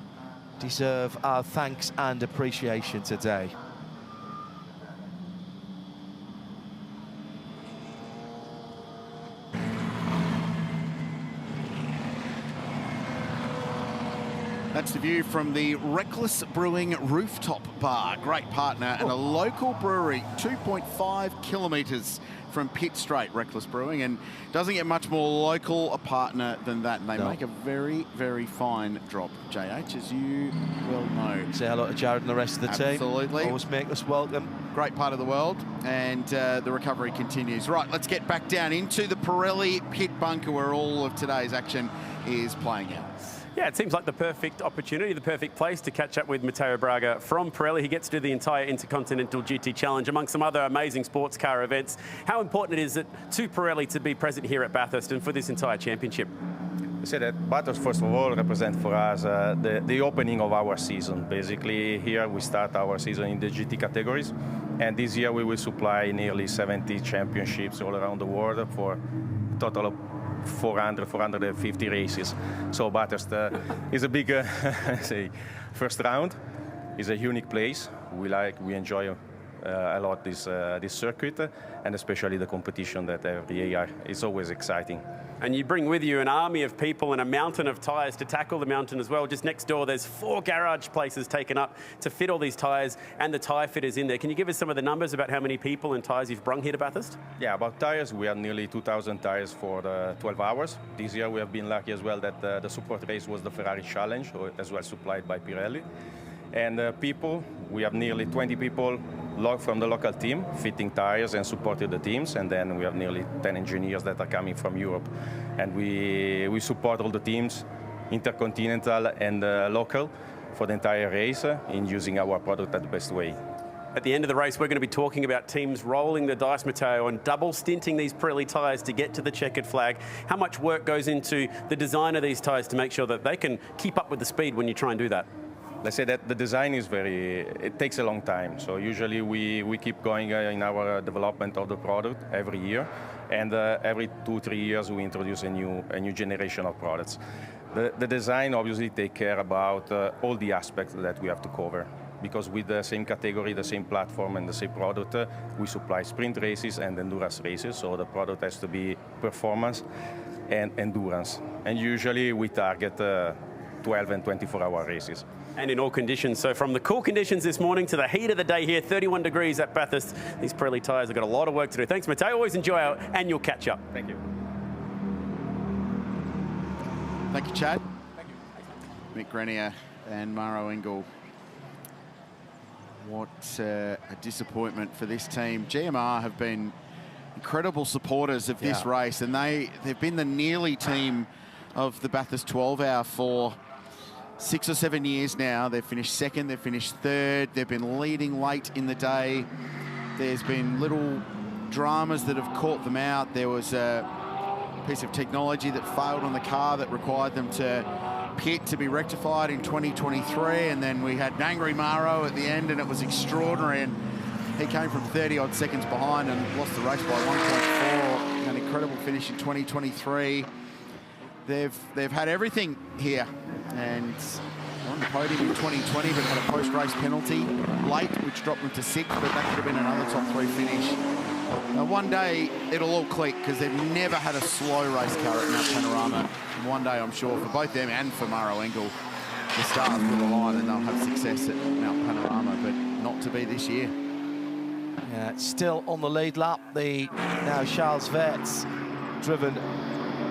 deserve our thanks and appreciation today. That's the view from the Reckless Brewing rooftop bar. Great partner and a local brewery, 2.5 kilometres from Pitt Straight, Reckless Brewing, and doesn't get much more local a partner than that. And they make a very, very fine drop, JH, as you well know. Say hello to Jared and the rest of the team. Absolutely. Always make us welcome. Great part of the world, and the recovery continues. Right, let's get back down into the Pirelli pit bunker where all of today's action is playing out. Yeah, it seems like the perfect opportunity, the perfect place to catch up with Matteo Braga from Pirelli. He gets to do the entire Intercontinental GT Challenge, among some other amazing sports car events. How important is it to Pirelli to be present here at Bathurst and for this entire championship? I say that Bathurst, first of all, represents for us the opening of our season. Basically, here we start our season in the GT categories, and this year we will supply nearly 70 championships all around the world for a total of 450 races. So Bathurst is a big, say, first round. It's a unique place. We enjoy a lot this circuit, and especially the competition that every year is always exciting. And you bring with you an army of people and a mountain of tyres to tackle the mountain as well. Just next door, there's 4 garage places taken up to fit all these tyres and the tyre fitters in there. Can you give us some of the numbers about how many people and tyres you've brung here to Bathurst? Yeah, about tyres, we have nearly 2,000 tyres for the 12 hours. This year we have been lucky as well that the support race was the Ferrari Challenge, as well supplied by Pirelli. And people, we have nearly 20 people from the local team fitting tires and supporting the teams, and then we have nearly 10 engineers that are coming from Europe, and we support all the teams, Intercontinental and local, for the entire race in using our product at the best way. At the end of the race, we're going to be talking about teams rolling the dice, Matteo, and double stinting these Pirelli tyres to get to the checkered flag. How much work goes into the design of these tyres to make sure that they can keep up with the speed when you try and do that? Let's say that the design is it takes a long time. So usually we keep going in our development of the product every year, and every 2-3 years we introduce a new generation of products. The design obviously take care about all the aspects that we have to cover, because with the same category, the same platform and the same product, we supply sprint races and endurance races, so the product has to be performance and endurance. And usually we target 12 and 24-hour races. And in all conditions. So from the cool conditions this morning to the heat of the day here, 31 degrees at Bathurst, these Pirelli tyres have got a lot of work to do. Thanks, Matteo. Always enjoy our annual catch-up. Thank you. Thank you, Chad. Thank you. Mick Grenier and Maro Engel. What a disappointment for this team. GMR have been incredible supporters of this race, and they've been the nearly team of the Bathurst 12-hour for 6 or 7 years now. They've finished second, they've finished third, they've been leading late in the day. There's been little dramas that have caught them out. There was a piece of technology that failed on the car that required them to pit to be rectified in 2023, and then we had an angry Maro at the end, and it was extraordinary, and he came from 30-odd seconds behind and lost the race by 1.4. An incredible finish in 2023. They've had everything here, and they're on the podium in 2020, but had a post-race penalty late, which dropped them to 6th, but that could have been another top 3 finish. One day it'll all click, because they've never had a slow race car at Mount Panorama. And one day, I'm sure, for both them and for Maro Engel, the stars will align and they'll have success at Mount Panorama, but not to be this year. Yeah, still on the lead lap, the now Charles Vetz driven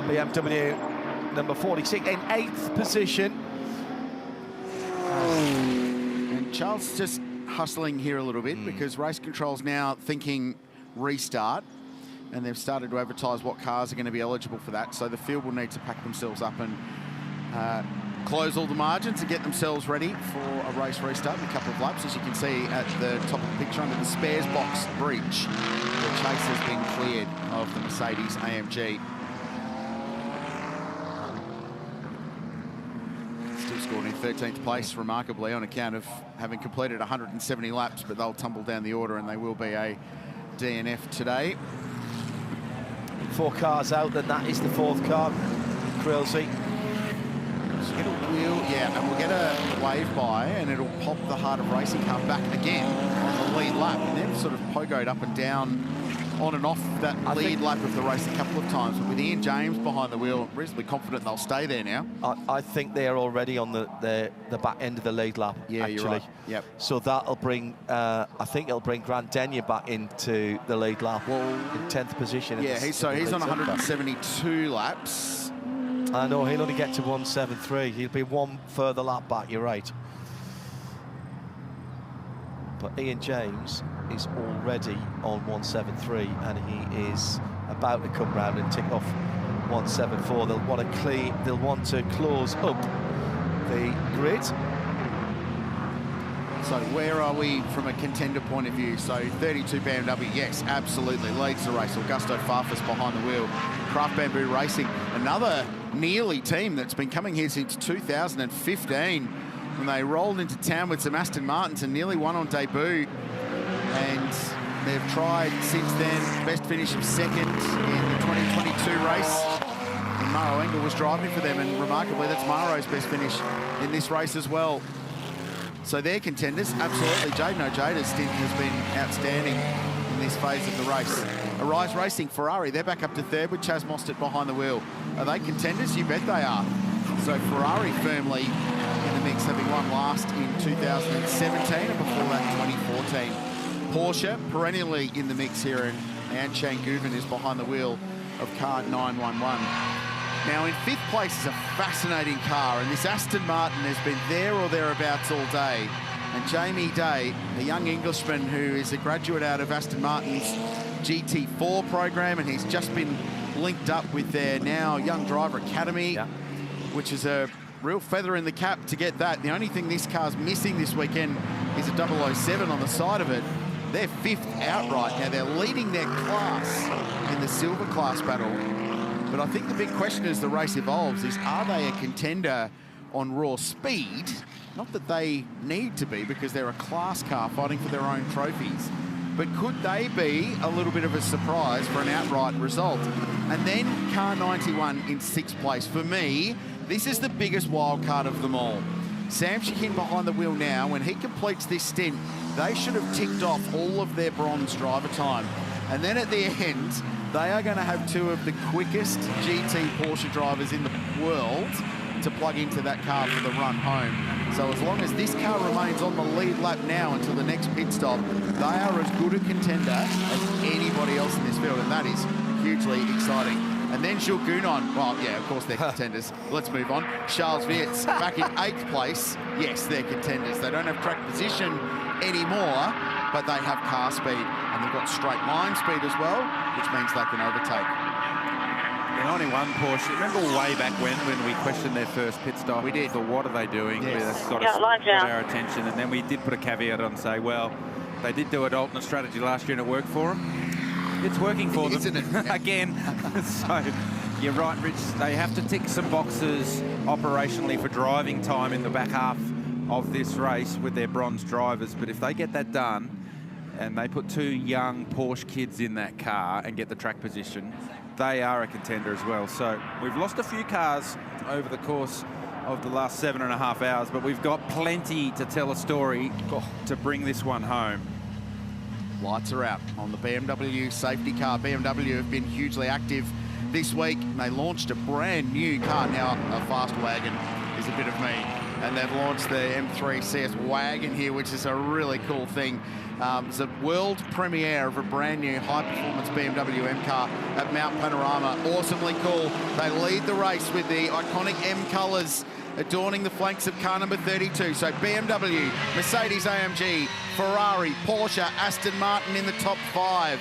BMW number 46 in 8th position. And Charles just hustling here a little bit, because race control's now thinking restart, and they've started to advertise what cars are going to be eligible for that. So the field will need to pack themselves up and close all the margins and get themselves ready for a race restart in a couple of laps. As you can see at the top of the picture under the spares box bridge, the chase has been cleared of the Mercedes-AMG. Still scored in 13th place, remarkably, on account of having completed 170 laps, but they'll tumble down the order and they will be a DNF today. 4 cars out, and that is the 4th car. Craill seat. Get a wheel, yeah, and we'll get a wave by, and it'll pop the Heart of Racing car back again on the lead lap, and then sort of pogoed up and down on and off that lead lap of the race a couple of times, but with Ian James behind the wheel, reasonably confident they'll stay there now. I think they're already on the back end of the lead lap, Yeah, actually. you're right. Yep. So that'll bring, I think it'll bring Grant Denyer back into the lead lap in 10th position. Yeah, he's on 172 laps. I know, he'll only get to 173. He'll be one further lap back, you're right. But Ian James is already on 173, and he is about to come round and tick off 174. They'll want to close up the grid. So where are we from a contender point of view? So 32 BMW, yes, absolutely, leads the race. Augusto Farfus behind the wheel. Craft Bamboo Racing, another Nearly team that's been coming here since 2015 when they rolled into town with some Aston Martins and nearly won on debut. And they've tried since then, best finish of second in the 2022 race. And Maro Engel was driving for them, and remarkably, that's Maro's best finish in this race as well. So they're contenders, absolutely. Jaden Ojada's stint has been outstanding in this phase of the race. Arise Racing, Ferrari, they're back up to third with Chaz Mostert behind the wheel. Are they contenders? You bet they are. So Ferrari firmly in the mix, having won last in 2017 and before that 2014. Porsche perennially in the mix here, and Anshan Guven is behind the wheel of car 911. Now in fifth place is a fascinating car, and this Aston Martin has been there or thereabouts all day. And Jamie Day, a young Englishman who is a graduate out of Aston Martin's GT4 program, and he's just been linked up with their now Young Driver Academy, which is a real feather in the cap to get that. The only thing this car's missing this weekend is a 007 on the side of it. They're fifth outright. Now they're leading their class in the silver class battle. But I think the big question as the race evolves is, are they a contender on raw speed? Not that they need to be, because they're a class car fighting for their own trophies. But could they be a little bit of a surprise for an outright result? And then car 91 in sixth place. For me, this is the biggest wild card of them all. Sam Shahin behind the wheel now. When he completes this stint, they should have ticked off all of their bronze driver time. And then at the end, they are going to have two of the quickest GT Porsche drivers in the world to plug into that car for the run home. So as long as this car remains on the lead lap now until the next pit stop, they are as good a contender as anybody else in this field, and that is hugely exciting. And then Jules Gounon, well, yeah, of course they're contenders. Let's move on. Charles Vietz back in 8th place. Yes, they're contenders. They don't have track position anymore, but they have car speed, and they've got straight line speed as well, which means they can overtake. The 91 Porsche, remember way back when we questioned their first pit stop? We did. So what are they doing? Yes. That's got our attention, and then we did put a caveat on and say, well, they did do an alternate strategy last year and it worked for them. It's working for them. Isn't it? Again. So you're right, Rich. They have to tick some boxes operationally for driving time in the back half of this race with their bronze drivers. But if they get that done and they put two young Porsche kids in that car and get the track position, they are a contender as well. So we've lost a few cars over the course of the last 7.5 hours, but we've got plenty to tell a story to bring this one home. Lights are out on the BMW safety car. BMW have been hugely active this week. They launched a brand new car. Now a fast wagon is a bit of me. And they've launched the M3 CS wagon here, which is a really cool thing. It's a world premiere of a brand new high-performance BMW M car at Mount Panorama. Awesomely cool. They lead the race with the iconic M colours adorning the flanks of car number 32. So BMW, Mercedes-AMG, Ferrari, Porsche, Aston Martin in the top 5.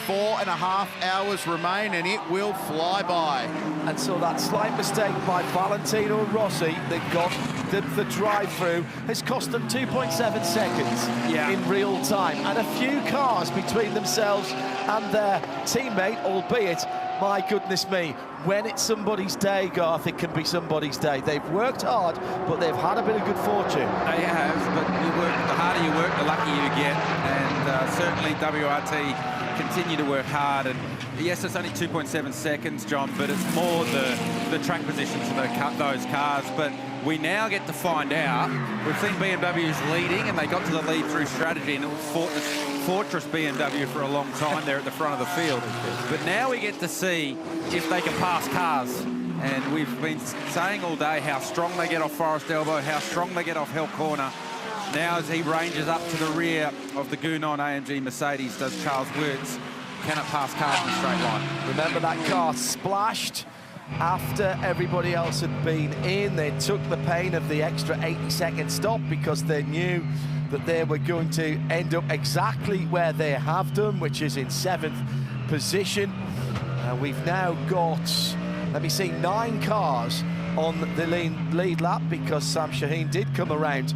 4.5 hours remain, and it will fly by. And so that slight mistake by Valentino Rossi that got the drive-through has cost them 2.7 seconds in real time, and a few cars between themselves and their teammate, albeit, my goodness me, when it's somebody's day, Garth, it can be somebody's day. They've worked hard, but they've had a bit of good fortune. They have, but the harder you work, the luckier you get, and certainly WRT continue to work hard. And yes, it's only 2.7 seconds, John, but it's more the track positions of those cars. But we now get to find out. We've seen BMW's leading, and they got to the lead through strategy, and it was fortress BMW for a long time there at the front of the field. But now we get to see if they can pass cars. And we've been saying all day how strong they get off Forest Elbow, how strong they get off Hell Corner. Now as he ranges up to the rear of the Gounon AMG Mercedes, does Charles Wirtz, cannot pass cars in a straight line. Remember that car splashed after everybody else had been in. They took the pain of the extra 80-second stop because they knew that they were going to end up exactly where they have done, which is in 7th position. We've now got, let me see, 9 cars on the lead lap because Sam Shaheen did come around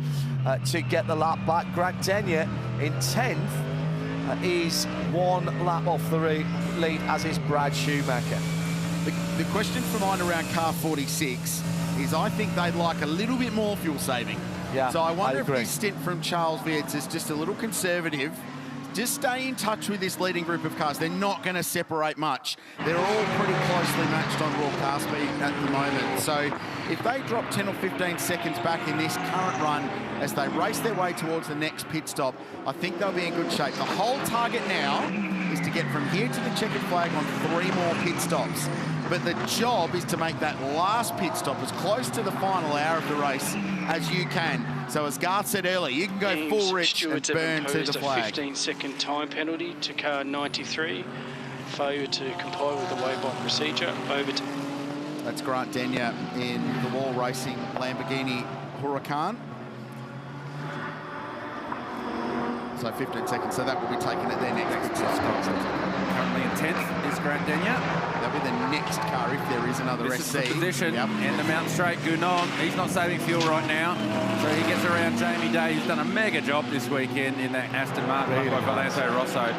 to get the lap back. Grant Denyer in 10th is 1 lap off the lead, as is Brad Schumacher. The question for mine around car 46 is I think they'd like a little bit more fuel saving. Yeah, so I wonder if agree. this stint from Charles Wirtz is just a little conservative. Just stay in touch with this leading group of cars. They're not going to separate much. They're all pretty closely matched on raw car speed at the moment. So if they drop 10 or 15 seconds back in this current run as they race their way towards the next pit stop, I think they'll be in good shape. The whole target now is to get from here to the checkered flag on 3 more pit stops. But the job is to make that last pit stop as close to the final hour of the race as you can. So as Garth said earlier, you can go full rich and burn to the flag. A 15-second time penalty to car 93. Failure to comply with the waybind procedure. Over to... That's Grant Denyer in the Wall Racing Lamborghini Huracan. So 15 seconds, so that will be taken at their next stop. Currently in 10th is Grant Denyer. That'll be the next car if there is another This SC. is the position in the Mountain Straight Gounon. He's not saving fuel right now, so he gets around Jamie Day, who's done a mega job this weekend in that Aston Martin by Valente Rosso.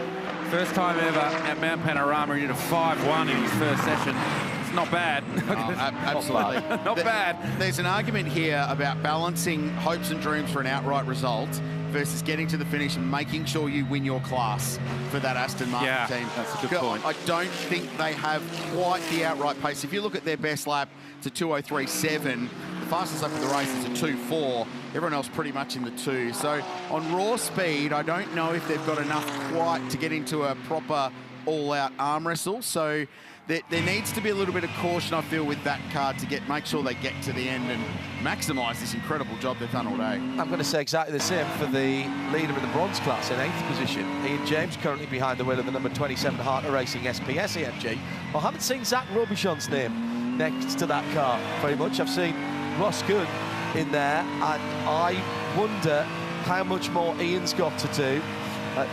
First time ever at Mount Panorama, he did a 5-1 in his first session. It's not bad. Absolutely. Not bad. There's an argument here about balancing hopes and dreams for an outright result versus getting to the finish and making sure you win your class for that Aston Martin team. That's a good point. I don't think they have quite the outright pace. If you look at their best lap, it's a 2:03.7. The fastest lap of the race is a 2:04. Everyone else pretty much in the 2. So on raw speed, I don't know if they've got enough quite to get into a proper all-out arm wrestle. So there needs to be a little bit of caution, I feel, with that car to make sure they get to the end and maximise this incredible job they've done all day. I'm going to say exactly the same for the leader in the bronze class in 8th position. Ian James currently behind the wheel of the number 27 Hindhaugh Racing SPS-AMG. I haven't seen Zach Robichon's name next to that car very much. I've seen Ross Gunn in there, and I wonder how much more Ian's got to do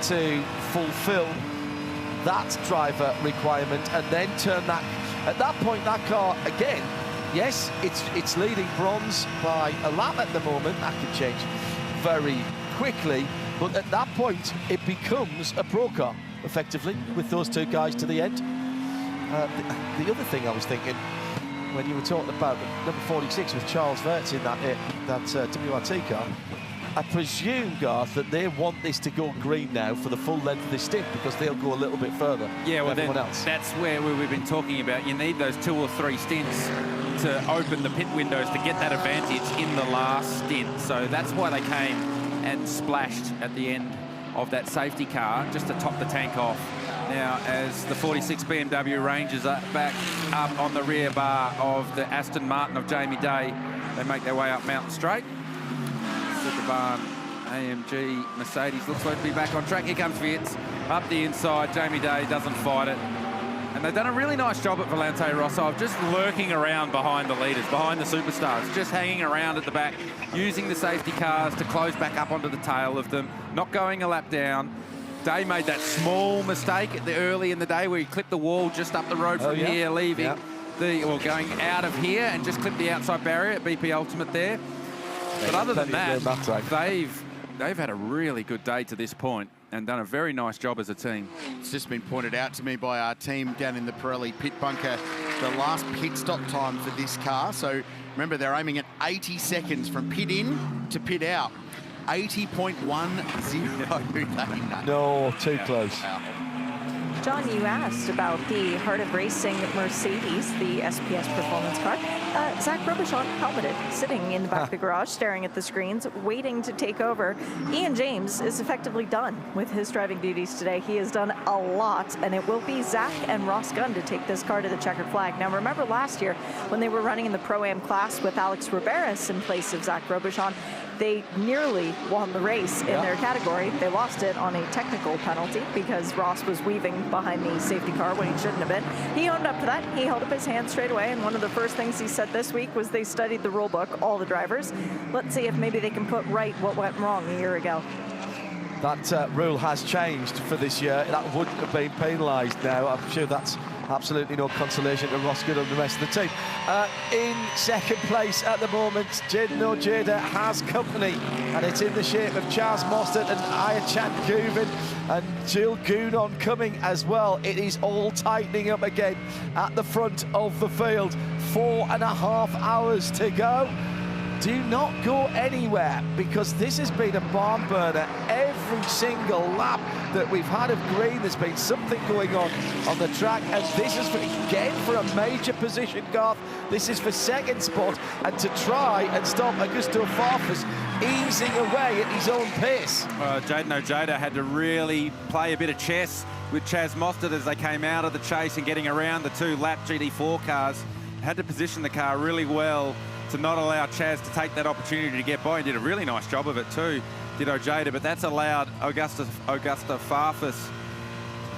to fulfil that driver requirement and then turn that, at that point, that car again, yes, it's leading bronze by a lap at the moment. That can change very quickly, but at that point it becomes a pro car effectively with those 2 guys to the end. The other thing I was thinking when you were talking about number 46 with Charles Wirtz in that WRT car, I presume, Garth, that they want this to go green now for the full length of this stint because they'll go a little bit further Yeah, well, than everyone else. That's where we've been talking about. You need those 2 or 3 stints to open the pit windows to get that advantage in the last stint. So that's why they came and splashed at the end of that safety car just to top the tank off. Now, as the 46 BMW ranges back up on the rear bar of the Aston Martin of Jamie Day, they make their way up Mountain Straight. Superbarn AMG Mercedes looks like to be back on track. Here comes Wirtz up the inside. Jamie Day doesn't fight it. And they've done a really nice job at Valente Rosso of just lurking around behind the leaders, behind the superstars, just hanging around at the back, using the safety cars to close back up onto the tail of them, not going a lap down. Day made that small mistake early in the day where he clipped the wall just up the road from here, leaving going out of here and just clipped the outside barrier at BP Ultimate there. But other than that, they've had a really good day to this point and done a very nice job as a team. It's just been pointed out to me by our team down in the Pirelli pit bunker, the last pit stop time for this car. So remember, they're aiming at 80 seconds from pit in to pit out. 80.10. No, too close. John, you asked about the Heart of Racing Mercedes, the SPS performance car. Zach Robichon, helmeted, sitting in the back of the garage, staring at the screens, waiting to take over. Ian James is effectively done with his driving duties today. He has done a lot, and it will be Zach and Ross Gunn to take this car to the checkered flag. Now, remember last year when they were running in the Pro-Am class with Alex Riberas in place of Zach Robichon, they nearly won the race in their category. They lost it on a technical penalty because Ross was weaving behind the safety car when he shouldn't have been. He owned up to that. He held up his hand straight away, and one of the first things he said this week was they studied the rule book, all the drivers. Let's see if maybe they can put right what went wrong a year ago. That rule has changed for this year. That wouldn't have been penalised now. I'm sure that's absolutely no consolation to Ross Good and the rest of the team. In second place at the moment, Jaden Ojeda has company, and it's in the shape of Chaz Mostert and Ayachan Guvin and Jill Gounon coming as well. It is all tightening up again at the front of the field. 4.5 hours to go. Do not go anywhere, because this has been a barn burner. Every single lap that we've had of green, there's been something going on the track, and this is again for a major position, Garth. This is for second spot, and to try and stop Augusto Farfus easing away at his own pace. Jaden Ojeda had to really play a bit of chess with Chaz Mostert as they came out of the chase and getting around the two lap GT4 cars. Had to position the car really well to not allow Chaz to take that opportunity to get by, and did a really nice job of it too, did Ojeda, but that's allowed Augusta Farfus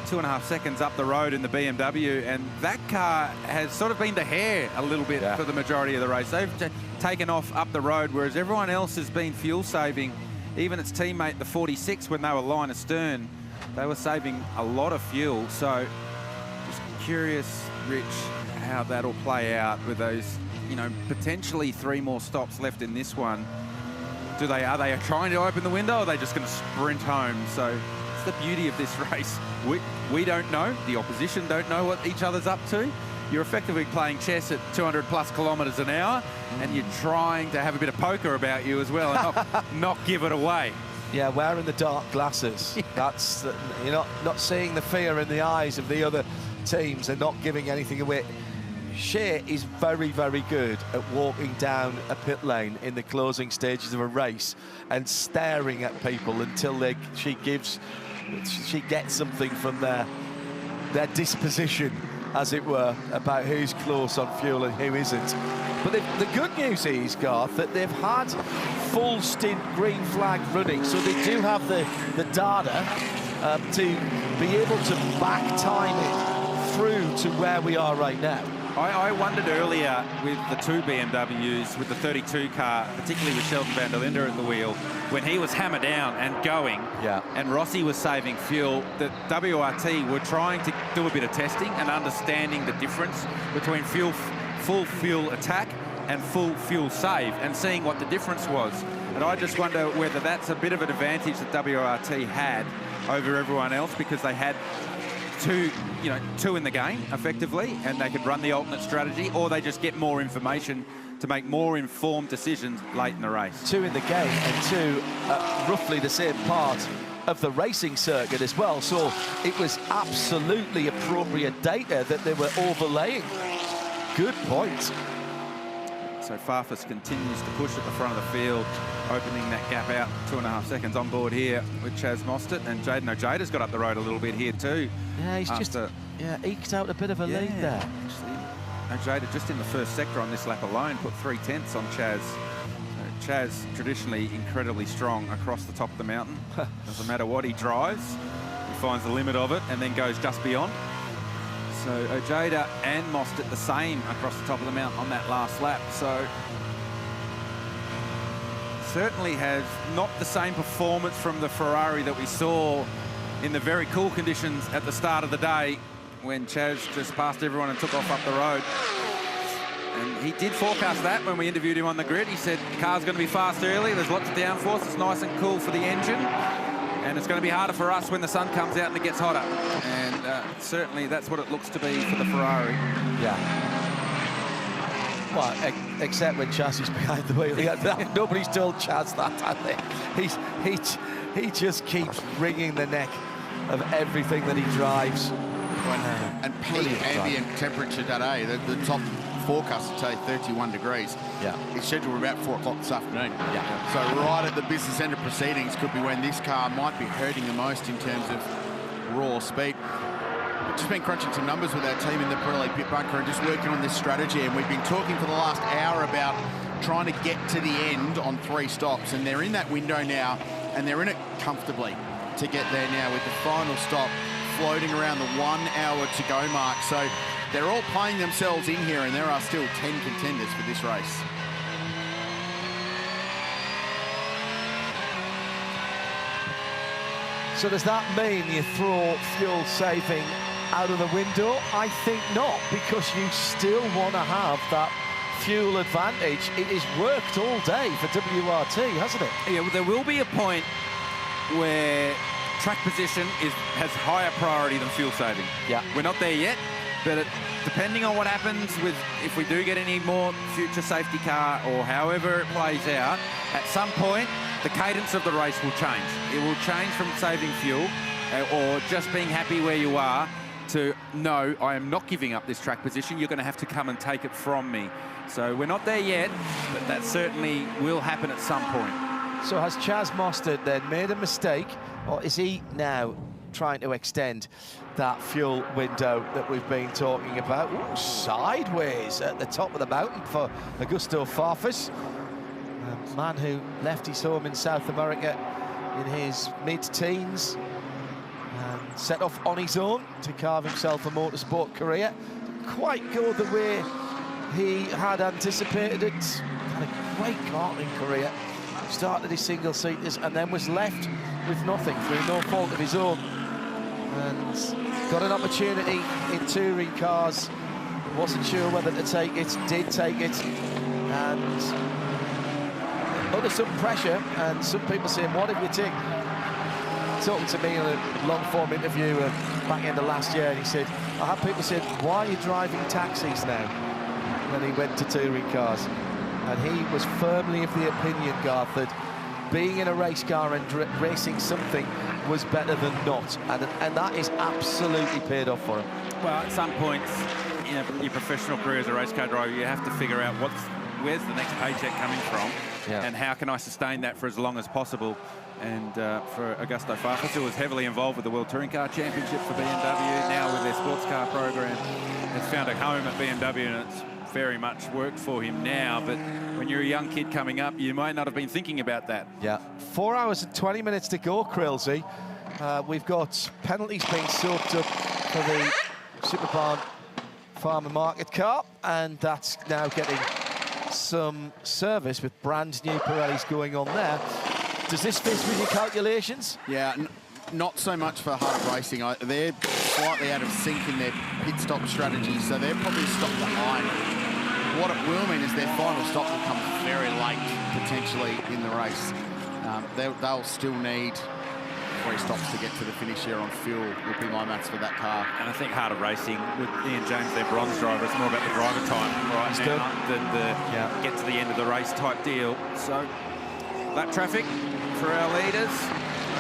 2.5 seconds up the road in the BMW, and that car has sort of been the hare a little bit for the majority of the race. They've taken off up the road, whereas everyone else has been fuel saving. Even its teammate, the 46, when they were line astern, they were saving a lot of fuel. So just curious, Rich, how that'll play out with those, you know, potentially 3 more stops left in this one. Are they trying to open the window, or are they just going to sprint home? So it's the beauty of this race. We don't know, the opposition don't know what each other's up to. You're effectively playing chess at 200+ kilometres an hour, and you're trying to have a bit of poker about you as well, and not give it away. Yeah, wearing the dark glasses. That's you're not seeing the fear in the eyes of the other teams and not giving anything away. Shea is very, very good at walking down a pit lane in the closing stages of a race and staring at people until she gets something from their disposition, as it were, about who's close on fuel and who isn't. But the good news is, Garth, that they've had full stint green flag running, so they do have the data to be able to back time it through to where we are right now. I wondered earlier with the 2 BMWs, with the 32 car, particularly with Sheldon van der Linde at the wheel, when he was hammered down and going, and Rossi was saving fuel, that WRT were trying to do a bit of testing and understanding the difference between full fuel attack and full fuel save, and seeing what the difference was. And I just wonder whether that's a bit of an advantage that WRT had over everyone else, because they had two in the game effectively, and they could run the alternate strategy, or they just get more information to make more informed decisions late in the race. 2 in the game and 2 roughly the same part of the racing circuit as well, so it was absolutely appropriate data that they were overlaying. Good point. So Farfus continues to push at the front of the field, opening that gap out 2.5 seconds on board here with Chaz Mostert, and Jaden Ojeda's got up the road a little bit here too. Yeah, he's just eked out a bit of a lead there. Actually, Ojeda just in the first sector on this lap alone put 3/10 on Chaz. Chaz traditionally incredibly strong across the top of the mountain. Doesn't matter what he drives, he finds the limit of it and then goes just beyond. So Ojeda and Mostert the same across the top of the mountain on that last lap. So certainly has not the same performance from the Ferrari that we saw in the very cool conditions at the start of the day when Chaz just passed everyone and took off up the road. And he did forecast that when we interviewed him on the grid. He said the car's going to be fast early, there's lots of downforce, it's nice and cool for the engine, and it's going to be harder for us when the sun comes out and it gets hotter. And certainly that's what it looks to be for the Ferrari. Yeah. Well, except when Chaz is behind the wheel. Nobody's told Chaz that, have they? He just keeps wringing the neck of everything that he drives. And peak ambient temperature today, the top forecast will tell you 31 degrees. Yeah. It's scheduled about 4 o'clock this afternoon. Yeah. So right at the business end of proceedings could be when this car might be hurting the most in terms of raw speed. We've just been crunching some numbers with our team in the Pirelli pit bunker and just working on this strategy, and we've been talking for the last hour about trying to get to the end on 3 stops, and they're in that window now, and they're in it comfortably to get there now with the final stop floating around the 1 hour to go mark. So they're all playing themselves in here, and there are still 10 contenders for this race. So does that mean you throw fuel saving out of the window? I think not, because you still want to have that fuel advantage. It has worked all day for WRT, hasn't it? Yeah, well, there will be a point where track position has higher priority than fuel saving. Yeah. We're not there yet, but depending on what happens with, if we do get any more future safety car or however it plays out, at some point, the cadence of the race will change. It will change from saving fuel or just being happy where you are to, no, I am not giving up this track position. You're going to have to come and take it from me. So we're not there yet, but that certainly will happen at some point. So has Chaz Mostert then made a mistake, or is he now trying to extend that fuel window that we've been talking about? Ooh, sideways at the top of the mountain for Augusto Farfus, a man who left his home in South America in his mid-teens and set off on his own to carve himself a motorsport career. Didn't quite go the way he had anticipated it. Had a great karting career. Started his single-seaters and then was left with nothing through no fault of his own. And got an opportunity in touring cars. Wasn't sure whether to take it, did take it. And under some pressure, and some people saying, what have you taken? Talking to me in a long-form interview back end of last year, and he said, I had people saying, why are you driving taxis now? When he went to touring cars. And he was firmly of the opinion, Garth, that being in a race car and racing something was better than not. And that is absolutely paid off for him. Well, at some points in your professional career as a race car driver, you have to figure out where's the next paycheck coming from, and how can I sustain that for as long as possible. And for Augusto Farfus, who was heavily involved with the World Touring Car Championship for BMW, now with their sports car program, has found a home at BMW, and it's very much worked for him now. But when you're a young kid coming up, you might not have been thinking about that. Yeah, 4 hours and 20 minutes to go, Crillsy. We've got penalties being soaked up for the Superbarn Farmer Market car, and that's now getting some service with brand new Pirellis going on there. Does this fit with your calculations? Yeah, not so much for hard racing. They're slightly out of sync in their pit stop strategy, so they're probably stopped behind. What it will mean is their final stop will come very late, potentially, in the race. They'll still need 3 stops to get to the finish here on fuel, would be my maths for that car. And I think harder racing with Ian James, their bronze driver, it's more about the driver time right now than the get to the end of the race type deal. So lap traffic for our leaders.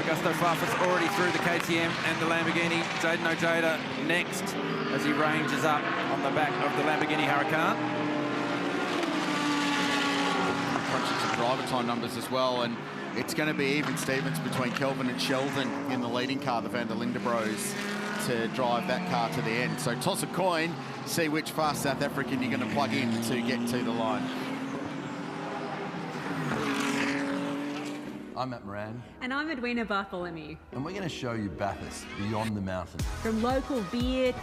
Augusto Farfus already through the KTM and the Lamborghini. Jayden Ojeda next as he ranges up on the back of the Lamborghini Huracan. Crunching some driver time numbers as well, and it's going to be even Stevens between Kelvin and Sheldon in the leading car, the Van der Linde Bros, to drive that car to the end. So toss a coin, see which fast South African you're going to plug in to get to the line. I'm Matt Moran. And I'm Edwina Bartholomew. And we're going to show you Bathurst beyond the mountain. From local beer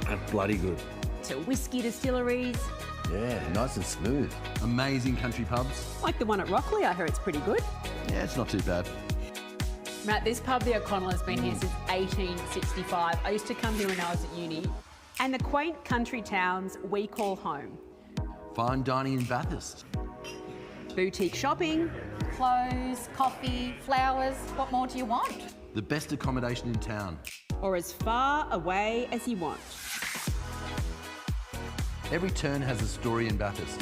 That's bloody good. to whiskey distilleries. Yeah, nice and smooth. Amazing country pubs. Like the one at Rockley, I hear it's pretty good. Yeah, it's not too bad. Matt, this pub, the O'Connell, has been here since 1865. I used to come here when I was at uni. And the quaint country towns we call home. Fine dining in Bathurst. Boutique shopping. Clothes, coffee, flowers. What more do you want? The best accommodation in town. Or as far away as you want. Every turn has a story in Bathurst.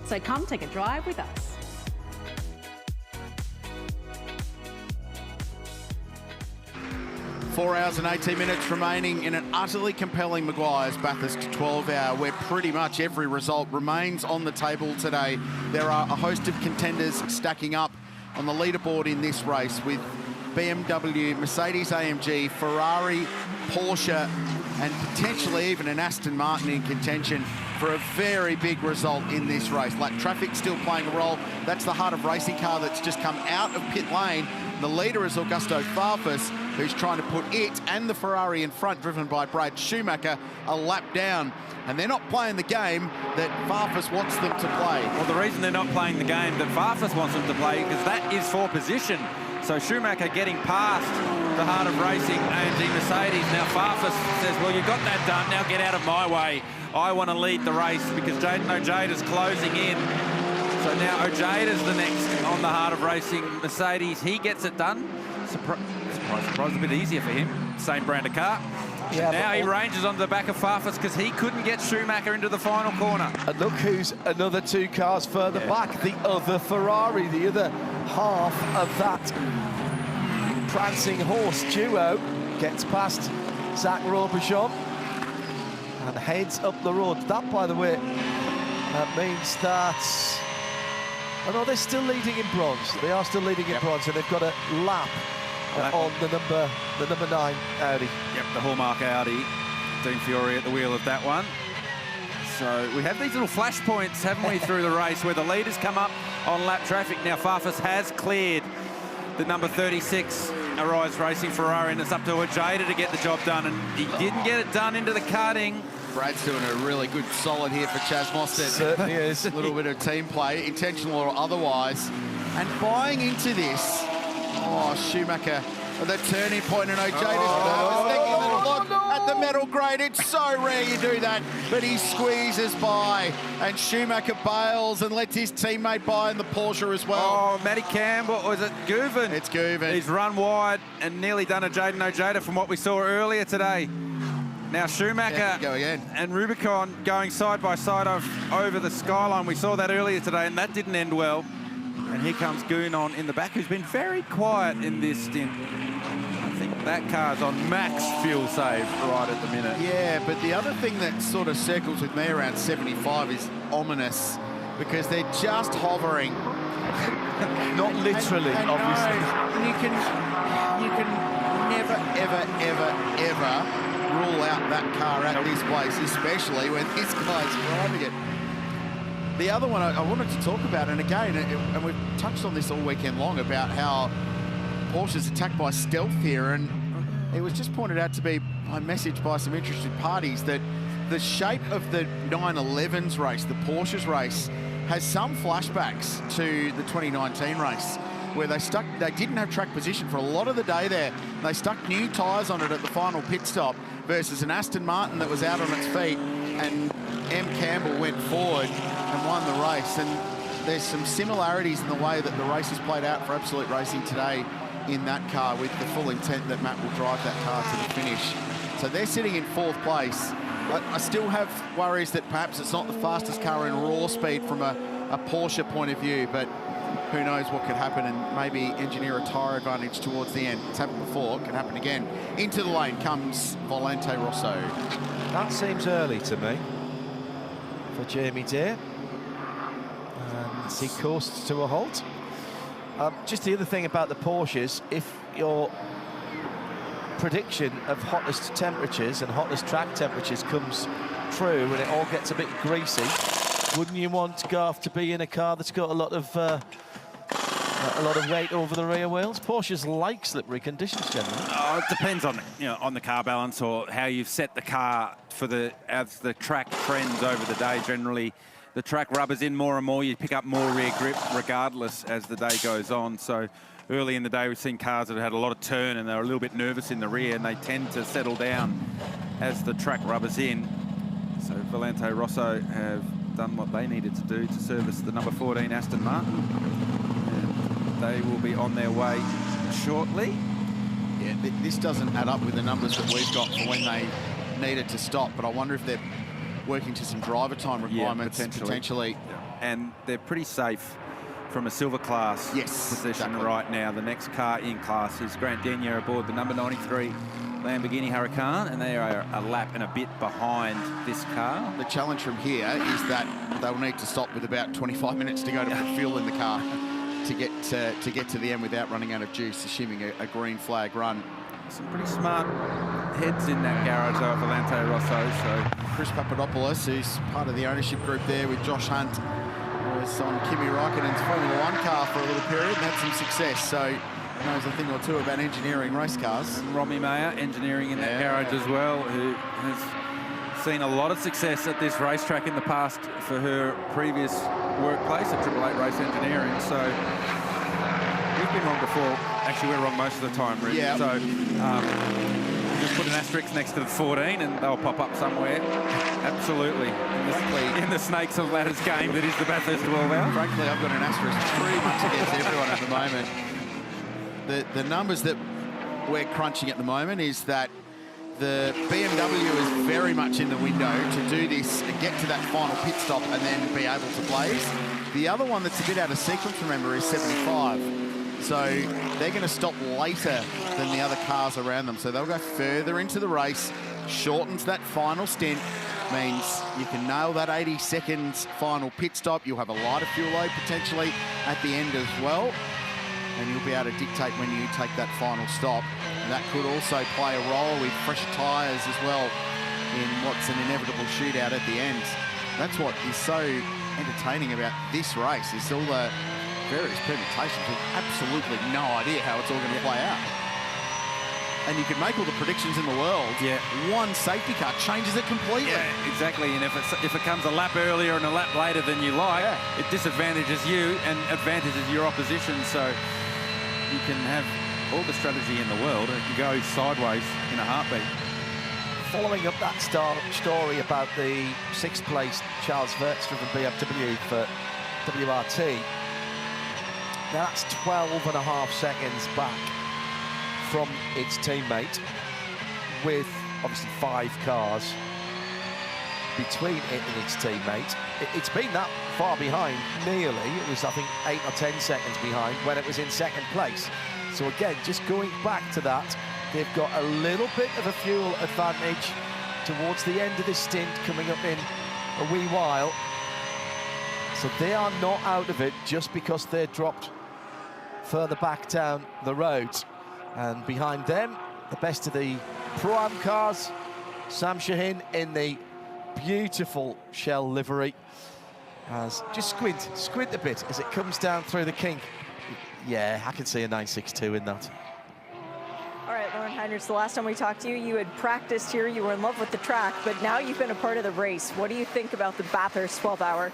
So come take a drive with us. 4 hours and 18 minutes remaining in an utterly compelling Meguiar's Bathurst 12-hour, where pretty much every result remains on the table today. There are a host of contenders stacking up on the leaderboard in this race, with BMW, Mercedes-AMG, Ferrari, Porsche, and potentially even an Aston Martin in contention for a very big result in this race. Lap traffic still playing a role. That's the Heart of Racing car that's just come out of pit lane. The leader is Augusto Farfus, who's trying to put it and the Ferrari in front, driven by Brad Schumacher, a lap down. And they're not playing the game that Farfus wants them to play. Well, the reason they're not playing the game that Farfus wants them to play, because that is for position. So Schumacher getting past the Heart of Racing, AMG Mercedes. Now Farfus says, well, you got that done, now get out of my way. I want to lead the race, because Jaden Ojada's closing in. So now Ojada's the next on the Heart of Racing Mercedes. He gets it done. Surprise, a bit easier for him. Same brand of car. Yeah, now he ranges onto the back of Farfus because he couldn't get Schumacher into the final corner. And look who's another 2 cars further back. The other Ferrari, the other half of that prancing horse duo, gets past Zach Robichon and heads up the road. That, by the way, means that... Oh no, they're still leading in bronze. They are still leading in bronze, and they've got a lap on the number 9 Audi. Yep, the hallmark Audi. Dean Fiore at the wheel of that one. So we have these little flash points, haven't we, through the race, where the leaders come up on lap traffic. Now Farfus has cleared the number 36 Arise Racing Ferrari, and it's up to Ojeda to get the job done, and he didn't get it done into the cutting. Brad's doing a really good solid here for Chaz Mostert. Certainly is. A little bit of team play, intentional or otherwise. And buying into this, Schumacher at the turning point, and Ojada's going to have a sneaky little look at the metal grade. It's so rare you do that, but he squeezes by, and Schumacher bails and lets his teammate by in the Porsche as well. Oh, Matty Campbell, or is it Guven? It's Guven. He's run wide and nearly done a Jaden Ojeda from what we saw earlier today. Now Schumacher and Rubicon going side by side over the skyline. We saw that earlier today, and that didn't end well. And here comes Gounon in the back, who's been very quiet in this stint. I think that car's on max fuel save right at the minute. Yeah, but the other thing that sort of circles with me around 75 is ominous, because they're just hovering. Not literally, obviously. And you can never, ever rule out that car at this place, especially when this guy's driving it. The other one I wanted to talk about, and again, and we've touched on this all weekend long, about how Porsche's attacked by stealth here, and it was just pointed out to be by message by some interested parties that the shape of the 911's race, the Porsche's race, has some flashbacks to the 2019 race, where they didn't have track position for a lot of the day there. They stuck new tyres on it at the final pit stop versus an Aston Martin that was out on its feet, and M. Campbell went forward and won the race. And there's some similarities in the way that the race is played out for Absolute Racing today in that car, with the full intent that Matt will drive that car to the finish. So they're sitting in 4th place. I still have worries that perhaps it's not the fastest car in raw speed from a Porsche point of view, but who knows what could happen, and maybe engineer a tyre advantage towards the end. It's happened before, it can happen again. Into the lane comes Volante Rosso. That seems early to me for Jamie Day. And he coasts to a halt. Just the other thing about the Porsches, if your prediction of hottest temperatures and hottest track temperatures comes true and it all gets a bit greasy, wouldn't you want Garth to be in a car that's got a lot of weight over the rear wheels? Porsches like slippery conditions generally. Oh, it depends on the car balance, or how you've set the car for as the track trends over the day. Generally, the track rubbers in more and more. You pick up more rear grip regardless as the day goes on. So early in the day, we've seen cars that had a lot of turn and they were a little bit nervous in the rear, and they tend to settle down as the track rubbers in. So Volante Rosso have done what they needed to do to service the number 14 Aston Martin. And they will be on their way shortly. Yeah, this doesn't add up with the numbers that we've got for when they needed to stop, but I wonder if they're working to some driver time requirements potentially. And they're pretty safe from a silver class position right now. The next car in class is Grant Denyer aboard the number 93 Lamborghini Huracan, and they are a lap and a bit behind this car. The challenge from here is that they'll need to stop with about 25 minutes to go to put fuel in the car to get to the end without running out of juice, assuming a green flag run. Some pretty smart heads in that garage though, Valente Rosso. So Chris Papadopoulos, who's part of the ownership group there with Josh Hunt, was on Kimi Raikkonen's Formula 1 car for a little period and had some success. So knows a thing or two about engineering race cars. Romy Mayer engineering in that garage as well, who has seen a lot of success at this racetrack in the past for her previous workplace at Triple Eight Race Engineering. So we've been wrong before. Actually, we're wrong most of the time, really. Yeah. So just put an asterisk next to the 14 and they'll pop up somewhere. Absolutely. In the snakes of ladders game that is the Bathurst 12 hour. Frankly, I've got an asterisk pretty much against everyone at the moment. The numbers that we're crunching at the moment is that the BMW is very much in the window to do this and get to that final pit stop and then be able to blaze. The other one that's a bit out of sequence, remember, is 75. So they're going to stop later than the other cars around them. So they'll go further into the race, shortens that final stint, means you can nail that 80 seconds final pit stop. You'll have a lighter fuel load potentially at the end as well. And you'll be able to dictate when you take that final stop. And that could also play a role with fresher tyres as well in what's an inevitable shootout at the end. That's what is so entertaining about this race, is all the various permutations with absolutely no idea how it's all going to play out. And you can make all the predictions in the world. Yeah. One safety car changes it completely. Yeah, exactly. And if it comes a lap earlier and a lap later than you like, it disadvantages you and advantages your opposition. So you can have all the strategy in the world. It can go sideways in a heartbeat. Following up that story about the 6th place Charles Verts-driven BMW for WRT, that's 12.5 seconds back from its teammate, with obviously 5 cars between it and its teammate. It's been that far behind, nearly. It was, I think, 8 or 10 seconds behind when it was in 2nd place. So again, just going back to that, they've got a little bit of a fuel advantage towards the end of this stint, coming up in a wee while. So they are not out of it just because they're dropped further back down the road. And behind them, the best of the Pro-Am cars, Sam Shaheen in the beautiful Shell livery. As just squint a bit as it comes down through the kink. Yeah, I can see a 962 in that. All right, Lauren Heinrichs, the last time we talked to you, you had practiced here, you were in love with the track, but now you've been a part of the race. What do you think about the Bathurst 12 hour?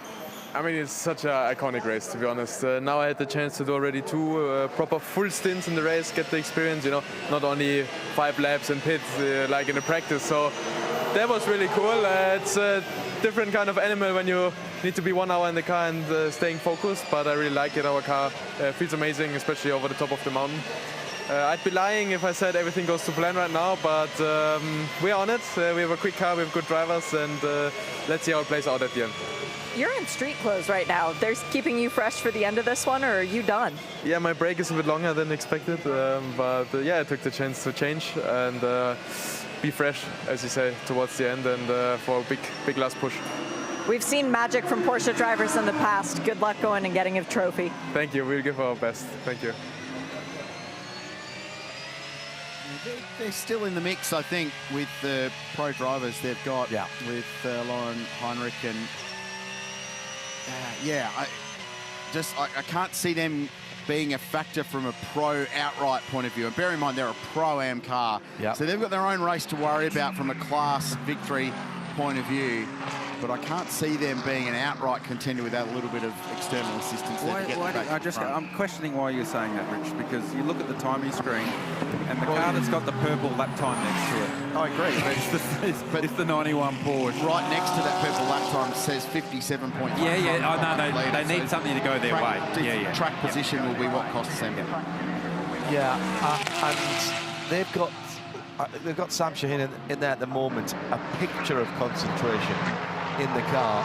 I mean, it's such an iconic race, to be honest. Now I had the chance to do already 2 proper full stints in the race, get the experience, you know, not only 5 laps and pits like in the practice. So that was really cool. It's a different kind of animal when you need to be 1 hour in the car and staying focused, but I really like it. Our car feels amazing, especially over the top of the mountain. I'd be lying if I said everything goes to plan right now, but we're on it. We have a quick car, we have good drivers, and let's see how it plays out at the end. You're in street clothes right now. They're keeping you fresh for the end of this one, or are you done? Yeah, my break is a bit longer than expected, but yeah, I took the chance to change and be fresh, as you say, towards the end and for a big last push. We've seen magic from Porsche drivers in the past. Good luck going and getting a trophy. Thank you. We'll give our best. Thank you. They're still in the mix, I think, with the pro drivers they've got with Lauren Heinrich and I can't see them being a factor from a pro outright point of view. And bear in mind, they're a Pro-Am car. So they've got their own race to worry about from a class victory point of view. But I can't see them being an outright contender without a little bit of external assistance there to get them back to front. I'm questioning why you're saying that, Rich, because you look at the timing screen and the car that's got the purple lap time next to it. I agree. It's the 91 Porsche. Right next to that purple lap time says 57.5. Yeah. They need something to go their way. Track position will be what costs them. And they've got Sam Shaheen in there at the moment, a picture of concentration in the car.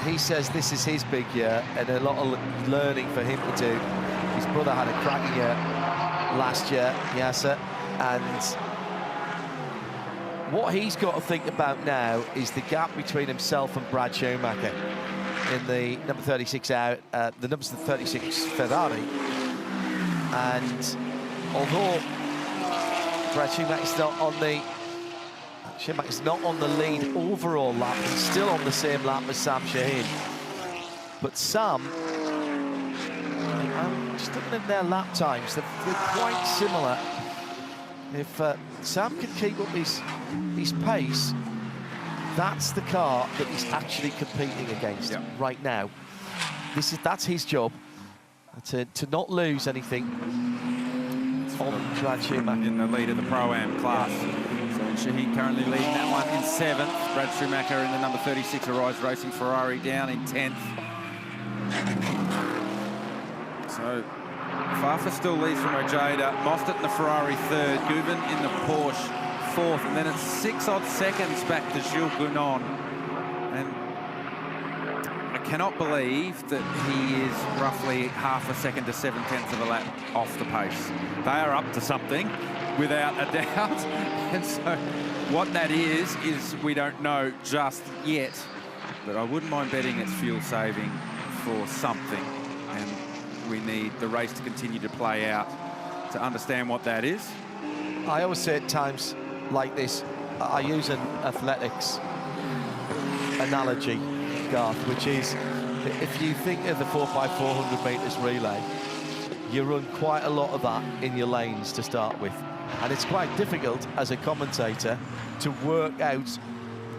he says this is his big year and a lot of learning for him to do. His brother had a cracking year last year, Yasser, and what he's got to think about now is the gap between himself and Brad Schumacher in the number 36 out, the number 36 Ferrari. And although Brad Schumacher's not on the lead overall lap, he's still on the same lap as Sam Shaheen. But Sam, I'm just looking at their lap times, they're quite similar. If Sam can keep up his pace, that's the car that he's actually competing against right now. That's his job, to not lose anything on Brad Schumacher. In the lead of the Pro-Am class. So Shaheen currently leading that one in 7th. Brad Schumacher in the number 36 Arise Racing Ferrari down in 10th. So Farfus still leads from Ojeda, Mostert in the Ferrari 3rd, Guven in the Porsche 4th, and then it's 6 odd seconds back to Jules Gounon. And I cannot believe that he is roughly half a second to 7/10 of a lap off the pace. They are up to something, without a doubt. And so what that is we don't know just yet. But I wouldn't mind betting it's fuel saving for something. And we need the race to continue to play out to understand what that is. I always say at times like this, I use an athletics analogy, Garth, which is if you think of the 4x400 metres relay, you run quite a lot of that in your lanes to start with. And it's quite difficult as a commentator to work out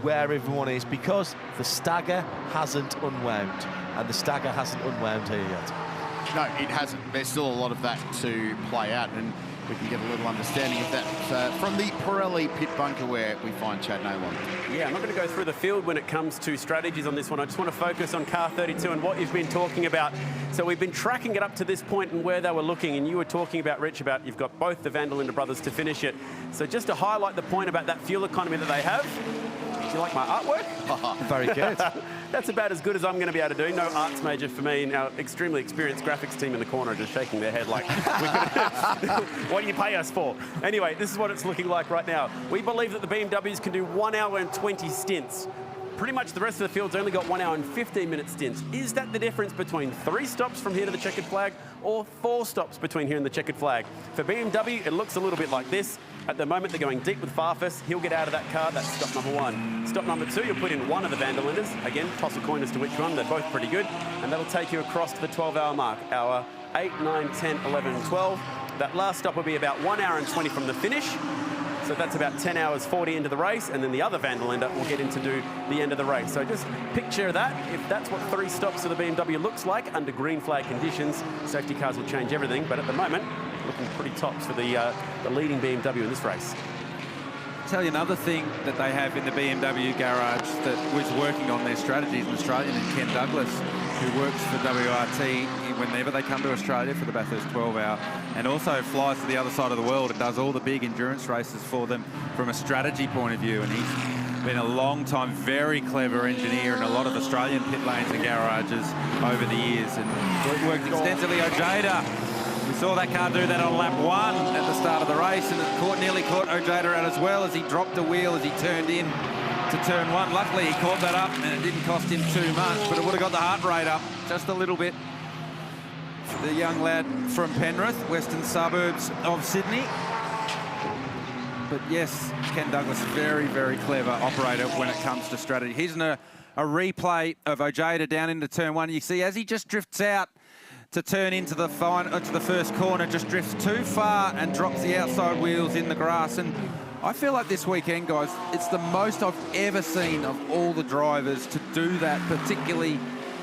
where everyone is because the stagger hasn't unwound. And the stagger hasn't unwound here yet. No, it hasn't. There's still a lot of that to play out, and we can get a little understanding of that from the Pirelli pit bunker where we find Chad Neylon. Yeah, I'm not going to go through the field when it comes to strategies on this one. I just want to focus on car 32 and what you've been talking about. So we've been tracking it up to this point and where they were looking, and you were talking about, Rich, about you've got both the Van der Linde brothers to finish it. So just to highlight the point about that fuel economy that they have, do you like my artwork? Very good. That's about as good as I'm going to be able to do. No arts major for me. Our extremely experienced graphics team in the corner are just shaking their head like, what do you pay us for? Anyway, this is what it's looking like right now. We believe that the BMWs can do 1 hour and 20 stints. Pretty much the rest of the field's only got 1 hour and 15-minute stints. Is that the difference between 3 stops from here to the checkered flag or 4 stops between here and the checkered flag? For BMW, it looks a little bit like this. At the moment, they're going deep with Farfus. He'll get out of that car. That's stop number 1. Stop number 2, you'll put in one of the Van der Lindes. Again, toss a coin as to which one. They're both pretty good. And that'll take you across to the 12-hour mark. Hour 8, 9, 10, 11, 12. That last stop will be about 1 hour and 20 from the finish. So that's about 10 hours 40 into the race, and then the other Van der Linde will get in to do the end of the race. So just picture that. If that's what 3 stops for the BMW looks like under green flag conditions, safety cars will change everything. But at the moment, looking pretty tops for the leading BMW in this race. I'll tell you another thing that they have in the BMW garage that was working on their strategies, an Australian in Ken Douglas, who works for WRT whenever they come to Australia for the Bathurst 12-hour, and also flies to the other side of the world and does all the big endurance races for them from a strategy point of view. And he's been a long time, very clever engineer in a lot of Australian pit lanes and garages over the years, and worked extensively. Ojeda, we saw that car do that on lap 1 at the start of the race, and it nearly caught Ojeda out as well as he dropped a wheel as he turned in to turn 1. Luckily, he caught that up, and it didn't cost him too much, but it would have got the heart rate up just a little bit for the young lad from Penrith, western suburbs of Sydney. But yes, Ken Douglas, very, very clever operator when it comes to strategy. Here's a replay of Ojeda down into turn 1. You see, as he just drifts out to turn into the first corner, just drifts too far and drops the outside wheels in the grass. And I feel like this weekend, guys, it's the most I've ever seen of all the drivers to do that, particularly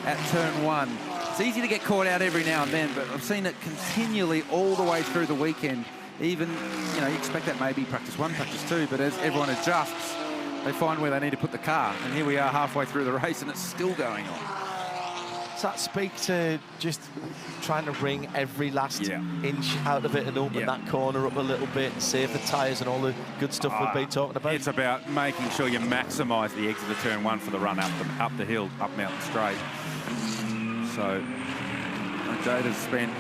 at turn 1. It's easy to get caught out every now and then, but I've seen it continually all the way through the weekend. Even, you know, you expect that maybe practice 1, practice 2, but as everyone adjusts, they find where they need to put the car. And here we are halfway through the race and it's still going on. that speak to just trying to wring every last inch out of it and open that corner up a little bit and save the tyres and all the good stuff we've been talking about? It's about making sure you maximise the exit of turn 1 for the run up the hill, up Mountain Straight. So Jada's spent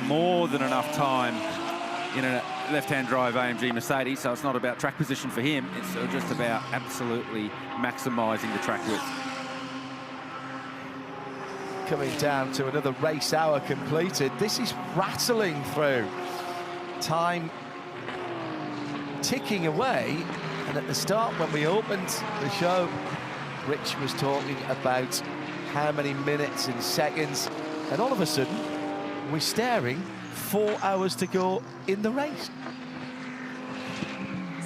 more than enough time in a left-hand drive AMG Mercedes, so it's not about track position for him. It's just about absolutely maximising the track width. Coming down to another race hour completed. This is rattling through. Time ticking away. And at the start, when we opened the show, Rich was talking about how many minutes and seconds. And all of a sudden, we're staring 4 hours to go in the race.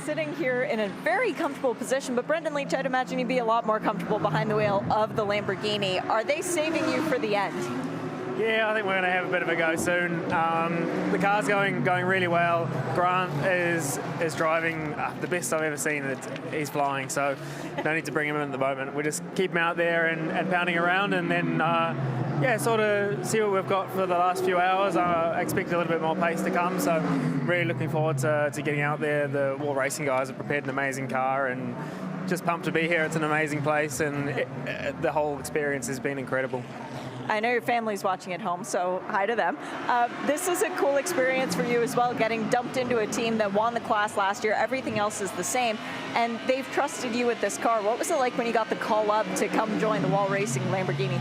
Sitting here in a very comfortable position, but Brendan Leach, I'd imagine you'd be a lot more comfortable behind the wheel of the Lamborghini. Are they saving you for the end? Yeah, I think we're going to have a bit of a go soon. The car's going really well. Grant is driving the best I've ever seen. He's flying, so no need to bring him in at the moment. We just keep him out there and pounding around, and then yeah, sort of see what we've got for the last few hours. I expect a little bit more pace to come, so really looking forward to getting out there. The Wall Racing guys have prepared an amazing car, and just pumped to be here. It's an amazing place, and the whole experience has been incredible. I know your family's watching at home, so hi to them. This is a cool experience for you as well, getting dumped into a team that won the class last year. Everything else is the same, and they've trusted you with this car. What was it like when you got the call up to come join the Wall Racing Lamborghini?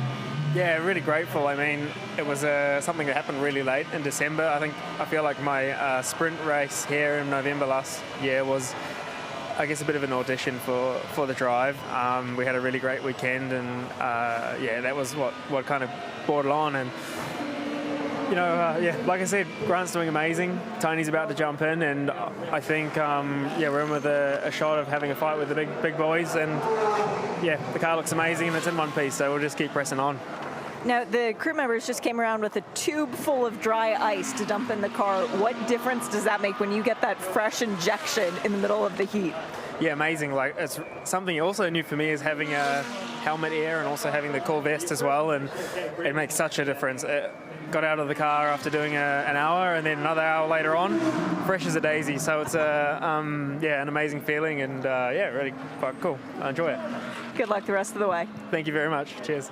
Yeah, really grateful. I mean, it was something that happened really late in December. I feel like my sprint race here in November last year was, I guess, a bit of an audition for the drive. We had a really great weekend, and yeah, that was what kind of brought it on. And you know, yeah, like I said, Grant's doing amazing. Tony's about to jump in, and I think yeah, we're in with a shot of having a fight with the big boys. And yeah, the car looks amazing, and it's in one piece, so we'll just keep pressing on. Now, the crew members just came around with a tube full of dry ice to dump in the car. What difference does that make when you get that fresh injection in the middle of the heat? Yeah, amazing. Like, it's something also new for me is having a helmet air and also having the cool vest as well, and it makes such a difference. Got out of the car after doing an hour, and then another hour later on, fresh as a daisy. So it's yeah, an amazing feeling, and yeah, really quite cool. I enjoy it. Good luck the rest of the way. Thank you very much. Cheers.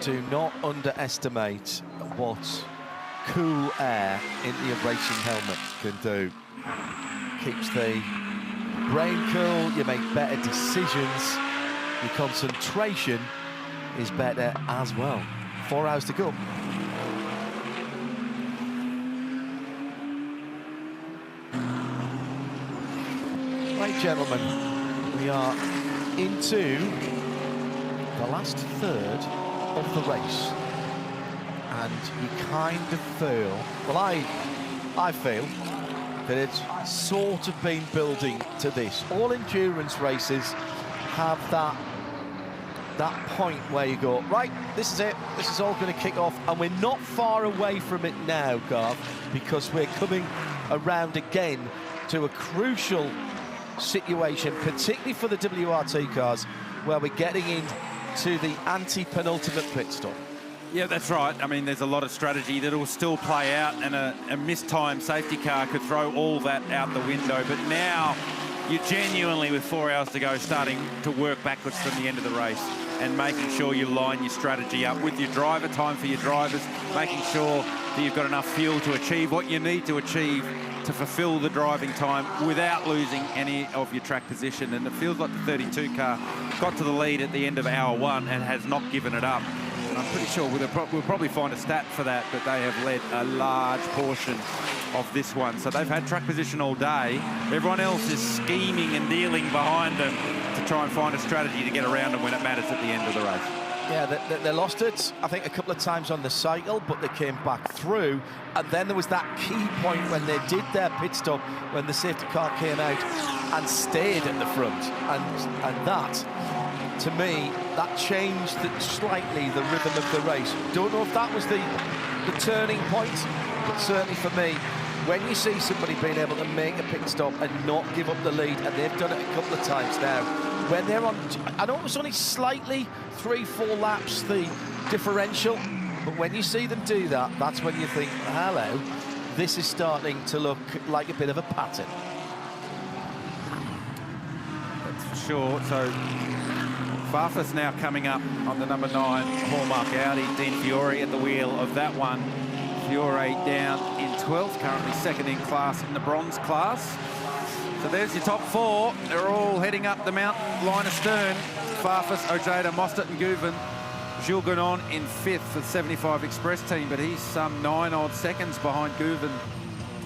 Do not underestimate what cool air in the racing helmet can do. Keeps the brain cool, you make better decisions, your concentration is better as well. 4 hours to go. Right, gentlemen, we are into the last third of the race, and you kind of feel, well, I feel that it's sort of been building to this. All endurance races have that point where you go, right, this is it, this is all going to kick off, and we're not far away from it now, Garth, because we're coming around again to a crucial situation, particularly for the WRT cars, where we're getting into the anti-penultimate pit stop. Yeah, that's right. I mean, there's a lot of strategy that will still play out, and a mistimed safety car could throw all that out the window. But now you're genuinely, with 4 hours to go, starting to work backwards from the end of the race and making sure you line your strategy up with your driver, time for your drivers, making sure that you've got enough fuel to achieve what you need to achieve to fulfill the driving time without losing any of your track position. And it feels like the 32 car got to the lead at the end of hour one and has not given it up. And I'm pretty sure we'll probably find a stat for that, but they have led a large portion of this one. So they've had track position all day. Everyone else is scheming and dealing behind them to try and find a strategy to get around them when it matters at the end of the race. Yeah, they lost it, I think, a couple of times on the cycle, but they came back through. And then there was that key point when they did their pit stop, when the safety car came out and stayed at the front. And that, to me, that changed slightly the rhythm of the race. Don't know if that was the turning point, but certainly for me, when you see somebody being able to make a pit stop and not give up the lead, and they've done it a couple of times now, when they're on, I know it was only slightly 3-4 laps, the differential, But when you see them do that, that's when you think, hello, this is starting to look like a bit of a pattern. That's for sure. So Bathurst now coming up on the number 9 Hallmark Audi. Dean Fiore at the wheel of that one. Fiore down in 12th, currently second in class in the bronze class. So there's your top 4. They're all heading up the Mount line astern. Farfus, Ojeda, Mostert and Guven. Jules Gounon in 5th for the 75 Express team, but he's some 9 odd seconds behind Guven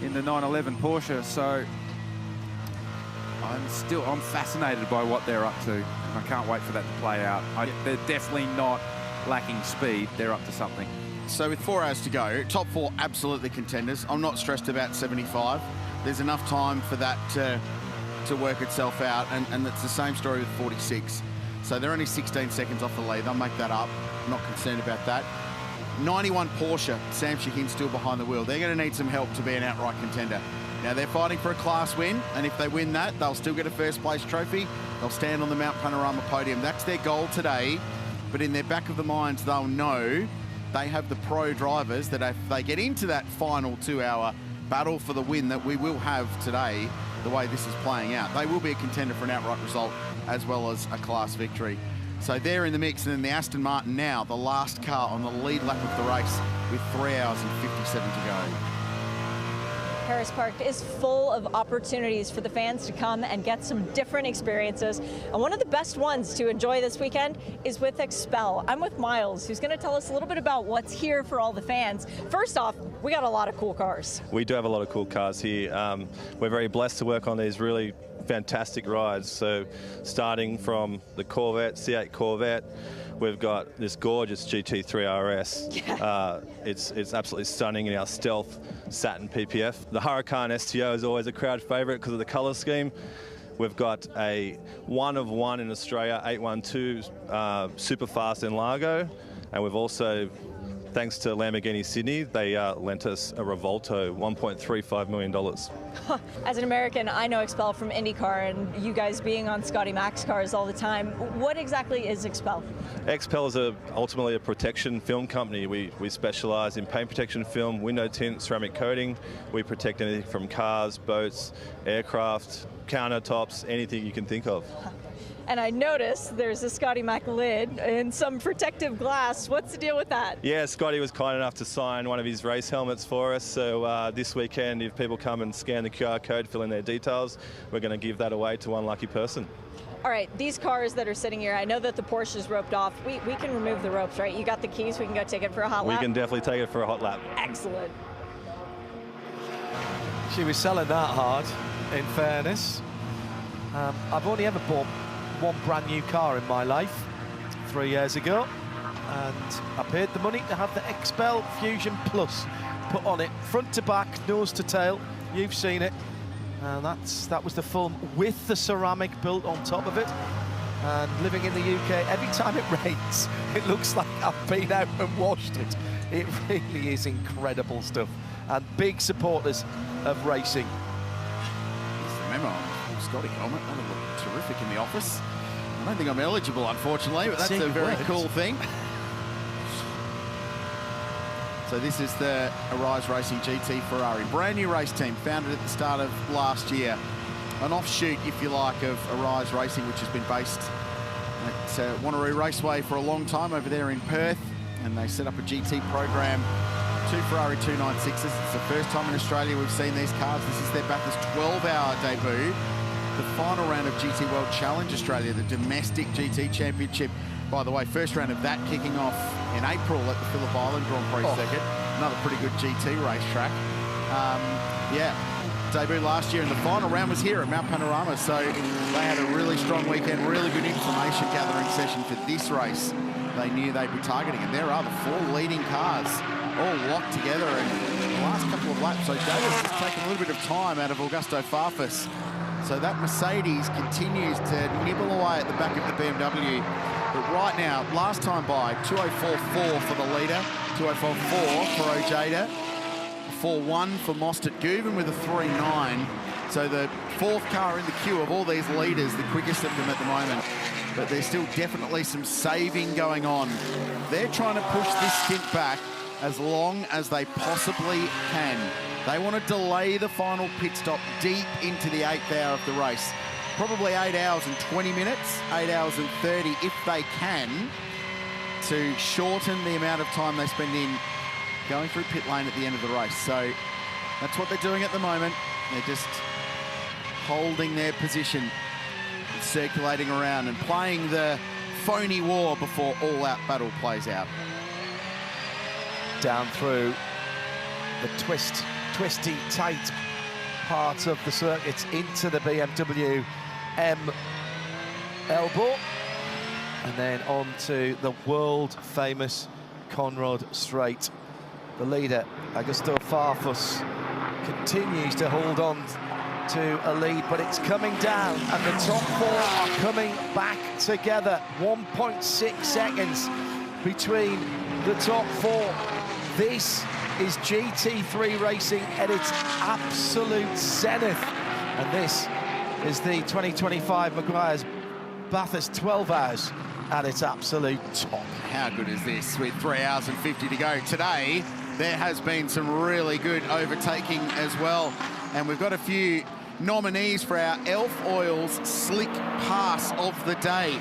in the 911 Porsche. So I'm fascinated by what they're up to. And I can't wait for that to play out. They're definitely not lacking speed. They're up to something. So with 4 hours to go, top 4 absolutely contenders. I'm not stressed about 75. There's enough time for that to work itself out, and it's the same story with 46. So they're only 16 seconds off the lead. They'll make that up. I'm not concerned about that. 91 Porsche, Sam Shahin still behind the wheel. They're going to need some help to be an outright contender. Now they're fighting for a class win, and if they win that, they'll still get a first place trophy. They'll stand on the Mount Panorama podium. That's their goal today, but in their back of the minds, they'll know they have the pro drivers that if they get into that final 2-hour battle for the win that we will have today, the way this is playing out, they will be a contender for an outright result as well as a class victory. So they're in the mix, and then the Aston Martin now, the last car on the lead lap of the race with 3 hours and 57 to go. Paris Park is full of opportunities for the fans to come and get some different experiences. And one of the best ones to enjoy this weekend is with Expel. I'm with Miles, who's going to tell us a little bit about what's here for all the fans. First off, we got a lot of cool cars. We do have a lot of cool cars here. We're very blessed to work on these really fantastic rides. So starting from the Corvette, C8 Corvette, we've got this gorgeous GT3 RS. Yeah. It's absolutely stunning in our stealth satin PPF. The Huracan STO is always a crowd favourite because of the colour scheme. We've got a 1 of 1 in Australia 812 super fast in Largo, and we've also, thanks to Lamborghini Sydney, they lent us a Revolto, $1.35 million. As an American, I know Expel from IndyCar, and you guys being on Scotty Mac's cars all the time. What exactly is Expel? Expel is ultimately a protection film company. We specialise in paint protection film, window tint, ceramic coating. We protect anything from cars, boats, aircraft, countertops, anything you can think of. And I noticed there's a Scotty Mac lid and some protective glass. What's the deal with that? Yeah, Scotty was kind enough to sign one of his race helmets for us. So this weekend, if people come and scan the QR code, fill in their details, we're going to give that away to one lucky person. All right, these cars that are sitting here, I know that the Porsche is roped off. We can remove the ropes, right? You got the keys, we can go take it for a hot lap? We can definitely take it for a hot lap. Excellent. She was selling that hard, in fairness. I've only ever bought one brand new car in my life 3 years ago, and I paid the money to have the Expel Fusion Plus put on it, front to back, nose to tail. You've seen it, and that was the film with the ceramic built on top of it. And living in the UK, every time it rains, it looks like I've been out and washed it. It really is incredible stuff, and big supporters of racing. Just remember, Scotty helmet, that would look terrific in the office. I don't think I'm eligible, unfortunately, but that's a very cool thing. So this is the Arise Racing GT Ferrari, brand new race team, founded at the start of last year. An offshoot, if you like, of Arise Racing, which has been based at Wanneroo Raceway for a long time over there in Perth, and they set up a GT program, 2 Ferrari 296s. It's the first time in Australia we've seen these cars. This is their Bathurst 12-hour debut. The final round of GT World Challenge Australia, the domestic GT Championship. By the way, first round of that kicking off in April at the Phillip Island Grand Prix circuit. Another pretty good GT racetrack. Yeah, debut last year, and the final round was here at Mount Panorama. So they had a really strong weekend, really good information gathering session for this race. They knew they'd be targeting, and there are the 4 leading cars all locked together. And the last couple of laps, so Davis has taken a little bit of time out of Augusto Farfus. So that Mercedes continues to nibble away at the back of the BMW. But right now, last time by, 2:04.4 for the leader, 2:04.4 for Ojeda, 4:1 for Mostert Guven with a 3:9. So the 4th car in the queue of all these leaders, the quickest of them at the moment. but there's still definitely some saving going on. They're trying to push this stint back as long as they possibly can. They want to delay the final pit stop deep into the 8th hour of the race. Probably 8 hours and 20 minutes, 8 hours and 30 if they can, to shorten the amount of time they spend in going through pit lane at the end of the race. So that's what they're doing at the moment. They're just holding their position, and circulating around and playing the phony war before all-out battle plays out. Down through the twisty, tight part of the circuit into the BMW M elbow, and then on to the world-famous Conrad Straight. The leader, Augusto Farfus, continues to hold on to a lead, but it's coming down, and the top 4 are coming back together. 1.6 seconds between the top 4. This is GT3 racing at its absolute zenith, and this is the 2025 Meguiar's Bathurst 12 hours at its absolute top. How good is this with 3 hours and 50 to go? Today, there has been some really good overtaking as well, and we've got a few nominees for our Elf Oils Slick Pass of the day,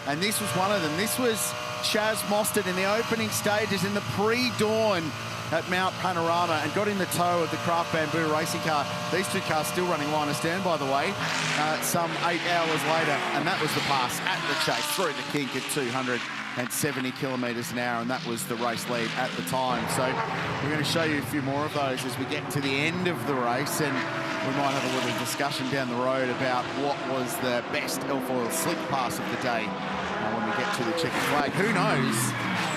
and this was one of them. This was Chaz Mostert in the opening stages in the pre-dawn at Mount Panorama, and got in the tow of the Craft Bamboo racing car. These two cars still running line of stand, by the way, some 8 hours later, and that was the pass at the chase through the kink at 270 kilometres an hour, and that was the race lead at the time. So we're going to show you a few more of those as we get to the end of the race, and we might have a little discussion down the road about what was the best Elf Oil Slick Pass of the day when we get to the checkered flag. Who knows?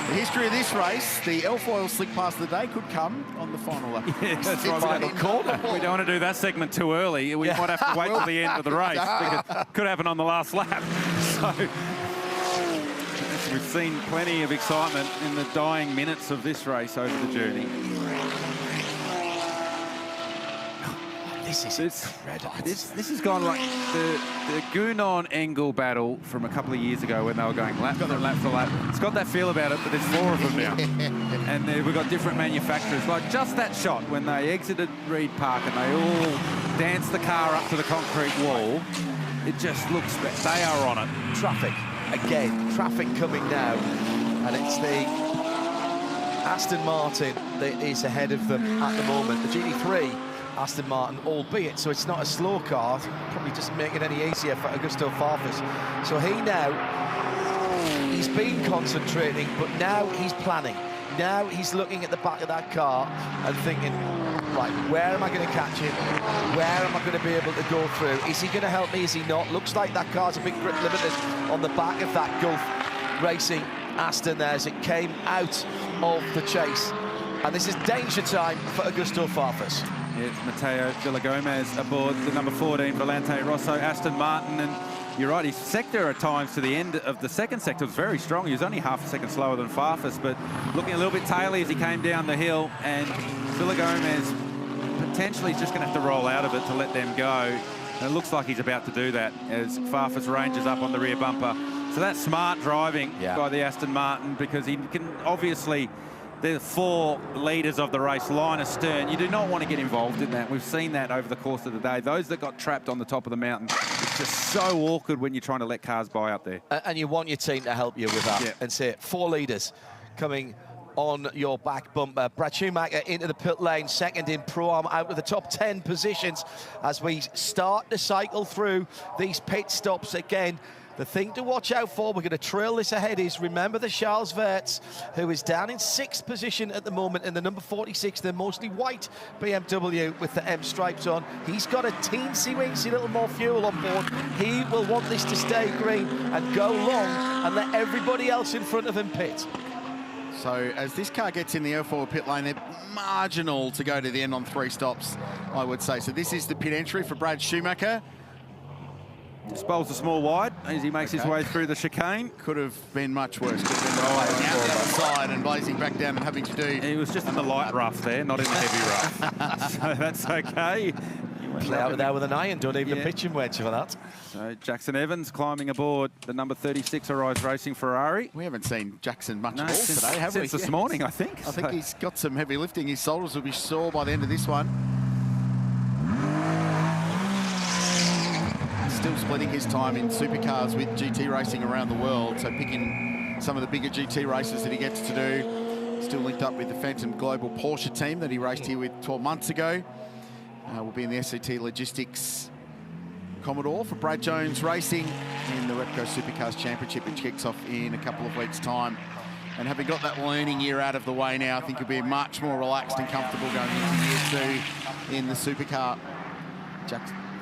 The history of this race, the Elf Oil Slick Pass of the day could come on the final lap. Yeah, that's right. We don't want to do that segment too early. We might have to wait till the end of the race. Because it could happen on the last lap. So we've seen plenty of excitement in the dying minutes of this race over the journey. This is incredible. This has gone like the Gunon-Engel battle from a couple of years ago when they were going lap for lap. It's got that feel about it, but there's 4 of them now. And we've got different manufacturers. Like just that shot when they exited Reed Park and they all danced the car up to the concrete wall, it just looks, they are on it. Traffic, again, traffic coming now. And it's the Aston Martin that is ahead of them at the moment. The GT3 Aston Martin, albeit, so it's not a slow car, probably doesn't make it any easier for Augusto Farfus. So he's been concentrating, but now he's planning. Now he's looking at the back of that car and thinking, right, where am I going to catch him? Where am I going to be able to go through? Is he going to help me? Is he not? Looks like that car's a bit grip limited on the back of that Gulf Racing Aston there as it came out of the chase. And this is danger time for Augusto Farfus. It's Matteo Villagomez aboard the number 14 Volante Rosso Aston Martin, and you're right, his sector at times to the end of the second sector was very strong. He was only half a second slower than Farfus, but looking a little bit taily as he came down the hill, and Villagomez potentially is just going to have to roll out of it to let them go. And it looks like he's about to do that as Farfus ranges up on the rear bumper. So that's smart driving by the Aston Martin, because he can obviously... The 4 leaders of the race, line astern. You do not want to get involved in that. We've seen that over the course of the day. Those that got trapped on the top of the mountain, it's just so awkward when you're trying to let cars by up there. And you want your team to help you with that. And say 4 leaders coming on your back bumper. Brad Schumacher into the pit lane, second in Pro-Am, out of the top 10 positions as we start to cycle through these pit stops again. The thing to watch out for, we're going to trail this ahead, is remember the Charles Verts, who is down in 6th position at the moment in the number 46, the mostly white BMW with the M stripes on. He's got a teensy-weensy little more fuel on board. He will want this to stay green and go long and let everybody else in front of him pit. So as this car gets in the L4 pit lane, they're marginal to go to the end on 3 stops, I would say. So this is the pit entry for Brad Schumacher. Just bowls a small wide as he makes his way through the chicane. Could have been much worse. Could have been out the other side and blazing back down and having to do... He was just in the light rough there, not in the heavy rough. So that's okay. He Play out there with an iron, don't even a pitching wedge for that. So Jackson Evans climbing aboard the number 36 Arise Racing Ferrari. We haven't seen Jackson much at all today, have we? Since this morning, I think. I think he's got some heavy lifting. His shoulders will be sore by the end of this one. Still splitting his time in supercars with GT racing around the world, so picking some of the bigger GT races that he gets to do. Still linked up with the Phantom Global Porsche team that he raced here with 12 months ago. Will be in the SCT Logistics Commodore for Brad Jones Racing in the Repco Supercars Championship, which kicks off in a couple of weeks' time. And having got that learning year out of the way now, I think he'll be much more relaxed and comfortable going into year 2 in the supercar.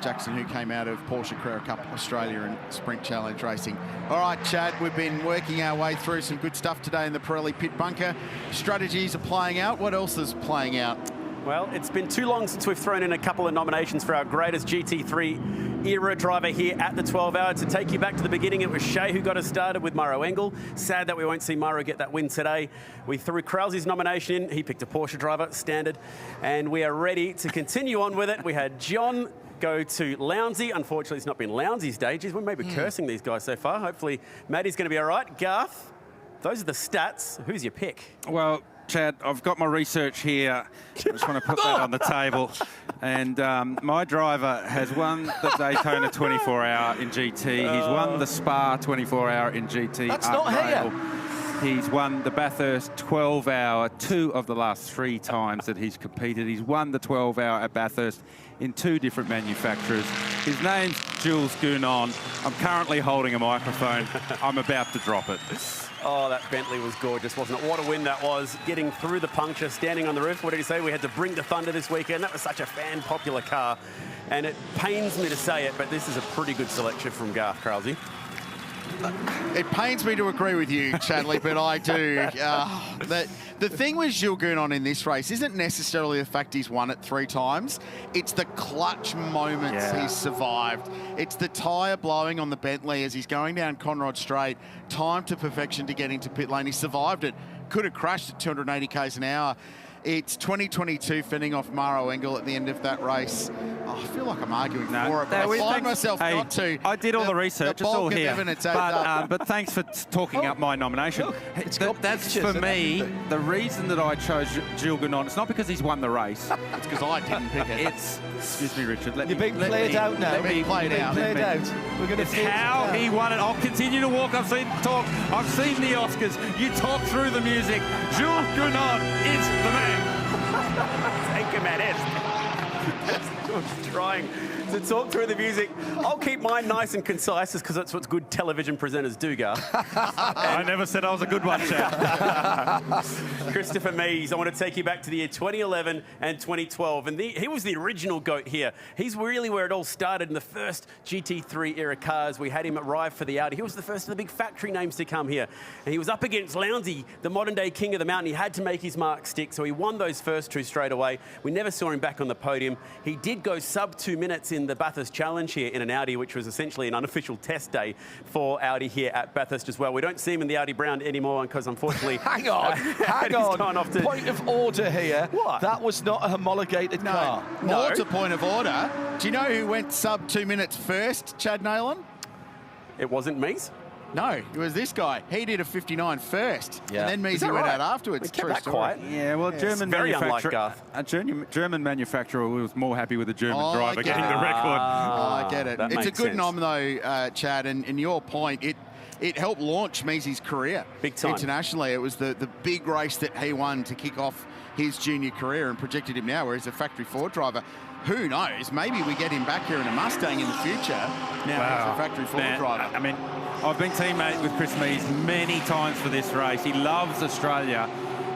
Jackson, who came out of Porsche Craill Cup Australia and Sprint Challenge Racing. All right, Chad, we've been working our way through some good stuff today in the Pirelli pit bunker. Strategies are playing out. What else is playing out? Well, it's been too long since we've thrown in a couple of nominations for our greatest GT3 era driver here at the 12 Hour. To take you back to the beginning, it was Shea who got us started with Mauro Engel. Sad that we won't see Mauro get that win today. We threw Craill nomination in. He picked a Porsche driver, standard. And we are ready to continue on with it. We had John go to Lounsey. Unfortunately, it's not been Lounsey's day. Geez, we may be cursing these guys so far. Hopefully, Maddie's going to be all right. Garth, those are the stats. Who's your pick? Well, Chad, I've got my research here. I just want to put that on the table. And my driver has won the Daytona 24-hour in GT. He's won the Spa 24-hour in GT. That's not here. He's won the Bathurst 12-hour 2 of the last 3 times that he's competed. He's won the 12-hour at Bathurst in 2 different manufacturers. His name's Jules Gounon. I'm currently holding a microphone. I'm about to drop it. Oh, that Bentley was gorgeous, wasn't it? What a win that was. Getting through the puncture, standing on the roof. What did he say? We had to bring the thunder this weekend. That was such a fan-popular car. And it pains me to say it, but this is a pretty good selection from Garth Craill. It pains me to agree with you, Chadley, but I do. The thing with Jules Gounon in this race isn't necessarily the fact he's won it 3 times. It's the clutch moments he's survived. It's the tyre blowing on the Bentley as he's going down Conrod Straight. Time to perfection to get into pit lane. He survived it. Could have crashed at 280 k's an hour. It's 2022 fending off Mauro Engel at the end of that race. Oh, I feel like I'm arguing for it, but I find myself not to. I did all the research. It's all here. But thanks for talking up my nomination. Look, that's for me the reason that I chose Jules Gounon. It's not because he's won the race. It's because I didn't pick it. Excuse me, Richard. You're being played out now. We're going to it's how he won it. I'll continue to walk. I've seen the Oscars. You talk through the music. Jules Gounon is the man. Thank you, Matt. Trying to talk through the music. I'll keep mine nice and concise because that's what good television presenters do, Gar. I never said I was a good one, Chad. Christopher Mees, I want to take you back to the year 2011 and 2012. And he was the original GOAT here. He's really where it all started in the first GT3 era cars. We had him arrive for the Audi. He was the first of the big factory names to come here. And he was up against Lounsey, the modern day king of the mountain. He had to make his mark stick, so he won those first 2 straight away. We never saw him back on the podium. He did go sub 2 minutes in the Bathurst Challenge here in an Audi, which was essentially an unofficial test day for Audi here at Bathurst as well. We don't see him in the Audi Brown anymore because unfortunately... hang on. Point of order here. What? That was not a homologated car. More to point of order. Do you know who went sub 2 minutes first, Chad Neylon? It wasn't Mees? No, it was this guy. He did a 59 first, and then Mees went out afterwards. Kept that quiet. Yeah, well, German very manufacturer. A German manufacturer was more happy with the German driver getting the record. I get it. It's a good nom, though, Chad, and your point, it helped launch Meesy's career big time internationally. It was the big race that he won to kick off his junior career and projected him now where he's a factory Ford driver. Who knows? Maybe we get him back here in a Mustang in the future. Now he's a factory Ford driver. I mean, I've been teammate with Chris Mees many times for this race. He loves Australia.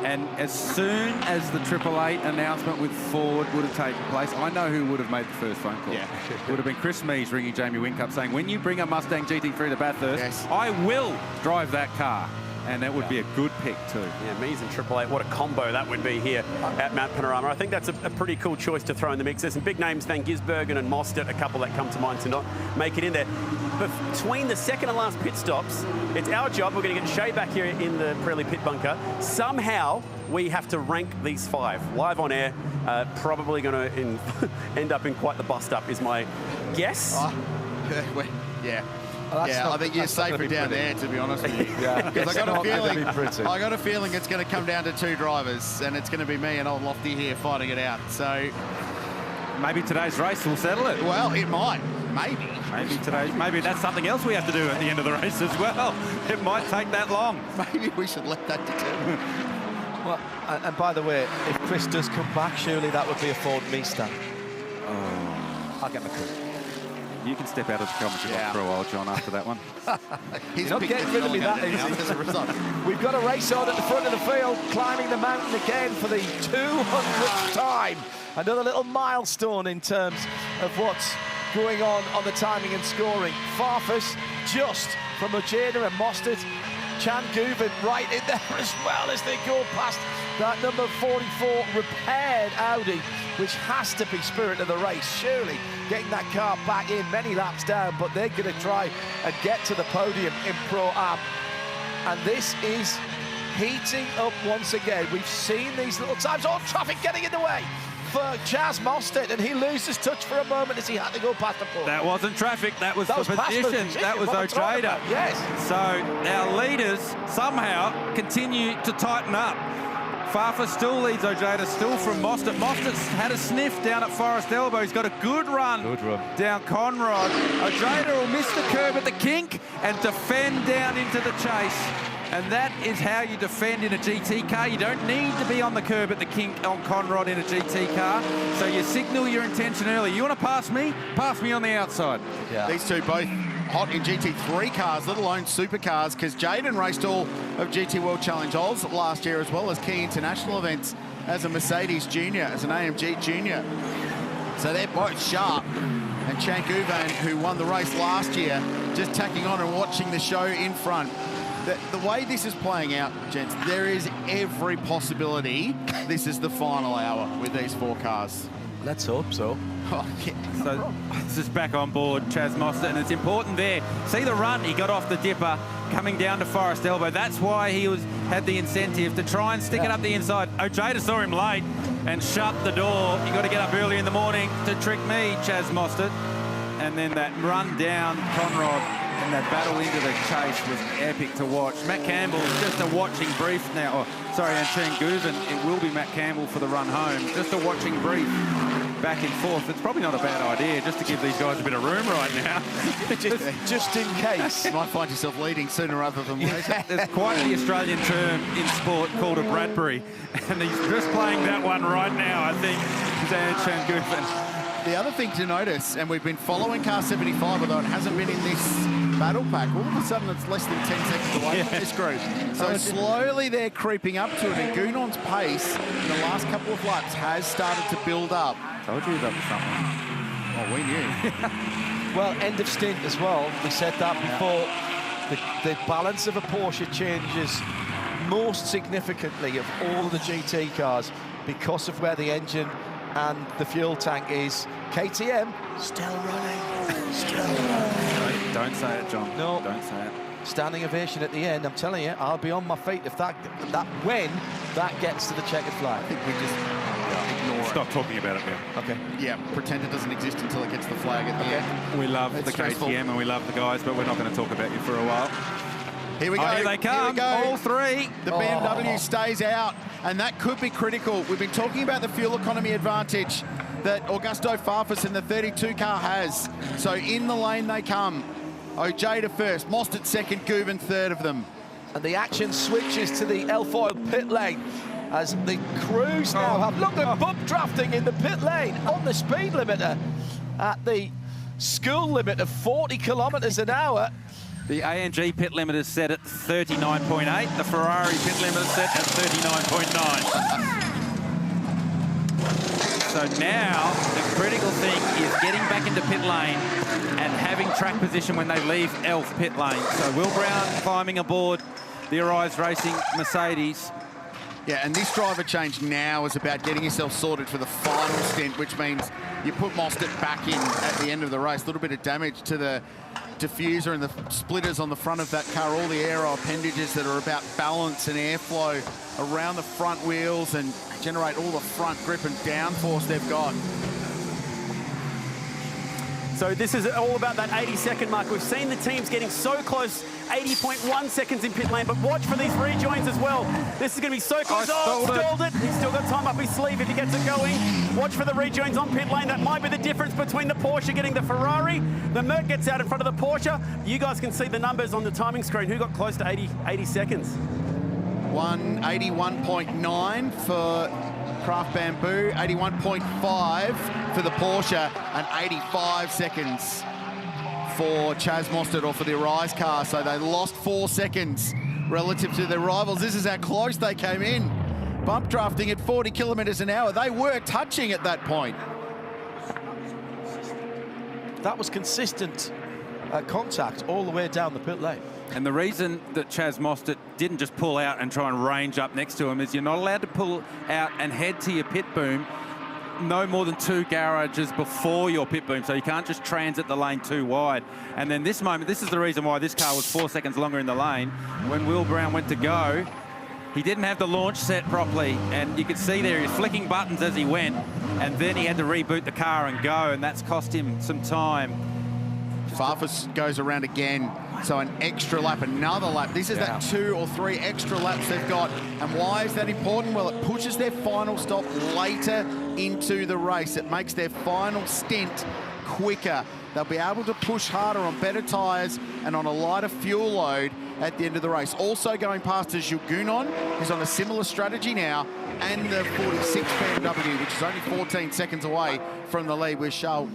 And as soon as the 888 announcement with Ford would have taken place, I know who would have made the first phone call. It would have been Chris Mees ringing Jamie Whincup saying, when you bring a Mustang GT3 to Bathurst, I will drive that car. and that would be a good pick too. Yeah, Mees and Triple Eight, what a combo that would be here at Mount Panorama. I think that's a pretty cool choice to throw in the mix. There's some big names, Van Gisbergen and Mostert, a couple that come to mind to not make it in there. But between the second and last pit stops, it's our job. We're going to get Shea back here in the Craill pit bunker. Somehow, we have to rank these 5 live on air. Probably going to end up in quite the bust-up, is my guess. Yeah. I think you're safer down there, to be honest with you. Because I got a feeling it's going to come down to 2 drivers, and it's going to be me and old Lofty here fighting it out. So maybe today's race will settle it. Well, it might. Maybe that's something else we have to do at the end of the race as well. It might take that long. Maybe we should let that determine. Well, and by the way, if Chris does come back, surely that would be a Ford Mustang. I'll get my coat. You can step out of the commentary box for a while, John, after that one. You're not getting rid of me that easy. We've got a race on at the front of the field, climbing the mountain again for the 200th time. Another little milestone in terms of what's going on the timing and scoring. Farfus just from Ojeda and Mostert. Chan Guven right in there as well as they go past that number 44 repaired Audi, which has to be spirit of the race. Surely getting that car back in many laps down, but they're going to try and get to the podium in Pro-Am. And this is heating up once again. We've seen these little times. Oh, traffic getting in the way for Chaz Mostert, and he loses touch for a moment as he had to go past the pole. That wasn't traffic, that was for position. That was Ojeda. Yes. So our leaders somehow continue to tighten up. Farfus still leads Ojeda, still from Mostert. Mostert's had a sniff down at Forest Elbow. He's got a good run down Conrod. Ojeda will miss the curb at the kink and defend down into the chase. And that is how you defend in a GT car. You don't need to be on the curb at the kink on Conrod in a GT car. So you signal your intention early. You want to pass me? Pass me on the outside. Yeah. These two both hot in GT3 cars, let alone supercars, because Jaden raced all of GT World Challenge Oz last year, as well as key international events as a Mercedes junior, as an AMG junior. So they're both sharp. And Chan Guven, who won the race last year, just tacking on and watching the show in front. The way this is playing out, gents, there is every possibility this is the final hour with these 4 cars. Let's hope so. So this is back on board Chaz Mostert, and it's important there. See the run he got off the dipper coming down to Forest Elbow. That's why he had the incentive to try and stick it up the inside. Ojeda saw him late and shut the door. You got to get up early in the morning to trick me, Chaz Mostert. And then that run down Conrod and that battle into the chase was epic to watch. Matt Campbell, just a watching brief now. Oh, sorry, and Chan Guven, it will be Matt Campbell for the run home. Just a watching brief back and forth. It's probably not a bad idea just to give these guys a bit of room right now. just in case. You might find yourself leading sooner rather than later. There's quite the Australian term in sport called a Bradbury, and he's just playing that one right now, I think, Chan Guven. The other thing to notice, and we've been following car 75, although it hasn't been in this battle pack, all of a sudden it's less than 10 seconds away from this group. So slowly they're creeping up to it, and Gounon's pace in the last couple of laps has started to build up. Told you that was something. Oh, we knew. Well, end of stint as well. We said that before. The balance of a Porsche changes most significantly of all of the GT cars because of where the engine and the fuel tank is. KTM still running. Still running. Don't say it, John. No. Don't say it. Standing ovation at the end. I'm telling you, I'll be on my feet if when that gets to the checkered flag. I think we just ignore Stop talking about it now. Okay. Yeah, pretend it doesn't exist until it gets the flag at the end. We love the stressful. KTM and we love the guys, but we're not going to talk about you for a while. Here we go. Here they come. All 3. The BMW stays out, and that could be critical. We've been talking about the fuel economy advantage that Augusto Farfus in the 32 car has. So in the lane they come. Ojeda first, Mostert second, Guven third of them. And the action switches to the L-Foil pit lane as the crews now have... Look, they're bump drafting in the pit lane on the speed limiter at the school limit of 40 kilometres an hour. The AMG pit limit is set at 39.8. The Ferrari pit limit is set at 39.9. So now the critical thing is getting back into pit lane and having track position when they leave Elf pit lane. So Will Brown climbing aboard the Arise Racing Mercedes. Yeah, and this driver change now is about getting yourself sorted for the final stint, which means you put Mostert back in at the end of the race. A little bit of damage to the diffuser and the splitters on the front of that car, all the aero appendages that are about balance and airflow around the front wheels and generate all the front grip and downforce they've got. So this is all about that 80-second mark. We've seen the teams getting so close, 80.1 seconds in pit lane, but watch for these rejoins as well. This is going to be so close. Oh, stalled it. He's still got time up his sleeve if he gets it going. Watch for the rejoins on pit lane. That might be the difference between the Porsche getting the Ferrari. The Merc gets out in front of the Porsche. You guys can see the numbers on the timing screen. Who got close to 80 seconds? 181.9 for Craft Bamboo, 81.5 for the Porsche, and 85 seconds for Chaz Mostert or for the Arise car. So they lost 4 seconds relative to their rivals. This is how close they came in. Bump drafting at 40 kilometres an hour. They were touching at that point. That was consistent contact all the way down the pit lane. And the reason that Chaz Mostert didn't just pull out and try and range up next to him is you're not allowed to pull out and head to your pit boom no more than 2 garages before your pit boom, so you can't just transit the lane too wide. And then this moment, this is the reason why this car was 4 seconds longer in the lane. When Will Brown went to go, he didn't have the launch set properly, and you could see there he was flicking buttons as he went, and then he had to reboot the car and go, and that's cost him some time. Farfus goes around again, so an extra lap, another lap. This is that 2 or 3 extra laps they've got. And why is that important? Well, it pushes their final stop later into the race. It makes their final stint quicker. They'll be able to push harder on better tyres and on a lighter fuel load at the end of the race. Also going past is Jules Gounon, who's on a similar strategy now, and the 46 BMW, which is only 14 seconds away from the lead with Charles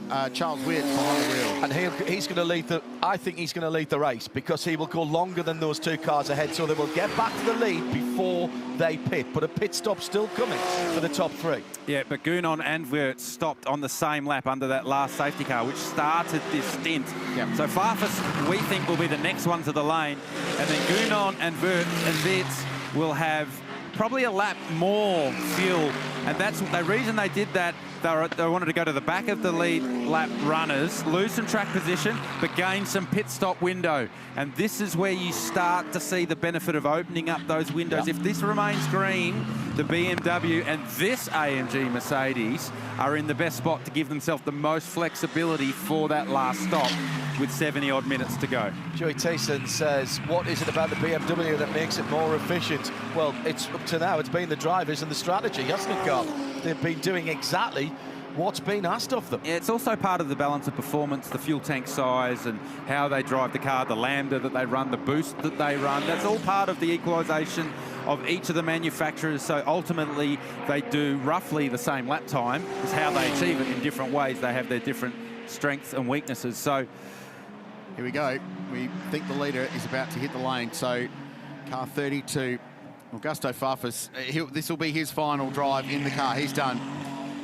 Weird behind the wheel. And he's going to lead the, I think he's going to lead the race because he will go longer than those 2 cars ahead, so they will get back to the lead before they pit. But a pit stop still coming for the top 3. Yeah, but Gounon and Weird stopped on the same lap under that last safety car, which started this stint. Yep. So Farfus, we think, will be the next one to the lane. And then Gounon and Wirtz will have probably a lap more fuel. And that's the reason they did that. They wanted to go to the back of the lead lap runners, lose some track position, but gain some pit stop window. And this is where you start to see the benefit of opening up those windows. Yep. If this remains green, the BMW and this AMG Mercedes are in the best spot to give themselves the most flexibility for that last stop with 70-odd minutes to go. Joey Tayson says, what is it about the BMW that makes it more efficient? Well, it's up to now, it's been the drivers and the strategy, hasn't it, Carl? They've been doing exactly what's been asked of them. Yeah, it's also part of the balance of performance, the fuel tank size and how they drive the car, the lambda that they run, the boost that they run. That's all part of the equalisation of each of the manufacturers. So ultimately, they do roughly the same lap time. It's how they achieve it in different ways. They have their different strengths and weaknesses. So here we go. We think the leader is about to hit the lane. So car 32, Augusto Farfus, this will be his final drive in the car. He's done.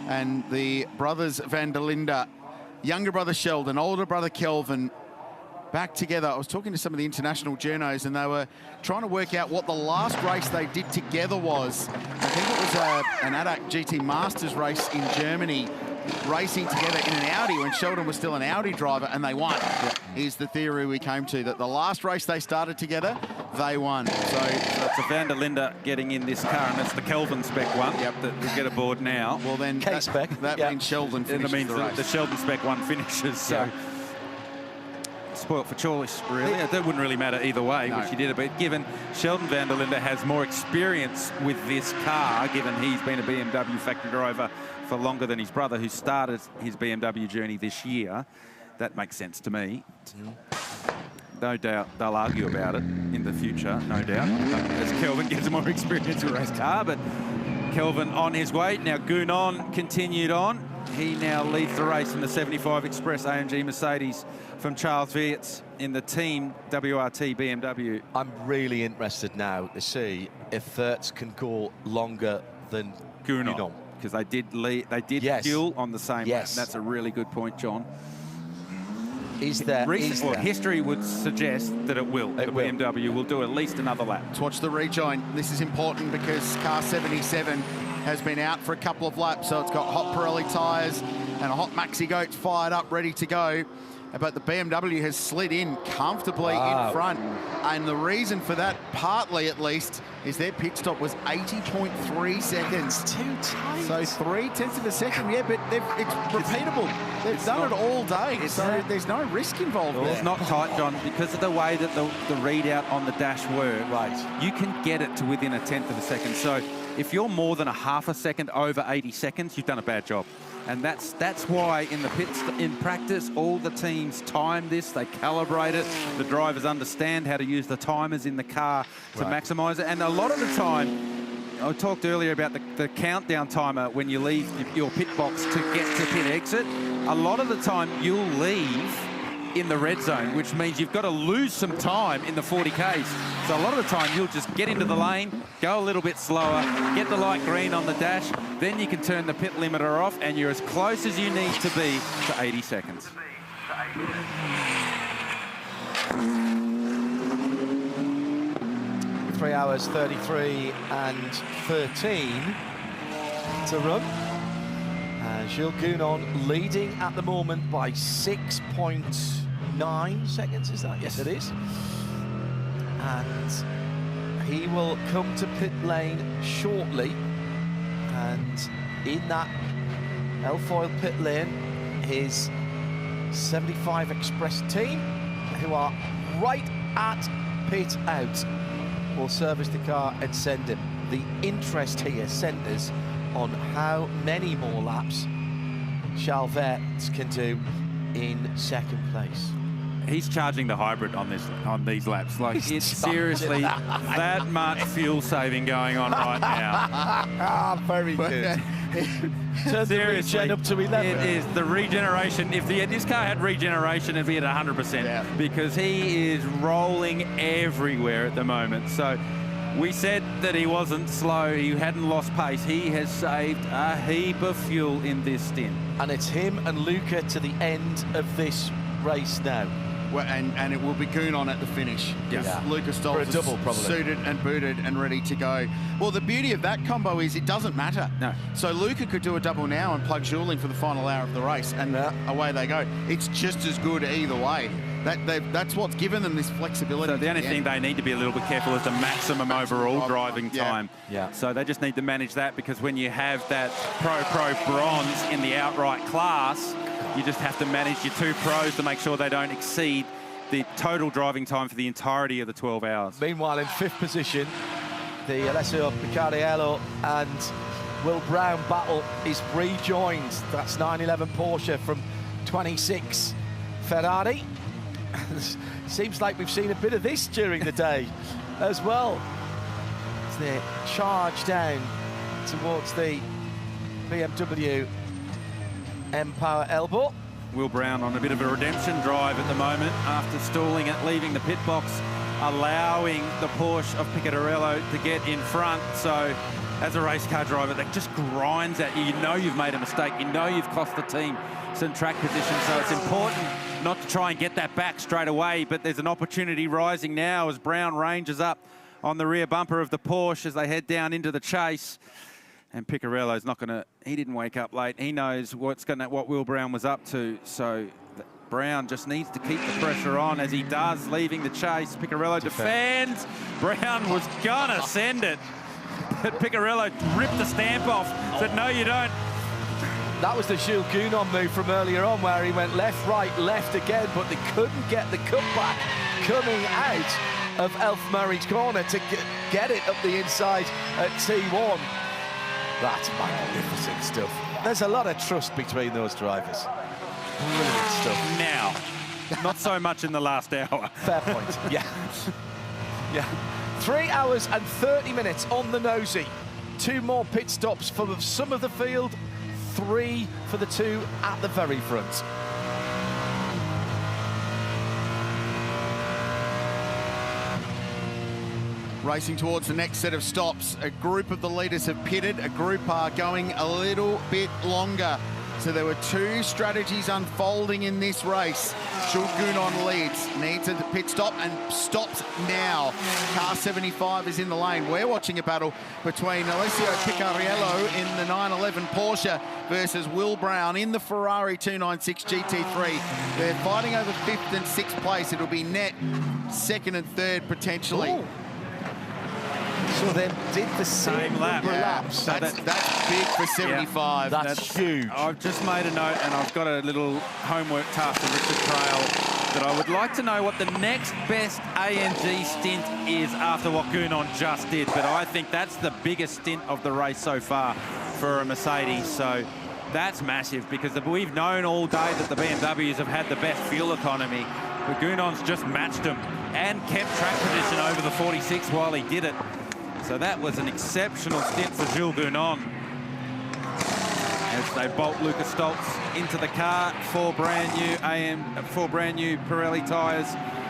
And the brothers Van der Linde, younger brother Sheldon, older brother Kelvin, back together. I was talking to some of the international journos and they were trying to work out what the last race they did together was. I think it was an ADAC GT Masters race in Germany, racing together in an Audi when Sheldon was still an Audi driver, and they won. Is the theory we came to, that the last race they started together, they won. So it's a Van der Linde getting in this car, and that's the Kelvin spec one. Yep, that will get aboard now. Well then, that means Sheldon finishes the race. The Sheldon spec one finishes. So spoilt for choice, really. That wouldn't really matter either way, which he did. But given Sheldon Van der Linde has more experience with this car, given he's been a BMW factory driver for longer than his brother, who started his BMW journey this year, that makes sense to me. No doubt they'll argue about it in the future, no doubt, as Kelvin gets more experience with race car. But Kelvin on his way. Now Gounon continued on. He now leads the race in the 75 Express AMG Mercedes from Charles Wirtz in the team WRT BMW. I'm really interested now to see if Wirtz can go longer than Gounon. Because they did fuel on the same lap. That's a really good point, John. History would suggest that it will. The BMW will do at least another lap. Let's watch the rejoin. This is important because car 77 has been out for a couple of laps, so it's got hot Pirelli tyres and a hot Maxi Goats fired up, ready to go. But the BMW has slid in comfortably in front. And the reason for that, partly at least, is their pit stop was 80.3 seconds. It's too tight. So 0.3 of a second, yeah, but it's repeatable. They've done it all day, so there's no risk involved there. It's not tight, John, because of the way that the readout on the dash works. Right. You can get it to within 1/10 of a second. So if you're more than 1/2 second over 80 seconds, you've done a bad job. And that's why in the pits, in practice, all the teams time this, they calibrate it. The drivers understand how to use the timers in the car to maximise it. And a lot of the time, I talked earlier about the countdown timer when you leave your pit box to get to pit exit. A lot of the time, you'll leave in the red zone, which means you've got to lose some time in the 40Ks. So a lot of the time, you'll just get into the lane, go a little bit slower, get the light green on the dash, then you can turn the pit limiter off, and you're as close as you need to be to 80 seconds. 3 hours 33 and 13 to run. Jules Gounon leading at the moment by 6.9 seconds, is that? Yes, it is. And he will come to pit lane shortly. And in that L-foil pit lane, his 75 Express team, who are right at pit out, will service the car and send him. The interest here centres on how many more laps Chalvet can do in second place. He's charging the hybrid on these laps. Like, it's seriously that much fuel saving going on right now. Very good. Turn the regen up to 11. It is the regeneration. If this car had regeneration, it'd be at 100% because he is rolling everywhere at the moment. So we said that he wasn't slow, he hadn't lost pace. He has saved a heap of fuel in this stint. And it's him and Luca to the end of this race now. Well, and it will be Gounon at the finish. Yes. Yeah. Lucas Stoltz is suited and booted and ready to go. Well, the beauty of that combo is it doesn't matter. No. So Luca could do a double now and plug Jules in for the final hour of the race, and away they go. It's just as good either way. That's what's given them this flexibility. So the only thing they need to be a little bit careful is the maximum overall driving time. Yeah. So they just need to manage that, because when you have that pro bronze in the outright class, you just have to manage your two pros to make sure they don't exceed the total driving time for the entirety of the 12 hours. Meanwhile, in fifth position, the Alessio Picariello and Will Brown battle is rejoined. That's 911 Porsche from 26 Ferrari. Seems like we've seen a bit of this during the day as well. As they charge down towards the BMW M-Power elbow. Will Brown on a bit of a redemption drive at the moment after stalling it, leaving the pit box, allowing the Porsche of Picariello to get in front. So as a race car driver, that just grinds at you. You know you've made a mistake. You know you've cost the team some track position. So it's important not to try and get that back straight away, but there's an opportunity rising now as Brown ranges up on the rear bumper of the Porsche as they head down into the chase. And Picariello's not going to, he didn't wake up late. He knows what Will Brown was up to. So Brown just needs to keep the pressure on as he does, leaving the chase. Picariello defends. Brown was going to send it. But Picariello ripped the stamp off, said, no, you don't. That was the Jules Gounon move from earlier on, where he went left, right, left again, but they couldn't get the cutback coming out of Elf Murray's corner to get it up the inside at T1. That's magnificent stuff. There's a lot of trust between those drivers. Brilliant stuff. Now, not so much in the last hour. Fair point, yeah. Yeah. 3 hours and 30 minutes on the nosy. 2 more pit stops for some of the field, 3 for the 2 at the very front. Racing towards the next set of stops. A group of the leaders have pitted. A group are going a little bit longer. So there were two strategies unfolding in this race. Jules Gounon leads, needs a pit stop and stops now. Car 75 is in the lane. We're watching a battle between Alessio Picariello in the 911 Porsche versus Will Brown in the Ferrari 296 GT3. They're fighting over 5th and 6th place. It'll be net 2nd and 3rd potentially. Ooh. So they did the same lap. That's big for 75. Yeah, that's huge. I've just made a note and I've got a little homework task for Richard Craill that I would like to know what the next best AMG stint is after what Gounon just did. But I think that's the biggest stint of the race so far for a Mercedes. So that's massive because we've known all day that the BMWs have had the best fuel economy. But Gounon's just matched them and kept track position over the 46 while he did it. So that was an exceptional stint for Jules Gounon. As they bolt Lucas Stoltz into the car, four brand new Pirelli tyres,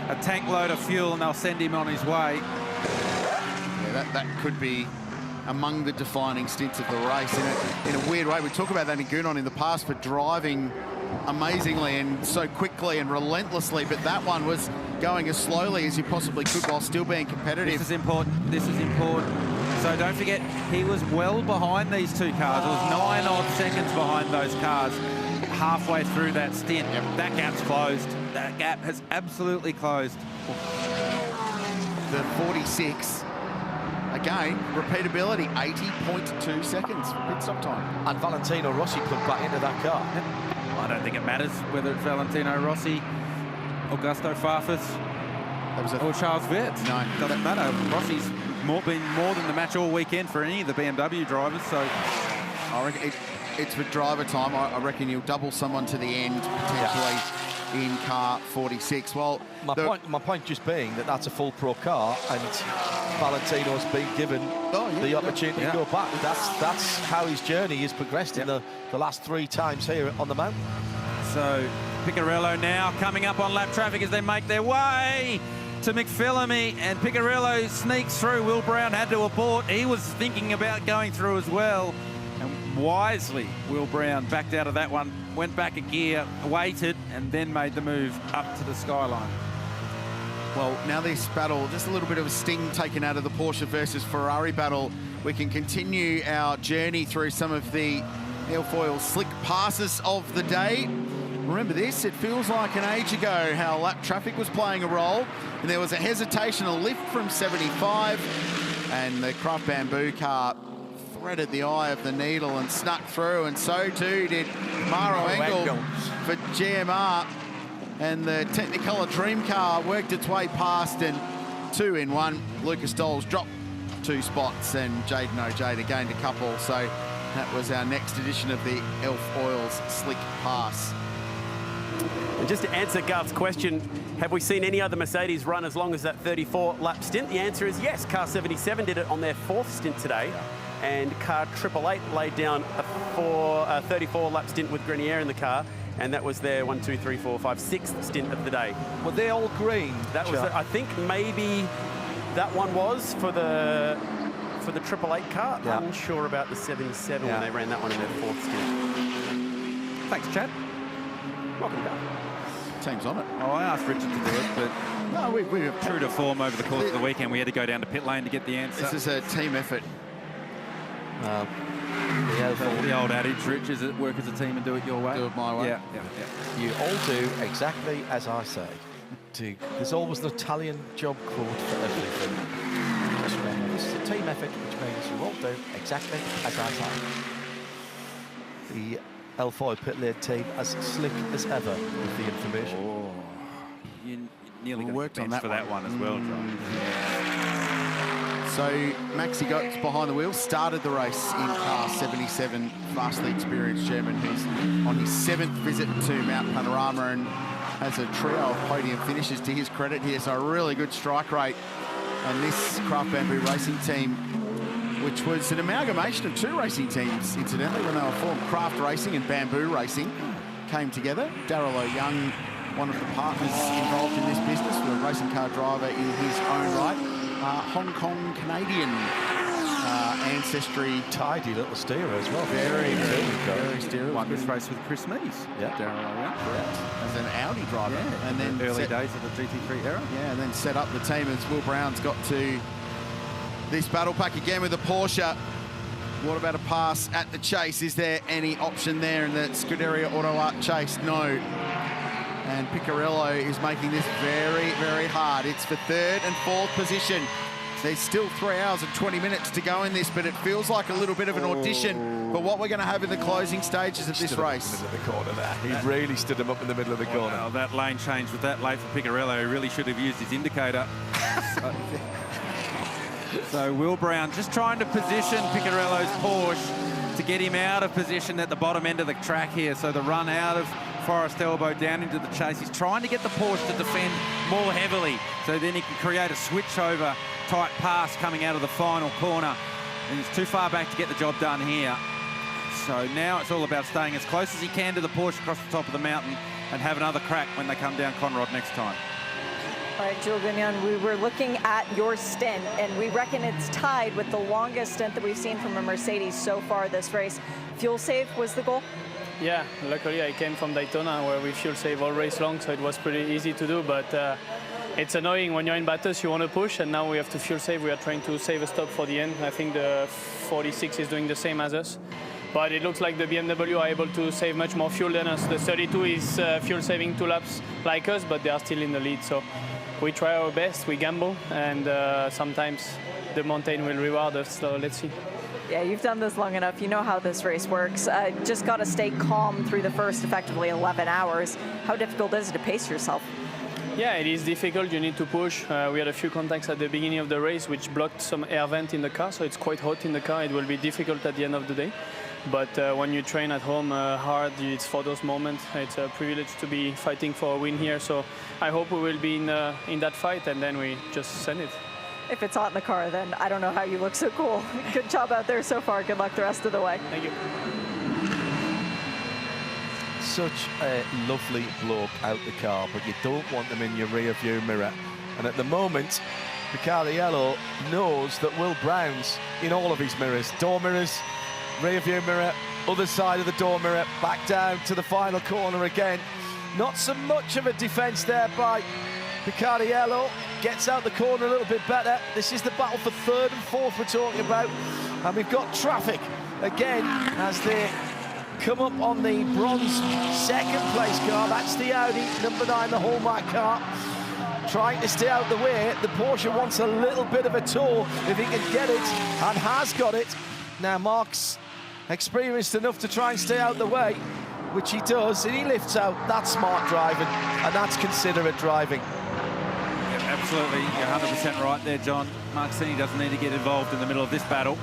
a tank load of fuel, and they'll send him on his way. Yeah, that could be among the defining stints of the race in a weird way. We talk about that in Gounon in the past for driving amazingly and so quickly and relentlessly, but that one was going as slowly as you possibly could while still being competitive. This is important. This is important. So don't forget, he was well behind these two cars. It was 9 odd seconds behind those cars halfway through that stint. Yep. That gap's closed. That gap has absolutely closed. The 46, again, repeatability, 80.2 seconds for pit stop time. And Valentino Rossi plugged back into that car. I don't think it matters whether it's Valentino Rossi, Augusto Farfus, or Charles Vett. No, doesn't matter. Rossi's been more than the match all weekend for any of the BMW drivers. So I reckon it's for driver time. I reckon he'll double someone to the end potentially in car 46. Well, my point just being that that's a full pro car and Valentino's been given the opportunity to go back. That's how his journey has progressed in the last 3 times here on the mountain. So Picariello now coming up on lap traffic as they make their way to McPhillamy, and Picariello sneaks through. Will Brown had to abort. He was thinking about going through as well. And wisely, Will Brown backed out of that one, went back a gear, waited, and then made the move up to the skyline. Well, now this battle, just a little bit of a sting taken out of the Porsche versus Ferrari battle. We can continue our journey through some of the airfoil slick passes of the day. Remember this, it feels like an age ago how lap traffic was playing a role, and there was a hesitation, a lift from 75, and the Craft Bamboo car threaded the eye of the needle and snuck through, and so too did Maro Engel for GMR. And the Technicolor Dream car worked its way past, and 2 in 1. Lucas Doles dropped 2 spots, and Jaden O'Jada gained a couple. So that was our next edition of the Elf Oils Slick Pass. And just to answer Garth's question, have we seen any other Mercedes run as long as that 34-lap stint? The answer is yes. Car 77 did it on their 4th stint today. And car 888 laid down a 34-lap stint with Grenier in the car, and that was their 6th stint of the day. Were they all green? That was, I think maybe that one was for the 888 car. Yeah. Unsure about the 77 when they ran that one in their 4th stint. Thanks, Chad. Welcome, Garth. Team's on it. Oh, I asked Richard to do it, but no, we true to form over the course of the weekend, we had to go down to pit lane to get the answer. This is a team effort. The old adage, Rich, is it work as a team and do it your way? Do it my way. Yeah. You all do exactly as I say. There's always an Italian job quote for everything. Just remember, this is a team effort, which means you all do exactly as I say. The L4 pit lane team as slick as ever with the information. Oh, you nearly worked on that for that one as well, John. So Maxi Götz behind the wheel, started the race in car 77, vastly experienced German who's on his 7th visit to Mount Panorama and has a trio of podium finishes to his credit here, so a really good strike rate. And this Craft Bamboo racing team, which was an amalgamation of 2 racing teams, incidentally, when they were formed, Craft Racing and Bamboo Racing, came together. Daryl O'Young, one of the partners involved in this business, a racing car driver in his own right. Hong Kong Canadian ancestry. Tidy little steerer as well. Very steerer. Won this race with Chris Mees. Yeah. As an Audi driver. Yeah, and then early days of the GT3 era. Yeah, and then set up the team as Will Brown's got to this battle pack again with the Porsche. What about a pass at the chase? Is there any option there in the Scuderia Auto Art chase? No. And Picarello is making this very, very hard. It's for third and fourth position. There's still 3 hours and 20 minutes to go in this, but it feels like a little bit of an audition for what we're going to have in the closing stages of this race. In the middle of the corner there. He really stood him up in the middle of the corner. Well, that lane change was that late for Picarello. He really should have used his indicator. So Will Brown just trying to position Picarello's Porsche to get him out of position at the bottom end of the track here. So the run out of Forest Elbow down into the chase. He's trying to get the Porsche to defend more heavily so then he can create a switch over tight pass coming out of the final corner. And it's too far back to get the job done here. So now it's all about staying as close as he can to the Porsche across the top of the mountain and have another crack when they come down Conrod next time. All right, Jules Gagnon, we were looking at your stint, and we reckon it's tied with the longest stint that we've seen from a Mercedes so far this race. Fuel save was the goal? Yeah, luckily I came from Daytona where we fuel save all race long, so it was pretty easy to do, but it's annoying when you're in Bathurst, you want to push, and now we have to fuel save. We are trying to save a stop for the end. I think the 46 is doing the same as us. But it looks like the BMW are able to save much more fuel than us. The 32 is fuel saving 2 laps like us, but they are still in the lead. So we try our best, we gamble, and sometimes the mountain will reward us, so let's see. Yeah, you've done this long enough. You know how this race works. Just got to stay calm through the first, effectively, 11 hours. How difficult is it to pace yourself? Yeah, it is difficult. You need to push. We had a few contacts at the beginning of the race, which blocked some air vent in the car, so it's quite hot in the car. It will be difficult at the end of the day. But when you train at home hard, it's for those moments. It's a privilege to be fighting for a win here. So I hope we will be in that fight, and then we just send it. If it's hot in the car, then I don't know how you look so cool. Good job out there so far. Good luck the rest of the way. Thank you. Such a lovely bloke out the car, but you don't want them in your rear view mirror. And at the moment, Picarello knows that Will Brown's in all of his mirrors. Door mirrors, rear view mirror, other side of the door mirror, back down to the final corner again. Not so much of a defence there by Picarello. Gets out the corner a little bit better. This is the battle for third and fourth we're talking about. And we've got traffic again as they come up on the bronze second place car. That's the Audi, number 9, the Hallmark car. Trying to stay out the way. The Porsche wants a little bit of a tow if he can get it, and has got it. Now Mark's experienced enough to try and stay out the way, which he does, and he lifts out. That's smart driving, and that's considerate driving. Absolutely, you're 100% right there, John. Mark Cini doesn't need to get involved in the middle of this battle.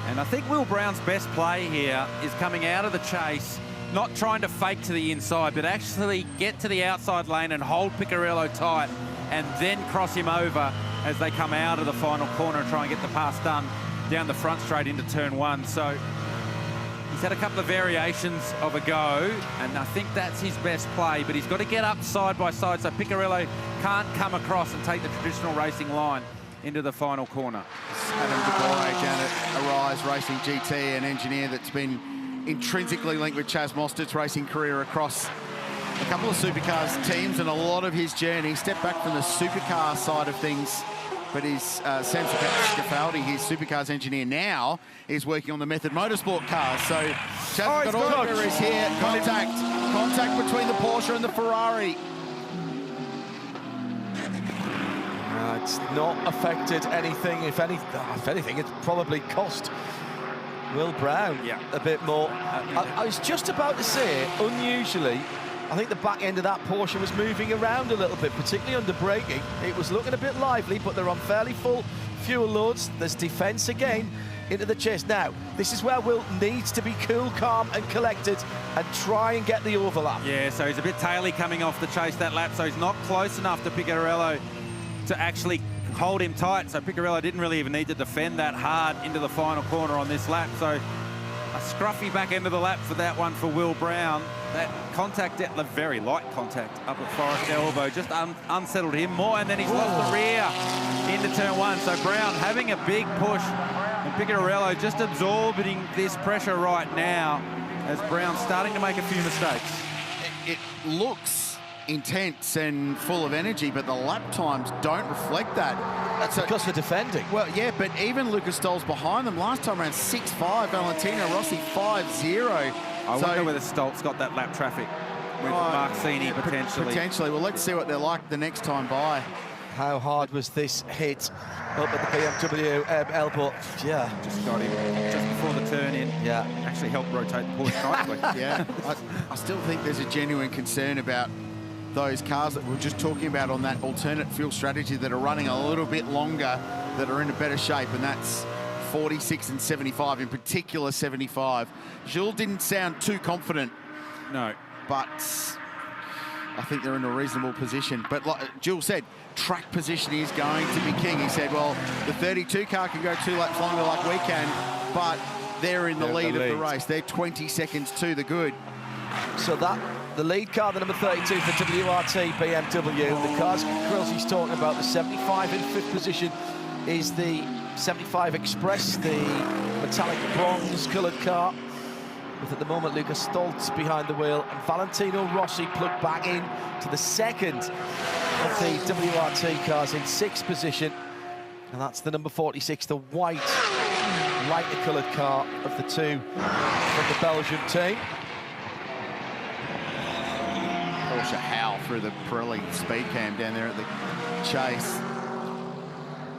And I think Will Brown's best play here is coming out of the chase, not trying to fake to the inside, but actually get to the outside lane and hold Picarello tight and then cross him over as they come out of the final corner and try and get the pass done down the front straight into turn 1. So he's had a couple of variations of a go, and I think that's his best play, but he's got to get up side by side so Picarello can't come across and take the traditional racing line into the final corner. Adam DeGore down at Arise Racing GT, an engineer that's been intrinsically linked with Chaz Mostert's racing career across a couple of supercars teams, and a lot of his journey stepped back from the supercar side of things. But his Sam Scafaldi, his supercars engineer now, is working on the Method Motorsport cars. So Chaz DeGore is here. Contact between the Porsche and the Ferrari. It's not affected anything. If anything, it's probably cost Will Brown a bit more. I was just about to say, unusually, I think the back end of that Porsche was moving around a little bit, particularly under braking. It was looking a bit lively, but they're on fairly full fuel loads. There's defence again into the chase. Now, this is where Will needs to be cool, calm and collected and try and get the overlap. Yeah, so he's a bit taily coming off the chase that lap, so he's not close enough to Picarello to actually hold him tight. So Picarello didn't really even need to defend that hard into the final corner on this lap. So A scruffy back end of the lap for that one for Will Brown. That contact, the very light contact up at Forest Elbow, just unsettled him more, and then he's lost the rear into turn one. So Brown having a big push, and Piccarello just absorbing this pressure right now as Brown's starting to make a few mistakes. It looks intense and full of energy, but the lap times don't reflect that. That's because they're defending. Well, yeah, but even Lucas Stoll's behind them. Last time around 6.5, Valentino Rossi 5.0. I wonder whether Stoltz got that lap traffic with Marcini potentially. Potentially. Well, let's see what they're like the next time by. How hard was this hit up at the BMW elbow? Yeah. Just got him just before the turn in. Yeah. Actually helped rotate the Porsche nicely. Yeah. I still think there's a genuine concern about those cars that we were just talking about on that alternate fuel strategy that are running a little bit longer, that are in a better shape, and that's 46 and 75, in particular 75. Jules didn't sound too confident. No. But I think they're in a reasonable position. But like Jules said, track position is going to be king. He said, well, the 32 car can go 2 laps longer like we can, but they're in the lead of the race. They're 20 seconds to the good. So the lead car, the number 32 for WRT BMW, the cars Crill's talking about, the 75 in 5th position is the 75 Express, the metallic bronze coloured car, with at the moment Lucas Stoltz behind the wheel and Valentino Rossi plugged back in to the 2nd of the WRT cars in 6th position, and that's the number 46, the white, lighter coloured car of the two from the Belgian team. Porsche howl through the Pirelli speed cam down there at the chase.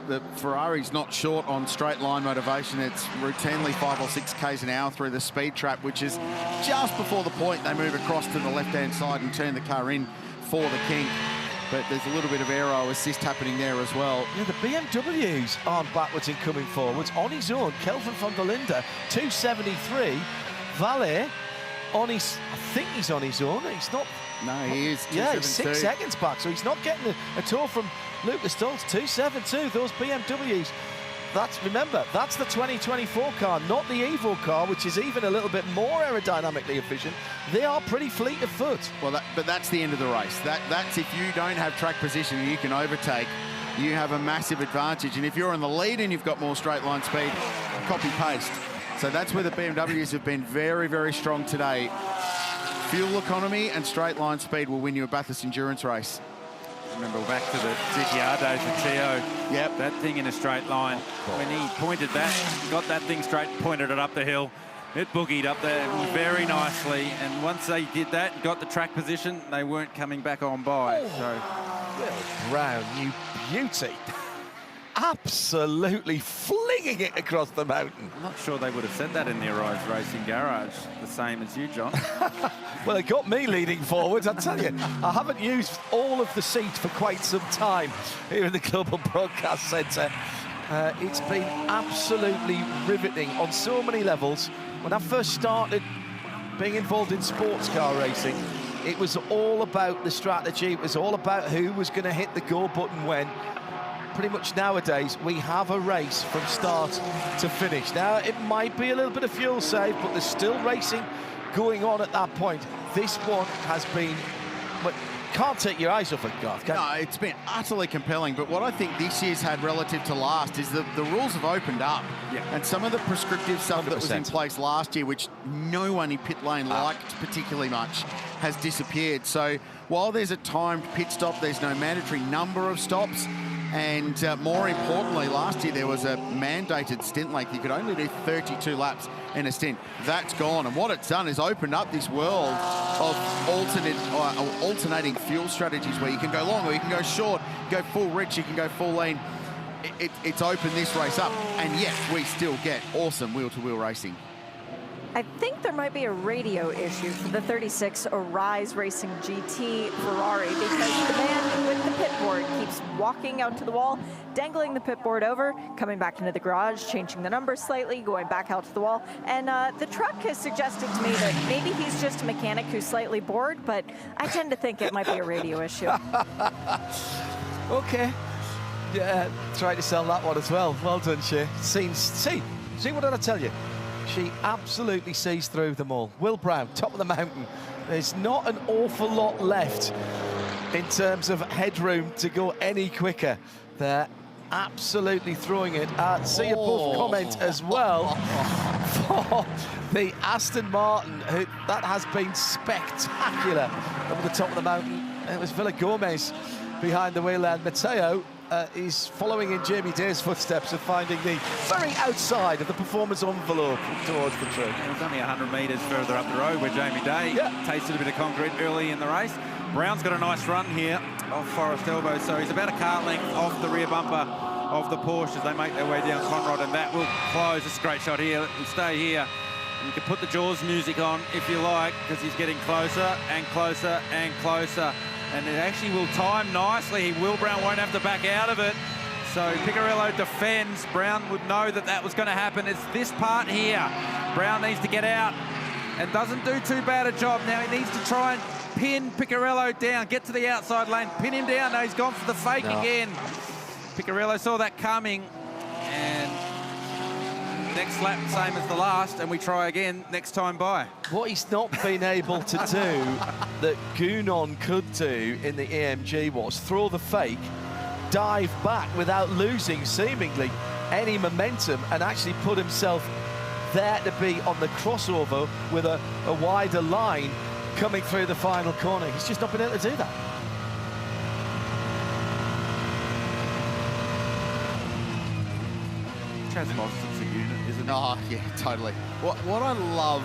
The Ferrari's not short on straight line motivation. It's routinely 5 or 6 k's an hour through the speed trap, which is just before the point they move across to the left-hand side and turn the car in for the kink. But there's a little bit of aero assist happening there as well. Yeah, the BMWs aren't backwards in coming forwards. On his own, Kelvin van der Linde, 273. Valle, on his, I think he's on his own. He's not. No, he is. Yeah, he's 6 seconds back, so he's not getting a tour from Lucas Stoltz. 272, those BMWs. Remember, that's the 2024 car, not the Evo car, which is even a little bit more aerodynamically efficient. They are pretty fleet of foot. Well, but that's the end of the race. That's if you don't have track position and you can overtake, you have a massive advantage. And if you're in the lead and you've got more straight line speed, copy-paste. So that's where the BMWs have been very, very strong today. Fuel economy and straight line speed will win you a Bathurst endurance race. Remember back to the ZTR days with Theo. Yep. That thing in a straight line. When he pointed that, got that thing straight, pointed it up the hill, it boogied up there very nicely. And once they did that, got the track position, they weren't coming back on by. So, Will Brown, you beauty. Absolutely flinging it across the mountain. I'm not sure they would have said that in the Arise Racing Garage, the same as you, John. Well, it got me leading forwards, I tell you. I haven't used all of the seats for quite some time here in the Global Broadcast Centre. It's been absolutely riveting on so many levels. When I first started being involved in sports car racing, it was all about the strategy. It was all about who was going to hit the go button when. Pretty much nowadays, we have a race from start to finish. Now, it might be a little bit of fuel save, but there's still racing going on at that point. This one has been, but can't take your eyes off it, Garth, can you? No, it's been utterly compelling, but what I think this year's had relative to last is the rules have opened up. Yeah. And some of the prescriptive stuff 100%. That was in place last year, which no one in pit lane liked particularly much, has disappeared. So while there's a timed pit stop, there's no mandatory number of stops. And more importantly, last year there was a mandated stint length. You could only do 32 laps in a stint. That's gone. And what it's done is opened up this world of alternating fuel strategies where you can go long or you can go short, go full rich, you can go full lean. It's opened this race up. And yes, we still get awesome wheel-to-wheel racing. I think there might be a radio issue for the 36 Arise Racing GT Ferrari because the man with the pit board keeps walking out to the wall, dangling the pit board over, coming back into the garage, changing the numbers slightly, going back out to the wall. And the truck has suggested to me that maybe he's just a mechanic who's slightly bored, but I tend to think it might be a radio issue. Okay. Yeah, try to sell that one as well. Well done, Shea. See what did I tell you? She absolutely sees through them all. Will Brown, top of the mountain. There's not an awful lot left in terms of headroom to go any quicker. They're absolutely throwing it. See a buff comment as well for the Aston Martin, who that has been spectacular over the top of the mountain. It was Villa Gomez behind the wheel, and Matteo is following in Jamie Day's footsteps of finding the very outside of the performance envelope towards the tree. It was only 100 metres further up the road where Jamie Day tasted a bit of concrete early in the race. Brown's got a nice run here off Forest Elbow, so he's about a car length off the rear bumper of the Porsche as they make their way down Conrod, and that will close. It's a great shot here. We'll stay here. And you can put the Jaws music on if you like, because he's getting closer and closer and closer. And it actually will time nicely. Will Brown won't have to back out of it. So Picarello defends. Brown would know that that was going to happen. It's this part here. Brown needs to get out and doesn't do too bad a job. Now he needs to try and pin Picarello down, get to the outside lane, pin him down. Now he's gone for the fake again. Picarello saw that coming, and next lap, same as the last, and we try again next time by. What he's not been able to do that Gounon could do in the AMG was throw the fake, dive back without losing seemingly any momentum, and actually put himself there to be on the crossover with a wider line coming through the final corner. He's just not been able to do that. Transmos's a unit, isn't it? Oh, yeah, totally. What I love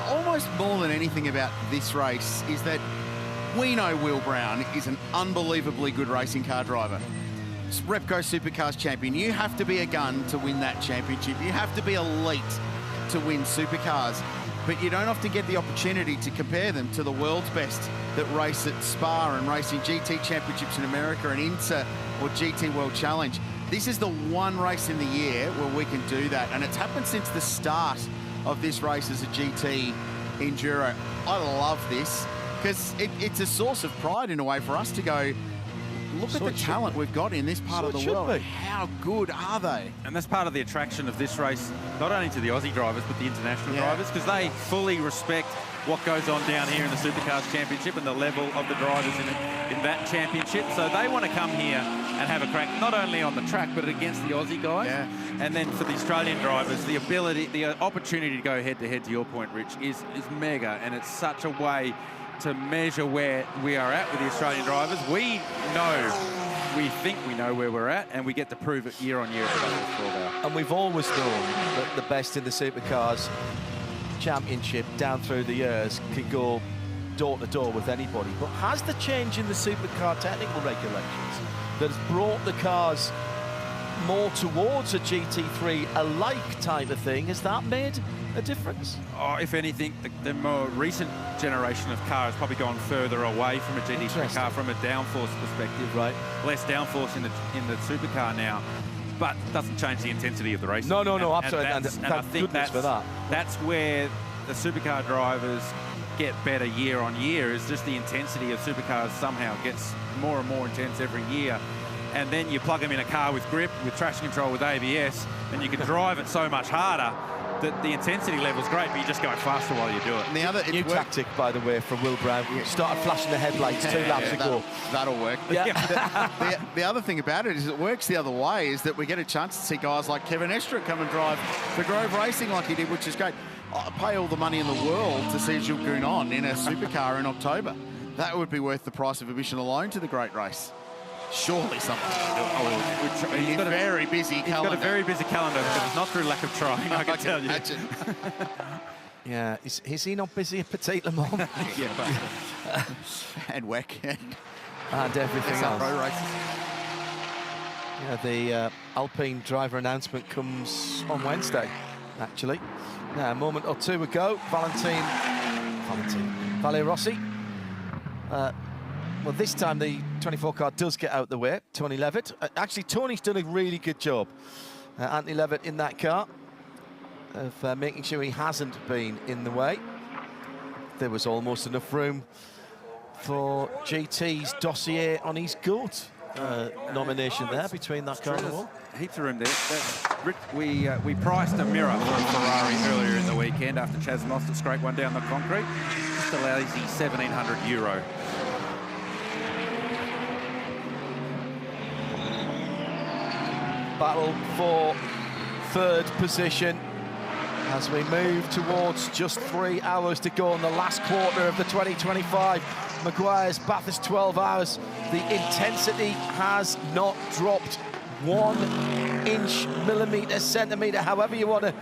almost more than anything about this race is that we know Will Brown is an unbelievably good racing car driver. Repco Supercars champion. You have to be a gun to win that championship. You have to be elite to win Supercars. But you don't often get the opportunity to compare them to the world's best that race at Spa and racing GT championships in America and Inter or GT World Challenge. This is the one race in the year where we can do that, and it's happened since the start of this race as a GT Enduro. I love this because it's a source of pride in a way for us to go, look at the talent we've got in this part of the world. How good are they? And that's part of the attraction of this race, not only to the Aussie drivers, but the international drivers, because they fully respect what goes on down here in the Supercars Championship and the level of the drivers in that championship. So they want to come here and have a crack, not only on the track, but against the Aussie guys. And then for the Australian drivers, the ability, the opportunity to go head-to-head, to your point, Rich, is mega. And it's such a way to measure where we are at with the Australian drivers. We think we know where we're at, and we get to prove it year on year. And we've always known that the best in the Supercars Championship down through the years can go door to door with anybody. But has the change in the Supercar technical regulations that has brought the cars more towards a GT3 alike type of thing, has that made a difference? Oh, if anything, the more recent generation of cars probably gone further away from a GT3 car from a downforce perspective. Right. Less downforce in the supercar now, but doesn't change the intensity of the race. No, absolutely. And I think that's where the supercar drivers get better year on year, is just the intensity of supercars somehow gets more and more intense every year. And then you plug them in a car with grip, with traction control, with ABS, and you can drive it so much harder that the intensity level's great, but you just go faster while you do it. And the other new tactic, by the way, from Will Brown. Started flashing the headlights 2 laps ago. That'll work. The other thing about it is it works the other way, is that we get a chance to see guys like Kevin Estra come and drive for Grove Racing like he did, which is great. I pay all the money in the world to see Jules Gounon in a supercar in October. That would be worth the price of admission alone to the great race. Surely something. He's got a very busy calendar. He's got a very busy calendar, but it's not through lack of trying, I can tell you. Yeah, is he not busy at Petit Le Mans? And WEC. And everything else. Pro races. Yeah, the Alpine driver announcement comes on Wednesday, actually. Now, a moment or two ago, Vale Rossi. Well, this time the 24 car does get out the way. Tony Levitt. Actually, Tony's done a really good job. Anthony Levitt in that car of making sure he hasn't been in the way. There was almost enough room for GT's dossier on his goat nomination there between that car and the wall. Heaps of room there. We priced a mirror for a Ferrari earlier in the weekend after Chaz Mostert scraped one down the concrete. Just a lazy €1,700. Battle for third position as we move towards just 3 hours to go in the last quarter of the 2025 Meguiar's Bathurst 12 hours. The intensity has not dropped 1 inch, millimetre, centimetre, however you want to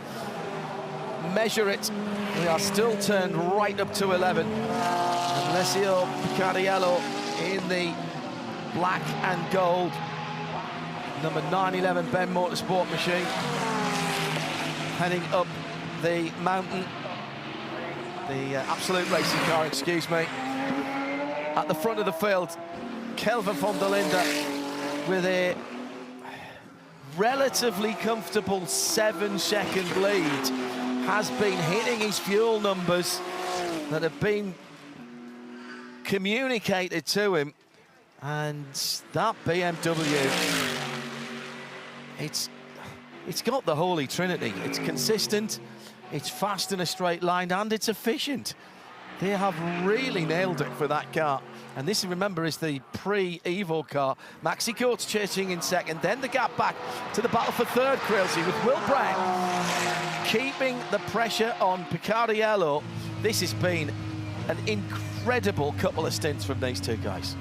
measure it. We are still turned right up to 11. And Alessio Picariello in the black and gold number 911 Ben Motorsport machine, heading up the mountain, the Absolute Racing car, excuse me. At the front of the field, Kelvin van der Linde with a relatively comfortable 7-second lead, has been hitting his fuel numbers that have been communicated to him, and that BMW, it's got the holy trinity. It's consistent, it's fast in a straight line, and it's efficient. They have really nailed it for that car. And this, remember, is the pre-Evo car. Maxi Coates chasing in second, then the gap back to the battle for third, Craill, with Will Brown keeping the pressure on Picariello. This has been an incredible couple of stints from these two guys.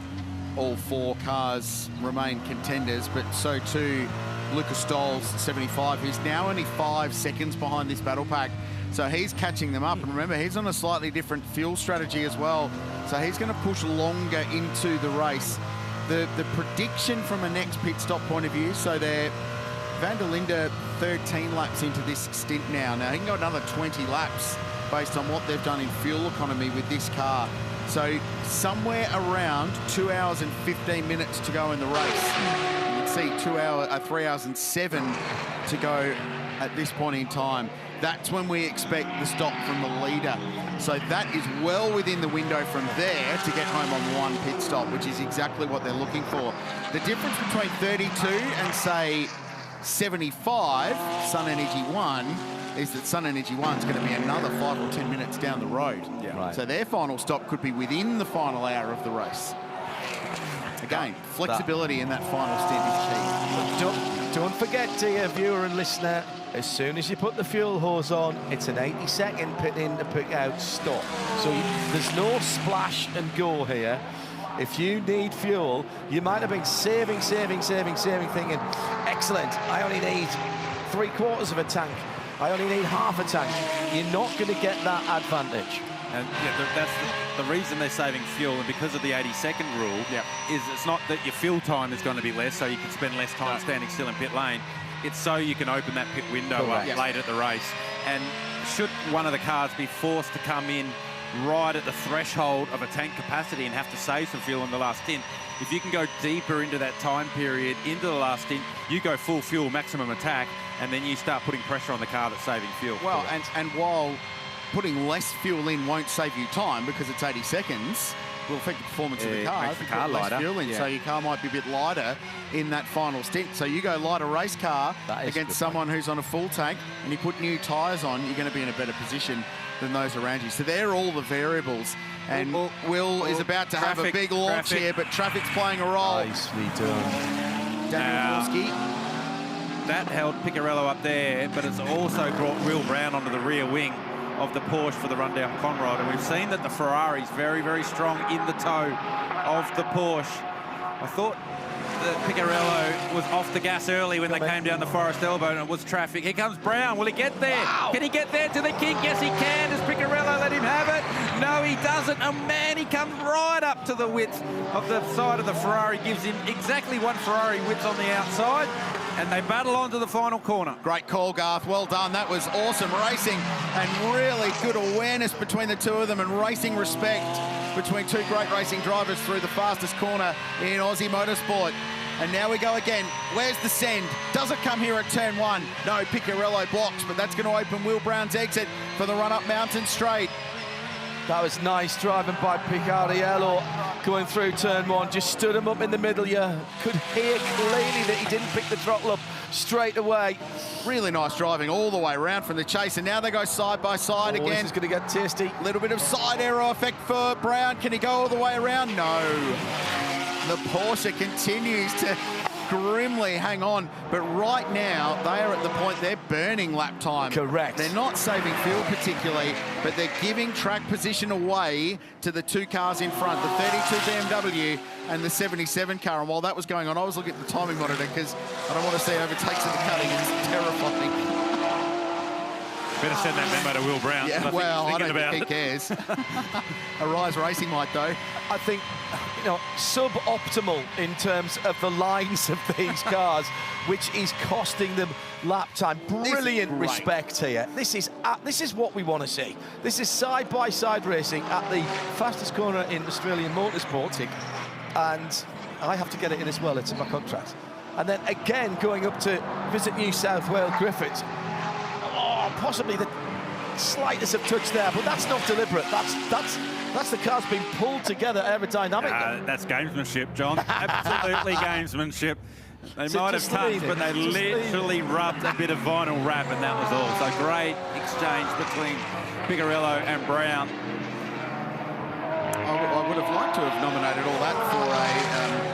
All 4 cars remain contenders, but so too Lucas Stoll's 75. He's now only 5 seconds behind this battle pack, so he's catching them up. And remember, he's on a slightly different fuel strategy as well, so he's going to push longer into the race. The prediction from a next pit stop point of view, so they're Van der Linde 13 laps into this stint now. Now, he can go another 20 laps based on what they've done in fuel economy with this car. So somewhere around 2 hours and 15 minutes to go in the race. You can see 3 hours and 7 to go at this point in time. That's when we expect the stop from the leader. So that is well within the window from there to get home on 1 pit stop, which is exactly what they're looking for. The difference between 32 and, say, 75, Sun Energy 1, is that Sun Energy 1 is going to be another 5 or 10 minutes down the road. Yeah. Right. So their final stop could be within the final hour of the race. Again, flexibility in that final stint is key. Don't forget, dear viewer and listener, as soon as you put the fuel hose on, it's an 80-second pit in to pick out stop. So there's no splash and go here. If you need fuel, you might have been saving, thinking, excellent, I only need 3/4 of a tank. I only need half a tank. You're not going to get that advantage. And yeah, that's the reason they're saving fuel, and because of the 80-second rule, is it's not that your fuel time is going to be less, so you can spend less time standing still in pit lane. It's so you can open that pit window up late at the race. And should one of the cars be forced to come in right at the threshold of a tank capacity and have to save some fuel in the last stint, if you can go deeper into that time period, into the last stint, you go full fuel, maximum attack, and then you start putting pressure on the car that's saving fuel. Well, and while putting less fuel in won't save you time because it's 80 seconds, will affect the performance of the car. Makes the car lighter. Fuel in, so your car might be a bit lighter in that final stint. So you go lighter race car against someone who's on a full tank, and you put new tyres on, you're going to be in a better position than those around you. So they're all the variables. And Will is about to have a big launch here, but traffic's playing a role. Nicely done. That held Picariello up there, but it's also brought Will Brown onto the rear wing of the Porsche for the rundown Conrod. And we've seen that the Ferrari's very, very strong in the toe of the Porsche. I thought that Picariello was off the gas early when they came down the Forest Elbow and it was traffic. Here comes Brown. Will he get there? Wow. Can he get there to the kink? Yes, he can. Does Picariello let him have it? No, he doesn't. Oh, man, he comes right up to the width of the side of the Ferrari. Gives him exactly 1 Ferrari width on the outside. And they battle on to the final corner. Great call, Garth. Well done. That was awesome racing and really good awareness between the two of them and racing respect between two great racing drivers through the fastest corner in Aussie motorsport. And now we go again. Where's the send? Does it come here at turn 1? No, Picariello blocks, but that's going to open Will Brown's exit for the run-up Mountain Straight. That was nice driving by Picariello. going through turn one, just stood him up in the middle. You could hear clearly that he didn't pick the throttle up straight away. Really nice driving all the way around from the chase, and now they go side by side again. This is going to get tasty. Little bit of side aero effect for Brown. Can he go all the way around? No. The Porsche continues to grimly hang on, but right now they are at the point they're burning lap time. Correct. They're not saving fuel particularly, but they're giving track position away to the two cars in front, the 32 BMW and the 77 car. And while that was going on, I was looking at the timing monitor because I don't want to see overtakes in the cutting. It's terrifying. Better send that memo to Will Brown. Yeah, well, I don't think he cares. Arise Racing might, though. I think, suboptimal in terms of the lines of these cars, which is costing them lap time. Brilliant respect here. This is what we want to see. This is side-by-side racing at the fastest corner in Australian motorsport, and I have to get it in as well. It's in my contract. And then again, going up to visit New South Wales Griffith. Possibly the slightest of touch there, but that's not deliberate. That's the car's been pulled together aerodynamically. That's gamesmanship, John. Absolutely gamesmanship. They might have touched, but they literally rubbed a bit of vinyl wrap, and that was all. So great exchange between Picarello and Brown. I would have liked to have nominated all that for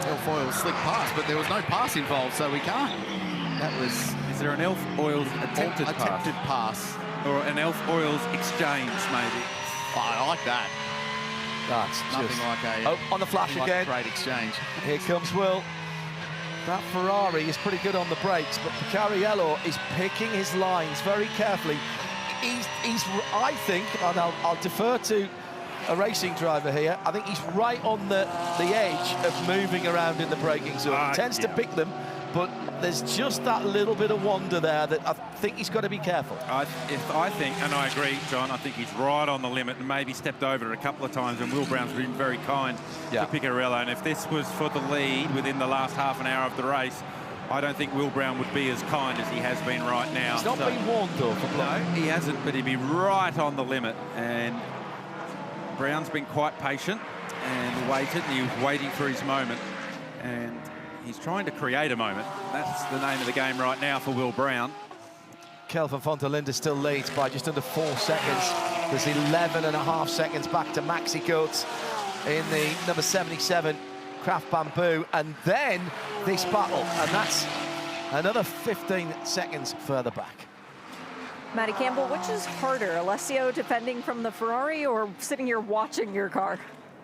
a Elf Oil slick pass, but there was no pass involved, so we can't. That was... Is there an Elf Oils attempted pass? Or an Elf Oils exchange, maybe? I like that. That's nothing like on the flash again. Great exchange. Here comes Will. That Ferrari is pretty good on the brakes, but Picarello is picking his lines very carefully. He's I think, and I'll defer to a racing driver here, I think he's right on the edge of moving around in the braking zone. He tends to pick them, but there's just that little bit of wonder there that I think he's got to be careful. I think, and I agree, John, I think he's right on the limit and maybe stepped over it a couple of times, and Will Brown's been very kind to Picarello. And if this was for the lead within the last half an hour of the race, I don't think Will Brown would be as kind as he has been right now. He's not been warned, though, for Brown. No, he hasn't, but he'd be right on the limit. And Brown's been quite patient and waited, and he was waiting for his moment. And he's trying to create a moment. That's the name of the game right now for Will Brown. Kelvin Fontelinda still leads by just under 4 seconds. There's 11.5 seconds back to Maxi Coates in the number 77 Craft Bamboo. And then this battle, and that's another 15 seconds further back. Matty Campbell, which is harder, Alessio defending from the Ferrari or sitting here watching your car?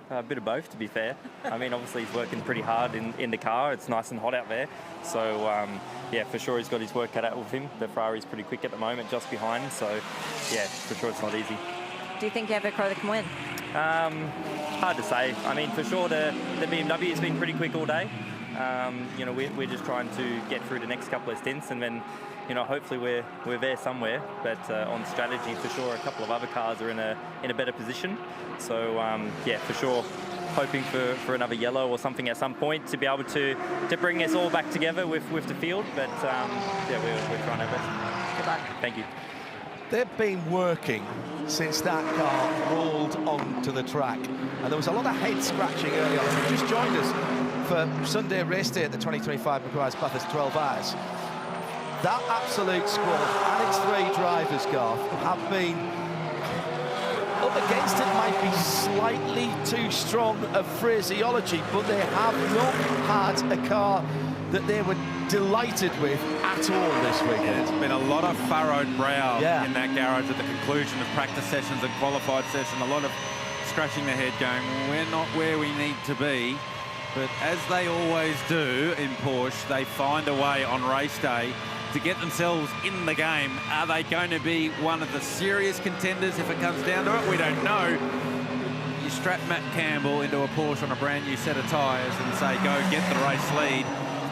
A bit of both, to be fair. I mean, obviously he's working pretty hard in the car. It's nice and hot out there. So, yeah, for sure he's got his work cut out with him. The Ferrari's pretty quick at the moment, just behind. So, yeah, for sure it's not easy. Do you think you have a car that can win? Hard to say. I mean, for sure the BMW has been pretty quick all day. You know, we're just trying to get through the next couple of stints, and then, you know, hopefully we're there somewhere. But on strategy, for sure, a couple of other cars are in a better position. So yeah, for sure, hoping for another yellow or something at some point to be able to bring us all back together with the field. But yeah, we're trying our best. Good luck. Thank you. They've been working since that car rolled onto the track, and there was a lot of head scratching early on. If you just joined us for Sunday race day at the 2025 Meguiar's Bathurst 12 Hours, that absolute squad and its 3 drivers, Garth, have been up against it. Might be slightly too strong a phraseology, but they have not had a car that they were delighted with at all this weekend. Yeah, it's been a lot of furrowed brow in that garage at the conclusion of practice sessions and qualified session. A lot of scratching their head going, we're not where we need to be. But as they always do in Porsche, they find a way on race day to get themselves in the game. Are they going to be one of the serious contenders if it comes down to it? We don't know. You strap Matt Campbell into a Porsche on a brand new set of tyres and say, go get the race lead.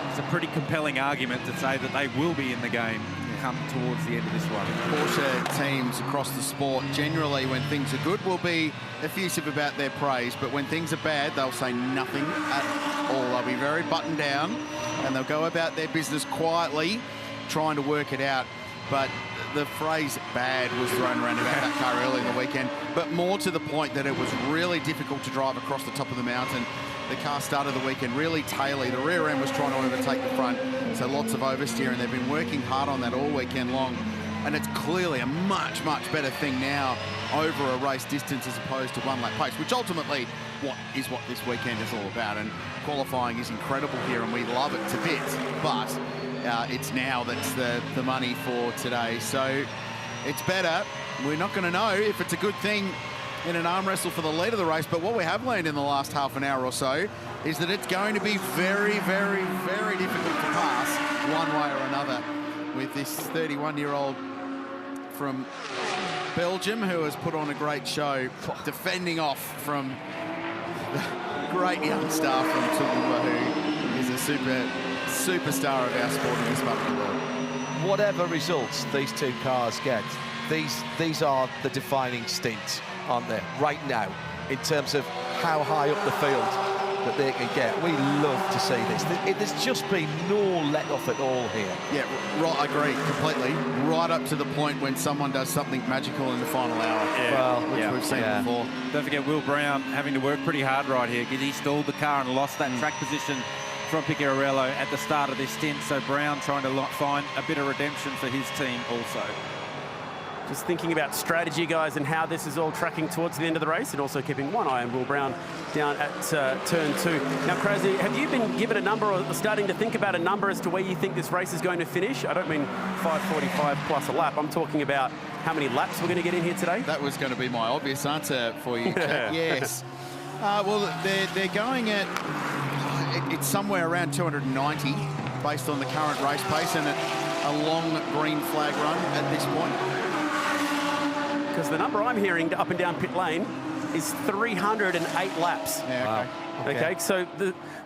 It's a pretty compelling argument to say that they will be in the game come towards the end of this one. Porsche teams across the sport, generally when things are good, will be effusive about their praise, but when things are bad, they'll say nothing at all. They'll be very buttoned down, and they'll go about their business quietly, trying to work it out. but the phrase bad was thrown around about that car early in the weekend, but more to the point that it was really difficult to drive across the top of the mountain. The car started the weekend really taily. The rear end was trying to overtake the front, so lots of oversteer, and they've been working hard on that all weekend long. And it's clearly a much, much better thing now over a race distance as opposed to one lap pace, which ultimately what this weekend is all about. And qualifying is incredible here, and we love it to bits, but it's now that's the money for today. So it's better. We're not going to know if it's a good thing in an arm wrestle for the lead of the race, but what we have learned in the last half an hour or so is that it's going to be very, very, very difficult to pass one way or another with this 31-year-old from Belgium who has put on a great show defending off from the great young star from Toowoomba, who is a superstar of our sport in this part of the world. Whatever results these two cars get, these are the defining stints, aren't they, right now, in terms of how high up the field that they can get. We love to see this. There's just been no let-off at all here. Yeah, right, I agree completely. Right up to the point when someone does something magical in the final hour, which we've seen before. Don't forget Will Brown having to work pretty hard right here because he stalled the car and lost that track position from Picciarello at the start of this stint. So Brown trying to find a bit of redemption for his team also. Just thinking about strategy, guys, and how this is all tracking towards the end of the race, and also keeping one eye on Will Brown down at turn 2. Now, Crazy, have you been given a number or starting to think about a number as to where you think this race is going to finish? I don't mean 5:45 plus a lap. I'm talking about how many laps we're going to get in here today. That was going to be my obvious answer for you, Chad. Yes. Well, they're going at, it's somewhere around 290 based on the current race pace and a long green flag run at this point. Because the number I'm hearing up and down pit lane is 308 laps. Yeah, okay. So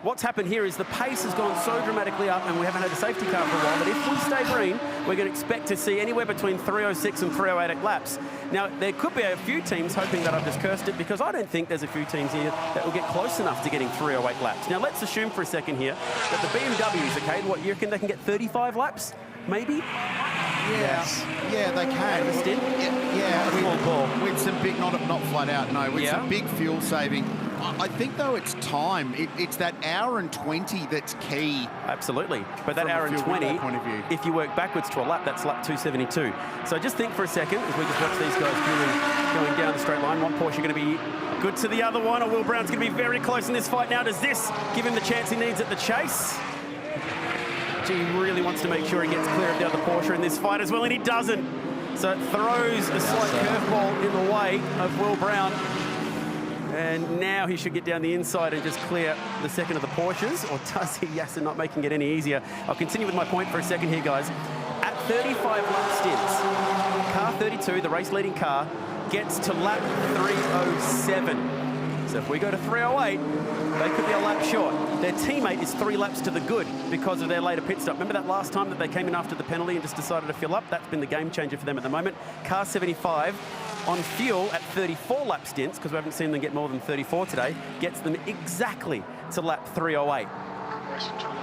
what's happened here is the pace has gone so dramatically up, and we haven't had a safety car for a while, that if we stay green, we're going to expect to see anywhere between 306 and 308 laps. Now, there could be a few teams hoping that I've just cursed it, because I don't think there's a few teams here that will get close enough to getting 308 laps. Now, let's assume for a second here that the BMWs, okay, what, you reckon they can get 35 laps? Maybe? Yes. Yeah, they can. With some big, not flat out, no, with some big fuel saving. I think, though, it's time. It's that hour and 20 that's key. Absolutely. But that hour and 20, if you work backwards to a lap, that's lap 272. So just think for a second, as we just watch these guys going down the straight line. One Porsche going to be good to the other one, or Will Brown's going to be very close in this fight now. Does this give him the chance he needs at the chase? He really wants to make sure he gets clear of the other Porsche in this fight as well, and he doesn't. So it throws a slight curveball in the way of Will Brown. And now he should get down the inside and just clear the second of the Porsches, or does he? Yes, and not making it any easier. I'll continue with my point for a second here, guys. At 35 lap stints, car 32, the race-leading car, gets to lap 307. So if we go to 308, they could be a lap short. Their teammate is 3 laps to the good because of their later pit stop. Remember that last time that they came in after the penalty and just decided to fill up? That's been the game changer for them at the moment. Car 75 on fuel at 34 lap stints, because we haven't seen them get more than 34 today, gets them exactly to lap 308.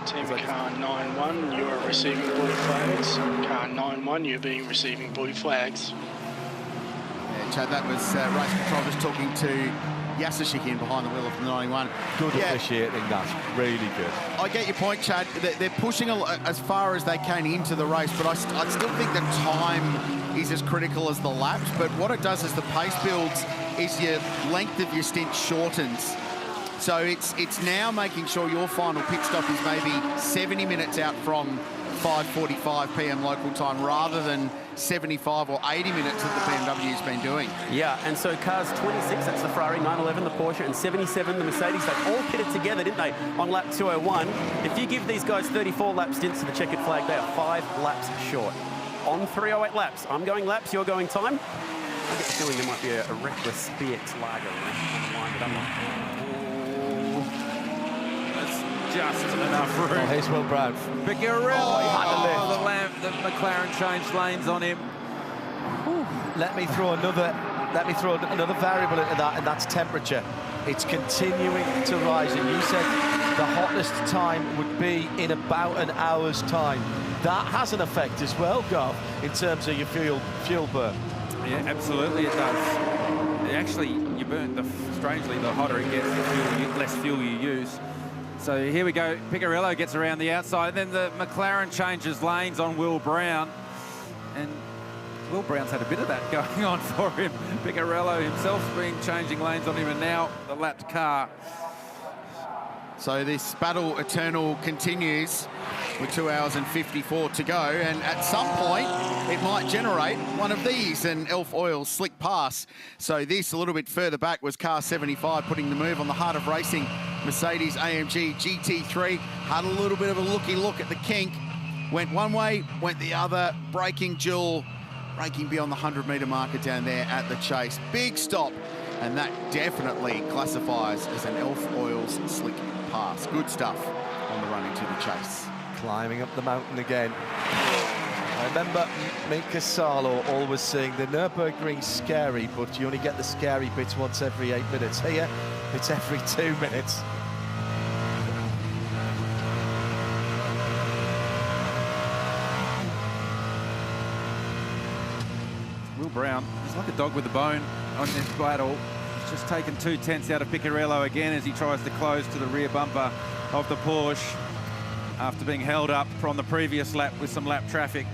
Team car 9-1, you are receiving blue flags. Car 9-1, you're being receiving blue flags. Yeah, Chad, that was race control just talking to Yasushiki behind the wheel of the 91. Good officiating, that's really good. I get your point, Chad. They're pushing as far as they can into the race, but I still think the time is as critical as the laps. But what it does as the pace builds is your length of your stint shortens. So it's now making sure your final pit stop is maybe 70 minutes out from 5:45 p.m. local time, rather than 75 or 80 minutes that the BMW's been doing. Yeah, and so cars 26, that's the Ferrari, 911, the Porsche, and 77, the Mercedes, they all pitted together, didn't they, on lap 201. If you give these guys 34 lap stints to the checkered flag, they are 5 laps short. On 308 laps. I'm going laps, you're going time. I get the feeling there might be a reckless BX lager on the line, but I'm not. Just enough room. Oh, here's Will Brown. Picciarello. The McLaren changed lanes on him. Let me throw another variable into that, and that's temperature. It's continuing to rise, and you said the hottest time would be in about an hour's time. that has an effect as well, Garth, in terms of your fuel burn. Yeah, absolutely it does. Actually, you burn, strangely, the hotter it gets, the less fuel you use. So here we go, Picarello gets around the outside, then the McLaren changes lanes on Will Brown. And Will Brown's had a bit of that going on for him. Picarello himself's been changing lanes on him, and now the lapped car. So this battle eternal continues with 2 hours and 54 to go, and at some point it might generate one of these, an Elf Oil slick pass. So this a little bit further back was car 75 putting the move on the heart of racing. Mercedes-AMG GT3 had a little bit of a looky look at the kink, went one way, went the other, braking duel, braking beyond the 100-metre marker down there at the chase. Big stop, and that definitely classifies as an Elf Oils slick pass. Good stuff on the run into the chase. Climbing up the mountain again. I remember Mika Salo always saying the Nürburgring's scary, but you only get the scary bits once every 8 minutes. Here, it's every 2 minutes. Will Brown, he's like a dog with a bone on this battle. He's just taken 2/10 out of Picarello again as he tries to close to the rear bumper of the Porsche after being held up from the previous lap with some lap traffic.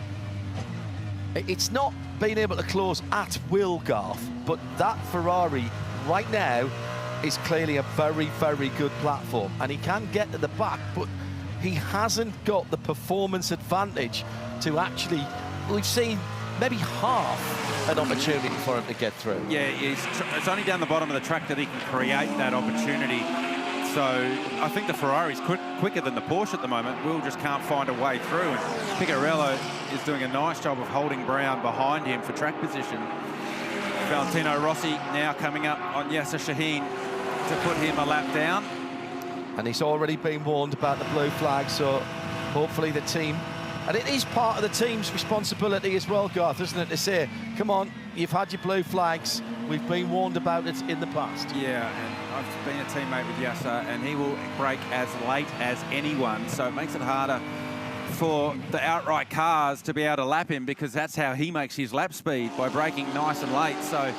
It's not being able to close at will, Garth, but that Ferrari right now is clearly a very, very good platform, and he can get to the back, but he hasn't got the performance advantage to actually, we've seen maybe half an opportunity for him to get through. Yeah, it's only down the bottom of the track that he can create that opportunity. So I think the Ferrari's quicker than the Porsche at the moment. Will just can't find a way through, and Picarello is doing a nice job of holding Brown behind him for track position. Valentino Rossi now coming up on Yasser Shaheen to put him a lap down. And he's already been warned about the blue flag, so hopefully the team, and it is part of the team's responsibility as well, Garth, isn't it, to say, come on, you've had your blue flags, we've been warned about it in the past. Yeah, and I've been a teammate with Yasser, and he will brake as late as anyone, so it makes it harder for the outright cars to be able to lap him, because that's how he makes his lap speed, by braking nice and late. So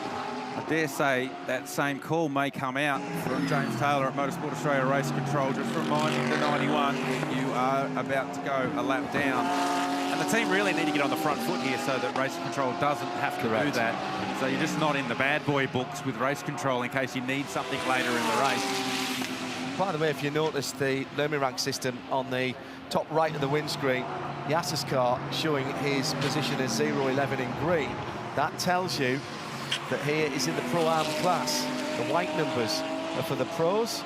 I dare say that same call may come out from James Taylor at Motorsport Australia Race Control, just reminding the 91, you are about to go a lap down. And the team really need to get on the front foot here so that Race Control doesn't have to do that. So you're just not in the bad boy books with Race Control in case you need something later in the race. By the way, if you notice the Lumirank system on the top right of the windscreen, Yasser's car showing his position as 011 in green, that tells you that here is in the Pro-Am class. The white numbers are for the pros.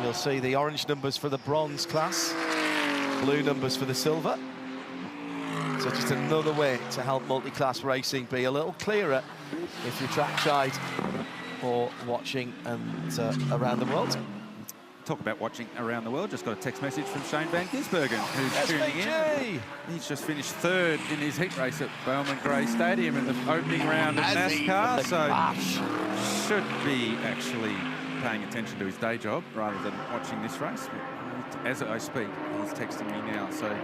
You'll see the orange numbers for the bronze class, blue numbers for the silver. So just another way to help multi-class racing be a little clearer if you're trackside or watching and around the world. Talk about watching around the world. Just got a text message from Shane Van Gisbergen, who's tuning in. He's just finished third in his heat race at Bowman Gray Stadium in the opening round of NASCAR. So should be actually paying attention to his day job rather than watching this race. As I speak, he's texting me now. So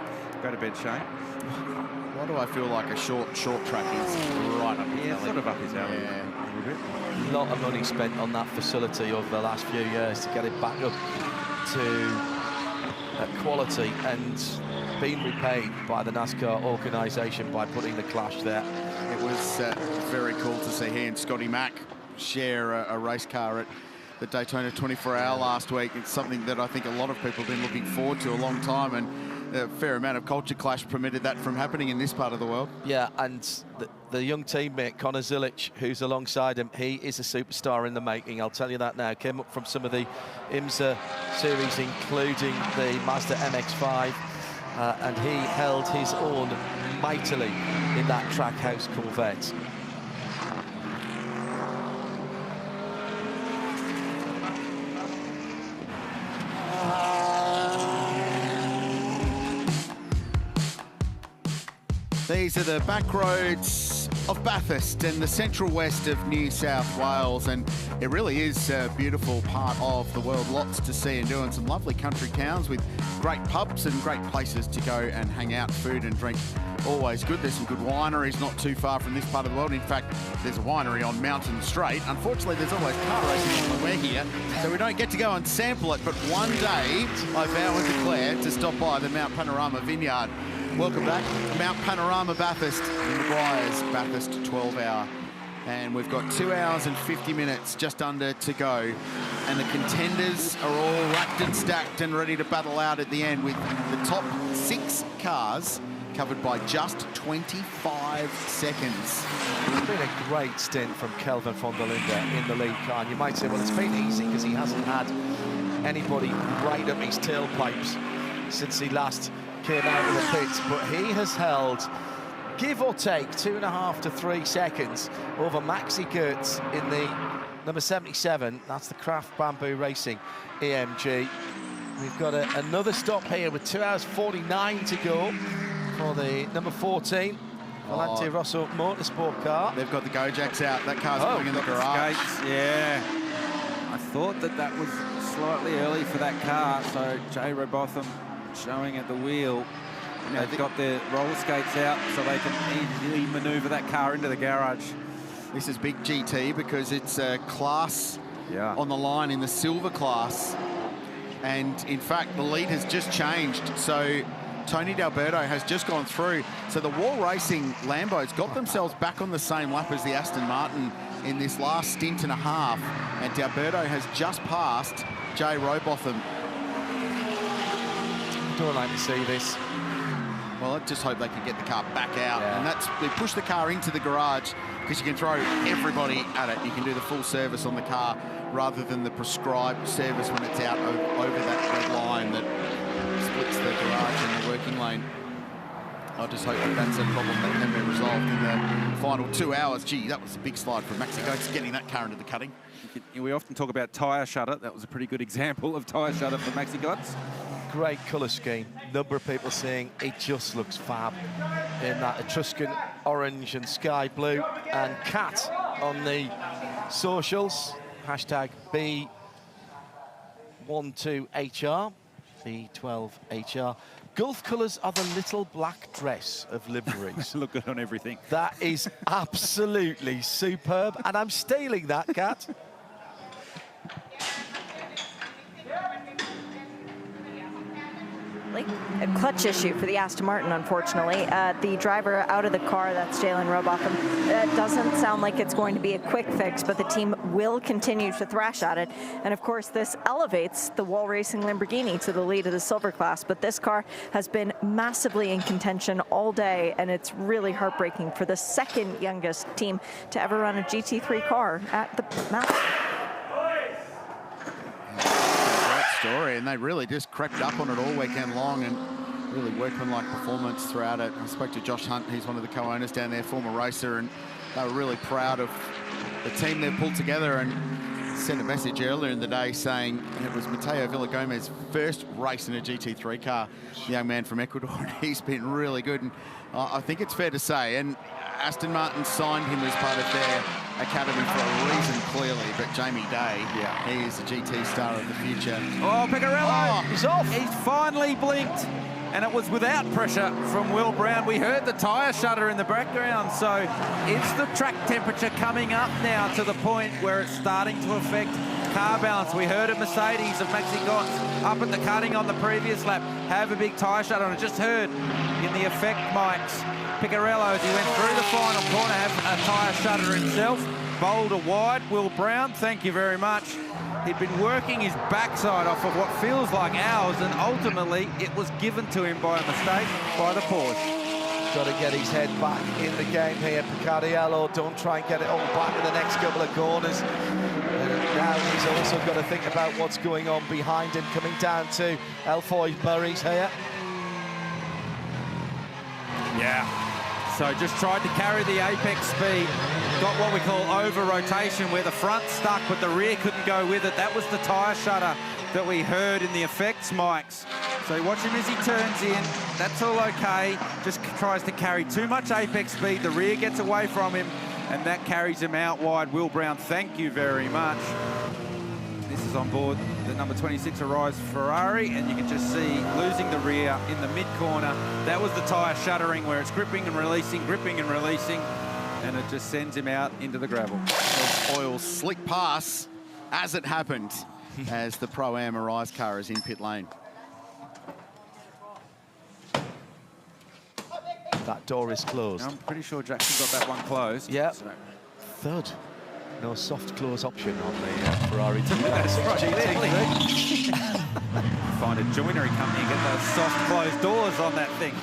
go to bed, Shane. Why do I feel like a short track is right up his alley? Sort of up his alley. Yeah. A lot of money spent on that facility over the last few years to get it back up to quality, and being repaid by the NASCAR organisation by putting the Clash there. It was very cool to see he and Scotty Mack share a race car at the Daytona 24-hour last week. It's something that I think a lot of people have been looking forward to a long time, and a fair amount of culture clash permitted that from happening in this part of the world. Yeah, and the young teammate, Connor Zilic, who's alongside him, he is a superstar in the making, I'll tell you that now. Came up from some of the IMSA series, including the Mazda MX-5, and he held his own mightily in that Trackhouse Corvette. These are the back roads of Bathurst and the central west of New South Wales, and it really is a beautiful part of the world. Lots to see and do, and some lovely country towns with great pubs and great places to go and hang out. Food and drink always good. There's some good wineries not too far from this part of the world. In fact, there's a winery on Mountain Straight. Unfortunately, there's always car racing when we're here, so we don't get to go and sample it, but one day I vow and declare to stop by the Mount Panorama vineyard. Welcome back, Mount Panorama Bathurst, Meguiar's Bathurst 12 hour. And we've got 2 hours and 50 minutes just under to go. And the contenders are all racked and stacked and ready to battle out at the end, with the top 6 cars covered by just 25 seconds. It's been a great stint from Kelvin van der Linde in the lead car. And you might say, well, it's been easy because he hasn't had anybody right up his tailpipes since he last came out of the pits, but he has held, give or take, 2.5 to 3 seconds over Maxi Goetz in the number 77. That's the Kraft Bamboo Racing AMG. We've got another stop here with 2 hours 49 to go for the number 14 Volante Rosso Motorsport car. They've got the Gojeks out. That car's going in the garage. Yeah, I thought that was slightly early for that car, so Jay Robotham showing at the wheel. And they've got their roller skates out so they can easily manoeuvre that car into the garage. This is big GT because it's a class on the line in the silver class. And in fact, the lead has just changed. So Tony D'Alberto has just gone through. So the Wall Racing Lambos got themselves back on the same lap as the Aston Martin in this last stint and a half. And D'Alberto has just passed Jay Robotham. Don't like to see this. Well, I just hope they can get the car back out. And they push the car into the garage because you can throw everybody at it. You can do the full service on the car rather than the prescribed service when it's out over that red line that splits the garage and the working lane. I just hope that's a problem that can be resolved in the final 2 hours. Gee, that was a big slide from Maxi Goetz getting that car into the cutting. We often talk about tyre shutter. That was a pretty good example of tyre shutter for Maxi Goetz. Great colour scheme. Number of people saying it just looks fab in that Etruscan orange and sky blue. And Kat on the socials, hashtag B12HR, B12HR. Gulf colours are the little black dress of liveries. Look good on everything. That is absolutely superb, and I'm stealing that, Kat. A clutch issue for the Aston Martin, unfortunately. The driver out of the car, that's Jalen Robotham. Doesn't sound like it's going to be a quick fix, but the team will continue to thrash at it. And of course, this elevates the Wall Racing Lamborghini to the lead of the silver class. But this car has been massively in contention all day, and it's really heartbreaking for the second youngest team to ever run a GT3 car at the Mount. Story, and they really just crept up on it all weekend long and really workmanlike performance throughout it. I spoke to Josh Hunt, he's one of the co-owners down there, former racer, and they were really proud of the team they've pulled together, and sent a message earlier in the day saying it was Mateo Villagomez's first race in a GT3 car, the young man from Ecuador, and he's been really good. And I think it's fair to say, and Aston Martin signed him as part of their academy for a reason, clearly, but Jamie Day, he is the GT star of the future. Oh, Picarello! He's off! He's finally blinked, and it was without pressure from Will Brown. We heard the tyre shutter in the background, so it's the track temperature coming up now to the point where it's starting to affect car balance. We heard a Mercedes of Maxi Goetz up at the cutting on the previous lap have a big tyre shutter, and I just heard in the effect mics Picarello, as he went through the final corner, have a tyre shutter himself. Boulder wide. Will Brown, thank you very much. He'd been working his backside off of what feels like hours, and ultimately it was given to him by a mistake by the Porsche. Got to get his head back in the game here, Picarello. Don't try and get it all back in the next couple of corners. Now he's also got to think about what's going on behind him, coming down to Elfoy Burries here. Yeah, so just tried to carry the apex speed. Got what we call over-rotation, where the front stuck, but the rear couldn't go with it. That was the tyre shutter that we heard in the effects mics So watch him as he turns in. That's all okay. Just tries to carry too much apex speed. The rear gets away from him, and that carries him out wide. Will Brown, thank you very much. This is on board the number 26 Arise Ferrari, and you can just see losing the rear in the mid-corner. That was the tyre shuttering where it's gripping and releasing, and it just sends him out into the gravel. Oil slick pass as it happened, as the Pro-Am Arise car is in pit lane. That door is closed. I'm pretty sure Jackson got that one closed. Yeah. So. Third. No soft close option on the Ferrari 296 GT3. Find a joinery company and get those soft closed doors on that thing.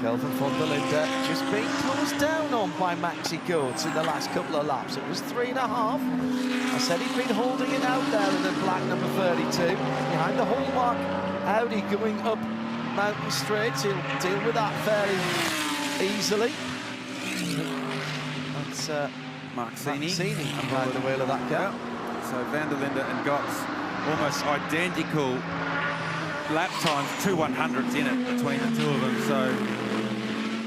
Kelvin van der Linde just being closed down on by Maxi Goetz in the last couple of laps. It was 3.5. I said he'd been holding it out there in the black number 32. Behind the hallmark Audi going up Mountain Straight. He'll deal with that fairly easily. That's Marcini behind the wheel of that car. So van der Linde and Goetz almost identical lap times, 2 100s in it between the two of them. So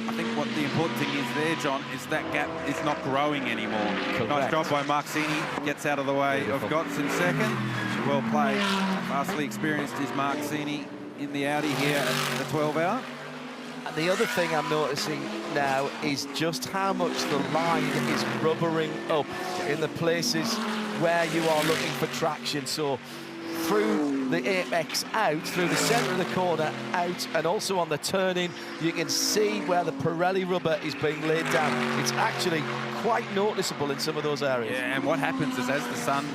I think what the important thing is there, John, is that gap is not growing anymore. Correct. Nice job by Marcini. Gets out of the way of Goetz in second. Well played. Vastly experienced is Marcini in the Audi here at the 12-hour. And the other thing I'm noticing now is just how much the line is rubbering up in the places where you are looking for traction. So through the apex out, through the centre of the corner out, and also on the turn-in, you can see where the Pirelli rubber is being laid down. It's actually quite noticeable in some of those areas. Yeah, and what happens is as the sun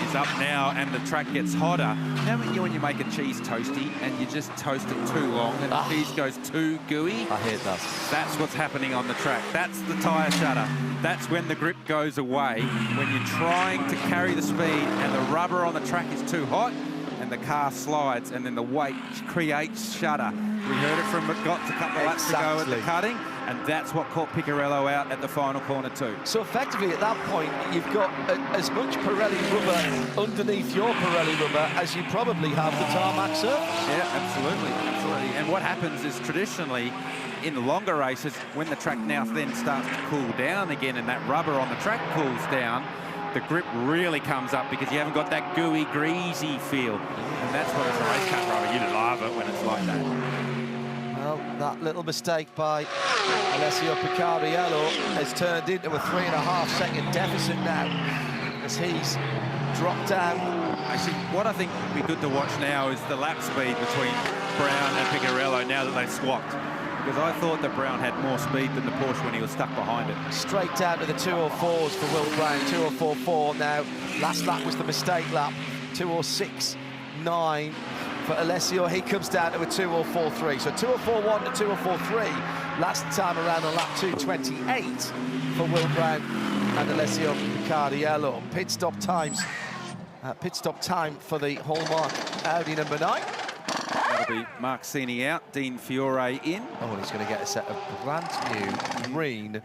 is up now and the track gets hotter, how many when you make a cheese toasty and you just toast it too long and the cheese goes too gooey? I hate that. That's what's happening on the track. That's the tyre shutter. That's when the grip goes away, when you're trying to carry the speed and the rubber on the track is too hot and the car slides and then the weight creates shudder. We heard it from Goetz a couple of laps ago at the cutting, and that's what caught Picarello out at the final corner too. So effectively at that point, you've got as much Pirelli rubber underneath your Pirelli rubber as you probably have the tarmac surface. Yeah, absolutely. And what happens is traditionally, in the longer races, when the track now then starts to cool down again and that rubber on the track cools down, the grip really comes up because you haven't got that gooey, greasy feel. And that's what it's a race car rubber. You love it when it's like that. Well, that little mistake by Alessio Picariello has turned into a 3.5-second deficit now as he's dropped down. Actually, what I think would be good to watch now is the lap speed between Brown and Picarello now that they've swapped. Because I thought that Brown had more speed than the Porsche when he was stuck behind it. Straight down to the 204s for Will Brown, 204.4 now. Last lap was the mistake lap, 206.9 for Alessio. He comes down to a 204.3. So 204.1 to 204.3 last time around on lap 228 for Will Brown and Alessio Picariello. Pit stop time for the hallmark Audi number 9. That'll be Marcini out, Dean Fiore in. Oh, and he's going to get a set of brand new green,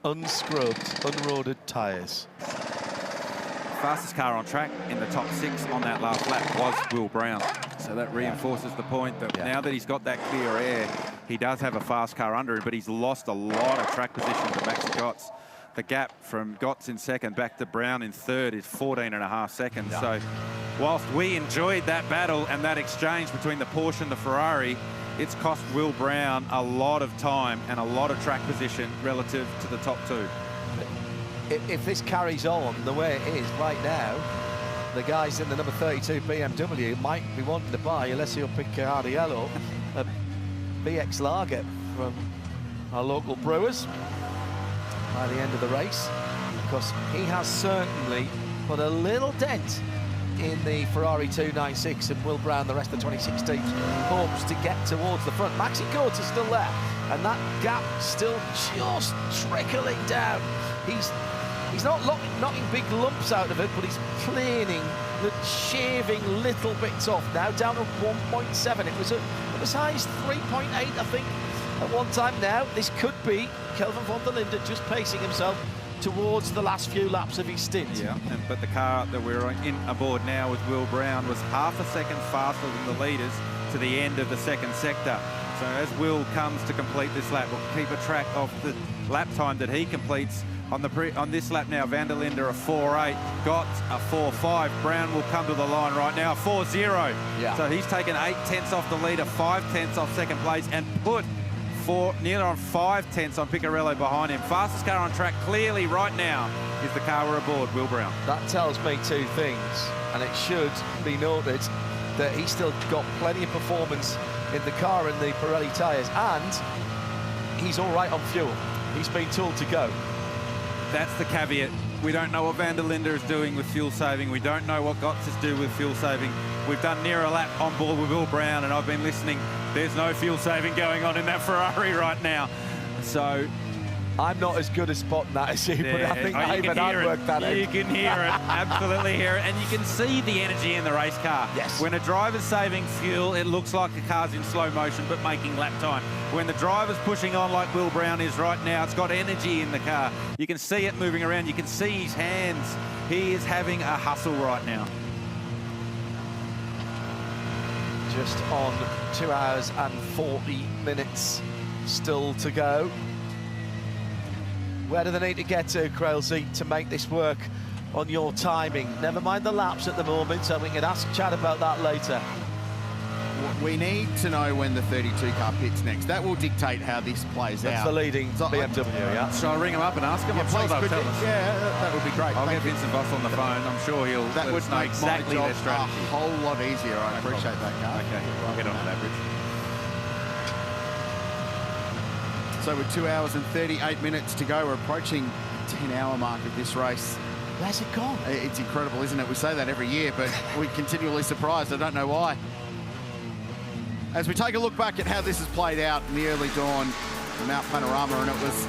unscrubbed, unroaded tyres. Fastest car on track in the top 6 on that last lap was Will Brown. So that reinforces the point that now that he's got that clear air, he does have a fast car under him, but he's lost a lot of track position to Max Goetz. The gap from Goetz in second back to Brown in third is 14.5 seconds. Yeah. So whilst we enjoyed that battle and that exchange between the Porsche and the Ferrari, it's cost Will Brown a lot of time and a lot of track position relative to the top 2. If this carries on the way it is right now, the guys in the number 32 BMW might be wanting to buy Alessio Picariello a BX Lager from our local brewers by the end of the race, because he has certainly put a little dent in the Ferrari 296, and Will Brown, the rest of the 2016 hopes to get towards the front. Maxi Goetz is still there, and that gap still just trickling down. He's not knocking big lumps out of it, but he's planing, shaving little bits off now, down to 1.7. It was as high as 3.8, I think, at one time now. This could be Kelvin van der Linde just pacing himself towards the last few laps of his stint. Yeah, but the car that we're aboard now with Will Brown was half a second faster than the leaders to the end of the second sector. So as Will comes to complete this lap, we'll keep a track of the lap time that he completes. On this lap now, Van der Linde a 4.8, Gott a 4.5. Brown will come to the line right now, 4.0. Yeah. So he's taken 8 tenths off the leader, 5 tenths off second place, and put nearly on 5 tenths on Picarello behind him. Fastest car on track clearly right now is the car we're aboard, Will Brown. That tells me two things, and it should be noted that he's still got plenty of performance in the car and the Pirelli tyres, and he's all right on fuel. He's been told to go. That's the caveat. We don't know what Van der Linde is doing with fuel saving. We don't know what Gotts is doing with fuel saving. We've done near a lap on board with Will Brown, and I've been listening. There's no fuel saving going on in that Ferrari right now. So I'm not as good at spotting that as you, but I think Ivan had worked that out. You can hear it, absolutely hear it. And you can see the energy in the race car. Yes. When a driver's saving fuel, it looks like the car's in slow motion, but making lap time. When the driver's pushing on like Will Brown is right now, it's got energy in the car. You can see it moving around. You can see his hands. He is having a hustle right now. Just on 2 hours and 40 minutes still to go. Where do they need to get to, Craill, to make this work on your timing? Never mind the laps at the moment, so we can ask Chad about that later. We need to know when the 32 car pits next. That will dictate how this plays out. That's the leading BMW, yeah. Shall I ring him up and ask him? Yeah, I'm sure they'll tell us. Yeah, that would be great. I'll get Vincent Voss on the phone. I'm sure he'll That would know make exactly my their job strategy. a whole lot easier. I appreciate that, Carl. Okay, I'll get on to that, Rich. So with 2 hours and 38 minutes to go, we're approaching the 10-hour mark of this race. Where's it gone? It's incredible, isn't it? We say that every year, but we're continually surprised. I don't know why. As we take a look back at how this has played out in the early dawn of Mount Panorama, and it was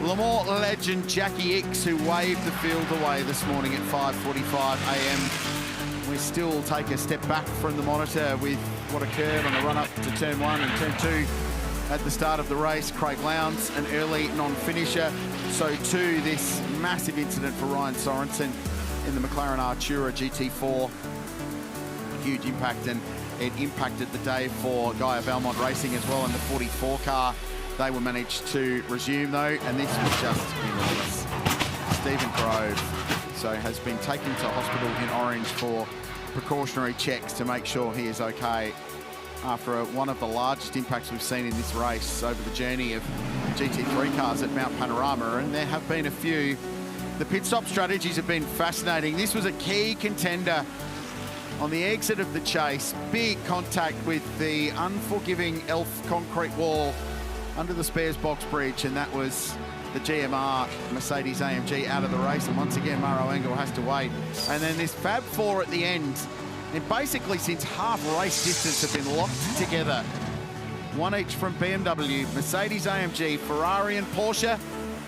Le Mans legend Jackie Ickx who waved the field away this morning at 5:45 a.m. We still take a step back from the monitor with what occurred on the run-up to Turn 1 and Turn 2 at the start of the race. Craig Lowndes, an early non-finisher. So too, this massive incident for Ryan Sorensen in the McLaren Artura GT4. Huge impact, and it impacted the day for Guy of Valmont Racing as well in the 44 car. They were managed to resume though, and this was just enormous. Stephen Grove has been taken to hospital in Orange for precautionary checks to make sure he is okay after one of the largest impacts we've seen in this race over the journey of GT3 cars at Mount Panorama, and there have been a few. The pit stop strategies have been fascinating. This was a key contender on the exit of the chase. Big contact with the unforgiving Elf concrete wall under the spares box bridge, and that was the GMR Mercedes-AMG out of the race, and once again Maro Engel has to wait. And then this Fab 4 at the end, and basically since half race distance have been locked together. One each from BMW, Mercedes-AMG, Ferrari and Porsche.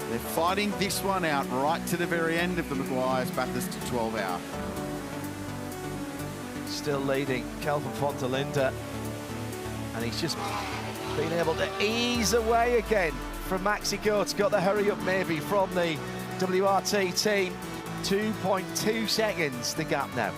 They're fighting this one out right to the very end of the Meguiar's Bathurst 12-hour. Still leading, Kelvin van der Linde, and he's just been able to ease away again from Maxi Goetz. Got the hurry up maybe from the WRT team. 2.2 seconds the gap now.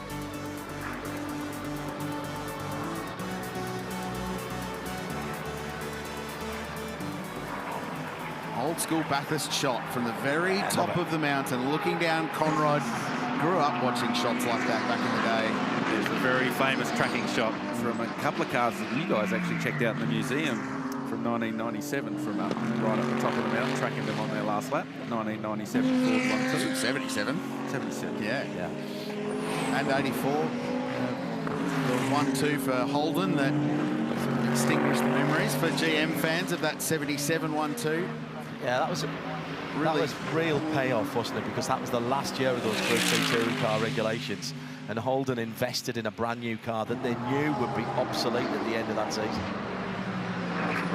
Old school Bathurst shot from the very top of the mountain, looking down Conrod. Grew up watching shots like that back in the day. There's a very famous tracking shot from a couple of cars that you guys actually checked out in the museum from 1997, from up right at the top of the mountain, tracking them on their last lap. 1997 Ford 1-2. 77. 77. Yeah. And 84. The 1-2 for Holden that extinguished the memories for GM fans of that 77 1-2. Yeah, that was real payoff, wasn't it? Because that was the last year of those Group 2 touring car regulations, and Holden invested in a brand new car that they knew would be obsolete at the end of that season.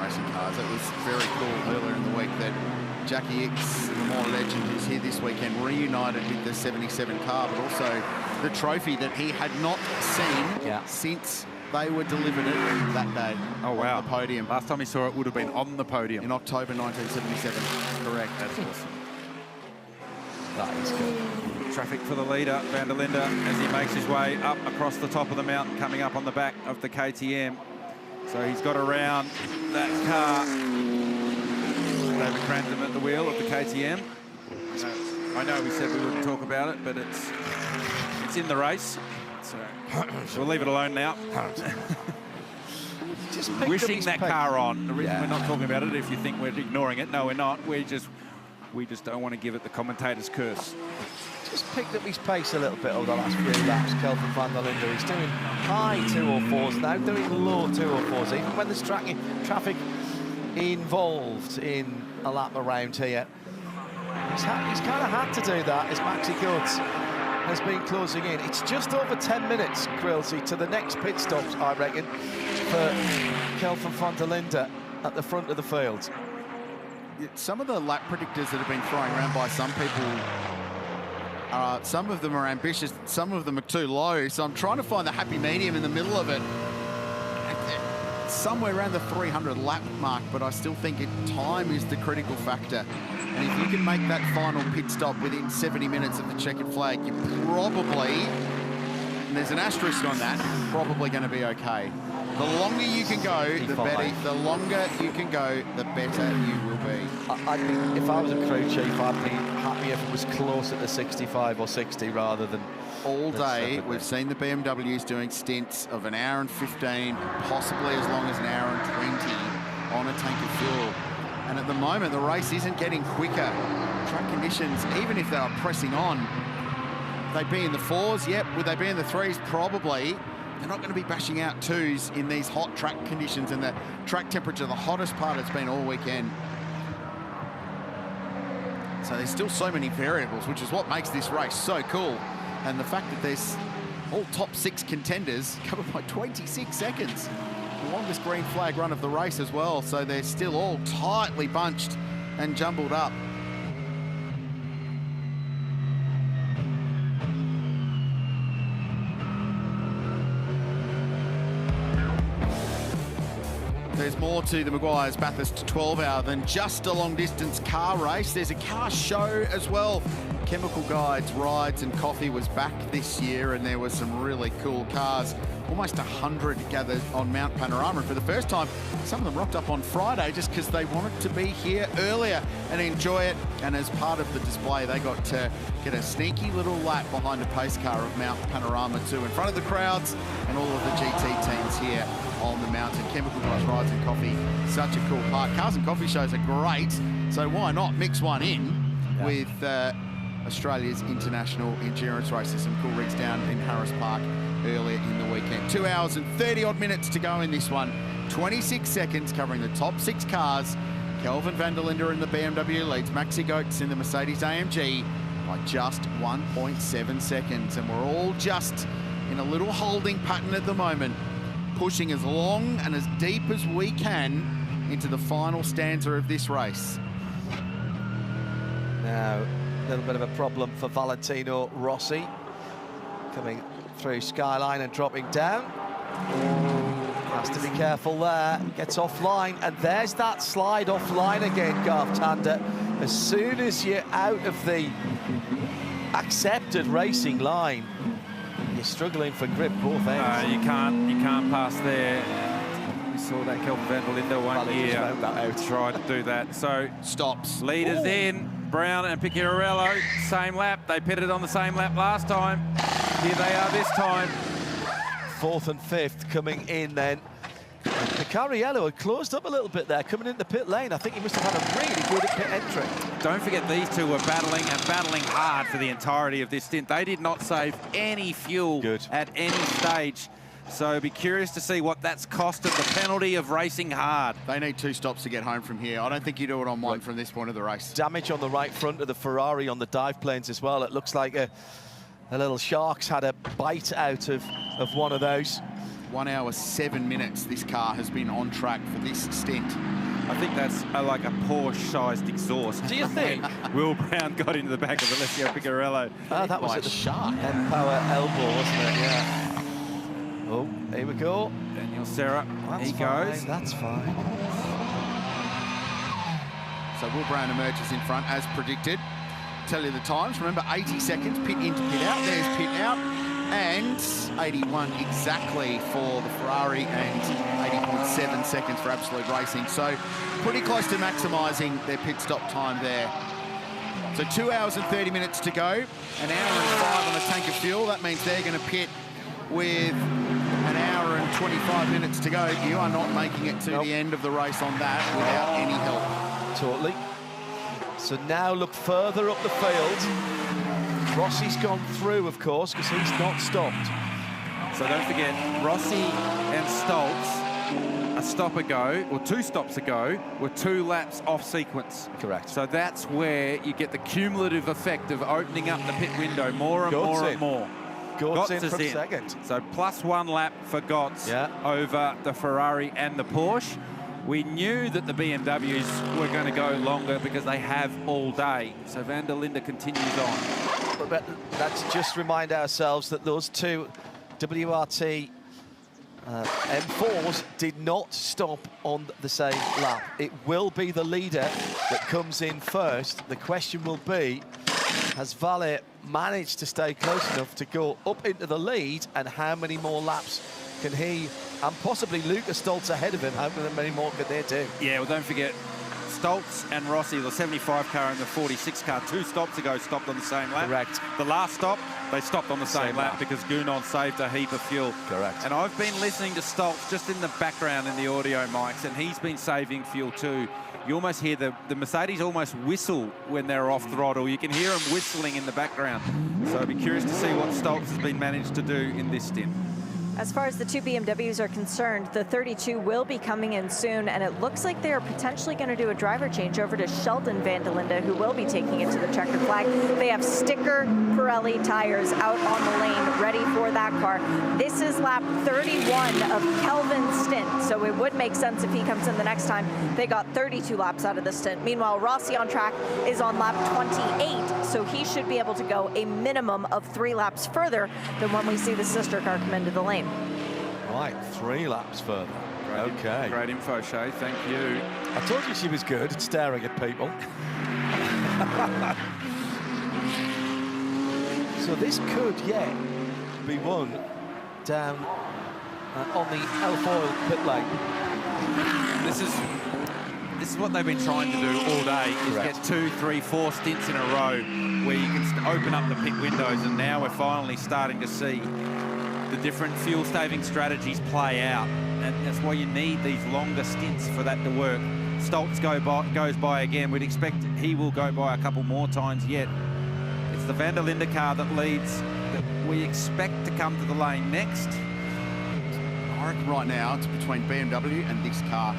Racing cars. It was very cool earlier in the week that Jackie Ickx, the more legend, who's here this weekend, reunited with the 77 car, but also the trophy that he had not seen since they were delivered it that day. Oh, wow. On the podium. Last time he saw it would have been on the podium. In October 1977. Correct. That's awesome. traffic for the leader, Van der Linde, as he makes his way up across the top of the mountain, coming up on the back of the KTM. So he's got around that car. David Crantham at the wheel of the KTM. I know we said we wouldn't talk about it, but it's in the race. So we'll leave it alone now. Just wishing that car on. We're not talking about it if you think we're ignoring it. No, we're not. We just don't want to give it the commentator's curse. Just picked up his pace a little bit over the last few laps, Kelvin van der Linde. He's doing high 204s now, doing low 204s, even when there's traffic involved in a lap around here. He's kind of had to do that as Maxi Goetz has been closing in. It's just over 10 minutes, Crillsy, to the next pit stops, I reckon, for Kelvin van der Linde at the front of the field. Some of the lap predictors that have been thrown around by some people, some of them are ambitious, some of them are too low, so I'm trying to find the happy medium in the middle of it. Somewhere around the 300 lap mark, but I still think time is the critical factor. And if you can make that final pit stop within 70 minutes of the checkered flag, you're probably, and there's an asterisk on that, probably going to be okay. The longer you can go, the better. The longer you can go, the better you will be. I'd be, if I was a crew chief, I'd be happy if it was close at the 65 or 60 rather than all day. We've seen the BMWs doing stints of an hour and 15, possibly as long as an hour and 20 on a tank of fuel. And at the moment, the race isn't getting quicker. Track conditions, even if they are pressing on, they'd be in the 4s, yep. Would they be in the 3s? Probably. They're not going to be bashing out 2s in these hot track conditions, and the track temperature, the hottest part it's been all weekend. So there's still so many variables, which is what makes this race so cool. And the fact that there's all top 6 contenders covered by 26 seconds. The longest green flag run of the race as well, so they're still all tightly bunched and jumbled up. There's more to the Meguiar's Bathurst 12-hour than just a long-distance car race. There's a car show as well. Chemical Guides, Rides and Coffee was back this year, and there were some really cool cars. Almost 100 gathered on Mount Panorama. And for the first time, some of them rocked up on Friday just because they wanted to be here earlier and enjoy it. And as part of the display, they got to get a sneaky little lap behind the pace car of Mount Panorama too, in front of the crowds and all of the GT teams here on the mountain. Chemical Guys, Rides and Coffee, such a cool park. Cars and coffee shows are great, so why not mix one in with Australia's international endurance races. Some cool rigs down in Harris Park earlier in the weekend. 2 hours and 30 odd minutes to go in this one. 26 seconds covering the top 6 cars. Kelvin van der Linde in the BMW leads Maxi Goetz in the Mercedes-AMG by just 1.7 seconds. And we're all just in a little holding pattern at the moment, pushing as long and as deep as we can into the final stanza of this race. Now, a little bit of a problem for Valentino Rossi, coming through Skyline and dropping down. Has to be careful there, gets offline, and there's that slide offline again, Garth Tander. As soon as you're out of the accepted racing line, you're struggling for grip both ends. You can't pass there. We saw that Kelvin van der Linde one year tried to do that. So stops. Leaders in, Brown and Picciarello, same lap. They pitted on the same lap last time. Here they are this time. 4th and 5th coming in then. Picciarello had closed up a little bit there, coming into pit lane. I think he must have had a really good pit entry. Don't forget these two were battling and battling hard for the entirety of this stint. They did not save any fuel at any stage. So be curious to see what that's cost them, the penalty of racing hard. They need 2 stops to get home from here. I don't think you do it on one from this point of the race. Damage on the right front of the Ferrari on the dive planes as well. It looks like a little shark's had a bite out of one of those. 1 hour, 7 minutes this car has been on track for this stint. I think that's like a Porsche-sized exhaust. Do you think? Will Brown got into the back of Alessio Picciarello. Oh, that was at the shark. Power elbow, wasn't it? Yeah. Oh, here we go. Daniel Serra, he goes. That's fine. So Will Brown emerges in front as predicted. tell you the times. Remember, 80 seconds, pit in to pit out. There's pit out. And 81 exactly for the Ferrari and 80.7 seconds for Absolute Racing. So pretty close to maximising their pit stop time there. So 2 hours and 30 minutes to go. An hour and 5 on a tank of fuel. That means they're going to pit with an hour and 25 minutes to go. You are not making it to the end of the race on that without any help. Totally. So now look further up the field. Rossi's gone through, of course, because he's not stopped. So don't forget, Rossi and Stoltz, a stop ago, or 2 stops ago, were 2 laps off sequence. Correct. So that's where you get the cumulative effect of opening up the pit window more and more and more. Gotts in from second. So +1 lap for Gotts over the Ferrari and the Porsche. We knew that the BMWs were going to go longer because they have all day. So Van der Linde continues on. But let's just remind ourselves that those 2 WRT M4s did not stop on the same lap. It will be the leader that comes in first. The question will be, has Valle managed to stay close enough to go up into the lead, and how many more laps can he, and possibly Lucas Stoltz ahead of him, how many more could they do? Yeah, well, don't forget, Stoltz and Rossi, the 75 car and the 46 car, 2 stops ago stopped on the same lap. Correct. The last stop, they stopped on the same lap because Gounon saved a heap of fuel. Correct. And I've been listening to Stoltz just in the background in the audio mics, and he's been saving fuel too. You almost hear the Mercedes almost whistle when they're off throttle. You can hear them whistling in the background. So I'd be curious to see what Stoltz has been managed to do in this stint. As far as the 2 BMWs are concerned, the 32 will be coming in soon, and it looks like they are potentially going to do a driver change over to Sheldon Van der Linde, who will be taking it to the checkered flag. They have sticker Pirelli tires out on the lane, ready for that car. This is lap 31 of Kelvin's stint, so it would make sense if he comes in the next time. They got 32 laps out of the stint. Meanwhile, Rossi on track is on lap 28, so he should be able to go a minimum of 3 laps further than when we see the sister car come into the lane. Right, 3 laps further. Okay. Great info, Shea. Thank you. I told you she was good at staring at people. So this could yet be won down on the Alfoil pit lane. This is what they've been trying to do all day, is get 2, 3, 4 stints in a row where you can open up the pit windows, and now we're finally starting to see the different fuel-saving strategies play out, and that's why you need these longer stints for that to work. Stoltz goes by again. We'd expect he will go by a couple more times yet. It's the Van der Linde car that leads, that we expect to come to the lane next. I reckon right now it's between BMW and this car.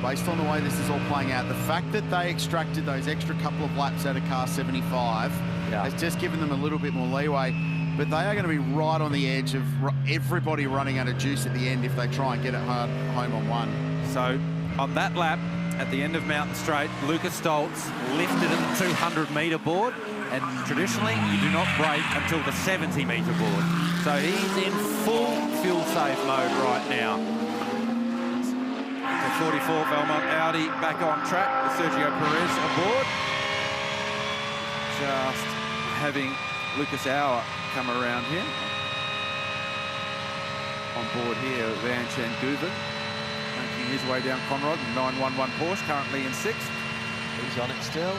Based on the way this is all playing out, the fact that they extracted those extra couple of laps out of car 75 has just given them a little bit more leeway. But they are going to be right on the edge of everybody running out of juice at the end if they try and get it home on one. So on that lap, at the end of Mountain Straight, Lucas Stoltz lifted at the 200-metre board, and traditionally you do not brake until the 70-metre board. So he's in full fuel-save mode right now. The 44 Valmont Audi back on track with Sergio Perez aboard. Just having Lucas Auer come around here. On board here, Van Chan-Guven, making his way down Conrad, 911 Porsche, currently in 6th. He's on it still,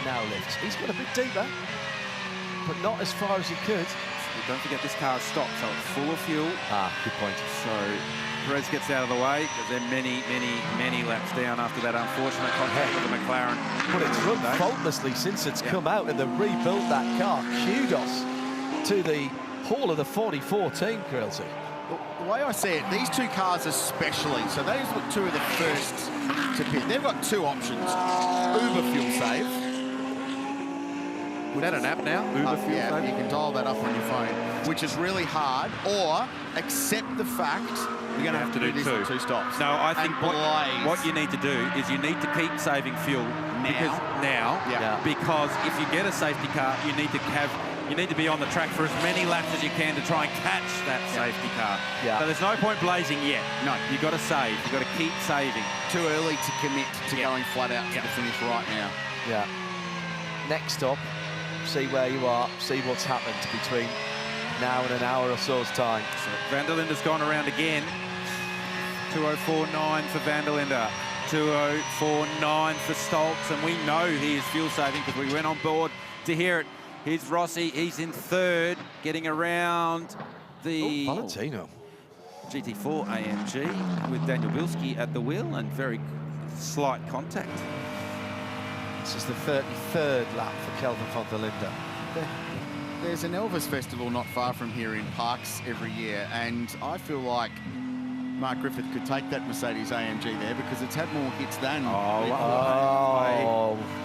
now lifts. He's got a bit deeper, but not as far as he could. Don't forget this car is stopped, so it's full of fuel. Good point. So Perez gets out of the way, because they're many laps down after that unfortunate contact with the McLaren. But it's run faultlessly since it's come out, and they've rebuilt that car. Kudos to the whole of the 44 team, Craill. The way I see it, these 2 cars especially, so those were 2 of the first to pit. They've got 2 options. Uber fuel save. Is that an app now? Uber fuel save? You can dial that up on your phone, which is really hard, or accept the fact you're going to have to do this in 2 stops. No, I think what you need to do is you need to keep saving fuel because if you get a safety car, you need to be on the track for as many laps as you can to try and catch that safety car. So there's no point blazing yet. No. You've got to save. You've got to keep saving. Too early to commit to going flat out to the finish right now. next up, see where you are, see what's happened between now and an hour or so's time. So Van der Linde's gone around again. 2:04.9 for Van der Linde. 2:04.9 for Stoltz, and we know he is fuel saving because we went on board to hear it. Here's Rossi, he's in third, getting around the Valentino GT4 AMG with Daniel Bilski at the wheel, and very slight contact. This is the 33rd lap for Kelvin van der Linde. There's an Elvis festival not far from here in Parks every year, and I feel like Mark Griffith could take that Mercedes-AMG there because it's had more hits than...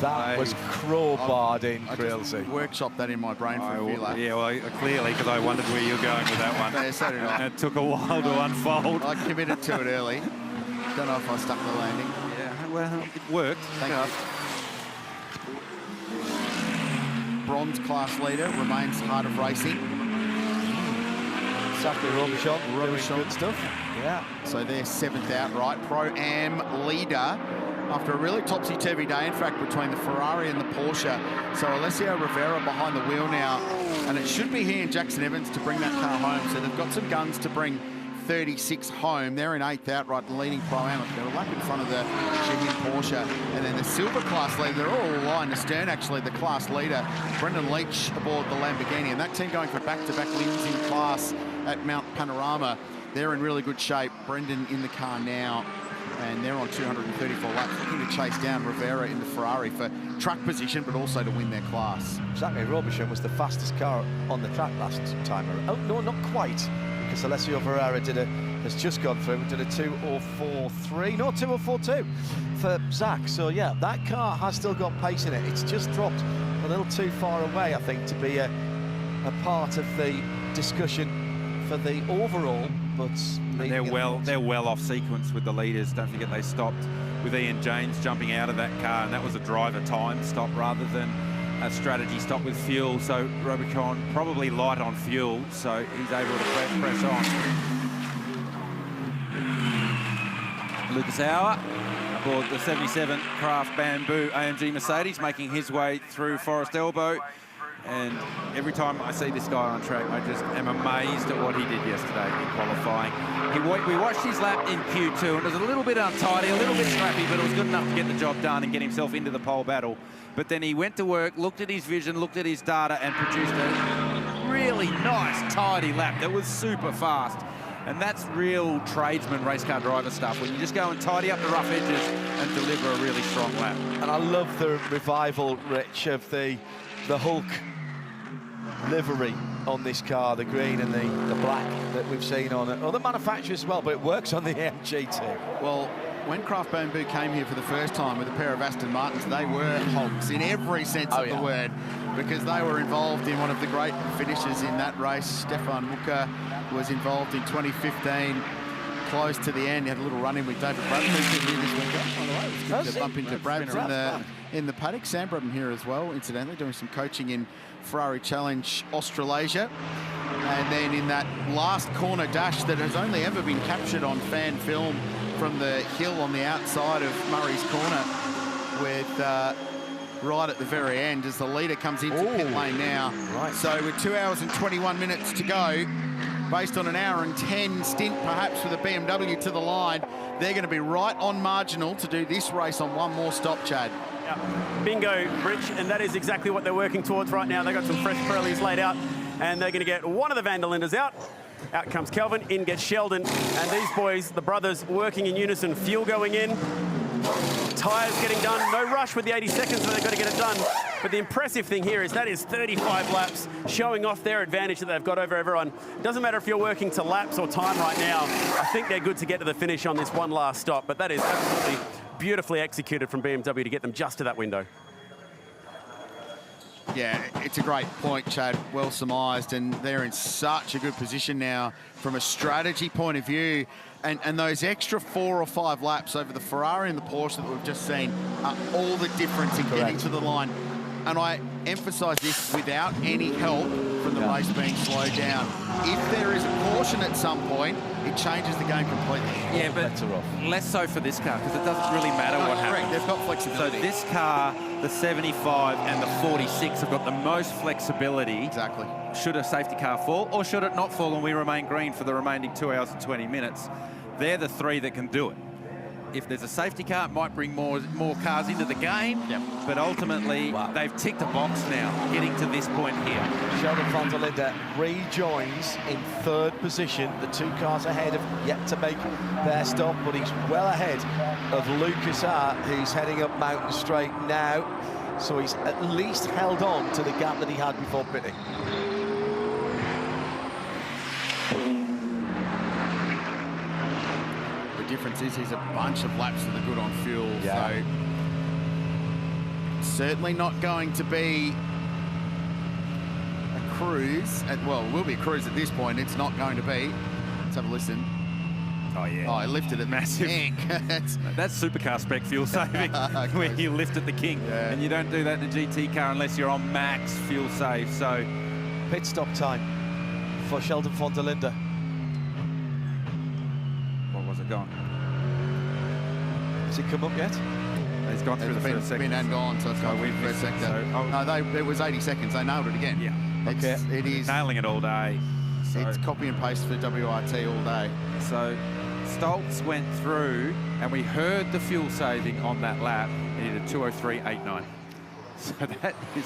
That was crowbarred in, Craill. Workshop that in my brain for a few laps. Yeah, well, clearly, because I wondered where you're going with that one. Yeah, so did I. It took a while to unfold. I committed to it early. Don't know if I stuck the landing. Yeah, well, it worked. Thank you. Bronze class leader, remains heart of racing. Exactly, Robichon doing good stuff. Yeah. So they're 7th outright. Pro-Am leader after a really topsy-turvy day, in fact, between the Ferrari and the Porsche. So Alessio Rivera behind the wheel now, and it should be he and Jackson Evans to bring that car home. So they've got some guns to bring 36 home. They're in 8th outright, leading Pro-Am. They're a lap in front of the Shea Porsche. And then the silver class leader, they're all aligned astern, actually, the class leader, Brendan Leach aboard the Lamborghini. And that team going for back-to-back wins in class at Mount Panorama. They're in really good shape. Brendan in the car now, and they're on 234 laps, looking to chase down Rivera in the Ferrari for track position, but also to win their class. Exactly, Robichon was the fastest car on the track last time around. Oh, no, not quite, because Alessio Ferrara has just gone through and did a 2:04.3, no, 2:04.2 for Zach. So, yeah, that car has still got pace in it. It's just dropped a little too far away, I think, to be a part of the discussion for the overall, but they're well off sequence with the leaders. Don't forget they stopped with Ian James jumping out of that car, and that was a driver time stop rather than a strategy stop with fuel. So Robichon probably light on fuel, so he's able to press on. Lucas Auer aboard the 77 Craft Bamboo AMG Mercedes, making his way through Forest Elbow. And every time I see this guy on track, I just am amazed at what he did yesterday in qualifying. We watched his lap in Q2, and it was a little bit untidy, a little bit scrappy, but it was good enough to get the job done and get himself into the pole battle. But then he went to work, looked at his vision, looked at his data, and produced a really nice, tidy lap that was super fast. And that's real tradesman race car driver stuff, when you just go and tidy up the rough edges and deliver a really strong lap. And I love the revival, Rich, of the Hulk livery on this car, the green and the black that we've seen on other manufacturers as well, but it works on the AMG too. Well, when Craft Bamboo came here for the first time with a pair of Aston Martins, they were Hulks in every sense of the word, because they were involved in one of the great finishes in that race. Stefan Mucker was involved in 2015, close to the end. He had a little run-in with David Bradley this weekend. By the way, it was good to bump into Brad in the paddock. Sam Brabham here as well, incidentally, doing some coaching in Ferrari Challenge Australasia. And then in that last corner dash that has only ever been captured on fan film from the hill on the outside of Murray's Corner, with right at the very end as the leader comes into pit lane now. So with 2 hours and 21 minutes to go, based on an hour and 10 stint perhaps with a BMW to the line, they're going to be right on marginal to do this race on one more stop, Chad. Yep. Bingo, Rich, and that is exactly what they're working towards right now. They've got some fresh Pirellis laid out, and they're going to get one of the Van der Lindes out. Out comes Kelvin, in gets Sheldon, and these boys, the brothers, working in unison. Fuel going in, tyres getting done. No rush with the 80 seconds, but they've got to get it done. But the impressive thing here is that is 35 laps, showing off their advantage that they've got over everyone. Doesn't matter if you're working to laps or time right now. I think they're good to get to the finish on this one last stop, but that is absolutely beautifully executed from BMW to get them just to that window. Yeah, it's a great point, Chad. Well surmised, and they're in such a good position now from a strategy point of view. And those extra 4 or 5 laps over the Ferrari and the Porsche that we've just seen are all the difference in getting to the line and I emphasise this without any help from the race being slowed down. If there is a caution at some point, it changes the game completely. Yeah, but less so for this car, because it doesn't really matter what happens. They've got flexibility. So this car, the 75 and the 46, have got the most flexibility. Exactly. Should a safety car fall, or should it not fall and we remain green for the remaining 2 hours and 20 minutes? They're the three that can do it. If there's a safety car, it might bring more cars into the game, but ultimately they've ticked a box now, getting to this point here. Sheldon van der Linde rejoins in third position. The two cars ahead have yet to make their stop, but he's well ahead of Lucas Hart, who's heading up Mountain Straight now. So he's at least held on to the gap that he had before pitting. The difference is he's a bunch of laps to the good on fuel, so certainly not going to be a cruise. Well, it will be a cruise at this point. It's not going to be. Let's have a listen. Oh, yeah. Oh, I lifted it massive. That's supercar spec fuel saving, where you lift at the king. And you don't do that in a GT car unless you're on max fuel save. So pit stop time for Sheldon van der Linde. What was it gone? Has it come up yet? He's gone through the first second. Been and gone, so it's gone through the first sector. No, it was 80 seconds. They nailed it again. Yeah. It is nailing it all day. So it's copy and paste for WRT all day. So Stoltz went through, and we heard the fuel saving on that lap. He did a 2:03.89. So that is